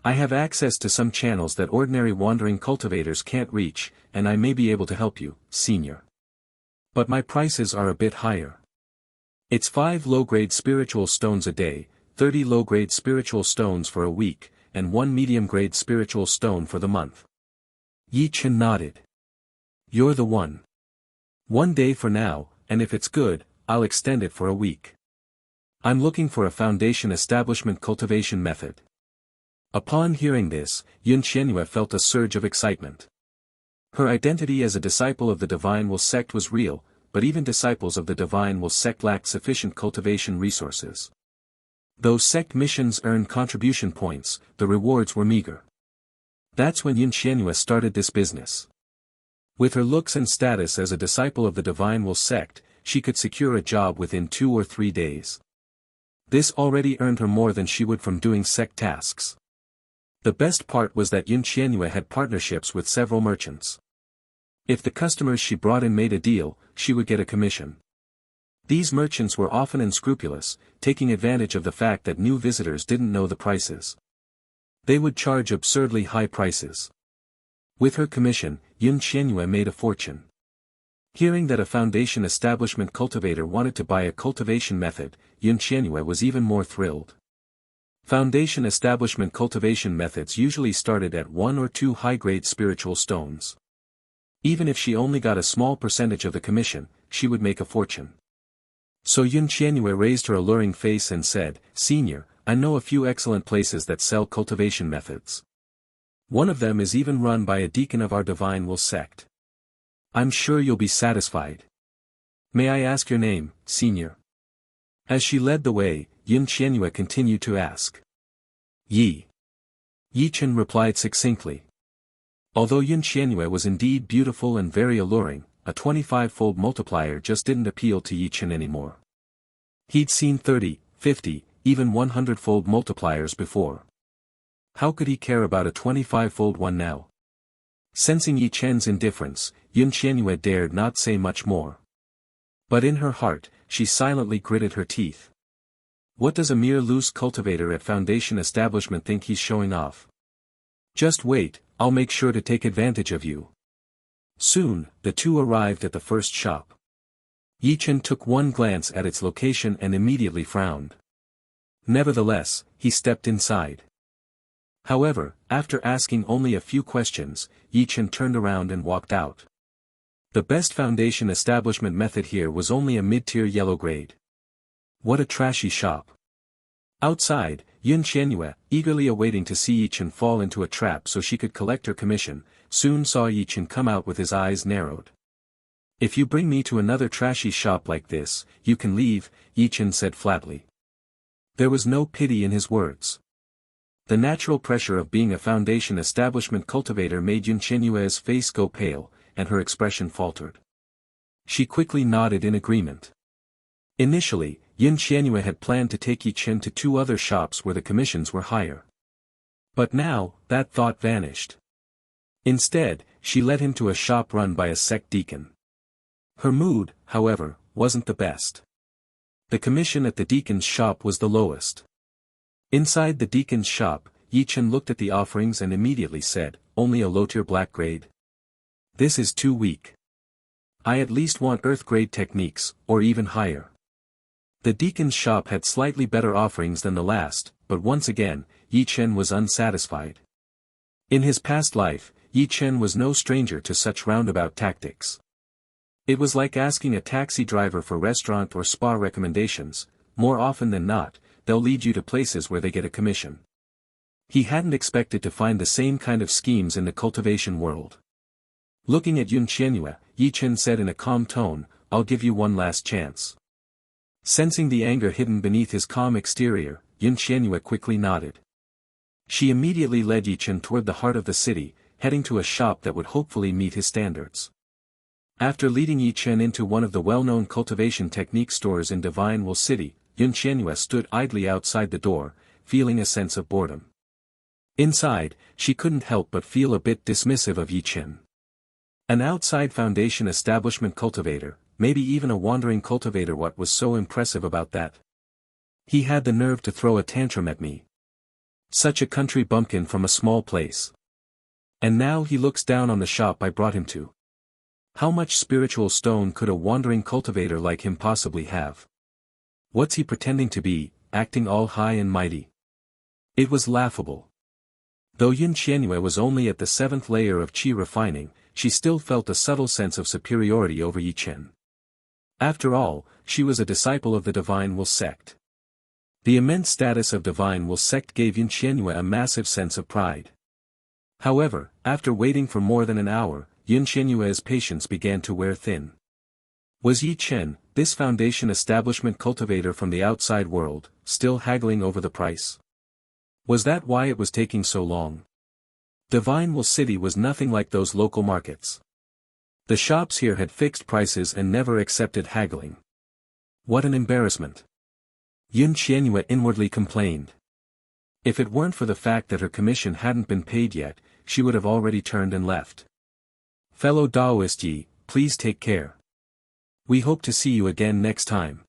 I have access to some channels that ordinary wandering cultivators can't reach, and I may be able to help you, Senior. But my prices are a bit higher. It's 5 low-grade spiritual stones a day, 30 low-grade spiritual stones for a week, and 1 medium-grade spiritual stone for the month. Ye Chen nodded. You're the one. 1 day for now, and if it's good, I'll extend it for a week. I'm looking for a foundation establishment cultivation method. Upon hearing this, Yun Qianyue felt a surge of excitement. Her identity as a disciple of the Divine Will sect was real, but even disciples of the Divine Will sect lacked sufficient cultivation resources. Though sect missions earned contribution points, the rewards were meager. That's when Yun Qianyue started this business. With her looks and status as a disciple of the Divine Will sect, she could secure a job within 2 or 3 days. This already earned her more than she would from doing sect tasks. The best part was that Yun Qianyue had partnerships with several merchants. If the customers she brought in made a deal, she would get a commission. These merchants were often unscrupulous, taking advantage of the fact that new visitors didn't know the prices. They would charge absurdly high prices. With her commission, Yun Qianyue made a fortune. Hearing that a foundation establishment cultivator wanted to buy a cultivation method, Yun Qianyue was even more thrilled. Foundation establishment cultivation methods usually started at 1 or 2 high-grade spiritual stones. Even if she only got a small percentage of the commission, she would make a fortune. So Yun Qianyue raised her alluring face and said, Senior, I know a few excellent places that sell cultivation methods. One of them is even run by a deacon of our Divine Will sect. I'm sure you'll be satisfied. May I ask your name, Senior? As she led the way, Yun Qianyue continued to ask. Ye Chen replied succinctly. Although Yun Qianyue was indeed beautiful and very alluring, a 25-fold multiplier just didn't appeal to Ye Chen anymore. He'd seen 30, 50, even 100-fold multipliers before. How could he care about a 25-fold one now? Sensing Ye Chen's indifference, Yun Qianyue dared not say much more. But in her heart, she silently gritted her teeth. What does a mere loose cultivator at foundation establishment think he's showing off? Just wait, I'll make sure to take advantage of you. Soon, the two arrived at the first shop. Ye Chen took one glance at its location and immediately frowned. Nevertheless, he stepped inside. However, after asking only a few questions, Ye Chen turned around and walked out. The best foundation establishment method here was only a mid-tier yellow grade. What a trashy shop. Outside, Yun Qianyue, eagerly awaiting to see Ye Chen fall into a trap so she could collect her commission, soon saw Ye Chen come out with his eyes narrowed. If you bring me to another trashy shop like this, you can leave, Ye Chen said flatly. There was no pity in his words. The natural pressure of being a foundation establishment cultivator made Yun Qianyue's face go pale, and her expression faltered. She quickly nodded in agreement. Initially, Yun Qianyue had planned to take Ye Chen to 2 other shops where the commissions were higher. But now, that thought vanished. Instead, she led him to a shop run by a sect deacon. Her mood, however, wasn't the best. The commission at the deacon's shop was the lowest. Inside the deacon's shop, Ye Chen looked at the offerings and immediately said, only a low-tier black grade? This is too weak. I at least want earth grade techniques, or even higher. The deacon's shop had slightly better offerings than the last, but once again, Ye Chen was unsatisfied. In his past life, Ye Chen was no stranger to such roundabout tactics. It was like asking a taxi driver for restaurant or spa recommendations. More often than not, they'll lead you to places where they get a commission. He hadn't expected to find the same kind of schemes in the cultivation world. Looking at Ye Chen said in a calm tone, "I'll give you one last chance." Sensing the anger hidden beneath his calm exterior, Ye Chen quickly nodded. She immediately led Ye Chen toward the heart of the city, heading to a shop that would hopefully meet his standards. After leading Ye Chen into one of the well-known cultivation technique stores in Divine Will City, Ye Chen stood idly outside the door, feeling a sense of boredom. Inside, she couldn't help but feel a bit dismissive of Ye Chen. An outside foundation establishment cultivator, maybe even a wandering cultivator. What was so impressive about that? He had the nerve to throw a tantrum at me. Such a country bumpkin from a small place. And now he looks down on the shop I brought him to. How much spiritual stone could a wandering cultivator like him possibly have? What's he pretending to be, acting all high and mighty? It was laughable. Though Ye Chen was only at the 7th layer of qi refining, she still felt a subtle sense of superiority over Ye Chen. After all, she was a disciple of the Divine Will sect. The immense status of Divine Will sect gave Ye Chen a massive sense of pride. However, after waiting for more than an hour, Ye Chen's patience began to wear thin. Was Ye Chen, this foundation establishment cultivator from the outside world, still haggling over the price? Was that why it was taking so long? Divine Will City was nothing like those local markets. The shops here had fixed prices and never accepted haggling. What an embarrassment. Ye Chen inwardly complained. If it weren't for the fact that her commission hadn't been paid yet, she would have already turned and left. Fellow Taoist Yi, please take care. We hope to see you again next time.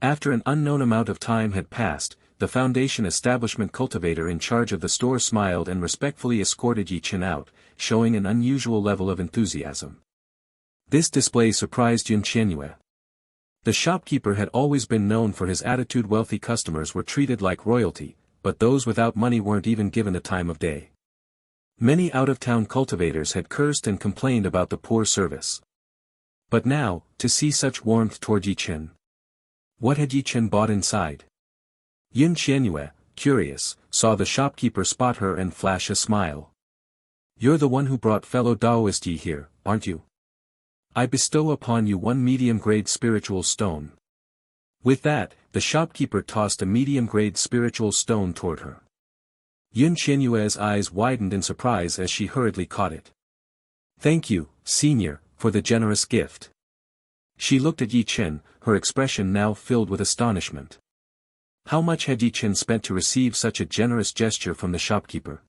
After an unknown amount of time had passed, the foundation establishment cultivator in charge of the store smiled and respectfully escorted Ye Chen out, showing an unusual level of enthusiasm. This display surprised Ye Chen. The shopkeeper had always been known for his attitude. Wealthy customers were treated like royalty, but those without money weren't even given the time of day. Many out-of-town cultivators had cursed and complained about the poor service. But now, to see such warmth toward Ye Chen. What had Ye Chen bought inside? Ye Chen, curious, saw the shopkeeper spot her and flash a smile. "You're the one who brought fellow Taoist Yi here, aren't you? I bestow upon you one medium-grade spiritual stone." With that, the shopkeeper tossed a medium-grade spiritual stone toward her. Ye Chen's eyes widened in surprise as she hurriedly caught it. "Thank you, senior, for the generous gift." She looked at Ye Chen, her expression now filled with astonishment. How much had Ye Chen spent to receive such a generous gesture from the shopkeeper?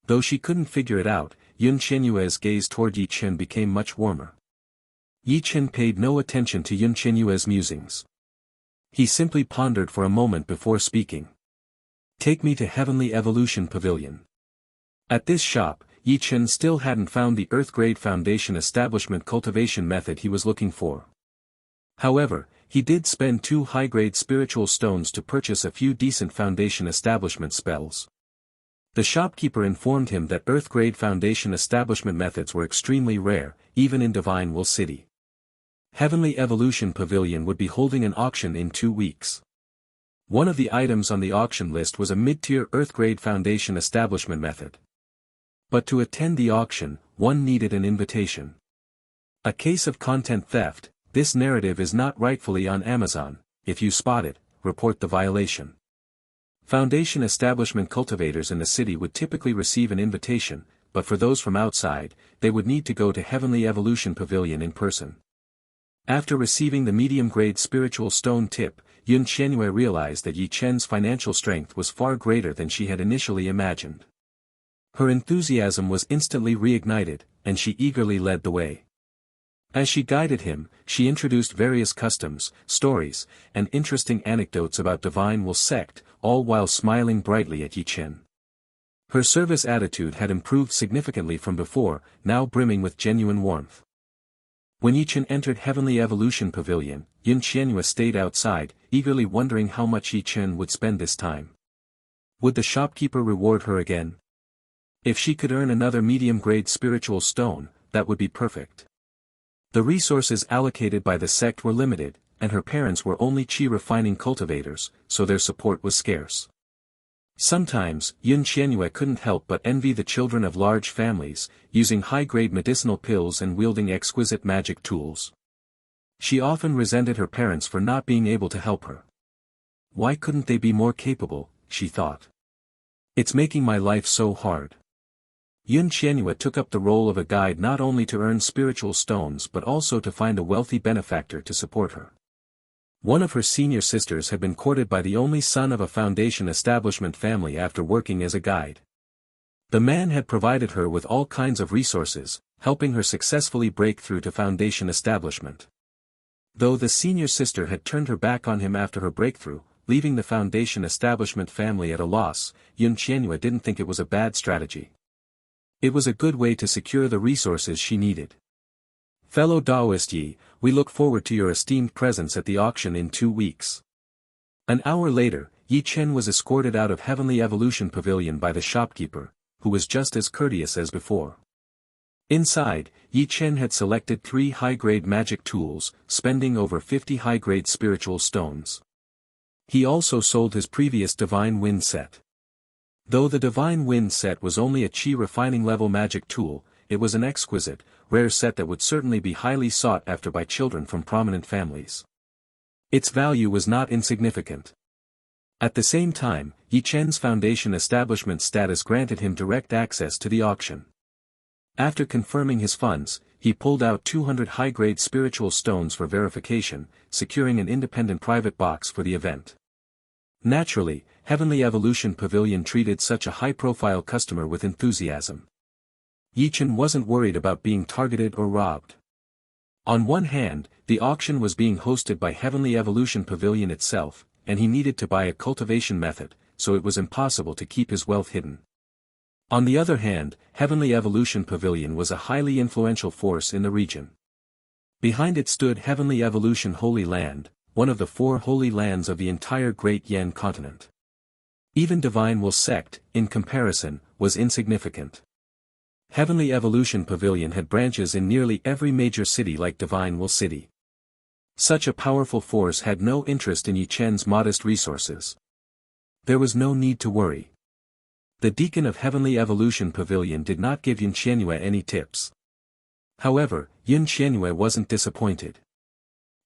Though she couldn't figure it out, Ye Chen's gaze toward Ye Chen became much warmer. Ye Chen paid no attention to Ye Chen's musings. He simply pondered for a moment before speaking. "Take me to Heavenly Evolution Pavilion." At this shop, Ye Chen still hadn't found the Earth-grade foundation establishment cultivation method he was looking for. However, he did spend 2 high-grade spiritual stones to purchase a few decent foundation establishment spells. The shopkeeper informed him that Earth-grade foundation establishment methods were extremely rare, even in Divine Will City. Heavenly Evolution Pavilion would be holding an auction in 2 weeks. One of the items on the auction list was a mid-tier Earth-grade foundation establishment method. But to attend the auction, one needed an invitation. A case of content theft. This narrative is not rightfully on Amazon. If you spot it, report the violation. Foundation establishment cultivators in the city would typically receive an invitation, but for those from outside, they would need to go to Heavenly Evolution Pavilion in person. After receiving the medium-grade spiritual stone tip, Ye Chen realized that Ye Chen's financial strength was far greater than she had initially imagined. Her enthusiasm was instantly reignited, and she eagerly led the way. As she guided him, she introduced various customs, stories, and interesting anecdotes about Divine Will sect, all while smiling brightly at Ye Chen. Her service attitude had improved significantly from before, now brimming with genuine warmth. When Ye Chen entered Heavenly Evolution Pavilion, Ye Chen stayed outside, eagerly wondering how much Ye Chen would spend this time. Would the shopkeeper reward her again? If she could earn another medium-grade spiritual stone, that would be perfect. The resources allocated by the sect were limited, and her parents were only qi refining cultivators, so their support was scarce. Sometimes, Ye Chen couldn't help but envy the children of large families, using high-grade medicinal pills and wielding exquisite magic tools. She often resented her parents for not being able to help her. Why couldn't they be more capable, she thought. It's making my life so hard. Ye Chen took up the role of a guide not only to earn spiritual stones but also to find a wealthy benefactor to support her. One of her senior sisters had been courted by the only son of a foundation establishment family after working as a guide. The man had provided her with all kinds of resources, helping her successfully break through to foundation establishment. Though the senior sister had turned her back on him after her breakthrough, leaving the foundation establishment family at a loss, Ye Chen didn't think it was a bad strategy. It was a good way to secure the resources she needed. Fellow Taoist Yi, we look forward to your esteemed presence at the auction in 2 weeks. An hour later, Ye Chen was escorted out of Heavenly Evolution Pavilion by the shopkeeper, who was just as courteous as before. Inside, Ye Chen had selected 3 high-grade magic tools, spending over 50 high-grade spiritual stones. He also sold his previous Divine Wind set. Though the Divine Wind set was only a Qi refining level magic tool, it was an exquisite, rare set that would certainly be highly sought after by children from prominent families. Its value was not insignificant. At the same time, Ye Chen's foundation establishment status granted him direct access to the auction. After confirming his funds, he pulled out 200 high-grade spiritual stones for verification, securing an independent private box for the event. Naturally, Heavenly Evolution Pavilion treated such a high-profile customer with enthusiasm. Ye Chen wasn't worried about being targeted or robbed. On one hand, the auction was being hosted by Heavenly Evolution Pavilion itself, and he needed to buy a cultivation method, so it was impossible to keep his wealth hidden. On the other hand, Heavenly Evolution Pavilion was a highly influential force in the region. Behind it stood Heavenly Evolution Holy Land, one of the 4 holy lands of the entire Great Yan continent. Even Divine Will Sect, in comparison, was insignificant. Heavenly Evolution Pavilion had branches in nearly every major city like Divine Will City. Such a powerful force had no interest in Ye Chen's modest resources. There was no need to worry. The deacon of Heavenly Evolution Pavilion did not give Ye Chen any tips. However, Ye Chen wasn't disappointed.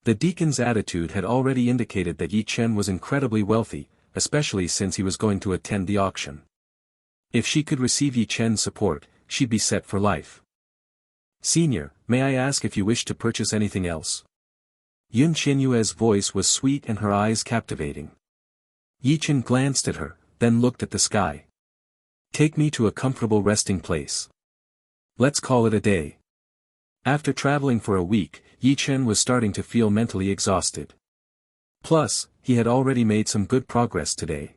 The deacon's attitude had already indicated that Ye Chen was incredibly wealthy, especially since he was going to attend the auction. If she could receive Ye Chen's support, she'd be set for life. Senior, may I ask if you wish to purchase anything else? Ye Chen's voice was sweet and her eyes captivating. Ye Chen glanced at her, then looked at the sky. Take me to a comfortable resting place. Let's call it a day. After traveling for a week, Ye Chen was starting to feel mentally exhausted. Plus, he had already made some good progress today.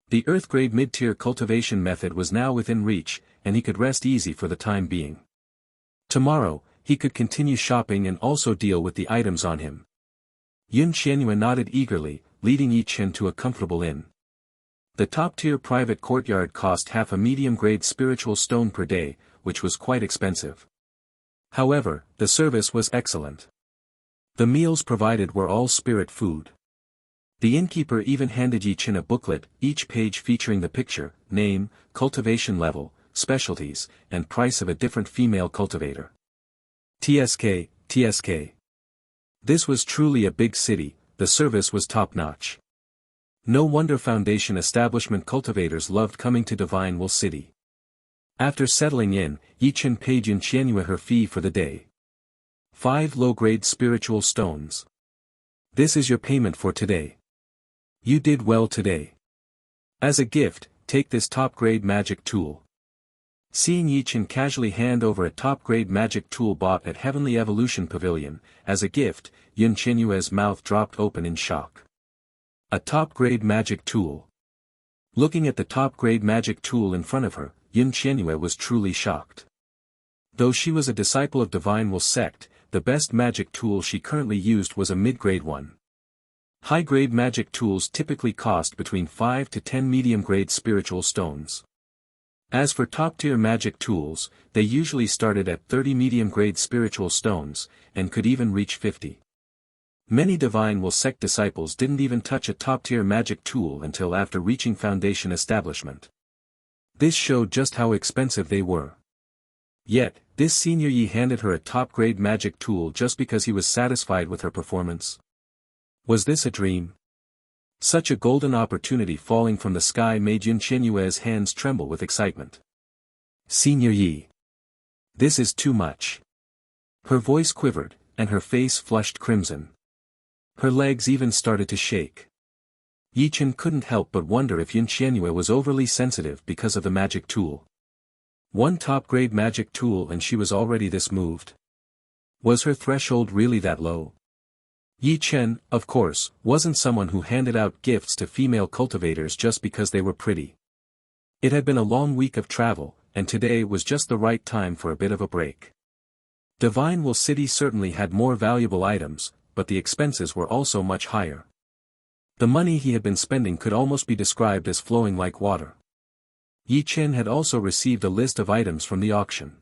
The Earth-grade mid-tier cultivation method was now within reach, and he could rest easy for the time being. Tomorrow, he could continue shopping and also deal with the items on him. Ye Chen nodded eagerly, leading Ye Chen to a comfortable inn. The top-tier private courtyard cost half a medium-grade spiritual stone per day, which was quite expensive. However, the service was excellent. The meals provided were all spirit food. The innkeeper even handed Ye Chen a booklet, each page featuring the picture, name, cultivation level, specialties, and price of a different female cultivator. TSK, TSK. This was truly a big city, the service was top-notch. No wonder foundation establishment cultivators loved coming to Divine Will City. After settling in, Ye Chen paid Ye Chen her fee for the day. 5 low-grade spiritual stones. This is your payment for today. You did well today. As a gift, take this top-grade magic tool. Seeing Ye Chen casually hand over a top-grade magic tool bought at Heavenly Evolution Pavilion, as a gift, Ye Chen's mouth dropped open in shock. A top-grade magic tool. Looking at the top-grade magic tool in front of her, Ye Chen was truly shocked. Though she was a disciple of Divine Will Sect, the best magic tool she currently used was a mid-grade one. High-grade magic tools typically cost between 5 to 10 medium-grade spiritual stones. As for top-tier magic tools, they usually started at 30 medium-grade spiritual stones, and could even reach 50. Many divine will sect disciples didn't even touch a top-tier magic tool until after reaching foundation establishment. This showed just how expensive they were. Yet, this senior Ye handed her a top-grade magic tool just because he was satisfied with her performance. Was this a dream? Such a golden opportunity falling from the sky made Ye Chen's hands tremble with excitement. Senior Ye. This is too much. Her voice quivered, and her face flushed crimson. Her legs even started to shake. Ye Chen couldn't help but wonder if Ye Chen was overly sensitive because of the magic tool. One top-grade magic tool and she was already this moved. Was her threshold really that low? Ye Chen, of course, wasn't someone who handed out gifts to female cultivators just because they were pretty. It had been a long week of travel, and today was just the right time for a bit of a break. Divine Will City certainly had more valuable items, but the expenses were also much higher. The money he had been spending could almost be described as flowing like water. Ye Chen had also received a list of items from the auction.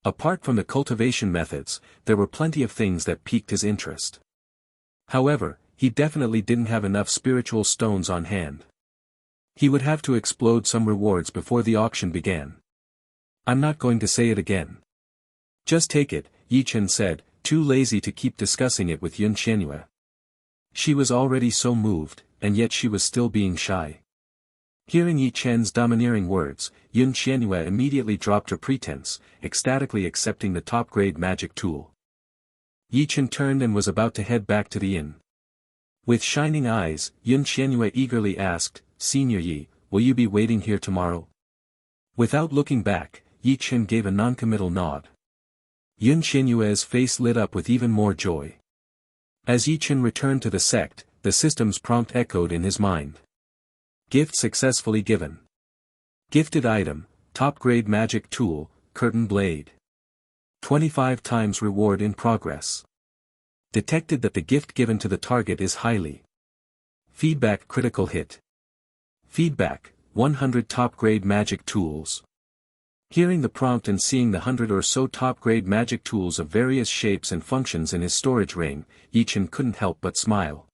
Apart from the cultivation methods, there were plenty of things that piqued his interest. However, he definitely didn't have enough spiritual stones on hand. He would have to explode some rewards before the auction began. I'm not going to say it again. Just take it, Ye Chen said, too lazy to keep discussing it with Ye Chen. She was already so moved, and yet she was still being shy. Hearing Ye Chen's domineering words, Ye Chen immediately dropped her pretense, ecstatically accepting the top-grade magic tool. Ye Chen turned and was about to head back to the inn. With shining eyes, Ye Chen eagerly asked, Senior Ye, will you be waiting here tomorrow? Without looking back, Ye Chen gave a noncommittal nod. Ye Chen's face lit up with even more joy. As Ye Chen returned to the sect, the system's prompt echoed in his mind. Gift successfully given. Gifted item, top-grade magic tool, curtain blade. 25 times reward in progress. Detected that the gift given to the target is highly. Feedback critical hit. Feedback, 100 top-grade magic tools. Hearing the prompt and seeing the 100 or so top-grade magic tools of various shapes and functions in his storage ring, Ye Chen couldn't help but smile.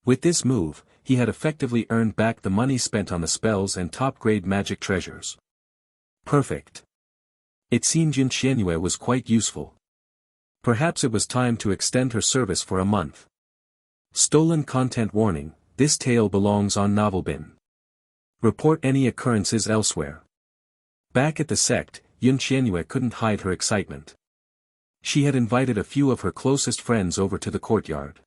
With this move, he had effectively earned back the money spent on the spells and top-grade magic treasures. Perfect. It seemed Ye Chen was quite useful. Perhaps it was time to extend her service for a month. Stolen content warning, this tale belongs on Novelbin. Report any occurrences elsewhere. Back at the sect, Ye Chen couldn't hide her excitement. She had invited a few of her closest friends over to the courtyard.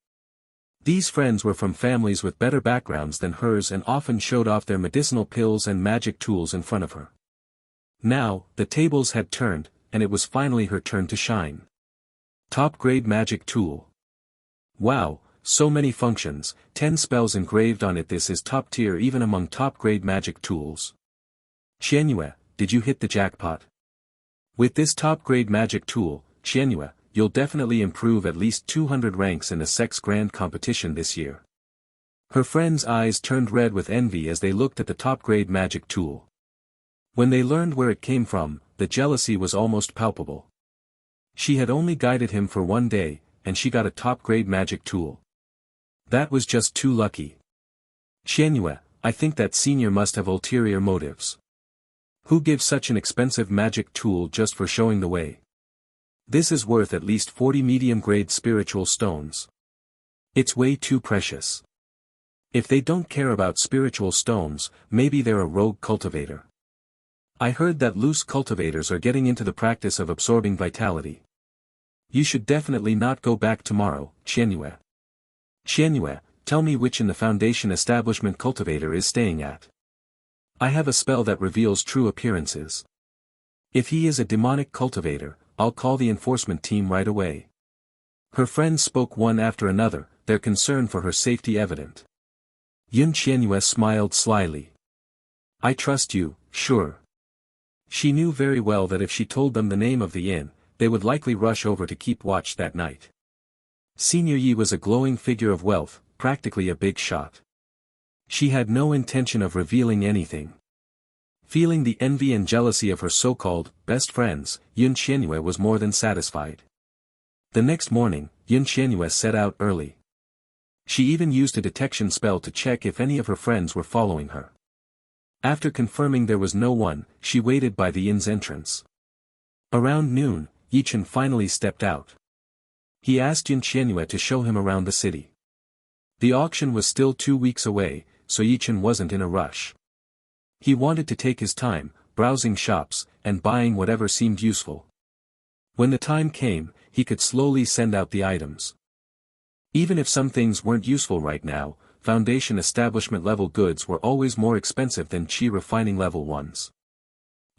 These friends were from families with better backgrounds than hers and often showed off their medicinal pills and magic tools in front of her. Now, the tables had turned, and it was finally her turn to shine. Top-grade magic tool. Wow, so many functions, 10 spells engraved on it. This is top tier even among top-grade magic tools. Chen, did you hit the jackpot? With this top-grade magic tool, Chen, you'll definitely improve at least 200 ranks in the sect's grand competition this year. Her friends' eyes turned red with envy as they looked at the top-grade magic tool. When they learned where it came from, the jealousy was almost palpable. She had only guided him for one day, and she got a top-grade magic tool. That was just too lucky. Chen, I think that senior must have ulterior motives. Who gives such an expensive magic tool just for showing the way? This is worth at least 40 medium-grade spiritual stones. It's way too precious. If they don't care about spiritual stones, maybe they're a rogue cultivator. I heard that loose cultivators are getting into the practice of absorbing vitality. You should definitely not go back tomorrow, Chen. Chen, tell me which in the foundation establishment cultivator is staying at. I have a spell that reveals true appearances. If he is a demonic cultivator, I'll call the enforcement team right away. Her friends spoke one after another, their concern for her safety evident. Ye Chen smiled slyly. I trust you, sure. She knew very well that if she told them the name of the inn, they would likely rush over to keep watch that night. Senior Ye was a glowing figure of wealth, practically a big shot. She had no intention of revealing anything. Feeling the envy and jealousy of her so-called best friends, Ye Chen was more than satisfied. The next morning, Ye Chen set out early. She even used a detection spell to check if any of her friends were following her. After confirming there was no one, she waited by the inn's entrance. Around noon, Ye Chen finally stepped out. He asked Ye Chen to show him around the city. The auction was still 2 weeks away, so Ye Chen wasn't in a rush. He wanted to take his time, browsing shops, and buying whatever seemed useful. When the time came, he could slowly send out the items. Even if some things weren't useful right now, foundation establishment level goods were always more expensive than qi refining level ones.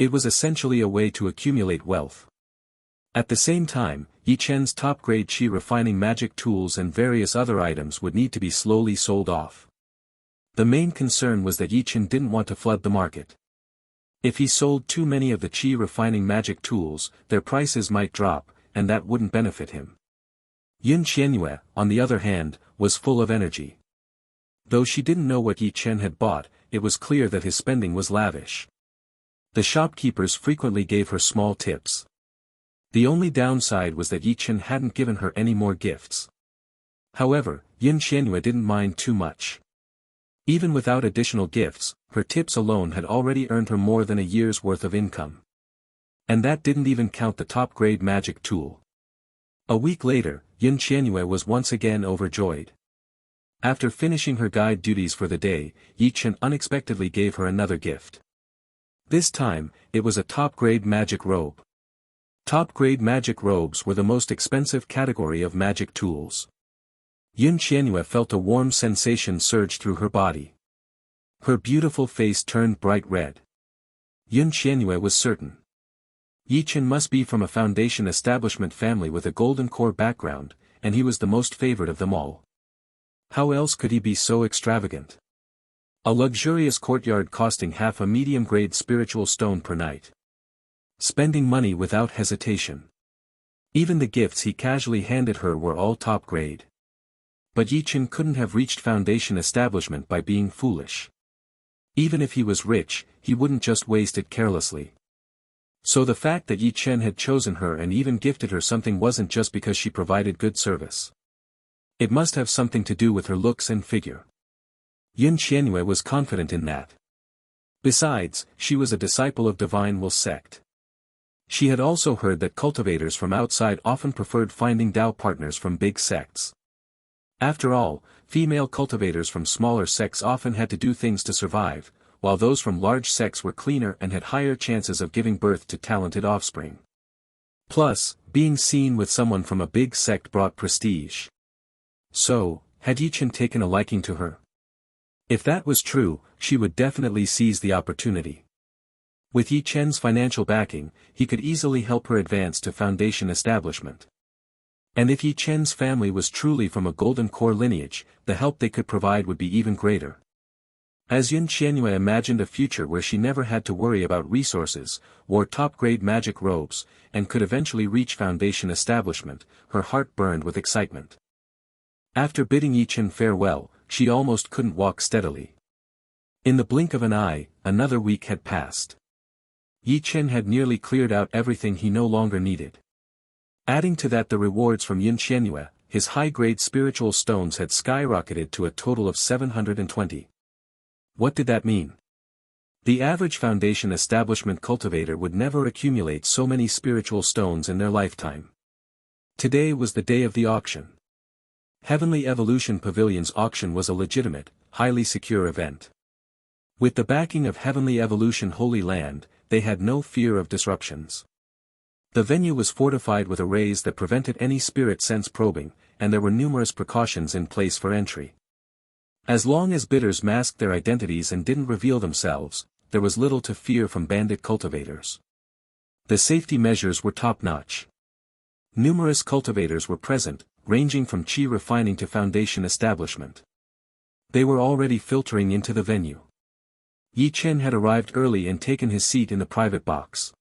It was essentially a way to accumulate wealth. At the same time, Ye Chen's top-grade qi refining magic tools and various other items would need to be slowly sold off. The main concern was that Ye Chen didn't want to flood the market. If he sold too many of the qi refining magic tools, their prices might drop, and that wouldn't benefit him. Ye Chen, on the other hand, was full of energy. Though she didn't know what Ye Chen had bought, it was clear that his spending was lavish. The shopkeepers frequently gave her small tips. The only downside was that Ye Chen hadn't given her any more gifts. However, Ye Chen didn't mind too much. Even without additional gifts, her tips alone had already earned her more than a year's worth of income. And that didn't even count the top-grade magic tool. A week later, Ye Chen was once again overjoyed. After finishing her guide duties for the day, Ye Chen unexpectedly gave her another gift. This time, it was a top-grade magic robe. Top-grade magic robes were the most expensive category of magic tools. Ye Chen felt a warm sensation surge through her body. Her beautiful face turned bright red. Ye Chen was certain. Ye Chen must be from a foundation establishment family with a golden core background, and he was the most favored of them all. How else could he be so extravagant? A luxurious courtyard costing half a medium-grade spiritual stone per night. Spending money without hesitation. Even the gifts he casually handed her were all top-grade. But Ye Chen couldn't have reached foundation establishment by being foolish. Even if he was rich, he wouldn't just waste it carelessly. So the fact that Ye Chen had chosen her and even gifted her something wasn't just because she provided good service. It must have something to do with her looks and figure. Ye Chen was confident in that. Besides, she was a disciple of Divine Will sect. She had also heard that cultivators from outside often preferred finding Dao partners from big sects. After all, female cultivators from smaller sects often had to do things to survive, while those from large sects were cleaner and had higher chances of giving birth to talented offspring. Plus, being seen with someone from a big sect brought prestige. So, had Ye Chen taken a liking to her? If that was true, she would definitely seize the opportunity. With Ye Chen's financial backing, he could easily help her advance to foundation establishment. And if Ye Chen's family was truly from a golden core lineage, the help they could provide would be even greater. As Ye Chen imagined a future where she never had to worry about resources, wore top-grade magic robes, and could eventually reach foundation establishment, her heart burned with excitement. After bidding Ye Chen farewell, she almost couldn't walk steadily. In the blink of an eye, another week had passed. Ye Chen had nearly cleared out everything he no longer needed. Adding to that the rewards from Ye Chen, his high-grade spiritual stones had skyrocketed to a total of 720. What did that mean? The average foundation establishment cultivator would never accumulate so many spiritual stones in their lifetime. Today was the day of the auction. Heavenly Evolution Pavilion's auction was a legitimate, highly secure event. With the backing of Heavenly Evolution Holy Land, they had no fear of disruptions. The venue was fortified with arrays that prevented any spirit sense probing, and there were numerous precautions in place for entry. As long as bidders masked their identities and didn't reveal themselves, there was little to fear from bandit cultivators. The safety measures were top-notch. Numerous cultivators were present, ranging from qi refining to foundation establishment. They were already filtering into the venue. Ye Chen had arrived early and taken his seat in the private box.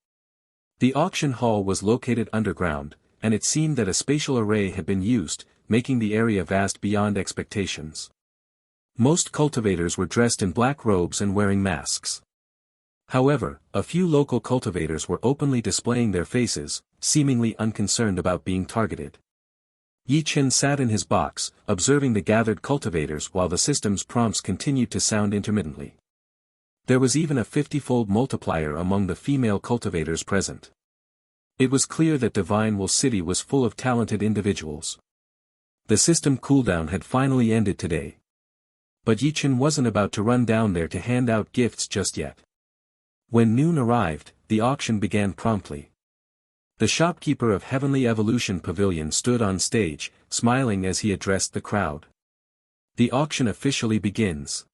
The auction hall was located underground, and it seemed that a spatial array had been used, making the area vast beyond expectations. Most cultivators were dressed in black robes and wearing masks. However, a few local cultivators were openly displaying their faces, seemingly unconcerned about being targeted. Ye Chen sat in his box, observing the gathered cultivators while the system's prompts continued to sound intermittently. There was even a 50-fold multiplier among the female cultivators present. It was clear that Divine Will City was full of talented individuals. The system cooldown had finally ended today. But Ye Chen wasn't about to run down there to hand out gifts just yet. When noon arrived, the auction began promptly. The shopkeeper of Heavenly Evolution Pavilion stood on stage, smiling as he addressed the crowd. The auction officially begins.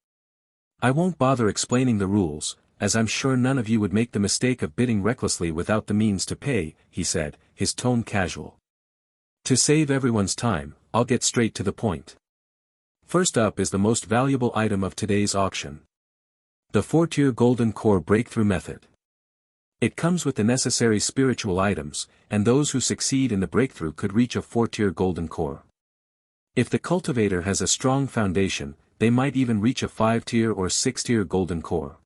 I won't bother explaining the rules, as I'm sure none of you would make the mistake of bidding recklessly without the means to pay, he said, his tone casual. To save everyone's time, I'll get straight to the point. First up is the most valuable item of today's auction. The 4-tier golden core breakthrough method. It comes with the necessary spiritual items, and those who succeed in the breakthrough could reach a 4-tier golden core. If the cultivator has a strong foundation, they might even reach a 5-tier or 6-tier golden core.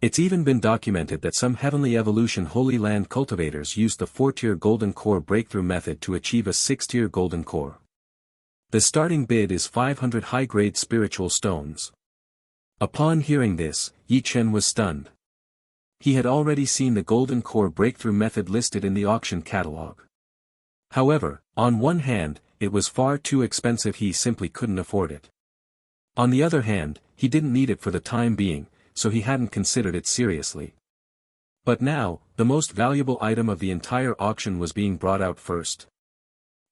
It's even been documented that some Heavenly Evolution Holy Land cultivators used the 4-tier golden core breakthrough method to achieve a 6-tier golden core. The starting bid is 500 high-grade spiritual stones. Upon hearing this, Ye Chen was stunned. He had already seen the golden core breakthrough method listed in the auction catalog. However, on one hand, it was far too expensive, he simply couldn't afford it. On the other hand, he didn't need it for the time being, so he hadn't considered it seriously. But now, the most valuable item of the entire auction was being brought out first.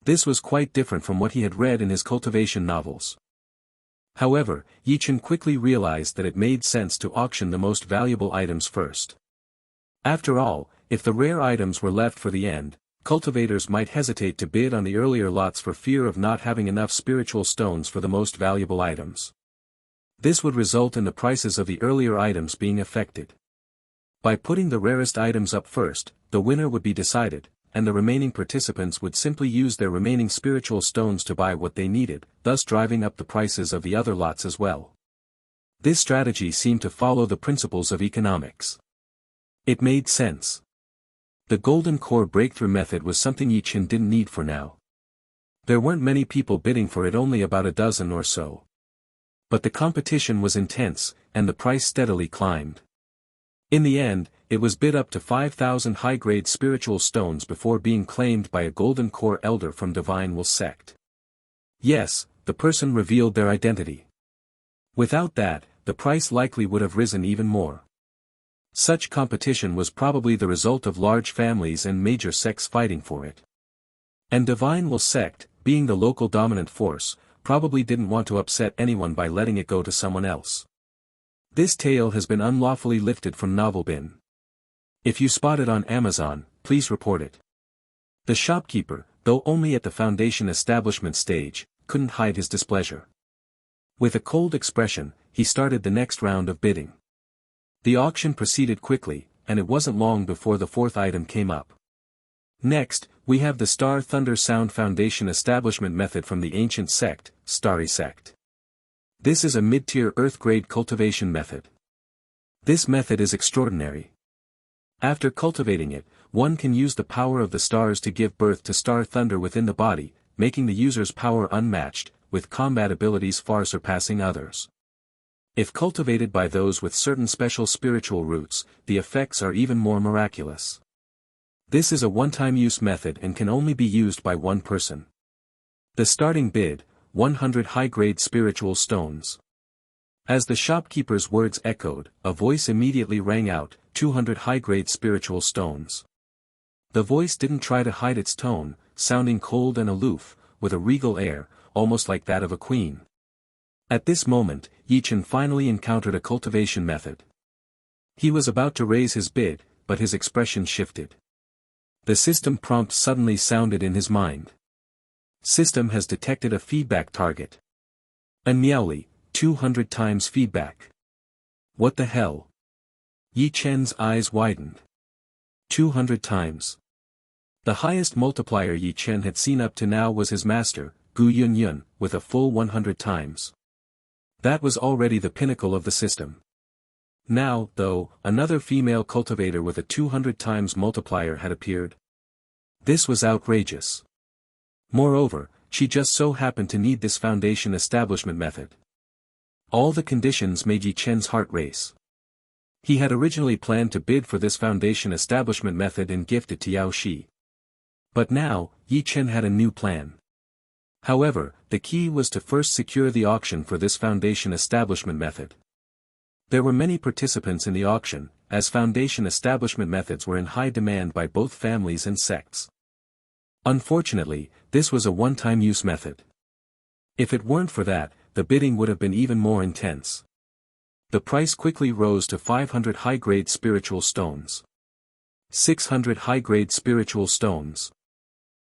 This was quite different from what he had read in his cultivation novels. However, Ye Chen quickly realized that it made sense to auction the most valuable items first. After all, if the rare items were left for the end, cultivators might hesitate to bid on the earlier lots for fear of not having enough spiritual stones for the most valuable items. This would result in the prices of the earlier items being affected. By putting the rarest items up first, the winner would be decided, and the remaining participants would simply use their remaining spiritual stones to buy what they needed, thus driving up the prices of the other lots as well. This strategy seemed to follow the principles of economics. It made sense. The golden core breakthrough method was something Ye Chen didn't need for now. There weren't many people bidding for it, only about a dozen or so. But the competition was intense, and the price steadily climbed. In the end, it was bid up to 5,000 high-grade spiritual stones before being claimed by a golden core elder from Divine Will sect. Yes, the person revealed their identity. Without that, the price likely would have risen even more. Such competition was probably the result of large families and major sects fighting for it. And Divine Will sect, being the local dominant force, probably didn't want to upset anyone by letting it go to someone else. This tale has been unlawfully lifted from Novel Bin. If you spot it on Amazon, please report it. The shopkeeper, though only at the foundation establishment stage, couldn't hide his displeasure. With a cold expression, he started the next round of bidding. The auction proceeded quickly, and it wasn't long before the fourth item came up. Next, we have the Star Thunder Sound Foundation Establishment Method from the ancient sect, Starry Sect. This is a mid-tier earth-grade cultivation method. This method is extraordinary. After cultivating it, one can use the power of the stars to give birth to star thunder within the body, making the user's power unmatched, with combat abilities far surpassing others. If cultivated by those with certain special spiritual roots, the effects are even more miraculous. This is a one-time use method and can only be used by one person. The starting bid, 100 high-grade spiritual stones. As the shopkeeper's words echoed, a voice immediately rang out, 200 high-grade spiritual stones. The voice didn't try to hide its tone, sounding cold and aloof, with a regal air, almost like that of a queen. At this moment, Ye Chen finally encountered a cultivation method. He was about to raise his bid, but his expression shifted. The system prompt suddenly sounded in his mind. System has detected a feedback target. Unmeowly, 200 times feedback. What the hell? Ye Chen's eyes widened. 200 times. The highest multiplier Ye Chen had seen up to now was his master, Gu Yun Yun, with a full 100 times. That was already the pinnacle of the system. Now, though, another female cultivator with a 200 times multiplier had appeared. This was outrageous. Moreover, She just so happened to need this foundation establishment method. All the conditions made Ye Chen's heart race. He had originally planned to bid for this foundation establishment method and gift it to Yao Shi. But now, Ye Chen had a new plan. However, the key was to first secure the auction for this foundation establishment method. There were many participants in the auction, as foundation establishment methods were in high demand by both families and sects. Unfortunately, this was a one-time use method. If it weren't for that, the bidding would have been even more intense. The price quickly rose to 500 high-grade spiritual stones. 600 high-grade spiritual stones.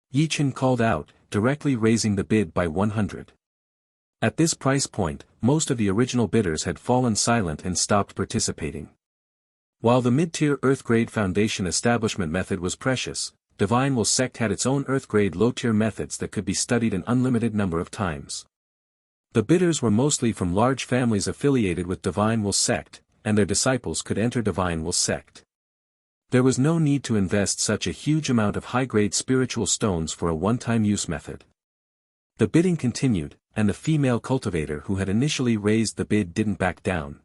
Ye Chen called out, directly raising the bid by 100. At this price point, most of the original bidders had fallen silent and stopped participating. While the mid-tier Earth-grade foundation establishment method was precious, Divine Will sect had its own Earth-grade low-tier methods that could be studied an unlimited number of times. The bidders were mostly from large families affiliated with Divine Will sect, and their disciples could enter Divine Will sect. There was no need to invest such a huge amount of high-grade spiritual stones for a one-time use method. The bidding continued, and the female cultivator who had initially raised the bid didn't back down.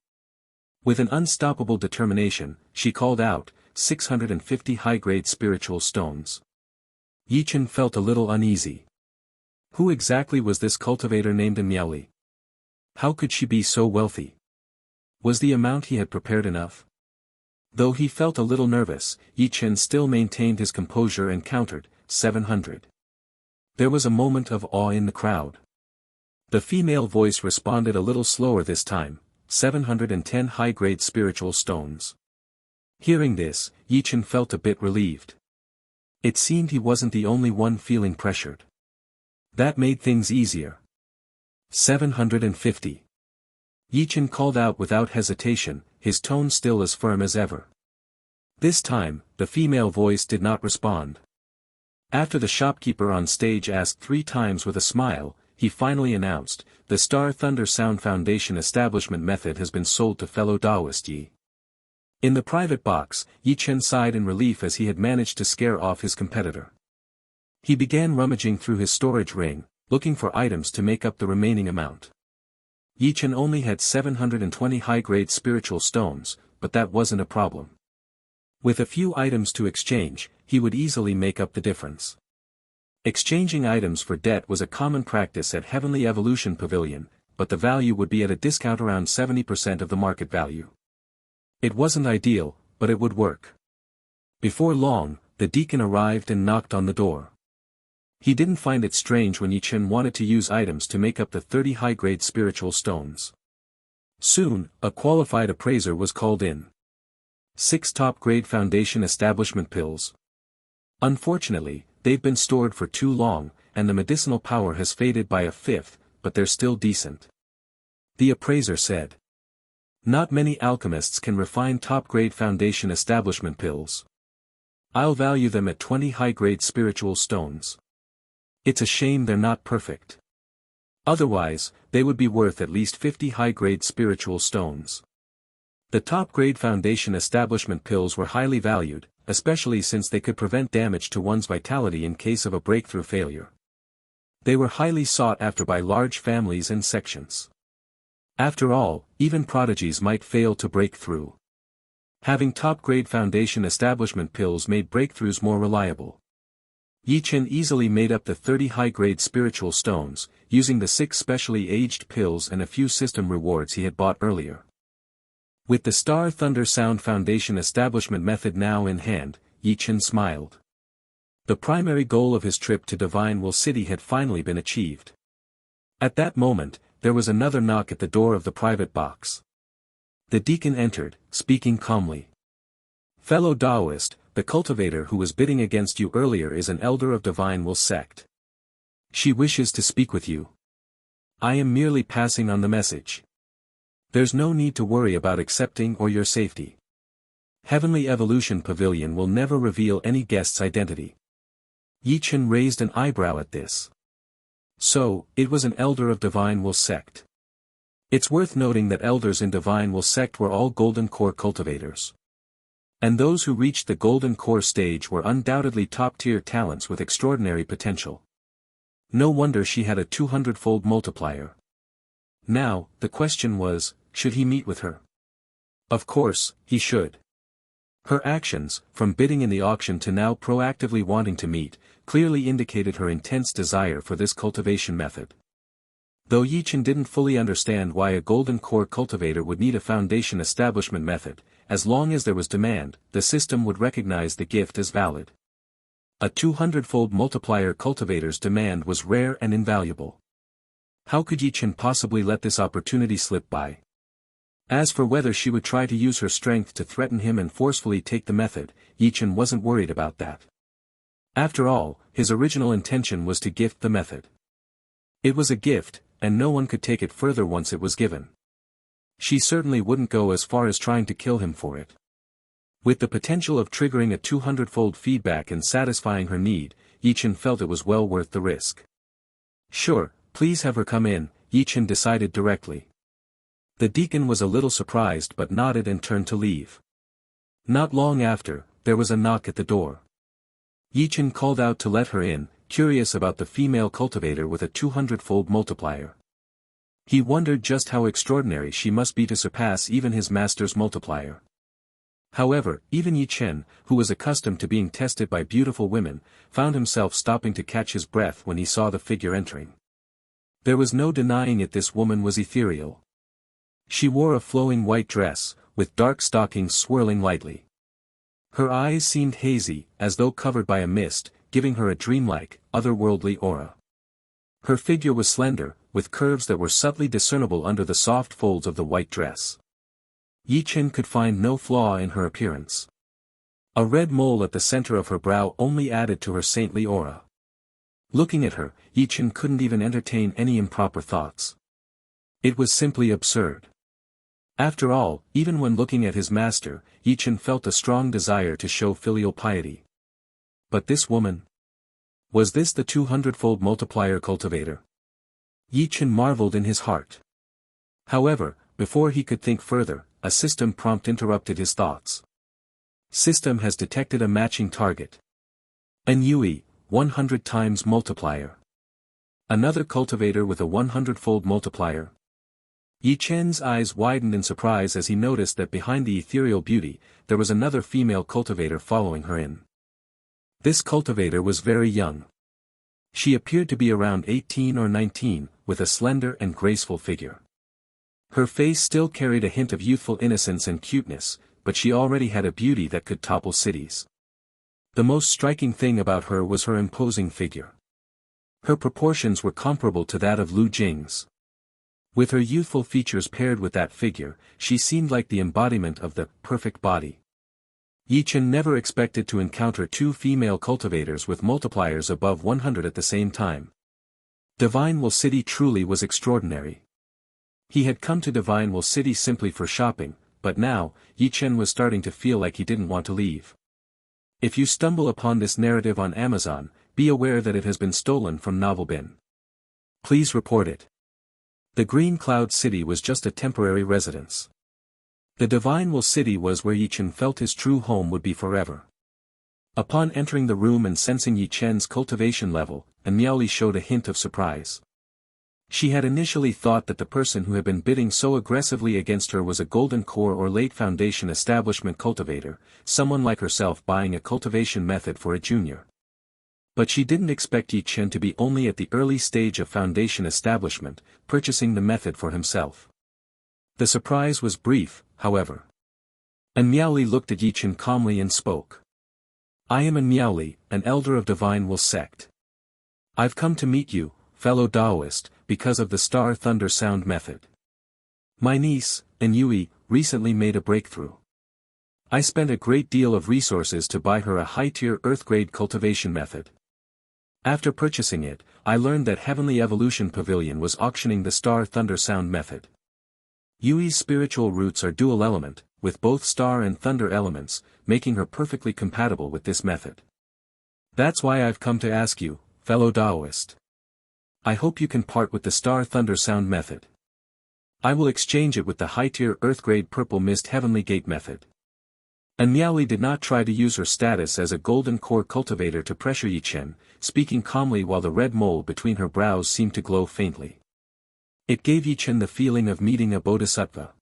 With an unstoppable determination, she called out, 650 high-grade spiritual stones. Ye Chen felt a little uneasy. Who exactly was this cultivator named Miaoli? How could she be so wealthy? Was the amount he had prepared enough? Though he felt a little nervous, Ye Chen still maintained his composure and countered, 700. There was a moment of awe in the crowd. The female voice responded a little slower this time, 710 high-grade spiritual stones. Hearing this, Ye Chen felt a bit relieved. It seemed he wasn't the only one feeling pressured. That made things easier. 750. Ye Chen called out without hesitation, his tone still as firm as ever. This time, the female voice did not respond. After the shopkeeper on stage asked 3 times with a smile, he finally announced, the Star Thunder Sound Foundation establishment method has been sold to fellow Taoist Yi. In the private box, Ye Chen sighed in relief as he had managed to scare off his competitor. He began rummaging through his storage ring, looking for items to make up the remaining amount. Ye Chen only had 720 high-grade spiritual stones, but that wasn't a problem. With a few items to exchange, he would easily make up the difference. Exchanging items for debt was a common practice at Heavenly Evolution Pavilion, but the value would be at a discount around 70% of the market value. It wasn't ideal, but it would work. Before long, the deacon arrived and knocked on the door. He didn't find it strange when Ye Chen wanted to use items to make up the 30 high-grade spiritual stones. Soon, a qualified appraiser was called in. 6 top-grade foundation establishment pills. Unfortunately, they've been stored for too long, and the medicinal power has faded by a fifth, but they're still decent. The appraiser said. Not many alchemists can refine top-grade foundation establishment pills. I'll value them at 20 high-grade spiritual stones. It's a shame they're not perfect. Otherwise, they would be worth at least 50 high-grade spiritual stones. The top-grade foundation establishment pills were highly valued, especially since they could prevent damage to one's vitality in case of a breakthrough failure. They were highly sought after by large families and sections. After all, even prodigies might fail to break through. Having top-grade foundation establishment pills made breakthroughs more reliable. Ye Chen easily made up the 30 high-grade spiritual stones, using the 6 specially aged pills and a few system rewards he had bought earlier. With the Star Thunder Sound Foundation establishment method now in hand, Ye Chen smiled. The primary goal of his trip to Divine Will City had finally been achieved. At that moment, there was another knock at the door of the private box. The deacon entered, speaking calmly. Fellow Taoist, the cultivator who was bidding against you earlier is an elder of Divine Will sect. She wishes to speak with you. I am merely passing on the message. There's no need to worry about accepting or your safety. Heavenly Evolution Pavilion will never reveal any guest's identity. Ye Chen raised an eyebrow at this. So, it was an elder of Divine Will sect. It's worth noting that elders in Divine Will sect were all Golden Core cultivators. And those who reached the Golden Core stage were undoubtedly top-tier talents with extraordinary potential. No wonder she had a 200-fold multiplier. Now, the question was, should he meet with her? Of course, he should. Her actions, from bidding in the auction to now proactively wanting to meet, clearly indicated her intense desire for this cultivation method. Though Ye Chen didn't fully understand why a golden core cultivator would need a foundation establishment method, as long as there was demand, the system would recognize the gift as valid. A 200-fold multiplier cultivator's demand was rare and invaluable. How could Ye Chen possibly let this opportunity slip by? As for whether she would try to use her strength to threaten him and forcefully take the method, Ye Chen wasn't worried about that. After all, his original intention was to gift the method. It was a gift, and no one could take it further once it was given. She certainly wouldn't go as far as trying to kill him for it. With the potential of triggering a 200-fold feedback and satisfying her need, Ye Chen felt it was well worth the risk. Sure, please have her come in, Ye Chen decided directly. The deacon was a little surprised but nodded and turned to leave. Not long after, there was a knock at the door. Ye Chen called out to let her in, curious about the female cultivator with a 200-fold multiplier. He wondered just how extraordinary she must be to surpass even his master's multiplier. However, even Ye Chen, who was accustomed to being tested by beautiful women, found himself stopping to catch his breath when he saw the figure entering. There was no denying it, this woman was ethereal. She wore a flowing white dress, with dark stockings swirling lightly. Her eyes seemed hazy, as though covered by a mist, giving her a dreamlike, otherworldly aura. Her figure was slender, with curves that were subtly discernible under the soft folds of the white dress. Ye Chen could find no flaw in her appearance. A red mole at the center of her brow only added to her saintly aura. Looking at her, Ye Chen couldn't even entertain any improper thoughts. It was simply absurd. After all, even when looking at his master, Ye Chen felt a strong desire to show filial piety. But this woman? Was this the 200-fold multiplier cultivator? Ye Chen marveled in his heart. However, before he could think further, a system prompt interrupted his thoughts. System has detected a matching target. An Yui, 100 times multiplier. Another cultivator with a 100-fold multiplier. Ye Chen's eyes widened in surprise as he noticed that behind the ethereal beauty, there was another female cultivator following her in. This cultivator was very young. She appeared to be around 18 or 19, with a slender and graceful figure. Her face still carried a hint of youthful innocence and cuteness, but she already had a beauty that could topple cities. The most striking thing about her was her imposing figure. Her proportions were comparable to that of Lu Jing's. With her youthful features paired with that figure, she seemed like the embodiment of the perfect body. Ye Chen never expected to encounter two female cultivators with multipliers above 100 at the same time. Divine Will City truly was extraordinary. He had come to Divine Will City simply for shopping, but now, Ye Chen was starting to feel like he didn't want to leave. If you stumble upon this narrative on Amazon, be aware that it has been stolen from Novelbin. Please report it. The Green Cloud City was just a temporary residence. The Divine Will City was where Ye Chen felt his true home would be forever. Upon entering the room and sensing Ye Chen's cultivation level, Miaoli showed a hint of surprise. She had initially thought that the person who had been bidding so aggressively against her was a golden core or late foundation establishment cultivator, someone like herself buying a cultivation method for a junior. But she didn't expect Ye Chen to be only at the early stage of foundation establishment, purchasing the method for himself. The surprise was brief, however. Miaoli looked at Ye Chen calmly and spoke. I am Miaoli, an elder of Divine Will sect. I've come to meet you, fellow Taoist, because of the Star Thunder Sound method. My niece, Yui, recently made a breakthrough. I spent a great deal of resources to buy her a high-tier Earth-grade cultivation method. After purchasing it, I learned that Heavenly Evolution Pavilion was auctioning the Star Thunder Sound method. Yui's spiritual roots are dual element, with both star and thunder elements, making her perfectly compatible with this method. That's why I've come to ask you, fellow Taoist. I hope you can part with the Star Thunder Sound method. I will exchange it with the high-tier Earth-grade Purple Mist Heavenly Gate method. And Miaoli did not try to use her status as a golden core cultivator to pressure Ye Chen, speaking calmly while the red mole between her brows seemed to glow faintly. It gave Ye Chen the feeling of meeting a bodhisattva.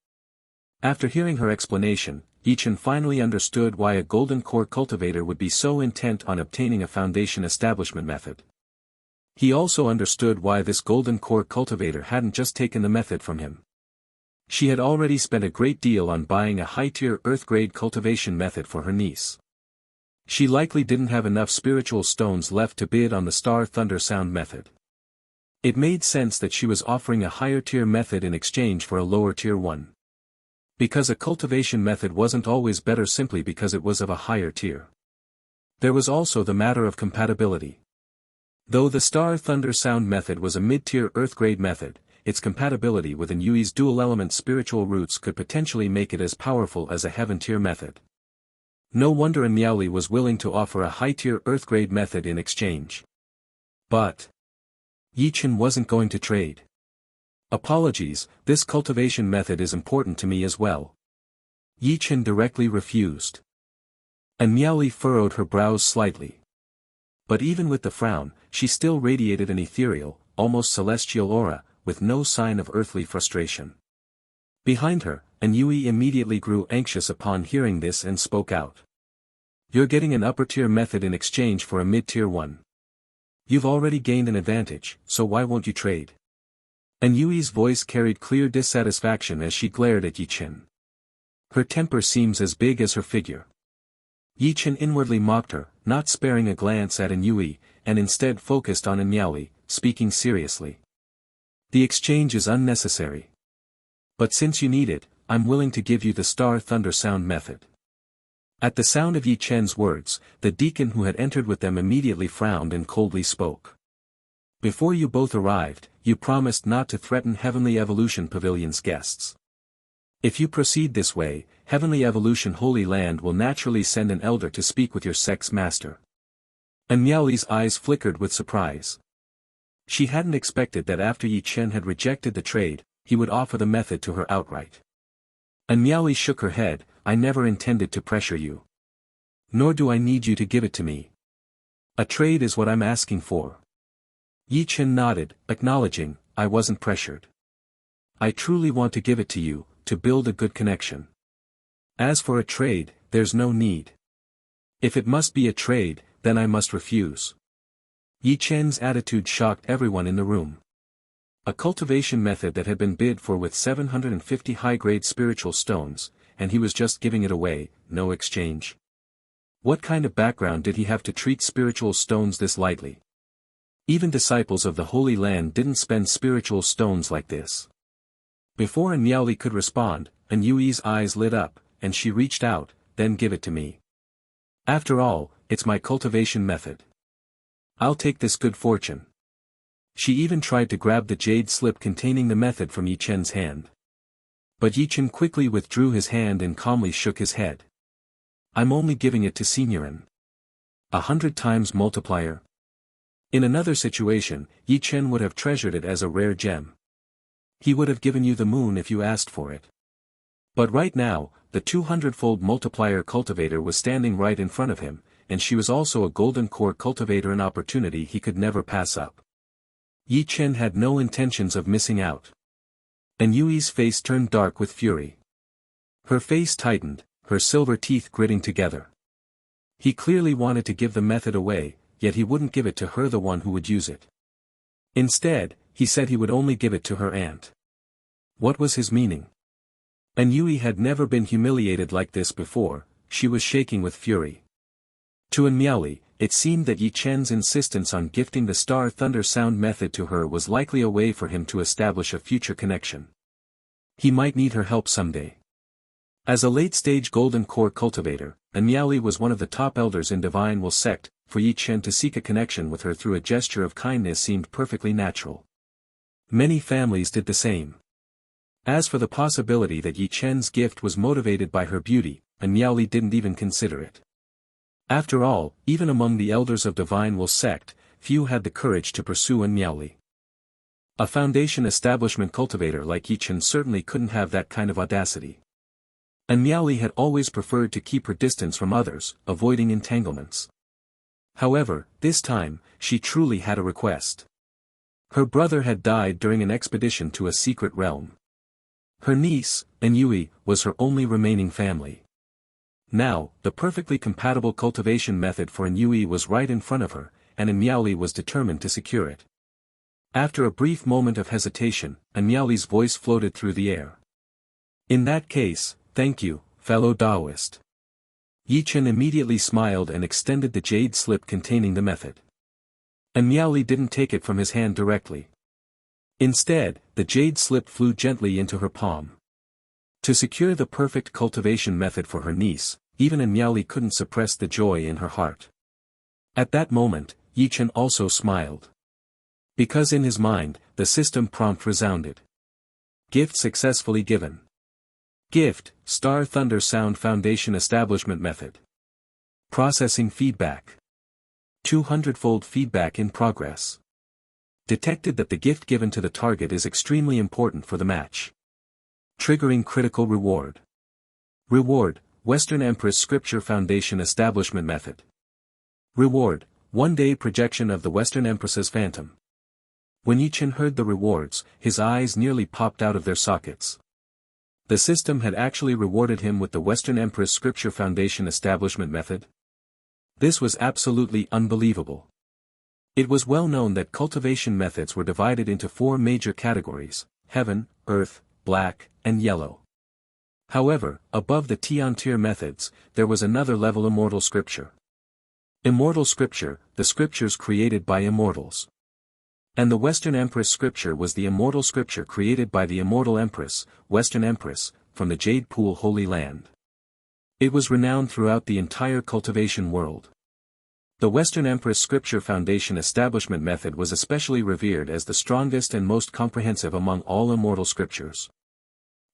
After hearing her explanation, Ye Chen finally understood why a golden core cultivator would be so intent on obtaining a foundation establishment method. He also understood why this golden core cultivator hadn't just taken the method from him. She had already spent a great deal on buying a high-tier earth-grade cultivation method for her niece. She likely didn't have enough spiritual stones left to bid on the Star Thunder Sound method. It made sense that she was offering a higher-tier method in exchange for a lower-tier one. Because a cultivation method wasn't always better simply because it was of a higher tier. There was also the matter of compatibility. Though the Star Thunder Sound method was a mid-tier earth-grade method, its compatibility with Yui's dual-element spiritual roots could potentially make it as powerful as a heaven-tier method. No wonder Miaoli was willing to offer a high-tier earth-grade method in exchange. But Ye Chen wasn't going to trade. Apologies, this cultivation method is important to me as well. Ye Chen directly refused. And Miaoli furrowed her brows slightly. But even with the frown, she still radiated an ethereal, almost celestial aura, with no sign of earthly frustration. Behind her, Yui immediately grew anxious upon hearing this and spoke out. You're getting an upper-tier method in exchange for a mid-tier one. You've already gained an advantage, so why won't you trade? Yui's voice carried clear dissatisfaction as she glared at Ye Chen. Her temper seems as big as her figure. Ye Chen inwardly mocked her, not sparing a glance at Yui, and instead focused on Miaoli, speaking seriously. The exchange is unnecessary. But since you need it, I'm willing to give you the Star Thunder Sound method. At the sound of Ye Chen's words, the deacon who had entered with them immediately frowned and coldly spoke. Before you both arrived, you promised not to threaten Heavenly Evolution Pavilion's guests. If you proceed this way, Heavenly Evolution Holy Land will naturally send an elder to speak with your sex master. And Miaoli's eyes flickered with surprise. She hadn't expected that after Ye Chen had rejected the trade, he would offer the method to her outright. And Miaoli shook her head, I never intended to pressure you. Nor do I need you to give it to me. A trade is what I'm asking for. Ye Chen nodded, acknowledging, I wasn't pressured. I truly want to give it to you, to build a good connection. As for a trade, there's no need. If it must be a trade, then I must refuse. Ye Chen's attitude shocked everyone in the room. A cultivation method that had been bid for with 750 high-grade spiritual stones, and he was just giving it away, no exchange. What kind of background did he have to treat spiritual stones this lightly? Even disciples of the Holy Land didn't spend spiritual stones like this. Before Miaoli could respond, Yui's eyes lit up, and she reached out, then give it to me. After all, it's my cultivation method. I'll take this good fortune. She even tried to grab the jade slip containing the method from Ye Chen's hand. But Ye Chen quickly withdrew his hand and calmly shook his head. I'm only giving it to Signorin. 100 times multiplier. In another situation, Ye Chen would have treasured it as a rare gem. He would have given you the moon if you asked for it. But right now, the 200-fold multiplier cultivator was standing right in front of him, and she was also a golden core cultivator, an opportunity he could never pass up. Ye Chen had no intentions of missing out. And Yui's face turned dark with fury. Her face tightened, her silver teeth gritting together. He clearly wanted to give the method away, yet he wouldn't give it to her, the one who would use it. Instead, he said he would only give it to her aunt. What was his meaning? And Yui had never been humiliated like this before, she was shaking with fury. To Miaoli, it seemed that Ye Chen's insistence on gifting the Star Thunder Sound method to her was likely a way for him to establish a future connection. He might need her help someday. As a late-stage golden core cultivator, Miaoli was one of the top elders in Divine Will sect. For Ye Chen to seek a connection with her through a gesture of kindness seemed perfectly natural. Many families did the same. As for the possibility that Ye Chen's gift was motivated by her beauty, Miaoli didn't even consider it. After all, even among the elders of Divine Will sect, few had the courage to pursue Miaoli. A foundation establishment cultivator like Ye Chen certainly couldn't have that kind of audacity. And Miaoli had always preferred to keep her distance from others, avoiding entanglements. However, this time, she truly had a request. Her brother had died during an expedition to a secret realm. Her niece, Enyui, was her only remaining family. Now, the perfectly compatible cultivation method for Enyui was right in front of her, and Miaoli was determined to secure it. After a brief moment of hesitation, Miaoli's voice floated through the air. In that case, thank you, fellow Taoist. Ye Chen immediately smiled and extended the jade slip containing the method. Miaoli didn't take it from his hand directly. Instead, the jade slip flew gently into her palm. To secure the perfect cultivation method for her niece, even Miaoli couldn't suppress the joy in her heart. At that moment, Ye Chen also smiled. Because in his mind, the system prompt resounded. Gift successfully given. Gift, Star Thunder Sound Foundation Establishment Method. Processing feedback. 200-fold feedback in progress. Detected that the gift given to the target is extremely important for the match. Triggering critical reward. Reward, Western Empress Scripture Foundation Establishment Method. Reward, 1-day projection of the Western Empress's phantom. When Ye Chen heard the rewards, his eyes nearly popped out of their sockets. The system had actually rewarded him with the Western Empress Scripture Foundation Establishment Method. This was absolutely unbelievable. It was well known that cultivation methods were divided into 4 major categories: heaven, earth, black, and yellow. However, above the Tian-tier methods, there was another level: immortal scripture. Immortal scripture, the scriptures created by immortals. And the Western Empress scripture was the immortal scripture created by the immortal Empress, Western Empress, from the Jade Pool Holy Land. It was renowned throughout the entire cultivation world. The Western Empress Scripture Foundation Establishment Method was especially revered as the strongest and most comprehensive among all immortal scriptures.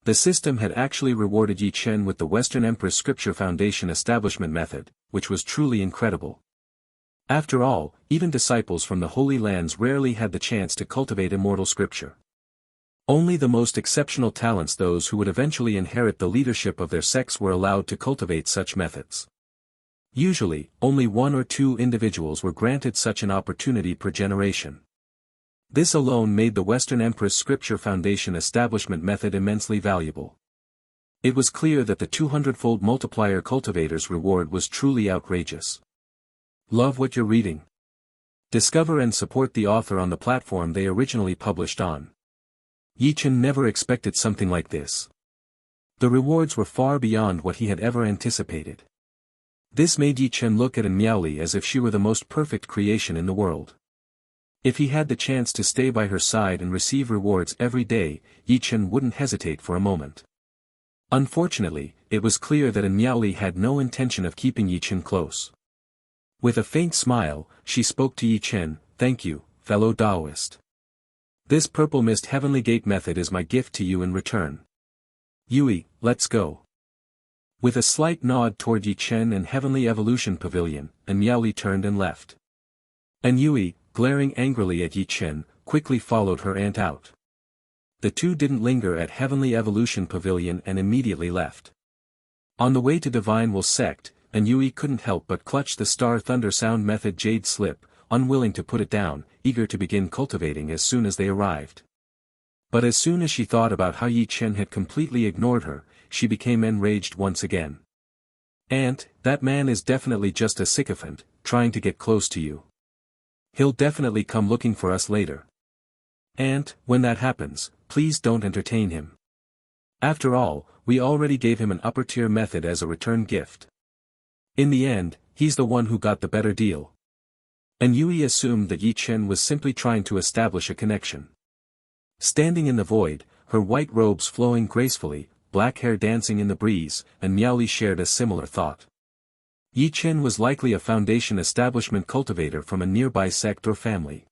The system had actually rewarded Ye Chen with the Western Empress Scripture Foundation Establishment Method, which was truly incredible. After all, even disciples from the Holy Lands rarely had the chance to cultivate immortal scripture. Only the most exceptional talents, those who would eventually inherit the leadership of their sects, were allowed to cultivate such methods. Usually, only 1 or 2 individuals were granted such an opportunity per generation. This alone made the Western Empress Scripture Foundation Establishment Method immensely valuable. It was clear that the 200-fold multiplier cultivator's reward was truly outrageous. Love what you're reading? Discover and support the author on the platform they originally published on. Ye Chen never expected something like this. The rewards were far beyond what he had ever anticipated. This made Ye Chen look at Miaoli as if she were the most perfect creation in the world. If he had the chance to stay by her side and receive rewards every day, Ye Chen wouldn't hesitate for a moment. Unfortunately, it was clear that Miaoli had no intention of keeping Ye Chen close. With a faint smile, she spoke to Ye Chen, "Thank you, fellow Taoist. This purple mist heavenly gate method is my gift to you in return. Yui, let's go." With a slight nod toward Ye Chen and Heavenly Evolution Pavilion, Miaoli turned and left. Yui, glaring angrily at Ye Chen, quickly followed her aunt out. The two didn't linger at Heavenly Evolution Pavilion and immediately left. On the way to Divine Will Sect, Yui couldn't help but clutch the Star Thunder Sound Method jade slip, unwilling to put it down, eager to begin cultivating as soon as they arrived. But as soon as she thought about how Ye Chen had completely ignored her, she became enraged once again. "Aunt, that man is definitely just a sycophant, trying to get close to you. He'll definitely come looking for us later. Aunt, when that happens, please don't entertain him. After all, we already gave him an upper-tier method as a return gift. In the end, he's the one who got the better deal." Yui assumed that Ye Chen was simply trying to establish a connection. Standing in the void, her white robes flowing gracefully, black hair dancing in the breeze, Miaoli shared a similar thought. Ye Chen was likely a foundation establishment cultivator from a nearby sect or family.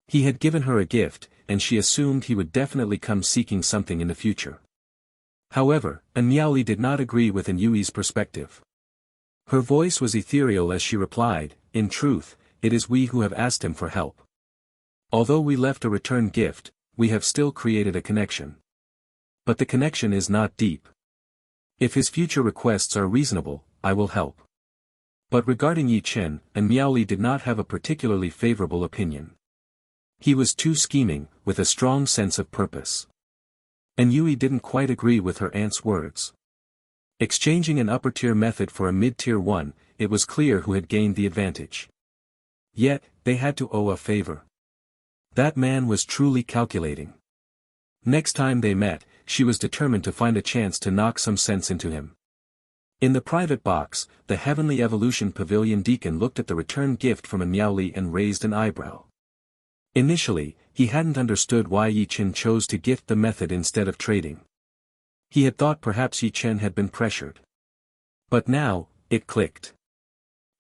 He had given her a gift, and she assumed he would definitely come seeking something in the future. However, Miaoli did not agree with Yui's perspective. Her voice was ethereal as she replied, "In truth, it is we who have asked him for help. Although we left a return gift, we have still created a connection. But the connection is not deep. If his future requests are reasonable, I will help. But regarding Ye Chen, and Miaoli did not have a particularly favorable opinion. He was too scheming, with a strong sense of purpose. And Yui didn't quite agree with her aunt's words. Exchanging an upper-tier method for a mid-tier one, it was clear who had gained the advantage. Yet, they had to owe a favor. That man was truly calculating. Next time they met, she was determined to find a chance to knock some sense into him. In the private box, the Heavenly Evolution Pavilion deacon looked at the return gift from Miaoli and raised an eyebrow. Initially, he hadn't understood why Ye Chen chose to gift the method instead of trading. He had thought perhaps Ye Chen had been pressured. But now, it clicked.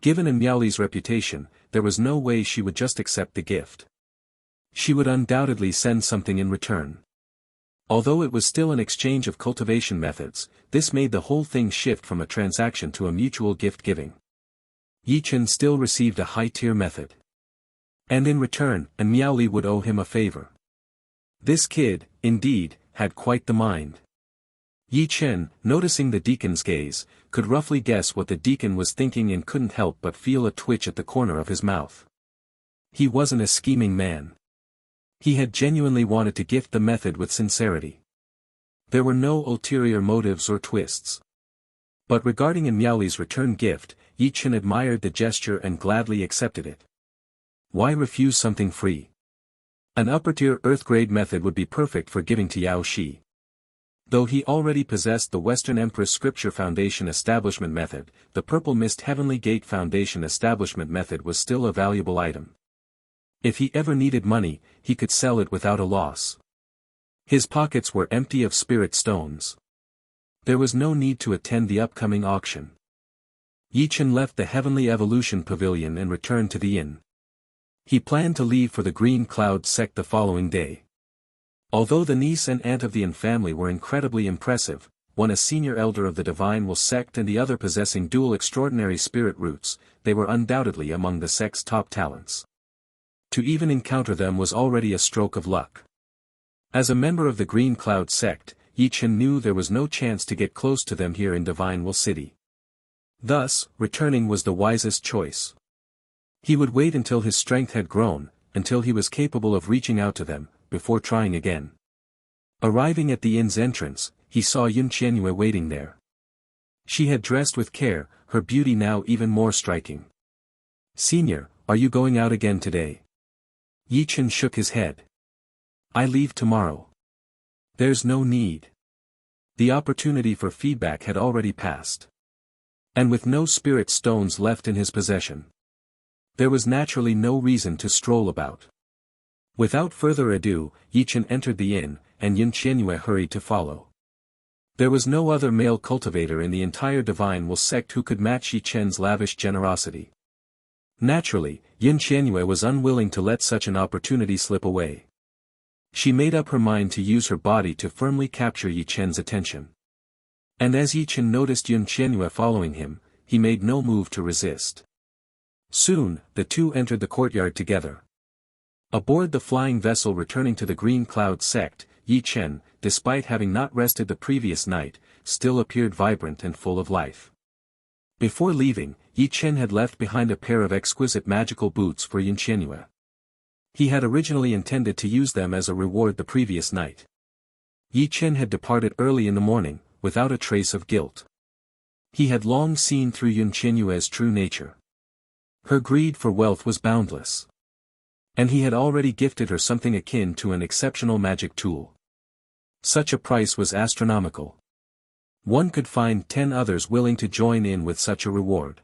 Given Miaoli's reputation, there was no way she would just accept the gift. She would undoubtedly send something in return. Although it was still an exchange of cultivation methods, this made the whole thing shift from a transaction to a mutual gift-giving. Ye Chen still received a high-tier method. And in return, Miaoli would owe him a favor. This kid, indeed, had quite the mind. Ye Chen, noticing the deacon's gaze, could roughly guess what the deacon was thinking and couldn't help but feel a twitch at the corner of his mouth. He wasn't a scheming man. He had genuinely wanted to gift the method with sincerity. There were no ulterior motives or twists. But regarding Miaoli's return gift, Ye Chen admired the gesture and gladly accepted it. Why refuse something free? An upper-tier Earth-grade method would be perfect for giving to Yao Shi. Though he already possessed the Western Empress Scripture Foundation Establishment Method, the Purple Mist Heavenly Gate Foundation Establishment Method was still a valuable item. If he ever needed money, he could sell it without a loss. His pockets were empty of spirit stones. There was no need to attend the upcoming auction. Ye Chen left the Heavenly Evolution Pavilion and returned to the inn. He planned to leave for the Green Cloud sect the following day. Although the niece and aunt of the Yin family were incredibly impressive, one a senior elder of the Divine Will sect and the other possessing dual extraordinary spirit roots, they were undoubtedly among the sect's top talents. To even encounter them was already a stroke of luck. As a member of the Green Cloud sect, Ye Chen knew there was no chance to get close to them here in Divine Will City. Thus, returning was the wisest choice. He would wait until his strength had grown, until he was capable of reaching out to them, before trying again. Arriving at the inn's entrance, he saw Yun Qianyue waiting there. She had dressed with care, her beauty now even more striking. "Senior, are you going out again today?" Ye Chen shook his head. "I leave tomorrow." "There's no need." The opportunity for feedback had already passed. And with no spirit stones left in his possession, there was naturally no reason to stroll about. Without further ado, Ye Chen entered the inn, and Yun Qianyue hurried to follow. There was no other male cultivator in the entire Divine Will sect who could match Ye Chen's lavish generosity. Naturally, Yun Qianyue was unwilling to let such an opportunity slip away. She made up her mind to use her body to firmly capture Ye Chen's attention. And as Ye Chen noticed Yun Qianyue following him, he made no move to resist. Soon, the two entered the courtyard together. Aboard the flying vessel returning to the Green Cloud sect, Ye Chen, despite having not rested the previous night, still appeared vibrant and full of life. Before leaving, Ye Chen had left behind a pair of exquisite magical boots for Yun Qianyue. He had originally intended to use them as a reward the previous night. Ye Chen had departed early in the morning, without a trace of guilt. He had long seen through Yun Qianyue's true nature. Her greed for wealth was boundless. And he had already gifted her something akin to an exceptional magic tool. Such a price was astronomical. One could find 10 others willing to join in with such a reward.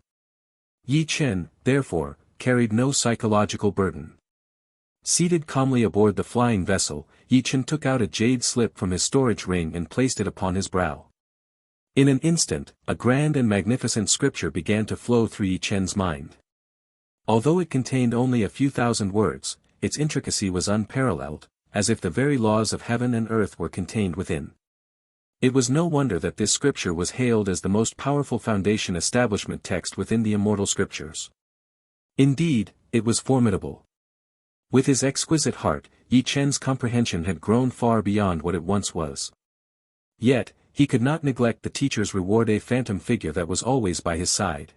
Ye Chen, therefore, carried no psychological burden. Seated calmly aboard the flying vessel, Ye Chen took out a jade slip from his storage ring and placed it upon his brow. In an instant, a grand and magnificent scripture began to flow through Ye Chen's mind. Although it contained only a few thousand words, its intricacy was unparalleled, as if the very laws of heaven and earth were contained within. It was no wonder that this scripture was hailed as the most powerful foundation establishment text within the immortal scriptures. Indeed, it was formidable. With his exquisite heart, Ye Chen's comprehension had grown far beyond what it once was. Yet, He could not neglect the teacher's reward, a phantom figure that was always by his side.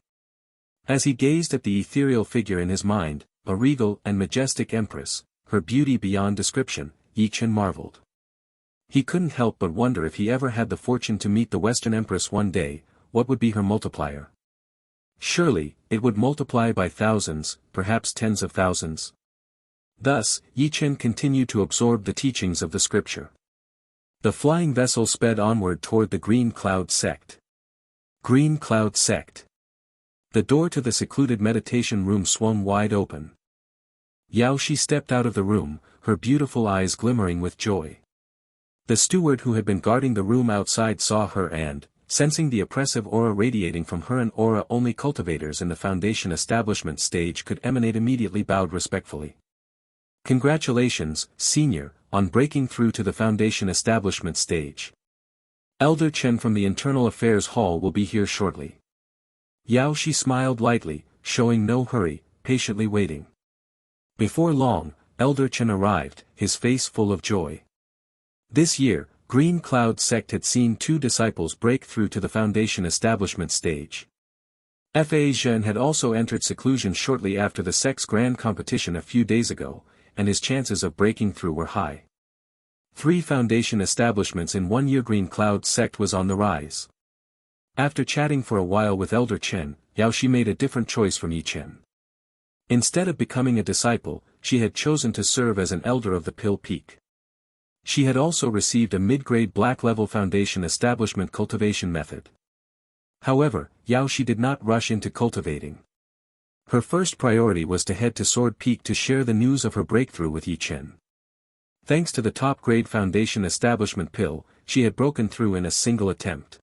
As he gazed at the ethereal figure in his mind, a regal and majestic empress, her beauty beyond description, Ye Chen marveled. He couldn't help but wonder if he ever had the fortune to meet the Western Empress one day, what would be her multiplier? Surely, it would multiply by thousands, perhaps tens of thousands. Thus, Ye Chen continued to absorb the teachings of the scripture. The flying vessel sped onward toward the Green Cloud sect. Green Cloud sect. The door to the secluded meditation room swung wide open. Yao Shi stepped out of the room, her beautiful eyes glimmering with joy. The steward who had been guarding the room outside saw her and, sensing the oppressive aura radiating from her, an aura only cultivators in the Foundation establishment stage could emanate, immediately bowed respectfully. Congratulations, Senior, on breaking through to the Foundation establishment stage. Elder Chen from the Internal Affairs Hall will be here shortly. Yao Shi smiled lightly, showing no hurry, patiently waiting. Before long, Elder Chen arrived, his face full of joy. This year, Green Cloud sect had seen 2 disciples break through to the Foundation establishment stage. Ye Chen had also entered seclusion shortly after the sect's grand competition a few days ago, and his chances of breaking through were high. 3 Foundation establishments in 1 year. Green Cloud sect was on the rise. After chatting for a while with Elder Chen, Yao Shi made a different choice from Ye Chen. Instead of becoming a disciple, she had chosen to serve as an elder of the Pill Peak. She had also received a mid-grade black-level Foundation establishment cultivation method. However, Yao Shi did not rush into cultivating. Her first priority was to head to Sword Peak to share the news of her breakthrough with Ye Chen. Thanks to the top-grade Foundation establishment pill, she had broken through in a single attempt.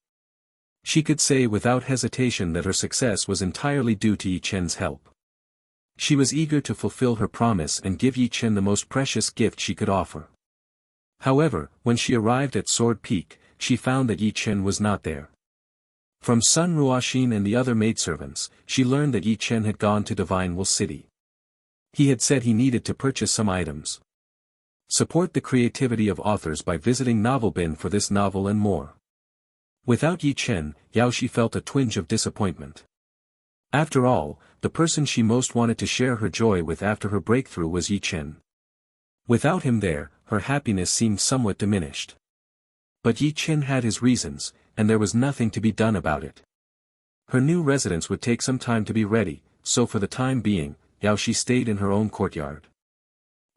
She could say without hesitation that her success was entirely due to Ye Chen's help. She was eager to fulfill her promise and give Ye Chen the most precious gift she could offer. However, when she arrived at Sword Peak, she found that Ye Chen was not there. From Sun Ruoxin and the other maidservants, she learned that Ye Chen had gone to Divine Will City. He had said he needed to purchase some items. Support the creativity of authors by visiting Novelbin for this novel and more. Without Ye Chen, Yao Shi felt a twinge of disappointment. After all, the person she most wanted to share her joy with after her breakthrough was Ye Chen. Without him there, her happiness seemed somewhat diminished. But Ye Chen had his reasons, and there was nothing to be done about it. Her new residence would take some time to be ready, so for the time being, Yao Shi stayed in her own courtyard.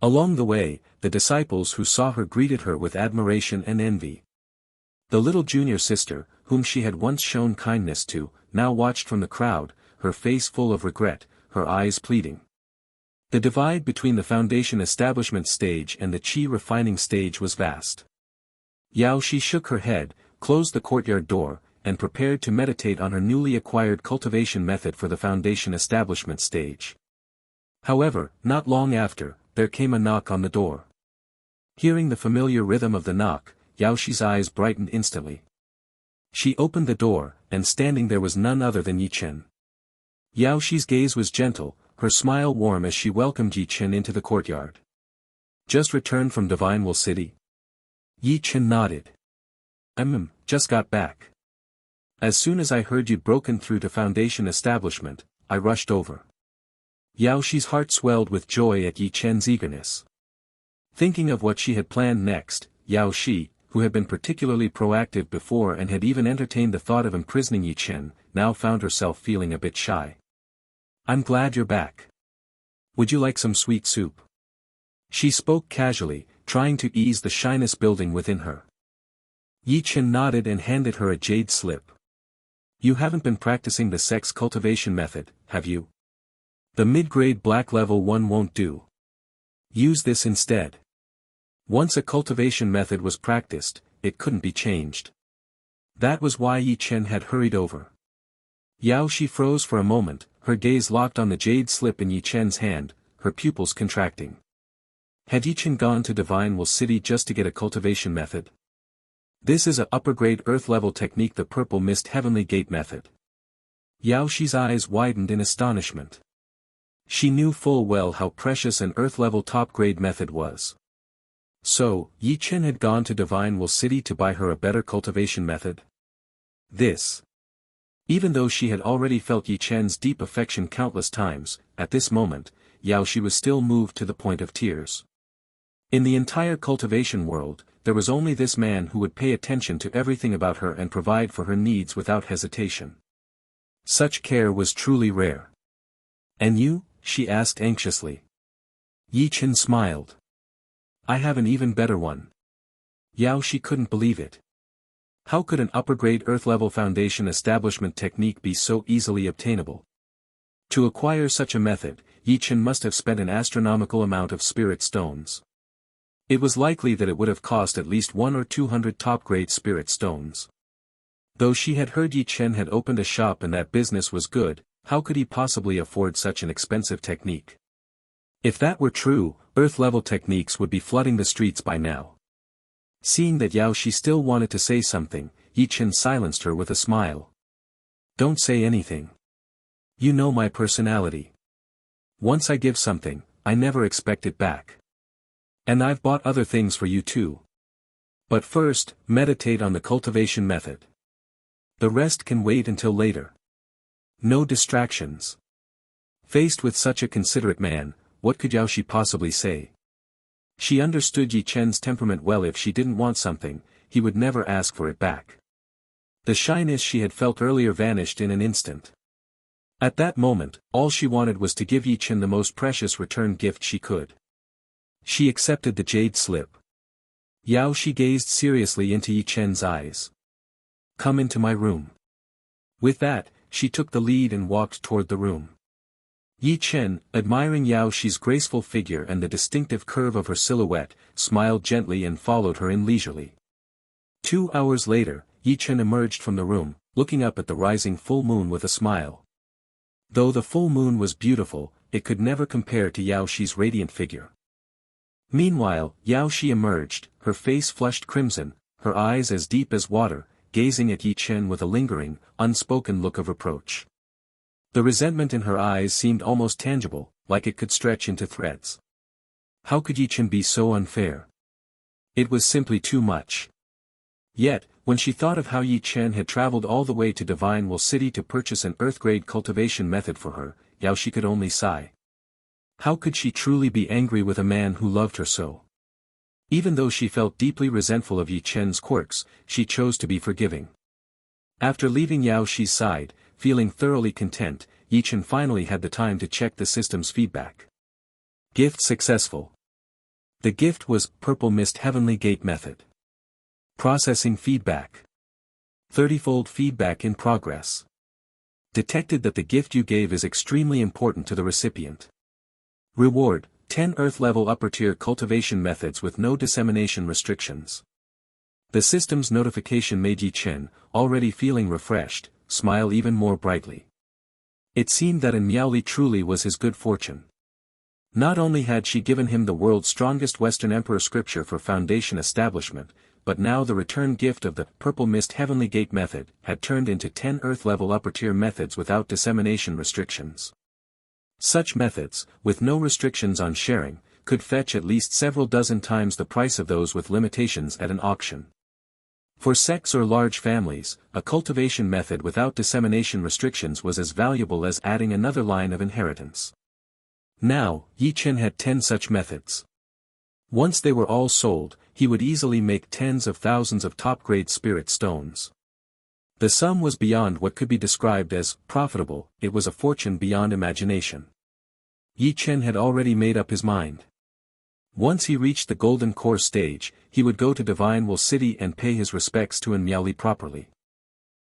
Along the way, the disciples who saw her greeted her with admiration and envy. The little junior sister, whom she had once shown kindness to, now watched from the crowd, her face full of regret, her eyes pleading. The divide between the Foundation establishment stage and the Qi refining stage was vast. Yao Shi shook her head, closed the courtyard door, and prepared to meditate on her newly acquired cultivation method for the Foundation establishment stage. However, not long after, there came a knock on the door. Hearing the familiar rhythm of the knock, Yao Shi's eyes brightened instantly. She opened the door, and standing there was none other than Ye Chen. Yao Shi's gaze was gentle, her smile warm as she welcomed Ye Chen into the courtyard. Just returned from Divine Will City? Ye Chen nodded. Just got back. As soon as I heard you'd broken through to Foundation establishment, I rushed over. Yao Shi's heart swelled with joy at Ye Chen's eagerness. Thinking of what she had planned next, Yao Shi, who had been particularly proactive before and had even entertained the thought of imprisoning Ye Chen, now found herself feeling a bit shy. I'm glad you're back. Would you like some sweet soup? She spoke casually, trying to ease the shyness building within her. Ye Chen nodded and handed her a jade slip. You haven't been practicing the sex cultivation method, have you? The mid-grade black level one won't do. Use this instead. Once a cultivation method was practiced, it couldn't be changed. That was why Ye Chen had hurried over. Yao Shi froze for a moment, her gaze locked on the jade slip in Ye Chen's hand, her pupils contracting. Had Ye Chen gone to Divine Will City just to get a cultivation method? This is a upper-grade earth-level technique, the Purple Mist Heavenly Gate method. Yao Shi's eyes widened in astonishment. She knew full well how precious an earth-level top-grade method was. So, Ye Chen had gone to Divine Will City to buy her a better cultivation method? Even though she had already felt Ye Chen's deep affection countless times, at this moment, Shi was still moved to the point of tears. In the entire cultivation world, there was only this man who would pay attention to everything about her and provide for her needs without hesitation. Such care was truly rare. And you? She asked anxiously. Ye Chen smiled. I have an even better one. She couldn't believe it. How could an upper-grade Earth-level foundation establishment technique be so easily obtainable? To acquire such a method, Ye Chen must have spent an astronomical amount of spirit stones. It was likely that it would have cost at least 100 or 200 top-grade spirit stones. Though she had heard Ye Chen had opened a shop and that business was good, how could he possibly afford such an expensive technique? If that were true, Earth-level techniques would be flooding the streets by now. Seeing that Shi still wanted to say something, Ye Chen silenced her with a smile. Don't say anything. You know my personality. Once I give something, I never expect it back. And I've bought other things for you too. But first, meditate on the cultivation method. The rest can wait until later. No distractions. Faced with such a considerate man, what could Shi possibly say? She understood Ye Chen's temperament well. If she didn't want something, he would never ask for it back. The shyness she had felt earlier vanished in an instant. At that moment, all she wanted was to give Ye Chen the most precious return gift she could. She accepted the jade slip. She gazed seriously into Ye Chen's eyes. Come into my room. With that, she took the lead and walked toward the room. Ye Chen, admiring Shi's graceful figure and the distinctive curve of her silhouette, smiled gently and followed her in leisurely. 2 hours later, Ye Chen emerged from the room, looking up at the rising full moon with a smile. Though the full moon was beautiful, it could never compare to Shi's radiant figure. Meanwhile, Shi emerged, her face flushed crimson, her eyes as deep as water, gazing at Ye Chen with a lingering, unspoken look of reproach. The resentment in her eyes seemed almost tangible, like it could stretch into threads. How could Ye Chen be so unfair? It was simply too much. Yet, when she thought of how Ye Chen had traveled all the way to Divine Will City to purchase an Earth-grade cultivation method for her, she could only sigh. How could she truly be angry with a man who loved her so? Even though she felt deeply resentful of Ye Chen's quirks, she chose to be forgiving. After leaving Shi's side, feeling thoroughly content, Ye Chen finally had the time to check the system's feedback. Gift successful. The gift was Purple Mist Heavenly Gate Method. Processing feedback. 30-fold feedback in progress. Detected that the gift you gave is extremely important to the recipient. Reward, 10 Earth-level upper-tier cultivation methods with no dissemination restrictions. The system's notification made Ye Chen, already feeling refreshed, smile even more brightly. It seemed that in Miaoli truly was his good fortune. Not only had she given him the world's strongest Western Emperor scripture for foundation establishment, but now the return gift of the Purple Mist Heavenly Gate Method had turned into 10 Earth-level upper-tier methods without dissemination restrictions. Such methods, with no restrictions on sharing, could fetch at least several dozen times the price of those with limitations at an auction. For sects or large families, a cultivation method without dissemination restrictions was as valuable as adding another line of inheritance. Now, Ye Chen had 10 such methods. Once they were all sold, he would easily make tens of thousands of top-grade spirit stones. The sum was beyond what could be described as profitable. It was a fortune beyond imagination. Ye Chen had already made up his mind. Once he reached the Golden Core stage, he would go to Divine Will City and pay his respects to Miaoli properly.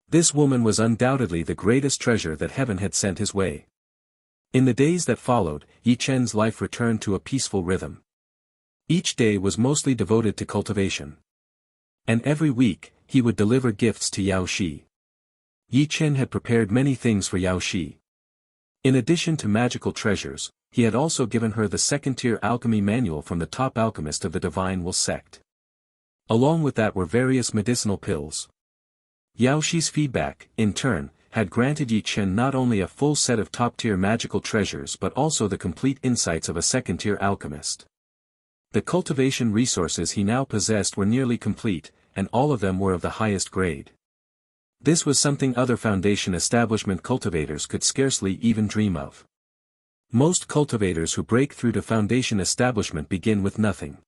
This woman was undoubtedly the greatest treasure that heaven had sent his way. In the days that followed, Ye Chen's life returned to a peaceful rhythm. Each day was mostly devoted to cultivation. And every week, he would deliver gifts to Shi. Ye Chen had prepared many things for Shi. In addition to magical treasures, he had also given her the second-tier alchemy manual from the top alchemist of the Divine Will sect. Along with that were various medicinal pills. Shi's feedback, in turn, had granted Ye Chen not only a full set of top-tier magical treasures but also the complete insights of a second-tier alchemist. The cultivation resources he now possessed were nearly complete, and all of them were of the highest grade. This was something other foundation establishment cultivators could scarcely even dream of. Most cultivators who break through to foundation establishment begin with nothing.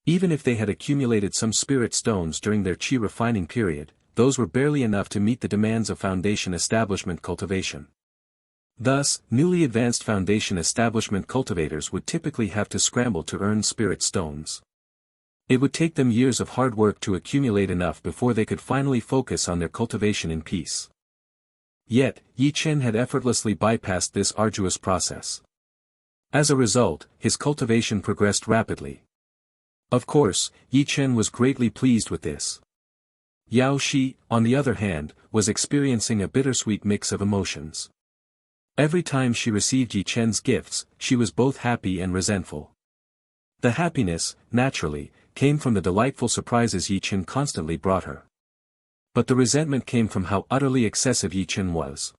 Even if they had accumulated some spirit stones during their chi refining period, those were barely enough to meet the demands of foundation establishment cultivation. Thus, newly advanced foundation establishment cultivators would typically have to scramble to earn spirit stones. It would take them years of hard work to accumulate enough before they could finally focus on their cultivation in peace. Yet, Ye Chen had effortlessly bypassed this arduous process. As a result, his cultivation progressed rapidly. Of course, Ye Chen was greatly pleased with this. Yao Shi, on the other hand, was experiencing a bittersweet mix of emotions. Every time she received Ye Chen's gifts, she was both happy and resentful. The happiness, naturally, came from the delightful surprises Ye Chen constantly brought her. But the resentment came from how utterly excessive Ye Chen was.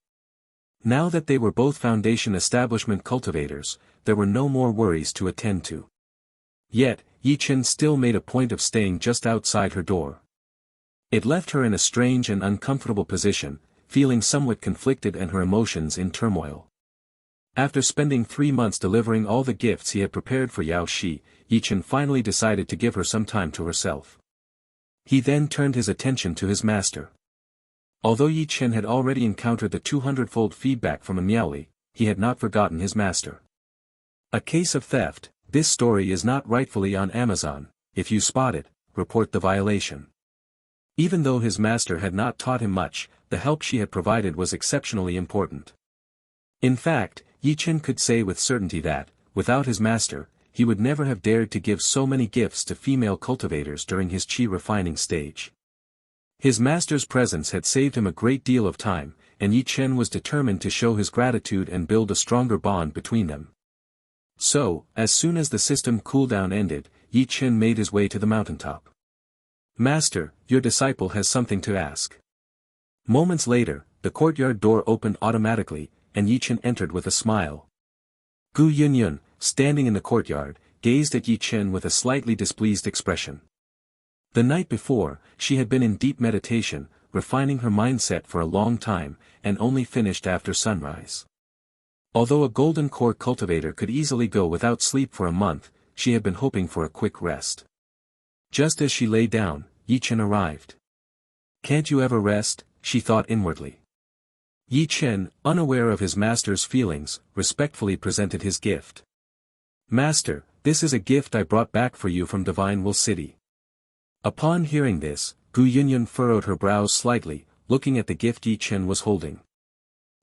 Now that they were both foundation establishment cultivators, there were no more worries to attend to. Yet, Ye Chen still made a point of staying just outside her door. It left her in a strange and uncomfortable position, feeling somewhat conflicted and her emotions in turmoil. After spending 3 months delivering all the gifts he had prepared for Yao Shi, Ye Chen finally decided to give her some time to herself. He then turned his attention to his master. Although Ye Chen had already encountered the 200-fold feedback from a Miaoli, he had not forgotten his master. A case of theft. This story is not rightfully on Amazon. If you spot it, report the violation. Even though his master had not taught him much, the help she had provided was exceptionally important. In fact, Ye Chen could say with certainty that, without his master, he would never have dared to give so many gifts to female cultivators during his chi refining stage. His master's presence had saved him a great deal of time, and Ye Chen was determined to show his gratitude and build a stronger bond between them. So, as soon as the system cooldown ended, Ye Chen made his way to the mountaintop. "Master, your disciple has something to ask." Moments later, the courtyard door opened automatically, and Ye Chen entered with a smile. Gu Yunyun, standing in the courtyard, gazed at Ye Chen with a slightly displeased expression. The night before, she had been in deep meditation, refining her mindset for a long time, and only finished after sunrise. Although a golden core cultivator could easily go without sleep for a month, she had been hoping for a quick rest. Just as she lay down, Ye Chen arrived. "Can't you ever rest?" she thought inwardly. Ye Chen, unaware of his master's feelings, respectfully presented his gift. "Master, this is a gift I brought back for you from Divine Will City." Upon hearing this, Gu Yunyun furrowed her brows slightly, looking at the gift Ye Chen was holding.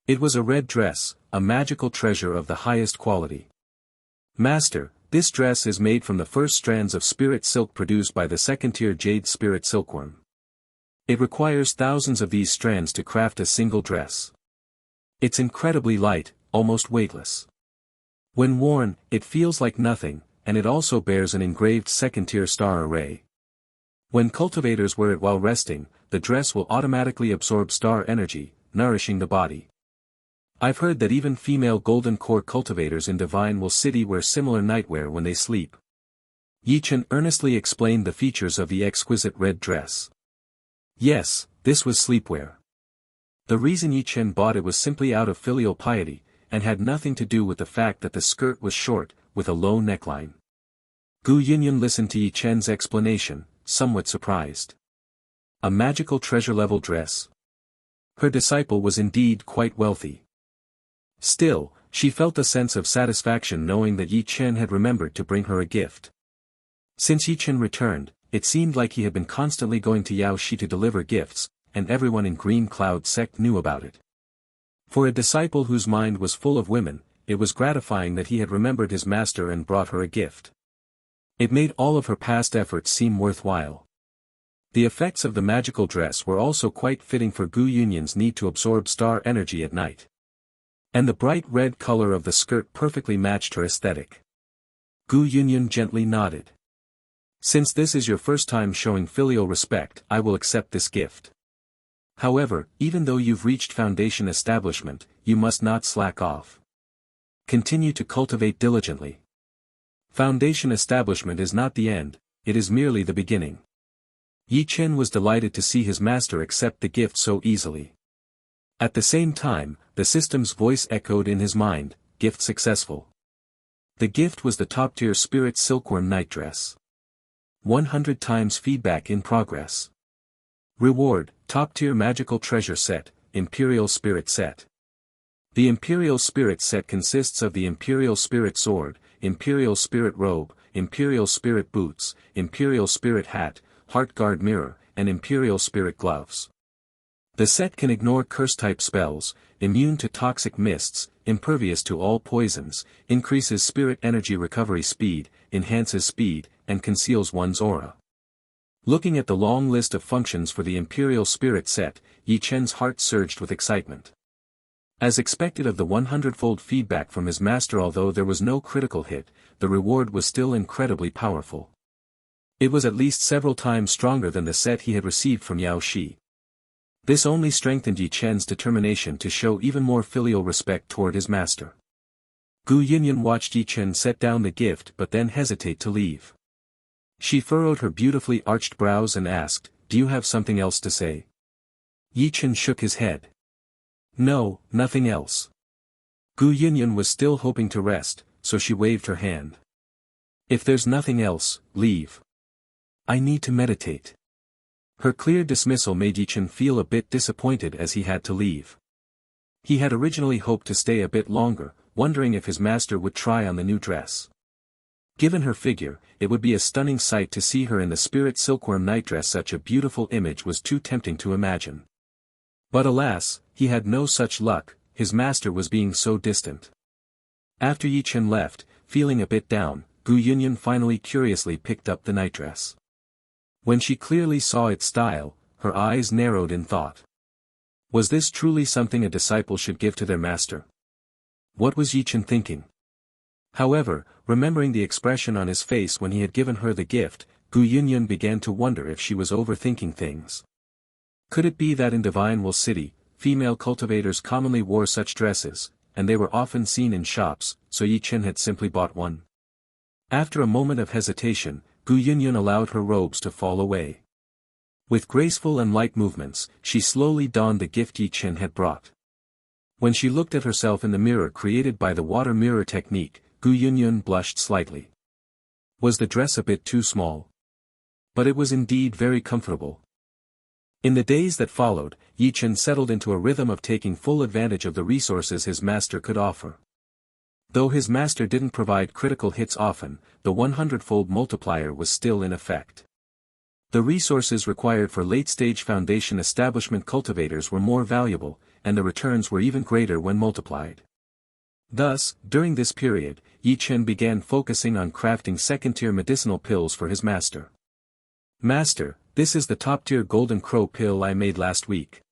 It was a red dress, a magical treasure of the highest quality. "Master, this dress is made from the first strands of spirit silk produced by the second-tier jade spirit silkworm. It requires thousands of these strands to craft a single dress. It's incredibly light, almost weightless. When worn, it feels like nothing, and it also bears an engraved second-tier star array. When cultivators wear it while resting, the dress will automatically absorb star energy, nourishing the body. I've heard that even female golden core cultivators in Divine Will City wear similar nightwear when they sleep." Ye Chen earnestly explained the features of the exquisite red dress. Yes, this was sleepwear. The reason Ye Chen bought it was simply out of filial piety, and had nothing to do with the fact that the skirt was short, with a low neckline. Gu Yunyun listened to Ye Chen's explanation, somewhat surprised. A magical treasure-level dress. Her disciple was indeed quite wealthy. Still, she felt a sense of satisfaction knowing that Ye Chen had remembered to bring her a gift. Since Ye Chen returned, it seemed like he had been constantly going to Yao Shi to deliver gifts, and everyone in Green Cloud sect knew about it. For a disciple whose mind was full of women, it was gratifying that he had remembered his master and brought her a gift. It made all of her past efforts seem worthwhile. The effects of the magical dress were also quite fitting for Gu Yunyun's need to absorb star energy at night. And the bright red color of the skirt perfectly matched her aesthetic. Gu Yunyun gently nodded. "Since this is your first time showing filial respect, I will accept this gift. However, even though you've reached foundation establishment, you must not slack off. Continue to cultivate diligently. Foundation establishment is not the end, it is merely the beginning. Ye Chen was delighted to see his master accept the gift so easily. At the same time, the system's voice echoed in his mind, gift successful. The gift was the top-tier spirit silkworm nightdress. 100 times feedback in progress. Reward, top-tier magical treasure set, Imperial Spirit Set. The Imperial Spirit Set consists of the Imperial Spirit Sword, Imperial Spirit Robe, Imperial Spirit Boots, Imperial Spirit Hat, Heart Guard Mirror, and Imperial Spirit Gloves. The set can ignore curse-type spells, immune to toxic mists, impervious to all poisons, increases spirit energy recovery speed, enhances speed, and conceals one's aura. Looking at the long list of functions for the Imperial Spirit Set, Ye Chen's heart surged with excitement. As expected of the 100-fold feedback from his master, although there was no critical hit, the reward was still incredibly powerful. It was at least several times stronger than the set he had received from Yao Shi. This only strengthened Ye Chen's determination to show even more filial respect toward his master. Gu Yinyan watched Ye Chen set down the gift but then hesitate to leave. She furrowed her beautifully arched brows and asked, "Do you have something else to say?" Ye Chen shook his head. "No, nothing else." Gu Yinyan was still hoping to rest, so she waved her hand. "If there's nothing else, leave. I need to meditate." Her clear dismissal made Ye Chen feel a bit disappointed as he had to leave. He had originally hoped to stay a bit longer, wondering if his master would try on the new dress. Given her figure, it would be a stunning sight to see her in the spirit silkworm nightdress. Such a beautiful image was too tempting to imagine. But alas, he had no such luck, his master was being so distant. After Ye Chen left, feeling a bit down, Gu Yinyan finally curiously picked up the nightdress. When she clearly saw its style, her eyes narrowed in thought. Was this truly something a disciple should give to their master? What was Ye Chen thinking? However, remembering the expression on his face when he had given her the gift, Gu Yinyan began to wonder if she was overthinking things. Could it be that in Divine Will City, female cultivators commonly wore such dresses, and they were often seen in shops, so Ye Chen had simply bought one? After a moment of hesitation, Gu Yinyan allowed her robes to fall away. With graceful and light movements, she slowly donned the gift Ye Chen had brought. When she looked at herself in the mirror created by the water mirror technique, Gu Yinyan blushed slightly. Was the dress a bit too small? But it was indeed very comfortable. In the days that followed, Ye Chen settled into a rhythm of taking full advantage of the resources his master could offer. Though his master didn't provide critical hits often, the 100-fold multiplier was still in effect. The resources required for late-stage foundation establishment cultivators were more valuable, and the returns were even greater when multiplied. Thus, during this period, Ye Chen began focusing on crafting second-tier medicinal pills for his master. "Master, this is the top-tier golden crow pill I made last week."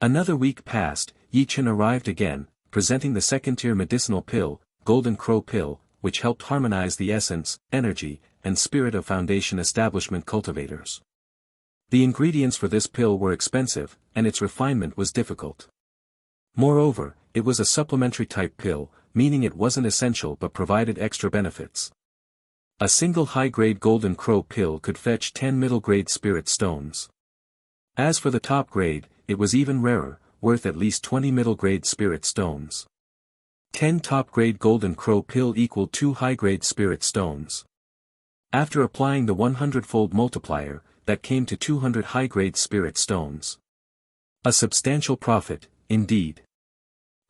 Another week passed, Ye Chen arrived again, presenting the second-tier medicinal pill, Golden Crow Pill, which helped harmonize the essence, energy, and spirit of foundation establishment cultivators. The ingredients for this pill were expensive, and its refinement was difficult. Moreover, it was a supplementary type pill, meaning it wasn't essential but provided extra benefits. A single high-grade Golden Crow Pill could fetch 10 middle-grade spirit stones. As for the top grade, it was even rarer, worth at least 20 middle-grade spirit stones. 10 top-grade Golden Crow Pill equaled 2 high-grade spirit stones. After applying the 100-fold multiplier, that came to 200 high-grade spirit stones. A substantial profit, indeed.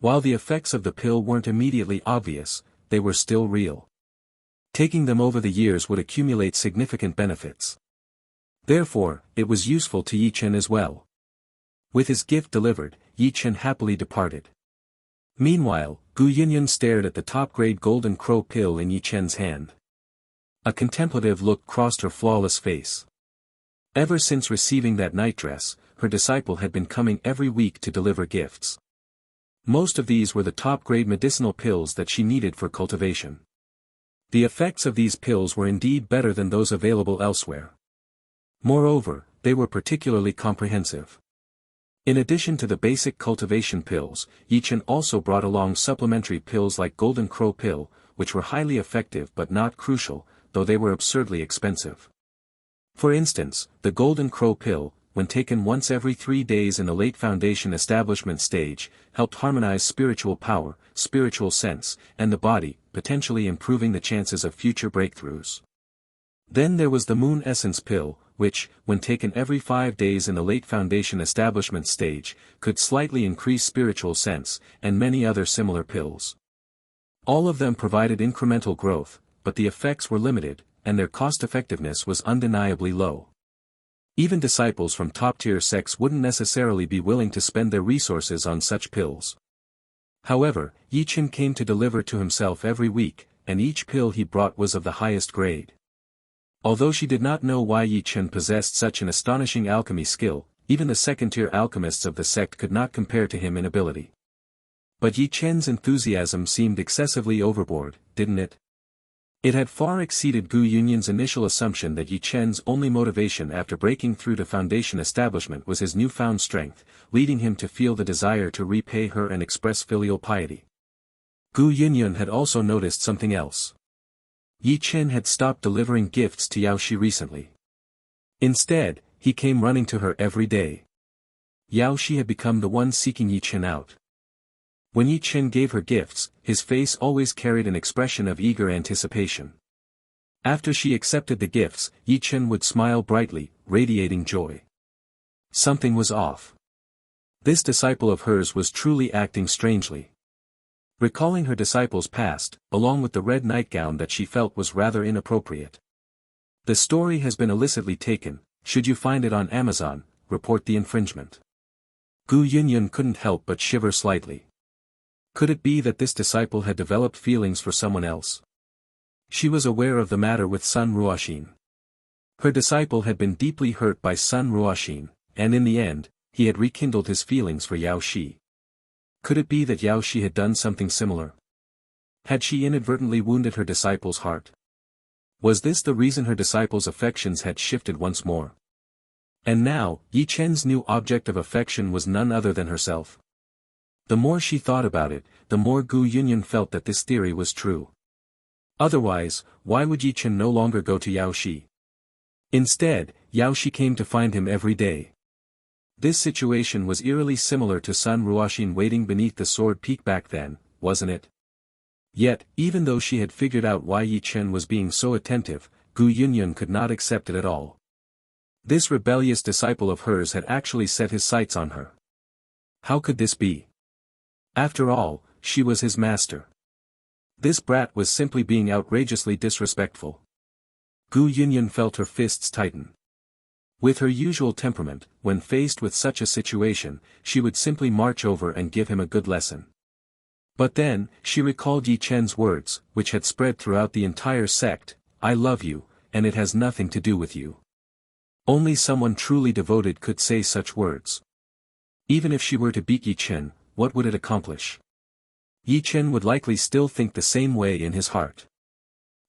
While the effects of the pill weren't immediately obvious, they were still real. Taking them over the years would accumulate significant benefits. Therefore, it was useful to Ye Chen as well. With his gift delivered, Ye Chen happily departed. Meanwhile, Gu Yinyan stared at the top-grade Golden Crow Pill in Ye Chen's hand. A contemplative look crossed her flawless face. Ever since receiving that nightdress, her disciple had been coming every week to deliver gifts. Most of these were the top-grade medicinal pills that she needed for cultivation. The effects of these pills were indeed better than those available elsewhere. Moreover, they were particularly comprehensive. In addition to the basic cultivation pills, Ye Chen also brought along supplementary pills like Golden Crow Pill, which were highly effective but not crucial, though they were absurdly expensive. For instance, the Golden Crow pill, when taken once every 3 days in the late foundation establishment stage, helped harmonize spiritual power, spiritual sense, and the body, potentially improving the chances of future breakthroughs. Then there was the Moon Essence pill, which, when taken every 5 days in the late foundation establishment stage, could slightly increase spiritual sense, and many other similar pills. All of them provided incremental growth, but the effects were limited, and their cost-effectiveness was undeniably low. Even disciples from top-tier sects wouldn't necessarily be willing to spend their resources on such pills. However, Ye Chen came to deliver to himself every week, and each pill he brought was of the highest grade. Although she did not know why Ye Chen possessed such an astonishing alchemy skill, even the second-tier alchemists of the sect could not compare to him in ability. But Ye Chen's enthusiasm seemed excessively overboard, didn't it? It had far exceeded Gu Yunyun's initial assumption that Ye Chen's only motivation after breaking through to foundation establishment was his newfound strength, leading him to feel the desire to repay her and express filial piety. Gu Yunyun had also noticed something else. Ye Chen had stopped delivering gifts to Yaoshi recently. Instead, he came running to her every day. Yaoshi had become the one seeking Ye Chen out. When Ye Chen gave her gifts, his face always carried an expression of eager anticipation. After she accepted the gifts, Ye Chen would smile brightly, radiating joy. Something was off. This disciple of hers was truly acting strangely. Recalling her disciple's past, along with the red nightgown that she felt was rather inappropriate. The story has been illicitly taken, should you find it on Amazon, report the infringement. Gu Yunyun couldn't help but shiver slightly. Could it be that this disciple had developed feelings for someone else? She was aware of the matter with Sun Ruoxin. Her disciple had been deeply hurt by Sun Ruoxin, and in the end, he had rekindled his feelings for Yaoshi. Could it be that Yaoshi had done something similar? Had she inadvertently wounded her disciple's heart? Was this the reason her disciple's affections had shifted once more? And now, Ye Chen's new object of affection was none other than herself. The more she thought about it, the more Gu Yunyun felt that this theory was true. Otherwise, why would Ye Chen no longer go to Yaoshi? Instead, Yaoshi came to find him every day. This situation was eerily similar to Sun Ruoxin waiting beneath the sword peak back then, wasn't it? Yet, even though she had figured out why Ye Chen was being so attentive, Gu Yunyun could not accept it at all. This rebellious disciple of hers had actually set his sights on her. How could this be? After all, she was his master. This brat was simply being outrageously disrespectful. Gu Yunyun felt her fists tighten. With her usual temperament, when faced with such a situation, she would simply march over and give him a good lesson. But then, she recalled Ye Chen's words, which had spread throughout the entire sect, "I love you, and it has nothing to do with you." Only someone truly devoted could say such words. Even if she were to beat Ye Chen, what would it accomplish? Ye Chen would likely still think the same way in his heart.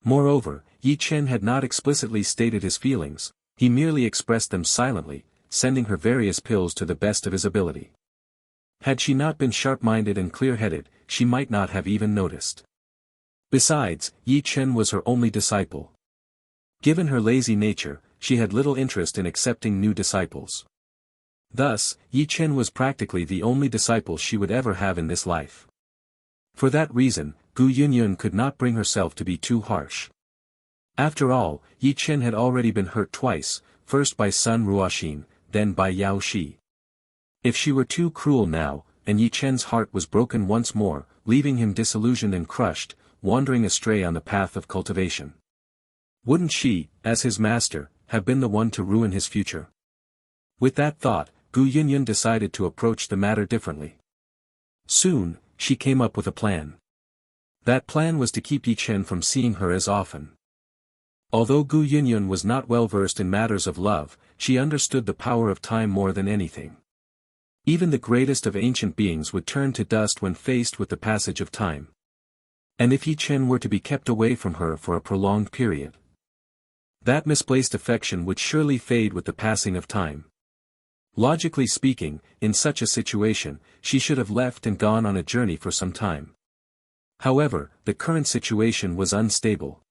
Moreover, Ye Chen had not explicitly stated his feelings, he merely expressed them silently, sending her various pills to the best of his ability. Had she not been sharp-minded and clear-headed, she might not have even noticed. Besides, Ye Chen was her only disciple. Given her lazy nature, she had little interest in accepting new disciples. Thus, Ye Chen was practically the only disciple she would ever have in this life. For that reason, Gu Yunyun could not bring herself to be too harsh. After all, Ye Chen had already been hurt twice, first by Sun Ruoxin, then by Yaoshi. If she were too cruel now, and Ye Chen's heart was broken once more, leaving him disillusioned and crushed, wandering astray on the path of cultivation. Wouldn't she, as his master, have been the one to ruin his future? With that thought, Gu Yunyun decided to approach the matter differently. Soon, she came up with a plan. That plan was to keep Ye Chen from seeing her as often. Although Gu Yunyun was not well versed in matters of love, she understood the power of time more than anything. Even the greatest of ancient beings would turn to dust when faced with the passage of time. And if Ye Chen were to be kept away from her for a prolonged period, that misplaced affection would surely fade with the passing of time. Logically speaking, in such a situation, she should have left and gone on a journey for some time. However, the current situation was unstable.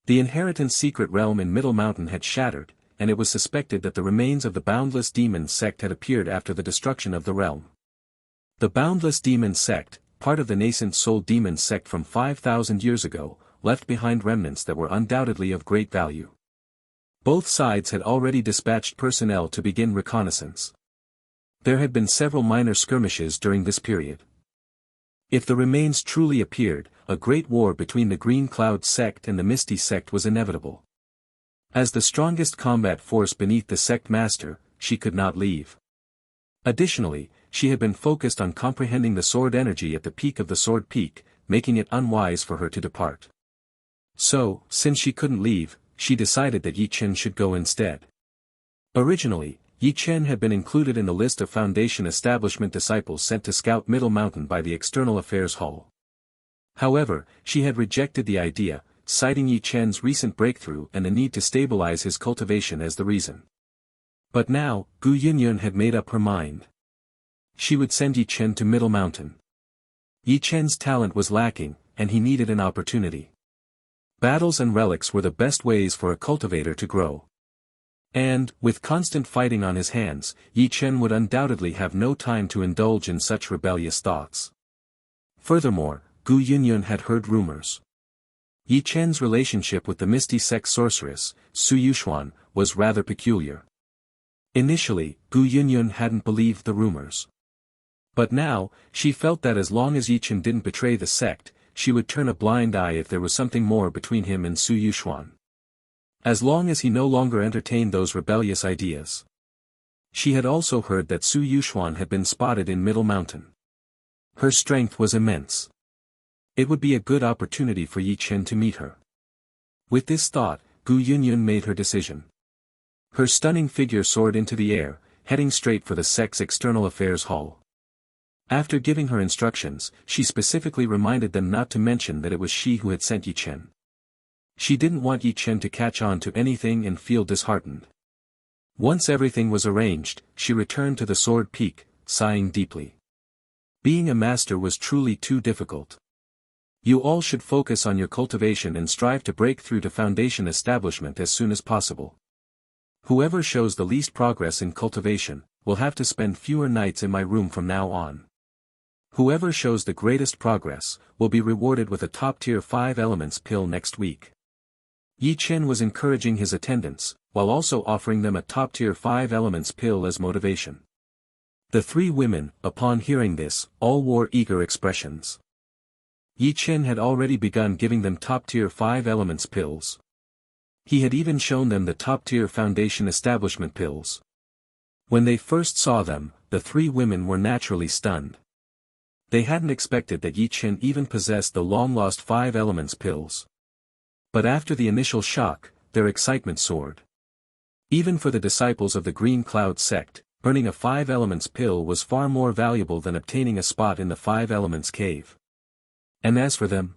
The inheritance secret realm in Middle Mountain had shattered, and it was suspected that the remains of the Boundless Demon sect had appeared after the destruction of the realm. The Boundless Demon sect, part of the nascent Soul Demon sect from 5,000 years ago, left behind remnants that were undoubtedly of great value. Both sides had already dispatched personnel to begin reconnaissance. There had been several minor skirmishes during this period. If the remains truly appeared, a great war between the Green Cloud sect and the Misty sect was inevitable. As the strongest combat force beneath the sect master, she could not leave. Additionally, she had been focused on comprehending the sword energy at the peak of the sword peak, making it unwise for her to depart. So, since she couldn't leave, she decided that Ye Chen should go instead. Originally, Ye Chen had been included in the list of Foundation establishment disciples sent to scout Middle Mountain by the External Affairs Hall. However, she had rejected the idea, citing Ye Chen's recent breakthrough and the need to stabilize his cultivation as the reason. But now, Gu Yunyun had made up her mind. She would send Ye Chen to Middle Mountain. Ye Chen's talent was lacking, and he needed an opportunity. Battles and relics were the best ways for a cultivator to grow. And, with constant fighting on his hands, Ye Chen would undoubtedly have no time to indulge in such rebellious thoughts. Furthermore, Gu Yunyun had heard rumors. Ye Chen's relationship with the Misty Sect sorceress, Su Yuxuan, was rather peculiar. Initially, Gu Yunyun hadn't believed the rumors. But now, she felt that as long as Ye Chen didn't betray the sect, she would turn a blind eye if there was something more between him and Su Yuxuan. As long as he no longer entertained those rebellious ideas. She had also heard that Su Yuxuan had been spotted in Middle Mountain. Her strength was immense. It would be a good opportunity for Ye Chen to meet her. With this thought, Gu Yunyun made her decision. Her stunning figure soared into the air, heading straight for the sect's External Affairs Hall. After giving her instructions, she specifically reminded them not to mention that it was she who had sent Ye Chen. She didn't want Ye Chen to catch on to anything and feel disheartened. Once everything was arranged, she returned to the Sword Peak, sighing deeply. Being a master was truly too difficult. You all should focus on your cultivation and strive to break through to Foundation establishment as soon as possible. Whoever shows the least progress in cultivation, will have to spend fewer nights in my room from now on. Whoever shows the greatest progress, will be rewarded with a top-tier 5 elements pill next week. Ye Chen was encouraging his attendants, while also offering them a top-tier 5 elements pill as motivation. The 3 women, upon hearing this, all wore eager expressions. Ye Chen had already begun giving them top-tier 5 elements pills. He had even shown them the top-tier Foundation establishment pills. When they first saw them, the 3 women were naturally stunned. They hadn't expected that Ye Chen even possessed the long-lost 5 elements pills. But after the initial shock, their excitement soared. Even for the disciples of the Green Cloud sect, earning a 5 elements pill was far more valuable than obtaining a spot in the 5 elements cave. And as for them,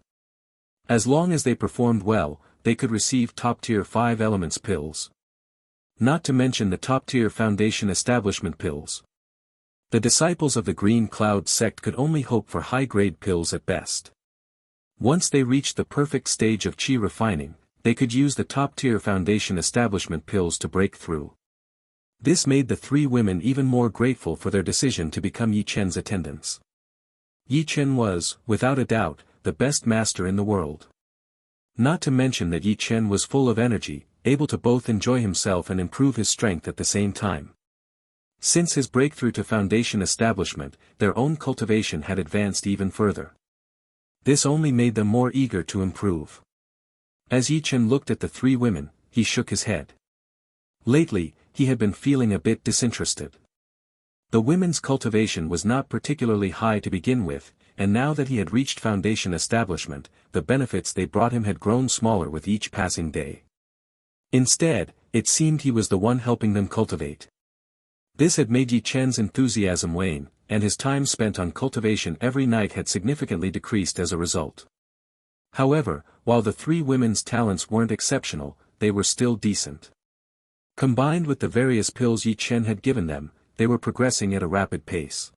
as long as they performed well, they could receive top-tier 5 elements pills. Not to mention the top-tier Foundation establishment pills. The disciples of the Green Cloud sect could only hope for high-grade pills at best. Once they reached the perfect stage of chi refining, they could use the top-tier Foundation establishment pills to break through. This made the 3 women even more grateful for their decision to become Ye Chen's attendants. Ye Chen was, without a doubt, the best master in the world. Not to mention that Ye Chen was full of energy, able to both enjoy himself and improve his strength at the same time. Since his breakthrough to Foundation establishment, their own cultivation had advanced even further. This only made them more eager to improve. As Ye Chen looked at the 3 women, he shook his head. Lately, he had been feeling a bit disinterested. The women's cultivation was not particularly high to begin with, and now that he had reached Foundation establishment, the benefits they brought him had grown smaller with each passing day. Instead, it seemed he was the one helping them cultivate. This had made Ye Chen's enthusiasm wane, and his time spent on cultivation every night had significantly decreased as a result. However, while the 3 women's talents weren't exceptional, they were still decent. Combined with the various pills Ye Chen had given them, they were progressing at a rapid pace.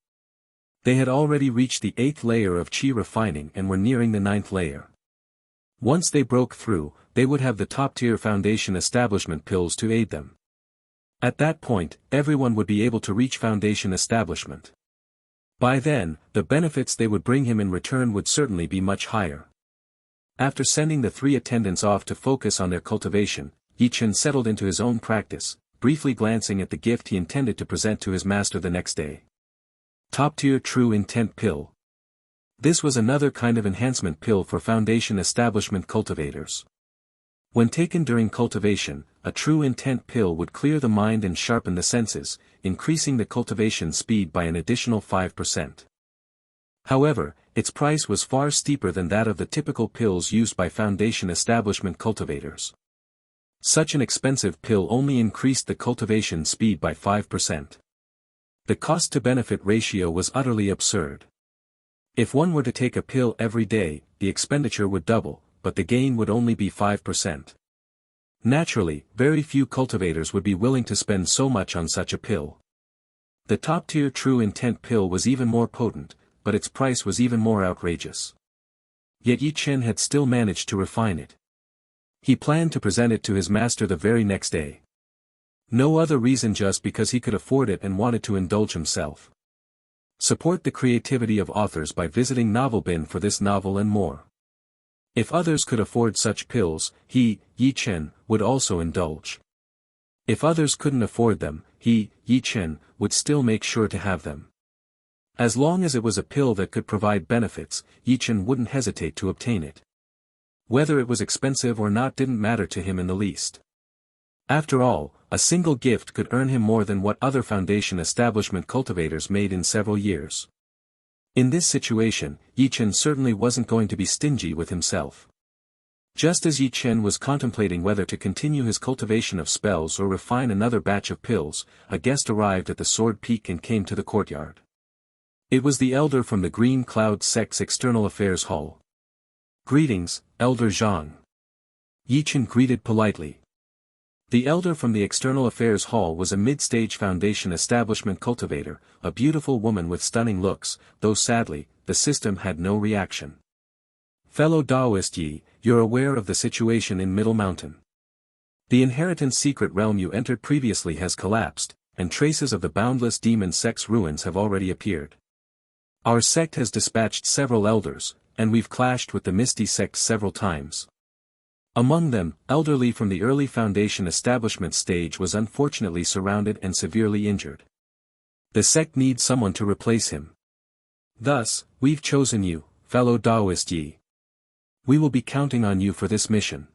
They had already reached the 8th layer of qi refining and were nearing the 9th layer. Once they broke through, they would have the top-tier foundation establishment pills to aid them. At that point, everyone would be able to reach foundation establishment. By then, the benefits they would bring him in return would certainly be much higher. After sending the 3 attendants off to focus on their cultivation, Ye Chen settled into his own practice, briefly glancing at the gift he intended to present to his master the next day. Top-tier True Intent Pill. This was another kind of enhancement pill for foundation establishment cultivators. When taken during cultivation, a true intent pill would clear the mind and sharpen the senses, increasing the cultivation speed by an additional 5%. However, its price was far steeper than that of the typical pills used by foundation establishment cultivators. Such an expensive pill only increased the cultivation speed by 5%. The cost-to-benefit ratio was utterly absurd. If one were to take a pill every day, the expenditure would double, but the gain would only be 5%. Naturally, very few cultivators would be willing to spend so much on such a pill. The top-tier True Intent pill was even more potent, but its price was even more outrageous. Yet Ye Chen had still managed to refine it. He planned to present it to his master the very next day. No other reason, just because he could afford it and wanted to indulge himself. Support the creativity of authors by visiting Novelbin for this novel and more. If others could afford such pills, he, Ye Chen, would also indulge. If others couldn't afford them, he, Ye Chen, would still make sure to have them. As long as it was a pill that could provide benefits, Ye Chen wouldn't hesitate to obtain it. Whether it was expensive or not didn't matter to him in the least. After all, a single gift could earn him more than what other foundation establishment cultivators made in several years. In this situation, Ye Chen certainly wasn't going to be stingy with himself. Just as Ye Chen was contemplating whether to continue his cultivation of spells or refine another batch of pills, a guest arrived at the Sword Peak and came to the courtyard. It was the elder from the Green Cloud Sect's External Affairs Hall. "Greetings, Elder Zhang." Ye Chen greeted politely. The elder from the External Affairs Hall was a mid-stage foundation establishment cultivator, a beautiful woman with stunning looks, though sadly, the system had no reaction. "Fellow Taoist Yi, you're aware of the situation in Middle Mountain. The inheritance secret realm you entered previously has collapsed, and traces of the boundless demon sect's ruins have already appeared. Our sect has dispatched several elders, and we've clashed with the Misty sect several times. Among them, Elderly from the early foundation establishment stage was unfortunately surrounded and severely injured. The sect needs someone to replace him. Thus, we've chosen you, fellow Taoist Yi. We will be counting on you for this mission."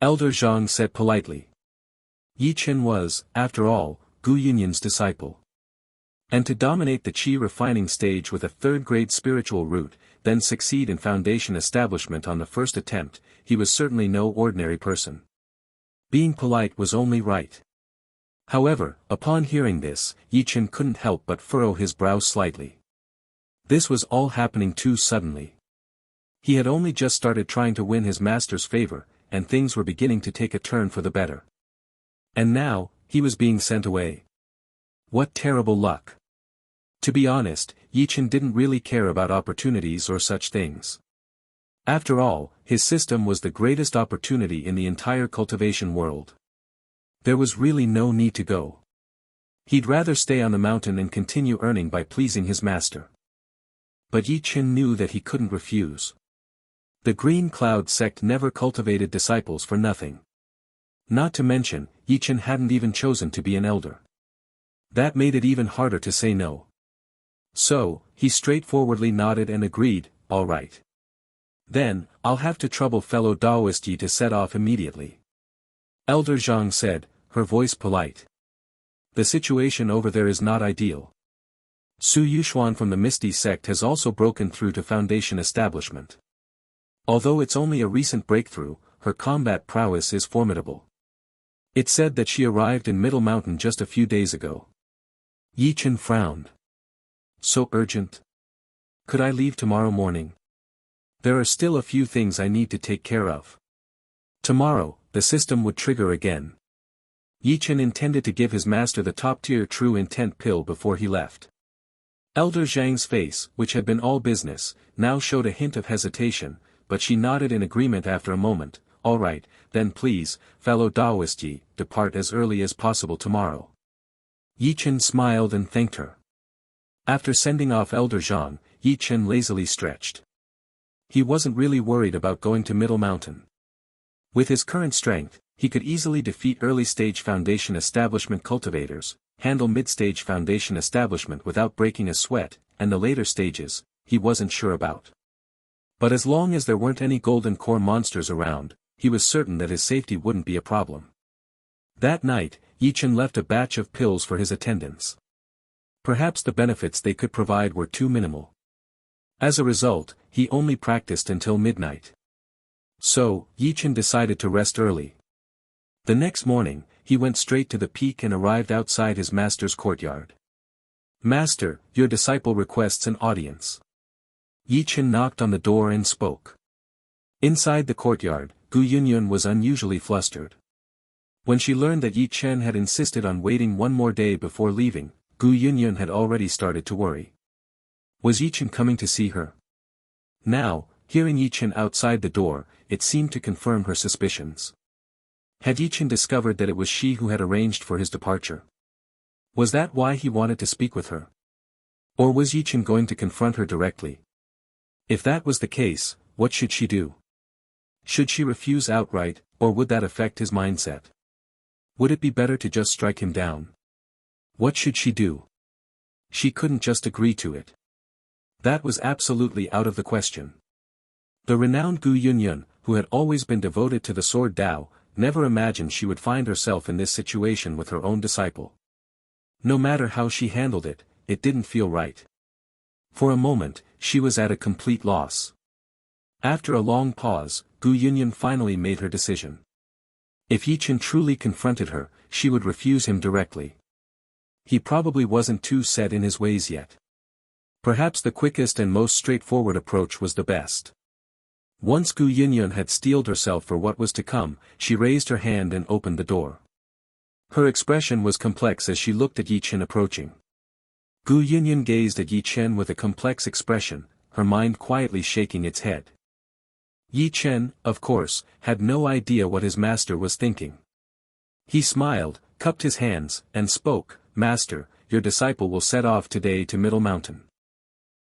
Elder Zhang said politely. Ye Chen was, after all, Gu Yunyin's disciple. And to dominate the qi refining stage with a third-grade spiritual root, then succeed in foundation establishment on the first attempt, he was certainly no ordinary person. Being polite was only right. However, upon hearing this, Ye Chen couldn't help but furrow his brow slightly. This was all happening too suddenly. He had only just started trying to win his master's favor, and things were beginning to take a turn for the better. And now, he was being sent away. What terrible luck. To be honest, Ye Chen didn't really care about opportunities or such things. After all, his system was the greatest opportunity in the entire cultivation world. There was really no need to go. He'd rather stay on the mountain and continue earning by pleasing his master. But Ye Chen knew that he couldn't refuse. The Green Cloud sect never cultivated disciples for nothing. Not to mention, Ye Chen hadn't even chosen to be an elder. That made it even harder to say no. So, he straightforwardly nodded and agreed, "All right. Then, I'll have to trouble fellow Taoist Yi to set off immediately." Elder Zhang said, her voice polite. "The situation over there is not ideal. Su Yuxuan from the Misty sect has also broken through to foundation establishment. Although it's only a recent breakthrough, her combat prowess is formidable. It's said that she arrived in Middle Mountain just a few days ago." Ye Chen frowned. "So urgent? Could I leave tomorrow morning? There are still a few things I need to take care of." Tomorrow, the system would trigger again. Ye Chen intended to give his master the top-tier True Intent pill before he left. Elder Zhang's face, which had been all business, now showed a hint of hesitation, but she nodded in agreement after a moment. All right, then please, fellow Taoist Yi, depart as early as possible tomorrow. Ye Chen smiled and thanked her. After sending off Elder Zhang, Ye Chen lazily stretched. He wasn't really worried about going to Middle Mountain. With his current strength, he could easily defeat early-stage Foundation establishment cultivators, handle mid-stage Foundation establishment without breaking a sweat, and the later stages, he wasn't sure about. But as long as there weren't any golden core monsters around, he was certain that his safety wouldn't be a problem. That night, Ye Chen left a batch of pills for his attendants. Perhaps the benefits they could provide were too minimal. As a result, he only practiced until midnight. So, Ye Chen decided to rest early. The next morning, he went straight to the peak and arrived outside his master's courtyard. "Master, your disciple requests an audience." Ye Chen knocked on the door and spoke. Inside the courtyard, Gu Yunyun was unusually flustered. When she learned that Ye Chen had insisted on waiting one more day before leaving, Gu Yunyun had already started to worry. Was Ye Chen coming to see her? Now, hearing Ye Chen outside the door, it seemed to confirm her suspicions. Had Ye Chen discovered that it was she who had arranged for his departure? Was that why he wanted to speak with her? Or was Ye Chen going to confront her directly? If that was the case, what should she do? Should she refuse outright, or would that affect his mindset? Would it be better to just strike him down? What should she do? She couldn't just agree to it. That was absolutely out of the question. The renowned Gu Yunyun, who had always been devoted to the sword Dao, never imagined she would find herself in this situation with her own disciple. No matter how she handled it, it didn't feel right. For a moment, she was at a complete loss. After a long pause, Gu Yunyun finally made her decision. If Ye Chen truly confronted her, she would refuse him directly. He probably wasn't too set in his ways yet. Perhaps the quickest and most straightforward approach was the best. Once Gu Yunyun had steeled herself for what was to come, she raised her hand and opened the door. Her expression was complex as she looked at Ye Chen approaching. Gu Yunyun gazed at Ye Chen with a complex expression, her mind quietly shaking its head. Ye Chen, of course, had no idea what his master was thinking. He smiled, cupped his hands, and spoke, "Master, your disciple will set off today to Middle Mountain.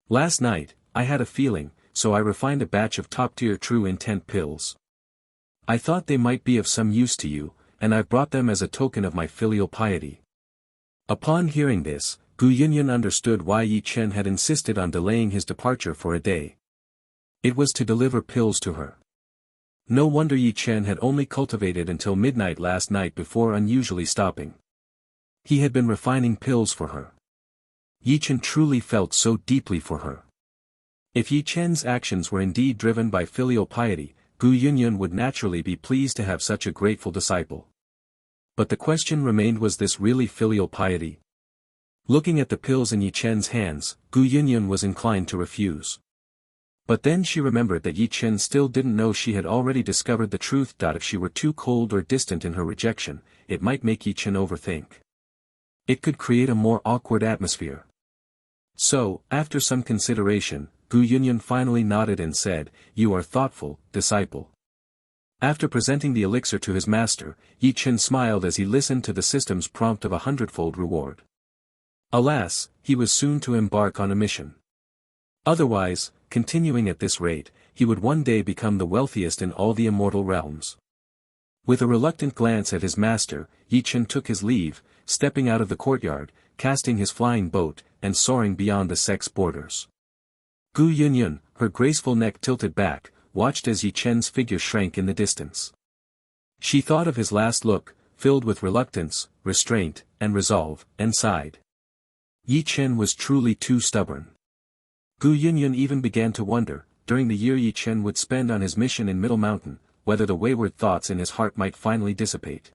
Last night, I had a feeling, so I refined a batch of top-tier true intent pills. I thought they might be of some use to you, and I've brought them as a token of my filial piety." Upon hearing this, Gu Yunyun understood why Ye Chen had insisted on delaying his departure for a day. It was to deliver pills to her. No wonder Ye Chen had only cultivated until midnight last night before unusually stopping. He had been refining pills for her. Ye Chen truly felt so deeply for her. If Ye Chen's actions were indeed driven by filial piety, Gu Yunyun would naturally be pleased to have such a grateful disciple. But the question remained, was this really filial piety? Looking at the pills in Ye Chen's hands, Gu Yunyun was inclined to refuse. But then she remembered that Ye Chen still didn't know she had already discovered the truth. If she were too cold or distant in her rejection, it might make Ye Chen overthink. It could create a more awkward atmosphere. So, after some consideration, Gu Yunyun finally nodded and said, "You are thoughtful, disciple." After presenting the elixir to his master, Ye Chen smiled as he listened to the system's prompt of 100-fold reward. Alas, he was soon to embark on a mission. Otherwise, continuing at this rate, he would one day become the wealthiest in all the immortal realms. With a reluctant glance at his master, Ye Chen took his leave, stepping out of the courtyard, casting his flying boat, and soaring beyond the sect's borders. Gu Yunyun, her graceful neck tilted back, watched as Ye Chen's figure shrank in the distance. She thought of his last look, filled with reluctance, restraint, and resolve, and sighed. Ye Chen was truly too stubborn. Gu Yunyun even began to wonder, during the year Ye Chen would spend on his mission in Middle Mountain, whether the wayward thoughts in his heart might finally dissipate.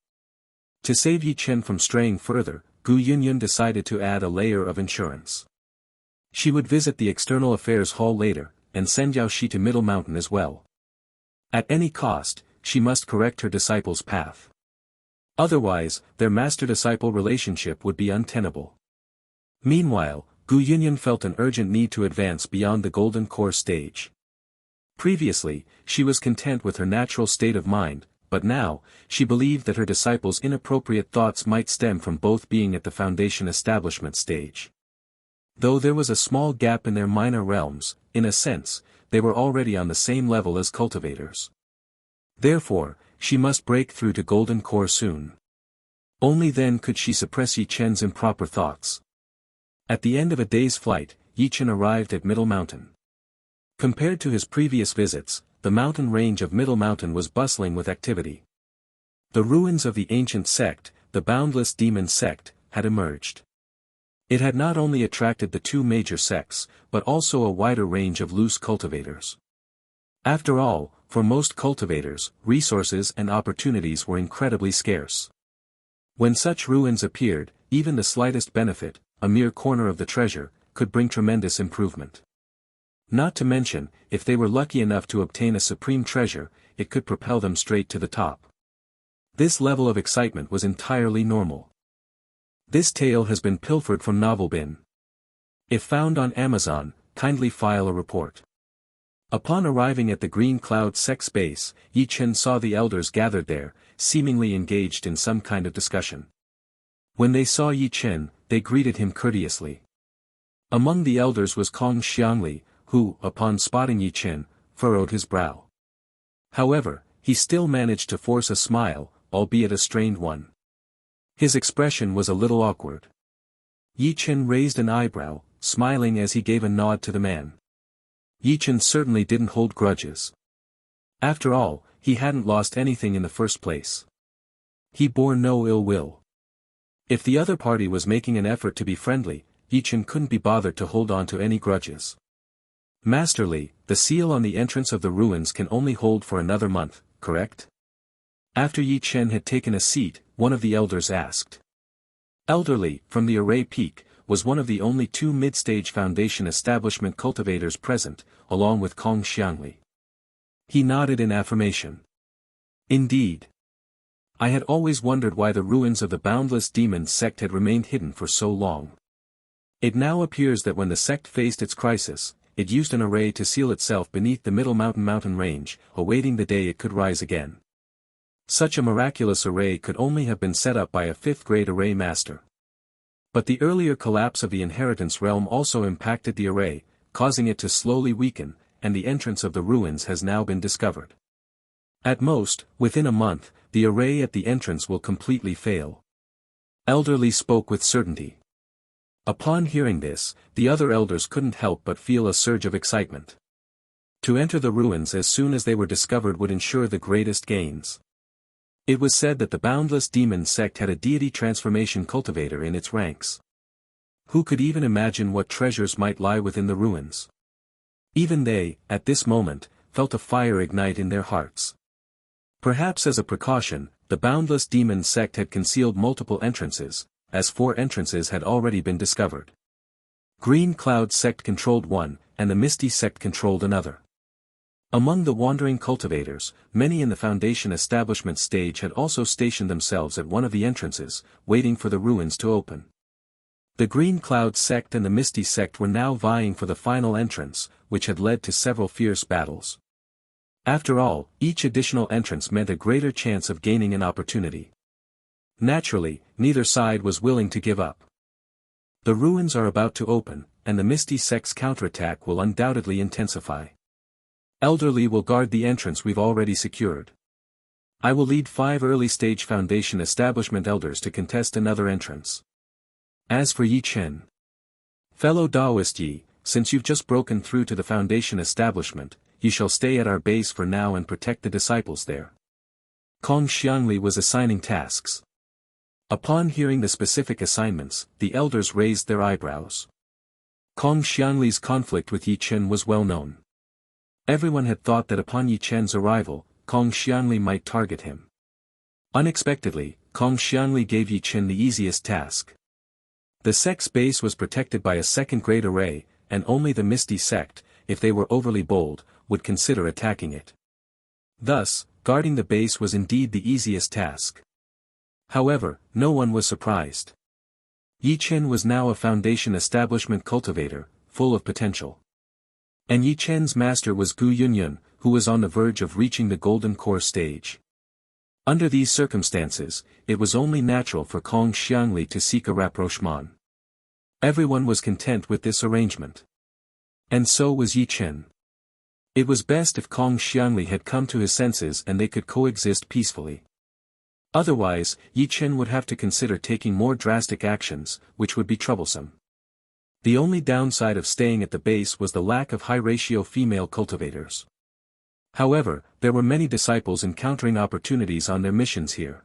To save Ye Chen from straying further, Gu Yunyun decided to add a layer of insurance. She would visit the External Affairs Hall later, and send Yao Shi to Middle Mountain as well. At any cost, she must correct her disciple's path. Otherwise, their master-disciple relationship would be untenable. Meanwhile, Gu Yinyan felt an urgent need to advance beyond the golden core stage. Previously, she was content with her natural state of mind, but now, she believed that her disciples' inappropriate thoughts might stem from both being at the foundation establishment stage. Though there was a small gap in their minor realms, in a sense, they were already on the same level as cultivators. Therefore, she must break through to golden core soon. Only then could she suppress Ye Chen's improper thoughts. At the end of a day's flight, Ye Chen arrived at Middle Mountain. Compared to his previous visits, the mountain range of Middle Mountain was bustling with activity. The ruins of the ancient sect, the Boundless Demon sect, had emerged. It had not only attracted the two major sects, but also a wider range of loose cultivators. After all, for most cultivators, resources and opportunities were incredibly scarce. When such ruins appeared, even the slightest benefit, a mere corner of the treasure, could bring tremendous improvement. Not to mention, if they were lucky enough to obtain a supreme treasure, it could propel them straight to the top. This level of excitement was entirely normal. This tale has been pilfered from Novel Bin. If found on Amazon, kindly file a report. Upon arriving at the Green Cloud sect's base, Ye Chen saw the elders gathered there, seemingly engaged in some kind of discussion. When they saw Ye Chen, they greeted him courteously. Among the elders was Kong Xiangli, who, upon spotting Ye Chen, furrowed his brow. However, he still managed to force a smile, albeit a strained one. His expression was a little awkward. Ye Chen raised an eyebrow, smiling as he gave a nod to the man. Ye Chen certainly didn't hold grudges. After all, he hadn't lost anything in the first place. He bore no ill will. If the other party was making an effort to be friendly, Ye Chen couldn't be bothered to hold on to any grudges. Masterly, the seal on the entrance of the ruins can only hold for another month, correct? After Ye Chen had taken a seat, one of the elders asked. Elderly, from the Array Peak, was one of the only two mid-stage foundation establishment cultivators present, along with Kong Xiangli. He nodded in affirmation. Indeed. I had always wondered why the ruins of the Boundless Demon sect had remained hidden for so long. It now appears that when the sect faced its crisis, it used an array to seal itself beneath the Middle Mountain range, awaiting the day it could rise again. Such a miraculous array could only have been set up by a fifth-grade array master. But the earlier collapse of the inheritance realm also impacted the array, causing it to slowly weaken, and the entrance of the ruins has now been discovered. At most, within a month, the array at the entrance will completely fail. Elderly spoke with certainty. Upon hearing this, the other elders couldn't help but feel a surge of excitement. To enter the ruins as soon as they were discovered would ensure the greatest gains. It was said that the Boundless Demon sect had a deity transformation cultivator in its ranks. Who could even imagine what treasures might lie within the ruins? Even they, at this moment, felt a fire ignite in their hearts. Perhaps as a precaution, the Boundless Demon sect had concealed multiple entrances, as 4 entrances had already been discovered. Green Cloud sect controlled one, and the Misty sect controlled another. Among the wandering cultivators, many in the foundation establishment stage had also stationed themselves at one of the entrances, waiting for the ruins to open. The Green Cloud sect and the Misty sect were now vying for the final entrance, which had led to several fierce battles. After all, each additional entrance meant a greater chance of gaining an opportunity. Naturally, neither side was willing to give up. The ruins are about to open, and the Misty sect's counterattack will undoubtedly intensify. Elderly will guard the entrance we've already secured. I will lead 5 early-stage foundation establishment elders to contest another entrance. As for Ye Chen, fellow Taoist Yi, since you've just broken through to the foundation establishment, you shall stay at our base for now and protect the disciples there. Kong Xiangli was assigning tasks. Upon hearing the specific assignments, the elders raised their eyebrows. Kong Xiangli's conflict with Ye Chen was well known. Everyone had thought that upon Ye Chen's arrival, Kong Xiangli might target him. Unexpectedly, Kong Xiangli gave Ye Chen the easiest task. The sect's base was protected by a second-grade array, and only the Misty sect, if they were overly bold, would consider attacking it. Thus, guarding the base was indeed the easiest task. However, no one was surprised. Ye Chen was now a foundation establishment cultivator, full of potential. And Ye Chen's master was Gu Yunyun, who was on the verge of reaching the golden core stage. Under these circumstances, it was only natural for Kong Xiangli to seek a rapprochement. Everyone was content with this arrangement. And so was Ye Chen. It was best if Kong Xiangli had come to his senses and they could coexist peacefully. Otherwise, Ye Chen would have to consider taking more drastic actions, which would be troublesome. The only downside of staying at the base was the lack of high-ratio female cultivators. However, there were many disciples encountering opportunities on their missions here.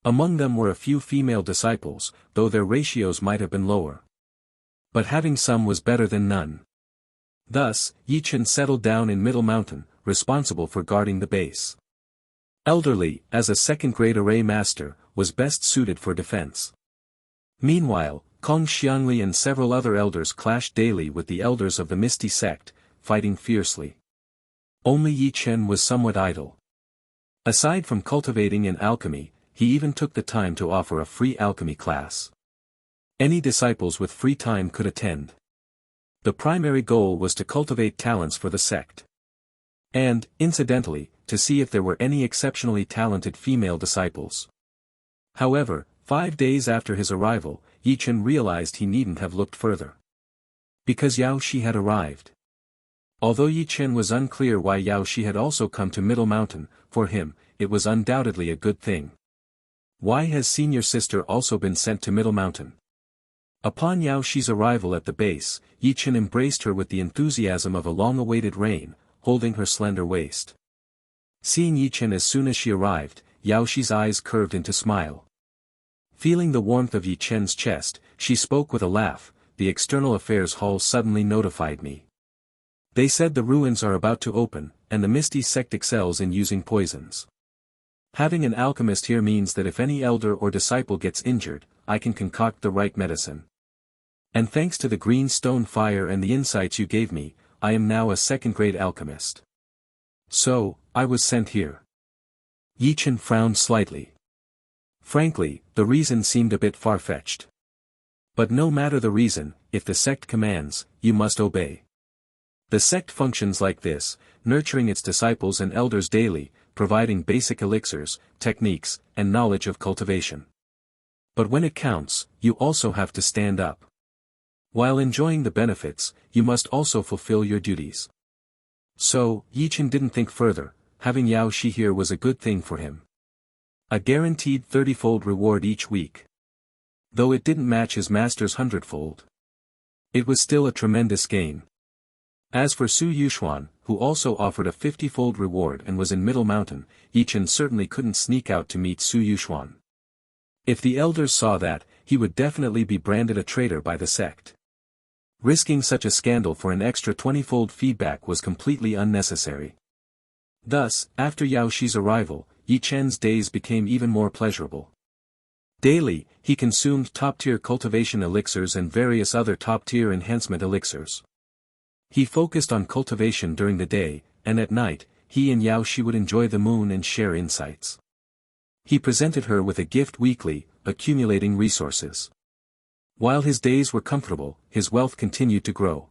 Among them were a few female disciples, though their ratios might have been lower. But having some was better than none. Thus, Ye Chen settled down in Middle Mountain, responsible for guarding the base. Elderly, as a second-grade array master, was best suited for defense. Meanwhile, Kong Xiangli and several other elders clashed daily with the elders of the Misty Sect, fighting fiercely. Only Ye Chen was somewhat idle. Aside from cultivating and alchemy, he even took the time to offer a free alchemy class. Any disciples with free time could attend. The primary goal was to cultivate talents for the sect. And, incidentally, to see if there were any exceptionally talented female disciples. However, 5 days after his arrival, Ye Chen realized he needn't have looked further. Because Yao Shi had arrived. Although Ye Chen was unclear why Yao Shi had also come to Middle Mountain, for him, it was undoubtedly a good thing. Why has senior sister also been sent to Middle Mountain? Upon Yao Shi's arrival at the base, Ye Chen embraced her with the enthusiasm of a long-awaited reign, holding her slender waist. Seeing Ye Chen as soon as she arrived, Yao Shi's eyes curved into smile. Feeling the warmth of Ye Chen's chest, she spoke with a laugh, "The External Affairs Hall suddenly notified me. They said the ruins are about to open, and the Misty Sect excels in using poisons. Having an alchemist here means that if any elder or disciple gets injured, I can concoct the right medicine. And thanks to the green stone fire and the insights you gave me, I am now a second-grade alchemist. So, I was sent here." Ye Chen frowned slightly. Frankly, the reason seemed a bit far-fetched. But no matter the reason, if the sect commands, you must obey. The sect functions like this, nurturing its disciples and elders daily, providing basic elixirs, techniques, and knowledge of cultivation. But when it counts, you also have to stand up. While enjoying the benefits, you must also fulfill your duties. So, Ye Chen didn't think further, having Yao Shi here was a good thing for him. A guaranteed 30-fold reward each week. Though it didn't match his master's 100-fold. It was still a tremendous gain. As for Su Yuxuan, who also offered a 50-fold reward and was in Middle Mountain, Ye Chen certainly couldn't sneak out to meet Su Yuxuan. If the elders saw that, he would definitely be branded a traitor by the sect. Risking such a scandal for an extra 20-fold feedback was completely unnecessary. Thus, after Yao Shi's arrival, Ye Chen's days became even more pleasurable. Daily, he consumed top-tier cultivation elixirs and various other top-tier enhancement elixirs. He focused on cultivation during the day, and at night, he and Yao Shi would enjoy the moon and share insights. He presented her with a gift weekly, accumulating resources. While his days were comfortable, his wealth continued to grow.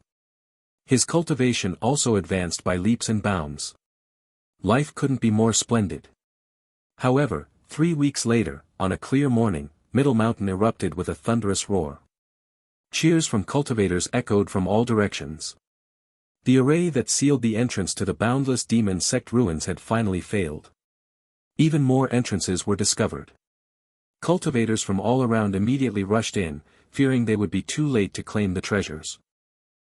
His cultivation also advanced by leaps and bounds. Life couldn't be more splendid. However, 3 weeks later, on a clear morning, Middle Mountain erupted with a thunderous roar. Cheers from cultivators echoed from all directions. The array that sealed the entrance to the boundless demon sect ruins had finally failed. Even more entrances were discovered. Cultivators from all around immediately rushed in, fearing they would be too late to claim the treasures.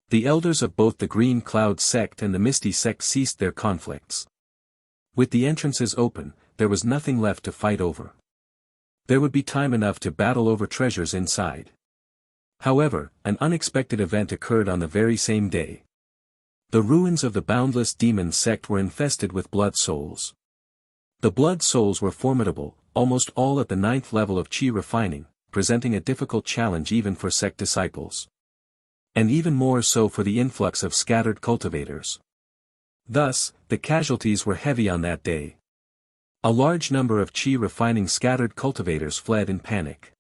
The elders of both the Green Cloud sect and the Misty sect ceased their conflicts. With the entrances open, there was nothing left to fight over. There would be time enough to battle over treasures inside. However, an unexpected event occurred on the very same day. The ruins of the boundless demon sect were infested with blood souls. The blood souls were formidable, almost all at the 9th level of chi refining, presenting a difficult challenge even for sect disciples. And even more so for the influx of scattered cultivators. Thus, the casualties were heavy on that day. A large number of chi refining scattered cultivators fled in panic.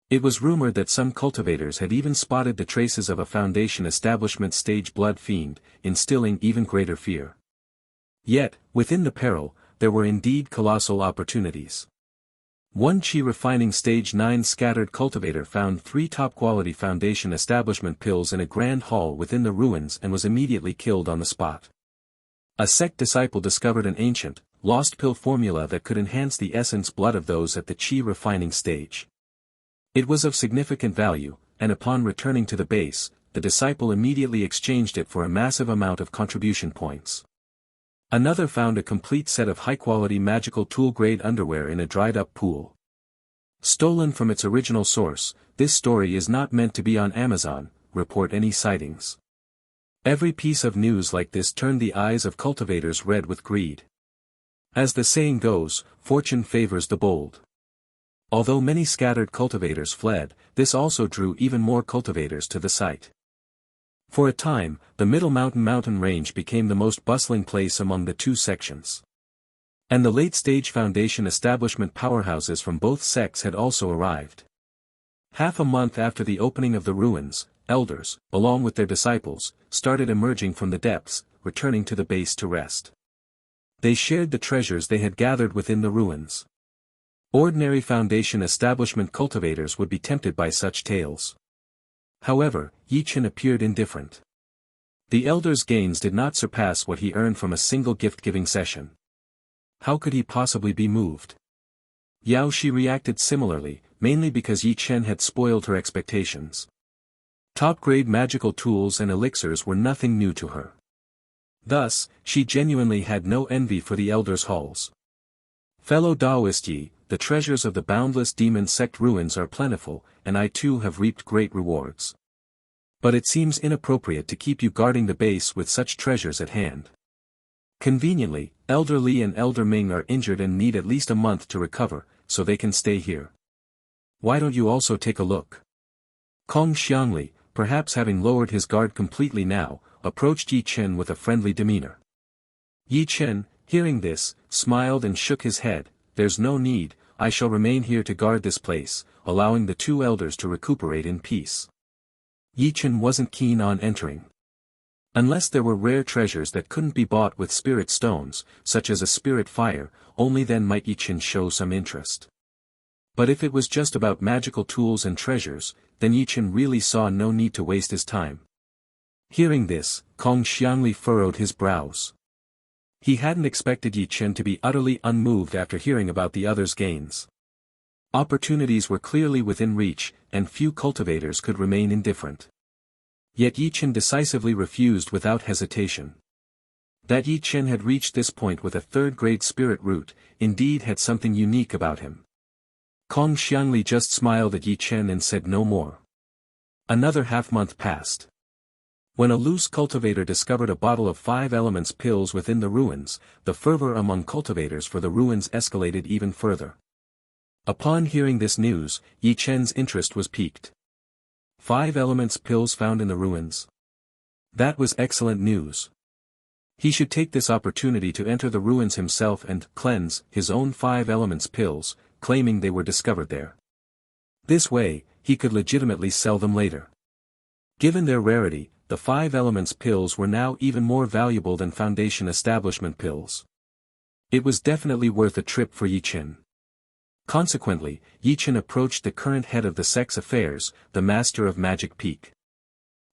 It was rumored that some cultivators had even spotted the traces of a Foundation establishment stage blood fiend, instilling even greater fear. Yet, within the peril, there were indeed colossal opportunities. One Qi refining stage 9 scattered cultivator found 3 top-quality Foundation establishment pills in a grand hall within the ruins and was immediately killed on the spot. A sect disciple discovered an ancient, lost pill formula that could enhance the essence blood of those at the Qi refining stage. It was of significant value, and upon returning to the base, the disciple immediately exchanged it for a massive amount of contribution points. Another found a complete set of high-quality magical tool-grade underwear in a dried-up pool. Stolen from its original source, this story is not meant to be on Amazon, report any sightings. Every piece of news like this turned the eyes of cultivators red with greed. As the saying goes, fortune favors the bold. Although many scattered cultivators fled, this also drew even more cultivators to the site. For a time, the Middle Mountain range became the most bustling place among the two sections. And the late-stage Foundation establishment powerhouses from both sects had also arrived. Half a month after the opening of the ruins, elders, along with their disciples, started emerging from the depths, returning to the base to rest. They shared the treasures they had gathered within the ruins. Ordinary Foundation establishment cultivators would be tempted by such tales. However, Ye Chen appeared indifferent. The elder's gains did not surpass what he earned from a single gift-giving session. How could he possibly be moved? Yao Shi reacted similarly, mainly because Ye Chen had spoiled her expectations. Top-grade magical tools and elixirs were nothing new to her. Thus, she genuinely had no envy for the elder's halls. Fellow Taoist Yi, the treasures of the boundless demon sect ruins are plentiful, and I too have reaped great rewards. But it seems inappropriate to keep you guarding the base with such treasures at hand. Conveniently, Elder Li and Elder Ming are injured and need at least a month to recover, so they can stay here. Why don't you also take a look? Kong Xiangli, perhaps having lowered his guard completely now, approached Ye Chen with a friendly demeanor. Ye Chen, hearing this, smiled and shook his head. There's no need, I shall remain here to guard this place, allowing the two elders to recuperate in peace. Ye Chen wasn't keen on entering. Unless there were rare treasures that couldn't be bought with spirit stones, such as a spirit fire, only then might Ye Chen show some interest. But if it was just about magical tools and treasures, then Ye Chen really saw no need to waste his time. Hearing this, Kong Xiangli furrowed his brows. He hadn't expected Ye Chen to be utterly unmoved after hearing about the other's gains. Opportunities were clearly within reach, and few cultivators could remain indifferent. Yet Ye Chen decisively refused without hesitation. That Ye Chen had reached this point with a third-grade spirit root, indeed had something unique about him. Kong Xiangli just smiled at Ye Chen and said no more. Another half-month passed. When a loose cultivator discovered a bottle of 5 elements pills within the ruins, the fervor among cultivators for the ruins escalated even further. Upon hearing this news, Ye Chen's interest was piqued. 5 elements pills found in the ruins. That was excellent news. He should take this opportunity to enter the ruins himself and cleanse his own 5 elements pills, claiming they were discovered there. This way, he could legitimately sell them later. Given their rarity, the 5 elements pills were now even more valuable than Foundation establishment pills. It was definitely worth a trip for Ye Chen. Consequently, Ye Chen approached the current head of the sect's affairs, the Master of Magic Peak.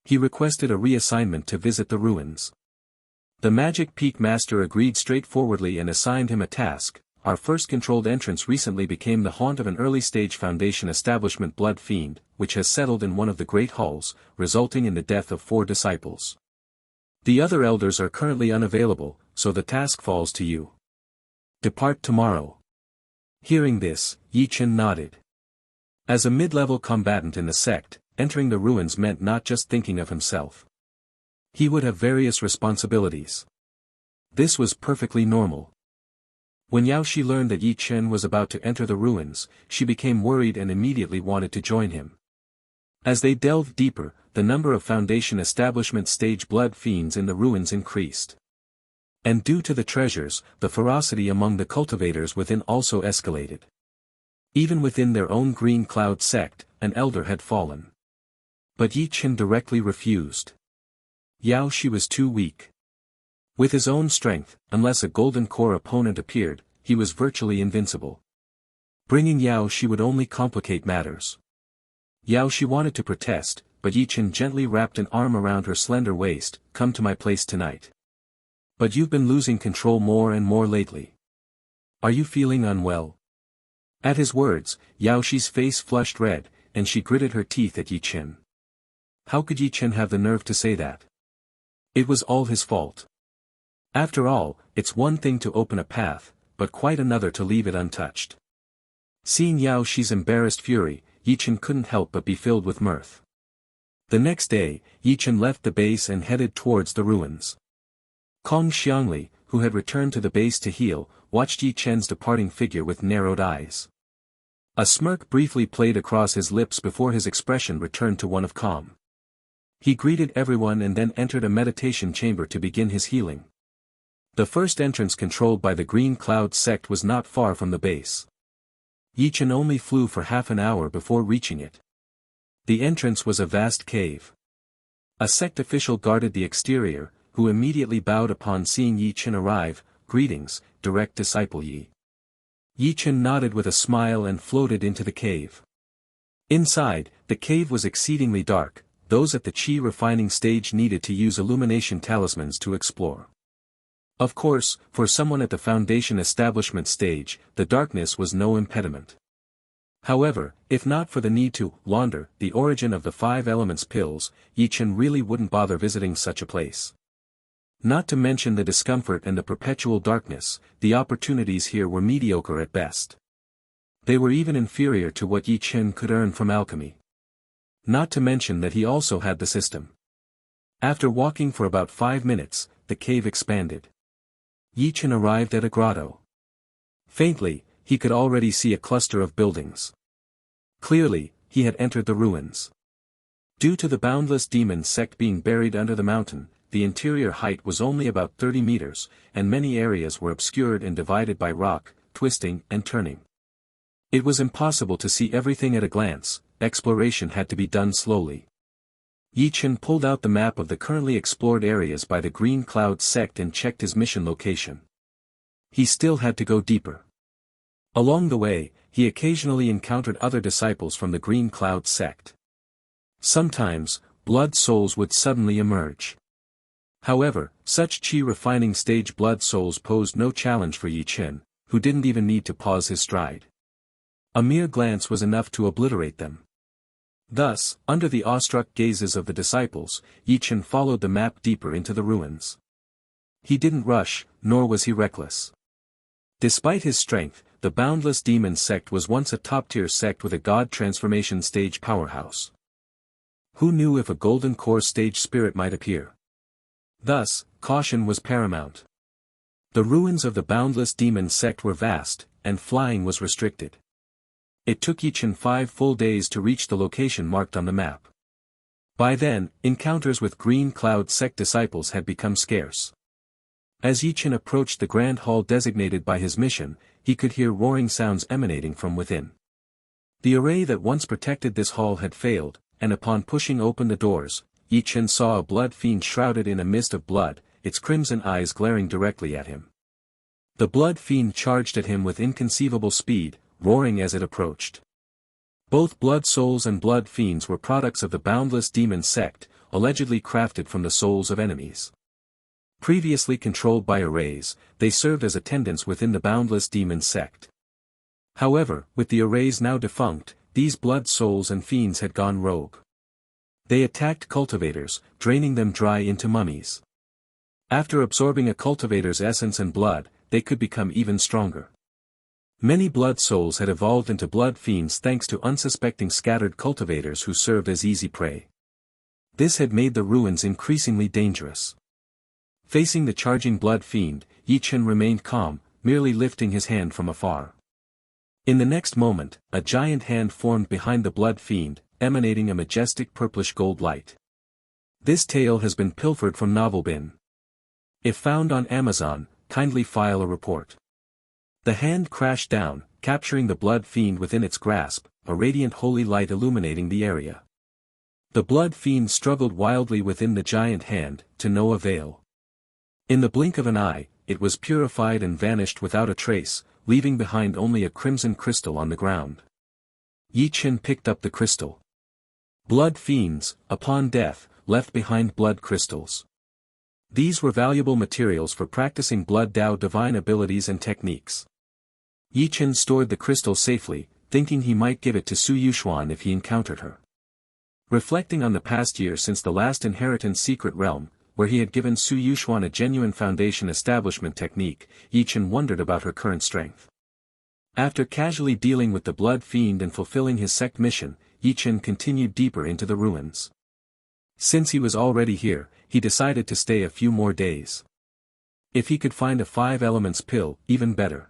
He requested a reassignment to visit the ruins. The Magic Peak Master agreed straightforwardly and assigned him a task. Our first controlled entrance recently became the haunt of an early-stage Foundation establishment blood fiend, which has settled in one of the great halls, resulting in the death of 4 disciples. The other elders are currently unavailable, so the task falls to you. Depart tomorrow. Hearing this, Ye Chen nodded. As a mid-level combatant in the sect, entering the ruins meant not just thinking of himself. He would have various responsibilities. This was perfectly normal. When Yao Shi learned that Ye Chen was about to enter the ruins, she became worried and immediately wanted to join him. As they delved deeper, the number of Foundation establishment stage blood fiends in the ruins increased. And due to the treasures, the ferocity among the cultivators within also escalated. Even within their own Green Cloud sect, an elder had fallen. But Ye Chen directly refused. She was too weak. With his own strength, unless a golden core opponent appeared, he was virtually invincible. Bringing she would only complicate matters. She wanted to protest, but Ye Chen gently wrapped an arm around her slender waist. Come to my place tonight. But you've been losing control more and more lately. Are you feeling unwell? At his words, Xi's face flushed red, and she gritted her teeth at Ye Chen. How could Ye Chen have the nerve to say that? It was all his fault. After all, it's one thing to open a path, but quite another to leave it untouched. Seeing Xi's embarrassed fury, Ye Chen couldn't help but be filled with mirth. The next day, Ye Chen left the base and headed towards the ruins. Kong Xiangli, who had returned to the base to heal, watched Ye Chen's departing figure with narrowed eyes. A smirk briefly played across his lips before his expression returned to one of calm. He greeted everyone and then entered a meditation chamber to begin his healing. The first entrance controlled by the Green Cloud sect was not far from the base. Ye Chen only flew for half an hour before reaching it. The entrance was a vast cave. A sect official guarded the exterior, who immediately bowed upon seeing Ye Chen arrive. Greetings, direct disciple Ye. Ye Chen nodded with a smile and floated into the cave. Inside, the cave was exceedingly dark. Those at the Qi refining stage needed to use illumination talismans to explore. Of course, for someone at the foundation establishment stage, the darkness was no impediment. However, if not for the need to launder the origin of the 5 elements pills, Ye Chen really wouldn't bother visiting such a place. Not to mention the discomfort and the perpetual darkness, the opportunities here were mediocre at best. They were even inferior to what Ye Chen could earn from alchemy. Not to mention that he also had the system. After walking for about 5 minutes, the cave expanded. Ye Chen arrived at a grotto. Faintly, he could already see a cluster of buildings. Clearly, he had entered the ruins. Due to the boundless demon sect being buried under the mountain, the interior height was only about 30 meters, and many areas were obscured and divided by rock, twisting and turning. It was impossible to see everything at a glance. Exploration had to be done slowly. Ye Chen pulled out the map of the currently explored areas by the Green Cloud sect and checked his mission location. He still had to go deeper. Along the way, he occasionally encountered other disciples from the Green Cloud sect. Sometimes, blood souls would suddenly emerge. However, such Qi refining stage blood souls posed no challenge for Ye Chen, who didn't even need to pause his stride. A mere glance was enough to obliterate them. Thus, under the awestruck gazes of the disciples, Ye Chen followed the map deeper into the ruins. He didn't rush, nor was he reckless. Despite his strength, the boundless demon sect was once a top-tier sect with a god transformation stage powerhouse. Who knew if a golden core stage spirit might appear? Thus, caution was paramount. The ruins of the boundless demon sect were vast, and flying was restricted. It took Ye Chen 5 full days to reach the location marked on the map. By then, encounters with Green Cloud sect disciples had become scarce. As Ye Chen approached the grand hall designated by his mission, he could hear roaring sounds emanating from within. The array that once protected this hall had failed, and upon pushing open the doors, Ye Chen saw a blood fiend shrouded in a mist of blood, its crimson eyes glaring directly at him. The blood fiend charged at him with inconceivable speed, roaring as it approached. Both blood souls and blood fiends were products of the boundless demon sect, allegedly crafted from the souls of enemies. Previously controlled by arrays, they served as attendants within the boundless demon sect. However, with the arrays now defunct, these blood souls and fiends had gone rogue. They attacked cultivators, draining them dry into mummies. After absorbing a cultivator's essence and blood, they could become even stronger. Many blood souls had evolved into blood fiends thanks to unsuspecting scattered cultivators who served as easy prey. This had made the ruins increasingly dangerous. Facing the charging blood fiend, Ye Chen remained calm, merely lifting his hand from afar. In the next moment, a giant hand formed behind the blood fiend, emanating a majestic purplish gold light. This tale has been pilfered from Novelbin. If found on Amazon, kindly file a report. The hand crashed down, capturing the blood fiend within its grasp, a radiant holy light illuminating the area. The blood fiend struggled wildly within the giant hand, to no avail. In the blink of an eye, it was purified and vanished without a trace, leaving behind only a crimson crystal on the ground. Ye Chen picked up the crystal. Blood fiends, upon death, left behind blood crystals. These were valuable materials for practicing blood Dao divine abilities and techniques. Ye Chen stored the crystal safely, thinking he might give it to Su Yuxuan if he encountered her. Reflecting on the past year since the last inheritance secret realm, where he had given Su Yuxuan a genuine foundation establishment technique, Ye Chen wondered about her current strength. After casually dealing with the blood fiend and fulfilling his sect mission, Ye Chen continued deeper into the ruins. Since he was already here, he decided to stay a few more days. If he could find a 5 elements pill, even better.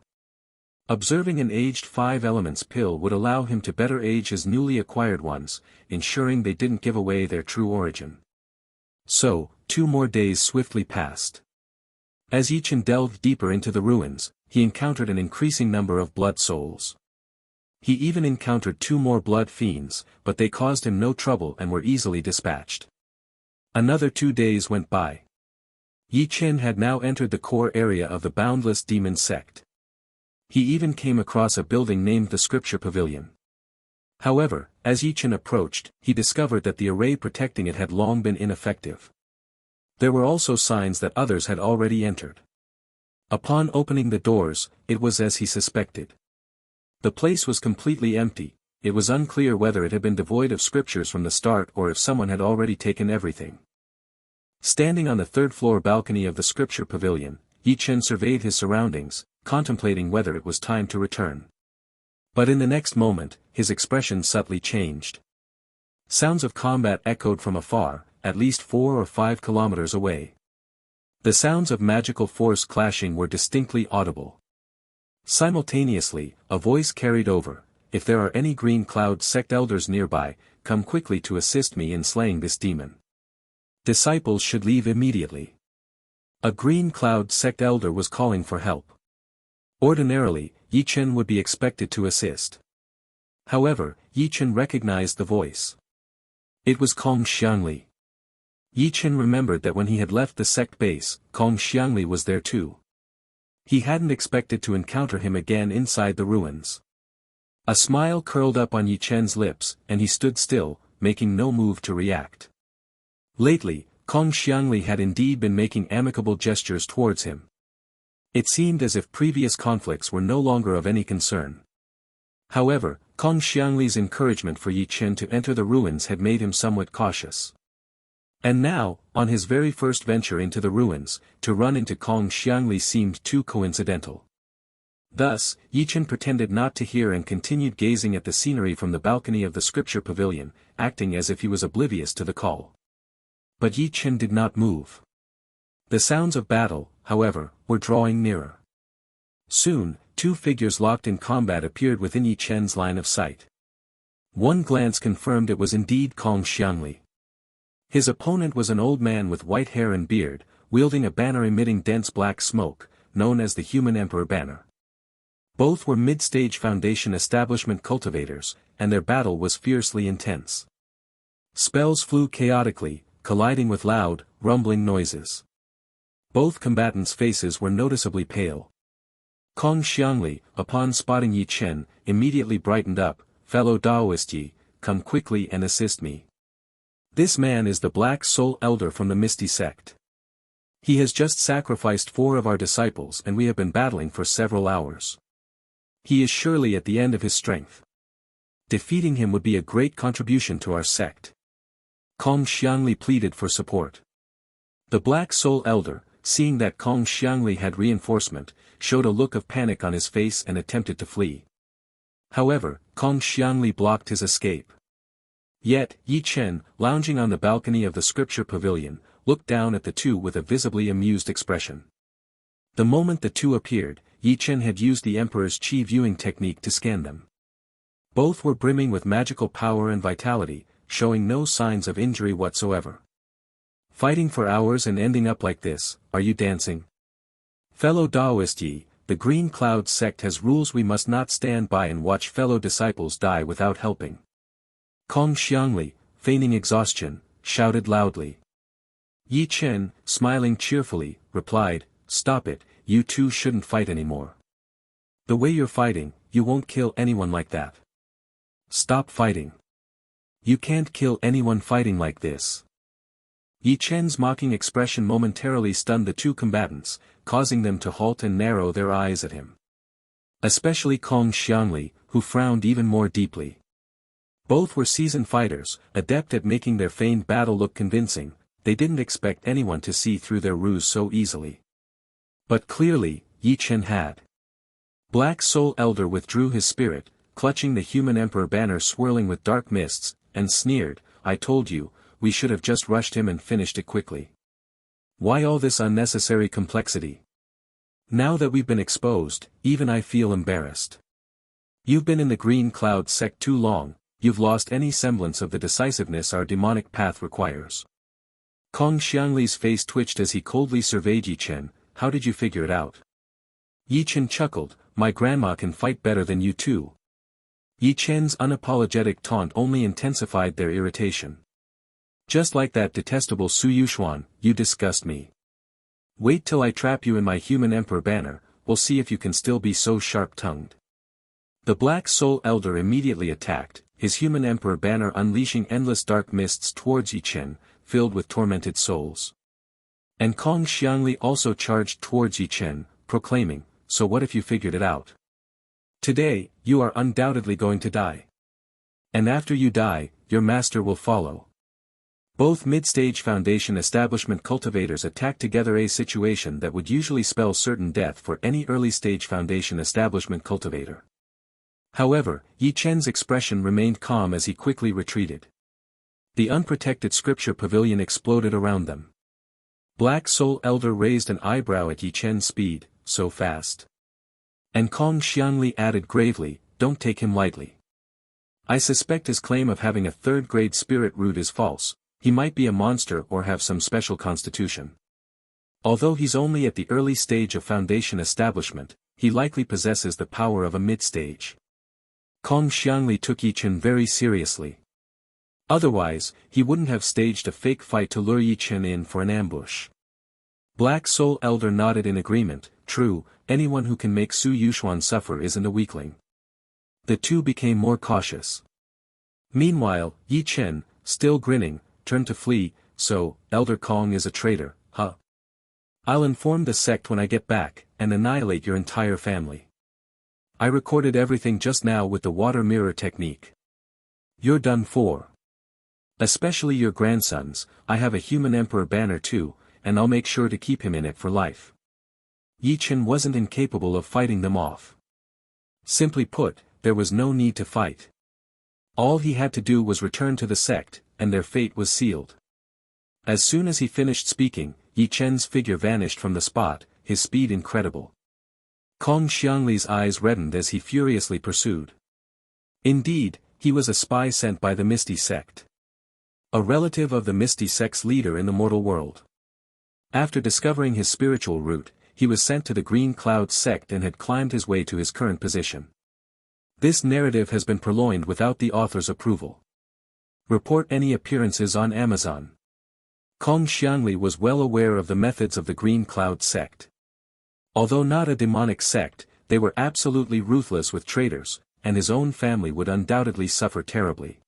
Observing an aged 5 elements pill would allow him to better age his newly acquired ones, ensuring they didn't give away their true origin. So, 2 more days swiftly passed. As Ye Chen delved deeper into the ruins, he encountered an increasing number of blood souls. He even encountered 2 more blood fiends, but they caused him no trouble and were easily dispatched. Another 2 days went by. Ye Chen had now entered the core area of the boundless demon sect. He even came across a building named the Scripture Pavilion. However, as Ye Chen approached, he discovered that the array protecting it had long been ineffective. There were also signs that others had already entered. Upon opening the doors, it was as he suspected. The place was completely empty. It was unclear whether it had been devoid of scriptures from the start or if someone had already taken everything. Standing on the 3rd floor balcony of the Scripture Pavilion, Ye Chen surveyed his surroundings, contemplating whether it was time to return. But in the next moment, his expression subtly changed. Sounds of combat echoed from afar, at least 4 or 5 kilometers away. The sounds of magical force clashing were distinctly audible. Simultaneously, a voice carried over, "If there are any Green Cloud sect elders nearby, come quickly to assist me in slaying this demon. Disciples should leave immediately." A Green Cloud sect elder was calling for help. Ordinarily, Ye Chen would be expected to assist. However, Ye Chen recognized the voice. It was Kong Xiangli. Ye Chen remembered that when he had left the sect base, Kong Xiangli was there too. He hadn't expected to encounter him again inside the ruins. A smile curled up on Ye Chen's lips, and he stood still, making no move to react. Lately, Kong Xiangli had indeed been making amicable gestures towards him. It seemed as if previous conflicts were no longer of any concern. However, Kong Xiangli's encouragement for Ye Chen to enter the ruins had made him somewhat cautious. And now, on his very first venture into the ruins, to run into Kong Xiangli seemed too coincidental. Thus, Ye Chen pretended not to hear and continued gazing at the scenery from the balcony of the Scripture Pavilion, acting as if he was oblivious to the call. But Ye Chen did not move. The sounds of battle, however, were drawing nearer. Soon, 2 figures locked in combat appeared within Ye Chen's line of sight. One glance confirmed it was indeed Kong Xiangli. His opponent was an old man with white hair and beard, wielding a banner emitting dense black smoke, known as the Human Emperor Banner. Both were mid-stage Foundation establishment cultivators, and their battle was fiercely intense. Spells flew chaotically, colliding with loud, rumbling noises. Both combatants' faces were noticeably pale. Kong Xiangli, upon spotting Ye Chen, immediately brightened up, "Fellow Daoist Yi, come quickly and assist me. This man is the Black Soul Elder from the Misty Sect. He has just sacrificed 4 of our disciples and we have been battling for several hours. He is surely at the end of his strength. Defeating him would be a great contribution to our sect." Kong Xiangli pleaded for support. The Black Soul Elder, seeing that Kong Xiangli had reinforcement, showed a look of panic on his face and attempted to flee. However, Kong Xiangli blocked his escape. Yet, Ye Chen, lounging on the balcony of the Scripture Pavilion, looked down at the 2 with a visibly amused expression. The moment the 2 appeared, Ye Chen had used the Emperor's Qi viewing technique to scan them. Both were brimming with magical power and vitality, showing no signs of injury whatsoever. "Fighting for hours and ending up like this, are you dancing? Fellow Daoist Yi, the Green Cloud sect has rules we must not stand by and watch fellow disciples die without helping. Kong Xiangli, feigning exhaustion, shouted loudly. Ye Chen, smiling cheerfully, replied, "Stop it, you two shouldn't fight anymore. The way you're fighting, you won't kill anyone like that. Stop fighting. You can't kill anyone fighting like this." Ye Chen's mocking expression momentarily stunned the two combatants, causing them to halt and narrow their eyes at him. Especially Kong Xiangli, who frowned even more deeply. Both were seasoned fighters, adept at making their feigned battle look convincing. They didn't expect anyone to see through their ruse so easily. But clearly, Ye Chen had. Black Soul Elder withdrew his spirit, clutching the human emperor banner swirling with dark mists, and sneered, "I told you, we should have just rushed him and finished it quickly. Why all this unnecessary complexity? Now that we've been exposed, even I feel embarrassed. You've been in the Green Cloud sect too long, you've lost any semblance of the decisiveness our demonic path requires." Kong Xiangli's face twitched as he coldly surveyed Ye Chen. "How did you figure it out?" Ye Chen chuckled, "My grandma can fight better than you two." Ye Chen's unapologetic taunt only intensified their irritation. "Just like that detestable Su Yuxuan, you disgust me. Wait till I trap you in my human emperor banner, we'll see if you can still be so sharp-tongued." The Black Soul Elder immediately attacked, his human emperor banner unleashing endless dark mists towards Ye Chen, filled with tormented souls. And Kong Xiangli also charged towards Ye Chen, proclaiming, "So what if you figured it out? Today, you are undoubtedly going to die. And after you die, your master will follow." Both mid-stage Foundation establishment cultivators attacked together, a situation that would usually spell certain death for any early-stage Foundation establishment cultivator. However, Ye Chen's expression remained calm as he quickly retreated. The unprotected scripture pavilion exploded around them. Black Soul Elder raised an eyebrow at Ye Chen's speed, so fast. And Kong Xiangli added gravely, "Don't take him lightly. I suspect his claim of having a third-grade spirit root is false. He might be a monster or have some special constitution. Although he's only at the early stage of Foundation establishment, he likely possesses the power of a mid-stage." Kong Xiangli took Ye Chen very seriously. Otherwise, he wouldn't have staged a fake fight to lure Ye Chen in for an ambush. Black Soul Elder nodded in agreement, "True, anyone who can make Su Yuxuan suffer isn't a weakling." The two became more cautious. Meanwhile, Ye Chen, still grinning, turned to flee. "So, Elder Kong is a traitor, huh? I'll inform the sect when I get back, and annihilate your entire family. I recorded everything just now with the water mirror technique. You're done for. Especially your grandsons. I have a human emperor banner too, and I'll make sure to keep him in it for life." Ye Chen wasn't incapable of fighting them off. Simply put, there was no need to fight. All he had to do was return to the sect, and their fate was sealed. As soon as he finished speaking, Ye Chen's figure vanished from the spot, his speed incredible. Kong Xiangli's eyes reddened as he furiously pursued. Indeed, he was a spy sent by the Misty Sect. A relative of the Misty Sect's leader in the mortal world. After discovering his spiritual root, he was sent to the Green Cloud sect and had climbed his way to his current position. This narrative has been purloined without the author's approval. Report any appearances on Amazon. Kong Xiangli was well aware of the methods of the Green Cloud sect. Although not a demonic sect, they were absolutely ruthless with traitors, and his own family would undoubtedly suffer terribly.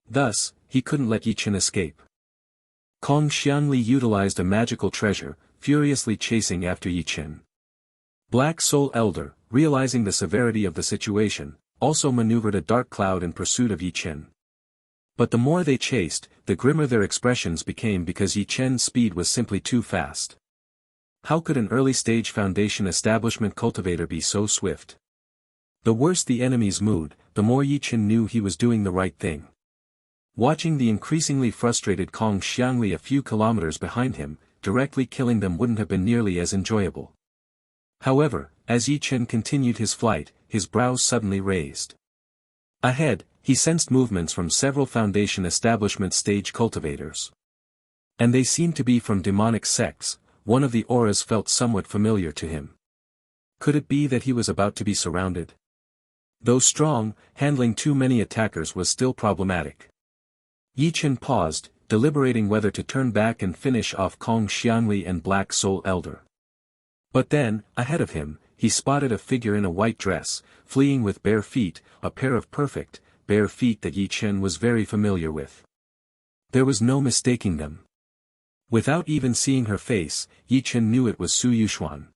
Thus, he couldn't let Ye Chen escape. Kong Xiangli utilized a magical treasure, furiously chasing after Ye Chen. Black Soul Elder, realizing the severity of the situation, also maneuvered a dark cloud in pursuit of Ye Chen. But the more they chased, the grimmer their expressions became because Ye Chen's speed was simply too fast. How could an early-stage Foundation establishment cultivator be so swift? The worse the enemy's mood, the more Ye Chen knew he was doing the right thing. Watching the increasingly frustrated Kong Xiangli a few kilometers behind him, directly killing them wouldn't have been nearly as enjoyable. However, as Ye Chen continued his flight, his brows suddenly raised. Ahead, he sensed movements from several Foundation establishment stage cultivators. And they seemed to be from demonic sects. One of the auras felt somewhat familiar to him. Could it be that he was about to be surrounded? Though strong, handling too many attackers was still problematic. Ye Chen paused, deliberating whether to turn back and finish off Kong Xiangli and Black Soul Elder. But then, ahead of him, he spotted a figure in a white dress, fleeing with bare feet, a pair of perfect, bare feet that Ye Chen was very familiar with. There was no mistaking them. Without even seeing her face, Ye Chen knew it was Su Yuxuan.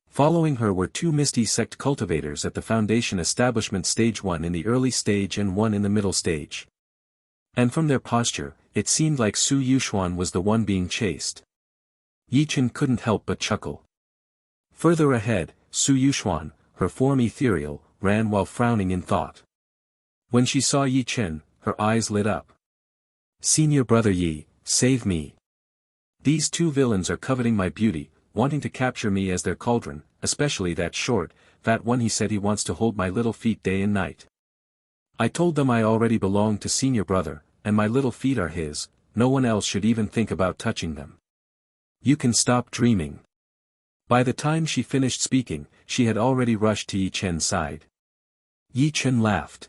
Following her were two Misty Sect cultivators at the Foundation Establishment Stage, one in the early stage and one in the middle stage. And from their posture, it seemed like Su Yuxuan was the one being chased. Ye Chen couldn't help but chuckle. Further ahead, Su Yuxuan, her form ethereal, ran while frowning in thought. When she saw Ye Chen, her eyes lit up. "Senior brother Yi, save me. These two villains are coveting my beauty, wanting to capture me as their cauldron, especially that short, fat one. He said he wants to hold my little feet day and night. I told them I already belong to senior brother, and my little feet are his, no one else should even think about touching them. You can stop dreaming." By the time she finished speaking, she had already rushed to Ye Chen's side. Ye Chen laughed.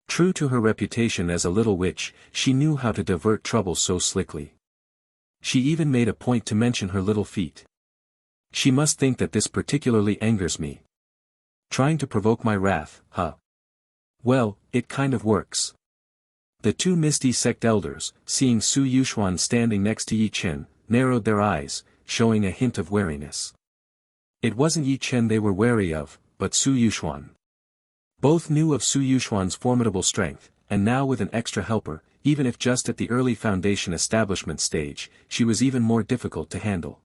True to her reputation as a little witch, she knew how to divert trouble so slickly. She even made a point to mention her little feet. She must think that this particularly angers me. Trying to provoke my wrath, huh? Well, it kind of works. The two Misty Sect elders, seeing Su Yuxuan standing next to Ye Chen, narrowed their eyes, showing a hint of wariness. It wasn't Ye Chen they were wary of, but Su Yuxuan. Both knew of Su Yuxuan's formidable strength, and now with an extra helper, even if just at the early Foundation Establishment stage, she was even more difficult to handle.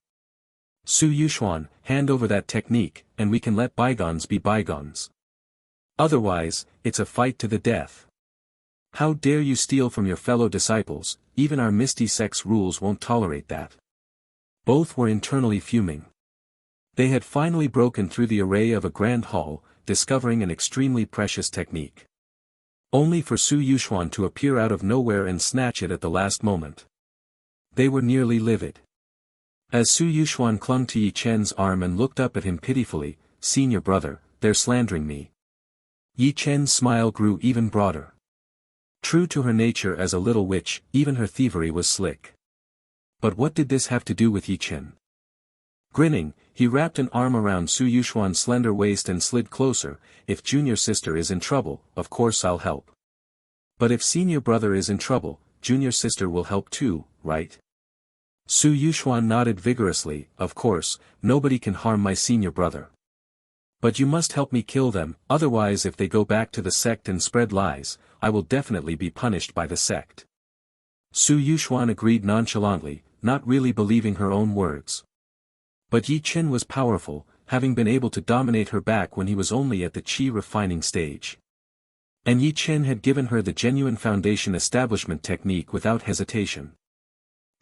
"Su Yuxuan, hand over that technique, and we can let bygones be bygones. Otherwise, it's a fight to the death. How dare you steal from your fellow disciples, even our Misty Sect's rules won't tolerate that." Both were internally fuming. They had finally broken through the array of a grand hall, discovering an extremely precious technique. Only for Su Yuxuan to appear out of nowhere and snatch it at the last moment. They were nearly livid. As Su Yuxuan clung to Ye Chen's arm and looked up at him pitifully, "Senior brother, they're slandering me." Ye Chen's smile grew even broader. True to her nature as a little witch, even her thievery was slick. But what did this have to do with Ye Chen? Grinning, he wrapped an arm around Su Yuxuan's slender waist and slid closer. "If junior sister is in trouble, of course I'll help. But if senior brother is in trouble, junior sister will help too, right?" Su Yuxuan nodded vigorously. "Of course, nobody can harm my senior brother. But you must help me kill them, otherwise if they go back to the sect and spread lies, I will definitely be punished by the sect." Su Yuxuan agreed nonchalantly, not really believing her own words. But Ye Chen was powerful, having been able to dominate her back when he was only at the qi refining stage. And Ye Chen had given her the genuine Foundation Establishment technique without hesitation.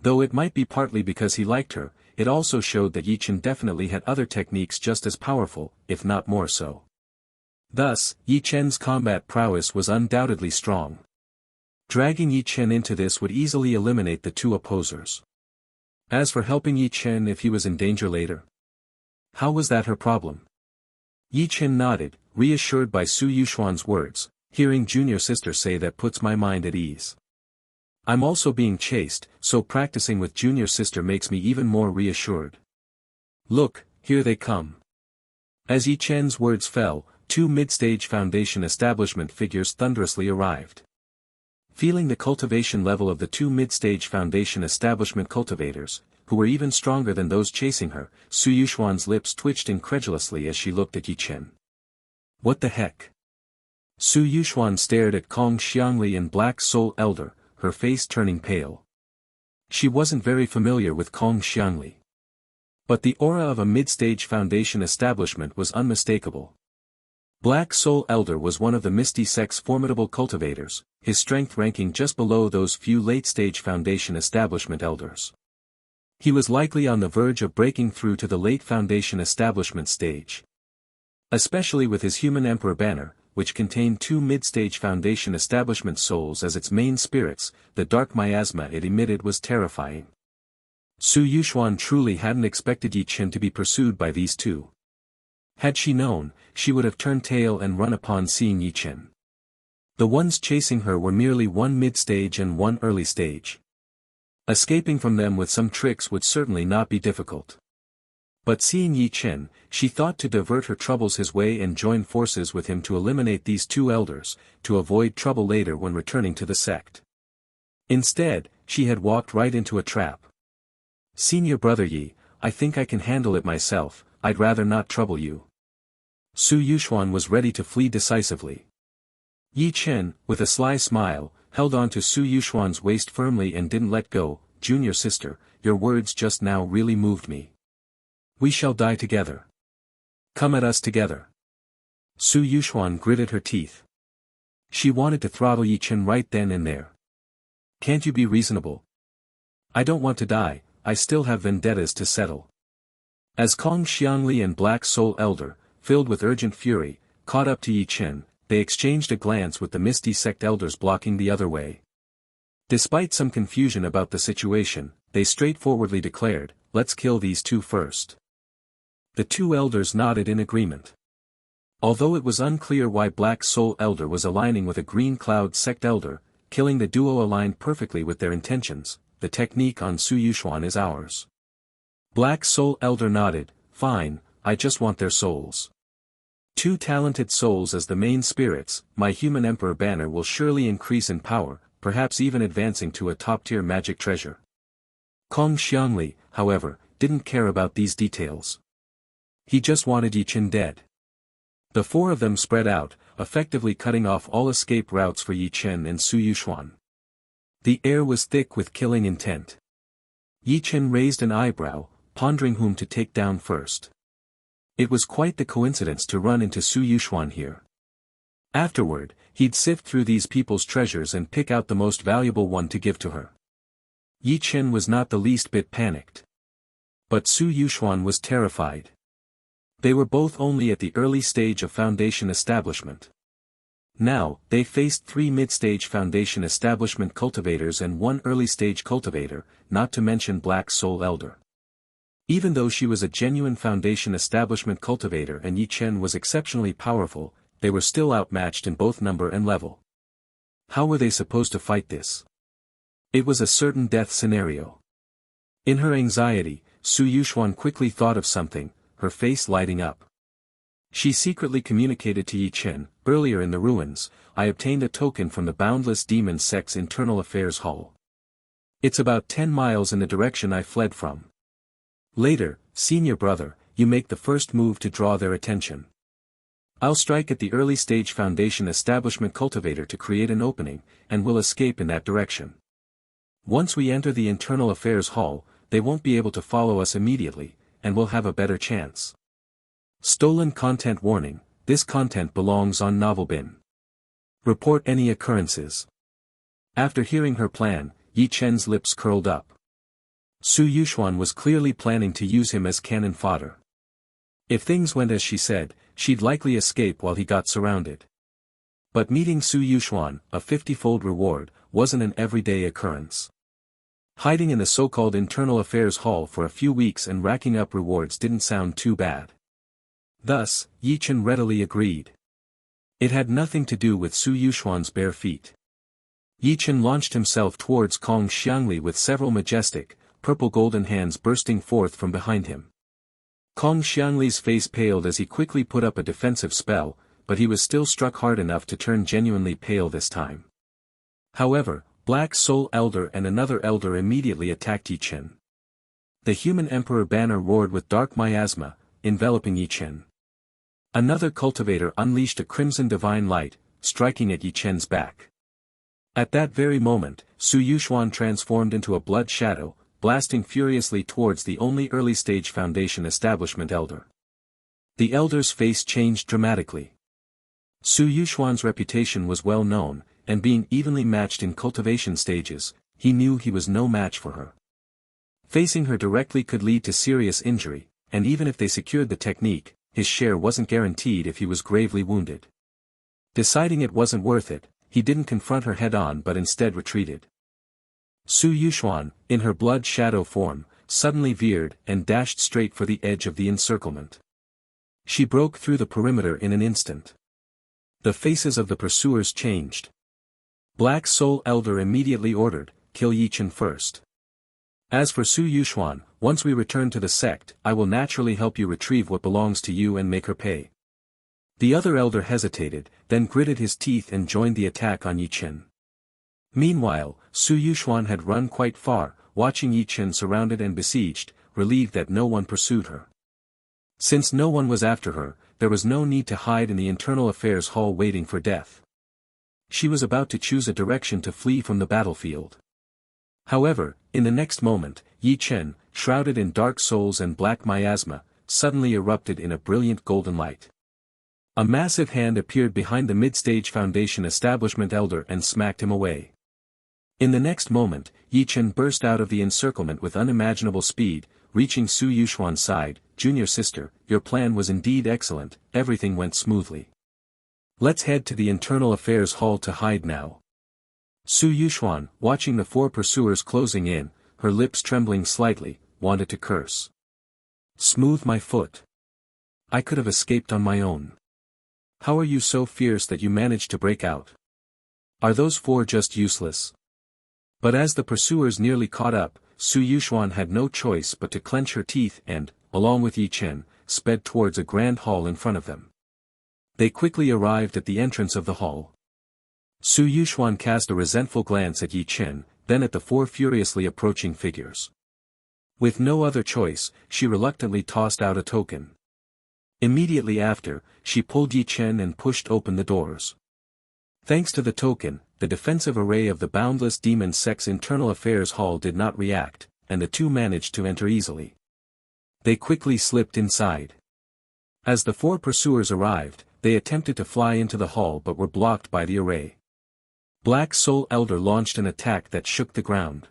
Though it might be partly because he liked her, it also showed that Ye Chen definitely had other techniques just as powerful, if not more so. Thus, Ye Chen's combat prowess was undoubtedly strong. Dragging Ye Chen into this would easily eliminate the two opposers. As for helping Ye Chen if he was in danger later, how was that her problem? Ye Chen nodded, reassured by Su Yuxuan's words. "Hearing junior sister say that puts my mind at ease. I'm also being chased, so practicing with junior sister makes me even more reassured. Look, here they come." As Ye Chen's words fell, two mid-stage Foundation Establishment figures thunderously arrived. Feeling the cultivation level of the two mid-stage Foundation Establishment cultivators, who were even stronger than those chasing her, Su Yuxuan's lips twitched incredulously as she looked at Ye Chen. What the heck? Su Yuxuan stared at Kong Xiangli and Black Soul Elder, her face turning pale. She wasn't very familiar with Kong Xiangli. But the aura of a mid-stage Foundation Establishment was unmistakable. Black Soul Elder was one of the Misty Sect's formidable cultivators, his strength ranking just below those few late-stage Foundation Establishment elders. He was likely on the verge of breaking through to the late Foundation Establishment stage. Especially with his human Emperor banner, which contained two mid-stage Foundation Establishment souls as its main spirits, the dark miasma it emitted was terrifying. Su Yuxuan truly hadn't expected Ye Chen to be pursued by these two. Had she known, she would have turned tail and run upon seeing Ye Chen. The ones chasing her were merely one mid-stage and one early stage. Escaping from them with some tricks would certainly not be difficult. But seeing Ye Chen, she thought to divert her troubles his way and join forces with him to eliminate these two elders, to avoid trouble later when returning to the sect. Instead, she had walked right into a trap. "Senior brother Yi, I think I can handle it myself, I'd rather not trouble you." Su Yuxuan was ready to flee decisively. Ye Chen, with a sly smile, held on to Su Yuxuan's waist firmly and didn't let go. "Junior sister, your words just now really moved me. We shall die together. Come at us together." Su Yuxuan gritted her teeth. She wanted to throttle Ye Chen right then and there. "Can't you be reasonable? I don't want to die, I still have vendettas to settle." As Kong Xiangli and Black Soul Elder, filled with urgent fury, caught up to Ye Chen, they exchanged a glance with the Misty Sect elders blocking the other way. Despite some confusion about the situation, they straightforwardly declared, "Let's kill these two first." The two elders nodded in agreement. Although it was unclear why Black Soul Elder was aligning with a Green Cloud Sect Elder, killing the duo aligned perfectly with their intentions, the technique on Su Yuxuan is ours. Black Soul Elder nodded, "Fine, I just want their souls. Two talented souls as the main spirits, my human emperor banner will surely increase in power, perhaps even advancing to a top-tier magic treasure." Kong Xiangli, however, didn't care about these details. He just wanted Ye Chen dead. The four of them spread out, effectively cutting off all escape routes for Ye Chen and Su Yuxuan. The air was thick with killing intent. Ye Chen raised an eyebrow, pondering whom to take down first. It was quite the coincidence to run into Su Yuxuan here. Afterward, he'd sift through these people's treasures and pick out the most valuable one to give to her. Ye Chen was not the least bit panicked. But Su Yuxuan was terrified. They were both only at the early stage of Foundation establishment. Now, they faced 3 mid-stage Foundation establishment cultivators and 1 early-stage cultivator, not to mention Black Soul Elder. Even though she was a genuine Foundation establishment cultivator and Ye Chen was exceptionally powerful, they were still outmatched in both number and level. How were they supposed to fight this? It was a certain death scenario. In her anxiety, Su Yuxuan quickly thought of something, her face lighting up. She secretly communicated to Ye Chen, "Earlier in the ruins, I obtained a token from the Boundless Demon Sect's Internal Affairs Hall. It's about 10 miles in the direction I fled from. Later, senior brother, you make the first move to draw their attention. I'll strike at the early stage Foundation establishment cultivator to create an opening, and we'll escape in that direction. Once we enter the Internal Affairs Hall, they won't be able to follow us immediately, and we'll have a better chance. Stolen content warning, this content belongs on Novelbin. Report any occurrences." After hearing her plan, Ye Chen's lips curled up. Su Yuxuan was clearly planning to use him as cannon fodder. If things went as she said, she'd likely escape while he got surrounded. But meeting Su Yuxuan, a 50-fold reward, wasn't an everyday occurrence. Hiding in the so-called Internal Affairs Hall for a few weeks and racking up rewards didn't sound too bad. Thus, Ye Chen readily agreed. It had nothing to do with Su Yuxuan's bare feet. Ye Chen launched himself towards Kong Xiangli with several majestic, purple-golden hands bursting forth from behind him. Kong Xiangli's face paled as he quickly put up a defensive spell, but he was still struck hard enough to turn genuinely pale this time. However, Black Soul Elder and another elder immediately attacked Ye Chen. The human emperor banner roared with dark miasma, enveloping Ye Chen. Another cultivator unleashed a crimson divine light, striking at Ye Chen's back. At that very moment, Su Yuxuan transformed into a blood shadow, blasting furiously towards the only early-stage Foundation establishment elder. The elder's face changed dramatically. Su Yuxuan's reputation was well known, and being evenly matched in cultivation stages, he knew he was no match for her. Facing her directly could lead to serious injury, and even if they secured the technique, his share wasn't guaranteed if he was gravely wounded. Deciding it wasn't worth it, he didn't confront her head-on but instead retreated. Su Yuxuan, in her blood shadow form, suddenly veered and dashed straight for the edge of the encirclement. She broke through the perimeter in an instant. The faces of the pursuers changed. Black Soul Elder immediately ordered, "Kill Ye Chen first. As for Su Yuxuan, once we return to the sect, I will naturally help you retrieve what belongs to you and make her pay." The other elder hesitated, then gritted his teeth and joined the attack on Ye Chen. Meanwhile, Su Yuxuan had run quite far, watching Ye Chen surrounded and besieged, relieved that no one pursued her. Since no one was after her, there was no need to hide in the internal affairs hall waiting for death. She was about to choose a direction to flee from the battlefield. However, in the next moment, Ye Chen, shrouded in dark souls and black miasma, suddenly erupted in a brilliant golden light. A massive hand appeared behind the mid-stage Foundation establishment elder and smacked him away. In the next moment, Ye Chen burst out of the encirclement with unimaginable speed, reaching Su Yuxuan's side. "Junior sister, your plan was indeed excellent, everything went smoothly. Let's head to the internal affairs hall to hide now." Su Yuxuan, watching the four pursuers closing in, her lips trembling slightly, wanted to curse. "Smooth my foot. I could have escaped on my own. How are you so fierce that you managed to break out? Are those four just useless?" But as the pursuers nearly caught up, Su Yuxuan had no choice but to clench her teeth and, along with Ye Chen, sped towards a grand hall in front of them. They quickly arrived at the entrance of the hall. Su Yuxuan cast a resentful glance at Ye Chen, then at the four furiously approaching figures. With no other choice, she reluctantly tossed out a token. Immediately after, she pulled Ye Chen and pushed open the doors. Thanks to the token, the defensive array of the Boundless Demon Sect's Internal Affairs Hall did not react, and the two managed to enter easily. They quickly slipped inside. As the four pursuers arrived, they attempted to fly into the hall but were blocked by the array. Black Soul Elder launched an attack that shook the ground.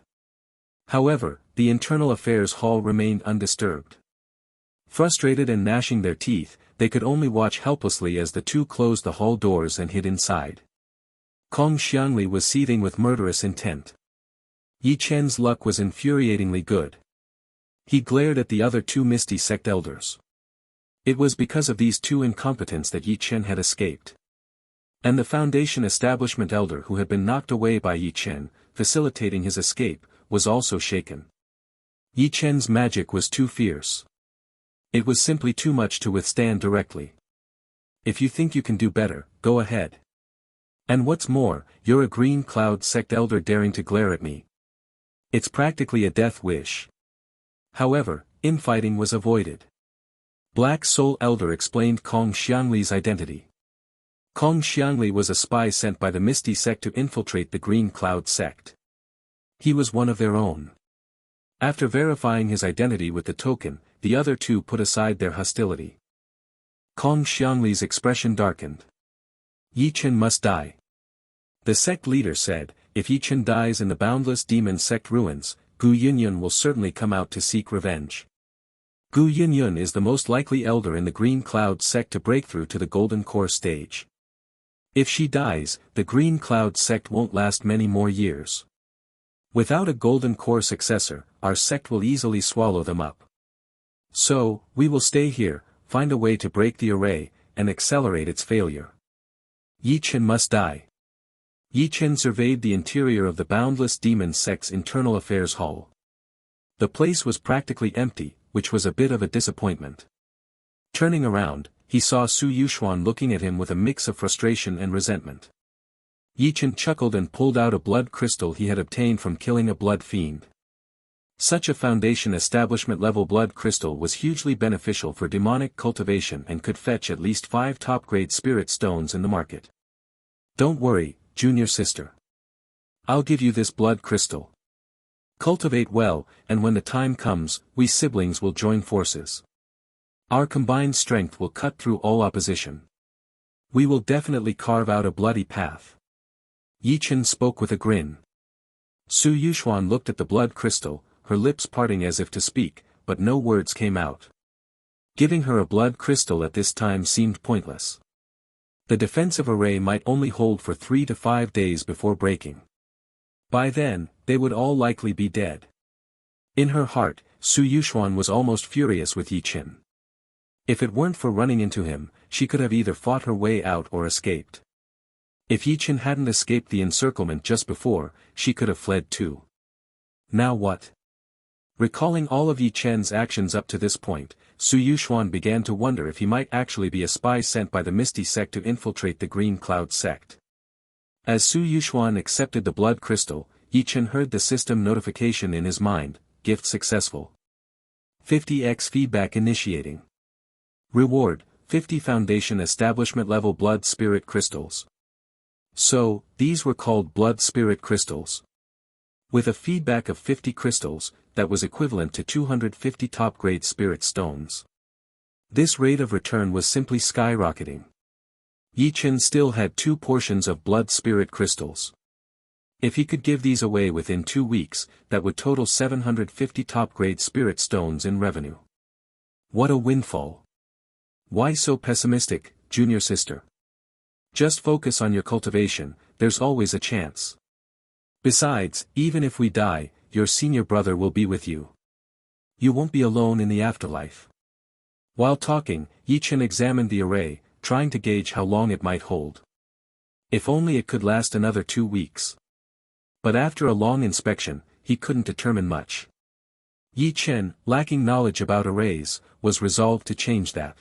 However, the Internal Affairs Hall remained undisturbed. Frustrated and gnashing their teeth, they could only watch helplessly as the two closed the hall doors and hid inside. Kong Xiangli was seething with murderous intent. Ye Chen's luck was infuriatingly good. He glared at the other two Misty Sect elders. It was because of these two incompetents that Ye Chen had escaped. And the Foundation establishment elder who had been knocked away by Ye Chen, facilitating his escape, was also shaken. Ye Chen's magic was too fierce. It was simply too much to withstand directly. If you think you can do better, go ahead. And what's more, you're a Green Cloud Sect elder daring to glare at me. It's practically a death wish. However, infighting was avoided. Black Soul Elder explained Kong Xiangli's identity. Kong Xiangli was a spy sent by the Misty Sect to infiltrate the Green Cloud Sect. He was one of their own. After verifying his identity with the token, the other two put aside their hostility. Kong Xiangli's expression darkened. Ye Chen must die. The sect leader said, if Ye Chen dies in the Boundless Demon Sect ruins, Gu Yunyun will certainly come out to seek revenge. Gu Yunyun is the most likely elder in the Green Cloud Sect to break through to the Golden Core stage. If she dies, the Green Cloud Sect won't last many more years. Without a Golden Core successor, our sect will easily swallow them up. So, we will stay here, find a way to break the array, and accelerate its failure. Ye Chen must die. Ye Chen surveyed the interior of the Boundless Demon Sect's Internal Affairs Hall. The place was practically empty, which was a bit of a disappointment. Turning around, he saw Su Yuxuan looking at him with a mix of frustration and resentment. Ye Chen chuckled and pulled out a blood crystal he had obtained from killing a blood fiend. Such a Foundation establishment level blood crystal was hugely beneficial for demonic cultivation and could fetch at least 5 top-grade spirit stones in the market. Don't worry, junior sister. I'll give you this blood crystal. Cultivate well, and when the time comes, we siblings will join forces. Our combined strength will cut through all opposition. We will definitely carve out a bloody path. Ye Chen spoke with a grin. Su Yuxuan looked at the blood crystal, her lips parting as if to speak, but no words came out. Giving her a blood crystal at this time seemed pointless. The defensive array might only hold for 3 to 5 days before breaking. By then, they would all likely be dead. In her heart, Su Yuxuan was almost furious with Ye Chen. If it weren't for running into him, she could have either fought her way out or escaped. If Ye Chen hadn't escaped the encirclement just before, she could have fled too. Now what? Recalling all of Ye Chen's actions up to this point, Su Yuxuan began to wonder if he might actually be a spy sent by the Misty sect to infiltrate the Green Cloud sect. As Su Yuxuan accepted the blood crystal, Ye Chen heard the system notification in his mind: gift successful. 50x feedback initiating. Reward, 50 Foundation Establishment level blood spirit crystals. So, these were called blood spirit crystals. With a feedback of 50 crystals, that was equivalent to 250 top-grade spirit stones. This rate of return was simply skyrocketing. Ye Chen still had 2 portions of blood spirit crystals. If he could give these away within 2 weeks, that would total 750 top-grade spirit stones in revenue. What a windfall. Why so pessimistic, junior sister? Just focus on your cultivation, there's always a chance. Besides, even if we die, your senior brother will be with you. You won't be alone in the afterlife. While talking, Ye Chen examined the array, trying to gauge how long it might hold. If only it could last another 2 weeks. But after a long inspection, he couldn't determine much. Ye Chen, lacking knowledge about arrays, was resolved to change that.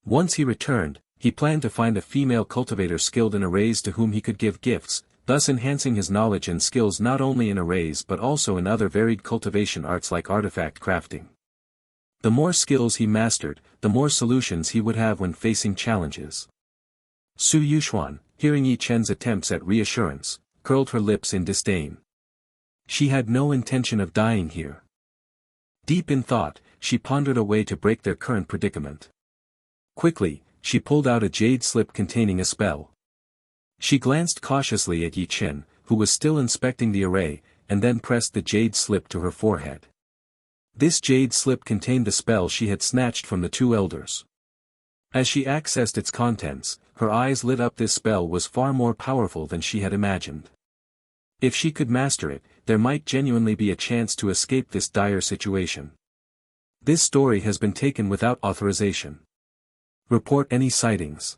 Once he returned, he planned to find a female cultivator skilled in arrays to whom he could give gifts, thus enhancing his knowledge and skills not only in arrays but also in other varied cultivation arts like artifact crafting. The more skills he mastered, the more solutions he would have when facing challenges. Su Yuxuan, hearing Ye Chen's attempts at reassurance, curled her lips in disdain. She had no intention of dying here. Deep in thought, she pondered a way to break their current predicament. Quickly, she pulled out a jade slip containing a spell. She glanced cautiously at Ye Chen, who was still inspecting the array, and then pressed the jade slip to her forehead. This jade slip contained the spell she had snatched from the 2 elders. As she accessed its contents, her eyes lit up. This spell was far more powerful than she had imagined. If she could master it, there might genuinely be a chance to escape this dire situation. This story has been taken without authorization. Report any sightings.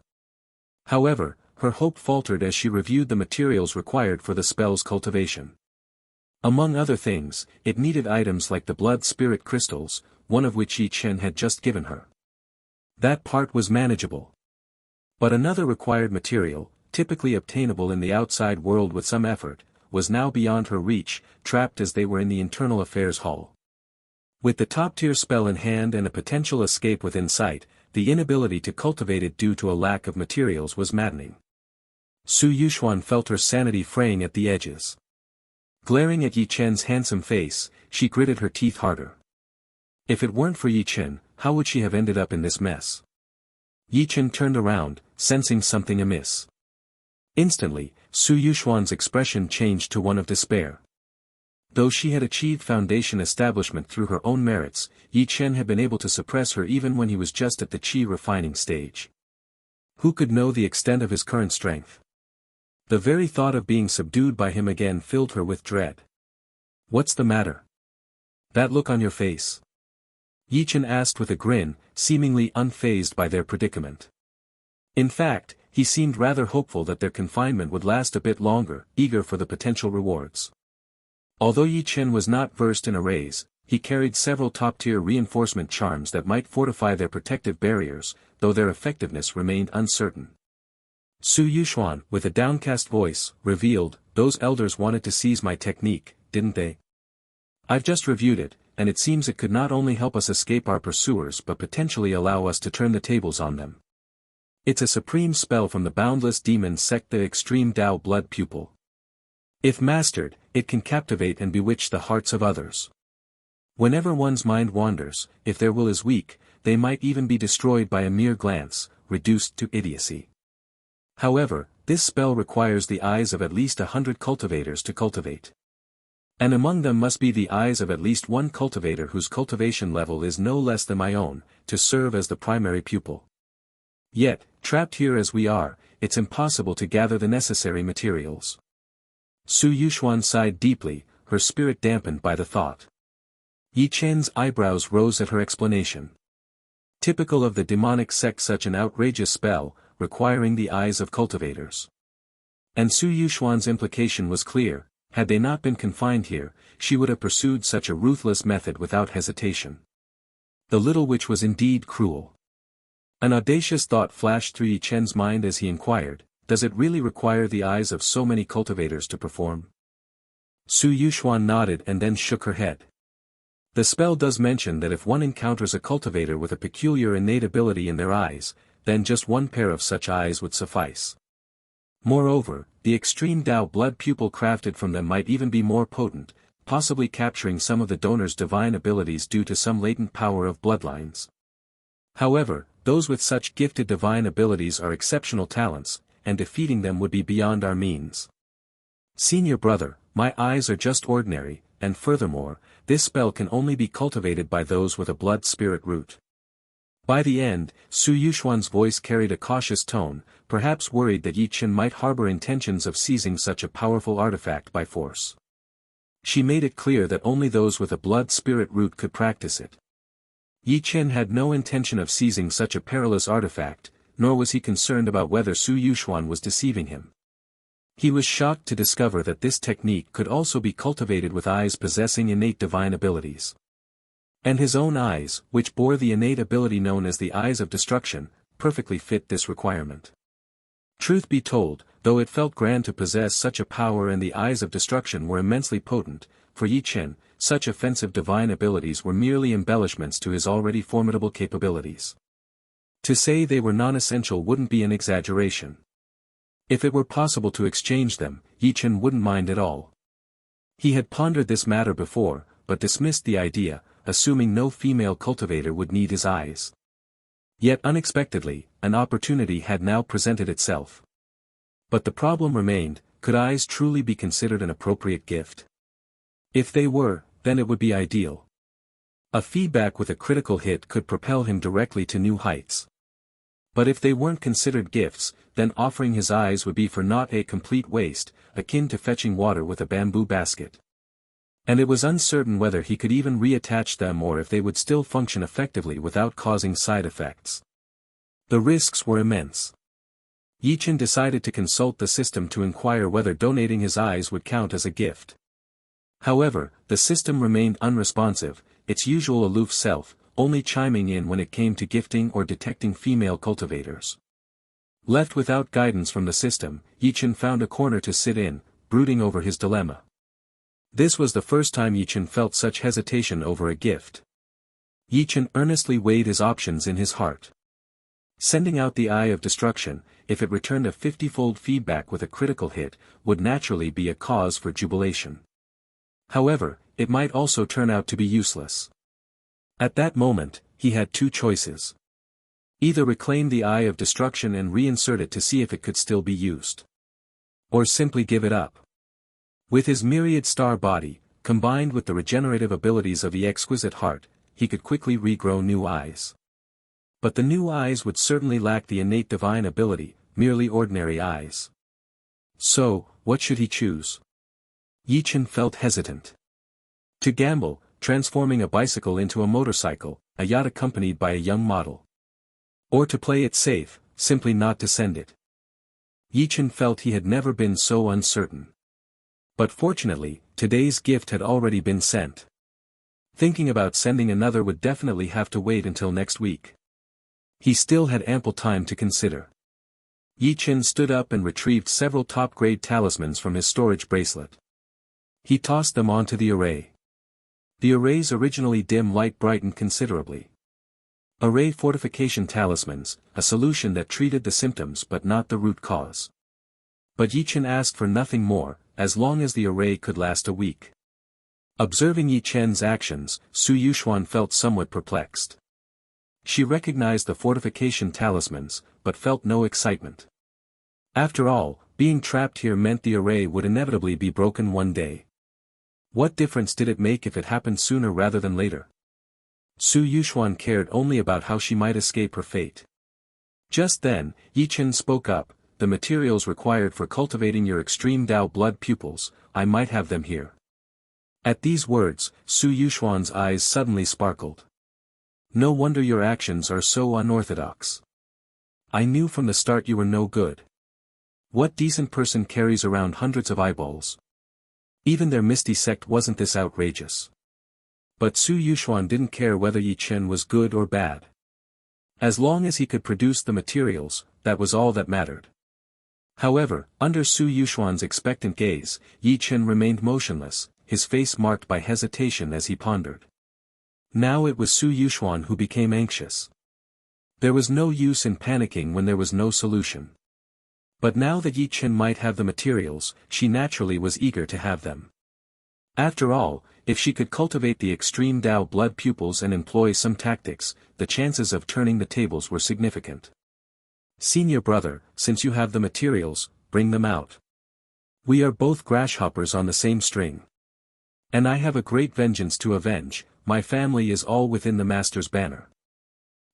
However, her hope faltered as she reviewed the materials required for the spell's cultivation. Among other things, it needed items like the blood spirit crystals, one of which Ye Chen had just given her. That part was manageable. But another required material, typically obtainable in the outside world with some effort, was now beyond her reach, trapped as they were in the Internal Affairs Hall. With the top-tier spell in hand and a potential escape within sight, the inability to cultivate it due to a lack of materials was maddening. Su Yuxuan felt her sanity fraying at the edges. Glaring at Ye Chen's handsome face, she gritted her teeth harder. If it weren't for Ye Chen, how would she have ended up in this mess? Ye Chen turned around, sensing something amiss. Instantly, Su Yuxuan's expression changed to one of despair. Though she had achieved foundation establishment through her own merits, Ye Chen had been able to suppress her even when he was just at the qi refining stage. Who could know the extent of his current strength? The very thought of being subdued by him again filled her with dread. What's the matter? That look on your face? Ye Chen asked with a grin, seemingly unfazed by their predicament. In fact, he seemed rather hopeful that their confinement would last a bit longer, eager for the potential rewards. Although Ye Chen was not versed in arrays, he carried several top-tier reinforcement charms that might fortify their protective barriers, though their effectiveness remained uncertain. Su Yuxuan, with a downcast voice, revealed, "Those elders wanted to seize my technique, didn't they? I've just reviewed it, and it seems it could not only help us escape our pursuers but potentially allow us to turn the tables on them. It's a supreme spell from the boundless demon sect, the Extreme Tao Blood Pupil. If mastered, it can captivate and bewitch the hearts of others. Whenever one's mind wanders, if their will is weak, they might even be destroyed by a mere glance, reduced to idiocy. However, this spell requires the eyes of at least 100 cultivators to cultivate. And among them must be the eyes of at least one cultivator whose cultivation level is no less than my own, to serve as the primary pupil. Yet, trapped here as we are, it's impossible to gather the necessary materials." Su Yuxuan sighed deeply, her spirit dampened by the thought. Ye Chen's eyebrows rose at her explanation. Typical of the demonic sect, such an outrageous spell, requiring the eyes of cultivators. And Su Yuxuan's implication was clear: had they not been confined here, she would have pursued such a ruthless method without hesitation. The little witch was indeed cruel. An audacious thought flashed through Ye Chen's mind as he inquired, does it really require the eyes of so many cultivators to perform? Su Yuxuan nodded and then shook her head. The spell does mention that if one encounters a cultivator with a peculiar innate ability in their eyes, then just one pair of such eyes would suffice. Moreover, the extreme Dao blood pupil crafted from them might even be more potent, possibly capturing some of the donor's divine abilities due to some latent power of bloodlines. However, those with such gifted divine abilities are exceptional talents, and defeating them would be beyond our means. Senior brother, my eyes are just ordinary, and furthermore, this spell can only be cultivated by those with a blood spirit root. By the end, Su Yuxuan's voice carried a cautious tone, perhaps worried that Ye Chen might harbor intentions of seizing such a powerful artifact by force. She made it clear that only those with a blood spirit root could practice it. Ye Chen had no intention of seizing such a perilous artifact, nor was he concerned about whether Su Yuxuan was deceiving him. He was shocked to discover that this technique could also be cultivated with eyes possessing innate divine abilities. And his own eyes, which bore the innate ability known as the eyes of destruction, perfectly fit this requirement. Truth be told, though it felt grand to possess such a power and the eyes of destruction were immensely potent, for Ye Chen, such offensive divine abilities were merely embellishments to his already formidable capabilities. To say they were non-essential wouldn't be an exaggeration. If it were possible to exchange them, Ye Chen wouldn't mind at all. He had pondered this matter before, but dismissed the idea, assuming no female cultivator would need his eyes. Yet unexpectedly, an opportunity had now presented itself. But the problem remained: could eyes truly be considered an appropriate gift? If they were, then it would be ideal. A feedback with a critical hit could propel him directly to new heights. But if they weren't considered gifts, then offering his eyes would be for naught, a complete waste, akin to fetching water with a bamboo basket. And it was uncertain whether he could even reattach them or if they would still function effectively without causing side effects. The risks were immense. Ye Chen decided to consult the system to inquire whether donating his eyes would count as a gift. However, the system remained unresponsive, its usual aloof self, only chiming in when it came to gifting or detecting female cultivators. Left without guidance from the system, Ye Chen found a corner to sit in, brooding over his dilemma. This was the first time Ye Chen felt such hesitation over a gift. Ye Chen earnestly weighed his options in his heart. Sending out the Eye of Destruction, if it returned a 50-fold feedback with a critical hit, would naturally be a cause for jubilation. However, it might also turn out to be useless. At that moment, he had two choices. Either reclaim the Eye of Destruction and reinsert it to see if it could still be used. Or simply give it up. With his myriad star body, combined with the regenerative abilities of the exquisite heart, he could quickly regrow new eyes. But the new eyes would certainly lack the innate divine ability, merely ordinary eyes. So, what should he choose? Ye Chen felt hesitant. To gamble, transforming a bicycle into a motorcycle, a yacht accompanied by a young model. Or to play it safe, simply not to send it. Ye Chen felt he had never been so uncertain. But fortunately, today's gift had already been sent. Thinking about sending another would definitely have to wait until next week. He still had ample time to consider. Ye Chen stood up and retrieved several top-grade talismans from his storage bracelet. He tossed them onto the array. The array's originally dim light brightened considerably. Array fortification talismans, a solution that treated the symptoms but not the root cause. But Ye Chen asked for nothing more, as long as the array could last a week. Observing Ye Chen's actions, Su Yuxuan felt somewhat perplexed. She recognized the fortification talismans, but felt no excitement. After all, being trapped here meant the array would inevitably be broken one day. What difference did it make if it happened sooner rather than later? Su Yuxuan cared only about how she might escape her fate. Just then, Ye Chen spoke up, "The materials required for cultivating your extreme Dao blood pupils, I might have them here." At these words, Su Yuxuan's eyes suddenly sparkled. No wonder your actions are so unorthodox. I knew from the start you were no good. What decent person carries around hundreds of eyeballs? Even their misty sect wasn't this outrageous. But Su Yuxuan didn't care whether Ye Chen was good or bad. As long as he could produce the materials, that was all that mattered. However, under Su Yuxuan's expectant gaze, Ye Chen remained motionless, his face marked by hesitation as he pondered. Now it was Su Yuxuan who became anxious. There was no use in panicking when there was no solution. But now that Ye Chen might have the materials, she naturally was eager to have them. After all, if she could cultivate the extreme Dao blood pupils and employ some tactics, the chances of turning the tables were significant. Senior brother, since you have the materials, bring them out. We are both grasshoppers on the same string. And I have a great vengeance to avenge, my family is all within the master's banner.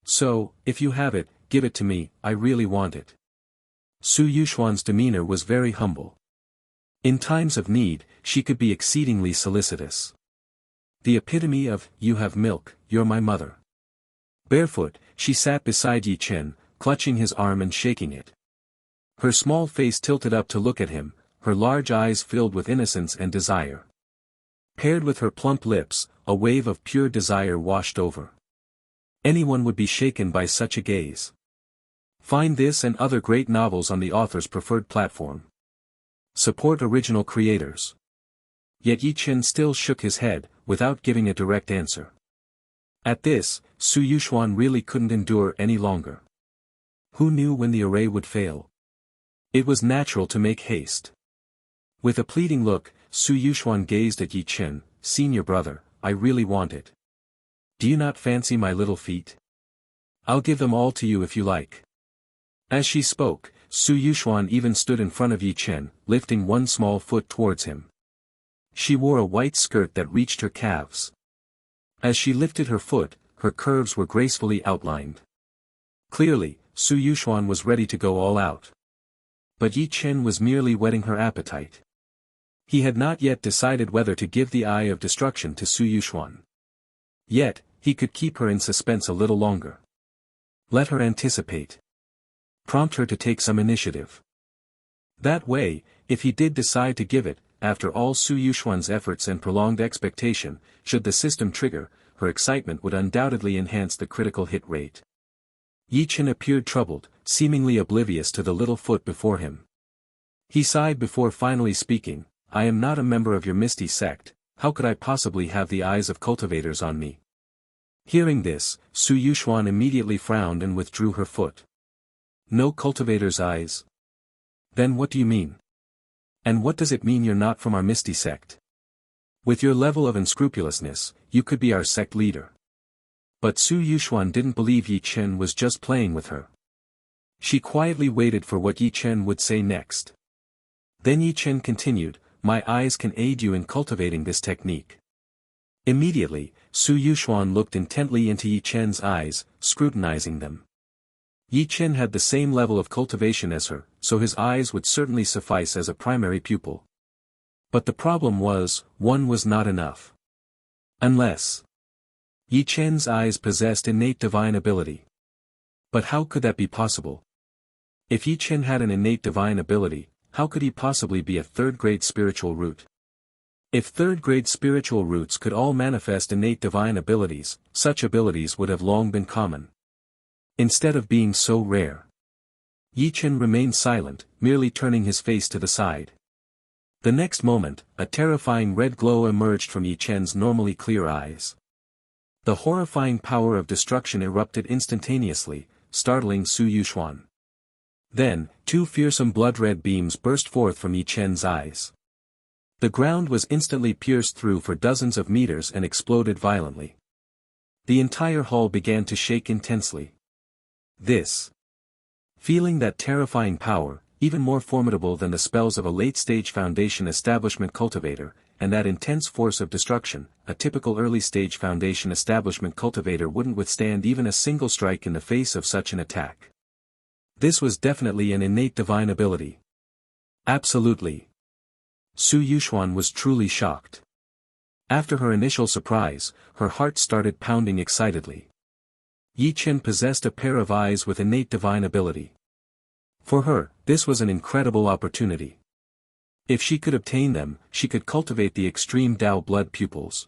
So, if you have it, give it to me, I really want it. Su Yuxuan's demeanor was very humble. In times of need, she could be exceedingly solicitous. The epitome of, you have milk, you're my mother. Barefoot, she sat beside Ye Chen, clutching his arm and shaking it. Her small face tilted up to look at him, her large eyes filled with innocence and desire. Paired with her plump lips, a wave of pure desire washed over. Anyone would be shaken by such a gaze. Find this and other great novels on the author's preferred platform. Support original creators. Yet Ye Chen still shook his head, without giving a direct answer. At this, Su Yuxuan really couldn't endure any longer. Who knew when the array would fail? It was natural to make haste. With a pleading look, Su Yuxuan gazed at Ye Chen, senior brother, I really want it. Do you not fancy my little feet? I'll give them all to you if you like. As she spoke, Su Yuxuan even stood in front of Ye Chen, lifting one small foot towards him. She wore a white skirt that reached her calves. As she lifted her foot, her curves were gracefully outlined. Clearly, Su Yuxuan was ready to go all out. But Ye Chen was merely whetting her appetite. He had not yet decided whether to give the eye of destruction to Su Yuxuan. Yet, he could keep her in suspense a little longer. Let her anticipate. Prompt her to take some initiative. That way, if he did decide to give it, after all Su Yuxuan's efforts and prolonged expectation, should the system trigger, her excitement would undoubtedly enhance the critical hit rate. Ye Chen appeared troubled, seemingly oblivious to the little foot before him. He sighed before finally speaking, I am not a member of your misty sect, how could I possibly have the eyes of cultivators on me? Hearing this, Su Yuxuan immediately frowned and withdrew her foot. No cultivator's eyes? Then what do you mean? And what does it mean you're not from our misty sect? With your level of unscrupulousness, you could be our sect leader. But Su Yuxuan didn't believe Ye Chen was just playing with her. She quietly waited for what Ye Chen would say next. Then Ye Chen continued, my eyes can aid you in cultivating this technique. Immediately, Su Yuxuan looked intently into Ye Chen's eyes, scrutinizing them. Ye Chen had the same level of cultivation as her, so his eyes would certainly suffice as a primary pupil. But the problem was, one was not enough. Unless Ye Chen's eyes possessed innate divine ability. But how could that be possible? If Ye Chen had an innate divine ability, how could he possibly be a third-grade spiritual root? If third-grade spiritual roots could all manifest innate divine abilities, such abilities would have long been common. Instead of being so rare. Ye Chen remained silent, merely turning his face to the side. The next moment, a terrifying red glow emerged from Ye Chen's normally clear eyes. The horrifying power of destruction erupted instantaneously, startling Su Yuxuan. Then, two fearsome blood-red beams burst forth from Ye Chen's eyes. The ground was instantly pierced through for dozens of meters and exploded violently. The entire hall began to shake intensely. Feeling that terrifying power, even more formidable than the spells of a late-stage Foundation establishment cultivator, and that intense force of destruction, a typical early-stage Foundation establishment cultivator wouldn't withstand even a single strike in the face of such an attack. This was definitely an innate divine ability. Absolutely. Su Yuxuan was truly shocked. After her initial surprise, her heart started pounding excitedly. Ye Chen possessed a pair of eyes with innate divine ability. For her, this was an incredible opportunity. If she could obtain them, she could cultivate the extreme Dao blood pupils.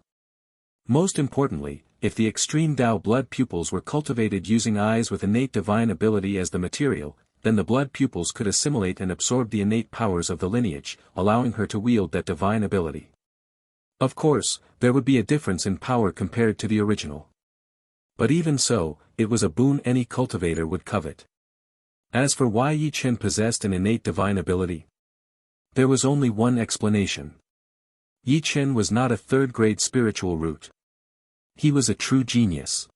Most importantly, if the extreme Dao blood pupils were cultivated using eyes with innate divine ability as the material, then the blood pupils could assimilate and absorb the innate powers of the lineage, allowing her to wield that divine ability. Of course, there would be a difference in power compared to the original. But even so, it was a boon any cultivator would covet. As for why Ye Chen possessed an innate divine ability, there was only one explanation. Ye Chen was not a third-grade spiritual root. He was a true genius.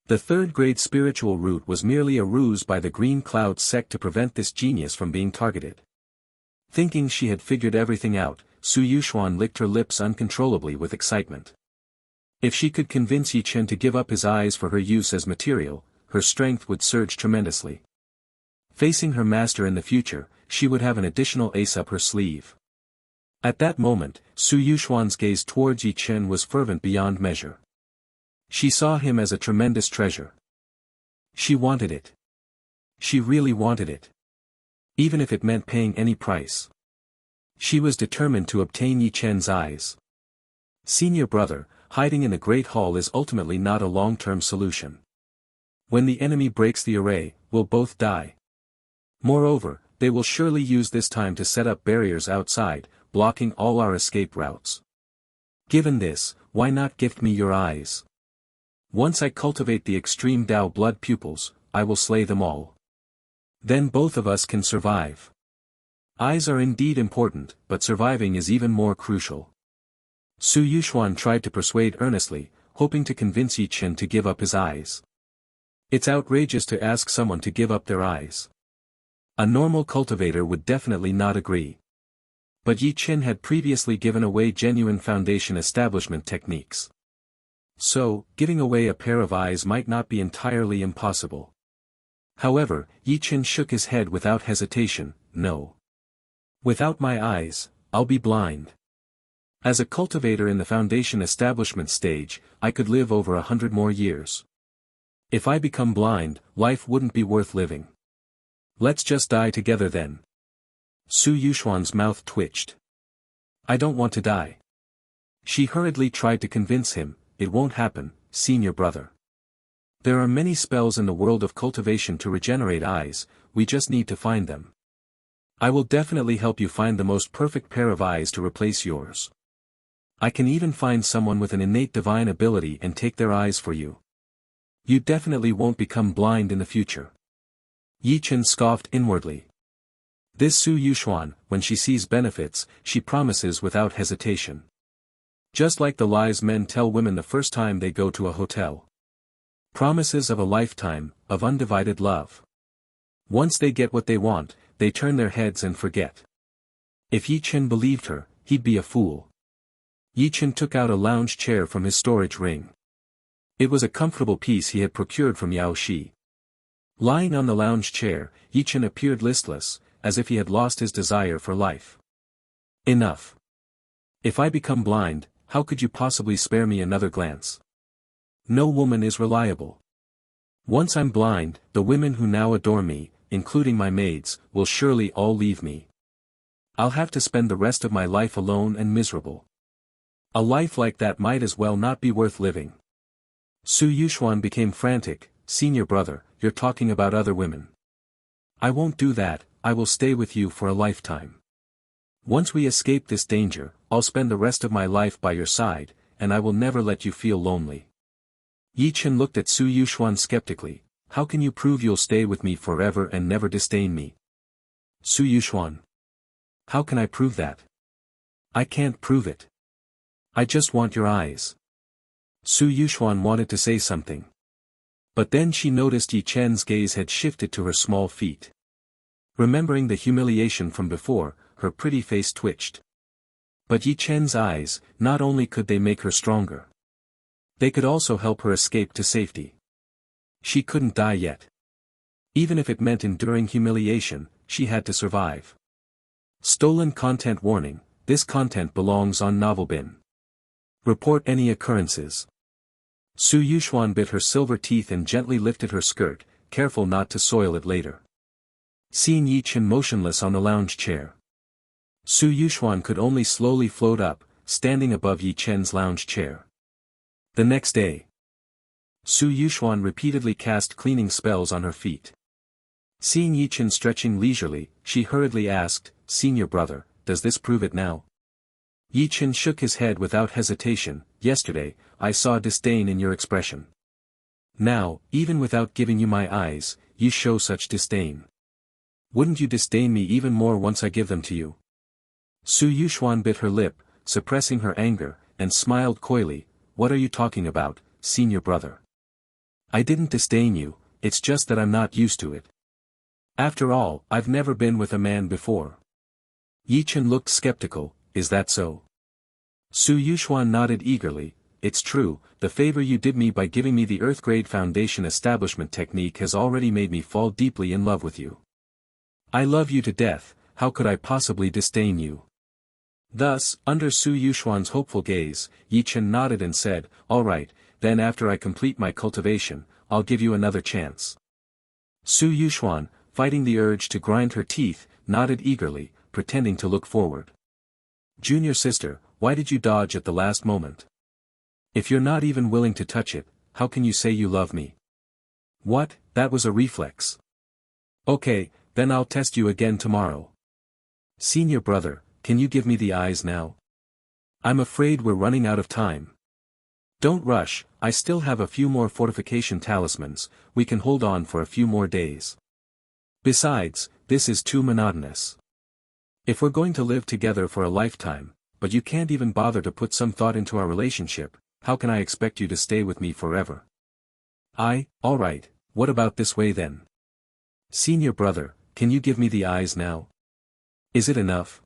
The third-grade spiritual root was merely a ruse by the Green Cloud sect to prevent this genius from being targeted. Thinking she had figured everything out, Su Yuxuan licked her lips uncontrollably with excitement. If she could convince Ye Chen to give up his eyes for her use as material, her strength would surge tremendously. Facing her master in the future, she would have an additional ace up her sleeve. At that moment, Su Yuxuan's gaze towards Ye Chen was fervent beyond measure. She saw him as a tremendous treasure. She wanted it. She really wanted it. Even if it meant paying any price. She was determined to obtain Ye Chen's eyes. Senior brother, hiding in the Great Hall is ultimately not a long-term solution. When the enemy breaks the array, we'll both die. Moreover, they will surely use this time to set up barriers outside, blocking all our escape routes. Given this, why not gift me your eyes? Once I cultivate the extreme Dao blood pupils, I will slay them all. Then both of us can survive. Eyes are indeed important, but surviving is even more crucial. Su Yuxuan tried to persuade earnestly, hoping to convince Ye Chen to give up his eyes. It's outrageous to ask someone to give up their eyes. A normal cultivator would definitely not agree. But Ye Chen had previously given away genuine foundation establishment techniques. So, giving away a pair of eyes might not be entirely impossible. However, Ye Chen shook his head without hesitation. No. Without my eyes, I'll be blind. As a cultivator in the foundation establishment stage, I could live over 100 more years. If I become blind, life wouldn't be worth living. Let's just die together then. Su Yuxuan's mouth twitched. I don't want to die. She hurriedly tried to convince him, it won't happen, senior brother. There are many spells in the world of cultivation to regenerate eyes, we just need to find them. I will definitely help you find the most perfect pair of eyes to replace yours. I can even find someone with an innate divine ability and take their eyes for you. You definitely won't become blind in the future. Ye Chen scoffed inwardly. This Su Yuxuan, when she sees benefits, she promises without hesitation. Just like the lies men tell women the first time they go to a hotel. Promises of a lifetime, of undivided love. Once they get what they want, they turn their heads and forget. If Ye Chen believed her, he'd be a fool. Ye Chen took out a lounge chair from his storage ring. It was a comfortable piece he had procured from Yao Shi. Lying on the lounge chair, Ye Chen appeared listless, as if he had lost his desire for life. Enough. If I become blind, how could you possibly spare me another glance? No woman is reliable. Once I'm blind, the women who now adore me, including my maids, will surely all leave me. I'll have to spend the rest of my life alone and miserable. A life like that might as well not be worth living. Su Yuxuan became frantic. Senior brother, you're talking about other women. I won't do that, I will stay with you for a lifetime. Once we escape this danger, I'll spend the rest of my life by your side, and I will never let you feel lonely. Ye Chen looked at Su Yuxuan skeptically. How can you prove you'll stay with me forever and never disdain me? Su Yuxuan. How can I prove that? I can't prove it. I just want your eyes. Su Yuxuan wanted to say something. But then she noticed Ye Chen's gaze had shifted to her small feet. Remembering the humiliation from before, her pretty face twitched. But Ye Chen's eyes, not only could they make her stronger. They could also help her escape to safety. She couldn't die yet. Even if it meant enduring humiliation, she had to survive. Stolen content warning, this content belongs on Novelbin. Report any occurrences. Su Yuxuan bit her silver teeth and gently lifted her skirt, careful not to soil it later. Seeing Ye Chen motionless on the lounge chair, Su Yuxuan could only slowly float up, standing above Ye Chen's lounge chair. The next day, Su Yuxuan repeatedly cast cleaning spells on her feet. Seeing Ye Chen stretching leisurely, she hurriedly asked, "Senior brother, does this prove it now?" Ye Chen shook his head without hesitation. "Yesterday, I saw disdain in your expression. Now, even without giving you my eyes, you show such disdain. Wouldn't you disdain me even more once I give them to you?" Su Yuxuan bit her lip, suppressing her anger, and smiled coyly. "What are you talking about, senior brother? I didn't disdain you, it's just that I'm not used to it. After all, I've never been with a man before." Ye Chen looked skeptical. "Is that so?" Su Yuxuan nodded eagerly. "It's true, the favor you did me by giving me the Earth-grade foundation establishment technique has already made me fall deeply in love with you. I love you to death, how could I possibly disdain you?" Thus, under Su Yuxuan's hopeful gaze, Ye Chen nodded and said, "All right, then after I complete my cultivation, I'll give you another chance." Su Yuxuan, fighting the urge to grind her teeth, nodded eagerly, pretending to look forward. "Junior sister, why did you dodge at the last moment? If you're not even willing to touch it, how can you say you love me?" "What, that was a reflex. Okay, then I'll test you again tomorrow. Senior brother, can you give me the eyes now? I'm afraid we're running out of time." "Don't rush, I still have a few more fortification talismans, we can hold on for a few more days. Besides, this is too monotonous. If we're going to live together for a lifetime, but you can't even bother to put some thought into our relationship, how can I expect you to stay with me forever?" All right, what about this way then? Senior brother, can you give me the eyes now? Is it enough?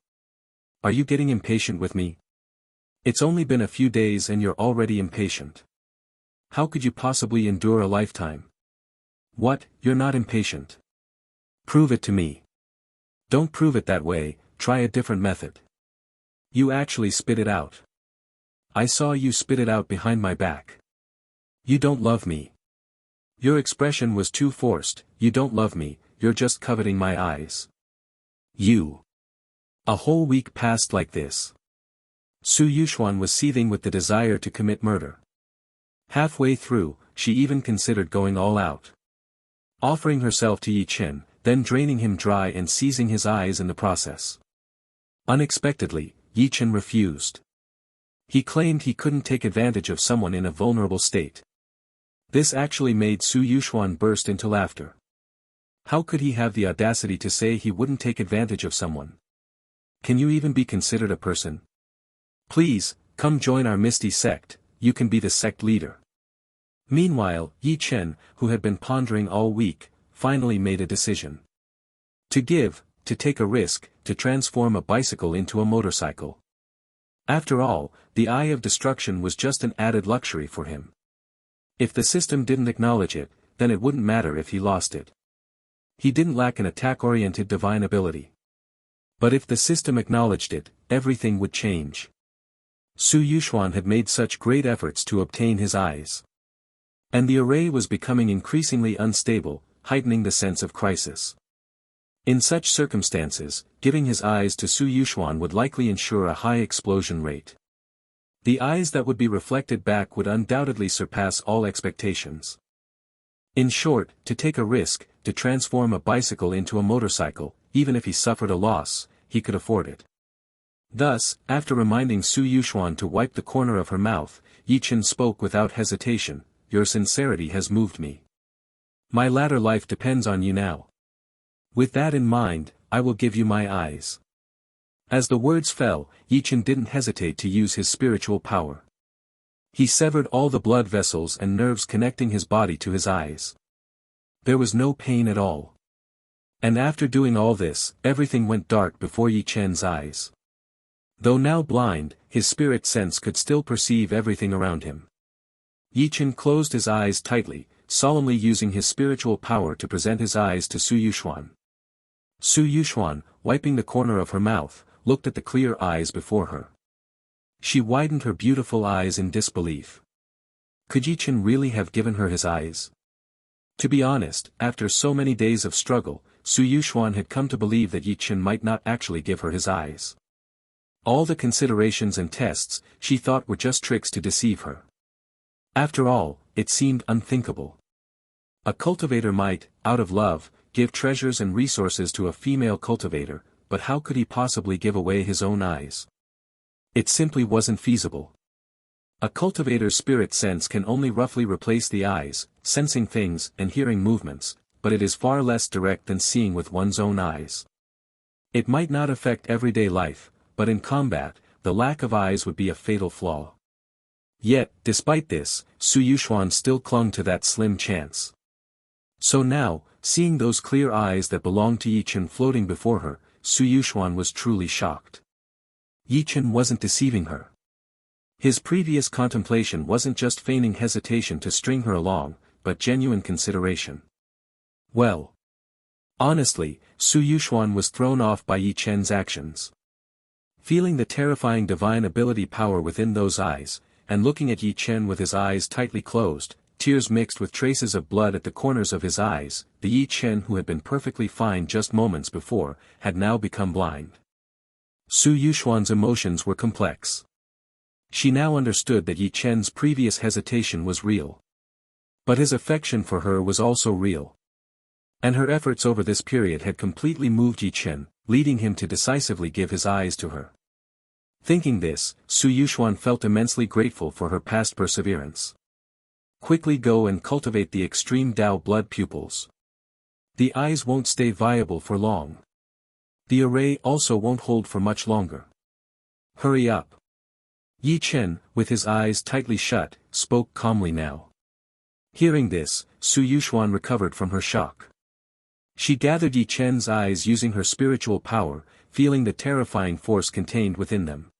Are you getting impatient with me? It's only been a few days and you're already impatient. How could you possibly endure a lifetime? What, you're not impatient? Prove it to me. Don't prove it that way, try a different method. You actually spit it out. I saw you spit it out behind my back. You don't love me. Your expression was too forced. You don't love me, you're just coveting my eyes. You. A whole week passed like this. Su Yuxuan was seething with the desire to commit murder. Halfway through, she even considered going all out. Offering herself to Ye Chen, then draining him dry and seizing his eyes in the process. Unexpectedly, Ye Chen refused. He claimed he couldn't take advantage of someone in a vulnerable state. This actually made Su Yuxuan burst into laughter. How could he have the audacity to say he wouldn't take advantage of someone? Can you even be considered a person? Please, come join our Misty sect, you can be the sect leader. Meanwhile, Ye Chen, who had been pondering all week, finally made a decision. To take a risk, to transform a bicycle into a motorcycle. After all, the Eye of Destruction was just an added luxury for him. If the system didn't acknowledge it, then it wouldn't matter if he lost it. He didn't lack an attack-oriented divine ability. But if the system acknowledged it, everything would change. Su Yuxuan had made such great efforts to obtain his eyes. And the array was becoming increasingly unstable, heightening the sense of crisis. In such circumstances, giving his eyes to Su Yuxuan would likely ensure a high explosion rate. The eyes that would be reflected back would undoubtedly surpass all expectations. In short, to take a risk, to transform a bicycle into a motorcycle, even if he suffered a loss, he could afford it. Thus, after reminding Su Yuxuan to wipe the corner of her mouth, Ye Chen spoke without hesitation, "Your sincerity has moved me. My latter life depends on you now. With that in mind, I will give you my eyes." As the words fell, Ye Chen didn't hesitate to use his spiritual power. He severed all the blood vessels and nerves connecting his body to his eyes. There was no pain at all. And after doing all this, everything went dark before Ye Chen's eyes. Though now blind, his spirit sense could still perceive everything around him. Ye Chen closed his eyes tightly, solemnly using his spiritual power to present his eyes to Su Yuxuan. Su Yuxuan, wiping the corner of her mouth, looked at the clear eyes before her. She widened her beautiful eyes in disbelief. Could Ye Chen really have given her his eyes? To be honest, after so many days of struggle, Su Yuxuan had come to believe that Ye Chen might not actually give her his eyes. All the considerations and tests, she thought, were just tricks to deceive her. After all, it seemed unthinkable. A cultivator might, out of love, give treasures and resources to a female cultivator, but how could he possibly give away his own eyes? It simply wasn't feasible. A cultivator's spirit sense can only roughly replace the eyes, sensing things and hearing movements, but it is far less direct than seeing with one's own eyes. It might not affect everyday life, but in combat, the lack of eyes would be a fatal flaw. Yet, despite this, Su Yuxuan still clung to that slim chance. So now, seeing those clear eyes that belonged to Ye Chen floating before her, Su Yuxuan was truly shocked. Ye Chen wasn't deceiving her. His previous contemplation wasn't just feigning hesitation to string her along, but genuine consideration. Well. Honestly, Su Yuxuan was thrown off by Ye Chen's actions. Feeling the terrifying divine ability power within those eyes, and looking at Ye Chen with his eyes tightly closed, tears mixed with traces of blood at the corners of his eyes, the Ye Chen who had been perfectly fine just moments before, had now become blind. Su Yuxuan's emotions were complex. She now understood that Ye Chen's previous hesitation was real. But his affection for her was also real. And her efforts over this period had completely moved Ye Chen, leading him to decisively give his eyes to her. Thinking this, Su Yuxuan felt immensely grateful for her past perseverance. Quickly go and cultivate the extreme Dao blood pupils. The eyes won't stay viable for long. The array also won't hold for much longer. Hurry up. Ye Chen, with his eyes tightly shut, spoke calmly now. Hearing this, Su Yuxuan recovered from her shock. She gathered Ye Chen's eyes using her spiritual power, feeling the terrifying force contained within them.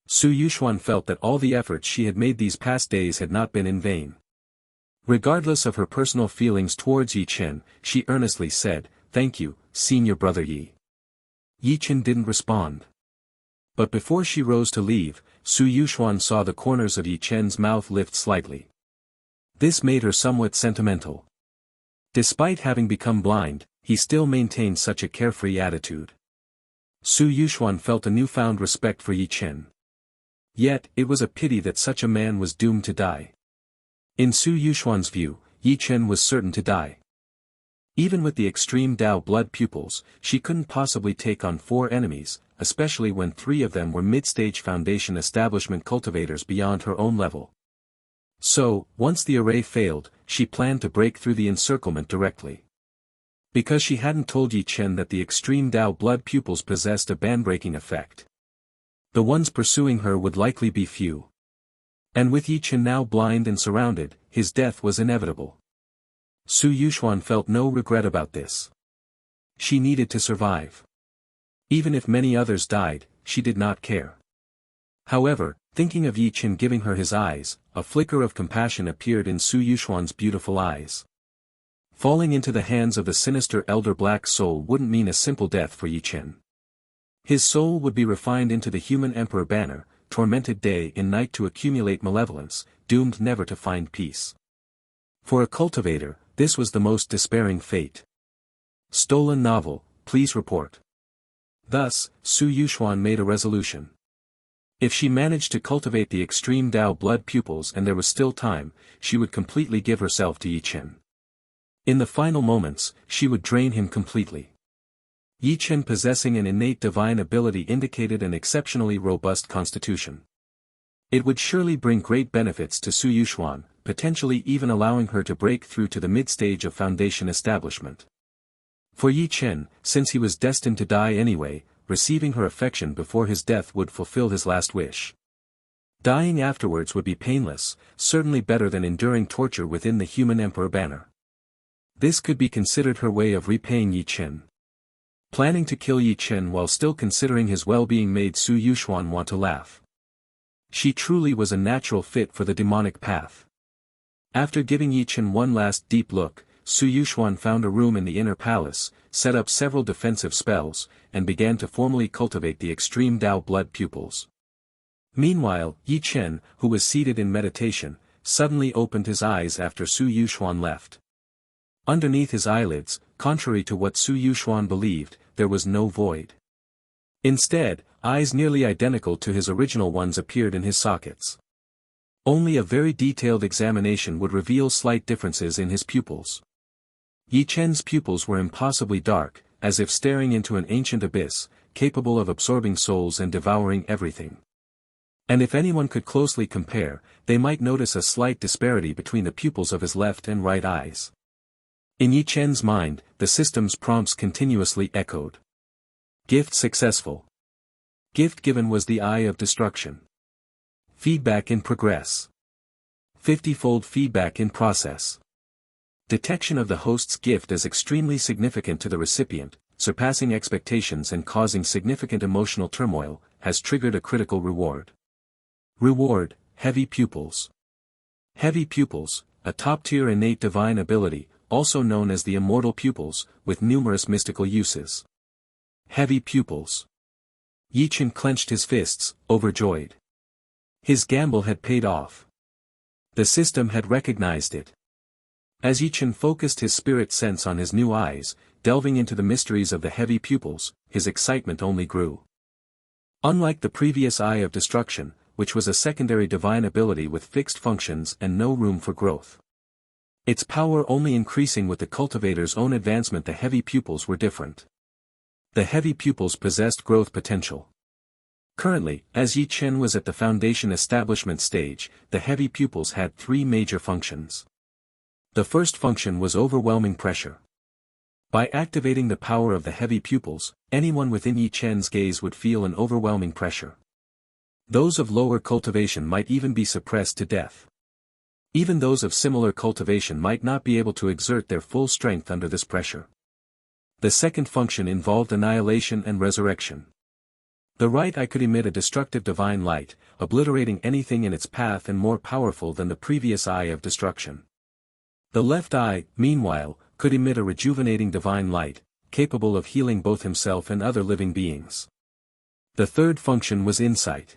Su Yuxuan felt that all the efforts she had made these past days had not been in vain. Regardless of her personal feelings towards Ye Chen, she earnestly said, "Thank you, senior brother Yi." Ye Chen didn't respond. But before she rose to leave, Su Yuxuan saw the corners of Ye Chen's mouth lift slightly. This made her somewhat sentimental. Despite having become blind, he still maintained such a carefree attitude. Su Yuxuan felt a newfound respect for Ye Chen. Yet, it was a pity that such a man was doomed to die. In Su Yuxuan's view, Ye Chen was certain to die. Even with the extreme Dao blood pupils, she couldn't possibly take on 4 enemies, especially when 3 of them were mid-stage Foundation establishment cultivators beyond her own level. So, once the array failed, she planned to break through the encirclement directly. Because she hadn't told Ye Chen that the extreme Dao blood pupils possessed a ban-breaking effect. The ones pursuing her would likely be few. And with Ye Chen now blind and surrounded, his death was inevitable. Su Yuxuan felt no regret about this. She needed to survive. Even if many others died, she did not care. However, thinking of Ye Chen giving her his eyes, a flicker of compassion appeared in Su Yuxuan's beautiful eyes. Falling into the hands of the sinister elder black soul wouldn't mean a simple death for Ye Chen. His soul would be refined into the human emperor banner, tormented day and night to accumulate malevolence, doomed never to find peace. For a cultivator, this was the most despairing fate. Stolen novel, please report. Thus, Su Yuxuan made a resolution. If she managed to cultivate the extreme Dao blood pupils and there was still time, she would completely give herself to Ye Chen. In the final moments, she would drain him completely. Ye Chen possessing an innate divine ability indicated an exceptionally robust constitution. It would surely bring great benefits to Su Yuxuan, potentially even allowing her to break through to the mid-stage of Foundation establishment. For Ye Chen, since he was destined to die anyway, receiving her affection before his death would fulfill his last wish. Dying afterwards would be painless, certainly better than enduring torture within the human emperor banner. This could be considered her way of repaying Ye Chen. Planning to kill Ye Chen while still considering his well-being made Su Yuxuan want to laugh. She truly was a natural fit for the demonic path. After giving Ye Chen one last deep look, Su Yuxuan found a room in the inner palace, set up several defensive spells, and began to formally cultivate the extreme Dao blood pupils. Meanwhile, Ye Chen, who was seated in meditation, suddenly opened his eyes after Su Yuxuan left. Underneath his eyelids, contrary to what Su Yuxuan believed, there was no void. Instead, eyes nearly identical to his original ones appeared in his sockets. Only a very detailed examination would reveal slight differences in his pupils. Ye Chen's pupils were impossibly dark, as if staring into an ancient abyss, capable of absorbing souls and devouring everything. And if anyone could closely compare, they might notice a slight disparity between the pupils of his left and right eyes. In Ye Chen's mind, the system's prompts continuously echoed. Gift successful. Gift given was the Eye of Destruction. Feedback in progress. 50-fold feedback in process. Detection of the host's gift as extremely significant to the recipient, surpassing expectations and causing significant emotional turmoil, has triggered a critical reward. Reward, Heavy Pupils. Heavy Pupils, a top-tier innate divine ability, also known as the Immortal Pupils, with numerous mystical uses. Heavy Pupils. Ye Chen clenched his fists, overjoyed. His gamble had paid off. The system had recognized it. As Ye Chen focused his spirit sense on his new eyes, delving into the mysteries of the heavy pupils, his excitement only grew. Unlike the previous Eye of Destruction, which was a secondary divine ability with fixed functions and no room for growth. Its power only increasing with the cultivator's own advancement, the heavy pupils were different. The heavy pupils possessed growth potential. Currently, as Ye Chen was at the foundation establishment stage, the heavy pupils had three major functions. The first function was overwhelming pressure. By activating the power of the heavy pupils, anyone within Ye Chen's gaze would feel an overwhelming pressure. Those of lower cultivation might even be suppressed to death. Even those of similar cultivation might not be able to exert their full strength under this pressure. The second function involved annihilation and resurrection. The right eye could emit a destructive divine light, obliterating anything in its path and more powerful than the previous Eye of Destruction. The left eye, meanwhile, could emit a rejuvenating divine light, capable of healing both himself and other living beings. The third function was insight.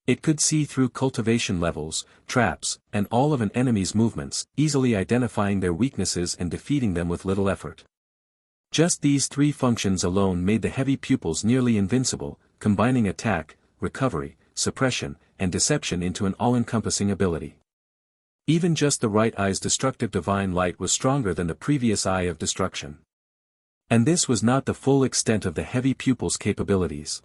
It could see through cultivation levels, traps, and all of an enemy's movements, easily identifying their weaknesses and defeating them with little effort. Just these three functions alone made the heavy pupils nearly invincible, combining attack, recovery, suppression, and deception into an all-encompassing ability. Even just the right eye's destructive divine light was stronger than the previous Eye of Destruction. And this was not the full extent of the heavy pupils' capabilities.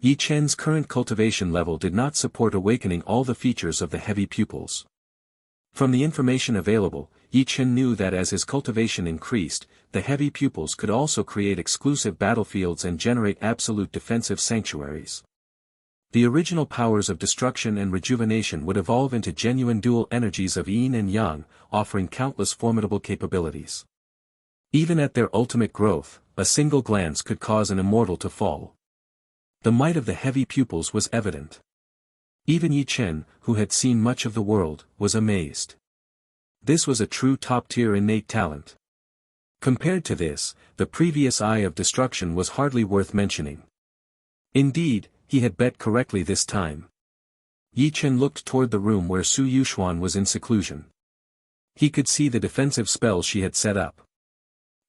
Ye Chen's current cultivation level did not support awakening all the features of the heavy pupils. From the information available, Ye Chen knew that as his cultivation increased, the heavy pupils could also create exclusive battlefields and generate absolute defensive sanctuaries. The original powers of destruction and rejuvenation would evolve into genuine dual energies of yin and yang, offering countless formidable capabilities. Even at their ultimate growth, a single glance could cause an immortal to fall. The might of the heavy pupils was evident. Even Ye Chen, who had seen much of the world, was amazed. This was a true top-tier innate talent. Compared to this, the previous Eye of Destruction was hardly worth mentioning. Indeed, he had bet correctly this time. Ye Chen looked toward the room where Su Yuxuan was in seclusion. He could see the defensive spell she had set up.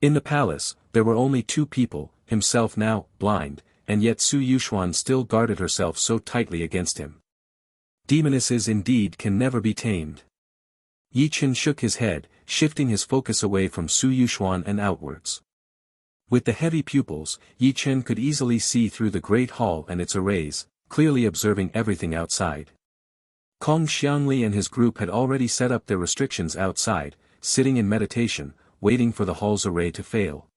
In the palace, there were only two people, himself now, blind, and yet Su Yuxuan still guarded herself so tightly against him. Demonesses indeed can never be tamed. Ye Chen shook his head, shifting his focus away from Su Yuxuan and outwards. With the heavy pupils, Ye Chen could easily see through the great hall and its arrays, clearly observing everything outside. Kong Xiangli and his group had already set up their restrictions outside, sitting in meditation, waiting for the hall's array to fail.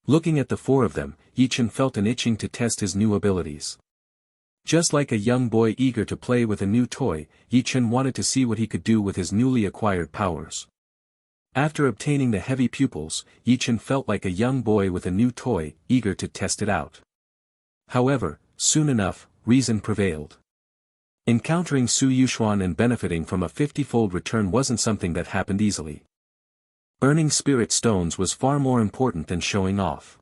Looking at the four of them, Ye Chen felt an itching to test his new abilities. Just like a young boy eager to play with a new toy, Ye Chen wanted to see what he could do with his newly acquired powers. After obtaining the heavy pupils, Ye Chen felt like a young boy with a new toy, eager to test it out. However, soon enough, reason prevailed. Encountering Su Yuxuan and benefiting from a 50-fold return wasn't something that happened easily. Earning spirit stones was far more important than showing off.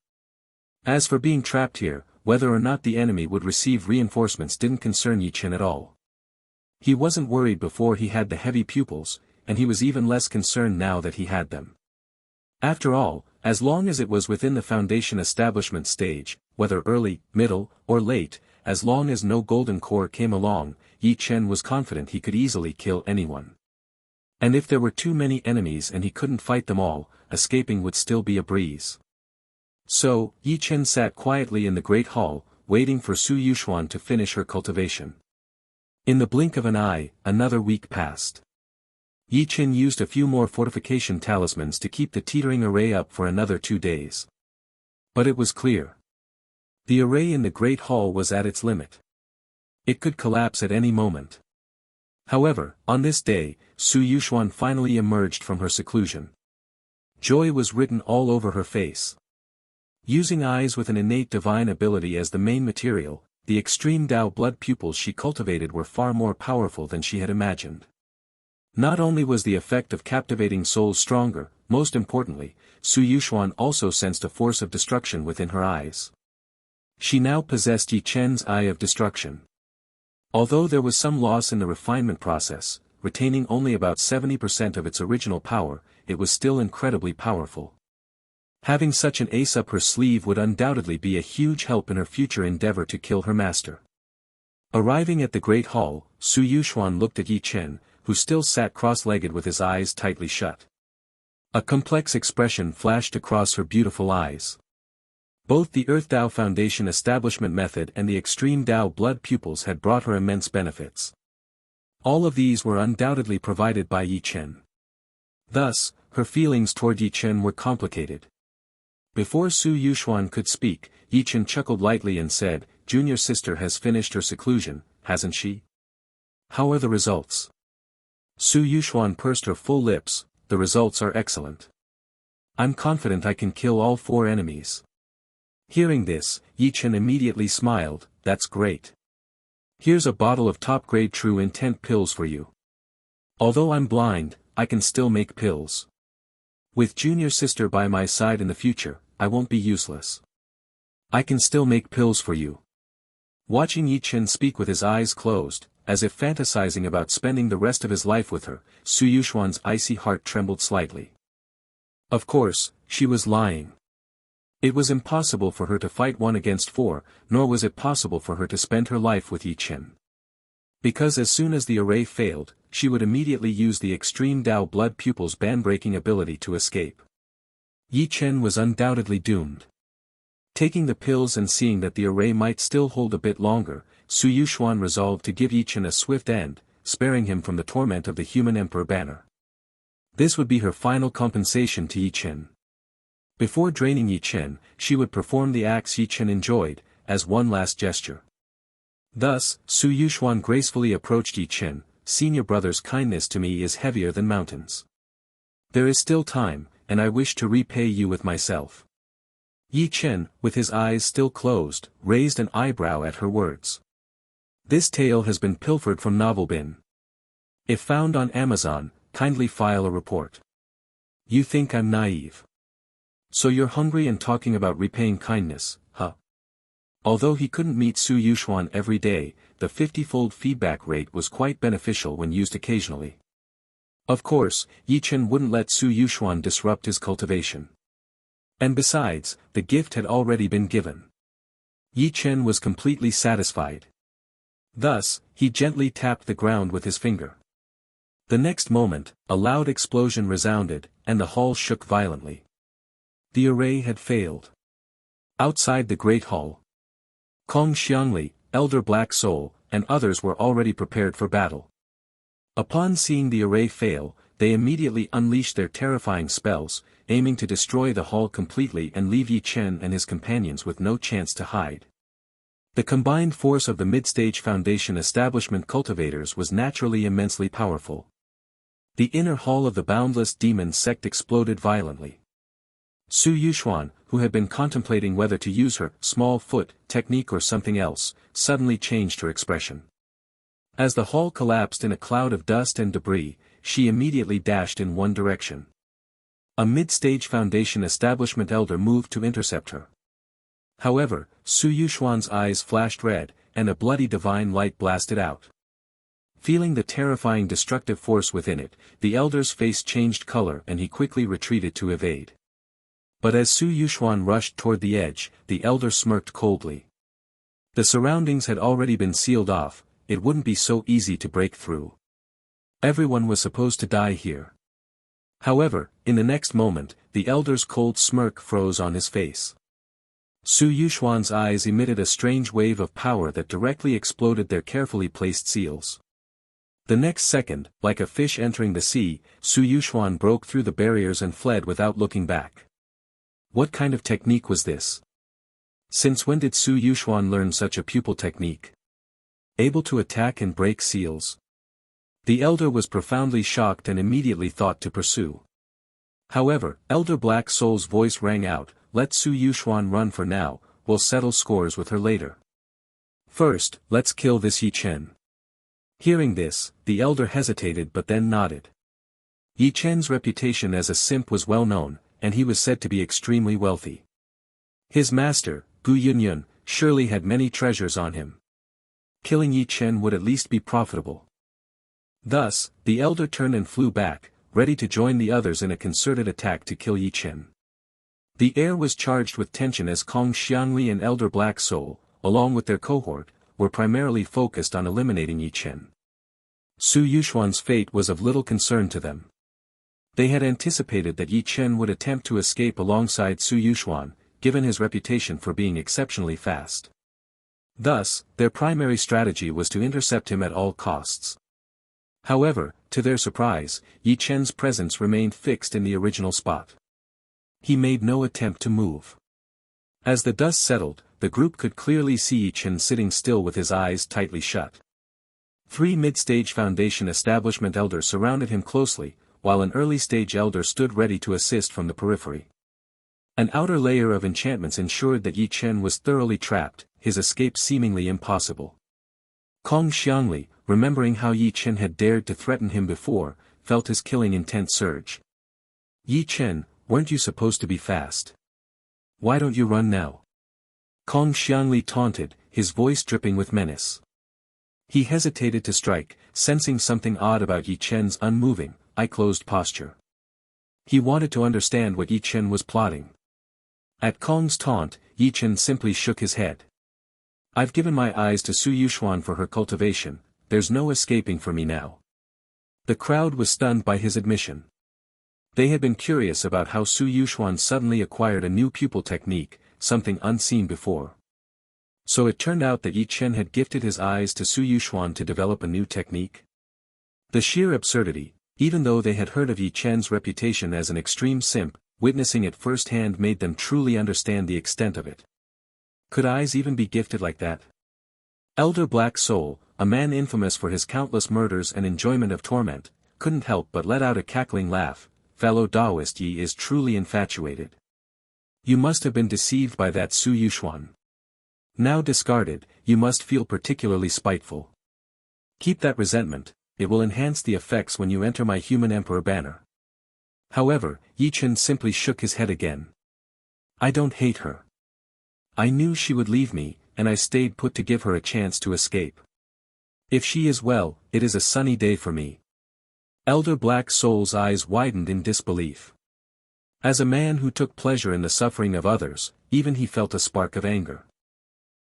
As for being trapped here, whether or not the enemy would receive reinforcements didn't concern Ye Chen at all. He wasn't worried before he had the heavy pupils, and he was even less concerned now that he had them. After all, as long as it was within the foundation establishment stage, whether early, middle, or late, as long as no golden core came along, Ye Chen was confident he could easily kill anyone. And if there were too many enemies and he couldn't fight them all, escaping would still be a breeze. So, Ye Chen sat quietly in the Great Hall, waiting for Su Yuxuan to finish her cultivation. In the blink of an eye, another week passed. Ye Chen used a few more fortification talismans to keep the teetering array up for another 2 days. But it was clear. The array in the Great Hall was at its limit. It could collapse at any moment. However, on this day, Su Yuxuan finally emerged from her seclusion. Joy was written all over her face. Using eyes with an innate divine ability as the main material, the extreme Dao blood pupils she cultivated were far more powerful than she had imagined. Not only was the effect of captivating souls stronger, most importantly, Su Yuxuan also sensed a force of destruction within her eyes. She now possessed Ye Chen's eye of destruction. Although there was some loss in the refinement process, retaining only about 70% of its original power, it was still incredibly powerful. Having such an ace up her sleeve would undoubtedly be a huge help in her future endeavor to kill her master. Arriving at the Great Hall, Su Yuxuan looked at Ye Chen, who still sat cross-legged with his eyes tightly shut. A complex expression flashed across her beautiful eyes. Both the Earth Dao Foundation establishment method and the extreme Dao blood pupils had brought her immense benefits. All of these were undoubtedly provided by Ye Chen. Thus, her feelings toward Ye Chen were complicated. Before Su Yuxuan could speak, Ye Chen chuckled lightly and said, "Junior sister has finished her seclusion, hasn't she? How are the results?" Su Yuxuan pursed her full lips, "The results are excellent. I'm confident I can kill all 4 enemies." Hearing this, Ye Chen immediately smiled, "That's great. Here's a bottle of top-grade true intent pills for you. Although I'm blind, I can still make pills. With junior sister by my side in the future, I won't be useless. I can still make pills for you." Watching Ye Chen speak with his eyes closed, as if fantasizing about spending the rest of his life with her, Su Yuxuan's icy heart trembled slightly. Of course, she was lying. It was impossible for her to fight 1 against 4, nor was it possible for her to spend her life with Ye Chen. Because as soon as the array failed, she would immediately use the extreme Dao blood pupils' ban-breaking ability to escape. Ye Chen was undoubtedly doomed. Taking the pills and seeing that the array might still hold a bit longer, Su Yuxuan resolved to give Ye Chen a swift end, sparing him from the torment of the human emperor banner. This would be her final compensation to Ye Chen. Before draining Ye Chen, she would perform the acts Ye Chen enjoyed, as one last gesture. Thus, Su Yuxuan gracefully approached Ye Chen, "Senior brother's kindness to me is heavier than mountains. There is still time, and I wish to repay you with myself." Ye Chen, with his eyes still closed, raised an eyebrow at her words. This tale has been pilfered from Novelbin. If found on Amazon, kindly file a report. You think I'm naive? So you're hungry and talking about repaying kindness, huh? Although he couldn't meet Su Yuxuan every day, the 50-fold feedback rate was quite beneficial when used occasionally. Of course, Ye Chen wouldn't let Su Yuxuan disrupt his cultivation. And besides, the gift had already been given. Ye Chen was completely satisfied. Thus, he gently tapped the ground with his finger. The next moment, a loud explosion resounded, and the hall shook violently. The array had failed. Outside the Great Hall, Kong Xiangli, Elder Black Soul, and others were already prepared for battle. Upon seeing the array fail, they immediately unleashed their terrifying spells, aiming to destroy the hall completely and leave Ye Chen and his companions with no chance to hide. The combined force of the mid-stage Foundation establishment cultivators was naturally immensely powerful. The inner hall of the boundless demon sect exploded violently. Su Yuxuan, who had been contemplating whether to use her small foot technique or something else, suddenly changed her expression. As the hall collapsed in a cloud of dust and debris, she immediately dashed in one direction. A mid-stage Foundation establishment elder moved to intercept her. However, Su Yuxuan's eyes flashed red, and a bloody divine light blasted out. Feeling the terrifying destructive force within it, the elder's face changed color and he quickly retreated to evade. But as Su Yuxuan rushed toward the edge, the elder smirked coldly. The surroundings had already been sealed off, it wouldn't be so easy to break through. Everyone was supposed to die here. However, in the next moment, the elder's cold smirk froze on his face. Su Yuxuan's eyes emitted a strange wave of power that directly exploded their carefully placed seals. The next second, like a fish entering the sea, Su Yuxuan broke through the barriers and fled without looking back. What kind of technique was this? Since when did Su Yuxuan learn such a pupil technique? Able to attack and break seals? The elder was profoundly shocked and immediately thought to pursue. However, Elder Black Soul's voice rang out, "Let Su Yuxuan run for now, we'll settle scores with her later. First, let's kill this Ye Chen." Hearing this, the elder hesitated but then nodded. Ye Chen's reputation as a simp was well known, and he was said to be extremely wealthy. His master, Gu Yunyun, surely had many treasures on him. Killing Ye Chen would at least be profitable. Thus, the elder turned and flew back, ready to join the others in a concerted attack to kill Ye Chen. The air was charged with tension as Kong Xiangli and Elder Black Soul, along with their cohort, were primarily focused on eliminating Ye Chen. Su Yuxuan's fate was of little concern to them. They had anticipated that Ye Chen would attempt to escape alongside Su Yuxuan, given his reputation for being exceptionally fast. Thus, their primary strategy was to intercept him at all costs. However, to their surprise, Ye Chen's presence remained fixed in the original spot. He made no attempt to move. As the dust settled, the group could clearly see Ye Chen sitting still with his eyes tightly shut. 3 mid-stage foundation establishment elders surrounded him closely, while an early-stage elder stood ready to assist from the periphery. An outer layer of enchantments ensured that Ye Chen was thoroughly trapped, his escape seemingly impossible. Kong Xiangli, remembering how Ye Chen had dared to threaten him before, felt his killing intent surge. "Ye Chen, weren't you supposed to be fast? Why don't you run now?" Kong Xiangli taunted, his voice dripping with menace. He hesitated to strike, sensing something odd about Ye Chen's unmoving, eye-closed posture. He wanted to understand what Ye Chen was plotting. At Kong's taunt, Ye Chen simply shook his head. "I've given my eyes to Su Yuxuan for her cultivation, there's no escaping for me now." The crowd was stunned by his admission. They had been curious about how Su Yuxuan suddenly acquired a new pupil technique, something unseen before. So it turned out that Ye Chen had gifted his eyes to Su Yuxuan to develop a new technique? The sheer absurdity, even though they had heard of Ye Chen's reputation as an extreme simp, witnessing it firsthand made them truly understand the extent of it. Could eyes even be gifted like that? Elder Black Soul, a man infamous for his countless murders and enjoyment of torment, couldn't help but let out a cackling laugh. "Fellow Taoist, Ye is truly infatuated. You must have been deceived by that Su Yuxuan. Now discarded, you must feel particularly spiteful. Keep that resentment, it will enhance the effects when you enter my human emperor banner." However, Ye Chen simply shook his head again. "I don't hate her. I knew she would leave me, and I stayed put to give her a chance to escape. If she is well, it is a sunny day for me." Elder Black Soul's eyes widened in disbelief. As a man who took pleasure in the suffering of others, even he felt a spark of anger.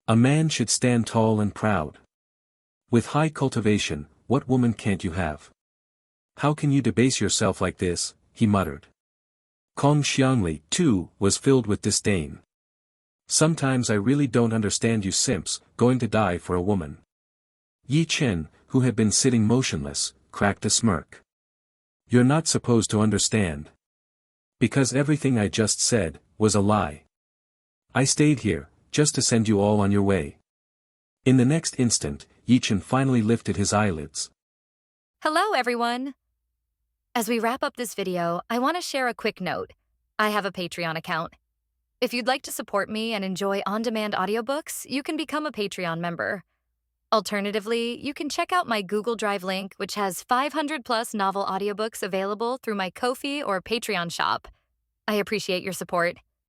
A man should stand tall and proud. With high cultivation, what woman can't you have? How can you debase yourself like this, he muttered. Kong Xiangli, too, was filled with disdain. "Sometimes I really don't understand you simps, going to die for a woman." Ye Chen, who had been sitting motionless, cracked a smirk. "You're not supposed to understand. Because everything I just said, was a lie. I stayed here, just to send you all on your way." In the next instant, Ye Chen finally lifted his eyelids. Hello everyone! As we wrap up this video, I want to share a quick note. I have a Patreon account. If you'd like to support me and enjoy on-demand audiobooks, you can become a Patreon member. Alternatively, you can check out my Google Drive link, which has 500+ novel audiobooks available through my Ko-fi or Patreon shop. I appreciate your support.